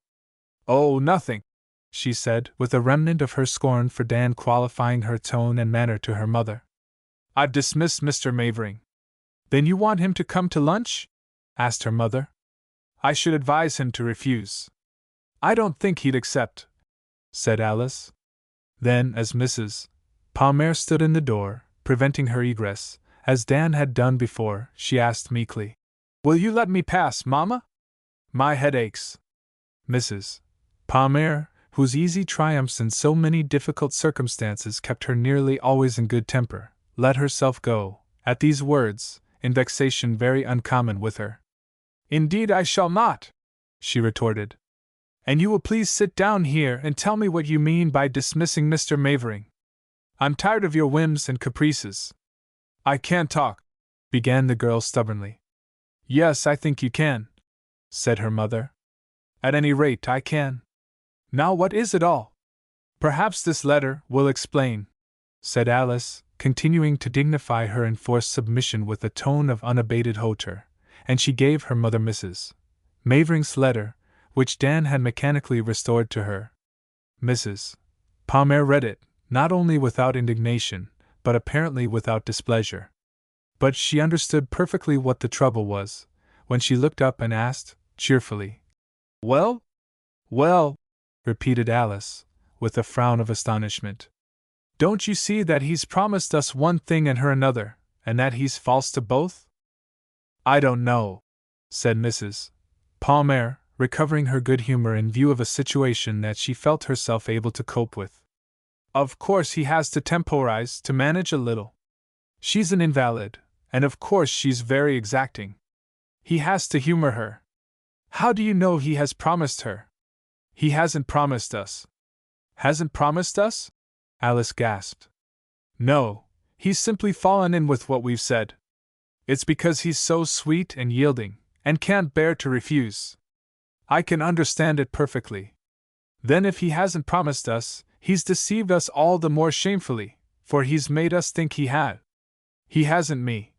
Speaker 1: Oh, nothing, she said, with a remnant of her scorn for Dan qualifying her tone and manner to her mother. I've dismissed Mr. Mavering. Then you want him to come to lunch? Asked her mother. I should advise him to refuse. I don't think he'd accept, said Alice. Then, as Mrs. Palmer stood in the door, preventing her egress, as Dan had done before, she asked meekly, Will you let me pass, Mamma? My head aches. Mrs. Palmer, whose easy triumphs in so many difficult circumstances kept her nearly always in good temper, let herself go, at these words, in vexation very uncommon with her. Indeed I shall not, she retorted. And you will please sit down here and tell me what you mean by dismissing Mr. Mavering. I'm tired of your whims and caprices. I can't talk, began the girl stubbornly. Yes, I think you can, said her mother. At any rate, I can. Now what is it all? Perhaps this letter will explain, said Alice, continuing to dignify her enforced submission with a tone of unabated hauteur, and she gave her mother Mrs. Mavering's letter, which Dan had mechanically restored to her. Mrs. Palmer read it, not only without indignation, but apparently without displeasure. But she understood perfectly what the trouble was, when she looked up and asked, cheerfully, Well? Well, repeated Alice, with a frown of astonishment. Don't you see that he's promised us one thing and her another, and that he's false to both? I don't know, said Mrs. Palmer, recovering her good humor in view of a situation that she felt herself able to cope with. Of course he has to temporize, to manage a little. She's an invalid, and of course she's very exacting. He has to humor her. How do you know he has promised her? He hasn't promised us. Hasn't promised us? Alice gasped. No, he's simply fallen in with what we've said. It's because he's so sweet and yielding, and can't bear to refuse. I can understand it perfectly. Then if he hasn't promised us, he's deceived us all the more shamefully, for he's made us think he had. He hasn't me,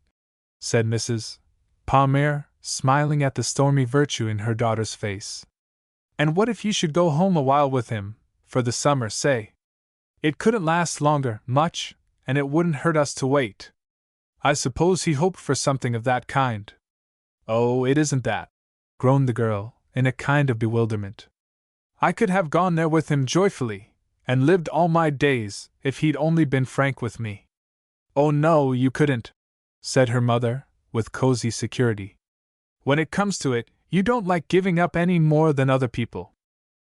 Speaker 1: said Mrs. Palmer, smiling at the stormy virtue in her daughter's face. And what if you should go home a while with him, for the summer, say? It couldn't last longer, much, and it wouldn't hurt us to wait. I suppose he hoped for something of that kind. Oh, it isn't that, groaned the girl, in a kind of bewilderment. I could have gone there with him joyfully, and lived all my days, if he'd only been frank with me. Oh no, you couldn't, said her mother, with cozy security. When it comes to it, you don't like giving up any more than other people.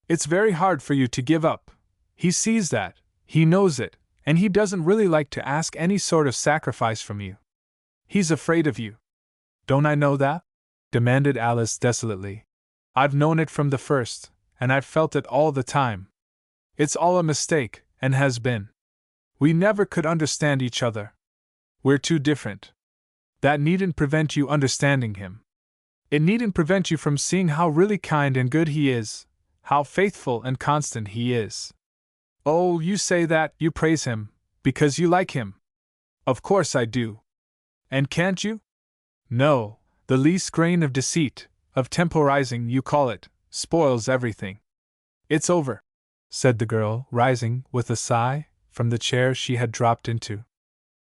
Speaker 1: It's very hard for you to give up. He sees that, he knows it, and he doesn't really like to ask any sort of sacrifice from you. He's afraid of you. Don't I know that? Demanded Alice desolately. I've known it from the first, and I've felt it all the time. It's all a mistake, and has been. We never could understand each other. We're too different. That needn't prevent you understanding him. It needn't prevent you from seeing how really kind and good he is, how faithful and constant he is. Oh, you say that, you praise him, because you like him. Of course I do. And can't you? No, the least grain of deceit, of temporizing you call it, spoils everything. It's over, said the girl, rising, with a sigh, from the chair she had dropped into.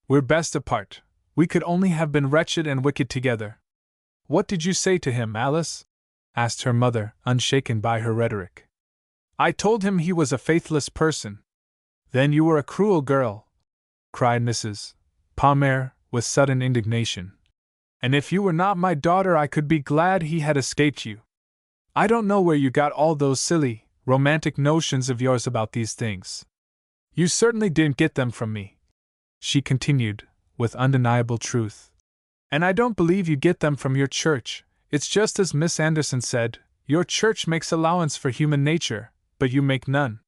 Speaker 1: We're best apart. We could only have been wretched and wicked together. What did you say to him, Alice? Asked her mother, unshaken by her rhetoric. I told him he was a faithless person. Then you were a cruel girl, cried Mrs. Palmer, with sudden indignation. And if you were not my daughter, I could be glad he had escaped you. I don't know where you got all those silly, romantic notions of yours about these things. You certainly didn't get them from me, she continued, with undeniable truth. And I don't believe you get them from your church. It's just as Miss Anderson said, your church makes allowance for human nature, but you make none.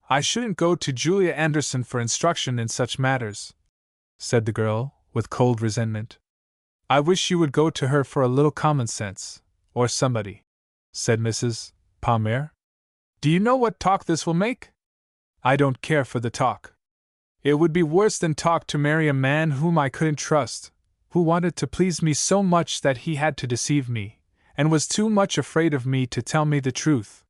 Speaker 1: I shouldn't go to Julia Anderson for instruction in such matters, said the girl, with cold resentment. I wish you would go to her for a little common sense, or somebody, said Mrs. Palmer. Do you know what talk this will make? I don't care for the talk. It would be worse than talk to marry a man whom I couldn't trust, who wanted to please me so much that he had to deceive me, and was too much afraid of me to tell me the truth.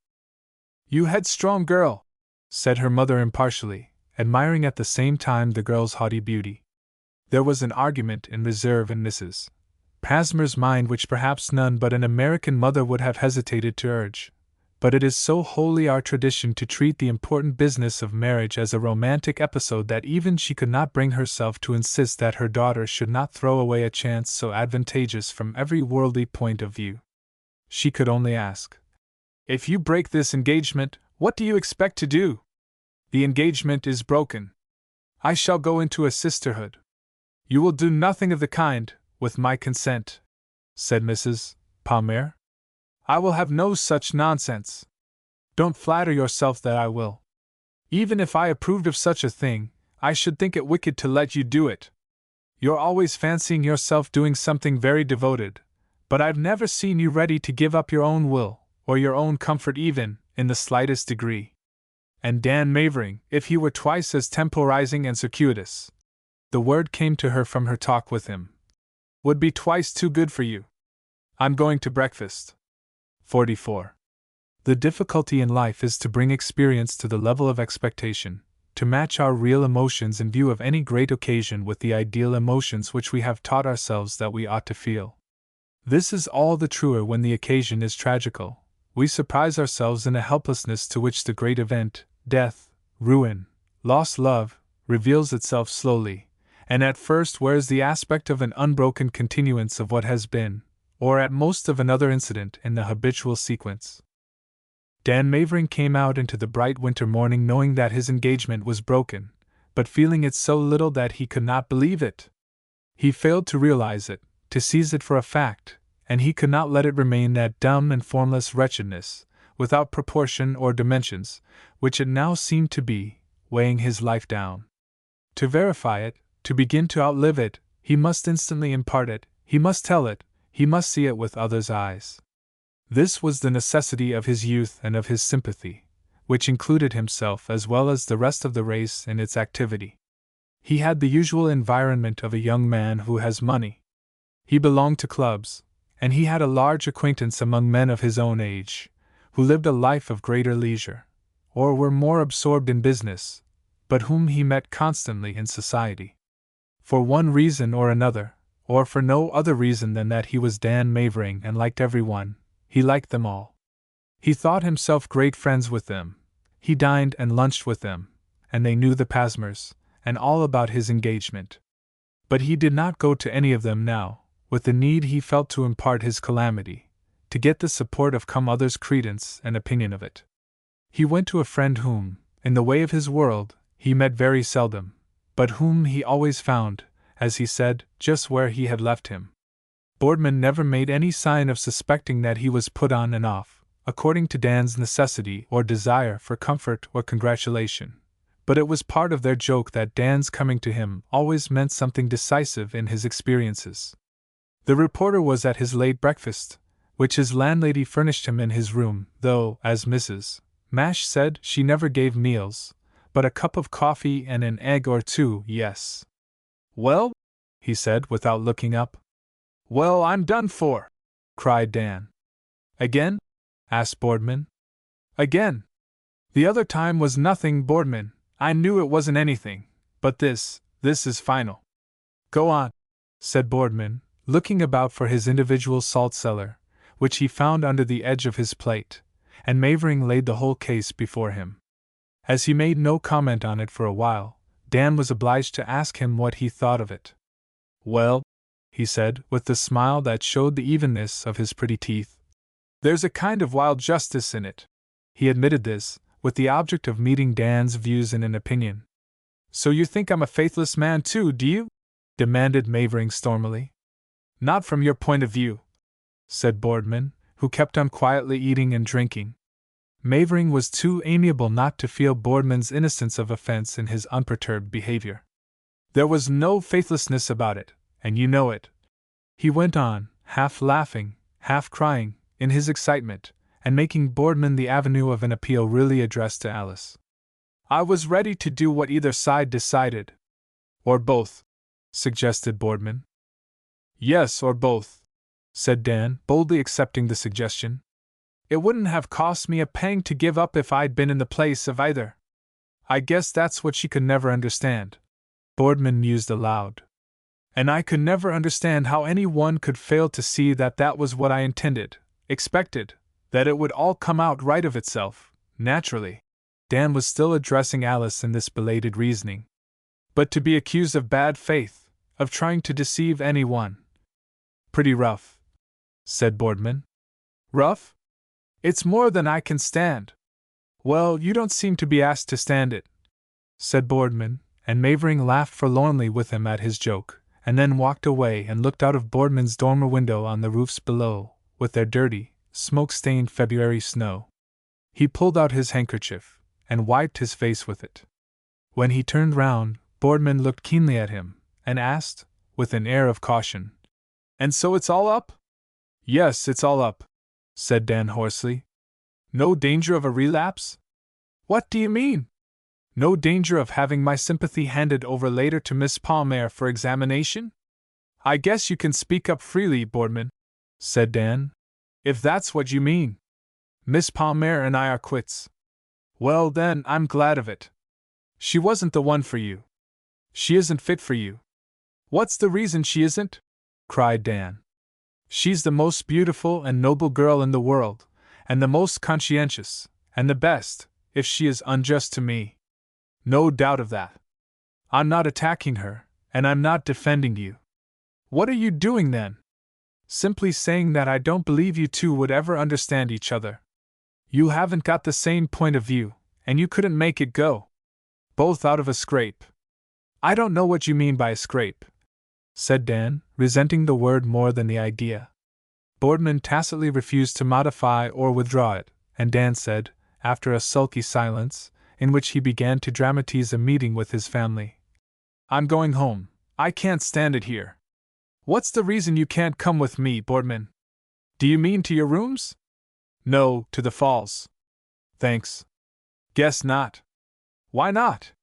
Speaker 1: You headstrong girl, said her mother impartially, admiring at the same time the girl's haughty beauty. There was an argument in reserve in Mrs. Palmer's mind which perhaps none but an American mother would have hesitated to urge. But it is so wholly our tradition to treat the important business of marriage as a romantic episode that even she could not bring herself to insist that her daughter should not throw away a chance so advantageous from every worldly point of view. She could only ask, if you break this engagement, what do you expect to do? The engagement is broken. I shall go into a sisterhood. You will do nothing of the kind, with my consent, said Mrs. Palmer. I will have no such nonsense. Don't flatter yourself that I will. Even if I approved of such a thing, I should think it wicked to let you do it. You're always fancying yourself doing something very devoted, but I've never seen you ready to give up your own will, or your own comfort even, in the slightest degree. And Dan Mavering, if he were twice as temporizing and circuitous, the word came to her from her talk with him, would be twice too good for you. I'm going to breakfast. 44. The difficulty in life is to bring experience to the level of expectation, to match our real emotions in view of any great occasion with the ideal emotions which we have taught ourselves that we ought to feel. This is all the truer when the occasion is tragical. We surprise ourselves in a helplessness to which the great event, death, ruin, lost love, reveals itself slowly, and at first wears the aspect of an unbroken continuance of what has been, or at most of another incident in the habitual sequence. Dan Mavering came out into the bright winter morning knowing that his engagement was broken, but feeling it so little that he could not believe it. He failed to realize it, to seize it for a fact, and he could not let it remain that dumb and formless wretchedness, without proportion or dimensions, which it now seemed to be, weighing his life down. To verify it, to begin to outlive it, he must instantly impart it, he must tell it, he must see it with others' eyes. This was the necessity of his youth and of his sympathy, which included himself as well as the rest of the race in its activity. He had the usual environment of a young man who has money. He belonged to clubs, and he had a large acquaintance among men of his own age, who lived a life of greater leisure, or were more absorbed in business, but whom he met constantly in society. For one reason or another, or for no other reason than that he was Dan Mavering and liked everyone. He liked them all. He thought himself great friends with them. He dined and lunched with them, and they knew the Pasmers, and all about his engagement. But he did not go to any of them now, with the need he felt to impart his calamity, to get the support of come others' credence and opinion of it. He went to a friend whom, in the way of his world, he met very seldom, but whom he always found, as he said, just where he had left him. Boardman never made any sign of suspecting that he was put on and off, according to Dan's necessity or desire for comfort or congratulation, but it was part of their joke that Dan's coming to him always meant something decisive in his experiences. The reporter was at his late breakfast, which his landlady furnished him in his room, though, as Mrs. Mash said, she never gave meals, but a cup of coffee and an egg or two, yes. "Well?" he said, without looking up. "Well, I'm done for!" cried Dan. "Again?" asked Boardman. "Again. The other time was nothing, Boardman. I knew it wasn't anything, but this is final." "Go on," said Boardman, looking about for his individual salt cellar, which he found under the edge of his plate, and Mavering laid the whole case before him. As he made no comment on it for a while, Dan was obliged to ask him what he thought of it. "Well," he said, with the smile that showed the evenness of his pretty teeth, "there's a kind of wild justice in it." He admitted this, with the object of meeting Dan's views in an opinion. "So you think I'm a faithless man too, do you?" demanded Mavering stormily. "Not from your point of view," said Boardman, who kept on quietly eating and drinking. Mavering was too amiable not to feel Boardman's innocence of offense in his unperturbed behavior. "There was no faithlessness about it, and you know it," he went on, half laughing, half crying, in his excitement, and making Boardman the avenue of an appeal really addressed to Alice. "I was ready to do what either side decided." "Or both," suggested Boardman. "Yes, or both," said Dan, boldly accepting the suggestion. "It wouldn't have cost me a pang to give up if I'd been in the place of either." "I guess that's what she could never understand," Boardman mused aloud. "And I could never understand how any one could fail to see that that was what I intended, expected, that it would all come out right of itself, naturally." Dan was still addressing Alice in this belated reasoning. "But to be accused of bad faith, of trying to deceive anyone. Pretty rough," said Boardman. "Rough? It's more than I can stand." "Well, you don't seem to be asked to stand it," said Boardman, and Mavering laughed forlornly with him at his joke, and then walked away and looked out of Boardman's dormer window on the roofs below, with their dirty, smoke-stained February snow. He pulled out his handkerchief, and wiped his face with it. When he turned round, Boardman looked keenly at him, and asked, with an air of caution, "And so it's all up?" "Yes, it's all up," said Dan hoarsely. "No danger of a relapse?" "What do you mean?" "No danger of having my sympathy handed over later to Miss Palmer for examination?" "I guess you can speak up freely, Boardman," said Dan, "if that's what you mean. Miss Palmer and I are quits." "Well, then, I'm glad of it. She wasn't the one for you. She isn't fit for you." "What's the reason she isn't?" cried Dan. "She's the most beautiful and noble girl in the world, and the most conscientious, and the best, if she is unjust to me. No doubt of that. I'm not attacking her, and I'm not defending you." "What are you doing then?" "Simply saying that I don't believe you two would ever understand each other. You haven't got the same point of view, and you couldn't make it go. Both out of a scrape." "I don't know what you mean by a scrape," said Dan, resenting the word more than the idea. Boardman tacitly refused to modify or withdraw it, and Dan said, after a sulky silence, in which he began to dramatize a meeting with his family, "I'm going home. I can't stand it here." "What's the reason you can't come with me, Boardman?" "Do you mean to your rooms?" "No, to the falls." "Thanks. Guess not." "Why not?"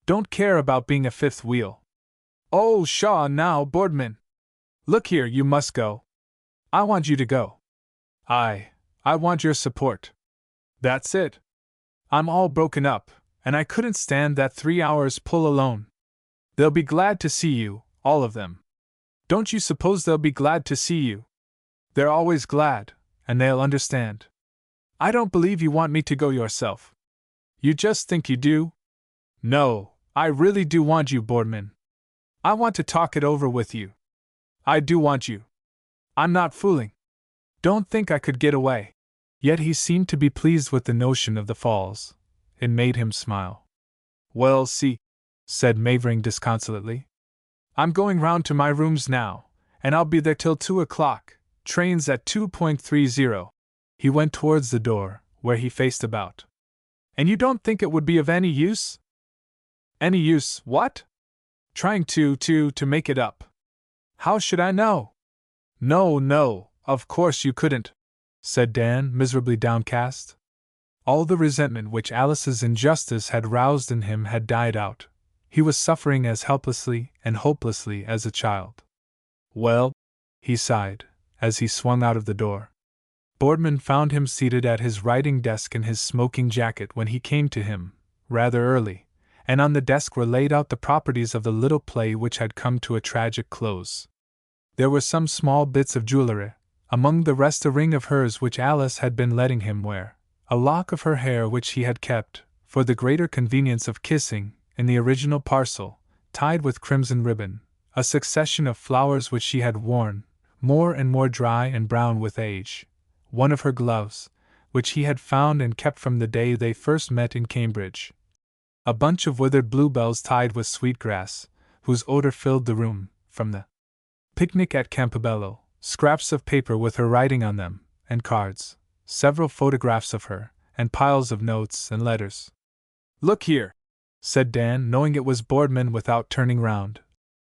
Speaker 1: "Don't care about being a fifth wheel." "Oh, pshaw now, Boardman. Look here, you must go. I want you to go. I want your support. That's it. I'm all broken up, and I couldn't stand that 3 hours pull alone. They'll be glad to see you, all of them." Don't you suppose they'll be glad to see you? They're always glad, and they'll understand. I don't believe you want me to go yourself. You just think you do? No, I really do want you, Boardman. I want to talk it over with you. I do want you. I'm not fooling. Don't think I could get away. Yet he seemed to be pleased with the notion of the falls. It made him smile. Well, see, said Mavering disconsolately. I'm going round to my rooms now, and I'll be there till 2 o'clock. Train's at 2:30. He went towards the door, where he faced about. And you don't think it would be of any use? Any use, what? Trying to make it up. How should I know? No, of course you couldn't, said Dan, miserably downcast. All the resentment which Alice's injustice had roused in him had died out. He was suffering as helplessly and hopelessly as a child. Well, he sighed, as he swung out of the door. Boardman found him seated at his writing desk in his smoking jacket when he came to him, rather early, and on the desk were laid out the properties of the little play which had come to a tragic close. There were some small bits of jewellery, among the rest a ring of hers which Alice had been letting him wear, a lock of her hair which he had kept, for the greater convenience of kissing, in the original parcel, tied with crimson ribbon, a succession of flowers which she had worn, more and more dry and brown with age, one of her gloves, which he had found and kept from the day they first met in Cambridge, a bunch of withered bluebells tied with sweetgrass, whose odor filled the room, from the picnic at Campobello, scraps of paper with her writing on them, and cards, several photographs of her, and piles of notes and letters. Look here, said Dan, knowing it was Boardman without turning round.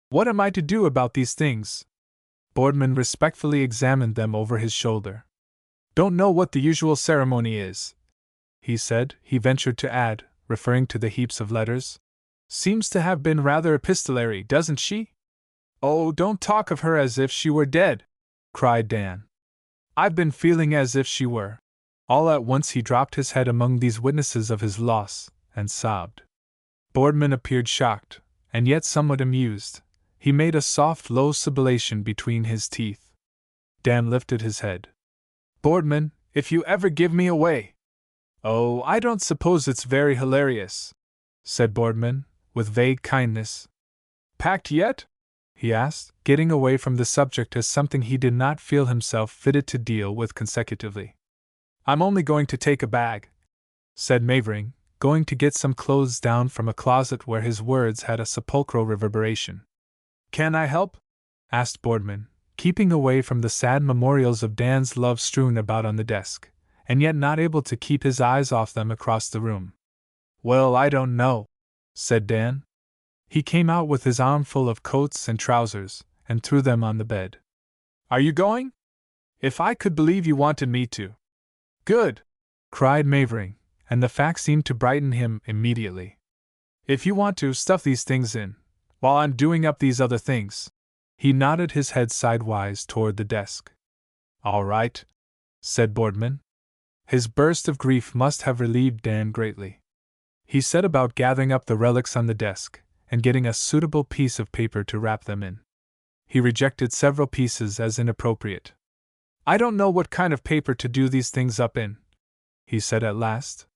Speaker 1: What am I to do about these things? Boardman respectfully examined them over his shoulder. Don't know what the usual ceremony is, he said. He ventured to add, referring to the heaps of letters. Seems to have been rather epistolary, doesn't she? Oh, don't talk of her as if she were dead, cried Dan. I've been feeling as if she were. All at once he dropped his head among these witnesses of his loss, and sobbed. Boardman appeared shocked, and yet somewhat amused. He made a soft, low sibilation between his teeth. Dan lifted his head. Boardman, if you ever give me away. Oh, I don't suppose it's very hilarious, said Boardman, with vague kindness. Packed yet? He asked, getting away from the subject as something he did not feel himself fitted to deal with consecutively. I'm only going to take a bag, said Mavering, going to get some clothes down from a closet where his words had a sepulchral reverberation. Can I help? Asked Boardman, keeping away from the sad memorials of Dan's love strewn about on the desk, and yet not able to keep his eyes off them across the room. Well, I don't know, said Dan. He came out with his armful of coats and trousers, and threw them on the bed. Are you going? If I could believe you wanted me to. Good, cried Mavering, and the fact seemed to brighten him immediately. If you want to stuff these things in, while I'm doing up these other things. He nodded his head sidewise toward the desk. All right, said Boardman. His burst of grief must have relieved Dan greatly. He set about gathering up the relics on the desk, and getting a suitable piece of paper to wrap them in. He rejected several pieces as inappropriate. I don't know what kind of paper to do these things up in, he said at last.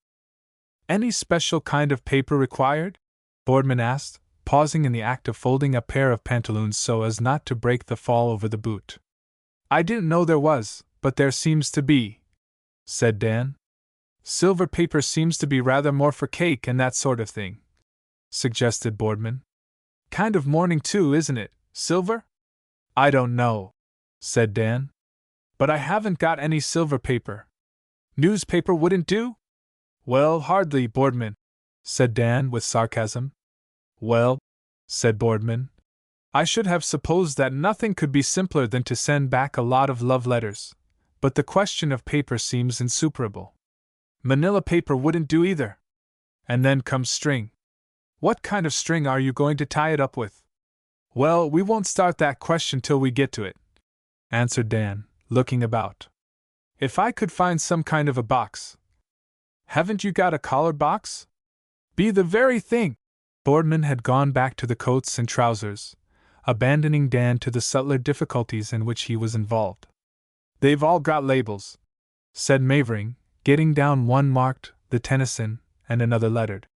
Speaker 1: Any special kind of paper required? Boardman asked, pausing in the act of folding a pair of pantaloons so as not to break the fall over the boot. I didn't know there was, but there seems to be, said Dan. Silver paper seems to be rather more for cake and that sort of thing, suggested Boardman. Kind of mourning too, isn't it, silver? I don't know, said Dan. But I haven't got any silver paper. Newspaper wouldn't do? Well, hardly, Boardman, said Dan with sarcasm. Well, said Boardman, I should have supposed that nothing could be simpler than to send back a lot of love letters, but the question of paper seems insuperable. Manila paper wouldn't do either. And then comes string. What kind of string are you going to tie it up with? Well, we won't start that question till we get to it, answered Dan, looking about. If I could find some kind of a box. Haven't you got a collar box? Be the very thing. Boardman had gone back to the coats and trousers, abandoning Dan to the subtler difficulties in which he was involved. "They've all got labels," said Mavering, getting down one marked The Tennyson and another lettered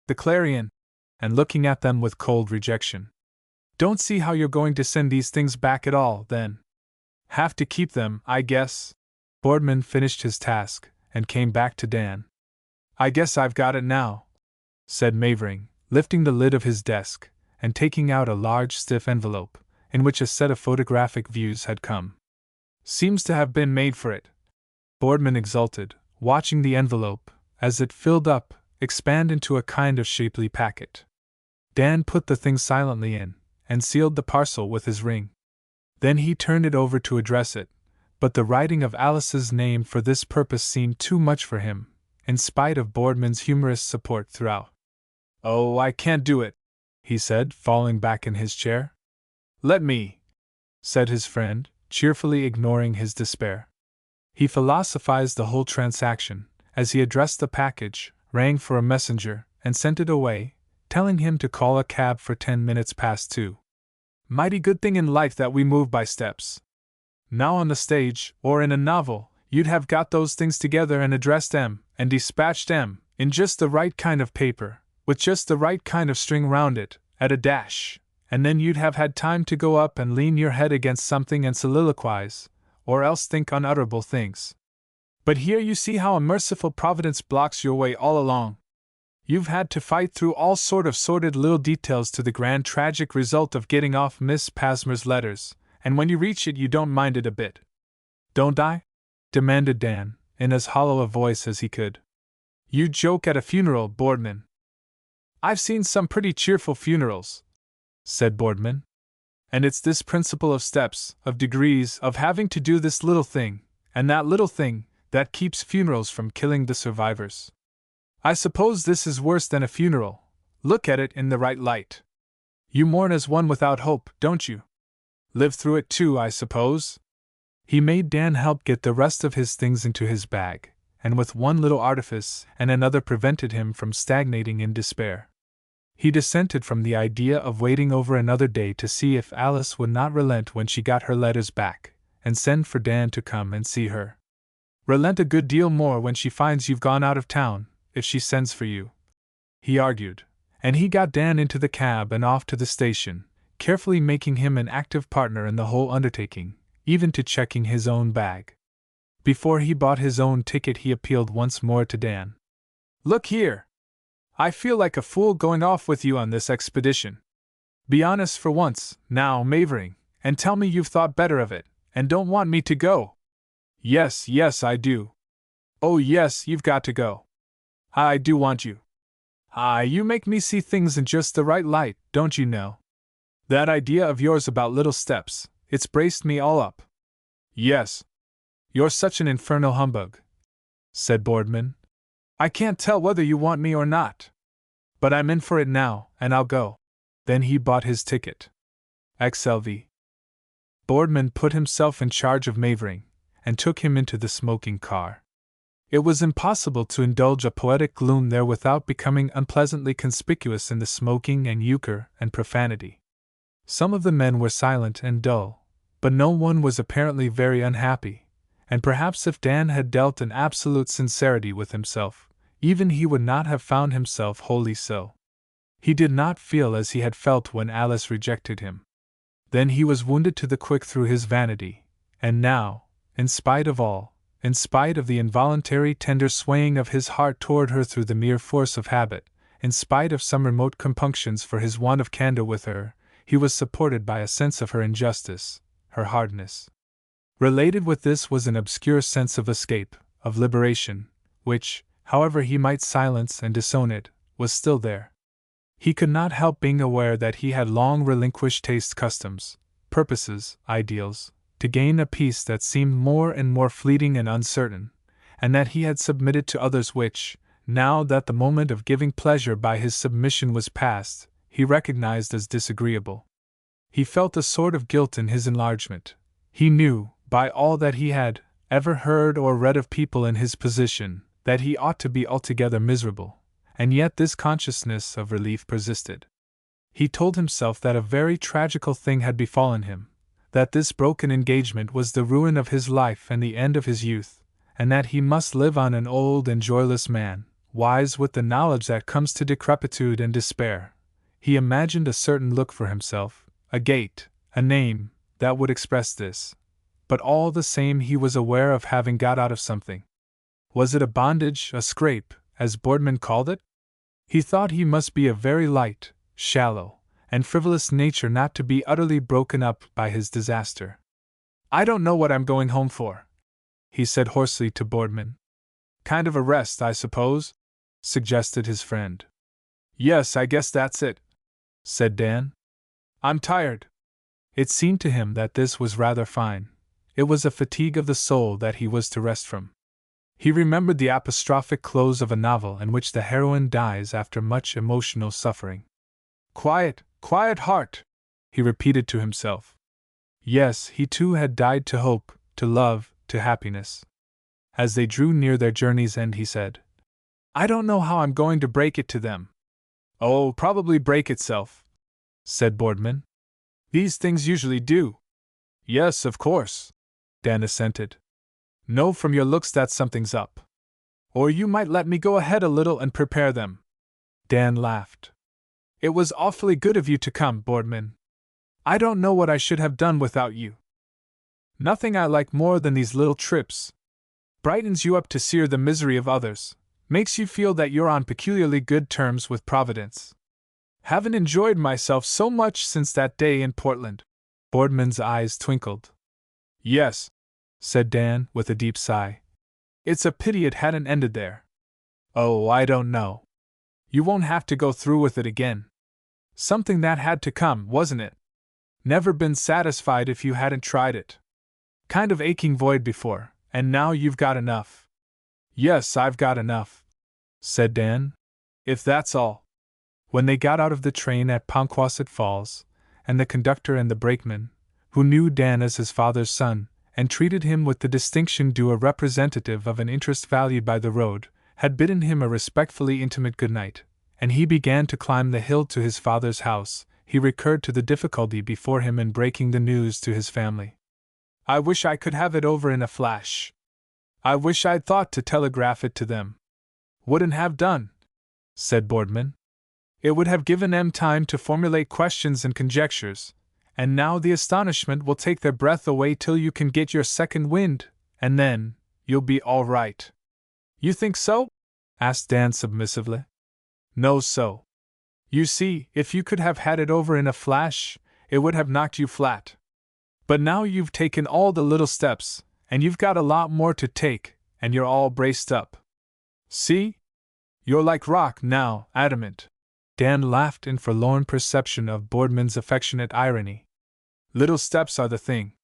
Speaker 1: The Clarion, and looking at them with cold rejection. "Don't see how you're going to send these things back at all, then. Have to keep them, I guess." Boardman finished his task and came back to Dan. "I guess I've got it now," said Mavering, lifting the lid of his desk and taking out a large stiff envelope, in which a set of photographic views had come. "Seems to have been made for it." Boardman exulted, watching the envelope, as it filled up, expand into a kind of shapely packet. Dan put the thing silently in, and sealed the parcel with his ring. Then he turned it over to address it, but the writing of Alice's name for this purpose seemed too much for him, in spite of Boardman's humorous support throughout. "Oh, I can't do it," he said, falling back in his chair. "Let me," said his friend, cheerfully ignoring his despair. He philosophized the whole transaction, as he addressed the package, rang for a messenger, and sent it away, telling him to call a cab for 10 minutes past 2. "Mighty good thing in life that we move by steps. Now on the stage, or in a novel, you'd have got those things together and addressed 'em, and dispatched 'em, in just the right kind of paper, with just the right kind of string round it, at a dash, and then you'd have had time to go up and lean your head against something and soliloquize, or else think unutterable things. But here you see how a merciful providence blocks your way all along. You've had to fight through all sort of sordid little details to the grand tragic result of getting off Miss Pasmer's letters, and when you reach it you don't mind it a bit." "Don't I?" demanded Dan, in as hollow a voice as he could. "You joke at a funeral, Boardman." "I've seen some pretty cheerful funerals," said Boardman. "And it's this principle of steps, of degrees, of having to do this little thing, and that little thing, that keeps funerals from killing the survivors. I suppose this is worse than a funeral. Look at it in the right light. You mourn as one without hope, don't you? Live through it too, I suppose." He made Dan help get the rest of his things into his bag, and with one little artifice and another prevented him from stagnating in despair. He dissented from the idea of waiting over another day to see if Alice would not relent when she got her letters back, and send for Dan to come and see her. "Relent a good deal more when she finds you've gone out of town, if she sends for you," he argued, and he got Dan into the cab and off to the station, carefully making him an active partner in the whole undertaking, even to checking his own bag. Before he bought his own ticket he appealed once more to Dan. "Look here! I feel like a fool going off with you on this expedition. Be honest for once, now, Mavering, and tell me you've thought better of it, and don't want me to go." "Yes, yes, I do." "Oh, yes, you've got to go." "I do want you." You make me see things in just the right light, don't you know? That idea of yours about little steps, it's braced me all up." "Yes." "You're such an infernal humbug," said Boardman. "I can't tell whether you want me or not. But I'm in for it now, and I'll go." Then he bought his ticket. XLV. Boardman put himself in charge of Mavering, and took him into the smoking car. It was impossible to indulge a poetic gloom there without becoming unpleasantly conspicuous in the smoking and euchre and profanity. Some of the men were silent and dull, but no one was apparently very unhappy, and perhaps if Dan had dealt in absolute sincerity with himself, even he would not have found himself wholly so. He did not feel as he had felt when Alice rejected him. Then he was wounded to the quick through his vanity, and now, in spite of all, in spite of the involuntary tender swaying of his heart toward her through the mere force of habit, in spite of some remote compunctions for his want of candor with her, he was supported by a sense of her injustice, her hardness. Related with this was an obscure sense of escape, of liberation, which, however he might silence and disown it, was still there. He could not help being aware that he had long relinquished tastes, customs, purposes, ideals, to gain a peace that seemed more and more fleeting and uncertain, and that he had submitted to others which, now that the moment of giving pleasure by his submission was past, he recognized as disagreeable. He felt a sort of guilt in his enlargement. He knew, by all that he had ever heard or read of people in his position, that he ought to be altogether miserable, and yet this consciousness of relief persisted. He told himself that a very tragical thing had befallen him, that this broken engagement was the ruin of his life and the end of his youth, and that he must live on an old and joyless man, wise with the knowledge that comes to decrepitude and despair. He imagined a certain look for himself, a gait, a name, that would express this. But all the same he was aware of having got out of something. Was it a bondage, a scrape, as Boardman called it? He thought he must be a very light, shallow, and frivolous nature not to be utterly broken up by his disaster. "I don't know what I'm going home for," he said hoarsely to Boardman. "Kind of a rest, I suppose?" suggested his friend. "Yes, I guess that's it," said Dan. "I'm tired." It seemed to him that this was rather fine. It was a fatigue of the soul that he was to rest from. He remembered the apostrophic close of a novel in which the heroine dies after much emotional suffering. "Quiet, quiet heart," he repeated to himself. Yes, he too had died to hope, to love, to happiness. As they drew near their journey's end, he said, "I don't know how I'm going to break it to them." "Oh, probably break itself," said Boardman. "These things usually do." "Yes, of course," Dan assented. "Know from your looks that something's up. Or you might let me go ahead a little and prepare them." Dan laughed. "It was awfully good of you to come, Boardman. I don't know what I should have done without you. Nothing I like more than these little trips. Brightens you up to see the misery of others, makes you feel that you're on peculiarly good terms with Providence. Haven't enjoyed myself so much since that day in Portland." Boardman's eyes twinkled. "Yes," said Dan, with a deep sigh. "It's a pity it hadn't ended there." "Oh, I don't know. You won't have to go through with it again. Something that had to come, wasn't it? Never been satisfied if you hadn't tried it. Kind of aching void before, and now you've got enough." "Yes, I've got enough," said Dan. "If that's all." When they got out of the train at Ponquasset Falls, and the conductor and the brakeman, who knew Dan as his father's son, and treated him with the distinction due a representative of an interest valued by the road, had bidden him a respectfully intimate good night, and he began to climb the hill to his father's house, he recurred to the difficulty before him in breaking the news to his family. "I wish I could have it over in a flash. I wish I'd thought to telegraph it to them." "Wouldn't have done," said Boardman. "It would have given them time to formulate questions and conjectures, and now the astonishment will take their breath away till you can get your second wind, and then you'll be all right." "You think so?" asked Dan submissively. "No, so. You see, if you could have had it over in a flash, it would have knocked you flat. But now you've taken all the little steps, and you've got a lot more to take, and you're all braced up. See? You're like rock now, adamant." Dan laughed in forlorn perception of Boardman's affectionate irony. "Little steps are the thing.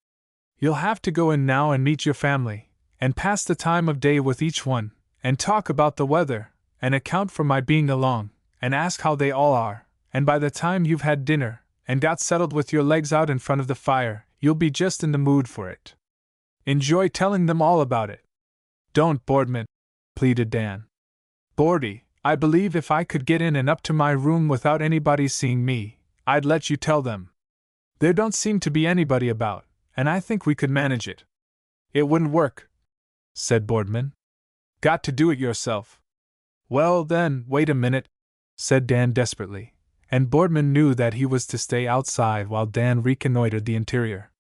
Speaker 1: You'll have to go in now and meet your family, and pass the time of day with each one, and talk about the weather, and account for my being along, and ask how they all are, and by the time you've had dinner, and got settled with your legs out in front of the fire, you'll be just in the mood for it. Enjoy telling them all about it." "Don't, Boardman," pleaded Dan. "Boardy, I believe if I could get in and up to my room without anybody seeing me, I'd let you tell them. There don't seem to be anybody about, and I think we could manage it." "It wouldn't work," said Boardman. "Got to do it yourself." "Well, then, wait a minute," said Dan desperately, and Boardman knew that he was to stay outside while Dan reconnoitered the interior.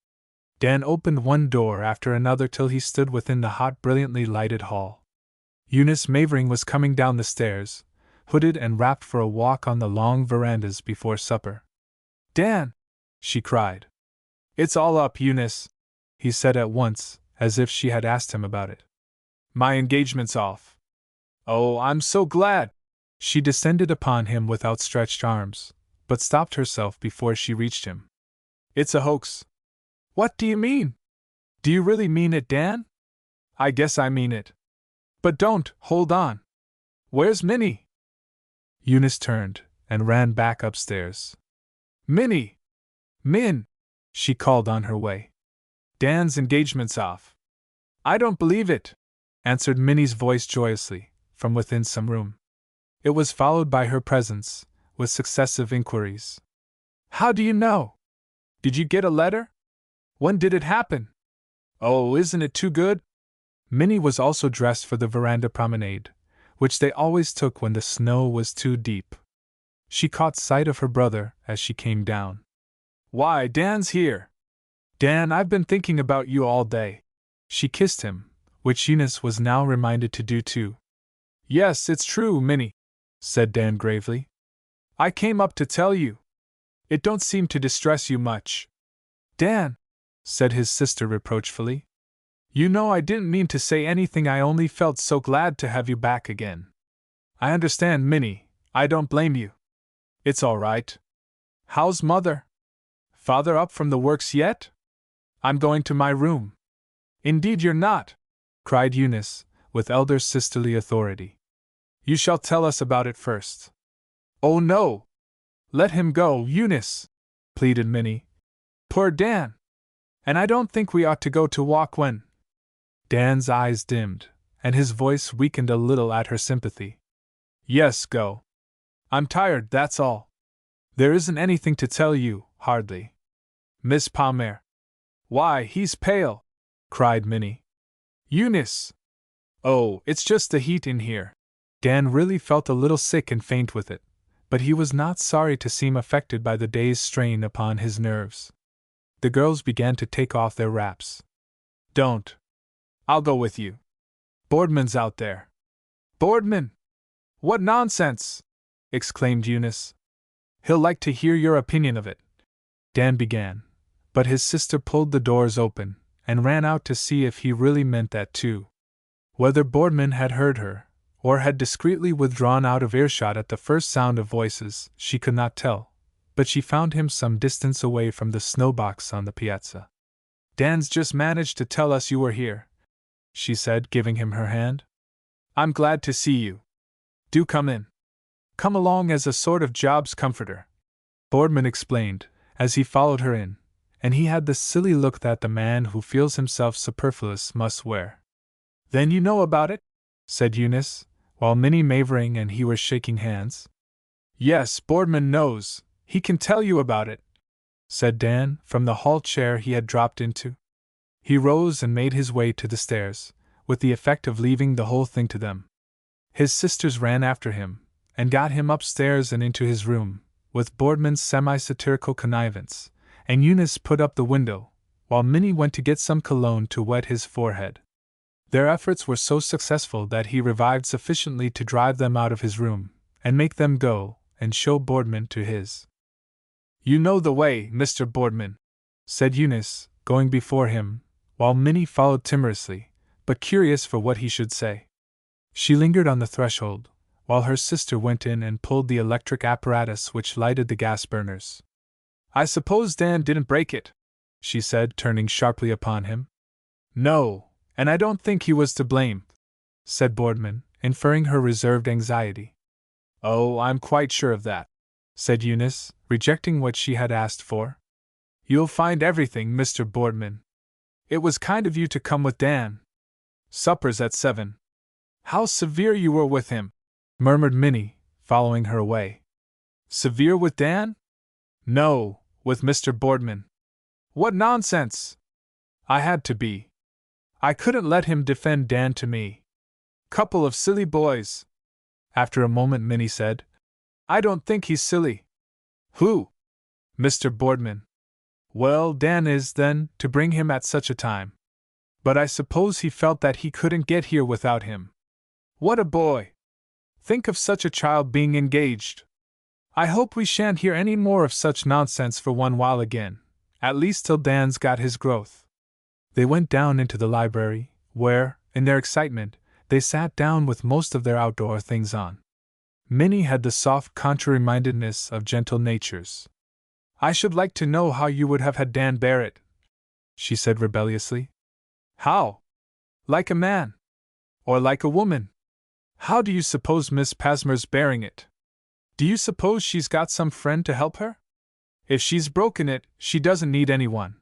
Speaker 1: Dan opened one door after another till he stood within the hot, brilliantly lighted hall. Eunice Mavering was coming down the stairs, hooded and wrapped for a walk on the long verandas before supper. "Dan!" she cried. "It's all up, Eunice," he said at once, as if she had asked him about it. "My engagement's off." "Oh, I'm so glad!" She descended upon him with outstretched arms, but stopped herself before she reached him. "It's a hoax." "What do you mean?" "Do you really mean it, Dan?" "I guess I mean it." "But don't, hold on. Where's Minnie?" Eunice turned and ran back upstairs. "Minnie! Min!" she called on her way. "Dan's engagement's off." "I don't believe it," answered Minnie's voice joyously, from within some room. It was followed by her presence, with successive inquiries. How do you know? Did you get a letter? When did it happen? Oh, isn't it too good? Minnie was also dressed for the veranda promenade, which they always took when the snow was too deep. She caught sight of her brother as she came down. Why, Dan's here! Dan, I've been thinking about you all day. She kissed him, which Eunice was now reminded to do too. Yes, it's true, Minnie, said Dan gravely. I came up to tell you. It don't seem to distress you much. Dan, said his sister reproachfully. You know I didn't mean to say anything, I only felt so glad to have you back again. I understand, Minnie, I don't blame you. It's all right. How's Mother? Father up from the works yet? I'm going to my room. Indeed you're not, cried Eunice, with elder sisterly authority. You shall tell us about it first. Oh no! Let him go, Eunice, pleaded Minnie. Poor Dan! And I don't think we ought to go to walk when… Dan's eyes dimmed, and his voice weakened a little at her sympathy. Yes, go. I'm tired, that's all. There isn't anything to tell you, hardly. Miss Palmer. Why, he's pale, cried Minnie. Eunice! Oh, it's just the heat in here. Dan really felt a little sick and faint with it, but he was not sorry to seem affected by the day's strain upon his nerves. The girls began to take off their wraps. Don't. I'll go with you. Boardman's out there. Boardman? What nonsense! Exclaimed Eunice. He'll like to hear your opinion of it. Dan began, but his sister pulled the doors open and ran out to see if he really meant that too. Whether Boardman had heard her, or had discreetly withdrawn out of earshot at the first sound of voices, she could not tell, but she found him some distance away from the snowbox on the piazza. Dan's just managed to tell us you were here, she said, giving him her hand. I'm glad to see you. Do come in. Come along as a sort of job's comforter, Boardman explained, as he followed her in, and he had the silly look that the man who feels himself superfluous must wear. Then you know about it? Said Eunice, while Minnie Mavering and he were shaking hands. Yes, Boardman knows, he can tell you about it, said Dan, from the hall chair he had dropped into. He rose and made his way to the stairs, with the effect of leaving the whole thing to them. His sisters ran after him, and got him upstairs and into his room, with Boardman's semi-satirical connivance, and Eunice put up the window, while Minnie went to get some cologne to wet his forehead. Their efforts were so successful that he revived sufficiently to drive them out of his room, and make them go and show Boardman to his. You know the way, Mr. Boardman, said Eunice, going before him, while Minnie followed timorously, but curious for what he should say. She lingered on the threshold, while her sister went in and pulled the electric apparatus which lighted the gas burners. I suppose Dan didn't break it, she said, turning sharply upon him. No, and I don't think he was to blame, said Boardman, inferring her reserved anxiety. Oh, I'm quite sure of that, said Eunice, rejecting what she had asked for. You'll find everything, Mr. Boardman. It was kind of you to come with Dan. Supper's at 7. How severe you were with him, murmured Minnie, following her away. Severe with Dan? No, with Mr. Boardman. What nonsense! I had to be. I couldn't let him defend Dan to me. Couple of silly boys. After a moment Minnie said, I don't think he's silly. Who? Mr. Boardman. Well, Dan is, then, to bring him at such a time. But I suppose he felt that he couldn't get here without him. What a boy! Think of such a child being engaged! I hope we shan't hear any more of such nonsense for one while again, at least till Dan's got his growth. They went down into the library, where, in their excitement, they sat down with most of their outdoor things on. Minnie had the soft contrary-mindedness of gentle natures. I should like to know how you would have had Dan bear it, she said rebelliously. How? Like a man? Or like a woman? How do you suppose Miss Pasmer's bearing it? Do you suppose she's got some friend to help her? If she's broken it, she doesn't need anyone,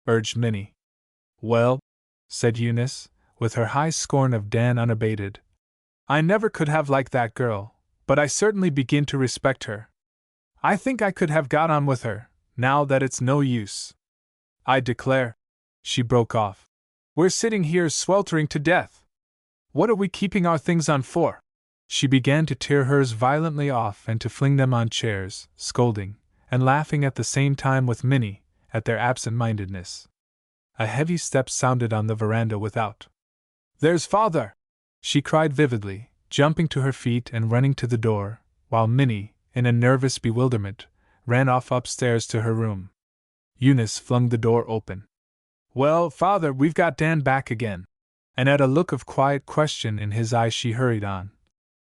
Speaker 1: urged Minnie. Well, said Eunice, with her high scorn of Dan unabated, I never could have liked that girl, but I certainly begin to respect her. I think I could have got on with her, now that it's no use. I declare, she broke off. We're sitting here sweltering to death. What are we keeping our things on for? She began to tear hers violently off and to fling them on chairs, scolding, and laughing at the same time with Minnie, at their absent-mindedness. A heavy step sounded on the veranda without. There's Father! She cried vividly, jumping to her feet and running to the door, while Minnie, in a nervous bewilderment, ran off upstairs to her room. Eunice flung the door open. Well, Father, we've got Dan back again. And at a look of quiet question in his eyes she hurried on.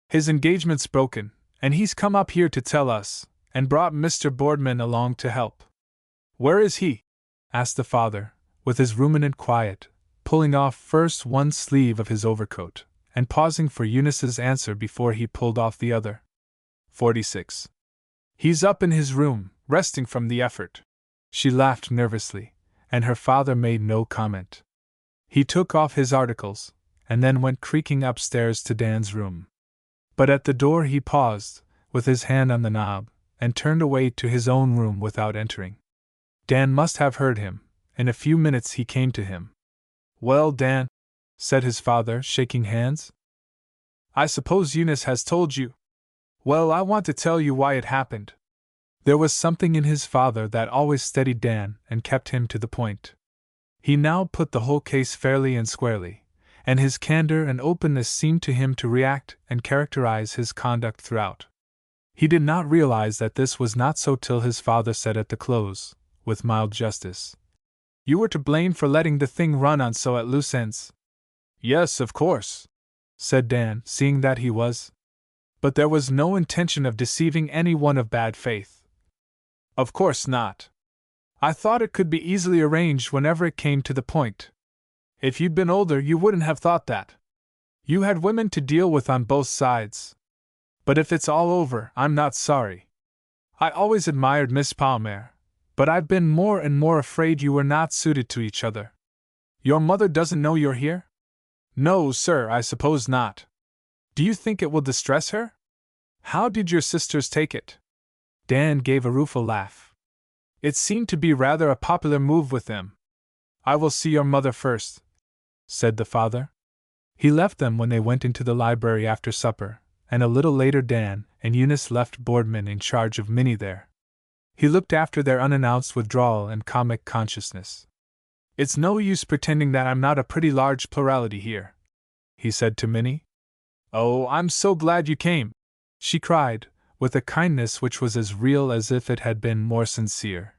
Speaker 1: His engagement's broken, and he's come up here to tell us, and brought Mr. Boardman along to help. Where is he? Asked the father, with his ruminant quiet, pulling off first one sleeve of his overcoat, and pausing for Eunice's answer before he pulled off the other. 46. He's up in his room, resting from the effort. She laughed nervously, and her father made no comment. He took off his articles, and then went creaking upstairs to Dan's room. But at the door he paused, with his hand on the knob, and turned away to his own room without entering. Dan must have heard him. In a few minutes he came to him. Well, Dan, said his father, shaking hands. I suppose Eunice has told you. Well, I want to tell you why it happened. There was something in his father that always steadied Dan and kept him to the point. He now put the whole case fairly and squarely, and his candor and openness seemed to him to react and characterize his conduct throughout. He did not realize that this was not so till his father said at the close, with mild justice, You were to blame for letting the thing run on so at loose ends. Yes, of course, said Dan, seeing that he was. But there was no intention of deceiving anyone of bad faith. Of course not. I thought it could be easily arranged whenever it came to the point. If you'd been older, you wouldn't have thought that. You had women to deal with on both sides. But if it's all over, I'm not sorry. I always admired Miss Palmer, but I've been more and more afraid you were not suited to each other. Your mother doesn't know you're here? No, sir, I suppose not. Do you think it will distress her? How did your sisters take it? Dan gave a rueful laugh. It seemed to be rather a popular move with them. I will see your mother first, said the father. He left them when they went into the library after supper, and a little later Dan and Eunice left Boardman in charge of Minnie there. He looked after their unannounced withdrawal and comic consciousness. It's no use pretending that I'm not a pretty large plurality here, he said to Minnie. Oh, I'm so glad you came, she cried, with a kindness which was as real as if it had been more sincere.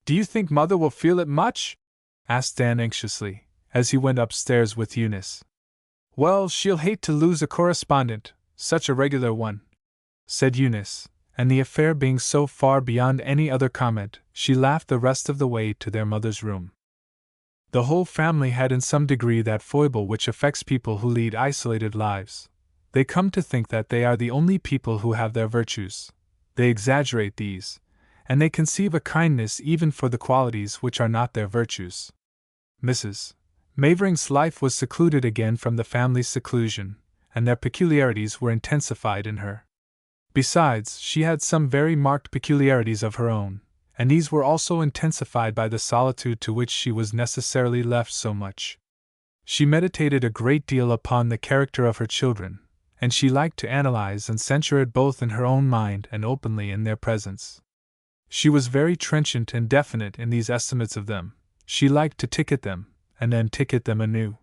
Speaker 1: Do you think Mother will feel it much? Asked Dan anxiously, as he went upstairs with Eunice. Well, she'll hate to lose a correspondent, such a regular one, said Eunice, and the affair being so far beyond any other comment, she laughed the rest of the way to their mother's room. The whole family had in some degree that foible which affects people who lead isolated lives. They come to think that they are the only people who have their virtues. They exaggerate these, and they conceive a kindness even for the qualities which are not their virtues. Mrs. Mavering's life was secluded again from the family's seclusion, and their peculiarities were intensified in her. Besides, she had some very marked peculiarities of her own, and these were also intensified by the solitude to which she was necessarily left so much. She meditated a great deal upon the character of her children, and she liked to analyze and censure it both in her own mind and openly in their presence. She was very trenchant and definite in these estimates of them. She liked to ticket them, and then ticket them anew.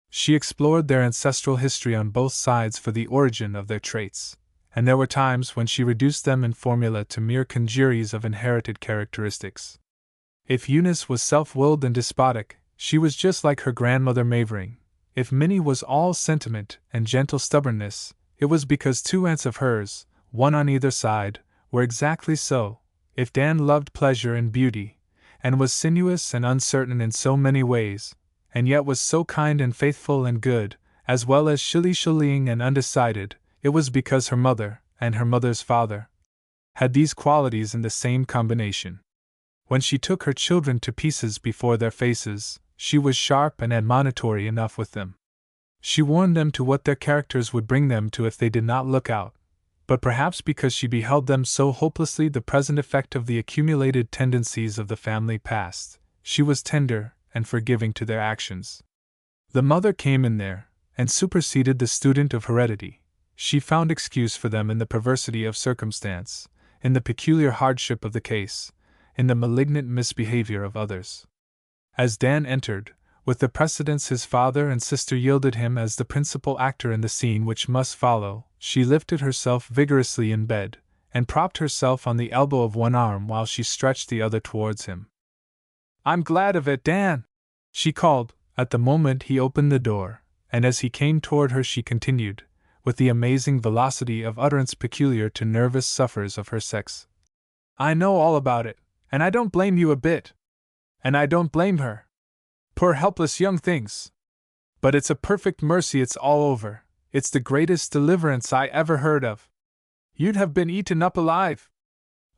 Speaker 1: She explored their ancestral history on both sides for the origin of their traits, and there were times when she reduced them in formula to mere congeries of inherited characteristics. If Eunice was self-willed and despotic, she was just like her grandmother Mavering. If Minnie was all sentiment and gentle stubbornness, it was because two aunts of hers, one on either side, were exactly so. If Dan loved pleasure and beauty, and was sinuous and uncertain in so many ways, and yet was so kind and faithful and good, as well as shilly-shallying and undecided, it was because her mother, and her mother's father, had these qualities in the same combination. When she took her children to pieces before their faces, she was sharp and admonitory enough with them. She warned them to what their characters would bring them to if they did not look out, but perhaps because she beheld them so hopelessly the present effect of the accumulated tendencies of the family past, she was tender and forgiving to their actions. The mother came in there, and superseded the student of heredity. She found excuse for them in the perversity of circumstance, in the peculiar hardship of the case, in the malignant misbehavior of others. As Dan entered, with the precedence his father and sister yielded him as the principal actor in the scene which must follow, she lifted herself vigorously in bed, and propped herself on the elbow of one arm while she stretched the other towards him. "I'm glad of it, Dan!" she called, at the moment he opened the door, and as he came toward her she continued, with the amazing velocity of utterance peculiar to nervous sufferers of her sex. "I know all about it, and I don't blame you a bit. And I don't blame her. Poor helpless young things. But it's a perfect mercy it's all over. It's the greatest deliverance I ever heard of. You'd have been eaten up alive.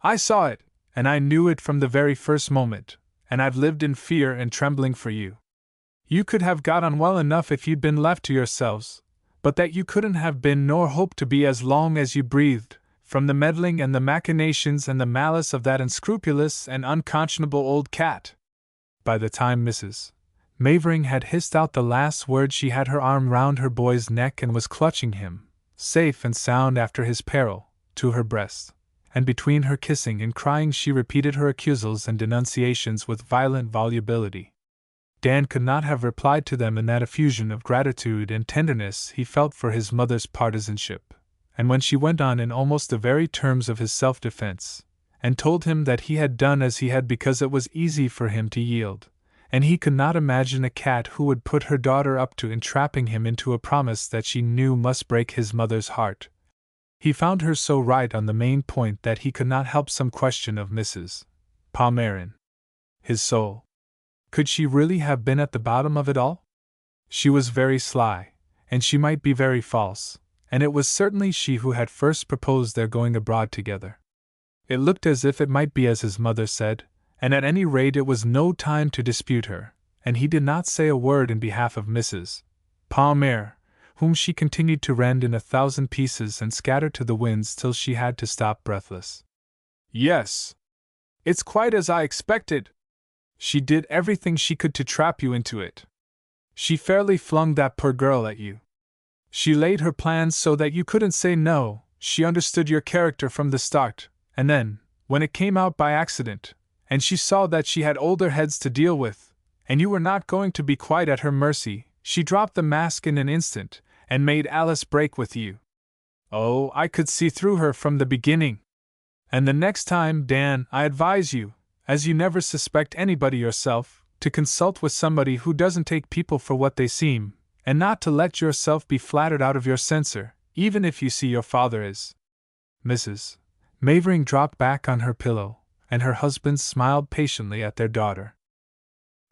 Speaker 1: I saw it, and I knew it from the very first moment, and I've lived in fear and trembling for you. You could have got on well enough if you'd been left to yourselves, but that you couldn't have been nor hoped to be as long as you breathed, from the meddling and the machinations and the malice of that unscrupulous and unconscionable old cat." By the time Mrs. Mavering had hissed out the last word she had her arm round her boy's neck and was clutching him, safe and sound after his peril, to her breast, and between her kissing and crying she repeated her accusals and denunciations with violent volubility. Dan could not have replied to them in that effusion of gratitude and tenderness he felt for his mother's partisanship, and when she went on in almost the very terms of his self-defense, and told him that he had done as he had because it was easy for him to yield, and he could not imagine a cat who would put her daughter up to entrapping him into a promise that she knew must break his mother's heart, he found her so right on the main point that he could not help some question of Mrs. Palmerin. His soul. Could she really have been at the bottom of it all? She was very sly, and she might be very false, and it was certainly she who had first proposed their going abroad together. It looked as if it might be as his mother said, and at any rate it was no time to dispute her, and he did not say a word in behalf of Mrs. Palmer, whom she continued to rend in 1,000 pieces and scatter to the winds till she had to stop breathless. "Yes. It's quite as I expected. She did everything she could to trap you into it. She fairly flung that poor girl at you. She laid her plans so that you couldn't say no, she understood your character from the start, and then, when it came out by accident, and she saw that she had older heads to deal with, and you were not going to be quite at her mercy, she dropped the mask in an instant, and made Alice break with you. Oh, I could see through her from the beginning. And the next time, Dan, I advise you, as you never suspect anybody yourself, to consult with somebody who doesn't take people for what they seem, and not to let yourself be flattered out of your censor, even if you see your father is." Mrs. Mavering dropped back on her pillow, and her husband smiled patiently at their daughter.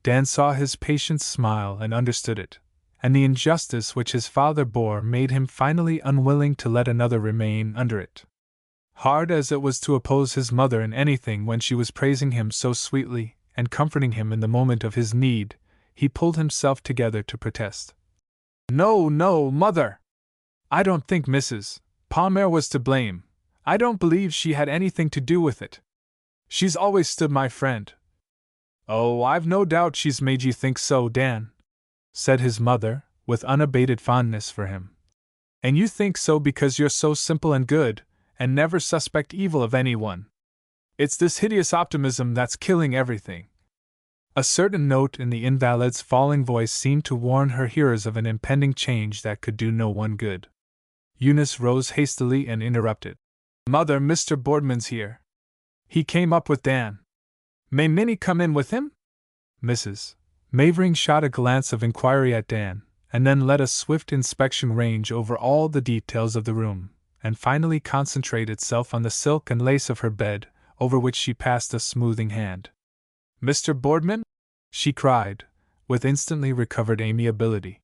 Speaker 1: Dan saw his patient's smile and understood it, and the injustice which his father bore made him finally unwilling to let another remain under it. Hard as it was to oppose his mother in anything when she was praising him so sweetly and comforting him in the moment of his need, he pulled himself together to protest. "No, no, Mother! I don't think Mrs. Palmer was to blame. I don't believe she had anything to do with it. She's always stood my friend." "Oh, I've no doubt she's made you think so, Dan," said his mother, with unabated fondness for him. "And you think so because you're so simple and good, and never suspect evil of anyone. It's this hideous optimism that's killing everything." A certain note in the invalid's falling voice seemed to warn her hearers of an impending change that could do no one good. Eunice rose hastily and interrupted. "Mother, Mr. Boardman's here. He came up with Dan. May Minnie come in with him?" Mrs. Mavering shot a glance of inquiry at Dan, and then let a swift inspection range over all the details of the room, and finally concentrate itself on the silk and lace of her bed, over which she passed a smoothing hand. "Mr. Boardman?" she cried, with instantly recovered amiability.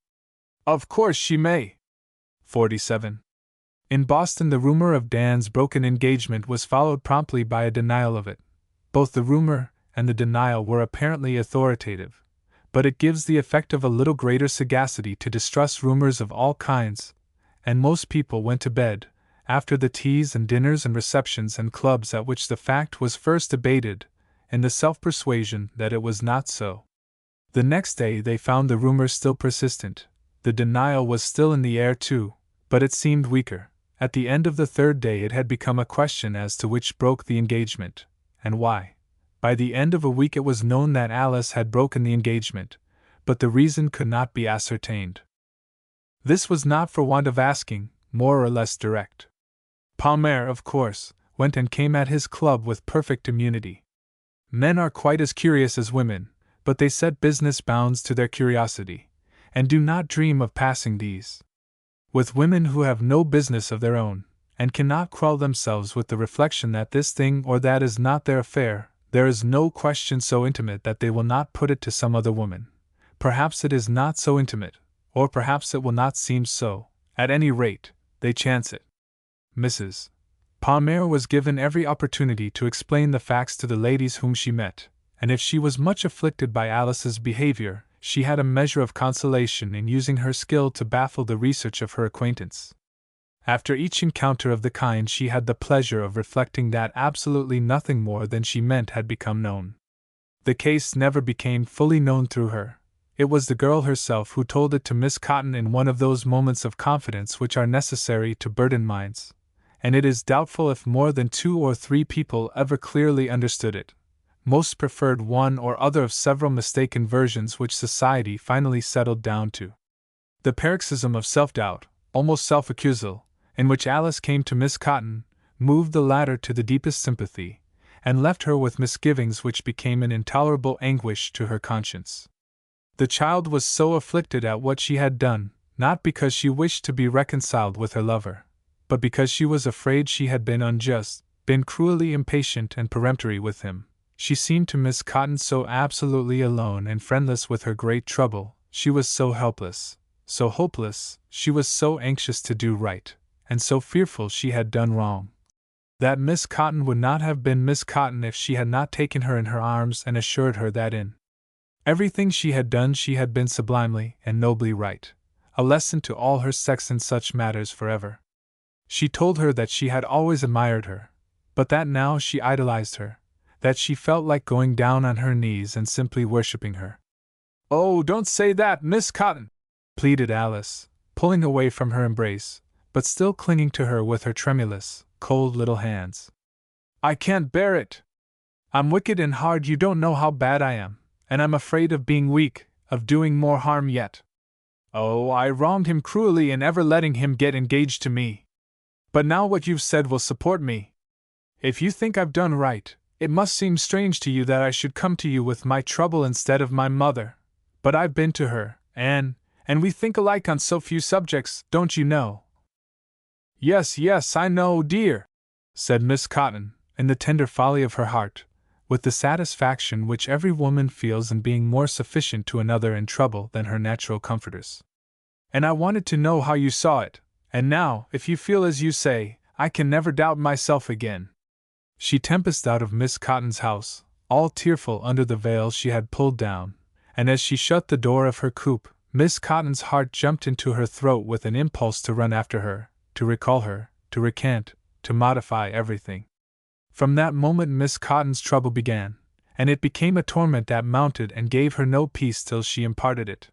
Speaker 1: "Of course she may." 47. In Boston, the rumor of Dan's broken engagement was followed promptly by a denial of it. Both the rumor and the denial were apparently authoritative, but it gives the effect of a little greater sagacity to distrust rumors of all kinds, and most people went to bed, after the teas and dinners and receptions and clubs at which the fact was first debated, in the self-persuasion that it was not so. The next day they found the rumor still persistent. The denial was still in the air too, but it seemed weaker. At the end of the third day it had become a question as to which broke the engagement, and why. By the end of a week it was known that Alice had broken the engagement, but the reason could not be ascertained. This was not for want of asking, more or less direct. Palmer, of course, went and came at his club with perfect immunity. Men are quite as curious as women, but they set business bounds to their curiosity, and do not dream of passing these. With women who have no business of their own, and cannot quell themselves with the reflection that this thing or that is not their affair, there is no question so intimate that they will not put it to some other woman. Perhaps it is not so intimate, or perhaps it will not seem so. At any rate, they chance it. Mrs. Palmer was given every opportunity to explain the facts to the ladies whom she met, and if she was much afflicted by Alice's behavior, she had a measure of consolation in using her skill to baffle the research of her acquaintance. After each encounter of the kind she had the pleasure of reflecting that absolutely nothing more than she meant had become known. The case never became fully known through her. It was the girl herself who told it to Miss Cotton in one of those moments of confidence which are necessary to burden minds, and it is doubtful if more than 2 or 3 people ever clearly understood it. Most preferred one or other of several mistaken versions which society finally settled down to. The paroxysm of self-doubt, almost self-accusal, in which Alice came to Miss Cotton, moved the latter to the deepest sympathy, and left her with misgivings which became an intolerable anguish to her conscience. The child was so afflicted at what she had done, not because she wished to be reconciled with her lover, but because she was afraid she had been unjust, been cruelly impatient and peremptory with him. She seemed to Miss Cotton so absolutely alone and friendless with her great trouble, she was so helpless, so hopeless, she was so anxious to do right, and so fearful she had done wrong, that Miss Cotton would not have been Miss Cotton if she had not taken her in her arms and assured her that in everything she had done she had been sublimely and nobly right, a lesson to all her sex in such matters forever. She told her that she had always admired her, but that now she idolized her, that she felt like going down on her knees and simply worshipping her. "Oh, don't say that, Miss Cotton!" pleaded Alice, pulling away from her embrace, but still clinging to her with her tremulous, cold little hands. "I can't bear it! I'm wicked and hard, you don't know how bad I am, and I'm afraid of being weak, of doing more harm yet. Oh, I wronged him cruelly in ever letting him get engaged to me. But now what you've said will support me. If you think I've done right, it must seem strange to you that I should come to you with my trouble instead of my mother, but I've been to her, and we think alike on so few subjects, don't you know?" Yes, I know, dear," said Miss Cotton, in the tender folly of her heart, with the satisfaction which every woman feels in being more sufficient to another in trouble than her natural comforters. "And I wanted to know how you saw it, and now, if you feel as you say, I can never doubt myself again." She tempested out of Miss Cotton's house, all tearful under the veil she had pulled down, and as she shut the door of her coupe, Miss Cotton's heart jumped into her throat with an impulse to run after her, to recall her, to recant, to modify everything. From that moment Miss Cotton's trouble began, and it became a torment that mounted and gave her no peace till she imparted it.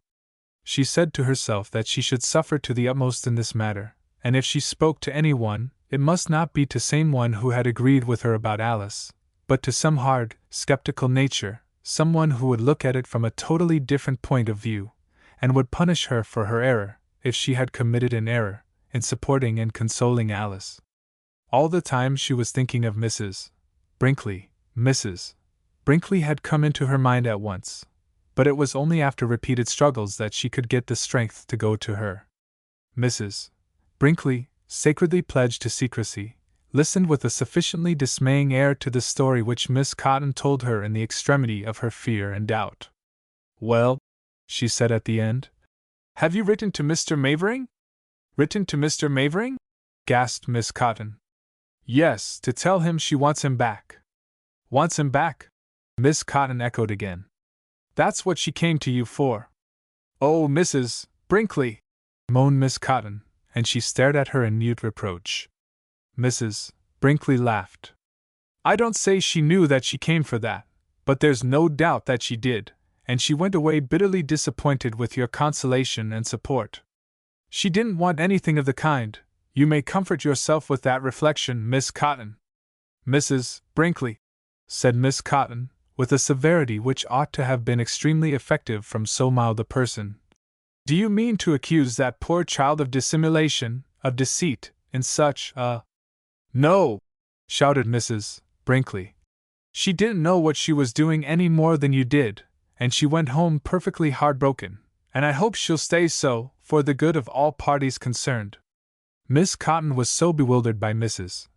Speaker 1: She said to herself that she should suffer to the utmost in this matter, and if she spoke to anyone, it must not be to some one who had agreed with her about Alice, but to some hard, skeptical nature, someone who would look at it from a totally different point of view, and would punish her for her error, if she had committed an error, in supporting and consoling Alice. All the time she was thinking of Mrs. Brinkley. Mrs. Brinkley had come into her mind at once, but it was only after repeated struggles that she could get the strength to go to her. Mrs. Brinkley, sacredly pledged to secrecy, listened with a sufficiently dismaying air to the story which Miss Cotton told her in the extremity of her fear and doubt. "Well," she said at the end, "have you written to Mr. Mavering?" "Written to Mr. Mavering?" gasped Miss Cotton. "Yes, to tell him she wants him back." "Wants him back?" Miss Cotton echoed again. "That's what she came to you for." "Oh, Mrs. Brinkley!" moaned Miss Cotton, and she stared at her in mute reproach. Mrs. Brinkley laughed. I don't say she knew that she came for that, but there's no doubt that she did, and she went away bitterly disappointed with your consolation and support. She didn't want anything of the kind. You may comfort yourself with that reflection, Miss Cotton. Mrs. Brinkley, said Miss Cotton, with a severity which ought to have been extremely effective from so mild a person. Do you mean to accuse that poor child of dissimulation, of deceit, in such a— No! Shouted Mrs. Brinkley. She didn't know what she was doing any more than you did, and she went home perfectly heartbroken, and I hope she'll stay so, for the good of all parties concerned. Miss Cotton was so bewildered by Mrs.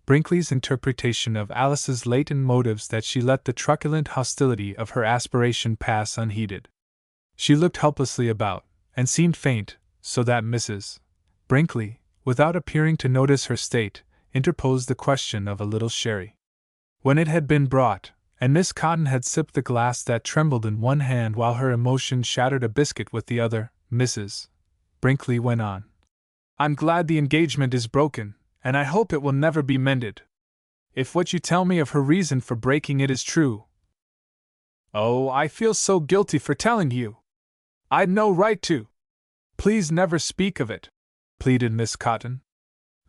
Speaker 1: Brinkley's interpretation of Alice's latent motives that she let the truculent hostility of her aspiration pass unheeded. She looked helplessly about, and seemed faint, so that Mrs. Brinkley, without appearing to notice her state, interposed the question of a little sherry. When it had been brought, and Miss Cotton had sipped the glass that trembled in one hand while her emotion shattered a biscuit with the other, Mrs. Brinkley went on. I'm glad the engagement is broken, and I hope it will never be mended. If what you tell me of her reason for breaking it is true— Oh, I feel so guilty for telling you. I'd no right to. Please never speak of it, pleaded Miss Cotton.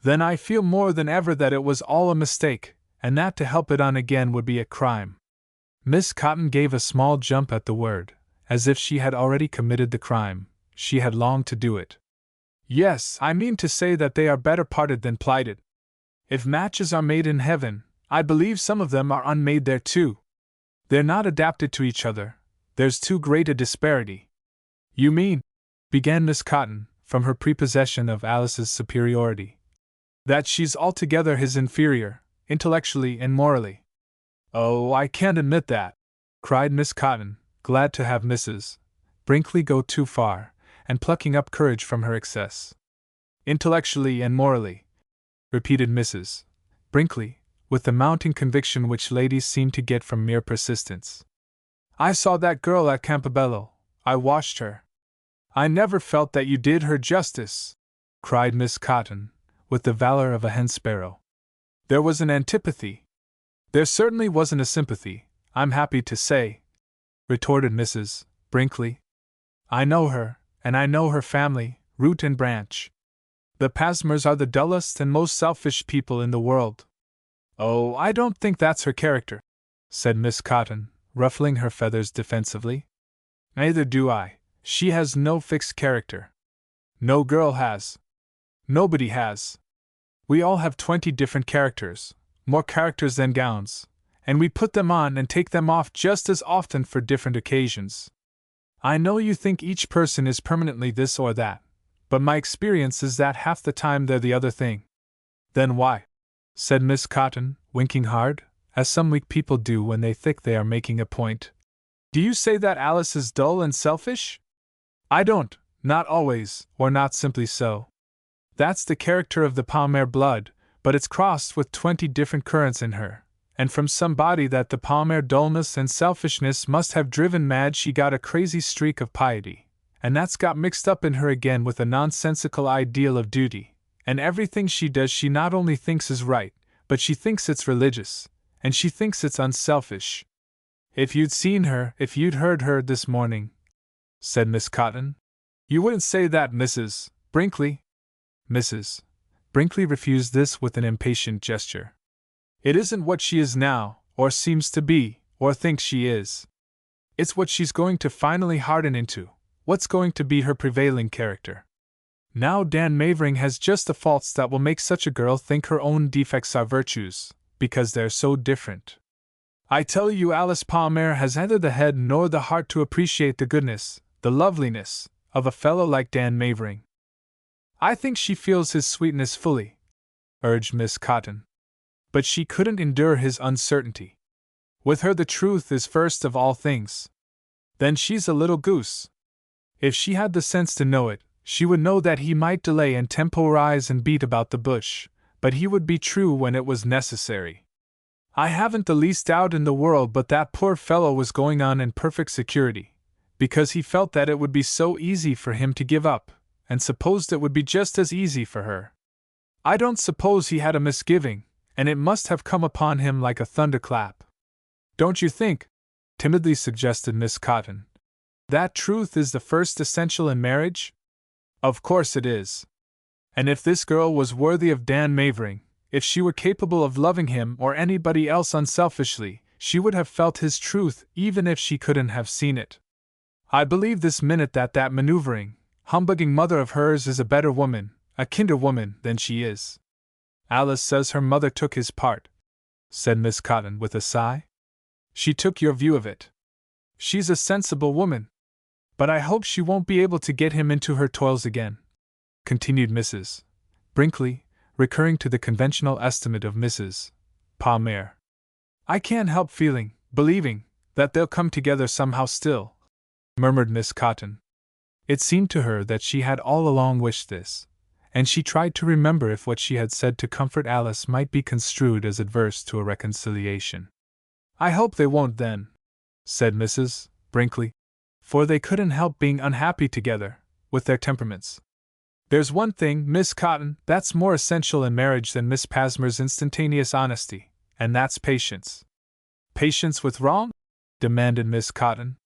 Speaker 1: Then I feel more than ever that it was all a mistake, and that to help it on again would be a crime. Miss Cotton gave a small jump at the word, as if she had already committed the crime. She had longed to do it. Yes, I mean to say that they are better parted than plighted. If matches are made in heaven, I believe some of them are unmade there too. They're not adapted to each other. There's too great a disparity. You mean, began Miss Cotton, from her prepossession of Alice's superiority, that she's altogether his inferior, intellectually and morally. Oh, I can't admit that, cried Miss Cotton, glad to have Mrs. Brinkley go too far, and plucking up courage from her excess. Intellectually and morally, repeated Mrs. Brinkley, with the mounting conviction which ladies seem to get from mere persistence. I saw that girl at Campobello. I watched her. I never felt that you did her justice, cried Miss Cotton, with the valor of a hen sparrow. There was an antipathy. There certainly wasn't a sympathy, I'm happy to say, retorted Mrs. Brinkley. I know her, and I know her family, root and branch. The Pasmers are the dullest and most selfish people in the world. Oh, I don't think that's her character, said Miss Cotton, ruffling her feathers defensively. Neither do I. She has no fixed character. No girl has. Nobody has. We all have 20 different characters, more characters than gowns, and we put them on and take them off just as often for different occasions. I know you think each person is permanently this or that, but my experience is that half the time they're the other thing. Then why? Said Miss Cotton, winking hard, as some weak people do when they think they are making a point. Do you say that Alice is dull and selfish? I don't, not always, or not simply so. That's the character of the Palmer blood, but it's crossed with 20 different currents in her, and from somebody that the Palmer dullness and selfishness must have driven mad she got a crazy streak of piety, and that's got mixed up in her again with a nonsensical ideal of duty, and everything she does she not only thinks is right, but she thinks it's religious, and she thinks it's unselfish. If you'd seen her, if you'd heard her this morning, said Miss Cotton, you wouldn't say that, Mrs. Brinkley. Mrs. Brinkley refused this with an impatient gesture. It isn't what she is now, or seems to be, or thinks she is. It's what she's going to finally harden into, what's going to be her prevailing character. Now Dan Mavering has just the faults that will make such a girl think her own defects are virtues, because they're so different. I tell you Alice Palmer has neither the head nor the heart to appreciate the goodness, the loveliness, of a fellow like Dan Mavering. I think she feels his sweetness fully, urged Miss Cotton. But she couldn't endure his uncertainty. With her the truth is first of all things. Then she's a little goose. If she had the sense to know it, she would know that he might delay and temporize and beat about the bush, but he would be true when it was necessary. I haven't the least doubt in the world but that poor fellow was going on in perfect security, because he felt that it would be so easy for him to give up, and supposed it would be just as easy for her. I don't suppose he had a misgiving, and it must have come upon him like a thunderclap. Don't you think, timidly suggested Miss Cotton, that truth is the first essential in marriage? Of course it is. And if this girl was worthy of Dan Mavering, if she were capable of loving him or anybody else unselfishly, she would have felt his truth even if she couldn't have seen it. I believe this minute that maneuvering, humbugging mother of hers is a better woman, a kinder woman, than she is. Alice says her mother took his part, said Miss Cotton with a sigh. She took your view of it. She's a sensible woman. But I hope she won't be able to get him into her toils again, continued Mrs. Brinkley, recurring to the conventional estimate of Mrs. Palmer. I can't help believing, that they'll come together somehow still, murmured Miss Cotton. It seemed to her that she had all along wished this, and she tried to remember if what she had said to comfort Alice might be construed as adverse to a reconciliation. I hope they won't then, said Mrs. Brinkley, for they couldn't help being unhappy together, with their temperaments. There's one thing, Miss Cotton, that's more essential in marriage than Miss Pasmer's instantaneous honesty, and that's patience. Patience with wrong? Demanded Miss Cotton.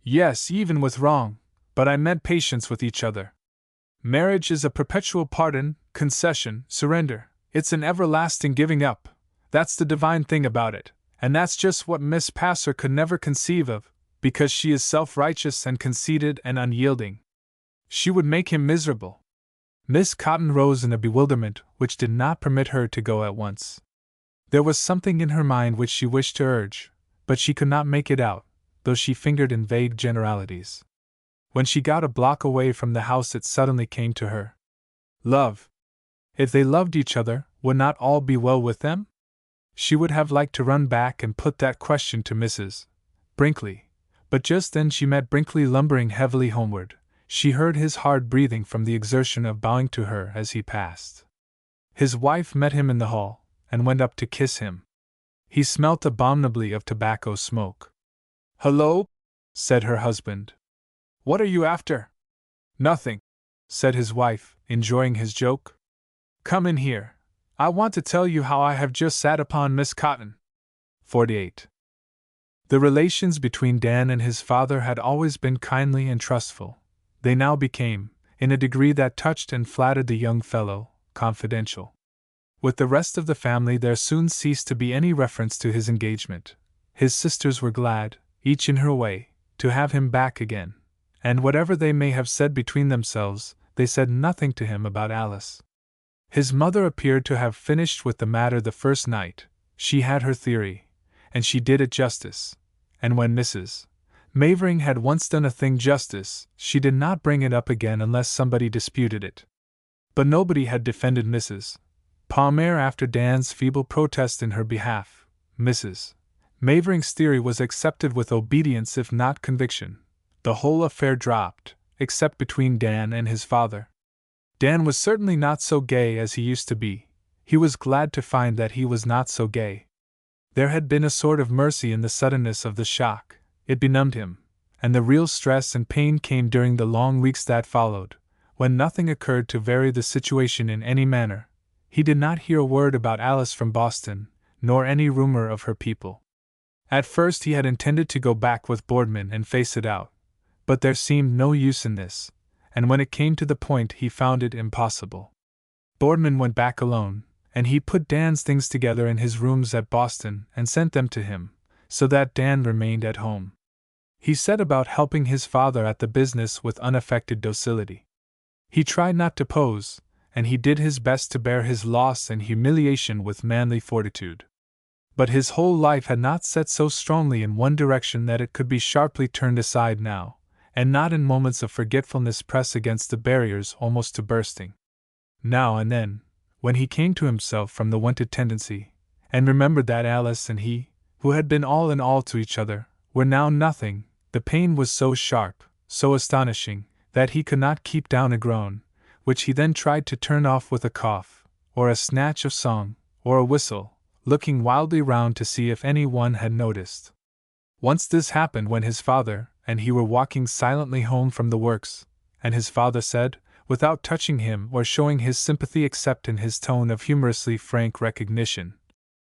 Speaker 1: Yes, even with wrong, but I meant patience with each other. Marriage is a perpetual pardon, concession, surrender. It's an everlasting giving up. That's the divine thing about it, and that's just what Miss Passer could never conceive of, because she is self-righteous and conceited and unyielding. She would make him miserable. Miss Cotton rose in a bewilderment which did not permit her to go at once. There was something in her mind which she wished to urge, but she could not make it out, though she fingered in vague generalities. When she got a block away from the house it suddenly came to her. Love. If they loved each other, would not all be well with them? She would have liked to run back and put that question to Mrs. Brinkley, but just then she met Brinkley lumbering heavily homeward. She heard his hard breathing from the exertion of bowing to her as he passed. His wife met him in the hall, and went up to kiss him. He smelt abominably of tobacco smoke. Hello, said her husband. What are you after? Nothing, said his wife, enjoying his joke. Come in here. I want to tell you how I have just sat upon Miss Cotton. 48. The relations between Dan and his father had always been kindly and trustful. They now became, in a degree that touched and flattered the young fellow, confidential. With the rest of the family there soon ceased to be any reference to his engagement. His sisters were glad, each in her way, to have him back again, and whatever they may have said between themselves, they said nothing to him about Alice. His mother appeared to have finished with the matter the first night. She had her theory, and she did it justice, and when Mrs. Mavering had once done a thing justice, she did not bring it up again unless somebody disputed it. But nobody had defended Mrs. Palmer after Dan's feeble protest in her behalf. Mrs. Mavering's theory was accepted with obedience if not conviction. The whole affair dropped, except between Dan and his father. Dan was certainly not so gay as he used to be. He was glad to find that he was not so gay. There had been a sort of mercy in the suddenness of the shock. It benumbed him, and the real stress and pain came during the long weeks that followed, when nothing occurred to vary the situation in any manner. He did not hear a word about Alice from Boston, nor any rumor of her people. At first he had intended to go back with Boardman and face it out, but there seemed no use in this, and when it came to the point he found it impossible. Boardman went back alone, and he put Dan's things together in his rooms at Boston and sent them to him, so that Dan remained at home. He set about helping his father at the business with unaffected docility. He tried not to pose, and he did his best to bear his loss and humiliation with manly fortitude. But his whole life had not set so strongly in one direction that it could be sharply turned aside now, and not in moments of forgetfulness press against the barriers almost to bursting. Now and then, when he came to himself from the wonted tendency, and remembered that Alice and he, who had been all in all to each other, were now nothing, the pain was so sharp, so astonishing, that he could not keep down a groan, which he then tried to turn off with a cough, or a snatch of song, or a whistle, looking wildly round to see if any one had noticed. Once this happened when his father and he were walking silently home from the works, and his father said, without touching him or showing his sympathy except in his tone of humorously frank recognition.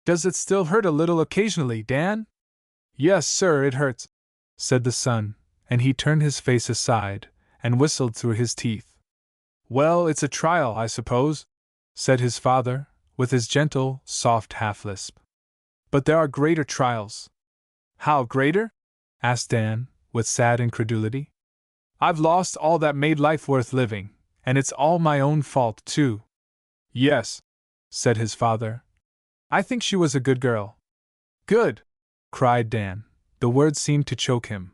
Speaker 1: "Does it still hurt a little occasionally, Dan?" "Yes, sir, it hurts," said the son, and he turned his face aside and whistled through his teeth. "Well, it's a trial, I suppose," said his father, with his gentle, soft half-lisp. "But there are greater trials." "How greater?" asked Dan, with sad incredulity. "I've lost all that made life worth living, and it's all my own fault, too." "Yes," said his father. "I think she was a good girl." "Good!" cried Dan. The words seemed to choke him.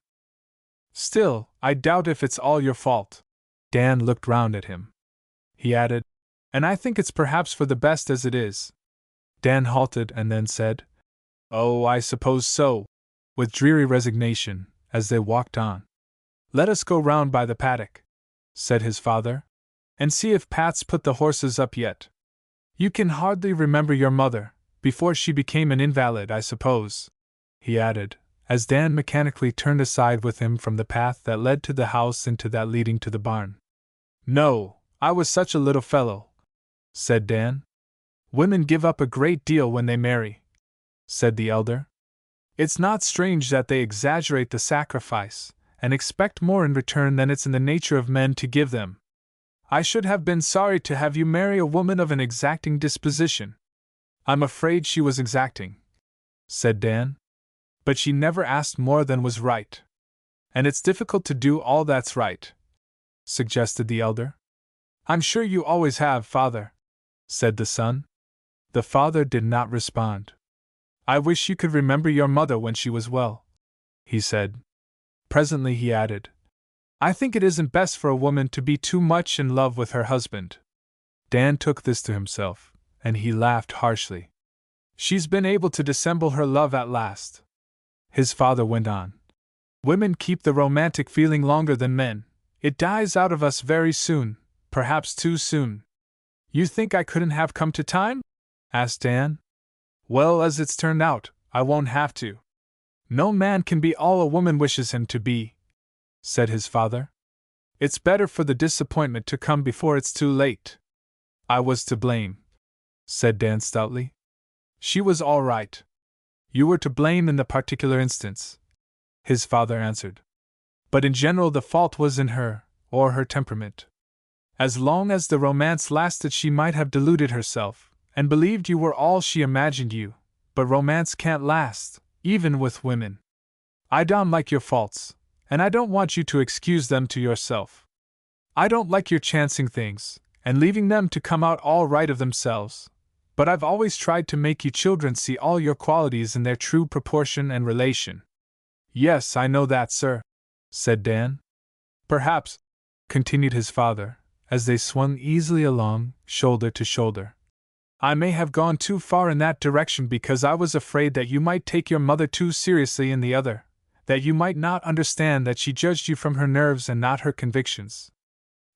Speaker 1: "Still, I doubt if it's all your fault." Dan looked round at him. He added, "And I think it's perhaps for the best as it is." Dan halted and then said, "Oh, I suppose so," with dreary resignation, as they walked on. "Let us go round by the paddock," said his father, "and see if Pat's put the horses up yet. You can hardly remember your mother, before she became an invalid, I suppose," he added, as Dan mechanically turned aside with him from the path that led to the house into that leading to the barn. "No, I was such a little fellow," said Dan. "Women give up a great deal when they marry," said the elder. "It's not strange that they exaggerate the sacrifice, and expect more in return than it's in the nature of men to give them. I should have been sorry to have you marry a woman of an exacting disposition." "I'm afraid she was exacting," said Dan. "But she never asked more than was right." "And it's difficult to do all that's right," suggested the elder. "I'm sure you always have, father," said the son. The father did not respond. "I wish you could remember your mother when she was well," he said. Presently he added, "I think it isn't best for a woman to be too much in love with her husband." Dan took this to himself, and he laughed harshly. "She's been able to dissemble her love at last," his father went on. "Women keep the romantic feeling longer than men. It dies out of us very soon, perhaps too soon." "You think I couldn't have come to time?" asked Dan. "Well, as it's turned out, I won't have to." "No man can be all a woman wishes him to be," said his father. "It's better for the disappointment to come before it's too late." "I was to blame," said Dan stoutly. "She was all right." "You were to blame in the particular instance," his father answered. "But in general the fault was in her, or her temperament. As long as the romance lasted she might have deluded herself, and believed you were all she imagined you, but romance can't last, even with women. I don't like your faults, and I don't want you to excuse them to yourself. I don't like your chancing things, and leaving them to come out all right of themselves, but I've always tried to make you children see all your qualities in their true proportion and relation." "Yes, I know that, sir," said Dan. "Perhaps," continued his father, as they swung easily along, shoulder to shoulder, "I may have gone too far in that direction because I was afraid that you might take your mother too seriously in the other, that you might not understand that she judged you from her nerves and not her convictions.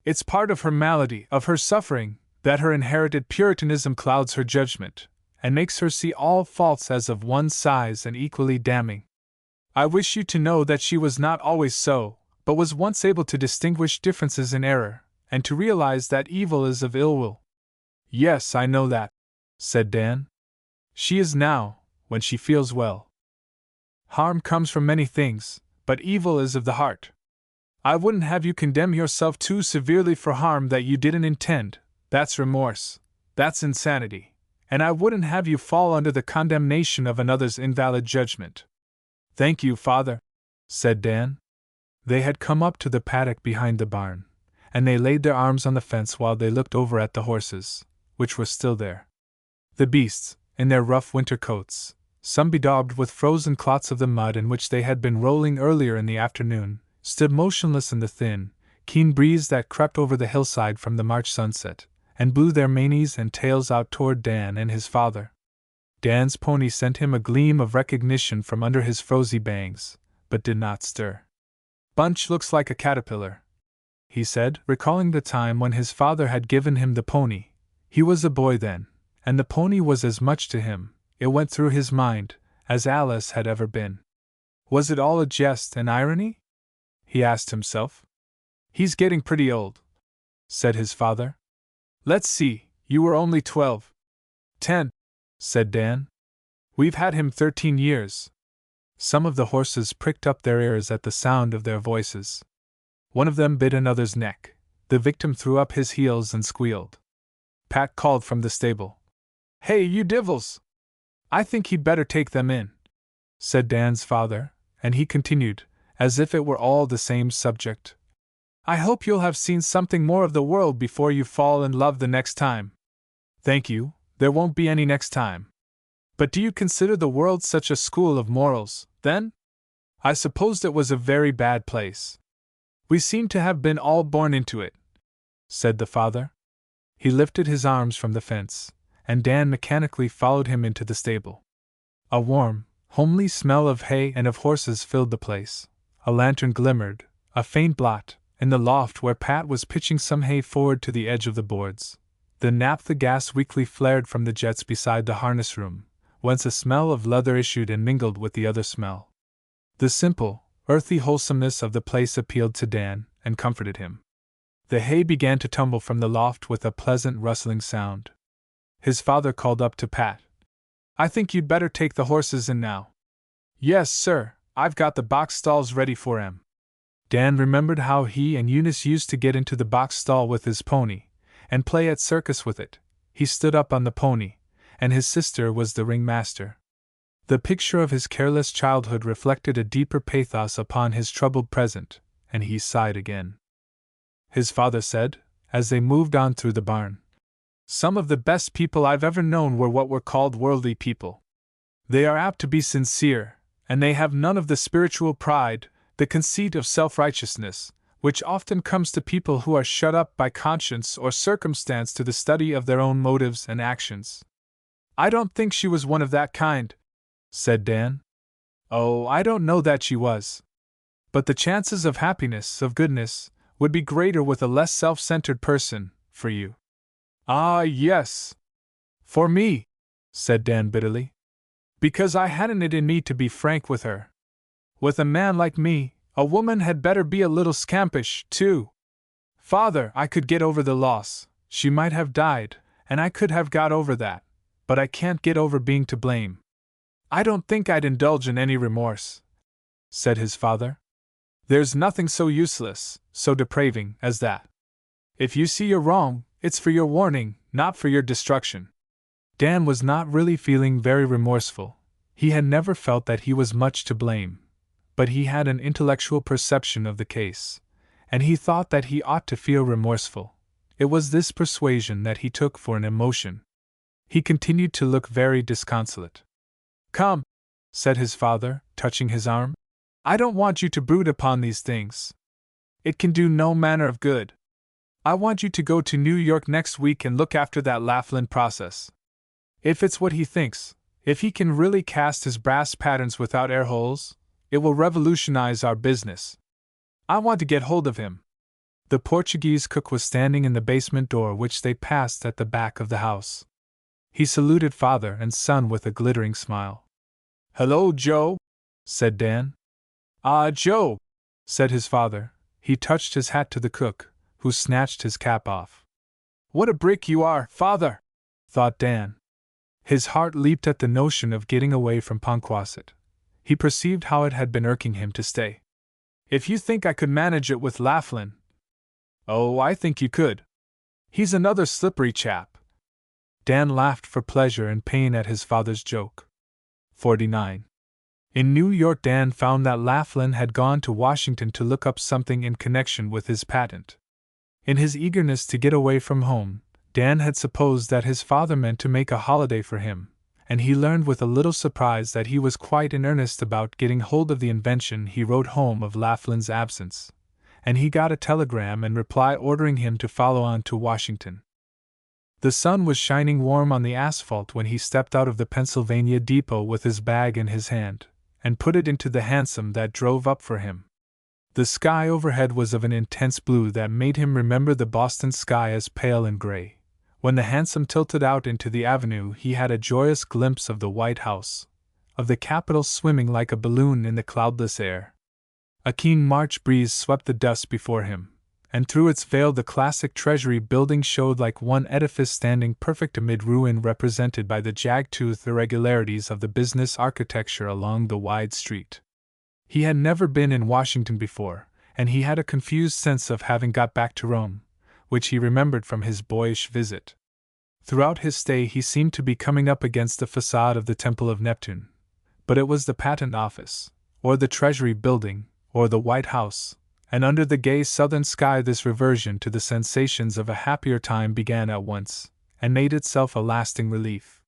Speaker 1: It's part of her malady, of her suffering, that her inherited Puritanism clouds her judgment, and makes her see all faults as of one size and equally damning. I wish you to know that she was not always so, but was once able to distinguish differences in error, and to realize that evil is of ill will." "Yes, I know that," said Dan. "She is now, when she feels well. Harm comes from many things, but evil is of the heart. I wouldn't have you condemn yourself too severely for harm that you didn't intend. That's remorse, that's insanity, and I wouldn't have you fall under the condemnation of another's invalid judgment." "Thank you, father," said Dan. They had come up to the paddock behind the barn, and they laid their arms on the fence while they looked over at the horses, which were still there. The beasts, in their rough winter coats, some bedaubed with frozen clots of the mud in which they had been rolling earlier in the afternoon, stood motionless in the thin, keen breeze that crept over the hillside from the March sunset, and blew their manes and tails out toward Dan and his father. Dan's pony sent him a gleam of recognition from under his frosy bangs, but did not stir. "Bunch looks like a caterpillar," he said, recalling the time when his father had given him the pony. He was a boy then, and the pony was as much to him, it went through his mind, as Alice had ever been. Was it all a jest and irony? He asked himself. "He's getting pretty old," said his father. Let's see, you were only 12. 10, said Dan. We've had him 13 years. Some of the horses pricked up their ears at the sound of their voices. One of them bit another's neck. The victim threw up his heels and squealed. Pat called from the stable. Hey, you divils! I think he'd better take them in, said Dan's father, and he continued, as if it were all the same subject. I hope you'll have seen something more of the world before you fall in love the next time. Thank you, there won't be any next time. But do you consider the world such a school of morals, then? I supposed it was a very bad place. We seem to have been all born into it, said the father. He lifted his arms from the fence, and Dan mechanically followed him into the stable. A warm, homely smell of hay and of horses filled the place. A lantern glimmered, a faint blot, in the loft where Pat was pitching some hay forward to the edge of the boards. The naphtha gas weakly flared from the jets beside the harness room, whence a smell of leather issued and mingled with the other smell. The simple, earthy wholesomeness of the place appealed to Dan and comforted him. The hay began to tumble from the loft with a pleasant rustling sound. His father called up to Pat. I think you'd better take the horses in now. Yes, sir, I've got the box stalls ready for 'em. Dan remembered how he and Eunice used to get into the box stall with his pony, and play at circus with it. He stood up on the pony, and his sister was the ringmaster. The picture of his careless childhood reflected a deeper pathos upon his troubled present, and he sighed again. His father said, as they moved on through the barn, some of the best people I've ever known were what were called worldly people. They are apt to be sincere, and they have none of the spiritual pride, the conceit of self-righteousness, which often comes to people who are shut up by conscience or circumstance to the study of their own motives and actions. I don't think she was one of that kind, said Dan. Oh, I don't know that she was. But the chances of happiness, of goodness, would be greater with a less self-centered person, for you. Ah, yes. For me, said Dan bitterly. Because I hadn't it in me to be frank with her. With a man like me, a woman had better be a little scampish, too. Father, I could get over the loss. She might have died, and I could have got over that, but I can't get over being to blame. I don't think I'd indulge in any remorse, said his father. There's nothing so useless, so depraving, as that. If you see you're wrong, it's for your warning, not for your destruction. Dan was not really feeling very remorseful. He had never felt that he was much to blame. But he had an intellectual perception of the case, and he thought that he ought to feel remorseful. It was this persuasion that he took for an emotion. He continued to look very disconsolate. Come, said his father, touching his arm. I don't want you to brood upon these things. It can do no manner of good. I want you to go to New York next week and look after that Laughlin process. If it's what he thinks, if he can really cast his brass patterns without air holes, it will revolutionize our business. I want to get hold of him. The Portuguese cook was standing in the basement door which they passed at the back of the house. He saluted father and son with a glittering smile. Hello, Joe, said Dan. Ah, Joe, said his father. He touched his hat to the cook, who snatched his cap off. What a brick you are, father, thought Dan. His heart leaped at the notion of getting away from Ponquasset. He perceived how it had been irking him to stay. If you think I could manage it with Laughlin. Oh, I think you could. He's another slippery chap. Dan laughed for pleasure and pain at his father's joke. 49. In New York, Dan found that Laughlin had gone to Washington to look up something in connection with his patent. In his eagerness to get away from home, Dan had supposed that his father meant to make a holiday for him, and he learned with a little surprise that he was quite in earnest about getting hold of the invention. He wrote home of Laughlin's absence, and he got a telegram in reply ordering him to follow on to Washington. The sun was shining warm on the asphalt when he stepped out of the Pennsylvania depot with his bag in his hand, and put it into the hansom that drove up for him. The sky overhead was of an intense blue that made him remember the Boston sky as pale and gray. When the hansom tilted out into the avenue, he had a joyous glimpse of the White House, of the Capitol swimming like a balloon in the cloudless air. A keen March breeze swept the dust before him, and through its veil the classic Treasury building showed like one edifice standing perfect amid ruin, represented by the jag-toothed irregularities of the business architecture along the wide street. He had never been in Washington before, and he had a confused sense of having got back to Rome, which he remembered from his boyish visit. Throughout his stay he seemed to be coming up against the facade of the Temple of Neptune, but it was the Patent Office, or the Treasury Building, or the White House, and under the gay southern sky this reversion to the sensations of a happier time began at once, and made itself a lasting relief.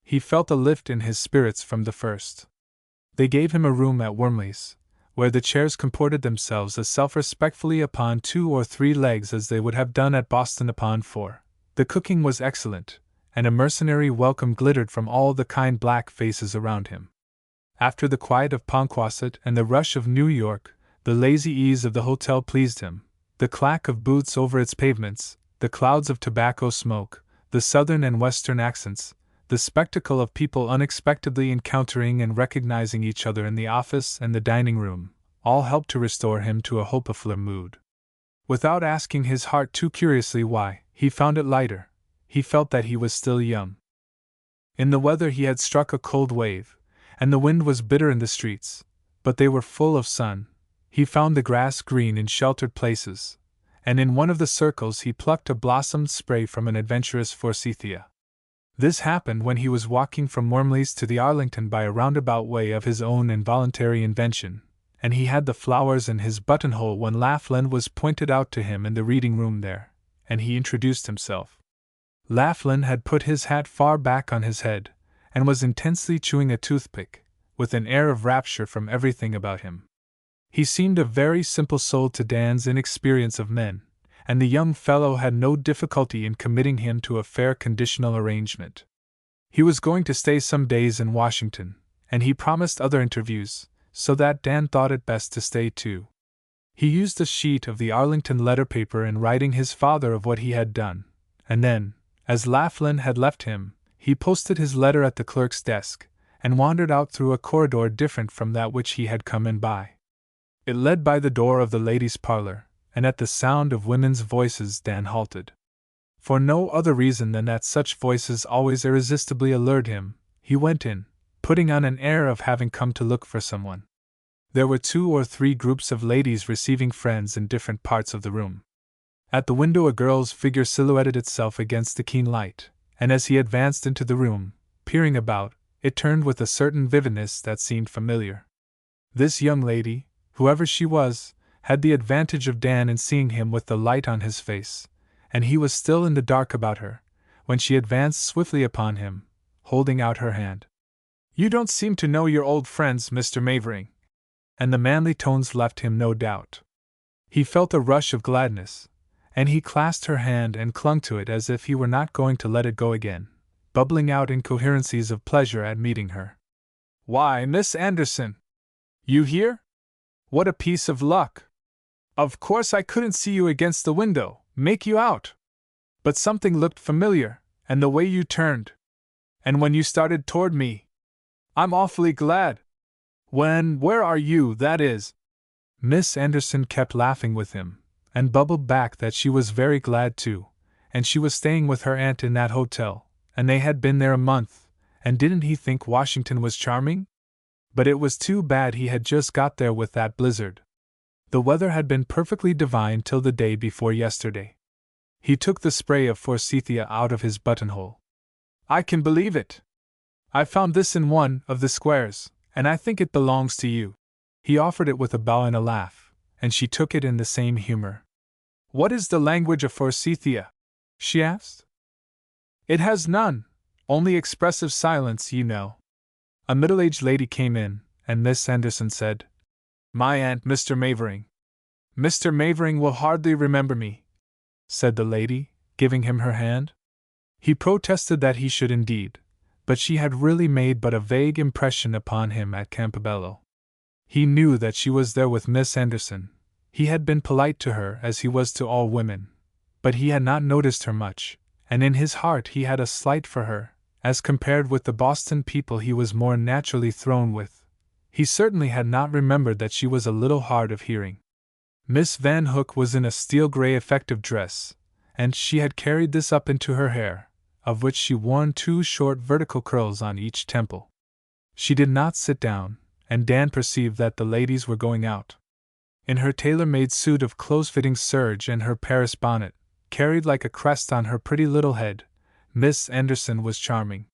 Speaker 1: He felt a lift in his spirits from the first. They gave him a room at Wormley's, where the chairs comported themselves as self-respectfully upon 2 or 3 legs as they would have done at Boston upon 4. The cooking was excellent, and a mercenary welcome glittered from all the kind black faces around him. After the quiet of Ponquasset and the rush of New York, the lazy ease of the hotel pleased him. The clack of boots over its pavements, the clouds of tobacco smoke, the southern and western accents, the spectacle of people unexpectedly encountering and recognizing each other in the office and the dining room, all helped to restore him to a hopeful mood. Without asking his heart too curiously why, he found it lighter. He felt that he was still young. In the weather he had struck a cold wave, and the wind was bitter in the streets, but they were full of sun. He found the grass green in sheltered places, and in one of the circles he plucked a blossomed spray from an adventurous forsythia. This happened when he was walking from Wormley's to the Arlington by a roundabout way of his own involuntary invention, and he had the flowers in his buttonhole when Laughlin was pointed out to him in the reading room there, and he introduced himself. Laughlin had put his hat far back on his head, and was intensely chewing a toothpick, with an air of rapture from everything about him. He seemed a very simple soul to Dan's inexperience of men, and the young fellow had no difficulty in committing him to a fair conditional arrangement. He was going to stay some days in Washington, and he promised other interviews, so that Dan thought it best to stay too. He used a sheet of the Arlington letter paper in writing his father of what he had done, and then, as Laughlin had left him, he posted his letter at the clerk's desk, and wandered out through a corridor different from that which he had come in by. It led by the door of the ladies' parlor, and at the sound of women's voices Dan halted. For no other reason than that such voices always irresistibly allured him, he went in, putting on an air of having come to look for someone. There were 2 or 3 groups of ladies receiving friends in different parts of the room. At the window a girl's figure silhouetted itself against the keen light, and as he advanced into the room, peering about, it turned with a certain vividness that seemed familiar. This young lady, whoever she was, had the advantage of Dan in seeing him with the light on his face, and he was still in the dark about her, when she advanced swiftly upon him, holding out her hand. "You don't seem to know your old friends, Mr. Mavering." And the manly tones left him no doubt. He felt a rush of gladness, and he clasped her hand and clung to it as if he were not going to let it go again, bubbling out incoherencies of pleasure at meeting her. "Why, Miss Anderson! You here? What a piece of luck! Of course I couldn't see you against the window, make you out. But something looked familiar, and the way you turned. And when you started toward me. I'm awfully glad. Where are you, that is?" Miss Anderson kept laughing with him, and bubbled back that she was very glad too, and she was staying with her aunt in that hotel, and they had been there a month, and didn't he think Washington was charming? But it was too bad he had just got there with that blizzard. The weather had been perfectly divine till the day before yesterday. He took the spray of forsythia out of his buttonhole. "I can believe it. I found this in one of the squares, and I think it belongs to you." He offered it with a bow and a laugh, and she took it in the same humor. "What is the language of forsythia?" she asked. "It has none, only expressive silence, you know." A middle-aged lady came in, and Miss Anderson said, "My aunt, Mr. Mavering." "Mr. Mavering will hardly remember me," said the lady, giving him her hand. He protested that he should indeed, but she had really made but a vague impression upon him at Campobello. He knew that she was there with Miss Anderson. He had been polite to her as he was to all women, but he had not noticed her much, and in his heart he had a slight for her. As compared with the Boston people he was more naturally thrown with, he certainly had not remembered that she was a little hard of hearing. Miss Van Hook was in a steel-gray effective dress, and she had carried this up into her hair, of which she wore 2 short vertical curls on each temple. She did not sit down, and Dan perceived that the ladies were going out. In her tailor-made suit of close-fitting serge and her Paris bonnet, carried like a crest on her pretty little head, Miss Anderson was charming.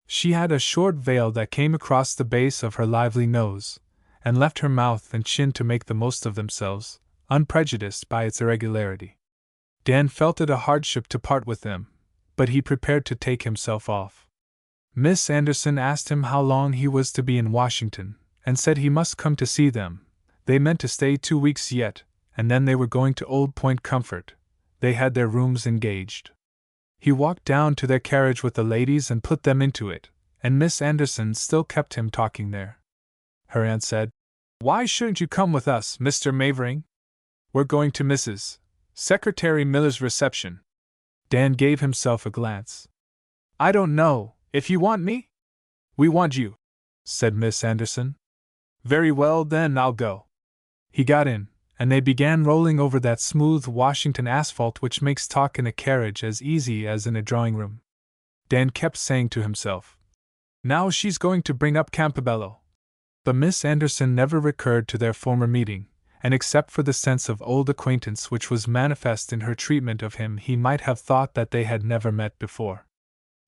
Speaker 1: She had a short veil that came across the base of her lively nose, and left her mouth and chin to make the most of themselves, unprejudiced by its irregularity. Dan felt it a hardship to part with them, but he prepared to take himself off. Miss Anderson asked him how long he was to be in Washington, and said he must come to see them. They meant to stay 2 weeks yet, and then they were going to Old Point Comfort. They had their rooms engaged. He walked down to their carriage with the ladies and put them into it, and Miss Anderson still kept him talking there. Her aunt said, "Why shouldn't you come with us, Mr. Mavering? We're going to Mrs. Secretary Miller's reception." Dan gave himself a glance. "I don't know, if you want me?" "We want you," said Miss Anderson. "Very well, then I'll go." He got in, and they began rolling over that smooth Washington asphalt which makes talk in a carriage as easy as in a drawing-room. Dan kept saying to himself, "Now she's going to bring up Campobello." But Miss Anderson never recurred to their former meeting, and except for the sense of old acquaintance which was manifest in her treatment of him, he might have thought that they had never met before.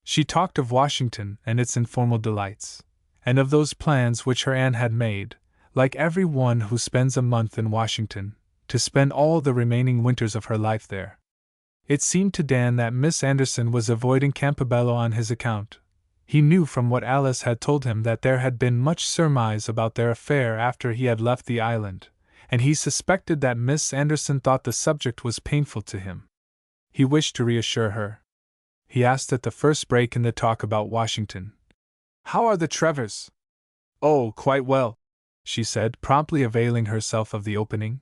Speaker 1: She talked of Washington and its informal delights, and of those plans which her aunt had made, like every one who spends a month in Washington, to spend all the remaining winters of her life there. It seemed to Dan that Miss Anderson was avoiding Campobello on his account. He knew from what Alice had told him that there had been much surmise about their affair after he had left the island, and he suspected that Miss Anderson thought the subject was painful to him. He wished to reassure her. He asked at the first break in the talk about Washington, "How are the Trevors?" "Oh, quite well," she said, promptly availing herself of the opening.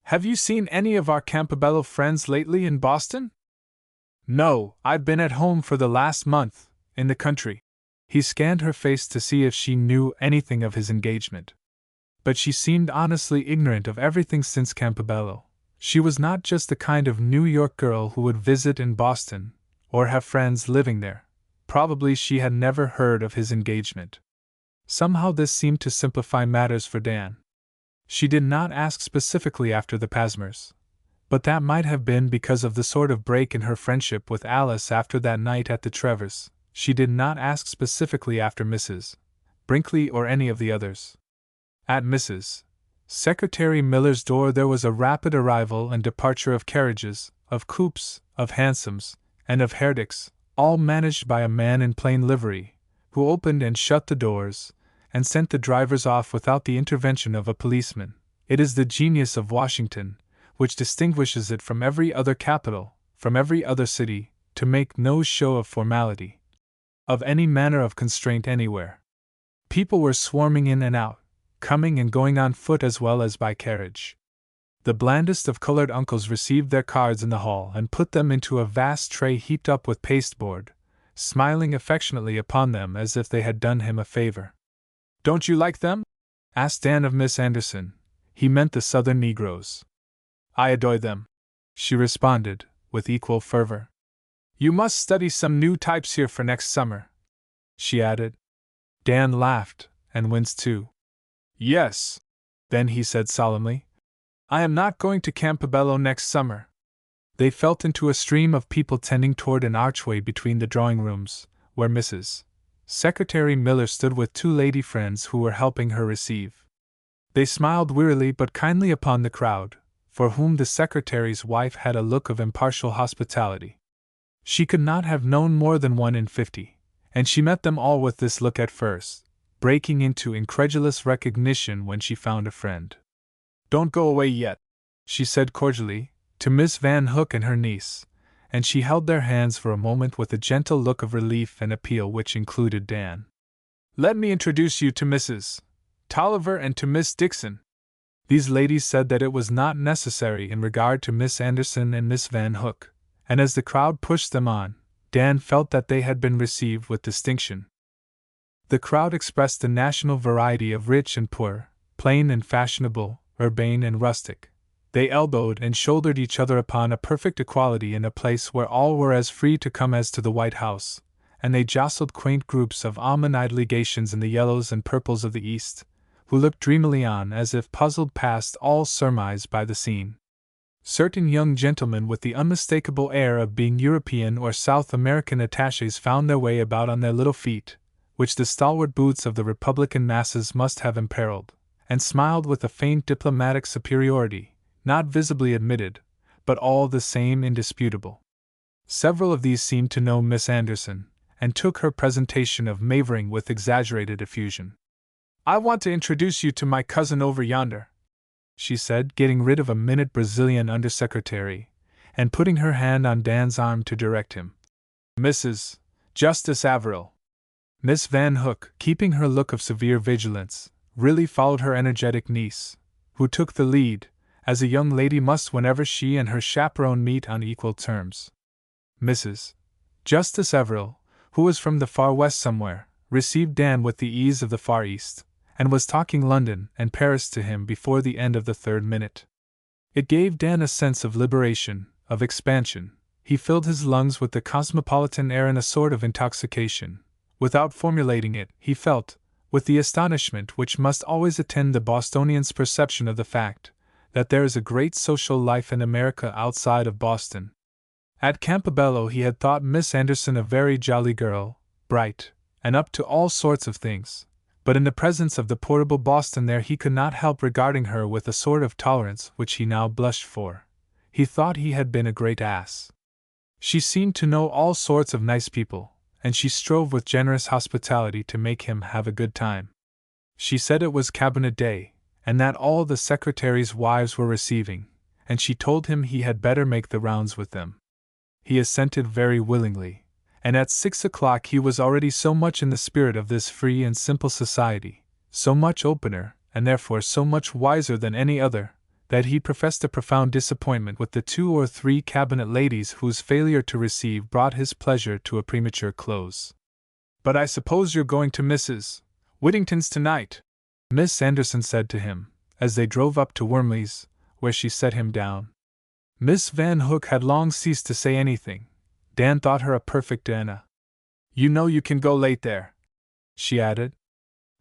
Speaker 1: "Have you seen any of our Campobello friends lately in Boston?" "No, I've been at home for the last month, in the country." He scanned her face to see if she knew anything of his engagement. But she seemed honestly ignorant of everything since Campobello. She was not just the kind of New York girl who would visit in Boston, or have friends living there. Probably she had never heard of his engagement. Somehow this seemed to simplify matters for Dan. She did not ask specifically after the Pasmers, but that might have been because of the sort of break in her friendship with Alice after that night at the Trevors. She did not ask specifically after Mrs. Brinkley or any of the others. At Mrs. Secretary Miller's door there was a rapid arrival and departure of carriages, of coupes, of hansoms, and of herdicks, all managed by a man in plain livery, who opened and shut the doors, and sent the drivers off without the intervention of a policeman. It is the genius of Washington, which distinguishes it from every other capital, from every other city, to make no show of formality, of any manner of constraint anywhere. People were swarming in and out, coming and going on foot as well as by carriage. The blandest of colored uncles received their cards in the hall and put them into a vast tray heaped up with pasteboard, smiling affectionately upon them as if they had done him a favor. "Don't you like them?" asked Dan of Miss Anderson. He meant the Southern Negroes. "I adore them," she responded, with equal fervor. "You must study some new types here for next summer," she added. Dan laughed, and winced too. "Yes," then he said solemnly, "I am not going to Campobello next summer." They fell into a stream of people tending toward an archway between the drawing-rooms, where Mrs. Secretary Miller stood with 2 lady friends who were helping her receive. They smiled wearily but kindly upon the crowd, for whom the secretary's wife had a look of impartial hospitality. She could not have known more than 1 in 50, and she met them all with this look at first, breaking into incredulous recognition when she found a friend. "Don't go away yet," she said cordially, to Miss Van Hook and her niece, and she held their hands for a moment with a gentle look of relief and appeal which included Dan. "Let me introduce you to Mrs. Tolliver and to Miss Dixon." These ladies said that it was not necessary in regard to Miss Anderson and Miss Van Hook, and as the crowd pushed them on, Dan felt that they had been received with distinction. The crowd expressed the national variety of rich and poor, plain and fashionable, urbane and rustic. They elbowed and shouldered each other upon a perfect equality in a place where all were as free to come as to the White House, and they jostled quaint groups of almond-eyed legations in the yellows and purples of the East, who looked dreamily on as if puzzled past all surmise by the scene. Certain young gentlemen with the unmistakable air of being European or South American attachés found their way about on their little feet, which the stalwart boots of the Republican masses must have imperiled, and smiled with a faint diplomatic superiority, not visibly admitted, but all the same indisputable. Several of these seemed to know Miss Anderson, and took her presentation of Mavering with exaggerated effusion. "I want to introduce you to my cousin over yonder," she said, getting rid of a minute Brazilian undersecretary, and putting her hand on Dan's arm to direct him. "Mrs. Justice Averill." Miss Van Hook, keeping her look of severe vigilance, really followed her energetic niece, who took the lead, as a young lady must whenever she and her chaperone meet on equal terms. Mrs. Justice Averill, who was from the far west somewhere, received Dan with the ease of the Far East, and was talking London and Paris to him before the end of the third minute. It gave Dan a sense of liberation, of expansion. He filled his lungs with the cosmopolitan air in a sort of intoxication. Without formulating it, he felt, with the astonishment which must always attend the Bostonian's perception of the fact, that there is a great social life in America outside of Boston. At Campobello he had thought Miss Anderson a very jolly girl, bright, and up to all sorts of things, but in the presence of the portable Boston there he could not help regarding her with a sort of tolerance which he now blushed for. He thought he had been a great ass. She seemed to know all sorts of nice people, and she strove with generous hospitality to make him have a good time. She said it was Cabinet Day, and that all the secretaries' wives were receiving, and she told him he had better make the rounds with them. He assented very willingly, and at 6 o'clock he was already so much in the spirit of this free and simple society, so much opener, and therefore so much wiser than any other, that he professed a profound disappointment with the 2 or 3 cabinet ladies whose failure to receive brought his pleasure to a premature close. "But I suppose you're going to Mrs. Whittington's tonight?" Miss Anderson said to him, as they drove up to Wormley's, where she set him down. Miss Van Hook had long ceased to say anything. Dan thought her a perfect Anna. "You know you can go late there," she added.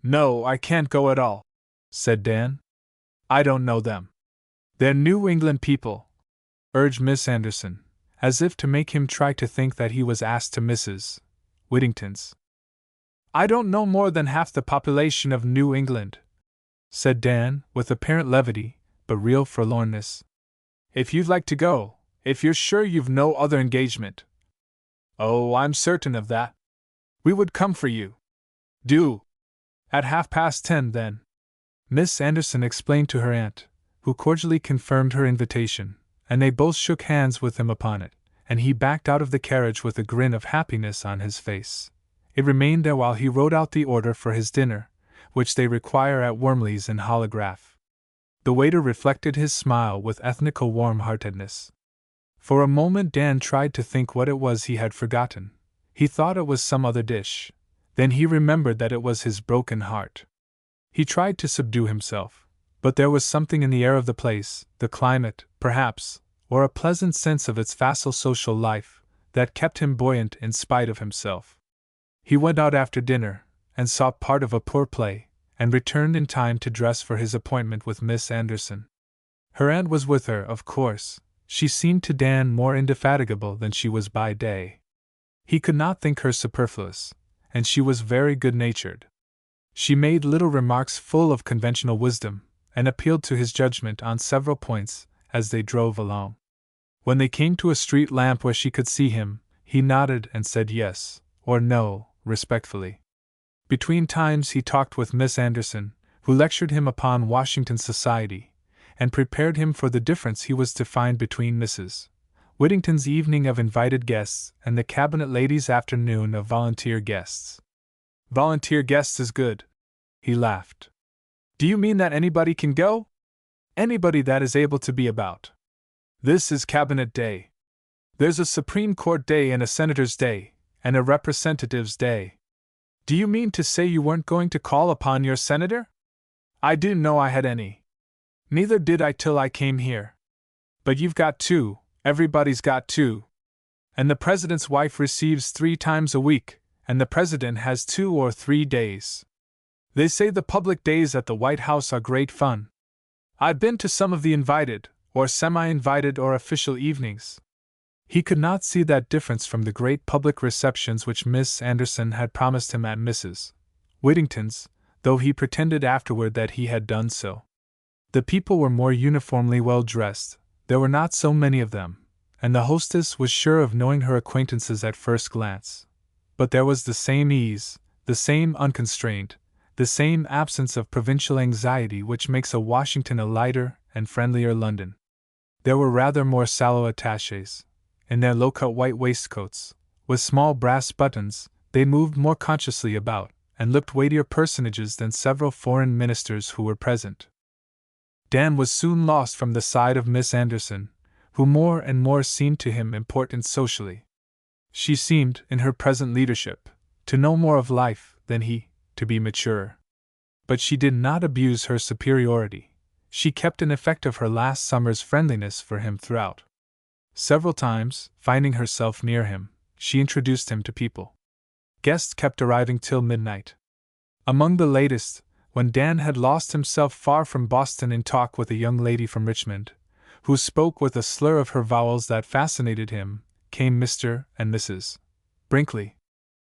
Speaker 1: "No, I can't go at all," said Dan. "I don't know them." "They're New England people," urged Miss Anderson, as if to make him try to think that he was asked to Mrs. Whittington's. "I don't know more than half the population of New England," said Dan, with apparent levity, but real forlornness. "If you'd like to go, if you're sure you've no other engagement." "Oh, I'm certain of that. We would come for you." "Do." "At 10:30, then," Miss Anderson explained to her aunt, who cordially confirmed her invitation, and they both shook hands with him upon it, and he backed out of the carriage with a grin of happiness on his face. It remained there while he wrote out the order for his dinner, which they require at Wormley's in holograph. The waiter reflected his smile with ethnical warm-heartedness. For a moment Dan tried to think what it was he had forgotten. He thought it was some other dish. Then he remembered that it was his broken heart. He tried to subdue himself, but there was something in the air of the place, the climate, perhaps, or a pleasant sense of its facile social life, that kept him buoyant in spite of himself. He went out after dinner, and saw part of a poor play, and returned in time to dress for his appointment with Miss Anderson. Her aunt was with her, of course. She seemed to Dan more indefatigable than she was by day. He could not think her superfluous, and she was very good-natured. She made little remarks full of conventional wisdom, and appealed to his judgment on several points as they drove along. When they came to a street lamp where she could see him, he nodded and said yes, or no, respectfully. Between times he talked with Miss Anderson, who lectured him upon Washington society, and prepared him for the difference he was to find between Mrs. Whittington's evening of invited guests and the cabinet ladies' afternoon of volunteer guests. "Volunteer guests is good," he laughed. "Do you mean that anybody can go?" "Anybody that is able to be about. This is Cabinet Day. There's a Supreme Court Day and a Senator's Day, and a Representative's Day." "Do you mean to say you weren't going to call upon your senator?" "I didn't know I had any. Neither did I till I came here." But you've got 2, everybody's got 2. And the president's wife receives 3 times a week, and the president has 2 or 3 days. They say the public days at the White House are great fun. I've been to some of the invited, or semi-invited or official evenings. He could not see that difference from the great public receptions which Miss Anderson had promised him at Mrs. Whittington's, though he pretended afterward that he had done so. The people were more uniformly well dressed, there were not so many of them, and the hostess was sure of knowing her acquaintances at first glance. But there was the same ease, the same unconstraint, the same absence of provincial anxiety which makes a Washington a lighter and friendlier London. There were rather more sallow attachés. In their low-cut white waistcoats, with small brass buttons, they moved more consciously about, and looked weightier personages than several foreign ministers who were present. Dan was soon lost from the side of Miss Anderson, who more and more seemed to him important socially. She seemed, in her present leadership, to know more of life than he, to be maturer. But she did not abuse her superiority. She kept an effect of her last summer's friendliness for him throughout. Several times, finding herself near him, she introduced him to people. Guests kept arriving till midnight. Among the latest, when Dan had lost himself far from Boston in talk with a young lady from Richmond, who spoke with a slur of her vowels that fascinated him, came Mr. and Mrs. Brinkley.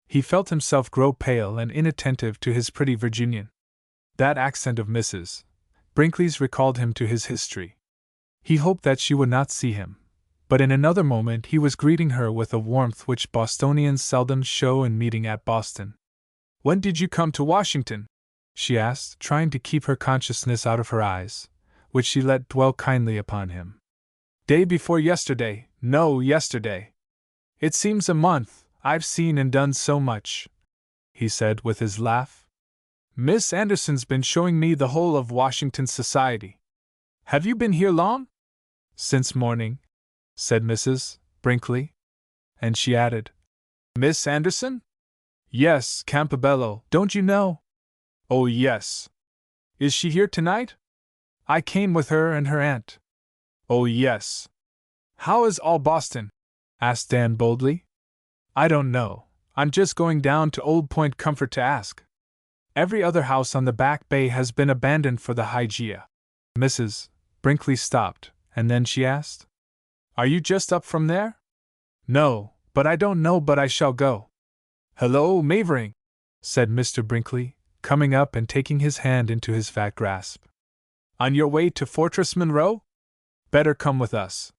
Speaker 1: He felt himself grow pale and inattentive to his pretty Virginian. That accent of Mrs. Brinkley's recalled him to his history. He hoped that she would not see him, but in another moment he was greeting her with a warmth which Bostonians seldom show in meeting at Boston. "When did you come to Washington?" she asked, trying to keep her consciousness out of her eyes, which she let dwell kindly upon him. "Day before yesterday, no, yesterday. It seems a month, I've seen and done so much," he said with his laugh. "Miss Anderson's been showing me the whole of Washington society. Have you been here long?" "Since morning," said Mrs. Brinkley. And she added, "Miss Anderson?" "Yes, Campobello, don't you know?" "Oh, yes. Is she here tonight?" "I came with her and her aunt." "Oh, yes. How is all Boston?" asked Dan boldly. "I don't know. I'm just going down to Old Point Comfort to ask. Every other house on the Back Bay has been abandoned for the Hygeia." Mrs. Brinkley stopped, and then she asked, "Are you just up from there?" "No, but I don't know but I shall go." "Hello, Mavering," said Mr. Brinkley, coming up and taking his hand into his fat grasp. "On your way to Fortress Monroe? Better come with us."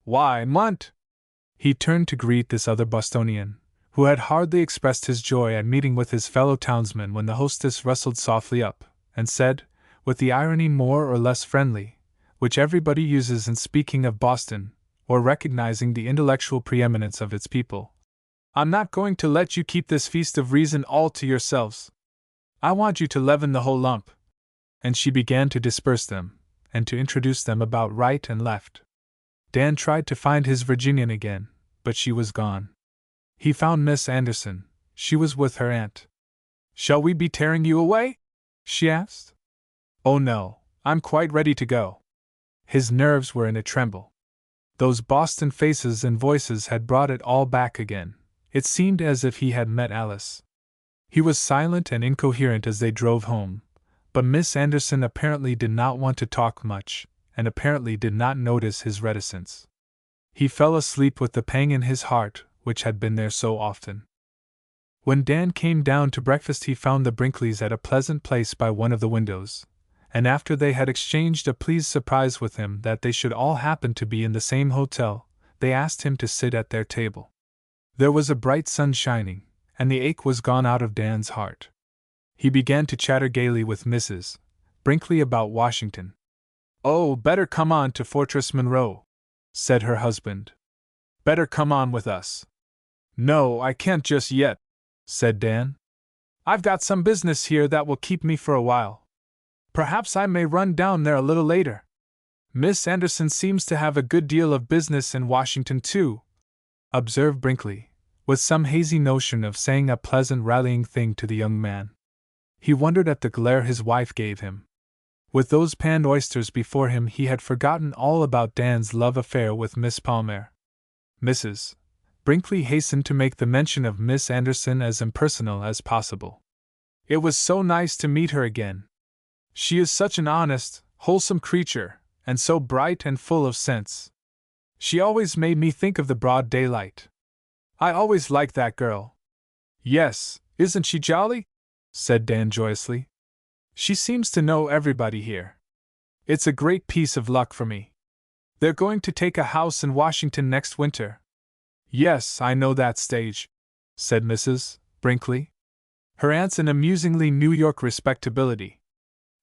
Speaker 1: "Why, Munt?" He turned to greet this other Bostonian, who had hardly expressed his joy at meeting with his fellow townsman when the hostess rustled softly up, and said, with the irony more or less friendly, which everybody uses in speaking of Boston, or recognizing the intellectual preeminence of its people, "I'm not going to let you keep this feast of reason all to yourselves. I want you to leaven the whole lump." And she began to disperse them, and to introduce them about right and left. Dan tried to find his Virginian again, but she was gone. He found Miss Anderson. She was with her aunt. "Shall we be tearing you away?" she asked. "Oh no, I'm quite ready to go." His nerves were in a tremble. Those Boston faces and voices had brought it all back again. It seemed as if he had met Alice. He was silent and incoherent as they drove home, but Miss Anderson apparently did not want to talk much, and apparently did not notice his reticence. He fell asleep with the pang in his heart, which had been there so often. When Dan came down to breakfast he found the Brinkleys at a pleasant place by one of the windows, and after they had exchanged a pleased surprise with him that they should all happen to be in the same hotel, they asked him to sit at their table. There was a bright sun shining, and the ache was gone out of Dan's heart. He began to chatter gaily with Mrs. Brinkley about Washington. "Oh, better come on to Fortress Monroe," said her husband. "Better come on with us." "No, I can't just yet," said Dan. "I've got some business here that will keep me for a while. Perhaps I may run down there a little later. Miss Anderson seems to have a good deal of business in Washington, too," observed Brinkley, with some hazy notion of saying a pleasant rallying thing to the young man. He wondered at the glare his wife gave him. With those panned oysters before him, he had forgotten all about Dan's love affair with Miss Palmer. Mrs. Brinkley hastened to make the mention of Miss Anderson as impersonal as possible. It was so nice to meet her again. She is such an honest, wholesome creature, and so bright and full of sense. She always made me think of the broad daylight. I always liked that girl. Yes, isn't she jolly? Said Dan joyously. She seems to know everybody here. It's a great piece of luck for me. They're going to take a house in Washington next winter. Yes, I know that stage, said Mrs. Brinkley. Her aunt's an amusingly New York respectability.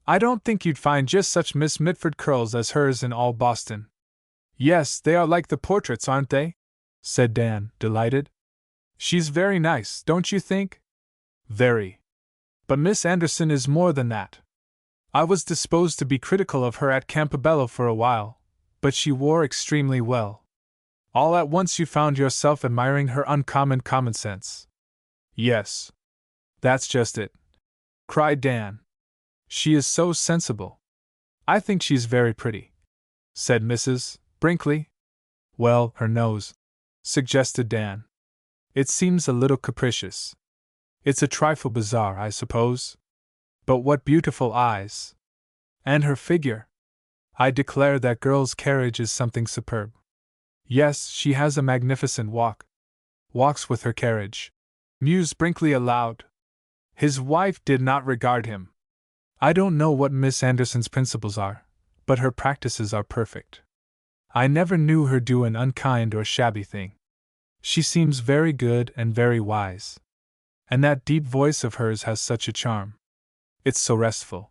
Speaker 1: I don't think you'd find just such Miss Mitford curls as hers in all Boston. Yes, they are like the portraits, aren't they? Said Dan, delighted. She's very nice, don't you think? Very. But Miss Anderson is more than that. I was disposed to be critical of her at Campobello for a while, but she wore extremely well. All at once you found yourself admiring her uncommon common sense. Yes. That's just it, cried Dan. She is so sensible. I think she's very pretty, said Mrs. Brinkley. Well, her nose, suggested Dan. It seems a little capricious. It's a trifle bizarre, I suppose. But what beautiful eyes! And her figure! I declare that girl's carriage is something superb. Yes, she has a magnificent walk. Walks with her carriage, mused Brinkley aloud. His wife did not regard him. I don't know what Miss Anderson's principles are, but her practices are perfect. I never knew her do an unkind or shabby thing. She seems very good and very wise. And that deep voice of hers has such a charm. It's so restful.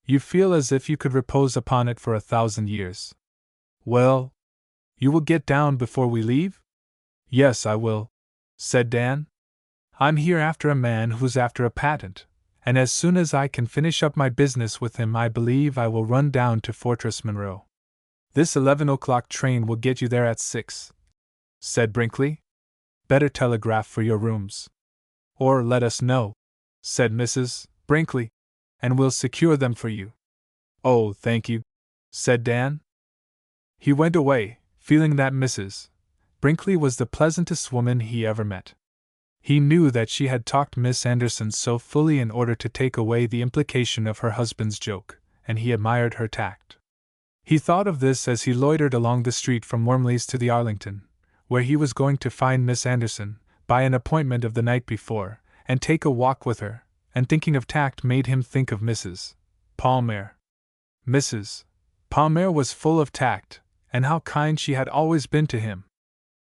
Speaker 1: You feel as if you could repose upon it for 1,000 years. Well, you will get down before we leave? Yes, I will, said Dan. I'm here after a man who's after a patent, and as soon as I can finish up my business with him, I believe I will run down to Fortress Monroe. This 11 o'clock train will get you there at 6, said Brinkley. Better telegraph for your rooms. Or let us know, said Mrs. Brinkley, and we'll secure them for you. Oh, thank you, said Dan. He went away, feeling that Mrs. Brinkley was the pleasantest woman he ever met. He knew that she had talked Miss Anderson so fully in order to take away the implication of her husband's joke, and he admired her tact. He thought of this as he loitered along the street from Wormley's to the Arlington, where he was going to find Miss Anderson, by an appointment of the night before, and take a walk with her, and thinking of tact made him think of Mrs. Palmer. Mrs. Palmer was full of tact, and how kind she had always been to him.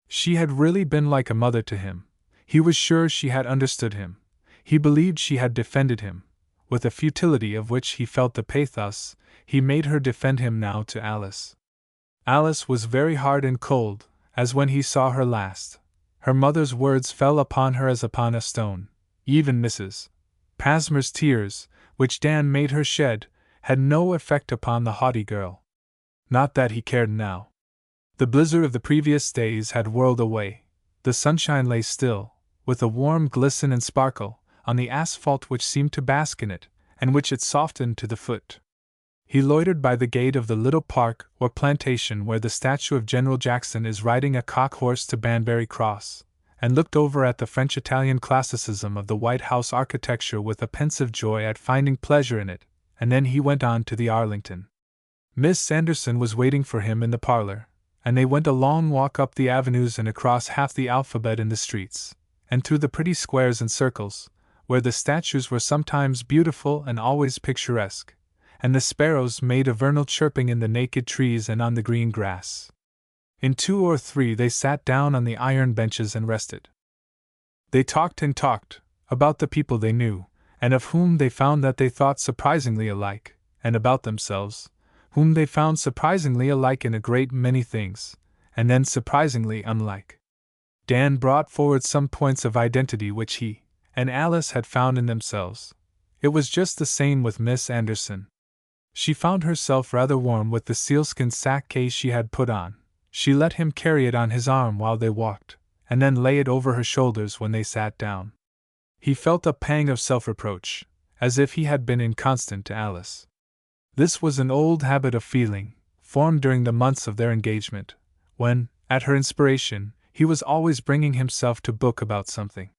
Speaker 1: She had really been like a mother to him. He was sure she had understood him. He believed she had defended him. With a futility of which he felt the pathos, he made her defend him now to Alice. Alice was very hard and cold, as when he saw her last. Her mother's words fell upon her as upon a stone. Even Mrs. Palmer's tears, which Dan made her shed, had no effect upon the haughty girl. Not that he cared now. The blizzard of the previous days had whirled away. The sunshine lay still, with a warm glisten and sparkle, on the asphalt which seemed to bask in it, and which it softened to the foot. He loitered by the gate of the little park or plantation where the statue of General Jackson is riding a cock-horse to Banbury Cross, and looked over at the French-Italian classicism of the White House architecture with a pensive joy at finding pleasure in it, and then he went on to the Arlington. Miss Anderson was waiting for him in the parlor, and they went a long walk up the avenues and across half the alphabet in the streets, and through the pretty squares and circles, where the statues were sometimes beautiful and always picturesque, and the sparrows made a vernal chirping in the naked trees and on the green grass. In 2 or 3 they sat down on the iron benches and rested. They talked and talked, about the people they knew, and of whom they found that they thought surprisingly alike, and about themselves, whom they found surprisingly alike in a great many things, and then surprisingly unlike. Dan brought forward some points of identity which he and Alice had found in themselves. It was just the same with Miss Anderson. She found herself rather warm with the sealskin sack case she had put on. She let him carry it on his arm while they walked, and then lay it over her shoulders when they sat down. He felt a pang of self-reproach, as if he had been inconstant to Alice. This was an old habit of feeling, formed during the months of their engagement, when, at her inspiration, he was always bringing himself to book about something.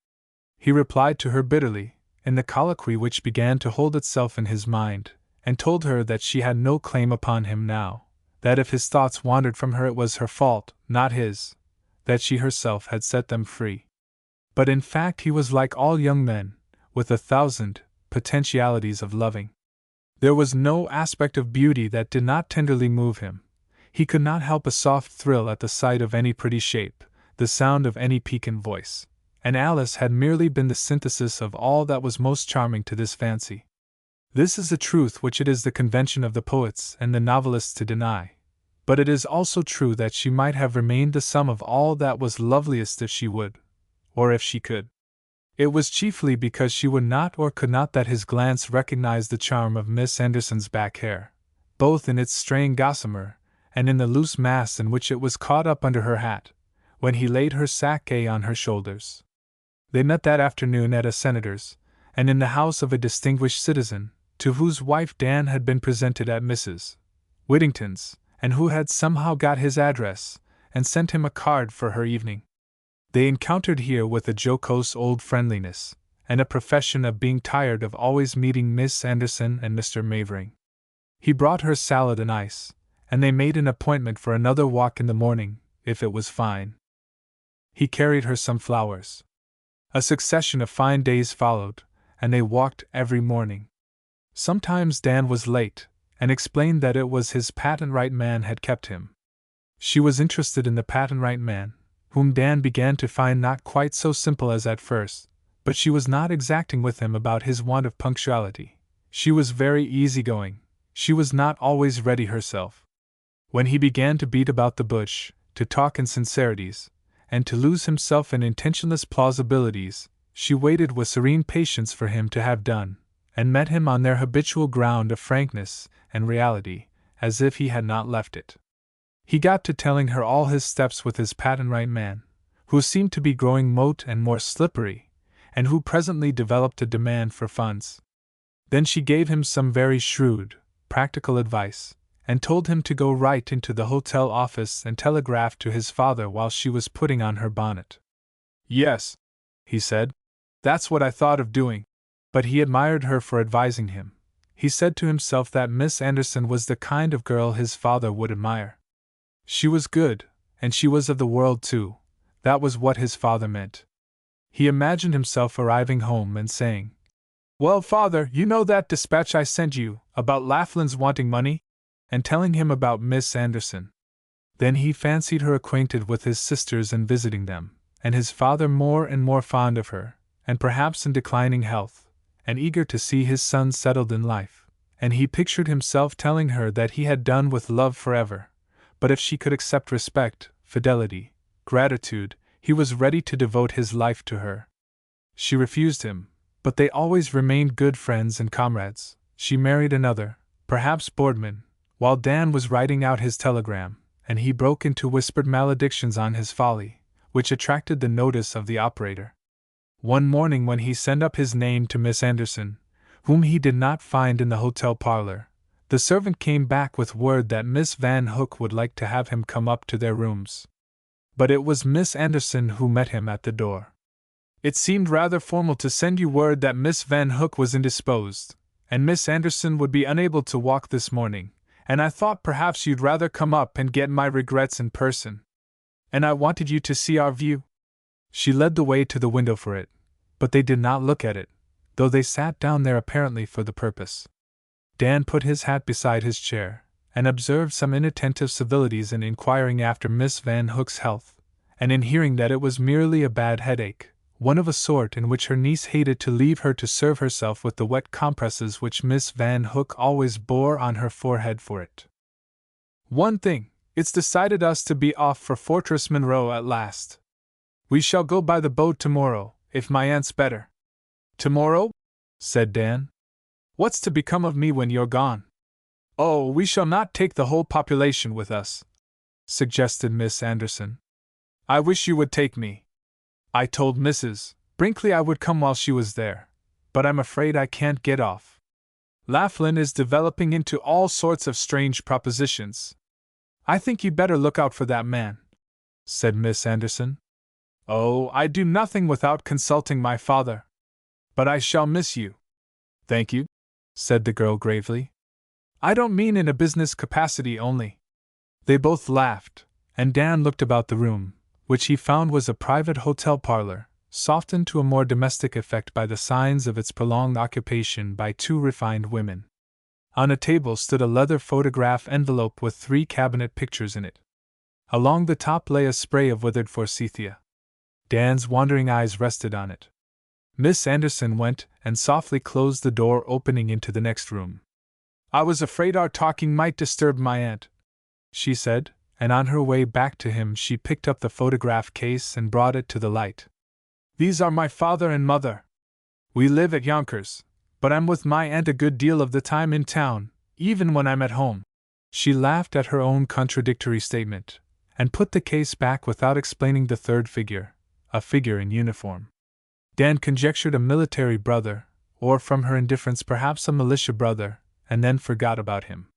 Speaker 1: He replied to her bitterly, in the colloquy which began to hold itself in his mind, and told her that she had no claim upon him now, that if his thoughts wandered from her it was her fault, not his, that she herself had set them free. But in fact he was like all young men, with 1,000 potentialities of loving. There was no aspect of beauty that did not tenderly move him. He could not help a soft thrill at the sight of any pretty shape, the sound of any piquant voice, and Alice had merely been the synthesis of all that was most charming to this fancy. This is a truth which it is the convention of the poets and the novelists to deny, but it is also true that she might have remained the sum of all that was loveliest if she would, or if she could. It was chiefly because she would not or could not that his glance recognized the charm of Miss Anderson's back hair, both in its straying gossamer and in the loose mass in which it was caught up under her hat, when he laid her sacque on her shoulders. They met that afternoon at a senator's, and in the house of a distinguished citizen, to whose wife Dan had been presented at Mrs. Whittington's, and who had somehow got his address, and sent him a card for her evening. They encountered here with a jocose old friendliness, and a profession of being tired of always meeting Miss Anderson and Mr. Mavering. He brought her salad and ice, and they made an appointment for another walk in the morning, if it was fine. He carried her some flowers. A succession of fine days followed, and they walked every morning. Sometimes Dan was late, and explained that it was his patent right man had kept him. She was interested in the patent right man, whom Dan began to find not quite so simple as at first, but she was not exacting with him about his want of punctuality. She was very easygoing. She was not always ready herself. When he began to beat about the bush, to talk insincerities, and to lose himself in intentionless plausibilities, she waited with serene patience for him to have done, and met him on their habitual ground of frankness and reality, as if he had not left it. He got to telling her all his steps with his patent right man, who seemed to be growing mote and more slippery, and who presently developed a demand for funds. Then she gave him some very shrewd, practical advice, and told him to go right into the hotel office and telegraph to his father while she was putting on her bonnet. "Yes," he said, "that's what I thought of doing." But he admired her for advising him. He said to himself that Miss Anderson was the kind of girl his father would admire. She was good, and she was of the world too. That was what his father meant. He imagined himself arriving home and saying, "Well, father, you know that dispatch I sent you, about Laughlin's wanting money?" and telling him about Miss Anderson. Then he fancied her acquainted with his sisters and visiting them, and his father more and more fond of her, and perhaps in declining health, and eager to see his son settled in life, and he pictured himself telling her that he had done with love forever, but if she could accept respect, fidelity, gratitude, he was ready to devote his life to her. She refused him, but they always remained good friends and comrades. She married another, perhaps Boardman, while Dan was writing out his telegram, and he broke into whispered maledictions on his folly, which attracted the notice of the operator. One morning when he sent up his name to Miss Anderson, whom he did not find in the hotel parlor, the servant came back with word that Miss Van Hook would like to have him come up to their rooms. But it was Miss Anderson who met him at the door. "It seemed rather formal to send you word that Miss Van Hook was indisposed, and Miss Anderson would be unable to walk this morning, and I thought perhaps you'd rather come up and get my regrets in person. And I wanted you to see our view." She led the way to the window for it, but they did not look at it, though they sat down there apparently for the purpose. Dan put his hat beside his chair, and observed some inattentive civilities in inquiring after Miss Van Hook's health, and in hearing that it was merely a bad headache, one of a sort in which her niece hated to leave her to serve herself with the wet compresses which Miss Van Hook always bore on her forehead for it. "One thing, it's decided us to be off for Fortress Monroe at last. We shall go by the boat tomorrow, if my aunt's better." "Tomorrow?" said Dan. "What's to become of me when you're gone?" "Oh, we shall not take the whole population with us," suggested Miss Anderson. "I wish you would take me. I told Mrs. Brinkley I would come while she was there, but I'm afraid I can't get off." Laughlin is developing into all sorts of strange propositions. I think you'd better look out for that man," said Miss Anderson. "Oh, I do nothing without consulting my father. But I shall miss you." "Thank you," said the girl gravely. "I don't mean in a business capacity only." They both laughed, and Dan looked about the room, which he found was a private hotel parlor, softened to a more domestic effect by the signs of its prolonged occupation by two refined women. On a table stood a leather photograph envelope with 3 cabinet pictures in it. Along the top lay a spray of withered forsythia. Dan's wandering eyes rested on it. Miss Anderson went and softly closed the door opening into the next room. "I was afraid our talking might disturb my aunt," she said, and on her way back to him she picked up the photograph case and brought it to the light. "These are my father and mother. We live at Yonkers, but I'm with my aunt a good deal of the time in town, even when I'm at home." She laughed at her own contradictory statement, and put the case back without explaining the third figure, a figure in uniform. Dan conjectured a military brother, or from her indifference perhaps a militia brother, and then forgot about him.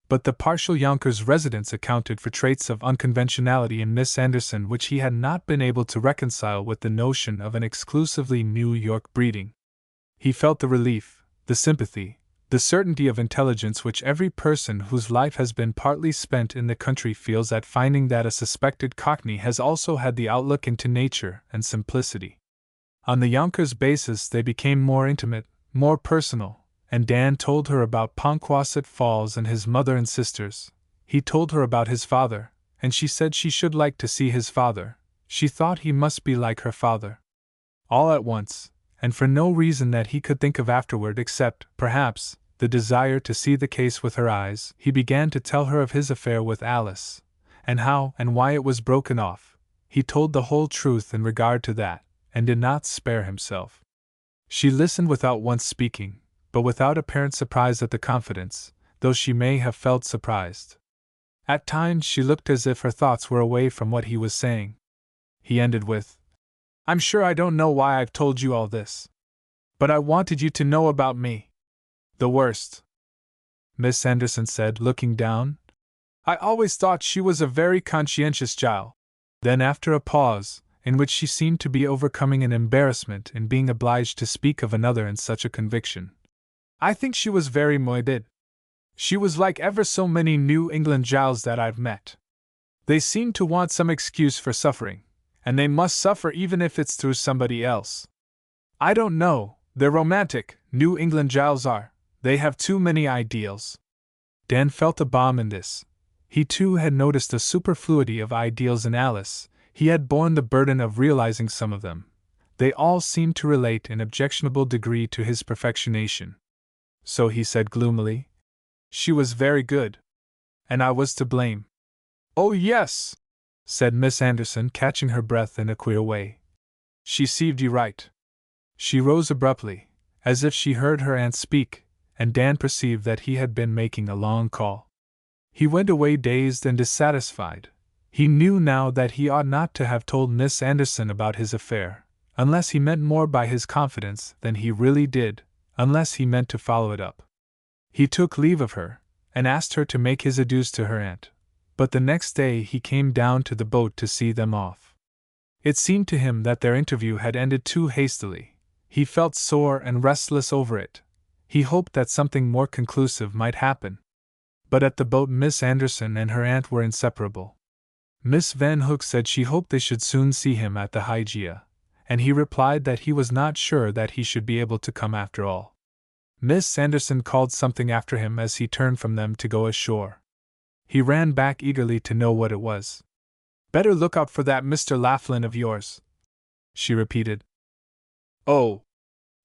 Speaker 1: But the partial Yonkers residence accounted for traits of unconventionality in Miss Anderson which he had not been able to reconcile with the notion of an exclusively New York breeding. He felt the relief, the sympathy, the certainty of intelligence which every person whose life has been partly spent in the country feels at finding that a suspected Cockney has also had the outlook into nature and simplicity. On the Yonkers basis they became more intimate, more personal, and Dan told her about Ponquasset Falls and his mother and sisters. He told her about his father, and she said she should like to see his father. She thought he must be like her father. All at once, and for no reason that he could think of afterward except, perhaps, the desire to see the case with her eyes, he began to tell her of his affair with Alice, and how and why it was broken off. He told the whole truth in regard to that, and did not spare himself. She listened without once speaking, but without apparent surprise at the confidence, though she may have felt surprised. At times she looked as if her thoughts were away from what he was saying. He ended with, "I'm sure I don't know why I've told you all this. But I wanted you to know about me. The worst," Miss Anderson said, looking down. "I always thought she was a very conscientious child." Then after a pause, in which she seemed to be overcoming an embarrassment in being obliged to speak of another in such a conviction, "I think she was very morbid. She was like ever so many New England gals that I've met. They seem to want some excuse for suffering, and they must suffer even if it's through somebody else. I don't know, they're romantic, New England gals are. They have too many ideals." Dan felt a balm in this. He too had noticed a superfluity of ideals in Alice. He had borne the burden of realizing some of them. They all seemed to relate in objectionable degree to his perfectionation. So he said gloomily, "She was very good. And I was to blame." "Oh, yes," said Miss Anderson, catching her breath in a queer way. "She served you right." She rose abruptly, as if she heard her aunt speak, and Dan perceived that he had been making a long call. He went away dazed and dissatisfied. He knew now that he ought not to have told Miss Anderson about his affair, unless he meant more by his confidence than he really did, unless he meant to follow it up. He took leave of her, and asked her to make his adieus to her aunt, but the next day he came down to the boat to see them off. It seemed to him that their interview had ended too hastily. He felt sore and restless over it. He hoped that something more conclusive might happen. But at the boat Miss Anderson and her aunt were inseparable. Miss Van Hook said she hoped they should soon see him at the Hygeia, and he replied that he was not sure that he should be able to come after all. Miss Anderson called something after him as he turned from them to go ashore. He ran back eagerly to know what it was. "Better look out for that Mr. Laughlin of yours," she repeated. Oh,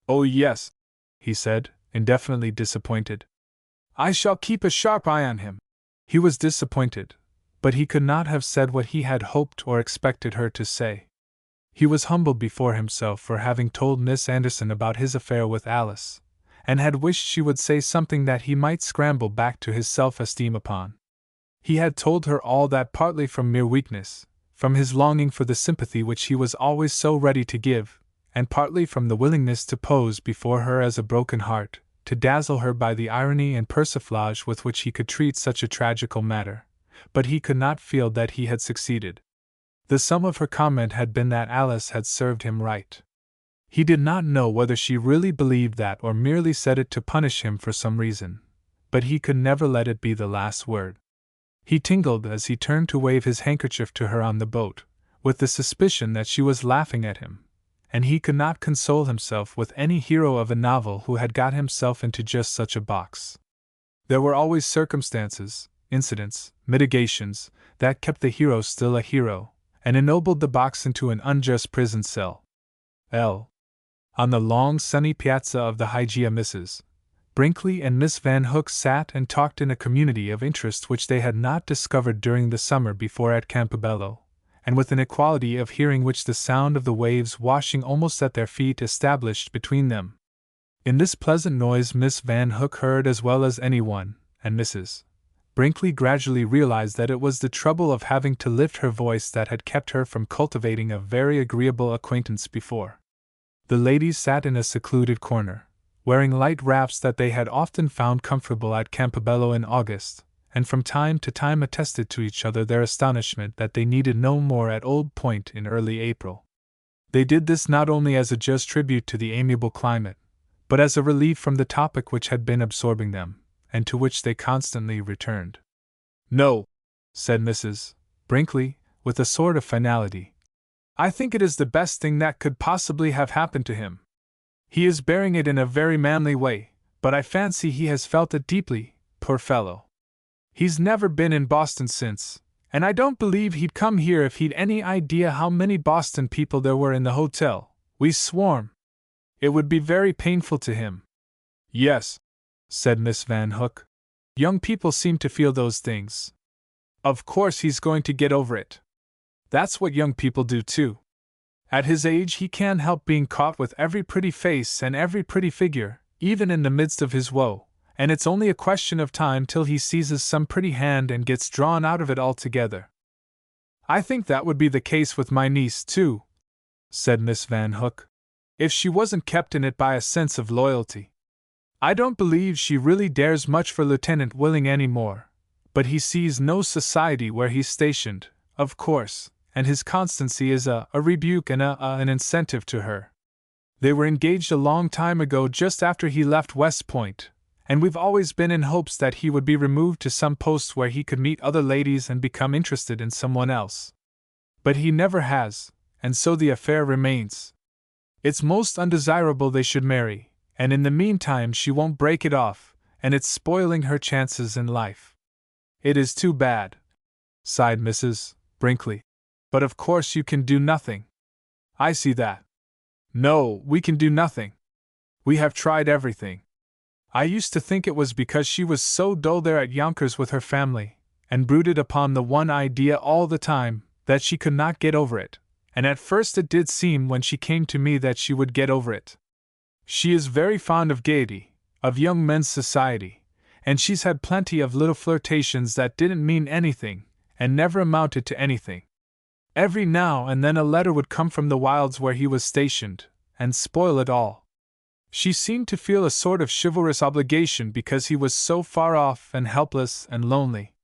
Speaker 1: yes," he said, indefinitely disappointed. "I shall keep a sharp eye on him." He was disappointed, but he could not have said what he had hoped or expected her to say. He was humbled before himself for having told Miss Anderson about his affair with Alice, and had wished she would say something that he might scramble back to his self-esteem upon. He had told her all that partly from mere weakness, from his longing for the sympathy which he was always so ready to give, and partly from the willingness to pose before her as a broken heart, to dazzle her by the irony and persiflage with which he could treat such a tragical matter, but he could not feel that he had succeeded. The sum of her comment had been that Alice had served him right. He did not know whether she really believed that or merely said it to punish him for some reason, but he could never let it be the last word. He tingled as he turned to wave his handkerchief to her on the boat, with the suspicion that she was laughing at him, and he could not console himself with any hero of a novel who had got himself into just such a box. There were always circumstances, incidents, mitigations, that kept the hero still a hero, and ennobled the box into an unjust prison cell. On the long sunny piazza of the Hygeia, Mrs. Brinkley and Miss Van Hook sat and talked in a community of interest which they had not discovered during the summer before at Campobello, and with an equality of hearing which the sound of the waves washing almost at their feet established between them. In this pleasant noise Miss Van Hook heard as well as anyone, and Mrs. Brinkley gradually realized that it was the trouble of having to lift her voice that had kept her from cultivating a very agreeable acquaintance before. The ladies sat in a secluded corner, wearing light wraps that they had often found comfortable at Campobello in August, and from time to time attested to each other their astonishment that they needed no more at Old Point in early April. They did this not only as a just tribute to the amiable climate, but as a relief from the topic which had been absorbing them, and to which they constantly returned. "No," said Mrs. Brinkley, with a sort of finality. "I think it is the best thing that could possibly have happened to him. He is bearing it in a very manly way, but I fancy he has felt it deeply, poor fellow. He's never been in Boston since, and I don't believe he'd come here if he'd any idea how many Boston people there were in the hotel. We swarm. It would be very painful to him." "Yes," said Miss Van Hook. "Young people seem to feel those things. Of course he's going to get over it. That's what young people do too. At his age he can't help being caught with every pretty face and every pretty figure, even in the midst of his woe, and it's only a question of time till he seizes some pretty hand and gets drawn out of it altogether." "I think that would be the case with my niece too," said Miss Van Hook, "if she wasn't kept in it by a sense of loyalty. I don't believe she really dares much for Lieutenant Willing any more, but he sees no society where he's stationed, of course, and his constancy is a rebuke and an incentive to her. They were engaged a long time ago just after he left West Point, and we've always been in hopes that he would be removed to some post where he could meet other ladies and become interested in someone else. But he never has, and so the affair remains. It's most undesirable they should marry, and in the meantime she won't break it off, and it's spoiling her chances in life. It is too bad," sighed Mrs. Brinkley. "But of course you can do nothing." "I see that. No, we can do nothing. We have tried everything. I used to think it was because she was so dull there at Yonkers with her family, and brooded upon the one idea all the time, that she could not get over it, and at first it did seem when she came to me that she would get over it. She is very fond of gaiety, of young men's society, and she's had plenty of little flirtations that didn't mean anything, and never amounted to anything. Every now and then a letter would come from the wilds where he was stationed, and spoil it all. She seemed to feel a sort of chivalrous obligation because he was so far off and helpless and lonely."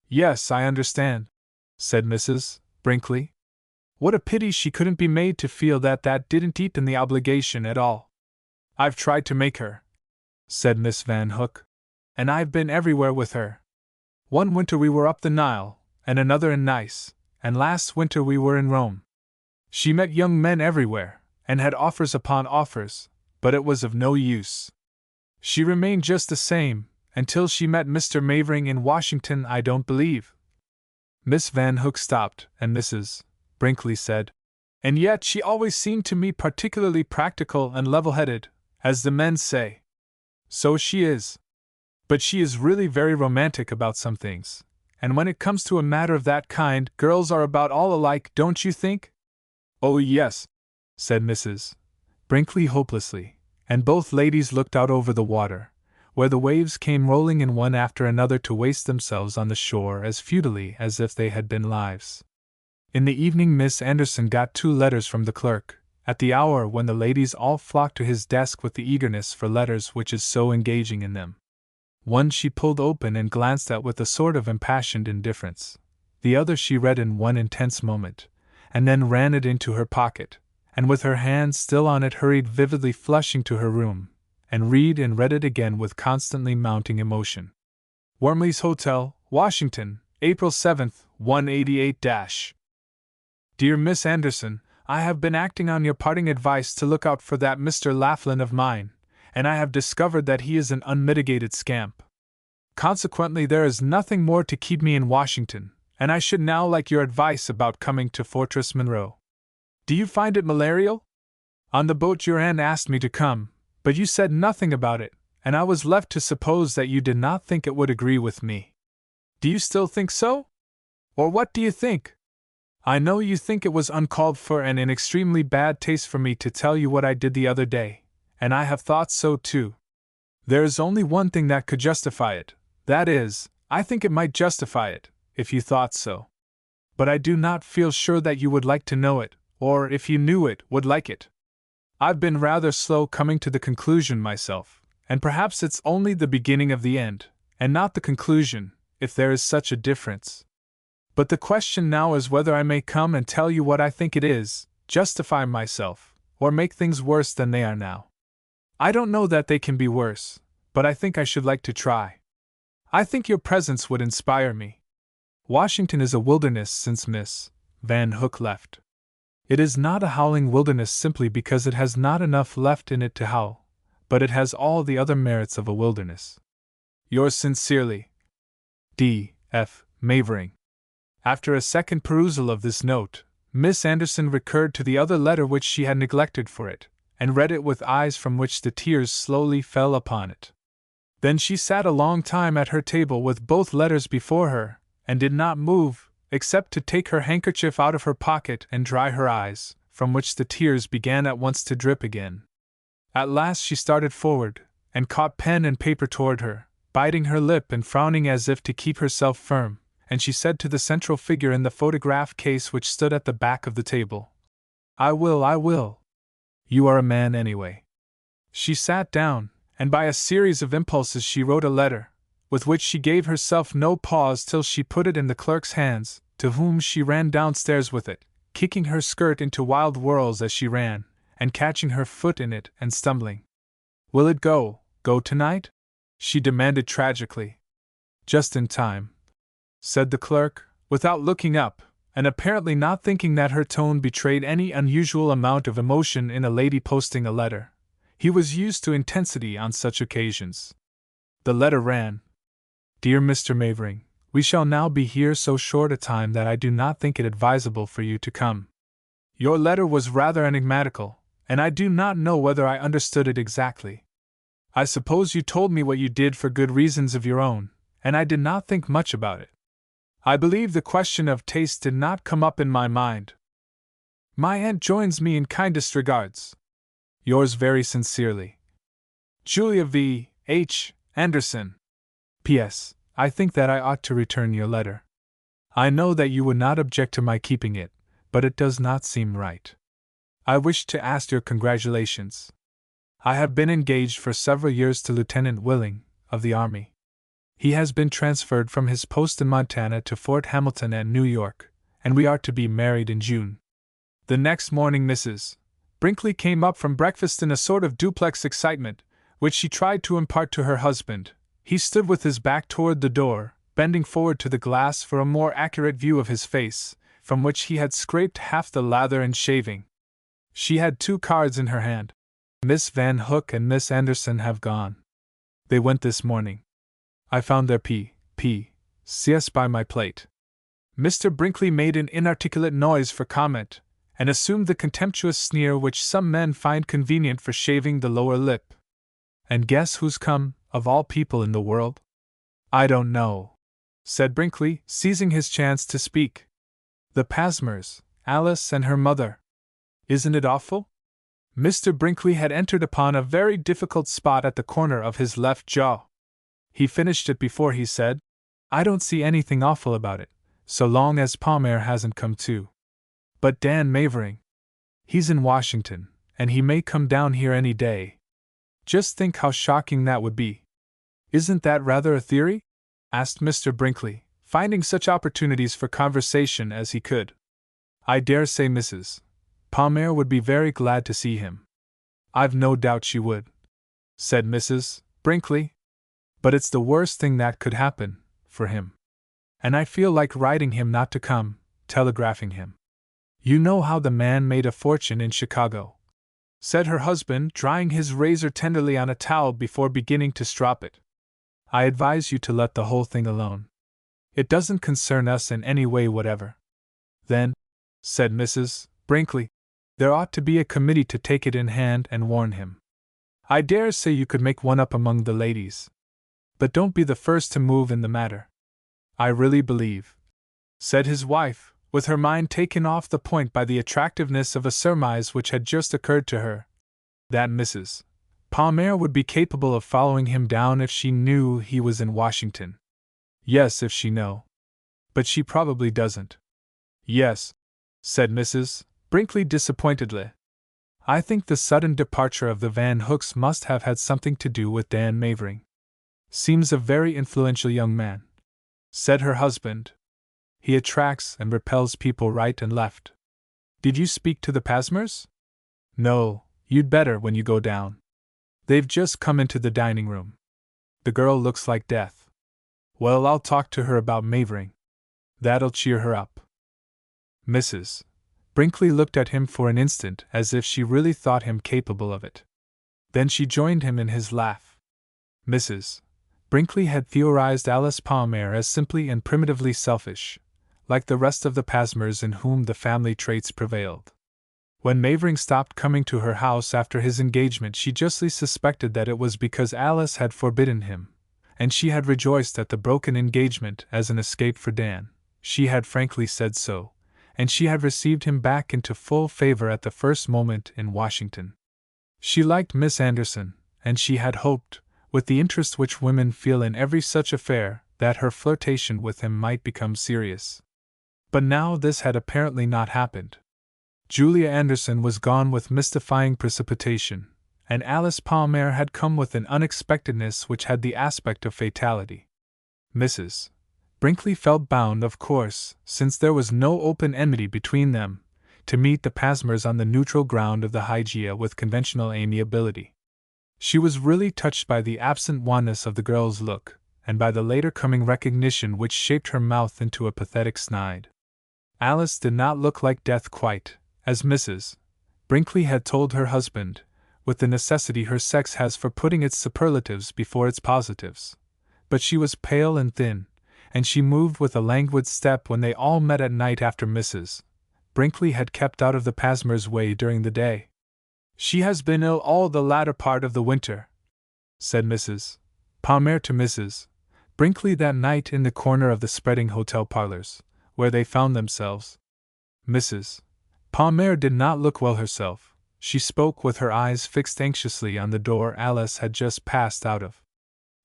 Speaker 1: "Yes, I understand," said Mrs. Brinkley. "What a pity she couldn't be made to feel that didn't deepen the obligation at all." "I've tried to make her," said Miss Van Hook, "and I've been everywhere with her. One winter we were up the Nile, and another in Nice, and last winter we were in Rome. She met young men everywhere, and had offers upon offers, but it was of no use. She remained just the same, until she met Mr. Mavering in Washington, I don't believe." Miss Van Hook stopped, and Mrs. Brinkley said, "And yet she always seemed to me particularly practical and level-headed, as the men say." "So she is. But she is really very romantic about some things, and when it comes to a matter of that kind, girls are about all alike, don't you think?" "Oh, yes," said Mrs. Brinkley hopelessly, and both ladies looked out over the water, where the waves came rolling in one after another to waste themselves on the shore as futilely as if they had been lives. In the evening Miss Anderson got 2 letters from the clerk, at the hour when the ladies all flock to his desk with the eagerness for letters which is so engaging in them. One she pulled open and glanced at with a sort of impassioned indifference. The other she read in one intense moment, and then ran it into her pocket, and with her hand still on it hurried vividly flushing to her room, and read it again with constantly mounting emotion. Wormley's Hotel, Washington, April 7th, 188-. Dear Miss Anderson, I have been acting on your parting advice to look out for that Mr. Laughlin of mine, and I have discovered that he is an unmitigated scamp. Consequently, there is nothing more to keep me in Washington, and I should now like your advice about coming to Fortress Monroe. Do you find it malarial? On the boat your aunt asked me to come, but you said nothing about it, and I was left to suppose that you did not think it would agree with me. Do you still think so? Or what do you think? I know you think it was uncalled for and in extremely bad taste for me to tell you what I did the other day, and I have thought so too. There is only one thing that could justify it, that is, I think it might justify it, if you thought so. But I do not feel sure that you would like to know it, or if you knew it, would like it. I've been rather slow coming to the conclusion myself, and perhaps it's only the beginning of the end, and not the conclusion, if there is such a difference. But the question now is whether I may come and tell you what I think it is, justify myself, or make things worse than they are now. I don't know that they can be worse, but I think I should like to try. I think your presence would inspire me. Washington is a wilderness since Miss Van Hook left. It is not a howling wilderness simply because it has not enough left in it to howl, but it has all the other merits of a wilderness. Yours sincerely, D. F. Mavering. After a second perusal of this note, Miss Anderson recurred to the other letter which she had neglected for it, and read it with eyes from which the tears slowly fell upon it. Then she sat a long time at her table with both letters before her, and did not move, except to take her handkerchief out of her pocket and dry her eyes, from which the tears began at once to drip again. At last she started forward, and caught pen and paper toward her, biting her lip and frowning as if to keep herself firm, and she said to the central figure in the photograph case which stood at the back of the table, I will. You are a man anyway. She sat down, and by a series of impulses she wrote a letter, with which she gave herself no pause till she put it in the clerk's hands, to whom she ran downstairs with it, kicking her skirt into wild whirls as she ran, and catching her foot in it and stumbling. Will it go tonight? She demanded tragically. Just in time, said the clerk, without looking up, and apparently not thinking that her tone betrayed any unusual amount of emotion in a lady posting a letter. He was used to intensity on such occasions. The letter ran, Dear Mr. Mavering, we shall now be here so short a time that I do not think it advisable for you to come. Your letter was rather enigmatical, and I do not know whether I understood it exactly. I suppose you told me what you did for good reasons of your own, and I did not think much about it. I believe the question of taste did not come up in my mind. My aunt joins me in kindest regards. Yours very sincerely, Julia V. H. Anderson. P.S. I think that I ought to return your letter. I know that you would not object to my keeping it, but it does not seem right. I wish to ask your congratulations. I have been engaged for several years to Lieutenant Willing, of the Army. He has been transferred from his post in Montana to Fort Hamilton at New York, and we are to be married in June. The next morning Mrs. Brinkley came up from breakfast in a sort of duplex excitement, which she tried to impart to her husband. He stood with his back toward the door, bending forward to the glass for a more accurate view of his face, from which he had scraped half the lather in shaving. She had 2 cards in her hand. Miss Van Hook and Miss Anderson have gone. They went this morning. I found their P.C.S. by my plate. Mr. Brinkley made an inarticulate noise for comment, and assumed the contemptuous sneer which some men find convenient for shaving the lower lip. And guess who's come, of all people in the world? I don't know, said Brinkley, seizing his chance to speak. The Pasmers, Alice and her mother. Isn't it awful? Mr. Brinkley had entered upon a very difficult spot at the corner of his left jaw. He finished it before he said, I don't see anything awful about it, so long as Palmer hasn't come too. But Dan Mavering. He's in Washington, and he may come down here any day. Just think how shocking that would be. Isn't that rather a theory? Asked Mr. Brinkley, finding such opportunities for conversation as he could. I dare say Mrs. Palmer would be very glad to see him. I've no doubt she would, said Mrs. Brinkley. But it's the worst thing that could happen, for him. And I feel like writing him not to come, telegraphing him. You know how the man made a fortune in Chicago, said her husband, drying his razor tenderly on a towel before beginning to strop it. I advise you to let the whole thing alone. It doesn't concern us in any way whatever. Then, said Mrs. Brinkley, there ought to be a committee to take it in hand and warn him. I dare say you could make one up among the ladies. But don't be the first to move in the matter. I really believe, said his wife, with her mind taken off the point by the attractiveness of a surmise which had just occurred to her, that Mrs. Palmer would be capable of following him down if she knew he was in Washington. Yes, if she know. But she probably doesn't. Yes, said Mrs. Brinkley disappointedly. I think the sudden departure of the Van Hooks must have had something to do with Dan Mavering. Seems a very influential young man, said her husband. He attracts and repels people right and left. Did you speak to the Pasmers? No, you'd better when you go down. They've just come into the dining room. The girl looks like death. Well, I'll talk to her about Mavering. That'll cheer her up. Mrs. Brinkley looked at him for an instant as if she really thought him capable of it. Then she joined him in his laugh. Mrs. Brinkley had theorized Alice Palmer as simply and primitively selfish, like the rest of the Pasmers in whom the family traits prevailed. When Mavering stopped coming to her house after his engagement, she justly suspected that it was because Alice had forbidden him, and she had rejoiced at the broken engagement as an escape for Dan. She had frankly said so, and she had received him back into full favor at the first moment in Washington. She liked Miss Anderson, and she had hoped, with the interest which women feel in every such affair, that her flirtation with him might become serious. But now this had apparently not happened. Julia Anderson was gone with mystifying precipitation, and Alice Palmer had come with an unexpectedness which had the aspect of fatality. Mrs. Brinkley felt bound, of course, since there was no open enmity between them, to meet the Pasmers on the neutral ground of the Hygeia with conventional amiability. She was really touched by the absent wanness of the girl's look, and by the later coming recognition which shaped her mouth into a pathetic snide. Alice did not look like death quite, as Mrs. Brinkley had told her husband, with the necessity her sex has for putting its superlatives before its positives. But she was pale and thin, and she moved with a languid step when they all met at night after Mrs. Brinkley had kept out of the Pasmers' way during the day. She has been ill all the latter part of the winter, said Mrs. Palmer to Mrs. Brinkley that night in the corner of the spreading hotel parlors, where they found themselves. Mrs. Palmer did not look well herself. She spoke with her eyes fixed anxiously on the door Alice had just passed out of.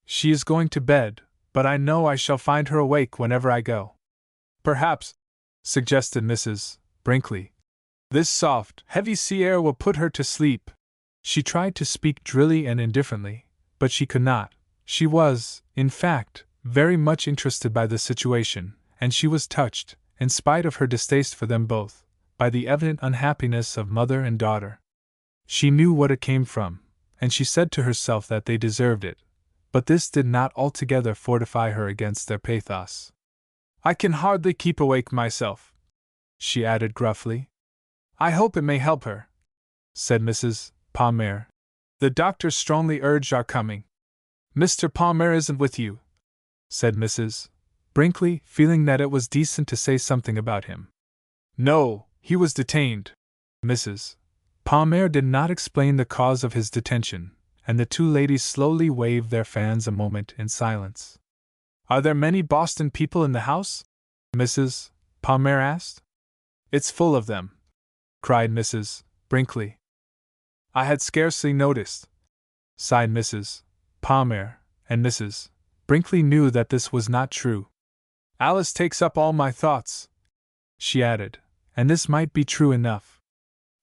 Speaker 1: She is going to bed, but I know I shall find her awake whenever I go. Perhaps, suggested Mrs. Brinkley, this soft, heavy sea air will put her to sleep. She tried to speak drily and indifferently, but she could not. She was, in fact, very much interested by the situation, and she was touched, in spite of her distaste for them both, by the evident unhappiness of mother and daughter. She knew what it came from, and she said to herself that they deserved it, but this did not altogether fortify her against their pathos. I can hardly keep awake myself, she added gruffly. I hope it may help her, said Mrs. Palmer. The doctor strongly urged our coming. Mr. Palmer isn't with you, said Mrs. Brinkley, feeling that it was decent to say something about him. No, he was detained. Mrs. Palmer did not explain the cause of his detention, and the two ladies slowly waved their fans a moment in silence. Are there many Boston people in the house? Mrs. Palmer asked. It's full of them, cried Mrs. Brinkley. I had scarcely noticed, sighed Mrs. Palmer, and Mrs. Brinkley knew that this was not true. Alice takes up all my thoughts, she added, and this might be true enough.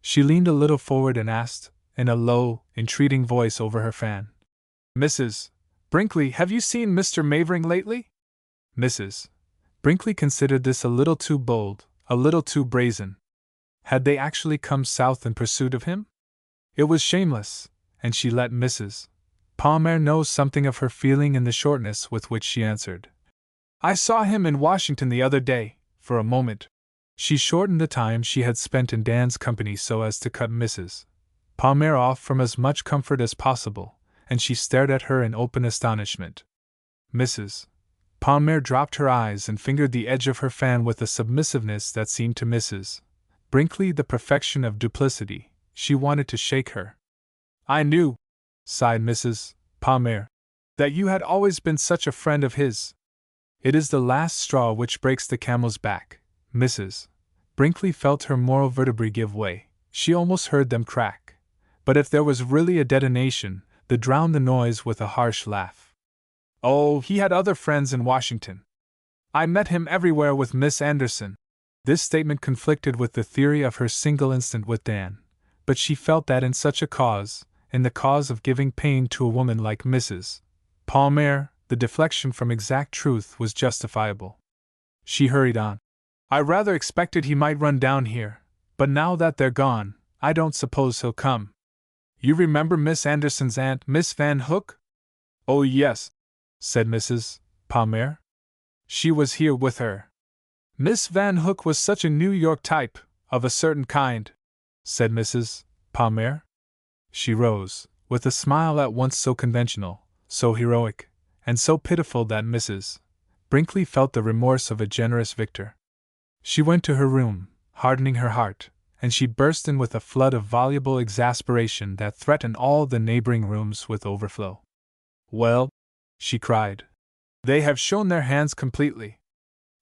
Speaker 1: She leaned a little forward and asked, in a low, entreating voice over her fan, "Mrs. Brinkley, have you seen Mr. Mavering lately?" Mrs. Brinkley considered this a little too bold, a little too brazen. Had they actually come south in pursuit of him? It was shameless, and she let Mrs. Palmer know something of her feeling in the shortness with which she answered, "I saw him in Washington the other day, for a moment." She shortened the time she had spent in Dan's company so as to cut Mrs. Palmer off from as much comfort as possible, and she stared at her in open astonishment. Mrs. Palmer dropped her eyes and fingered the edge of her fan with a submissiveness that seemed to Mrs. Brinkley the perfection of duplicity. She wanted to shake her. "I knew," sighed Mrs. Palmer, "that you had always been such a friend of his." It is the last straw which breaks the camel's back. Mrs. Brinkley felt her moral vertebrae give way. She almost heard them crack. But if there was really a detonation, they drowned the noise with a harsh laugh. "Oh, he had other friends in Washington. I met him everywhere with Miss Anderson." This statement conflicted with the theory of her single instant with Dan, but she felt that in such a cause, in the cause of giving pain to a woman like Mrs. Palmer, the deflection from exact truth was justifiable. She hurried on. "I rather expected he might run down here, but now that they're gone, I don't suppose he'll come. You remember Miss Anderson's aunt, Miss Van Hook?" "Oh, yes," said Mrs. Palmer. "She was here with her." "Miss Van Hook was such a New York type, of a certain kind," said Mrs. Palmer. She rose, with a smile at once so conventional, so heroic, and so pitiful that Mrs. Brinkley felt the remorse of a generous victor. She went to her room, hardening her heart, and she burst in with a flood of voluble exasperation that threatened all the neighboring rooms with overflow. "Well," she cried, "they have shown their hands completely.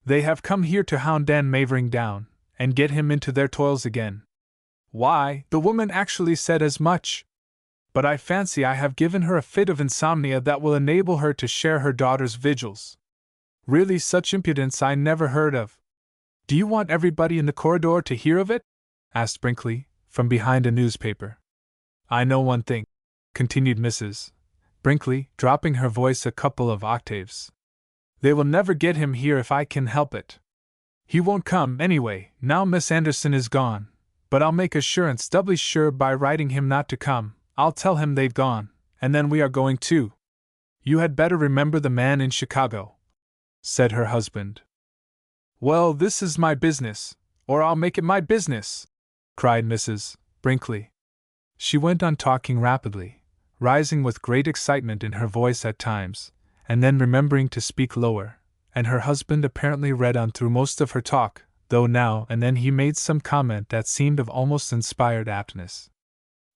Speaker 1: They have come here to hound Dan Mavering down, and get him into their toils again. Why, the woman actually said as much. But I fancy I have given her a fit of insomnia that will enable her to share her daughter's vigils. Really, such impudence I never heard of." "Do you want everybody in the corridor to hear of it?" asked Brinkley, from behind a newspaper. "I know one thing," continued Mrs. Brinkley, dropping her voice a couple of octaves. "They will never get him here if I can help it. He won't come, anyway, now Miss Anderson is gone, but I'll make assurance doubly sure by writing him not to come. I'll tell him they've gone, and then we are going too." "You had better remember the man in Chicago," said her husband. "Well, this is my business, or I'll make it my business," cried Mrs. Brinkley. She went on talking rapidly, rising with great excitement in her voice at times, and then remembering to speak lower, and her husband apparently read on through most of her talk, though now and then he made some comment that seemed of almost inspired aptness.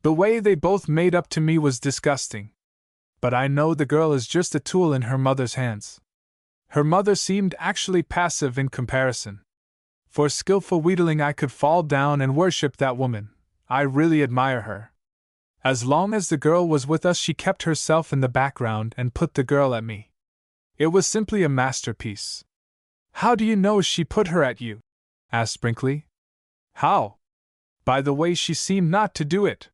Speaker 1: "The way they both made up to me was disgusting. But I know the girl is just a tool in her mother's hands. Her mother seemed actually passive in comparison. For skillful wheedling I could fall down and worship that woman. I really admire her. As long as the girl was with us she kept herself in the background and put the girl at me. It was simply a masterpiece." "How do you know she put her at you?" asked Brinkley. "How? By the way she seemed not to do it.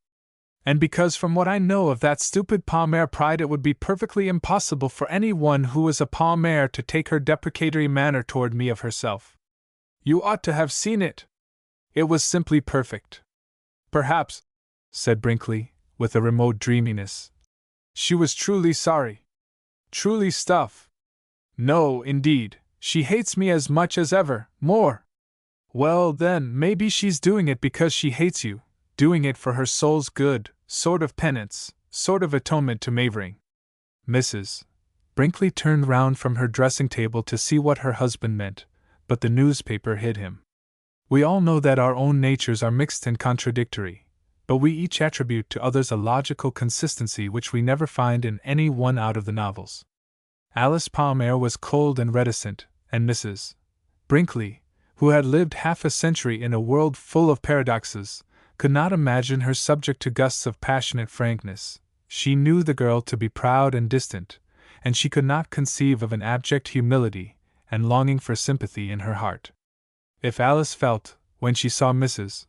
Speaker 1: And because from what I know of that stupid Palmer pride it would be perfectly impossible for any one who was a Palmer to take her deprecatory manner toward me of herself. You ought to have seen it. It was simply perfect." "Perhaps," said Brinkley, with a remote dreaminess, "she was truly sorry." "Truly stuff. No, indeed, she hates me as much as ever, more." "Well, then, maybe she's doing it because she hates you, doing it for her soul's good, sort of penance, sort of atonement to Mavering." Mrs. Brinkley turned round from her dressing table to see what her husband meant, but the newspaper hid him. We all know that our own natures are mixed and contradictory, but we each attribute to others a logical consistency which we never find in any one out of the novels. Alice Palmer was cold and reticent, and Mrs. Brinkley, who had lived half a century in a world full of paradoxes, could not imagine her subject to gusts of passionate frankness. She knew the girl to be proud and distant, and she could not conceive of an abject humility and longing for sympathy in her heart. If Alice felt, when she saw Mrs.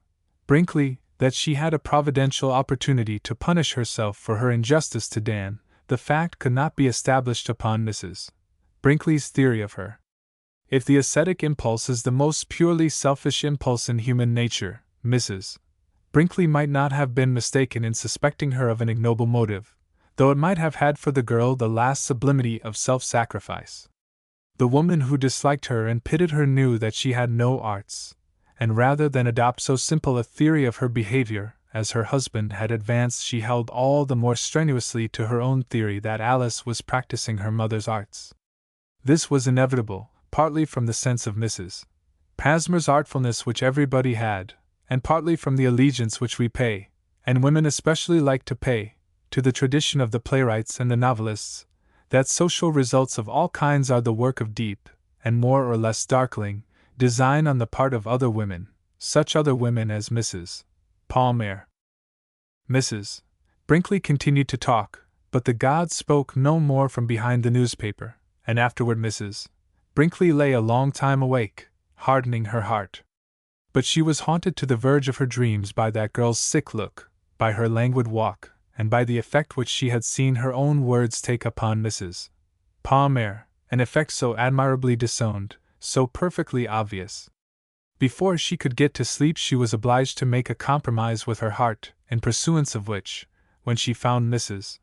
Speaker 1: Brinkley, that she had a providential opportunity to punish herself for her injustice to Dan, the fact could not be established upon Mrs. Brinkley's theory of her. If the ascetic impulse is the most purely selfish impulse in human nature, Mrs. Brinkley might not have been mistaken in suspecting her of an ignoble motive, though it might have had for the girl the last sublimity of self-sacrifice. The woman who disliked her and pitied her knew that she had no arts, and rather than adopt so simple a theory of her behavior as her husband had advanced, she held all the more strenuously to her own theory that Alice was practicing her mother's arts. This was inevitable, partly from the sense of Mrs. Pasmer's artfulness which everybody had, and partly from the allegiance which we pay, and women especially like to pay, to the tradition of the playwrights and the novelists, that social results of all kinds are the work of deep, and more or less darkling, design on the part of other women, such other women as Mrs. Palmer. Mrs. Brinkley continued to talk, but the gods spoke no more from behind the newspaper, and afterward Mrs. Brinkley lay a long time awake, hardening her heart. But she was haunted to the verge of her dreams by that girl's sick look, by her languid walk, and by the effect which she had seen her own words take upon Mrs. Palmer, an effect so admirably disowned, so perfectly obvious. Before she could get to sleep she was obliged to make a compromise with her heart, in pursuance of which, when she found Mrs.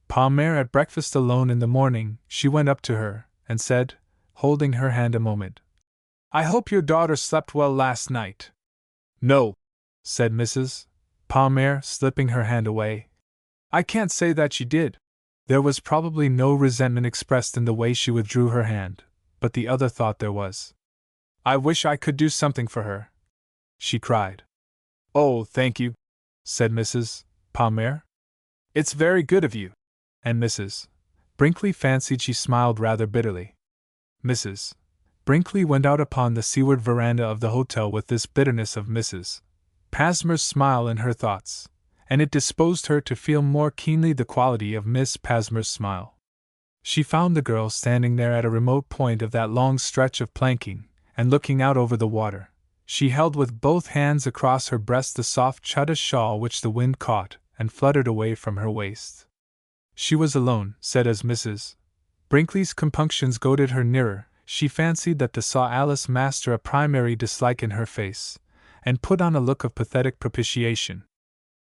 Speaker 1: Palmer at breakfast alone in the morning, she went up to her, and said, holding her hand a moment, "I hope your daughter slept well last night." "No," said Mrs. Palmer, slipping her hand away. "I can't say that she did." There was probably no resentment expressed in the way she withdrew her hand, but the other thought there was. "I wish I could do something for her," she cried. "Oh, thank you," said Mrs. Palmer. "It's very good of you." And Mrs. Brinkley fancied she smiled rather bitterly. Mrs. Brinkley went out upon the seaward veranda of the hotel with this bitterness of Mrs. Pasmer's smile in her thoughts, and it disposed her to feel more keenly the quality of Miss Pasmer's smile. She found the girl standing there at a remote point of that long stretch of planking, and looking out over the water. She held with both hands across her breast the soft chudda shawl which the wind caught and fluttered away from her waist. She was alone, said as Mrs. Brinkley's compunctions goaded her nearer. She fancied that saw Alice master a primary dislike in her face, and put on a look of pathetic propitiation.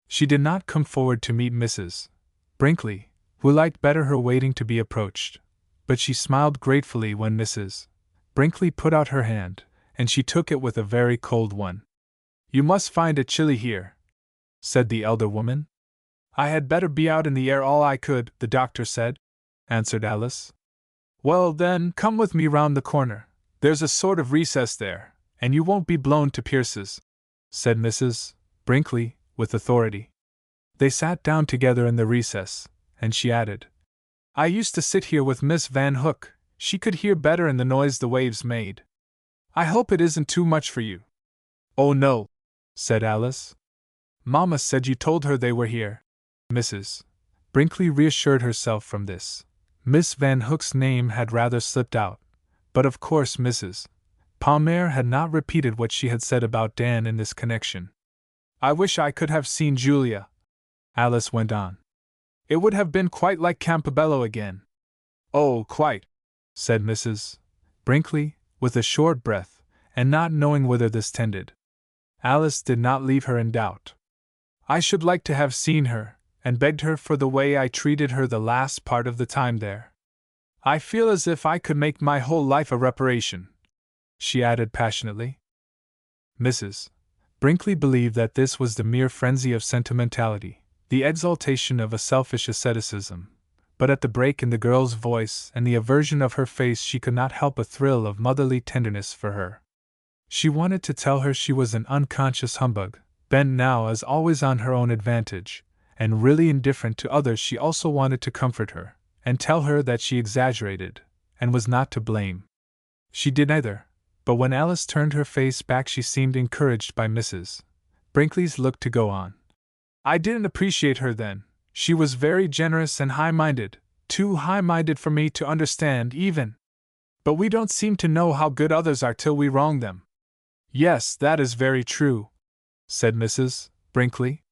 Speaker 1: She did not come forward to meet Mrs. Brinkley, who liked better her waiting to be approached, but she smiled gratefully when Mrs. Brinkley put out her hand, and she took it with a very cold one. "You must find it chilly here," said the elder woman. "I had better be out in the air all I could," the doctor said, answered Alice. "Well, then, come with me round the corner. There's a sort of recess there, and you won't be blown to pieces," said Mrs. Brinkley, with authority. They sat down together in the recess, and she added, "I used to sit here with Miss Van Hook. She could hear better in the noise the waves made. I hope it isn't too much for you." "Oh no," said Alice. "Mamma said you told her they were here." Mrs. Brinkley reassured herself from this. Miss Van Hook's name had rather slipped out, but of course Mrs. Palmer had not repeated what she had said about Dan in this connection. "I wish I could have seen Julia," Alice went on. "It would have been quite like Campobello again." "Oh, quite," said Mrs. Brinkley, with a short breath, and not knowing whither this tended. Alice did not leave her in doubt. "I should like to have seen her, and begged her for the way I treated her the last part of the time there. I feel as if I could make my whole life a reparation," she added passionately. Mrs. Brinkley believed that this was the mere frenzy of sentimentality, the exaltation of a selfish asceticism, but at the break in the girl's voice and the aversion of her face she could not help a thrill of motherly tenderness for her. She wanted to tell her she was an unconscious humbug, bent now as always on her own advantage, and really indifferent to others. She also wanted to comfort her, and tell her that she exaggerated, and was not to blame. She did neither, but when Alice turned her face back she seemed encouraged by Mrs. Brinkley's look to go on. "I didn't appreciate her then. She was very generous and high-minded, too high-minded for me to understand even. But we don't seem to know how good others are till we wrong them." "Yes, that is very true," said Mrs. Brinkley?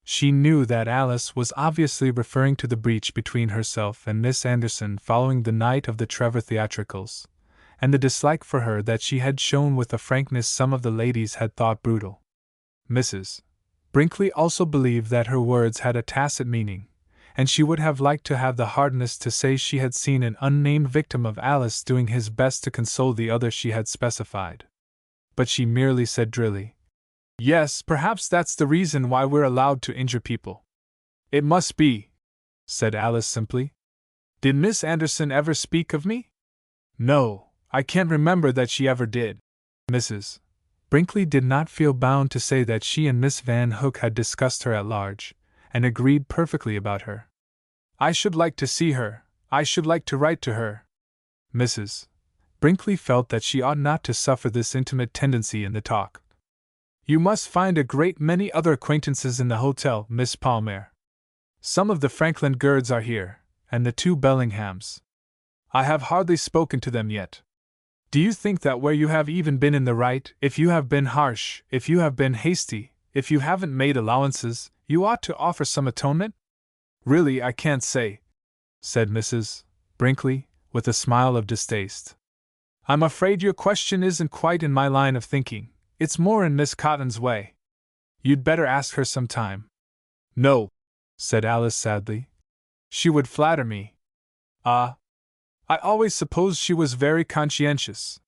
Speaker 1: She knew that Alice was obviously referring to the breach between herself and Miss Anderson following the night of the Trevor theatricals, and the dislike for her that she had shown with a frankness some of the ladies had thought brutal. Mrs. Brinkley also believed that her words had a tacit meaning, and she would have liked to have the hardness to say she had seen an unnamed victim of Alice doing his best to console the other she had specified. But she merely said drily, "Yes, perhaps that's the reason why we're allowed to injure people." "It must be," said Alice simply. "Did Miss Anderson ever speak of me?" "No, I can't remember that she ever did." Mrs. Brinkley did not feel bound to say that she and Miss Van Hook had discussed her at large, and agreed perfectly about her. "I should like to see her, I should like to write to her." Mrs. Brinkley felt that she ought not to suffer this intimate tendency in the talk. "You must find a great many other acquaintances in the hotel, Miss Palmer. Some of the Franklin Girds are here, and the 2 Bellinghams. I have hardly spoken to them yet. Do you think that where you have even been in the right, if you have been harsh, if you have been hasty, if you haven't made allowances, you ought to offer some atonement?" "Really, I can't say," said Mrs. Brinkley, with a smile of distaste. "I'm afraid your question isn't quite in my line of thinking. It's more in Miss Cotton's way. You'd better ask her some time." "No," said Alice sadly. "She would flatter me." "Ah, I always supposed she was very conscientious."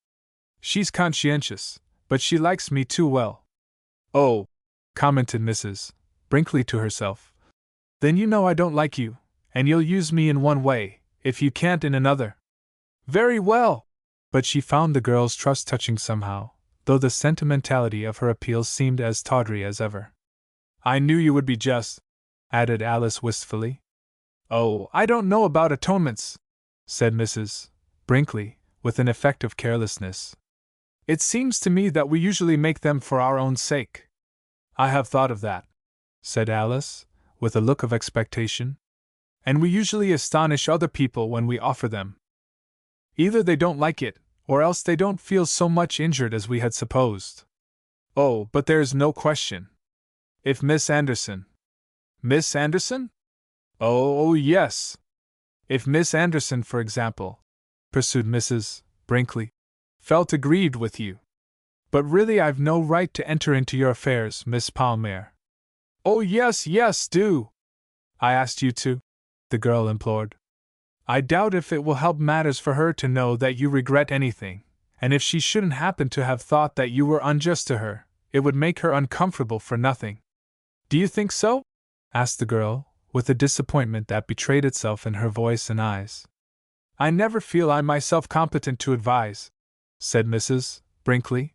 Speaker 1: "She's conscientious, but she likes me too well." "Oh," commented Mrs. Brinkley to herself. "Then you know I don't like you, and you'll use me in one way, if you can't in another." "Very well." But she found the girl's trust touching somehow, though the sentimentality of her appeals seemed as tawdry as ever. "I knew you would be just," added Alice wistfully. "Oh, I don't know about atonements," said Mrs. Brinkley, with an effect of carelessness. "It seems to me that we usually make them for our own sake." "I have thought of that," said Alice, with a look of expectation. "And we usually astonish other people when we offer them. Either they don't like it, or else they don't feel so much injured as we had supposed." "Oh, but there's no question. If Miss Anderson—" "Miss Anderson? Oh, yes. If Miss Anderson, for example," pursued Mrs. Brinkley, "felt aggrieved with you. But really I've no right to enter into your affairs, Miss Palmer." "Oh, yes, yes, do." "I asked you to," the girl implored. "I doubt if it will help matters for her to know that you regret anything, and if she shouldn't happen to have thought that you were unjust to her, it would make her uncomfortable for nothing." "Do you think so?" asked the girl, with a disappointment that betrayed itself in her voice and eyes. "I never feel I myself competent to advise," said Mrs. Brinkley.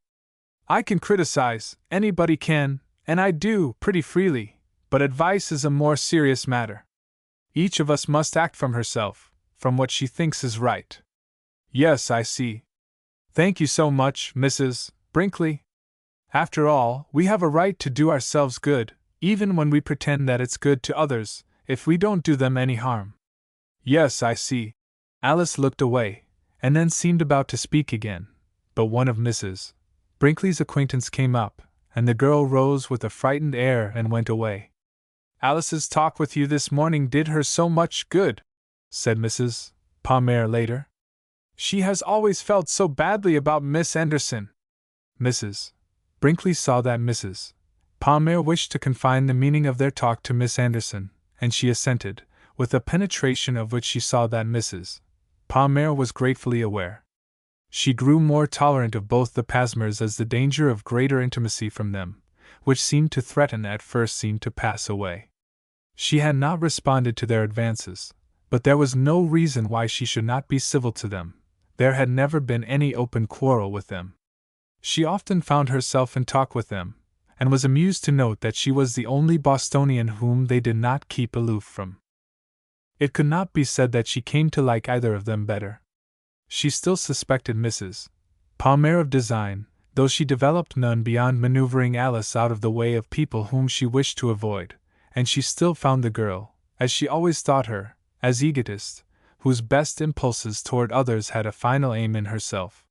Speaker 1: "I can criticize, anybody can, and I do, pretty freely, but advice is a more serious matter. Each of us must act from herself, from what she thinks is right." "Yes, I see. Thank you so much, Mrs. Brinkley. After all, we have a right to do ourselves good, even when we pretend that it's good to others, if we don't do them any harm." "Yes, I see." Alice looked away, and then seemed about to speak again, but one of Mrs. Brinkley's acquaintance came up, and the girl rose with a frightened air and went away. "Alice's talk with you this morning did her so much good," said Mrs. Palmer later. "She has always felt so badly about Miss Anderson." Mrs. Brinkley saw that Mrs. Palmer wished to confine the meaning of their talk to Miss Anderson, and she assented, with a penetration of which she saw that Mrs. Palmer was gratefully aware. She grew more tolerant of both the Pasmers as the danger of greater intimacy from them, which seemed to threaten at first, seemed to pass away. She had not responded to their advances, but there was no reason why she should not be civil to them. There had never been any open quarrel with them. She often found herself in talk with them, and was amused to note that she was the only Bostonian whom they did not keep aloof from. It could not be said that she came to like either of them better. She still suspected Mrs. Palmer of design, though she developed none beyond maneuvering Alice out of the way of people whom she wished to avoid, and she still found the girl, as she always thought her, as egotist, whose best impulses toward others had a final aim in herself.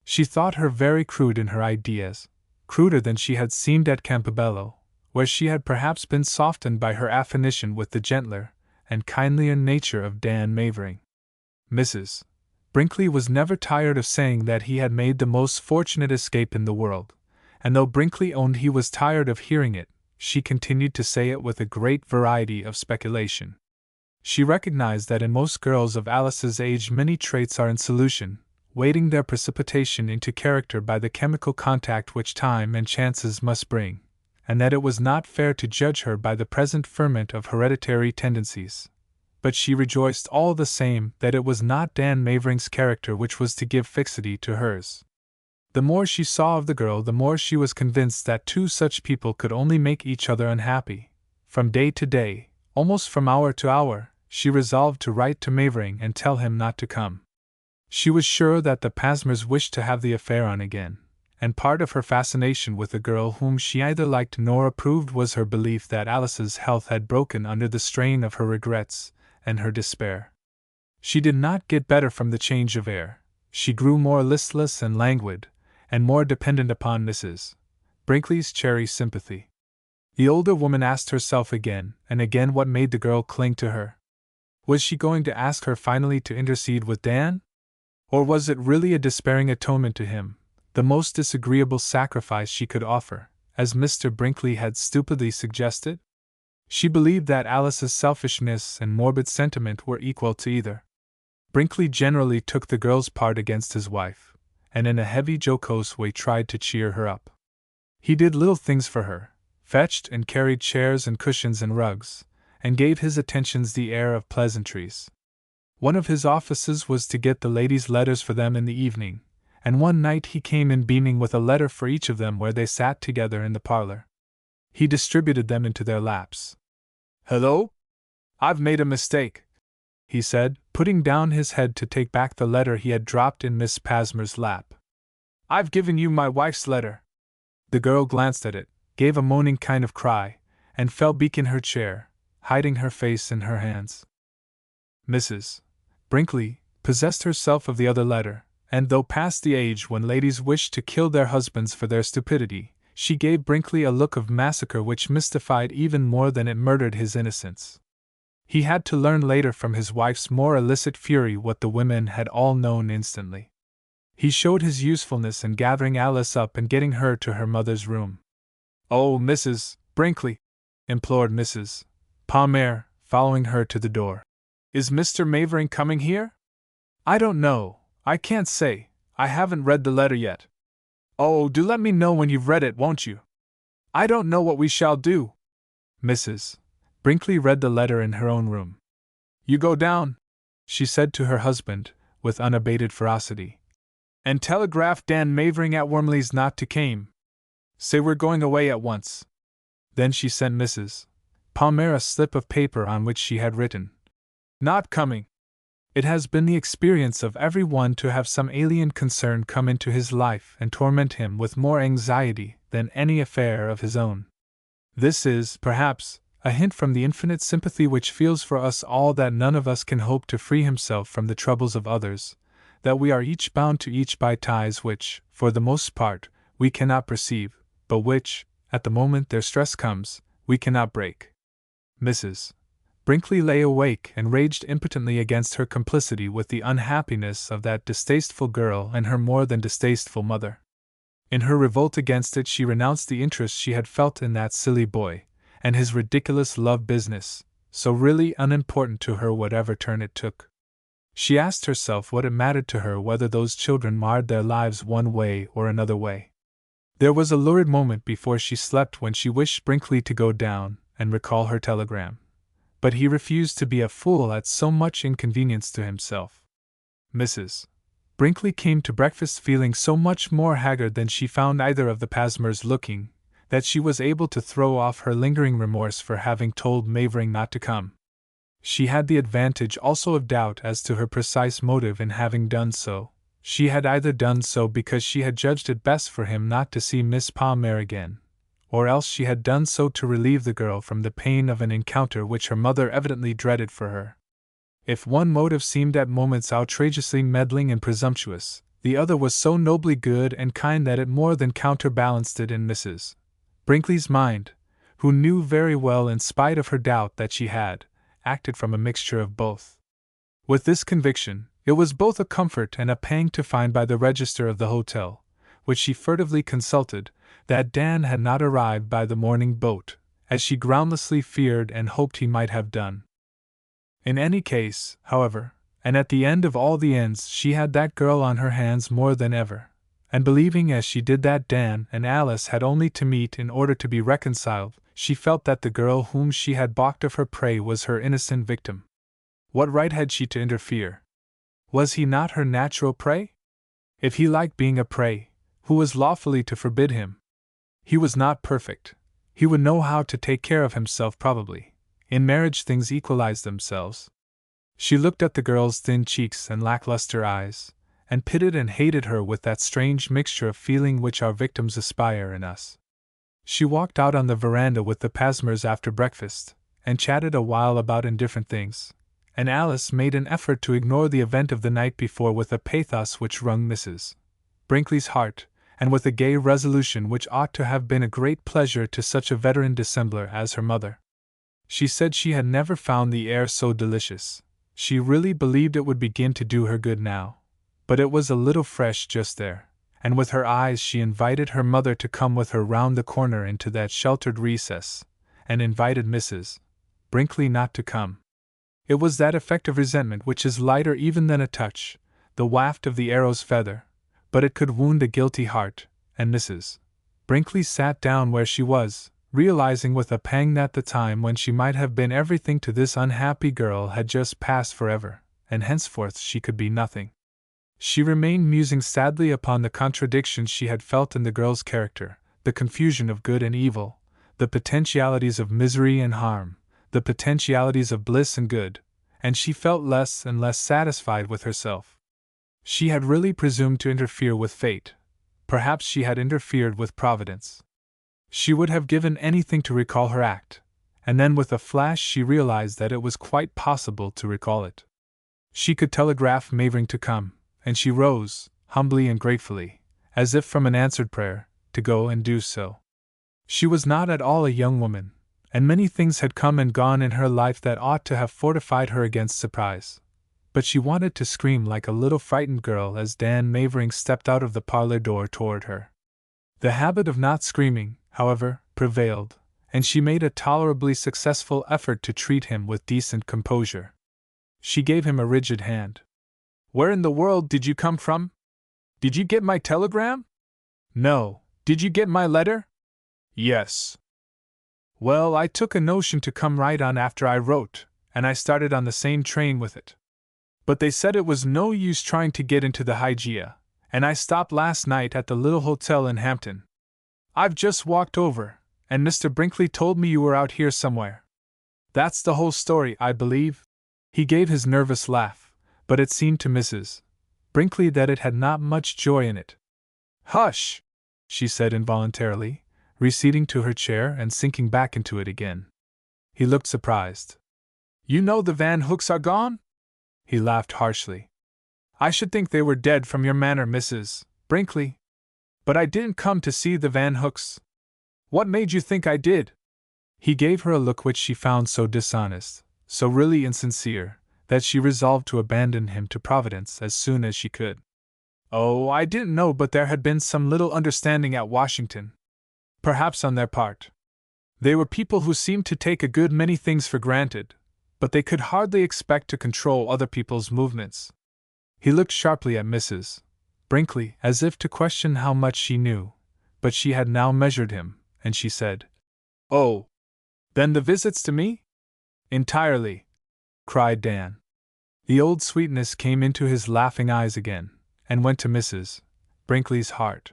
Speaker 1: She thought her very crude in her ideas, cruder than she had seemed at Campobello, where she had perhaps been softened by her affinition with the gentler and kindlier nature of Dan Mavering. Mrs. Brinkley was never tired of saying that he had made the most fortunate escape in the world, and though Brinkley owned he was tired of hearing it, she continued to say it with a great variety of speculation. She recognized that in most girls of Alice's age many traits are in solution, waiting their precipitation into character by the chemical contact which time and chances must bring, and that it was not fair to judge her by the present ferment of hereditary tendencies. But she rejoiced all the same that it was not Dan Mavering's character which was to give fixity to hers. The more she saw of the girl, the more she was convinced that two such people could only make each other unhappy. From day to day, almost from hour to hour, she resolved to write to Mavering and tell him not to come. She was sure that the Pasmers wished to have the affair on again, and part of her fascination with the girl whom she neither liked nor approved was her belief that Alice's health had broken under the strain of her regrets and her despair. She did not get better from the change of air. She grew more listless and languid, and more dependent upon Mrs. Brinkley's chary sympathy. The older woman asked herself again and again what made the girl cling to her. Was she going to ask her finally to intercede with Dan? Or was it really a despairing atonement to him, the most disagreeable sacrifice she could offer, as Mr. Brinkley had stupidly suggested? She believed that Alice's selfishness and morbid sentiment were equal to either. Brinkley generally took the girl's part against his wife, and in a heavy jocose way tried to cheer her up. He did little things for her, fetched and carried chairs and cushions and rugs, and gave his attentions the air of pleasantries. One of his offices was to get the ladies' letters for them in the evening, and one night he came in beaming with a letter for each of them where they sat together in the parlor. He distributed them into their laps. "Hello? I've made a mistake," he said, putting down his head to take back the letter he had dropped in Miss Pasmer's lap. "I've given you my wife's letter." The girl glanced at it, gave a moaning kind of cry, and fell back in her chair, hiding her face in her hands. Mrs. Brinkley possessed herself of the other letter, and though past the age when ladies wish to kill their husbands for their stupidity, she gave Brinkley a look of massacre which mystified even more than it murdered his innocence. He had to learn later from his wife's more illicit fury what the women had all known instantly. He showed his usefulness in gathering Alice up and getting her to her mother's room. "Oh, Mrs. Brinkley," implored Mrs. Palmer, following her to the door. "Is Mr. Mavering coming here?" "I don't know. I can't say. I haven't read the letter yet." "Oh, do let me know when you've read it, won't you? I don't know what we shall do." Mrs. Brinkley read the letter in her own room. "You go down," she said to her husband, with unabated ferocity, "and telegraph Dan Mavering at Wormley's not to came. Say we're going away at once." Then she sent Mrs. Palmer a slip of paper on which she had written, "Not coming." It has been the experience of every one to have some alien concern come into his life and torment him with more anxiety than any affair of his own. This is, perhaps, a hint from the infinite sympathy which feels for us all that none of us can hope to free himself from the troubles of others, that we are each bound to each by ties which, for the most part, we cannot perceive, but which, at the moment their stress comes, we cannot break. Mrs. Brinkley lay awake and raged impotently against her complicity with the unhappiness of that distasteful girl and her more than distasteful mother. In her revolt against it she renounced the interest she had felt in that silly boy, and his ridiculous love business, so really unimportant to her whatever turn it took. She asked herself what it mattered to her whether those children marred their lives one way or another way. There was a lurid moment before she slept when she wished Brinkley to go down and recall her telegram. But he refused to be a fool at so much inconvenience to himself. Mrs. Brinkley came to breakfast feeling so much more haggard than she found either of the Pasmers looking, that she was able to throw off her lingering remorse for having told Mavering not to come. She had the advantage also of doubt as to her precise motive in having done so. She had either done so because she had judged it best for him not to see Miss Palmer again, or else she had done so to relieve the girl from the pain of an encounter which her mother evidently dreaded for her. If one motive seemed at moments outrageously meddling and presumptuous, the other was so nobly good and kind that it more than counterbalanced it in Mrs. Brinkley's mind, who knew very well, in spite of her doubt, that she had acted from a mixture of both. With this conviction, it was both a comfort and a pang to find by the register of the hotel, which she furtively consulted, that Dan had not arrived by the morning boat, as she groundlessly feared and hoped he might have done. In any case, however, and at the end of all the ends, she had that girl on her hands more than ever, and believing as she did that Dan and Alice had only to meet in order to be reconciled, she felt that the girl whom she had balked of her prey was her innocent victim. What right had she to interfere? Was he not her natural prey? If he liked being a prey, who was lawfully to forbid him? He was not perfect. He would know how to take care of himself probably. In marriage things equalize themselves. She looked at the girl's thin cheeks and lackluster eyes, and pitied and hated her with that strange mixture of feeling which our victims aspire in us. She walked out on the veranda with the Pasmers after breakfast, and chatted a while about indifferent things, and Alice made an effort to ignore the event of the night before with a pathos which wrung Mrs. Brinkley's heart, and with a gay resolution which ought to have been a great pleasure to such a veteran dissembler as her mother. She said she had never found the air so delicious. She really believed it would begin to do her good now, but it was a little fresh just there, and with her eyes she invited her mother to come with her round the corner into that sheltered recess, and invited Mrs. Brinkley not to come. It was that effect of resentment which is lighter even than a touch, the waft of the arrow's feather, but it could wound a guilty heart, and Mrs. Brinkley sat down where she was, realizing with a pang that the time when she might have been everything to this unhappy girl had just passed forever, and henceforth she could be nothing. She remained musing sadly upon the contradictions she had felt in the girl's character, the confusion of good and evil, the potentialities of misery and harm, the potentialities of bliss and good, and she felt less and less satisfied with herself. She had really presumed to interfere with fate. Perhaps she had interfered with Providence. She would have given anything to recall her act, and then with a flash she realized that it was quite possible to recall it. She could telegraph Mavering to come, and she rose, humbly and gratefully, as if from an answered prayer, to go and do so. She was not at all a young woman, and many things had come and gone in her life that ought to have fortified her against surprise. But she wanted to scream like a little frightened girl as Dan Mavering stepped out of the parlor door toward her. The habit of not screaming, however, prevailed, and she made a tolerably successful effort to treat him with decent composure. She gave him a rigid hand. "Where in the world did you come from? Did you get my telegram?" "No. Did you get my letter?" "Yes." "Well, I took a notion to come right on after I wrote, and I started on the same train with it. But they said it was no use trying to get into the Hygeia, and I stopped last night at the little hotel in Hampton. I've just walked over, and Mr. Brinkley told me you were out here somewhere. That's the whole story, I believe." He gave his nervous laugh, but it seemed to Mrs. Brinkley that it had not much joy in it. "Hush!" she said involuntarily, receding to her chair and sinking back into it again. He looked surprised. "You know the Van Hooks are gone?" He laughed harshly. "I should think they were dead from your manner, Mrs. Brinkley. But I didn't come to see the Van Hooks. What made you think I did?" He gave her a look which she found so dishonest, so really insincere, that she resolved to abandon him to Providence as soon as she could. "Oh, I didn't know but there had been some little understanding at Washington. Perhaps on their part. They were people who seemed to take a good many things for granted, but they could hardly expect to control other people's movements." He looked sharply at Mrs. Brinkley, as if to question how much she knew, but she had now measured him, and she said, "Oh, then the visits to me?" "Entirely," cried Dan. The old sweetness came into his laughing eyes again, and went to Mrs. Brinkley's heart.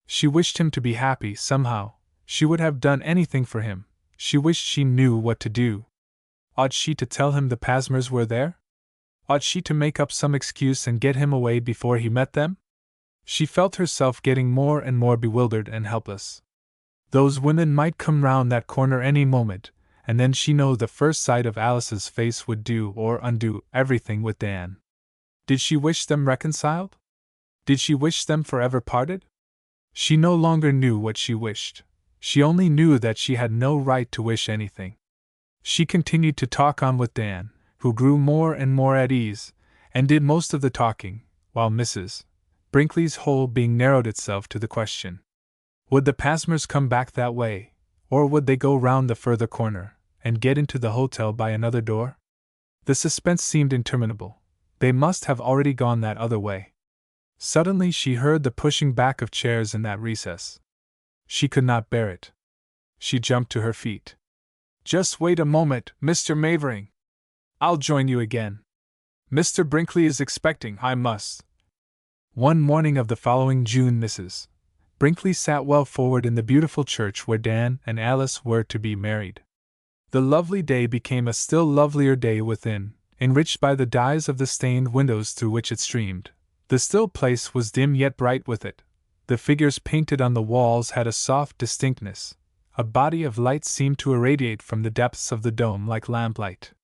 Speaker 1: She wished him to be happy somehow. She would have done anything for him. She wished she knew what to do. Ought she to tell him the Pasmers were there? Ought she to make up some excuse and get him away before he met them? She felt herself getting more and more bewildered and helpless. Those women might come round that corner any moment, and then she knew the first sight of Alice's face would do or undo everything with Dan. Did she wish them reconciled? Did she wish them forever parted? She no longer knew what she wished. She only knew that she had no right to wish anything. She continued to talk on with Dan, who grew more and more at ease, and did most of the talking, while Mrs. Brinkley's whole being narrowed itself to the question: would the Pasmers come back that way, or would they go round the further corner, and get into the hotel by another door? The suspense seemed interminable. They must have already gone that other way. Suddenly she heard the pushing back of chairs in that recess. She could not bear it. She jumped to her feet. "Just wait a moment, Mr. Mavering. I'll join you again. Mr. Brinkley is expecting, I must." One morning of the following June, Mrs. Brinkley sat well forward in the beautiful church where Dan and Alice were to be married. The lovely day became a still lovelier day within, enriched by the dyes of the stained windows through which it streamed. The still place was dim yet bright with it. The figures painted on the walls had a soft distinctness. A body of light seemed to irradiate from the depths of the dome like lamplight.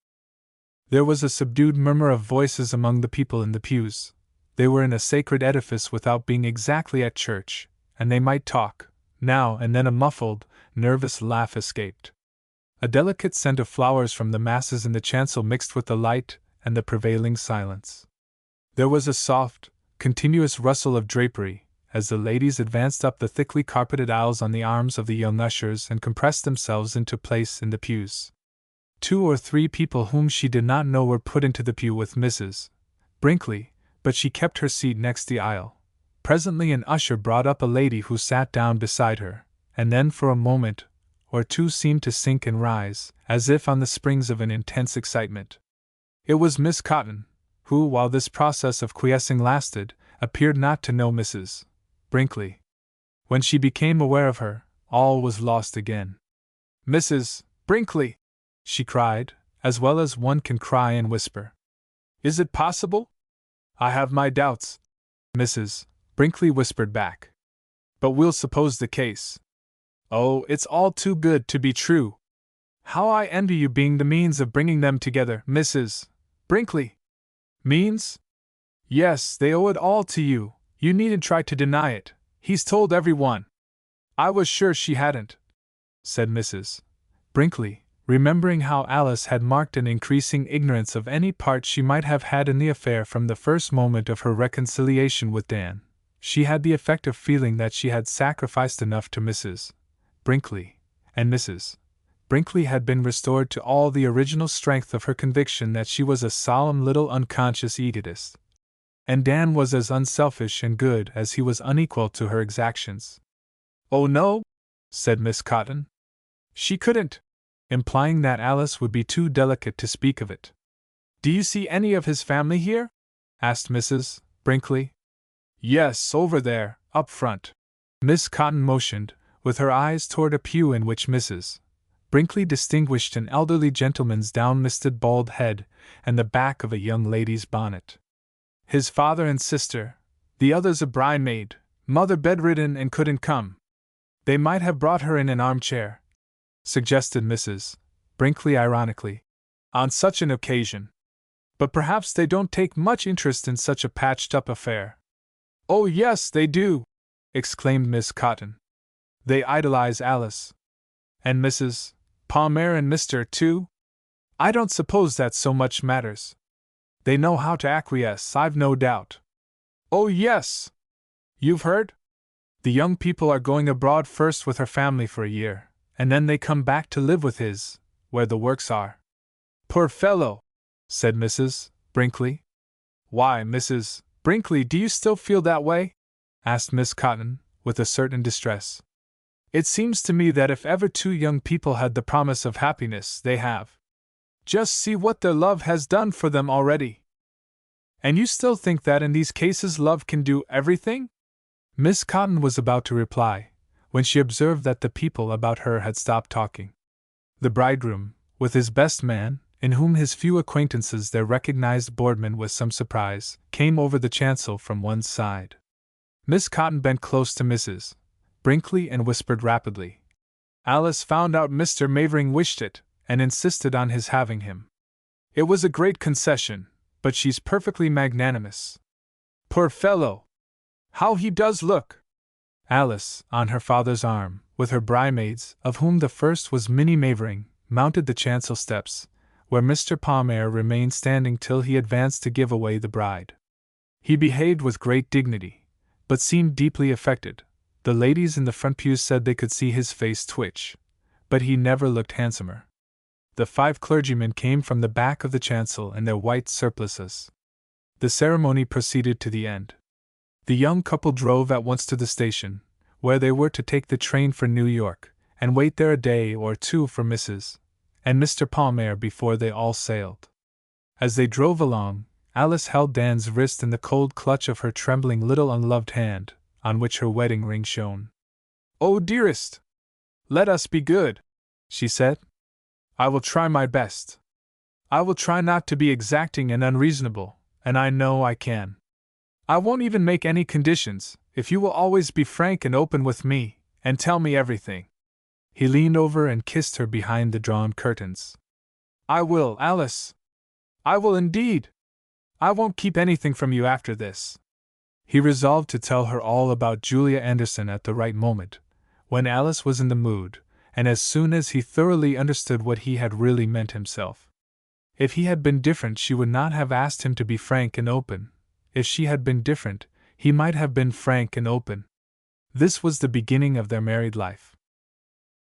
Speaker 1: There was a subdued murmur of voices among the people in the pews. They were in a sacred edifice without being exactly at church, and they might talk. Now and then a muffled, nervous laugh escaped. A delicate scent of flowers from the masses in the chancel mixed with the light and the prevailing silence. There was a soft, continuous rustle of drapery, as the ladies advanced up the thickly carpeted aisles on the arms of the young ushers and compressed themselves into place in the pews. 2 or 3 people whom she did not know were put into the pew with Mrs. Brinkley, but she kept her seat next the aisle. Presently an usher brought up a lady who sat down beside her, and then for a moment or two seemed to sink and rise, as if on the springs of an intense excitement. It was Miss Cotton, who, while this process of quiescing lasted, appeared not to know Mrs. Brinkley. When she became aware of her, all was lost again. "Mrs. Brinkley!" she cried, as well as one can cry and whisper. "Is it possible?" "I have my doubts," Mrs. Brinkley whispered back. "But we'll suppose the case. Oh, it's all too good to be true. How I envy you being the means of bringing them together, Mrs. Brinkley." "Means?" "Yes, they owe it all to you. You needn't try to deny it. He's told everyone." "I was sure she hadn't," said Mrs. Brinkley, remembering how Alice had marked an increasing ignorance of any part she might have had in the affair from the first moment of her reconciliation with Dan. She had the effect of feeling that she had sacrificed enough to Mrs. Brinkley, and Mrs. Brinkley had been restored to all the original strength of her conviction that she was a solemn little unconscious egotist. And Dan was as unselfish and good as he was unequal to her exactions. "Oh no," said Miss Cotton. "She couldn't," implying that Alice would be too delicate to speak of it. "Do you see any of his family here?" asked Mrs. Brinkley. "Yes, over there, up front." Miss Cotton motioned, with her eyes toward a pew in which Mrs. Brinkley distinguished an elderly gentleman's down-misted bald head and the back of a young lady's bonnet. "His father and sister, the other's a bridesmaid, mother bedridden and couldn't come. They might have brought her in an armchair," suggested Mrs. Brinkley ironically, "on such an occasion. But perhaps they don't take much interest in such a patched-up affair." "Oh yes, they do!" exclaimed Miss Cotton. "They idolize Alice. And Mrs. Palmer and Mr. too? I don't suppose that so much matters. They know how to acquiesce, I've no doubt." "Oh yes! You've heard? The young people are going abroad first with her family for a year, and then they come back to live with his, where the works are." "Poor fellow!" said Mrs. Brinkley. "Why, Mrs. Brinkley, do you still feel that way?" asked Miss Cotton, with a certain distress. "It seems to me that if ever 2 young people had the promise of happiness, they have. Just see what their love has done for them already." "And you still think that in these cases love can do everything?" Miss Cotton was about to reply, when she observed that the people about her had stopped talking. The bridegroom, with his best man, in whom his few acquaintances there recognized Boardman with some surprise, came over the chancel from one side. Miss Cotton bent close to Mrs. Brinkley and whispered rapidly. "Alice found out Mr. Mavering wished it, and insisted on his having him. It was a great concession, but she's perfectly magnanimous. Poor fellow! How he does look!" Alice, on her father's arm, with her bridesmaids, of whom the first was Minnie Mavering, mounted the chancel steps, where Mr. Palmer remained standing till he advanced to give away the bride. He behaved with great dignity, but seemed deeply affected. The ladies in the front pews said they could see his face twitch, but he never looked handsomer. The 5 clergymen came from the back of the chancel in their white surplices. The ceremony proceeded to the end. The young couple drove at once to the station, where they were to take the train for New York, and wait there a day or two for Mrs. and Mr. Palmer before they all sailed. As they drove along, Alice held Dan's wrist in the cold clutch of her trembling little unloved hand, on which her wedding ring shone. "Oh, dearest! Let us be good," she said. "I will try my best. I will try not to be exacting and unreasonable, and I know I can. I won't even make any conditions, if you will always be frank and open with me, and tell me everything." He leaned over and kissed her behind the drawn curtains. "I will, Alice. I will indeed. I won't keep anything from you after this." He resolved to tell her all about Julia Anderson at the right moment, when Alice was in the mood, and as soon as he thoroughly understood what he had really meant himself. If he had been different, she would not have asked him to be frank and open. If she had been different, he might have been frank and open. This was the beginning of their married life.